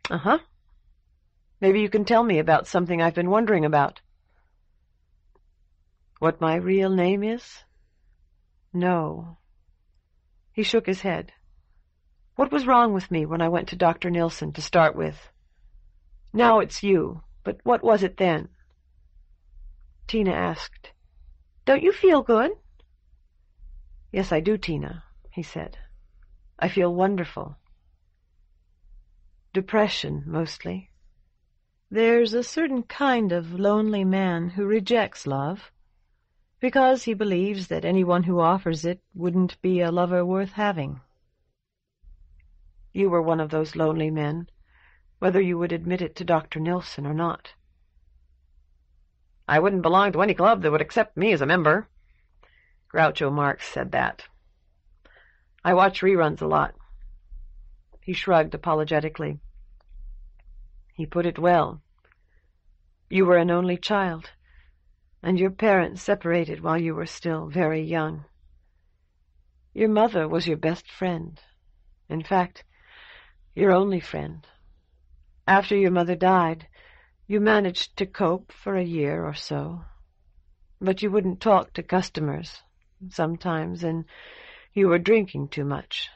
Uh-huh. Maybe you can tell me about something I've been wondering about. What my real name is? No. He shook his head. What was wrong with me when I went to Dr. Nilsson to start with? Now it's you, but what was it then? Tina asked, Don't you feel good? Yes, I do, Tina, he said. I feel wonderful. Depression, mostly. There's a certain kind of lonely man who rejects love, because he believes that anyone who offers it wouldn't be a lover worth having. You were one of those lonely men, whether you would admit it to Dr. Nilsson or not. I wouldn't belong to any club that would accept me as a member. Groucho Marx said that. I watch reruns a lot. He shrugged apologetically. He put it well. You were an only child, and your parents separated while you were still very young. Your mother was your best friend. In fact, your only friend. After your mother died, you managed to cope for a year or so. But you wouldn't talk to customers sometimes, and you were drinking too much.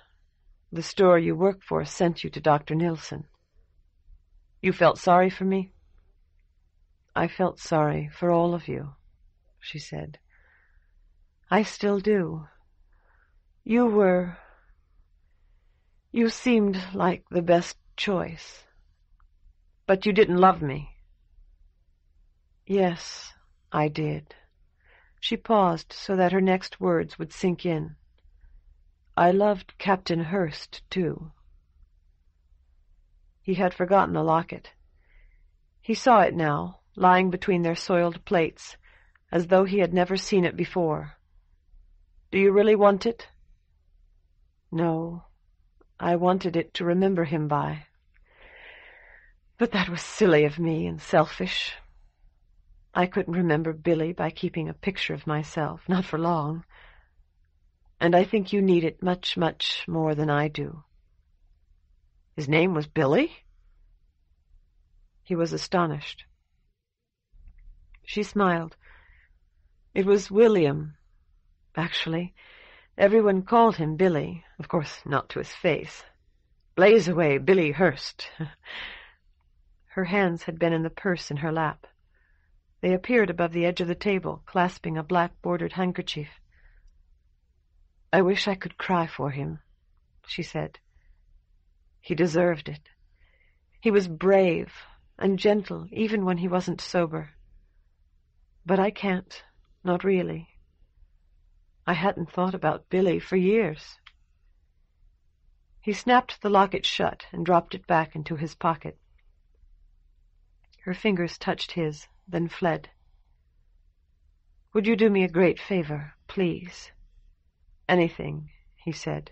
The store you worked for sent you to Dr. Nilsson. You felt sorry for me? I felt sorry for all of you, she said. I still do. You seemed like the best choice. But you didn't love me. Yes, I did. She paused so that her next words would sink in. I loved Captain Hurst, too. He had forgotten the locket. He saw it now, lying between their soiled plates, as though he had never seen it before. Do you really want it? No, I wanted it to remember him by. But that was silly of me and selfish. I couldn't remember Billy by keeping a picture of myself, not for long. And I think you need it much, much more than I do. His name was Billy? He was astonished. She smiled. It was William, actually. Everyone called him Billy, of course not to his face. Blaze away, Billy Hurst. Her hands had been in the purse in her lap. They appeared above the edge of the table, clasping a black-bordered handkerchief. I wish I could cry for him, she said. He deserved it. He was brave and gentle, even when he wasn't sober. But I can't, not really. I hadn't thought about Billy for years. He snapped the locket shut and dropped it back into his pocket. Her fingers touched his, then fled. Would you do me a great favor, please? Anything, he said.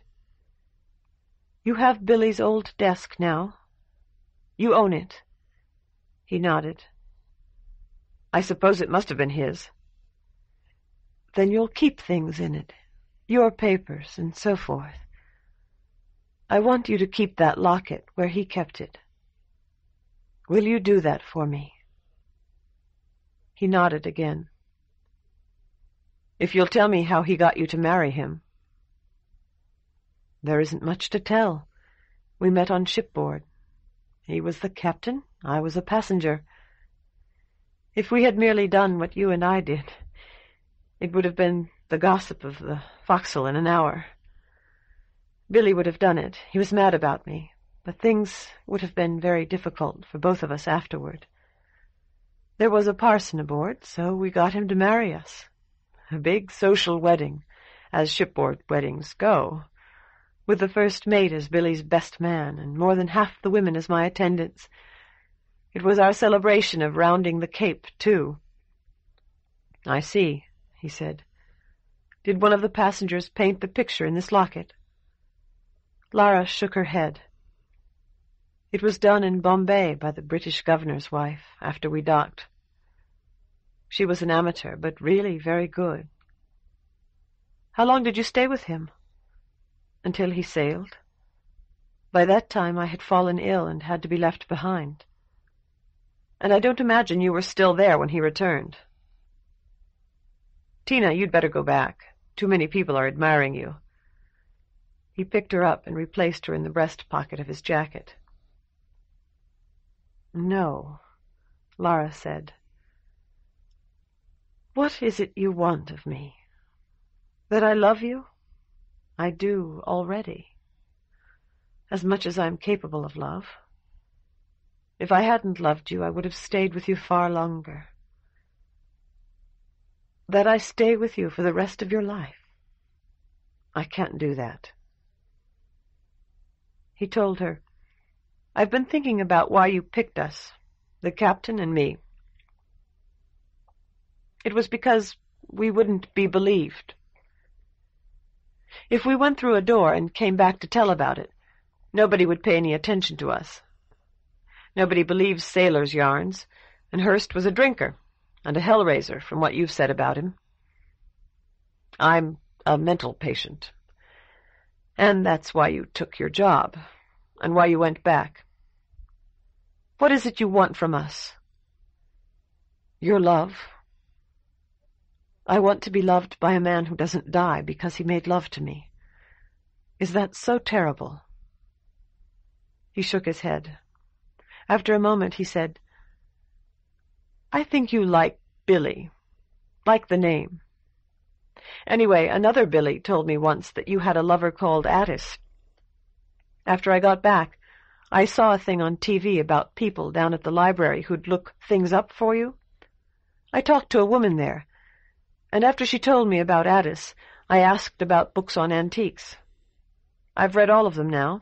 You have Billy's old desk now. You own it. He nodded. I suppose it must have been his. Then you'll keep things in it, your papers and so forth. I want you to keep that locket where he kept it. Will you do that for me? He nodded again. If you'll tell me how he got you to marry him. There isn't much to tell. We met on shipboard. He was the captain, I was a passenger. If we had merely done what you and I did, it would have been the gossip of the forecastle in an hour. Billy would have done it. He was mad about me, but things would have been very difficult for both of us afterward. There was a parson aboard, so we got him to marry us. A big social wedding, as shipboard weddings go, with the first mate as Billy's best man, and more than half the women as my attendants. It was our celebration of rounding the Cape, too. I see, he said. Did one of the passengers paint the picture in this locket? Lara shook her head. It was done in Bombay by the British governor's wife, after we docked. She was an amateur, but really very good. How long did you stay with him? Until he sailed. By that time I had fallen ill and had to be left behind. And I don't imagine you were still there when he returned. Tina, you'd better go back. Too many people are admiring you. He picked her up and replaced her in the breast pocket of his jacket. No, Lara said. What is it you want of me? That I love you? I do already. As much as I am capable of love. If I hadn't loved you, I would have stayed with you far longer. That I stay with you for the rest of your life. I can't do that. He told her, I've been thinking about why you picked us, the captain and me. It was because we wouldn't be believed. If we went through a door and came back to tell about it, nobody would pay any attention to us. Nobody believes sailors' yarns, and Hurst was a drinker and a hell-raiser from what you've said about him. I'm a mental patient, and that's why you took your job, and why you went back. What is it you want from us? Your love. I want to be loved by a man who doesn't die because he made love to me. Is that so terrible? He shook his head. After a moment he said, I think you like Billy, like the name. Anyway, another Billy told me once that you had a lover called Addis. After I got back, I saw a thing on TV about people down at the library who'd look things up for you. I talked to a woman there, and after she told me about Addis, I asked about books on antiques. I've read all of them now,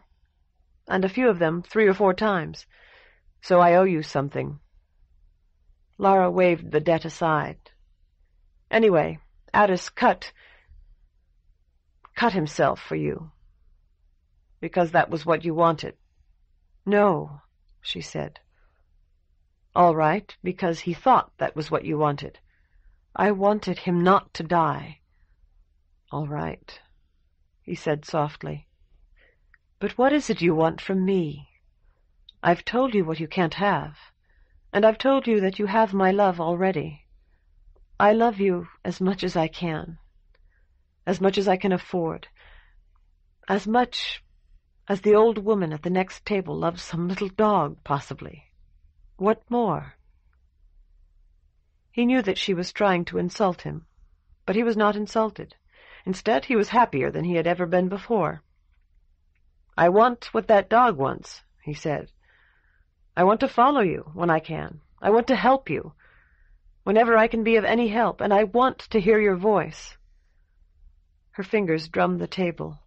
and a few of them 3 or 4 times, so I owe you something. Lara waved the debt aside. Anyway, Addis cut himself for you, because that was what you wanted. No, she said. All right, because he thought that was what you wanted. I wanted him not to die. All right, he said softly. But what is it you want from me? I've told you what you can't have, and I've told you that you have my love already. I love you as much as I can afford, as much as the old woman at the next table loves some little dog, possibly. What more? He knew that she was trying to insult him, but he was not insulted. Instead, he was happier than he had ever been before. I want what that dog wants, he said. I want to follow you when I can. I want to help you whenever I can be of any help, and I want to hear your voice. Her fingers drummed the table.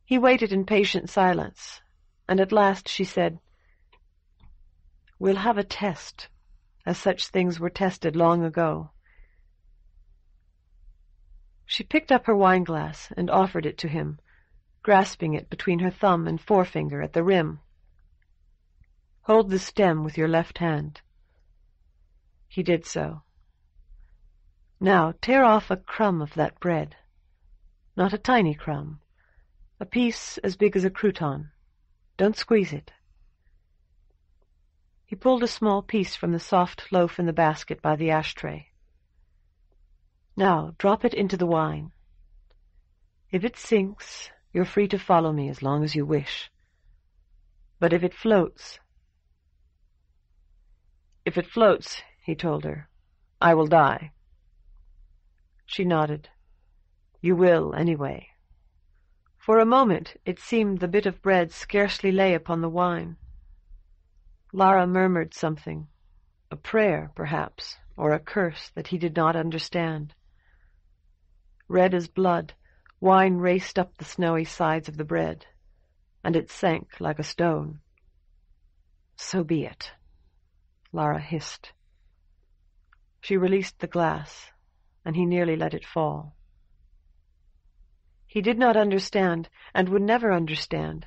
He waited in patient silence, and at last she said, We'll have a test, as such things were tested long ago. She picked up her wineglass and offered it to him, grasping it between her thumb and forefinger at the rim. Hold the stem with your left hand. He did so. Now tear off a crumb of that bread, not a tiny crumb, a piece as big as a crouton. Don't squeeze it. He pulled a small piece from the soft loaf in the basket by the ashtray. Now drop it into the wine. If it sinks, you're free to follow me as long as you wish. But if it floats, he told her, I will die. She nodded. You will, anyway. For a moment it seemed the bit of bread scarcely lay upon the wine. Lara murmured something, A prayer, perhaps, or a curse that he did not understand. Red as blood, wine raced up the snowy sides of the bread, and it sank like a stone. "So be it," Lara hissed. She released the glass, and he nearly let it fall. He did not understand, and would never understand,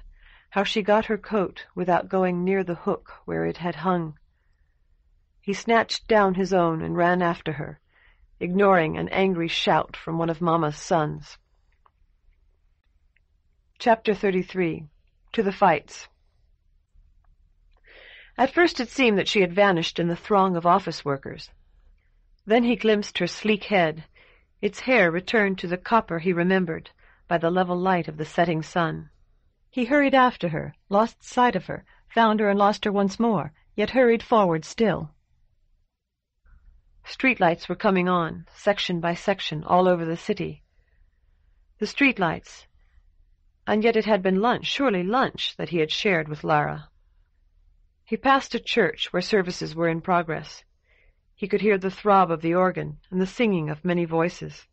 how she got her coat without going near the hook where it had hung. He snatched down his own and ran after her, ignoring an angry shout from one of Mama's sons. Chapter 33. To the Fights. At first it seemed that she had vanished in the throng of office workers. Then he glimpsed her sleek head. Its hair returned to the copper he remembered by the level light of the setting sun. He hurried after her, lost sight of her, found her and lost her once more, yet hurried forward still. Streetlights were coming on, section by section, all over the city. The streetlights, and yet it had been lunch, surely lunch, that he had shared with Lara. He passed a church where services were in progress. He could hear the throb of the organ and the singing of many voices.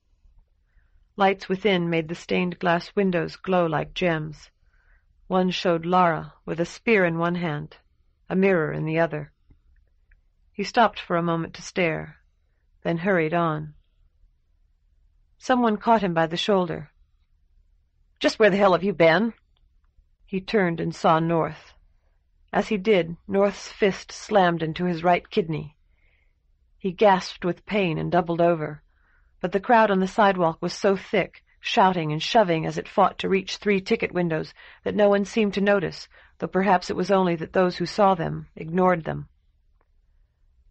Lights within made the stained glass windows glow like gems. One showed Lara with a spear in one hand, a mirror in the other. He stopped for a moment to stare, then hurried on. Someone caught him by the shoulder. "Just where the hell have you been?" He turned and saw North. As he did, North's fist slammed into his right kidney. He gasped with pain and doubled over, but the crowd on the sidewalk was so thick, shouting and shoving as it fought to reach 3 ticket windows, that no one seemed to notice, though perhaps it was only that those who saw them ignored them.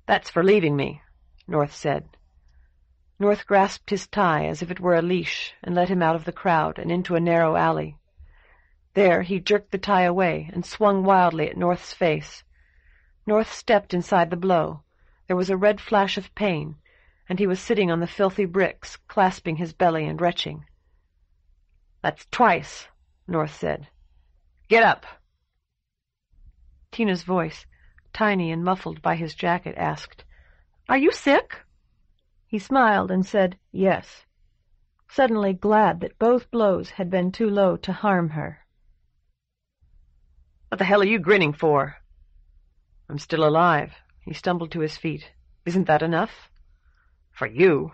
"That's for leaving me," North said. North grasped his tie as if it were a leash and led him out of the crowd and into a narrow alley. There he jerked the tie away and swung wildly at North's face. North stepped inside the blow. There was a red flash of pain, and he was sitting on the filthy bricks, clasping his belly and retching. "That's twice," North said. "Get up." Tina's voice, tiny and muffled by his jacket, asked, "Are you sick?" He smiled and said, "Yes," suddenly glad that both blows had been too low to harm her. "What the hell are you grinning for?" "I'm still alive." He stumbled to his feet. "Isn't that enough?" "For you,"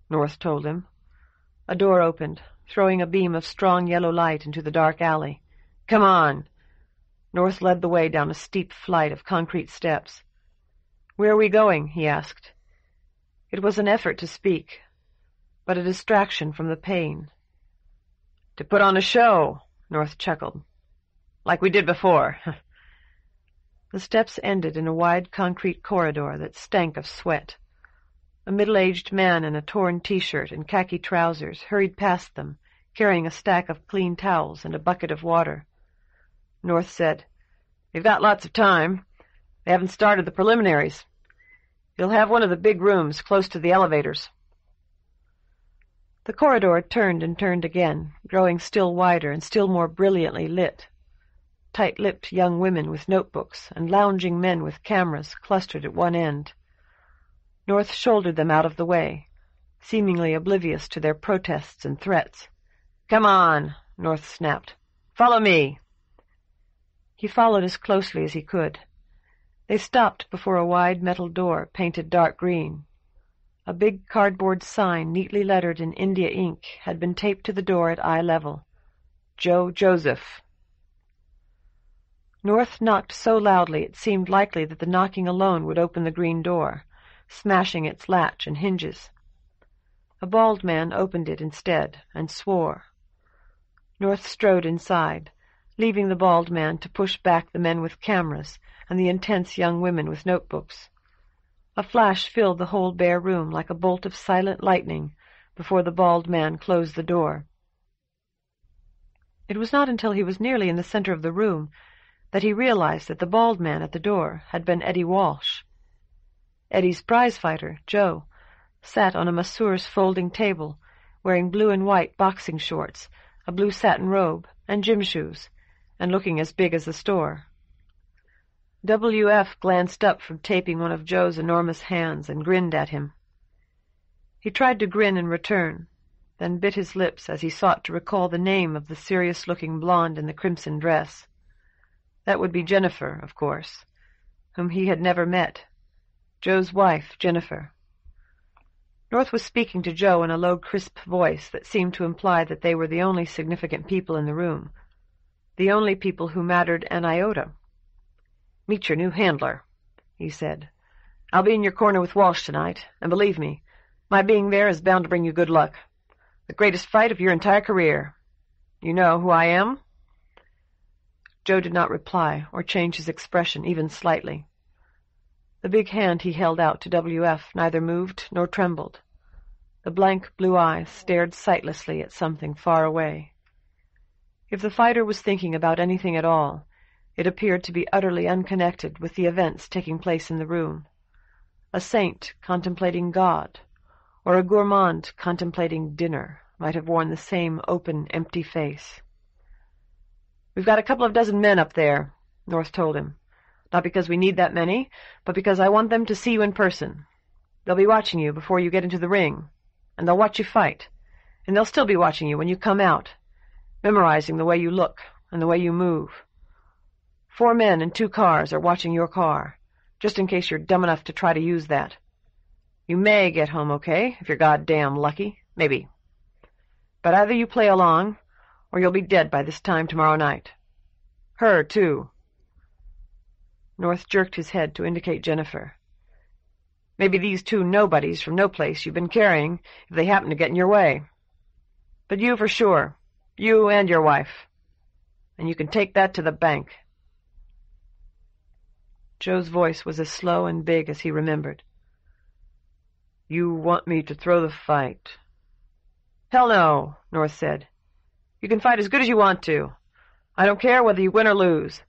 North told him. A door opened, throwing a beam of strong yellow light into the dark alley. "Come on." North led the way down a steep flight of concrete steps. "Where are we going?" he asked. It was an effort to speak, but a distraction from the pain. "To put on a show," North chuckled. "Like we did before." The steps ended in a wide concrete corridor that stank of sweat. A middle-aged man in a torn T-shirt and khaki trousers hurried past them, carrying a stack of clean towels and a bucket of water. North said, "They've got lots of time. They haven't started the preliminaries. You'll have one of the big rooms close to the elevators." The corridor turned and turned again, growing still wider and still more brilliantly lit. Tight-lipped young women with notebooks and lounging men with cameras clustered at one end. North shouldered them out of the way, seemingly oblivious to their protests and threats. "Come on," North snapped. "Follow me." He followed as closely as he could. They stopped before a wide metal door painted dark green. A big cardboard sign neatly lettered in India ink had been taped to the door at eye level. "Joe Joseph." North knocked so loudly it seemed likely that the knocking alone would open the green door, smashing its latch and hinges. A bald man opened it instead, and swore. North strode inside, leaving the bald man to push back the men with cameras and the intense young women with notebooks. A flash filled the whole bare room like a bolt of silent lightning before the bald man closed the door. It was not until he was nearly in the center of the room that he realized that the bald man at the door had been Eddie Walsh. Eddie's prize-fighter, Joe, sat on a masseur's folding table, wearing blue and white boxing shorts, a blue satin robe, and gym shoes, and looking as big as the store. W.F. glanced up from taping one of Joe's enormous hands and grinned at him. He tried to grin in return, then bit his lips as he sought to recall the name of the serious-looking blonde in the crimson dress. That would be Jennifer, of course, whom he had never met. Joe's wife, Jennifer. North was speaking to Joe in a low, crisp voice that seemed to imply that they were the only significant people in the room, the only people who mattered an iota. "Meet your new handler," he said. "I'll be in your corner with Walsh tonight, and believe me, my being there is bound to bring you good luck. The greatest fight of your entire career. You know who I am?" Joe did not reply or change his expression even slightly. The big hand he held out to W.F. neither moved nor trembled. The blank blue eyes stared sightlessly at something far away. If the fighter was thinking about anything at all, it appeared to be utterly unconnected with the events taking place in the room. A saint contemplating God, or a gourmand contemplating dinner, might have worn the same open, empty face. "We've got a couple of dozen men up there," North told him. "Not because we need that many, but because I want them to see you in person. They'll be watching you before you get into the ring, and they'll watch you fight, and they'll still be watching you when you come out, memorizing the way you look and the way you move. 4 men in 2 cars are watching your car, just in case you're dumb enough to try to use that. You may get home okay, if you're goddamn lucky, maybe. But either you play along, or you'll be dead by this time tomorrow night. Her, too." North jerked his head to indicate Jennifer. "Maybe these 2 nobodies from no place you've been carrying if they happen to get in your way. But you for sure, you and your wife. And you can take that to the bank." Joe's voice was as slow and big as he remembered. "You want me to throw the fight?" "Hell no," North said. "You can fight as good as you want to. I don't care whether you win or lose.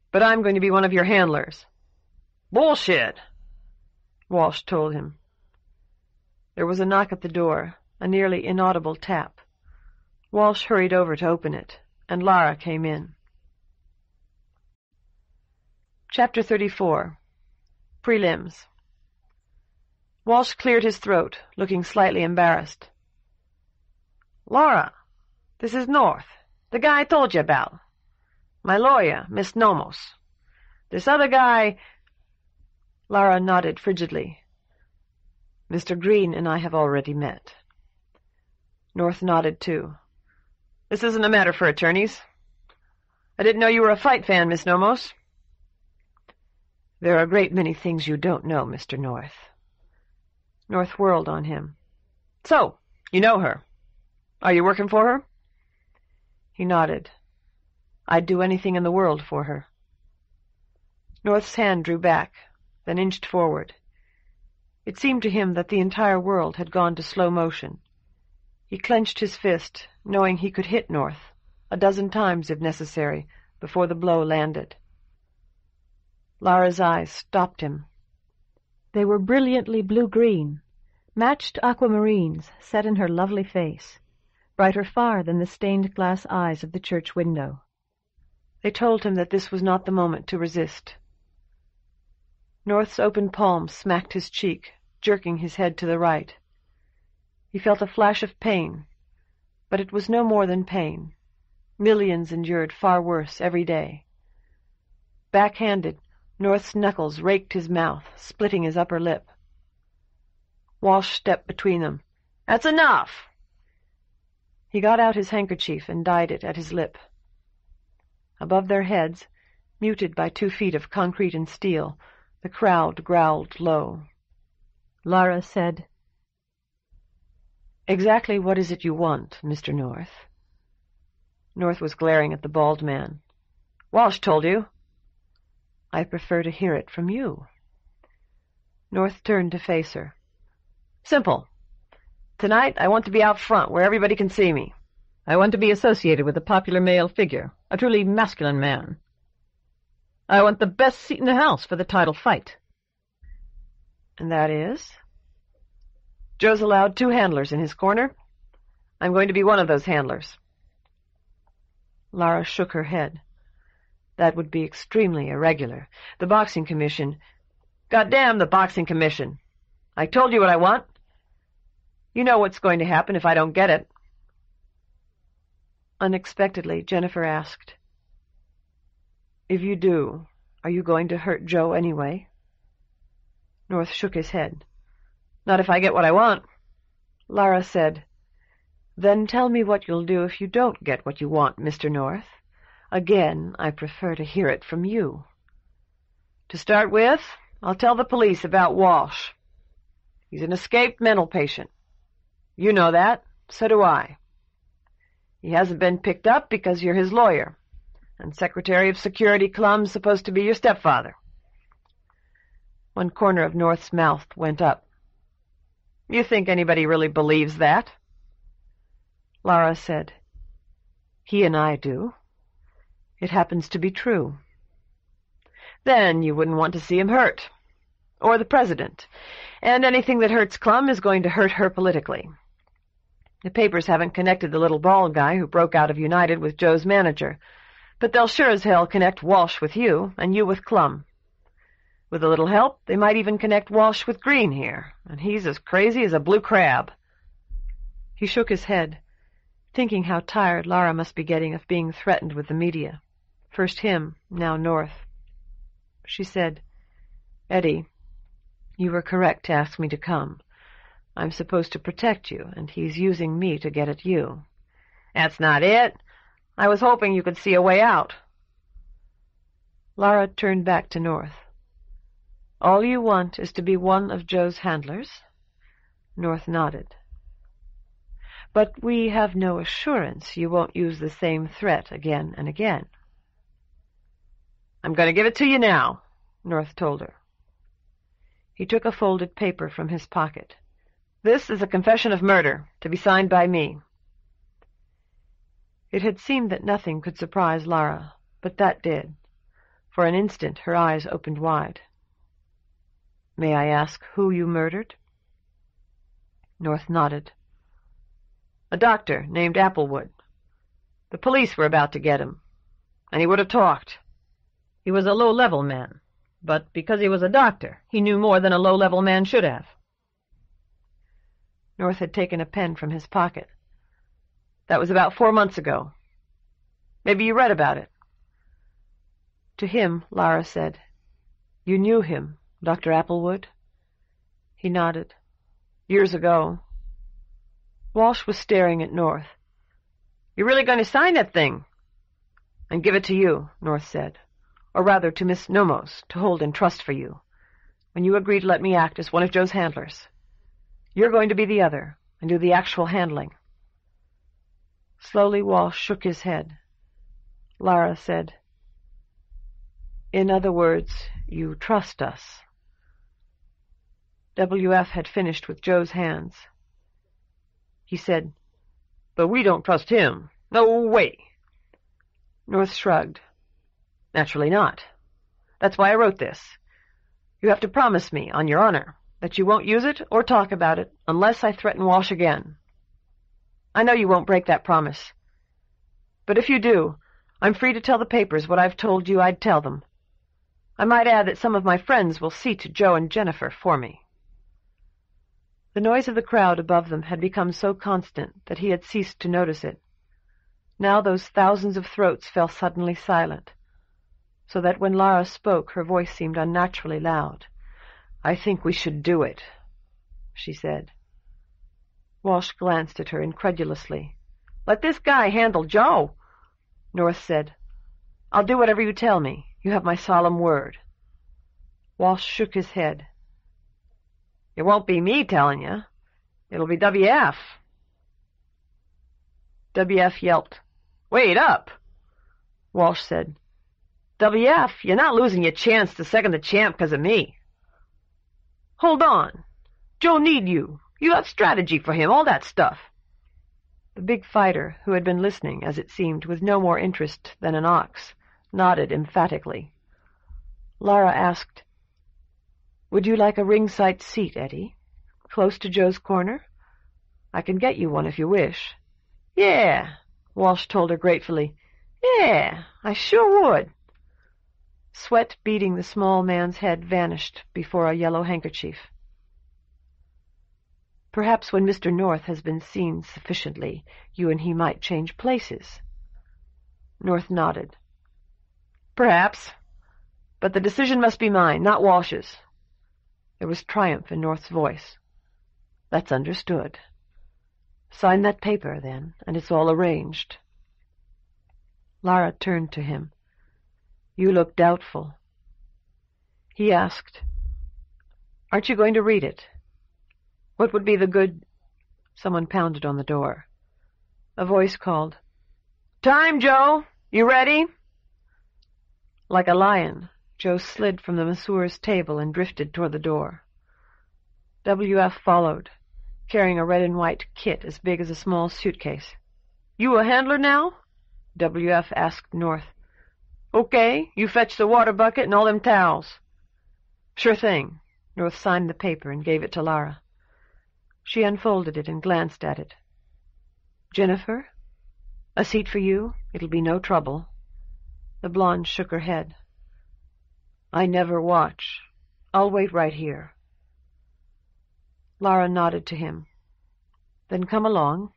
But I'm going to be one of your handlers." "Bullshit," Walsh told him. There was a knock at the door, a nearly inaudible tap. Walsh hurried over to open it, and Lara came in. Chapter 34. Prelims. Walsh cleared his throat, looking slightly embarrassed. "Laura, this is North, the guy I told you about. My lawyer, Miss Nomos. This other guy—" Lara nodded frigidly. "Mr. Green and I have already met." North nodded too. "This isn't a matter for attorneys. I didn't know you were a fight fan, Miss Nomos." "There are a great many things you don't know, Mr. North." North whirled on him. "So, you know her. Are you working for her?" He nodded. "I'd do anything in the world for her." North's hand drew back, then inched forward. It seemed to him that the entire world had gone to slow motion. He clenched his fist, knowing he could hit North, 12 times if necessary, before the blow landed. Lara's eyes stopped him. They were brilliantly blue-green, matched aquamarines set in her lovely face, brighter far than the stained-glass eyes of the church window. They told him that this was not the moment to resist. North's open palm smacked his cheek, jerking his head to the right. He felt a flash of pain, but it was no more than pain. Millions endured far worse every day. Backhanded, North's knuckles raked his mouth, splitting his upper lip. Walsh stepped between them. "That's enough!" He got out his handkerchief and dyed it at his lip. Above their heads, muted by 2 feet of concrete and steel, the crowd growled low. Lara said, "Exactly what is it you want, Mr. North?" North was glaring at the bald man. "Walsh told you." "I prefer to hear it from you." North turned to face her. "Simple. Tonight I want to be out front where everybody can see me. I want to be associated with a popular male figure, a truly masculine man. I want the best seat in the house for the title fight." "And that is?" "Joe's allowed 2 handlers in his corner. I'm going to be one of those handlers." Lara shook her head. That would be extremely irregular. The Boxing Commission— Goddamn the Boxing Commission! I told you what I want. You know what's going to happen if I don't get it. Unexpectedly, Jennifer asked, "If you do, are you going to hurt Joe anyway?" North shook his head. "Not if I get what I want." Lara said, "Then tell me what you'll do if you don't get what you want, Mr. North. Again, I prefer to hear it from you." "To start with, I'll tell the police about Walsh. He's an escaped mental patient. You know that. So do I. He hasn't been picked up because you're his lawyer, and Secretary of Security Clum's supposed to be your stepfather." One corner of North's mouth went up. "You think anybody really believes that?" Lara said, "He and I do. It happens to be true." "Then you wouldn't want to see him hurt. Or the president. And anything that hurts Clum is going to hurt her politically. The papers haven't connected the little bald guy who broke out of United with Joe's manager, but they'll sure as hell connect Walsh with you, and you with Clum. With a little help, they might even connect Walsh with Green here, and he's as crazy as a blue crab." He shook his head, thinking how tired Lara must be getting of being threatened with the media. First him, now North. She said, "Eddie, you were correct to ask me to come. I'm supposed to protect you, and he's using me to get at you." "That's not it. I was hoping you could see a way out." Lara turned back to North. "All you want is to be one of Joe's handlers?" North nodded. "But we have no assurance you won't use the same threat again and again." "I'm going to give it to you now," North told her. He took a folded paper from his pocket. "This is a confession of murder, to be signed by me." It had seemed that nothing could surprise Lara, but that did. For an instant her eyes opened wide. "May I ask who you murdered?" North nodded. "A doctor named Applewood. The police were about to get him, and he would have talked. He was a low-level man, but because he was a doctor, he knew more than a low-level man should have." North had taken a pen from his pocket. "That was about 4 months ago. Maybe you read about it." To him, Lara said, "You knew him, Dr. Applewood?" He nodded. "Years ago." Walsh was staring at North. "You're really going to sign that thing?" "And give it to you," North said. "Or rather to Miss Nomos, to hold in trust for you, when you agree to let me act as one of Joe's handlers. You're going to be the other, and do the actual handling." Slowly Walsh shook his head. Lara said, "In other words, you trust us." WF had finished with Joe's hands. He said, "But we don't trust him. No way." North shrugged. "Naturally not. That's why I wrote this. You have to promise me, on your honor, that you won't use it or talk about it unless I threaten Walsh again. I know you won't break that promise. But if you do, I'm free to tell the papers what I've told you I'd tell them. I might add that some of my friends will see to Joe and Jennifer for me." The noise of the crowd above them had become so constant that he had ceased to notice it. Now those thousands of throats fell suddenly silent, so that when Lara spoke her voice seemed unnaturally loud. "I think we should do it," she said. Walsh glanced at her incredulously. "Let this guy handle Joe." North said, "I'll do whatever you tell me. You have my solemn word." Walsh shook his head. "It won't be me telling you. It'll be WF." WF yelped. "Wait up!" Walsh said, "WF, you're not losing your chance to second the champ because of me. Hold on. Joe need you. You have strategy for him, all that stuff." The big fighter, who had been listening, as it seemed, with no more interest than an ox, nodded emphatically. Lara asked, "Would you like a ringside seat, Eddie? Close to Joe's corner? I can get you one if you wish." "Yeah," Walsh told her gratefully. "Yeah, I sure would." Sweat beading the small man's head vanished before a yellow handkerchief. Perhaps when Mr. North has been seen sufficiently, you and he might change places. North nodded. Perhaps. But the decision must be mine, not Walsh's. There was triumph in North's voice. That's understood. Sign that paper, then, and it's all arranged. Lara turned to him. You look doubtful. He asked, Aren't you going to read it? What would be the good... Someone pounded on the door. A voice called, Time, Joe! You ready? Like a lion, Joe slid from the masseur's table and drifted toward the door. W.F. followed, carrying a red and white kit as big as a small suitcase. You a handler now? W.F. asked North. Okay, you fetch the water bucket and all them towels. Sure thing. North signed the paper and gave it to Lara. She unfolded it and glanced at it. Jennifer? A seat for you? It'll be no trouble. The blonde shook her head. I never watch. I'll wait right here. Lara nodded to him. Then come along.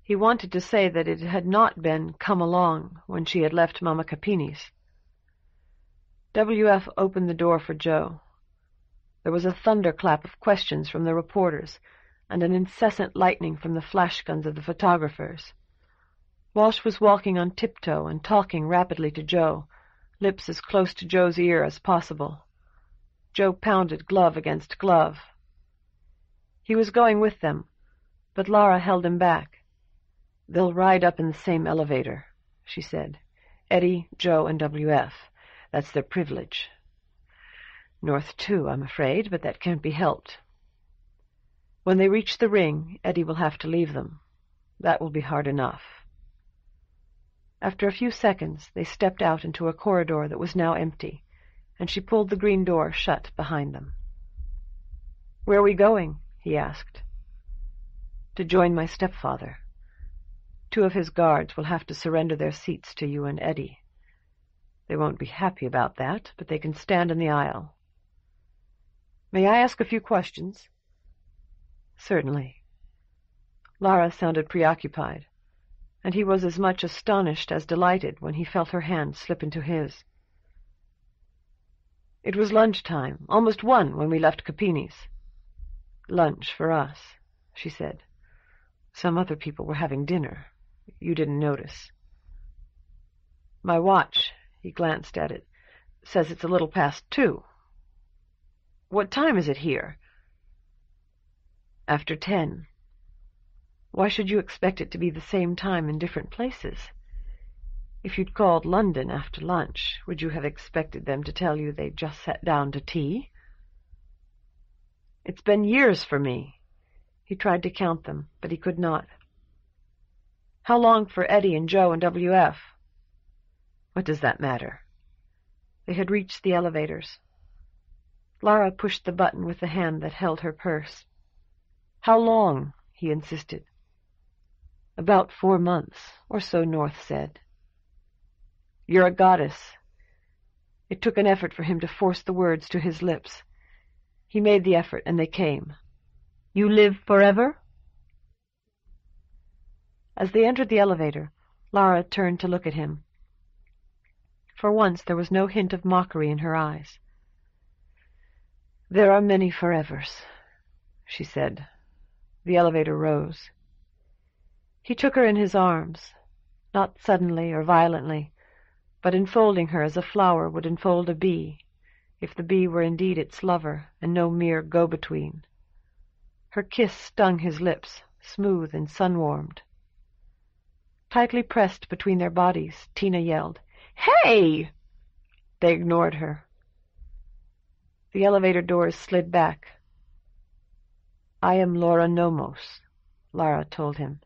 He wanted to say that it had not been come along when she had left Mama Capini's. W.F. opened the door for Joe. There was a thunderclap of questions from the reporters and an incessant lightning from the flash guns of the photographers. Walsh was walking on tiptoe and talking rapidly to Joe, lips as close to Joe's ear as possible. Joe pounded glove against glove. He was going with them, but Lara held him back. They'll ride up in the same elevator, she said. Eddie, Joe, and W.F. That's their privilege. North, too, I'm afraid, but that can't be helped. When they reach the ring, Eddie will have to leave them. That will be hard enough. After a few seconds, they stepped out into a corridor that was now empty, and she pulled the green door shut behind them. Where are we going? He asked. To join my stepfather. 2 of his guards will have to surrender their seats to you and Eddie. They won't be happy about that, but they can stand in the aisle. May I ask a few questions? Certainly. Lara sounded preoccupied, and he was as much astonished as delighted when he felt her hand slip into his. It was lunchtime, almost 1 when we left Capini's. Lunch for us, she said. Some other people were having dinner. You didn't notice. My watch, he glanced at it, says it's a little past 2. What time is it here? After 10. Why should you expect it to be the same time in different places? If you'd called London after lunch, would you have expected them to tell you they'd just sat down to tea? It's been years for me. He tried to count them, but he could not. How long for Eddie and Joe and W.F.? What does that matter? They had reached the elevators. Lara pushed the button with the hand that held her purse. How long? He insisted. About 4 months, or so North said. You're a goddess. It took an effort for him to force the words to his lips. He made the effort, and they came. You live forever? As they entered the elevator, Lara turned to look at him. For once there was no hint of mockery in her eyes. There are many forevers, she said. The elevator rose. He took her in his arms, not suddenly or violently, but enfolding her as a flower would enfold a bee, if the bee were indeed its lover and no mere go-between. Her kiss stung his lips, smooth and sun-warmed. Tightly pressed between their bodies, Tina yelled, Hey! They ignored her. The elevator doors slid back. I am Laura Nomos, Lara told him.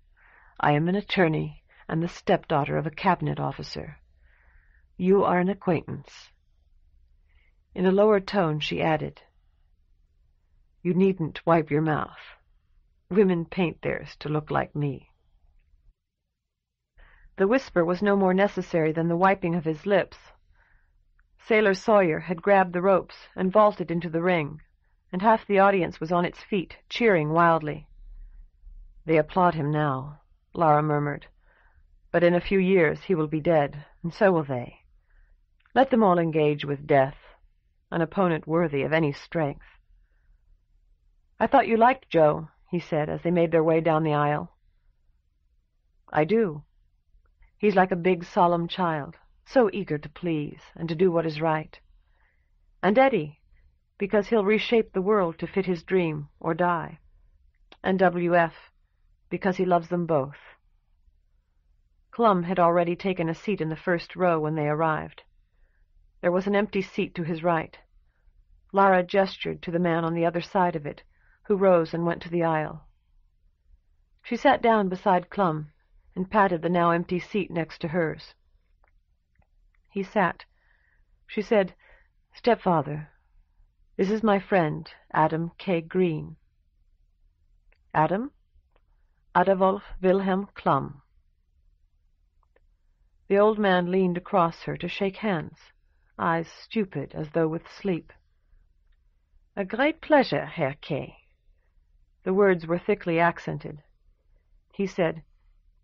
I am an attorney and the stepdaughter of a cabinet officer. You are an acquaintance. In a lower tone she added, You needn't wipe your mouth. Women paint theirs to look like me. The whisper was no more necessary than the wiping of his lips. Sailor Sawyer had grabbed the ropes and vaulted into the ring, and half the audience was on its feet, cheering wildly. "They applaud him now," Lara murmured, "but in a few years he will be dead, and so will they. Let them all engage with death, an opponent worthy of any strength." "I thought you liked Joe," he said as they made their way down the aisle. "I do. He's like a big, solemn child, so eager to please and to do what is right. And Eddie, because he'll reshape the world to fit his dream or die. And W.F., because he loves them both." Clum had already taken a seat in the first row when they arrived. There was an empty seat to his right. Lara gestured to the man on the other side of it, who rose and went to the aisle. She sat down beside Clum and patted the now empty seat next to hers. He sat. She said, "Stepfather, this is my friend, Adam K. Green." "Adam?" "Adolf Wilhelm Clum." The old man leaned across her to shake hands, eyes stupid as though with sleep. "A great pleasure, Herr K." The words were thickly accented. He said,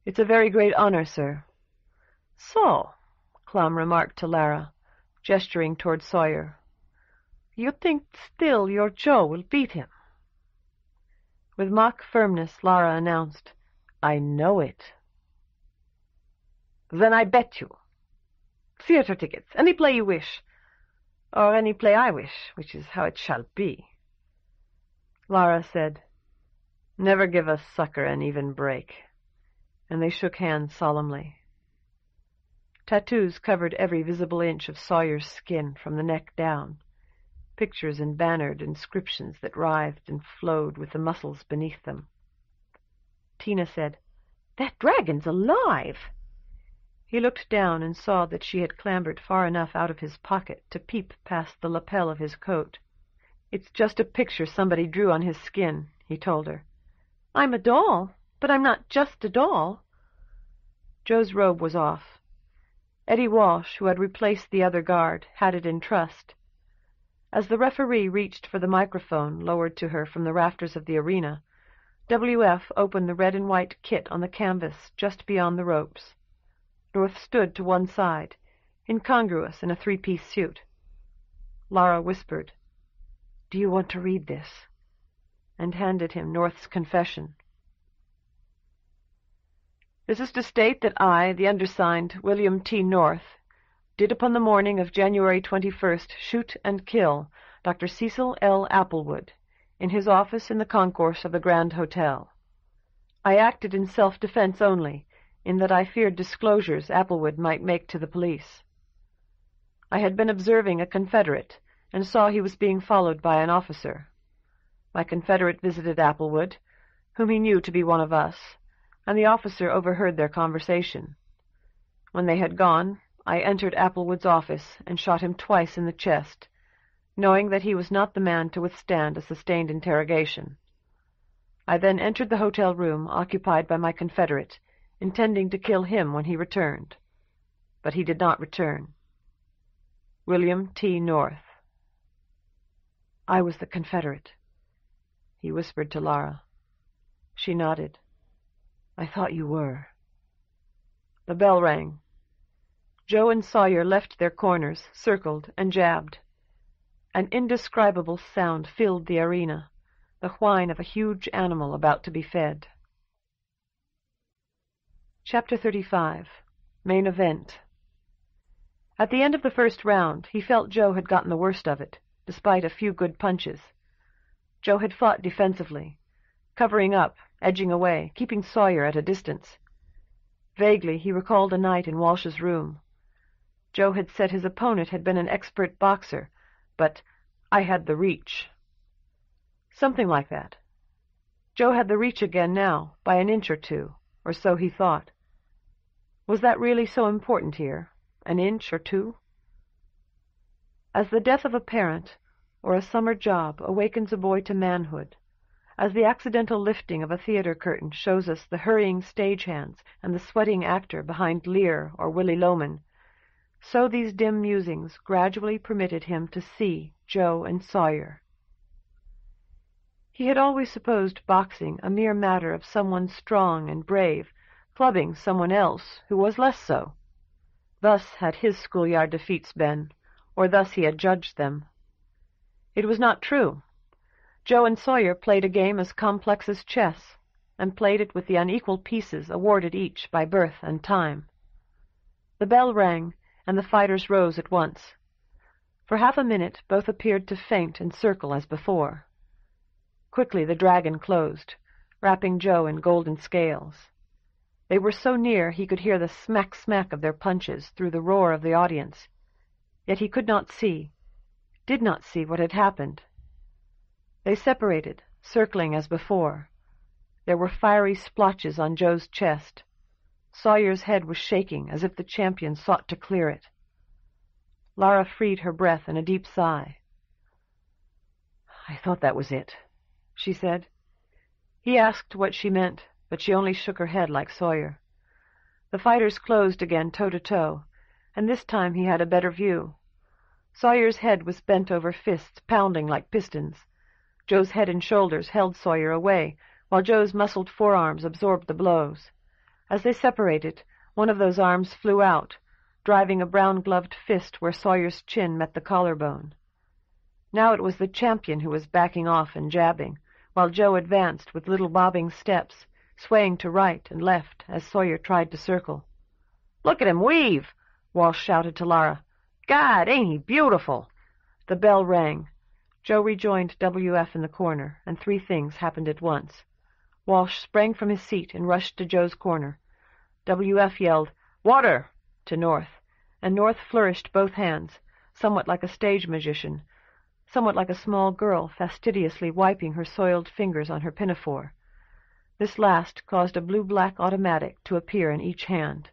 "It's a very great honor, sir." "So," Clum remarked to Lara, gesturing toward Sawyer, "you think still your Joe will beat him?" With mock firmness, Lara announced, "I know it." "Then I bet you. Theater tickets, any play you wish, or any play I wish, which is how it shall be." Lara said, "Never give a sucker an even break," and they shook hands solemnly. Tattoos covered every visible inch of Sawyer's skin from the neck down, pictures and bannered inscriptions that writhed and flowed with the muscles beneath them. Tina said, "That dragon's alive." He looked down and saw that she had clambered far enough out of his pocket to peep past the lapel of his coat. "It's just a picture somebody drew on his skin," he told her. "I'm a doll, but I'm not just a doll." Joe's robe was off. Eddie Walsh, who had replaced the other guard, had it in trust. As the referee reached for the microphone lowered to her from the rafters of the arena, W.F. opened the red and white kit on the canvas just beyond the ropes. North stood to one side, incongruous in a three-piece suit. Lara whispered, "Do you want to read this?" and handed him North's confession. "This is to state that I, the undersigned, William T. North, did upon the morning of January 21st shoot and kill Dr. Cecil L. Applewood in his office in the concourse of the Grand Hotel. I acted in self-defense only, in that I feared disclosures Applewood might make to the police. I had been observing a Confederate, and saw he was being followed by an officer. My Confederate visited Applewood, whom he knew to be one of us, and the officer overheard their conversation. When they had gone, I entered Applewood's office and shot him twice in the chest, knowing that he was not the man to withstand a sustained interrogation. I then entered the hotel room occupied by my Confederate, intending to kill him when he returned. But he did not return. William T. North." "I was the Confederate," he whispered to Lara. She nodded. "I thought you were." The bell rang. Joe and Sawyer left their corners, circled, and jabbed. An indescribable sound filled the arena, the whine of a huge animal about to be fed. Chapter 35. Main Event. At the end of the first round, he felt Joe had gotten the worst of it, despite a few good punches. Joe had fought defensively, covering up, edging away, keeping Sawyer at a distance. Vaguely he recalled a night in Walsh's room. Joe had said his opponent had been an expert boxer, but "I had the reach." Something like that. Joe had the reach again now, by an inch or two, or so he thought. Was that really so important here, an inch or two? As the death of a parent or a summer job awakens a boy to manhood, as the accidental lifting of a theater curtain shows us the hurrying stagehands and the sweating actor behind Lear or Willy Loman, So these dim musings gradually permitted him to see Joe and Sawyer. He had always supposed boxing a mere matter of someone strong and brave clubbing someone else who was less so. Thus had his schoolyard defeats been, or thus he had judged them. It was not true. Joe and Sawyer played a game as complex as chess, and played it with the unequal pieces awarded each by birth and time. The bell rang, and the fighters rose at once. For half a minute both appeared to faint and circle as before. Quickly the dragon closed, wrapping Joe in golden scales. They were so near he could hear the smack-smack of their punches through the roar of the audience. Yet he could not see, did not see what had happened. They separated, circling as before. There were fiery splotches on Joe's chest. Sawyer's head was shaking as if the champion sought to clear it. Lara freed her breath in a deep sigh. "I thought that was it," she said. He asked what she meant, but she only shook her head like Sawyer. The fighters closed again toe-to-toe, and this time he had a better view. Sawyer's head was bent over fists, pounding like pistons. Joe's head and shoulders held Sawyer away, while Joe's muscled forearms absorbed the blows. As they separated, one of those arms flew out, driving a brown-gloved fist where Sawyer's chin met the collarbone. Now it was the champion who was backing off and jabbing, while Joe advanced with little bobbing steps, swaying to right and left as Sawyer tried to circle. "Look at him weave!" Walsh shouted to Lara. "God, ain't he beautiful!" The bell rang. Joe rejoined W.F. in the corner, and three things happened at once. Walsh sprang from his seat and rushed to Joe's corner. W.F. yelled, "Water!" to North, and North flourished both hands, somewhat like a stage magician, somewhat like a small girl fastidiously wiping her soiled fingers on her pinafore. This last caused a blue-black automatic to appear in each hand.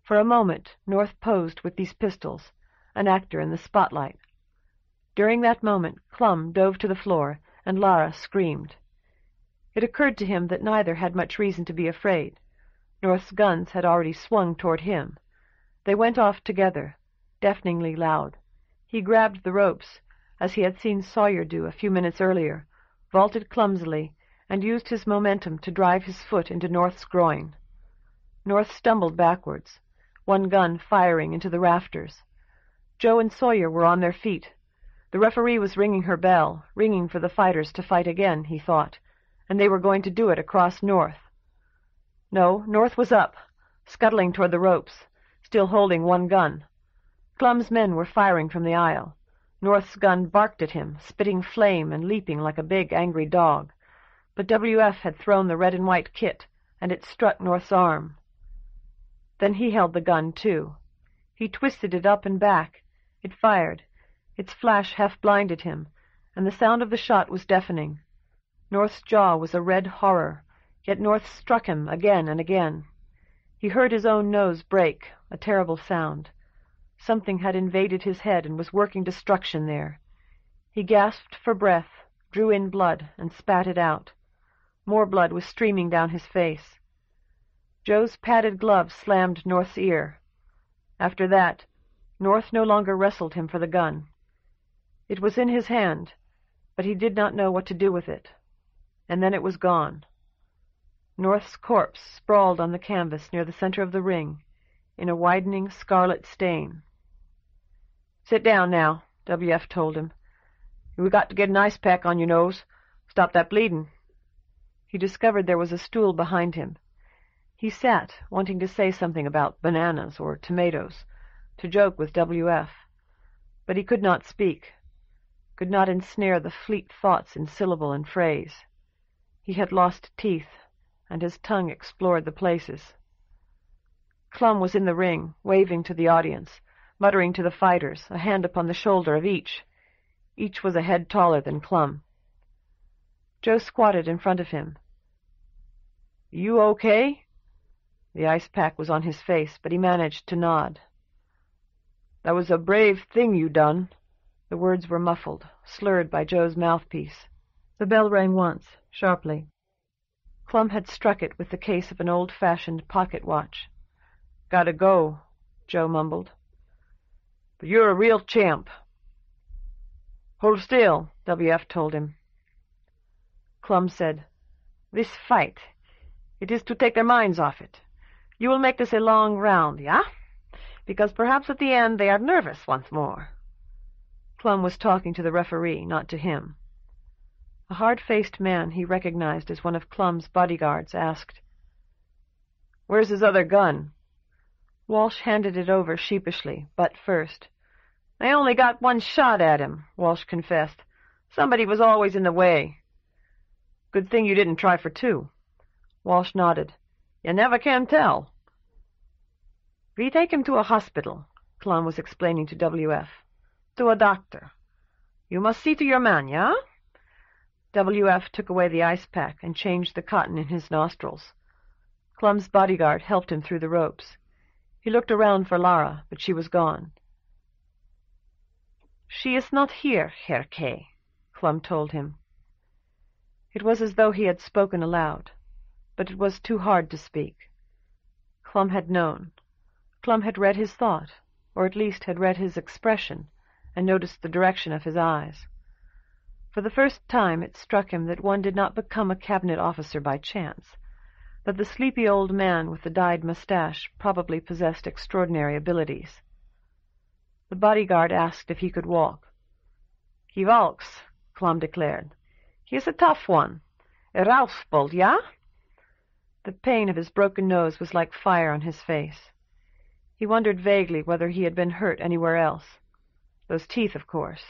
For a moment North posed with these pistols, an actor in the spotlight. During that moment Clum dove to the floor, and Lara screamed. It occurred to him that neither had much reason to be afraid. North's guns had already swung toward him. They went off together, deafeningly loud. He grabbed the ropes, as he had seen Sawyer do a few minutes earlier, vaulted clumsily, and used his momentum to drive his foot into North's groin. North stumbled backwards, one gun firing into the rafters. Joe and Sawyer were on their feet. The referee was ringing her bell, ringing for the fighters to fight again, he thought, and they were going to do it across North. No, North was up, scuttling toward the ropes, still holding one gun. Clum's men were firing from the aisle. North's gun barked at him, spitting flame and leaping like a big, angry dog. But W.F. had thrown the red and white kit, and it struck North's arm. Then he held the gun, too. He twisted it up and back. It fired. Its flash half blinded him, and the sound of the shot was deafening. North's jaw was a red horror, yet North struck him again and again. He heard his own nose break, a terrible sound. Something had invaded his head and was working destruction there. He gasped for breath, drew in blood, and spat it out. More blood was streaming down his face. Joe's padded glove slammed North's ear. After that, North no longer wrestled him for the gun. It was in his hand, but he did not know what to do with it. And then it was gone. North's corpse sprawled on the canvas near the center of the ring, in a widening scarlet stain. "Sit down now," W.F. told him. "We got to get an ice pack on your nose. Stop that bleeding." He discovered there was a stool behind him. He sat, wanting to say something about bananas or tomatoes, to joke with W.F., but he could not speak, could not ensnare the fleet thoughts in syllable and phrase. He had lost teeth, and his tongue explored the places. Clum was in the ring, waving to the audience, muttering to the fighters, a hand upon the shoulder of each. Each was a head taller than Clum. Joe squatted in front of him. "You okay?" The ice pack was on his face, but he managed to nod. "That was a brave thing you done." The words were muffled, slurred by Joe's mouthpiece. The bell rang once, sharply. Clum had struck it with the case of an old-fashioned pocket watch. "Gotta go," Joe mumbled. But you're a real champ. Hold still, W.F. told him. Clum said, This fight, it is to take their minds off it. You will make this a long round, yeah? Because perhaps at the end they are nervous once more. Clum was talking to the referee, not to him. A hard-faced man he recognized as one of Clum's bodyguards asked, Where's his other gun? Walsh handed it over sheepishly, butt first. I only got one shot at him, Walsh confessed. Somebody was always in the way. Good thing you didn't try for two. Walsh nodded. You never can tell. We take him to a hospital, Clum was explaining to W.F. To a doctor. You must see to your man, yeah? W.F. took away the ice pack and changed the cotton in his nostrils. Clum's bodyguard helped him through the ropes. He looked around for Lara, but she was gone. She is not here, Herr K., Clum told him. It was as though he had spoken aloud, but it was too hard to speak. Clum had known. Clum had read his thought, or at least had read his expression, and noticed the direction of his eyes. For the first time it struck him that one did not become a cabinet officer by chance, that the sleepy old man with the dyed mustache probably possessed extraordinary abilities. The bodyguard asked if he could walk. He walks, Clum declared. He is a tough one. A Rausbold, yeah? The pain of his broken nose was like fire on his face. He wondered vaguely whether he had been hurt anywhere else. Those teeth, of course.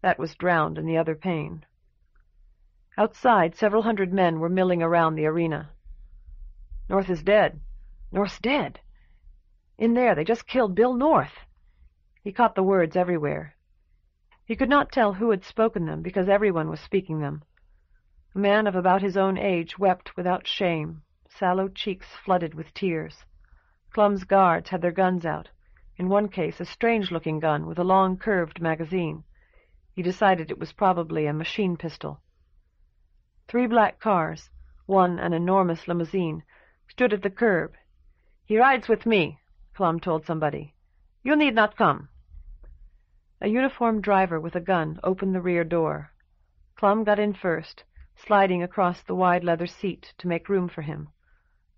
That was drowned in the other pain. Outside, several hundred men were milling around the arena. North is dead. North's dead. In there, they just killed Bill North. He caught the words everywhere. He could not tell who had spoken them, because everyone was speaking them. A man of about his own age wept without shame, sallow cheeks flooded with tears. Clum's guards had their guns out, in one case a strange-looking gun with a long, curved magazine. He decided it was probably a machine pistol. 3 black cars, one an enormous limousine, stood at the curb. He rides with me, Clum told somebody. You need not come. A uniformed driver with a gun opened the rear door. Clum got in first, sliding across the wide leather seat to make room for him.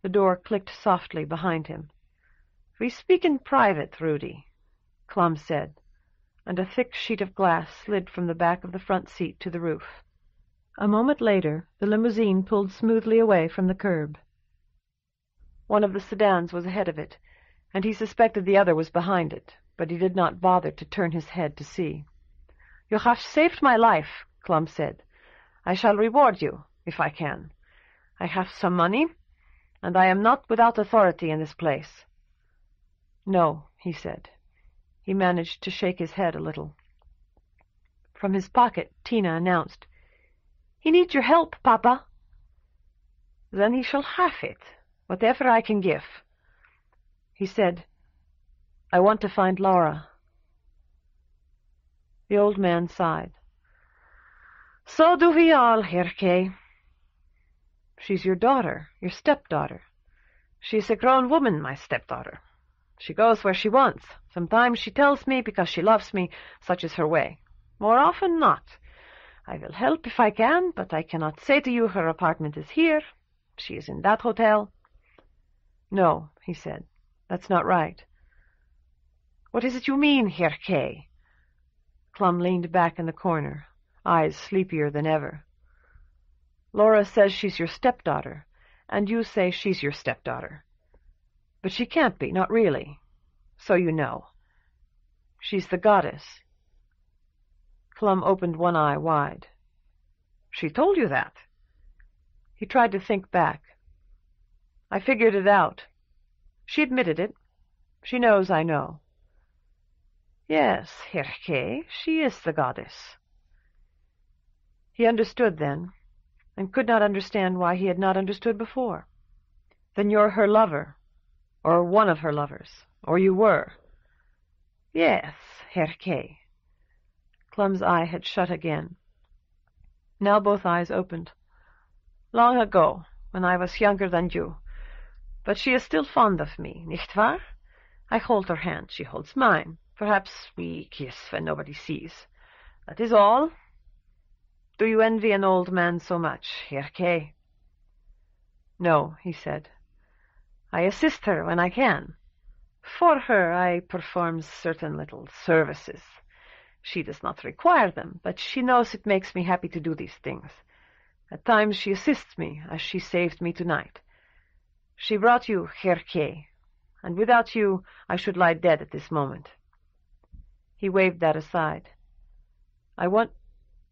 The door clicked softly behind him. We speak in private, Rudy, Clum said, and a thick sheet of glass slid from the back of the front seat to the roof. A moment later, the limousine pulled smoothly away from the curb. One of the sedans was ahead of it, and he suspected the other was behind it, but he did not bother to turn his head to see. You have saved my life, Clum said. I shall reward you, if I can. I have some money, and I am not without authority in this place. No, he said. He managed to shake his head a little. From his pocket, Tina announced, He needs your help, Papa. Then he shall have it, whatever I can give. He said, I want to find Laura. The old man sighed. So do we all, Herr K. She's your daughter, your stepdaughter. She's a grown woman, my stepdaughter. She goes where she wants. Sometimes she tells me because she loves me, such is her way. More often not. I will help if I can, but I cannot say to you her apartment is here. She is in that hotel. No, he said. That's not right. What is it you mean, Herr K.? Clum leaned back in the corner, eyes sleepier than ever. Laura says she's your stepdaughter, and you say she's your stepdaughter. But she can't be, not really. So you know. She's the goddess. Clum opened one eye wide. She told you that? He tried to think back. I figured it out. She admitted it. She knows I know. Yes, Herr K., she is the goddess. He understood then, and could not understand why he had not understood before. Then you're her lover, or one of her lovers, or you were. Yes, Herr K. Clum's eye had shut again. Now both eyes opened. Long ago, when I was younger than you. But she is still fond of me, nicht wahr? I hold her hand, she holds mine. Perhaps we kiss when nobody sees. That is all. Do you envy an old man so much, Herr K.? No, he said. I assist her when I can. For her I perform certain little services. She does not require them, but she knows it makes me happy to do these things. At times she assists me, as she saved me tonight. She brought you, Herr K., and without you I should lie dead at this moment. He waved that aside. I want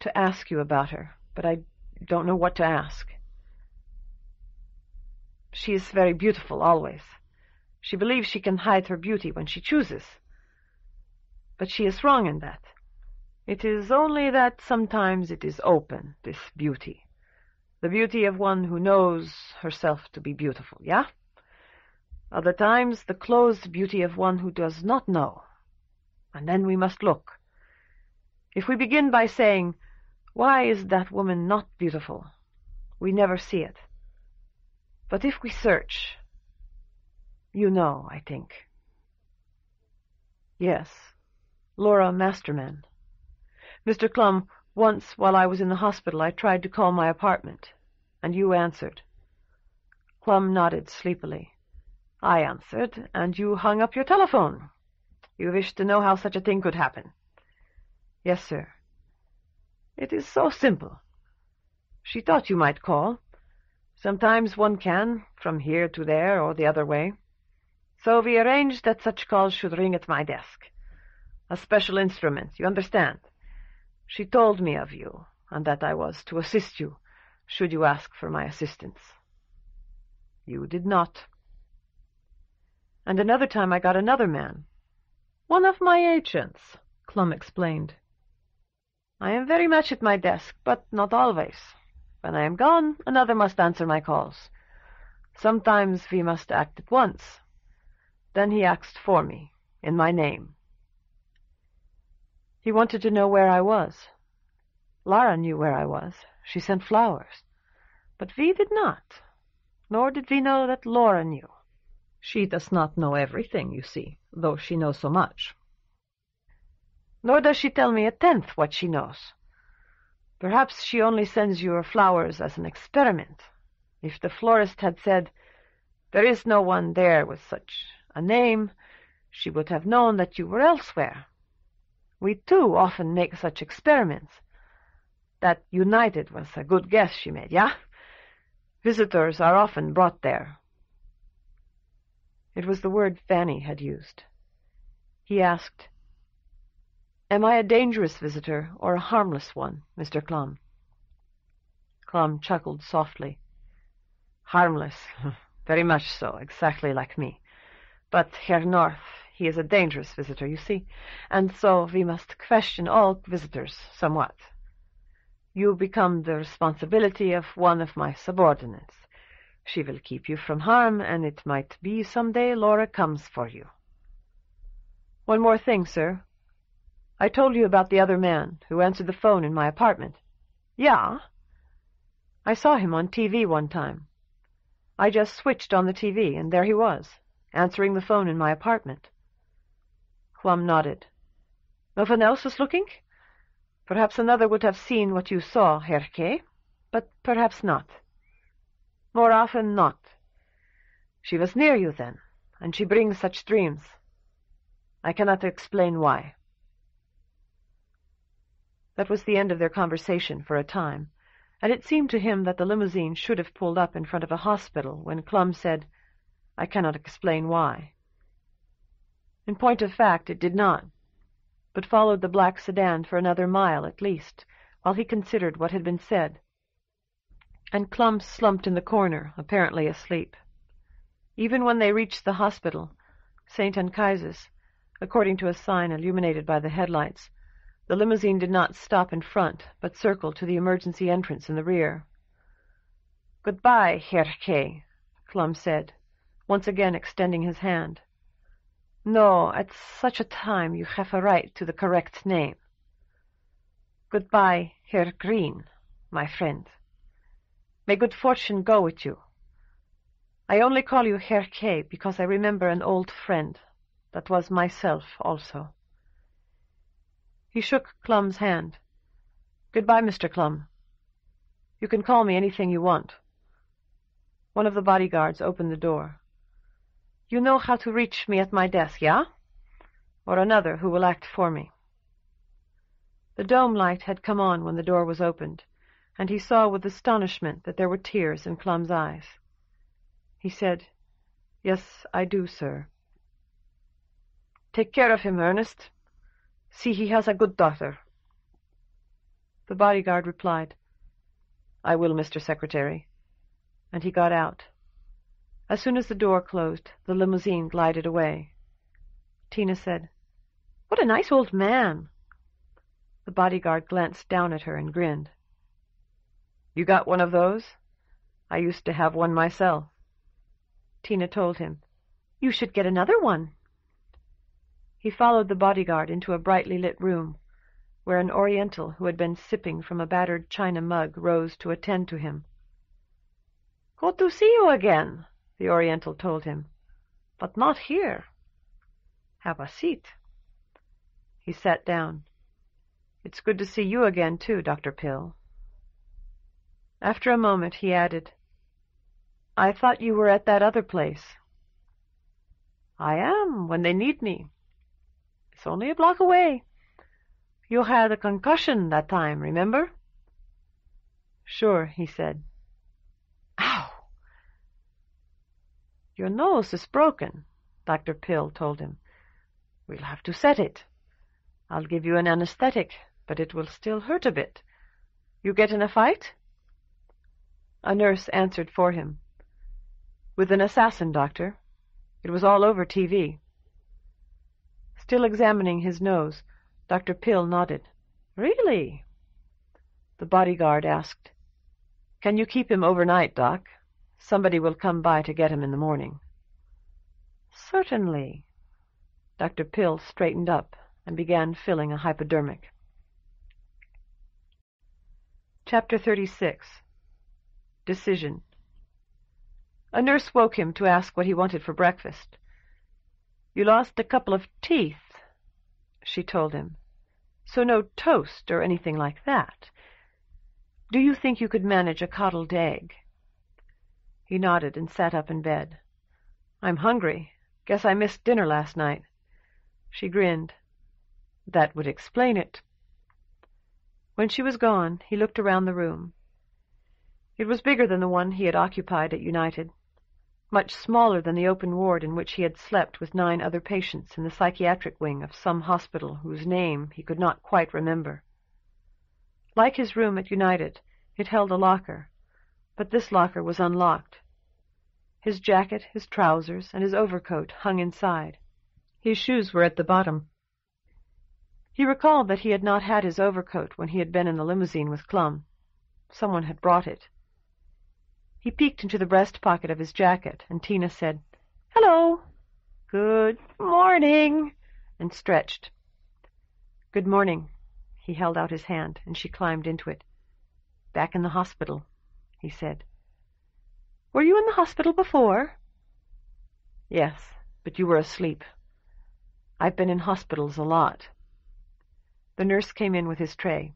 to ask you about her, but I don't know what to ask. She is very beautiful, always. She believes she can hide her beauty when she chooses. But she is wrong in that. It is only that sometimes it is open, this beauty. The beauty of one who knows herself to be beautiful, yeah? Other times the closed beauty of one who does not know. And then we must look. If we begin by saying, why is that woman not beautiful? We never see it. But if we search, you know, I think. Yes, Laura Masterman. Mr. Clum, once while I was in the hospital I tried to call my apartment, and you answered. Clum nodded sleepily. I answered, and you hung up your telephone. You wished to know how such a thing could happen. Yes, sir. It is so simple. She thought you might call. Sometimes one can, from here to there or the other way. So we arranged that such calls should ring at my desk. A special instrument, you understand. She told me of you, and that I was to assist you, should you ask for my assistance. You did not. And another time I got another man. One of my agents, Clum explained. I am very much at my desk, but not always. When I am gone, another must answer my calls. Sometimes we must act at once. Then he asked for me, in my name. He wanted to know where I was. Lara knew where I was. She sent flowers. But we did not, nor did we know that Laura knew. She does not know everything, you see, though she knows so much. Nor does she tell me a tenth what she knows. Perhaps she only sends you her flowers as an experiment. If the florist had said, there is no one there with such a name, she would have known that you were elsewhere. We, too, often make such experiments. That United was a good guess she made, yeah? Visitors are often brought there. It was the word Fanny had used. He asked, Am I a dangerous visitor or a harmless one, Mr. Clum? Clum chuckled softly. Harmless, very much so, exactly like me. But Herr North, he is a dangerous visitor, you see, and so we must question all visitors somewhat. You become the responsibility of one of my subordinates. She will keep you from harm, and it might be some day Laura comes for you. One more thing, sir. I told you about the other man who answered the phone in my apartment. Yeah? I saw him on TV one time. I just switched on the TV, and there he was, answering the phone in my apartment. Clum nodded. No one else was looking? Perhaps another would have seen what you saw, Herr K., but perhaps not. More often not. She was near you then, and she brings such dreams. I cannot explain why. That was the end of their conversation for a time, and it seemed to him that the limousine should have pulled up in front of a hospital when Clum said, I cannot explain why. In point of fact, it did not, but followed the black sedan for another mile at least, while he considered what had been said. And Clum slumped in the corner, apparently asleep. Even when they reached the hospital, St. Ancaises, according to a sign illuminated by the headlights, the limousine did not stop in front, but circled to the emergency entrance in the rear. Goodbye, Herr K., Clum said, once again extending his hand. No, at such a time you have a right to the correct name. Goodbye, Herr Green, my friend. May good fortune go with you. I only call you Herr K. because I remember an old friend that was myself also. He shook Clum's hand. "Goodbye, Mr. Clum. You can call me anything you want." One of the bodyguards opened the door. "You know how to reach me at my desk, yeah? Or another who will act for me." The dome light had come on when the door was opened, and he saw with astonishment that there were tears in Clum's eyes. He said, "Yes, I do, sir." "Take care of him, Ernest. See he has a good daughter." The bodyguard replied, "I will, Mr. Secretary," and he got out. As soon as the door closed, the limousine glided away. Tina said, "What a nice old man." The bodyguard glanced down at her and grinned. "You got one of those? I used to have one myself." Tina told him, "You should get another one." He followed the bodyguard into a brightly lit room, where an Oriental who had been sipping from a battered china mug rose to attend to him. "Good to see you again," the Oriental told him, "but not here. Have a seat." He sat down. "It's good to see you again, too, Dr. Pill." After a moment he added, "I thought you were at that other place." "I am, when they need me. It's only a block away. You had a concussion that time, remember?" "Sure," he said. "Ow!" "Your nose is broken," Dr. Pill told him. "We'll have to set it. I'll give you an anesthetic, but it will still hurt a bit. You get in a fight?" A nurse answered for him. "With an assassin, doctor. It was all over TV." Still examining his nose, Dr. Pill nodded. "Really?" The bodyguard asked, "Can you keep him overnight, Doc? Somebody will come by to get him in the morning." "Certainly." Dr. Pill straightened up and began filling a hypodermic. Chapter 36. Decision. A nurse woke him to ask what he wanted for breakfast. "You lost a couple of teeth," she told him, "so no toast or anything like that. Do you think you could manage a coddled egg?" He nodded and sat up in bed. "I'm hungry. Guess I missed dinner last night." She grinned. "That would explain it." When she was gone, he looked around the room. It was bigger than the one he had occupied at United, much smaller than the open ward in which he had slept with 9 other patients in the psychiatric wing of some hospital whose name he could not quite remember. Like his room at United, it held a locker, but this locker was unlocked. His jacket, his trousers, and his overcoat hung inside. His shoes were at the bottom. He recalled that he had not had his overcoat when he had been in the limousine with Clum. Someone had brought it. He peeked into the breast pocket of his jacket, and Tina said, "Hello." "Good morning," and stretched. "Good morning." He held out his hand, and she climbed into it. "Back in the hospital," he said. "Were you in the hospital before?" "Yes, but you were asleep. I've been in hospitals a lot." The nurse came in with his tray.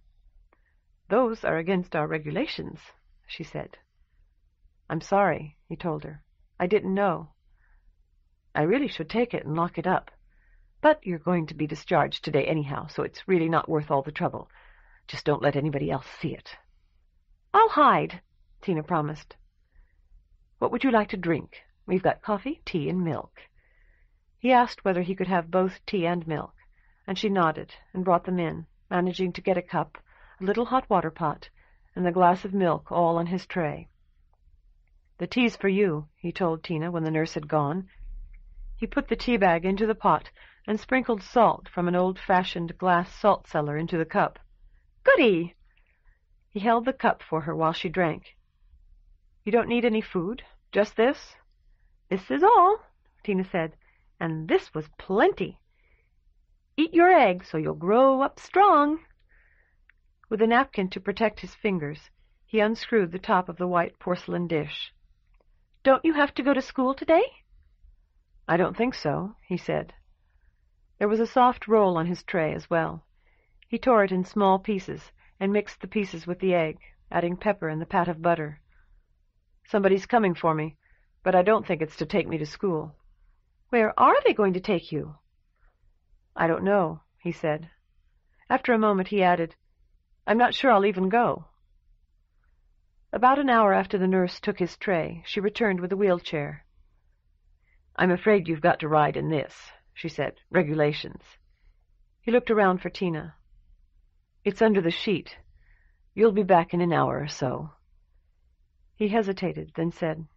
"Those are against our regulations," she said. "I'm sorry," he told her. "I didn't know. I really should take it and lock it up. But you're going to be discharged today anyhow, so it's really not worth all the trouble. Just don't let anybody else see it." "I'll hide," Tina promised. "What would you like to drink? We've got coffee, tea, and milk." He asked whether he could have both tea and milk, and she nodded and brought them in, managing to get a cup, a little hot water pot, and the glass of milk all on his tray. "The tea's for you," he told Tina when the nurse had gone. He put the tea bag into the pot and sprinkled salt from an old-fashioned glass salt cellar into the cup. "Goody!" He held the cup for her while she drank. "You don't need any food? Just this?" "This is all," Tina said, "and this was plenty. Eat your egg so you'll grow up strong." With a napkin to protect his fingers, he unscrewed the top of the white porcelain dish. "Don't you have to go to school today?" "I don't think so," he said. There was a soft roll on his tray as well. He tore it in small pieces and mixed the pieces with the egg, adding pepper and the pat of butter. "Somebody's coming for me, but I don't think it's to take me to school." "Where are they going to take you?" "I don't know," he said. After a moment he added, "I'm not sure I'll even go." About an hour after the nurse took his tray, she returned with a wheelchair. "I'm afraid you've got to ride in this," she said. "Regulations." He looked around for Tina. "It's under the sheet. You'll be back in an hour or so." He hesitated, then said,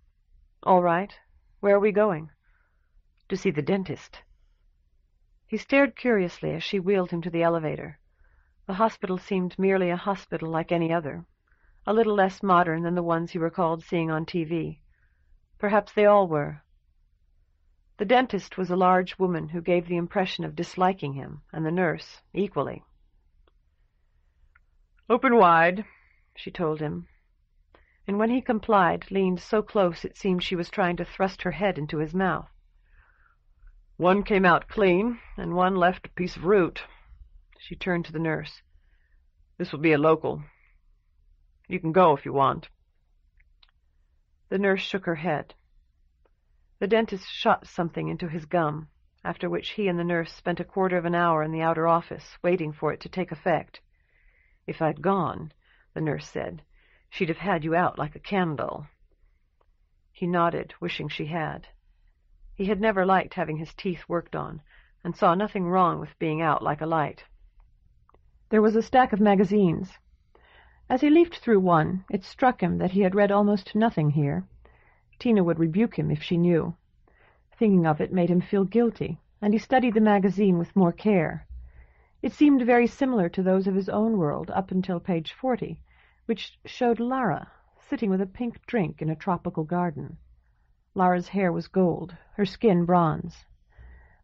"All right. Where are we going?" "To see the dentist." He stared curiously as she wheeled him to the elevator. The hospital seemed merely a hospital like any other, a little less modern than the ones he recalled seeing on TV. Perhaps they all were. The dentist was a large woman who gave the impression of disliking him, and the nurse equally. "Open wide," she told him, and when he complied, leaned so close it seemed she was trying to thrust her head into his mouth. "One came out clean, and one left a piece of root." She turned to the nurse. "This will be a local. You can go if you want." The nurse shook her head. The dentist shot something into his gum, after which he and the nurse spent a quarter of an hour in the outer office, waiting for it to take effect. "If I'd gone," the nurse said, "she'd have had you out like a candle." He nodded, wishing she had. He had never liked having his teeth worked on, and saw nothing wrong with being out like a light. There was a stack of magazines. As he leafed through one, it struck him that he had read almost nothing here. Tina would rebuke him if she knew. Thinking of it made him feel guilty, and he studied the magazine with more care. It seemed very similar to those of his own world up until page 40, which showed Lara sitting with a pink drink in a tropical garden. Lara's hair was gold, her skin bronze.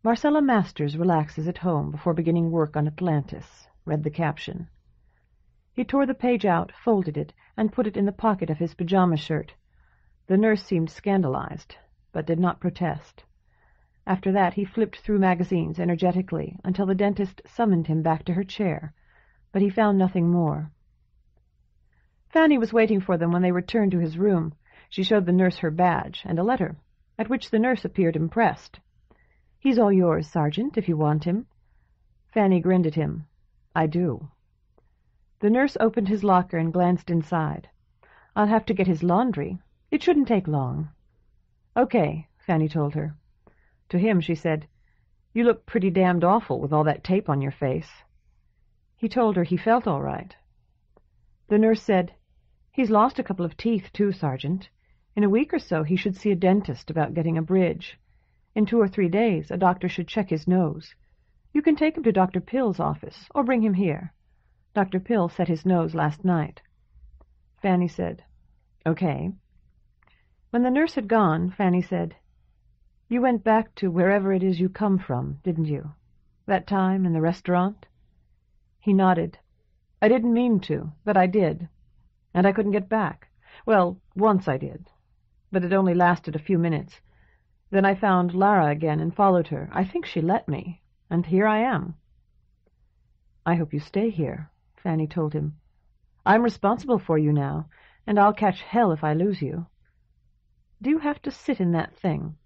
"Marcella Masters relaxes at home before beginning work on Atlantis," read the caption. He tore the page out, folded it, and put it in the pocket of his pajama shirt. The nurse seemed scandalized, but did not protest. After that he flipped through magazines energetically until the dentist summoned him back to her chair, but he found nothing more. Fanny was waiting for them when they returned to his room. She showed the nurse her badge and a letter, at which the nurse appeared impressed. "He's all yours, Sergeant, if you want him." Fanny grinned at him. "I do." The nurse opened his locker and glanced inside. "I'll have to get his laundry. It shouldn't take long." "Okay," Fanny told her. To him she said, "You look pretty damned awful with all that tape on your face." He told her he felt all right. The nurse said, "He's lost a couple of teeth, too, Sergeant. In a week or so he should see a dentist about getting a bridge. In 2 or 3 days a doctor should check his nose. You can take him to Dr. Pill's office, or bring him here. Dr. Pill set his nose last night." Fanny said, "Okay." When the nurse had gone, Fanny said, "You went back to wherever it is you come from, didn't you? That time in the restaurant?" He nodded. "I didn't mean to, but I did. And I couldn't get back. Well, once I did. But it only lasted a few minutes. Then I found Lara again and followed her. I think she let me. And here I am." "I hope you stay here," Fanny told him. "I'm responsible for you now, and I'll catch hell if I lose you. Do you have to sit in that thing?"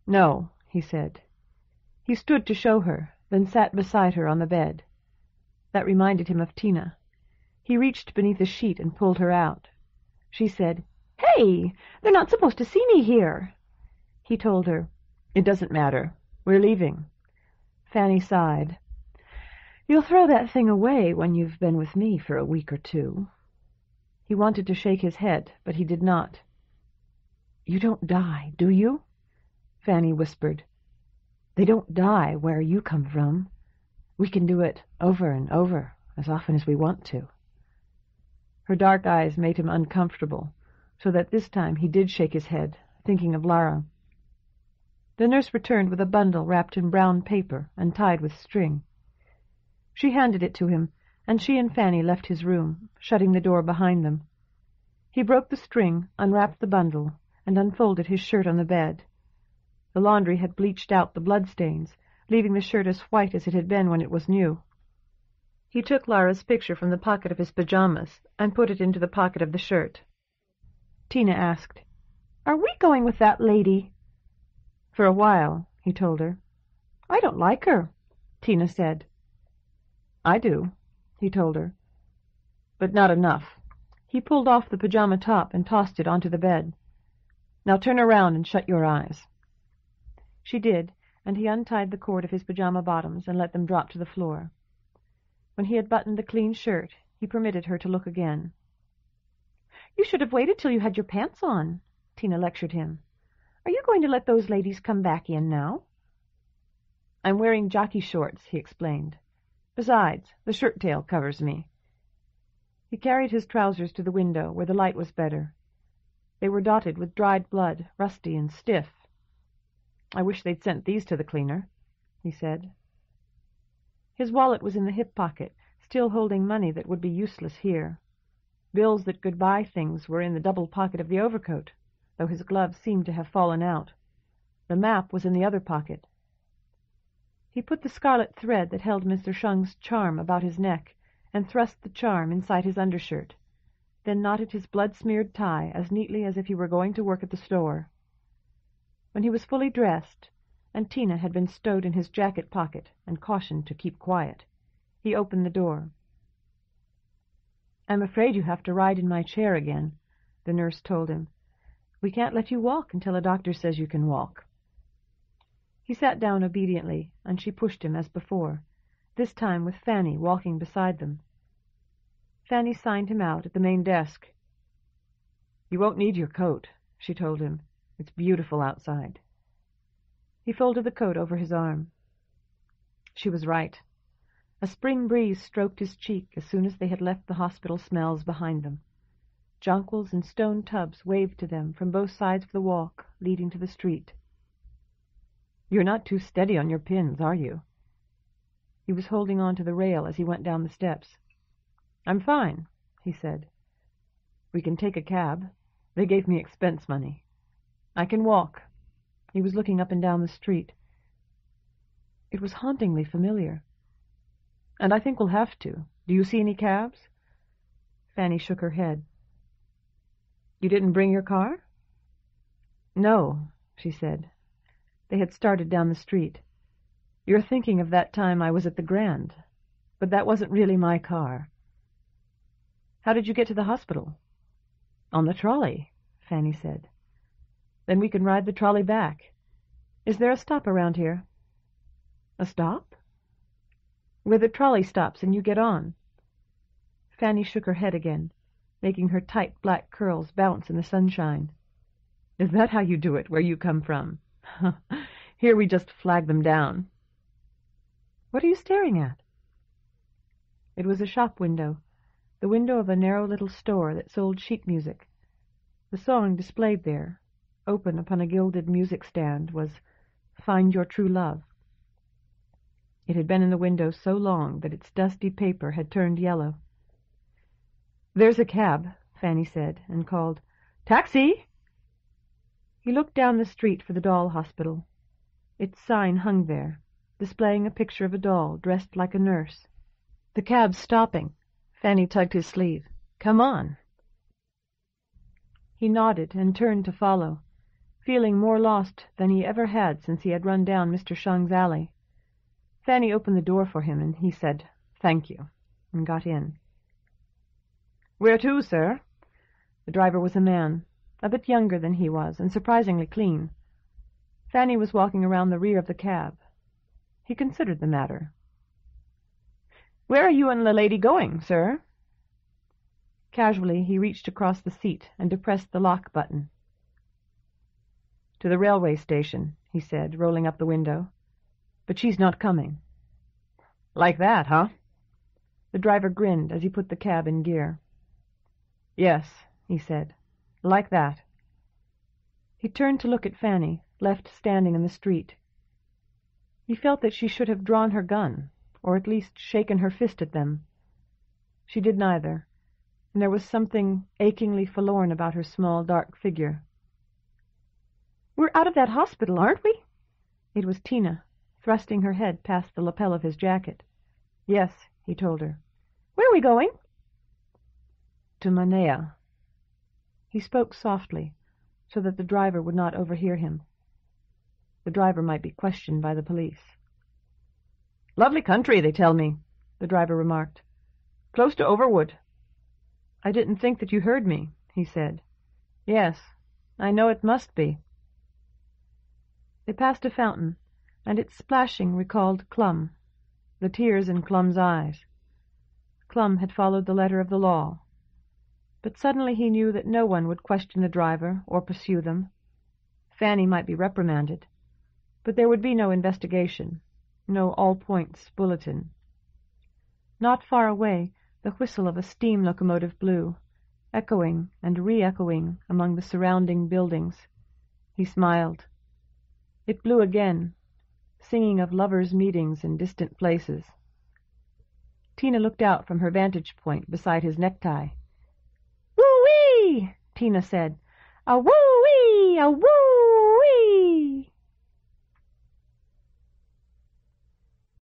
"No," he said. He stood to show her, then sat beside her on the bed. That reminded him of Tina. He reached beneath a sheet and pulled her out. She said, "Hey, they're not supposed to see me here." He told her, "It doesn't matter. We're leaving." Fanny sighed. "You'll throw that thing away when you've been with me for a week or 2. He wanted to shake his head, but he did not. "You don't die, do you?" Fanny whispered. "They don't die where you come from. We can do it over and over, as often as we want to." Her dark eyes made him uncomfortable, so that this time he did shake his head, thinking of Lara. The nurse returned with a bundle wrapped in brown paper and tied with string. She handed it to him, and she and Fanny left his room, shutting the door behind them. He broke the string, unwrapped the bundle, and unfolded his shirt on the bed. The laundry had bleached out the bloodstains, leaving the shirt as white as it had been when it was new. He took Lara's picture from the pocket of his pajamas and put it into the pocket of the shirt. Tina asked, "Are we going with that lady?" "For a while," he told her. "I don't like her," Tina said. "I do," he told her. "But not enough." He pulled off the pajama top and tossed it onto the bed. "Now turn around and shut your eyes." She did, and he untied the cord of his pajama bottoms and let them drop to the floor. When he had buttoned the clean shirt, he permitted her to look again. "You should have waited till you had your pants on," Tina lectured him. "Are you going to let those ladies come back in now?" "I'm wearing jockey shorts," he explained. "Besides, the shirt tail covers me." He carried his trousers to the window, where the light was better. They were dotted with dried blood, rusty and stiff. "I wish they'd sent these to the cleaner," he said. His wallet was in the hip pocket, still holding money that would be useless here. Bills that could buy things were in the double pocket of the overcoat, though his gloves seemed to have fallen out. The map was in the other pocket. He put the scarlet thread that held Mr. Shung's charm about his neck and thrust the charm inside his undershirt, then knotted his blood-smeared tie as neatly as if he were going to work at the store. When he was fully dressed, and Tina had been stowed in his jacket pocket and cautioned to keep quiet, he opened the door. "I'm afraid you have to ride in my chair again," the nurse told him. "We can't let you walk until a doctor says you can walk." He sat down obediently, and she pushed him as before, this time with Fanny walking beside them. Fanny signed him out at the main desk. "You won't need your coat," she told him. "It's beautiful outside." He folded the coat over his arm. She was right. A spring breeze stroked his cheek as soon as they had left the hospital smells behind them. Jonquils and stone tubs waved to them from both sides of the walk leading to the street. "You're not too steady on your pins, are you?" He was holding on to the rail as he went down the steps. "I'm fine," he said. "We can take a cab. They gave me expense money. I can walk." He was looking up and down the street. It was hauntingly familiar. "And I think we'll have to. Do you see any cabs?" Fanny shook her head. "You didn't bring your car?" "No," she said. They had started down the street. "You're thinking of that time I was at the Grand. But that wasn't really my car." "How did you get to the hospital?" "On the trolley," Fanny said. "Then we can ride the trolley back. Is there a stop around here?" "A stop?" "Where the trolley stops and you get on." Fanny shook her head again, making her tight black curls bounce in the sunshine. "Is that how you do it, where you come from? Here we just flag them down." "What are you staring at?" It was a shop window, the window of a narrow little store that sold sheet music. The song displayed there, open upon a gilded music stand, was "Find Your True Love." It had been in the window so long that its dusty paper had turned yellow. "There's a cab," Fanny said, and called, "Taxi!" He looked down the street for the doll hospital. Its sign hung there, displaying a picture of a doll dressed like a nurse. "The cab's stopping." Fanny tugged his sleeve. "Come on." He nodded and turned to follow, feeling more lost than he ever had since he had run down Mr. Shung's alley. Fanny opened the door for him, and he said, "Thank you," and got in. "Where to, sir?" The driver was a man, a bit younger than he was, and surprisingly clean. Fanny was walking around the rear of the cab. He considered the matter. "Where are you and the lady going, sir?" Casually he reached across the seat and depressed the lock button. "To the railway station," he said, rolling up the window. "But she's not coming." "Like that, huh?" The driver grinned as he put the cab in gear. "Yes," he said, "like that." He turned to look at Fanny, left standing in the street. He felt that she should have drawn her gun, or at least shaken her fist at them. She did neither, and there was something achingly forlorn about her small, dark figure. "We're out of that hospital, aren't we?" It was Tina, thrusting her head past the lapel of his jacket. "Yes," he told her. "Where are we going?" "To Manea." He spoke softly, so that the driver would not overhear him. The driver might be questioned by the police. "Lovely country, they tell me," the driver remarked. "Close to Overwood." "I didn't think that you heard me," he said. "Yes, I know it must be." They passed a fountain, and its splashing recalled Clum, the tears in Clum's eyes. Clum had followed the letter of the law. But suddenly he knew that no one would question the driver or pursue them. Fanny might be reprimanded, but there would be no investigation, no all-points bulletin. Not far away the whistle of a steam locomotive blew, echoing and re-echoing among the surrounding buildings. He smiled. It blew again, singing of lovers' meetings in distant places. Tina looked out from her vantage point beside his necktie. "Woo-wee!" Tina said. "A woo-wee! A woo!"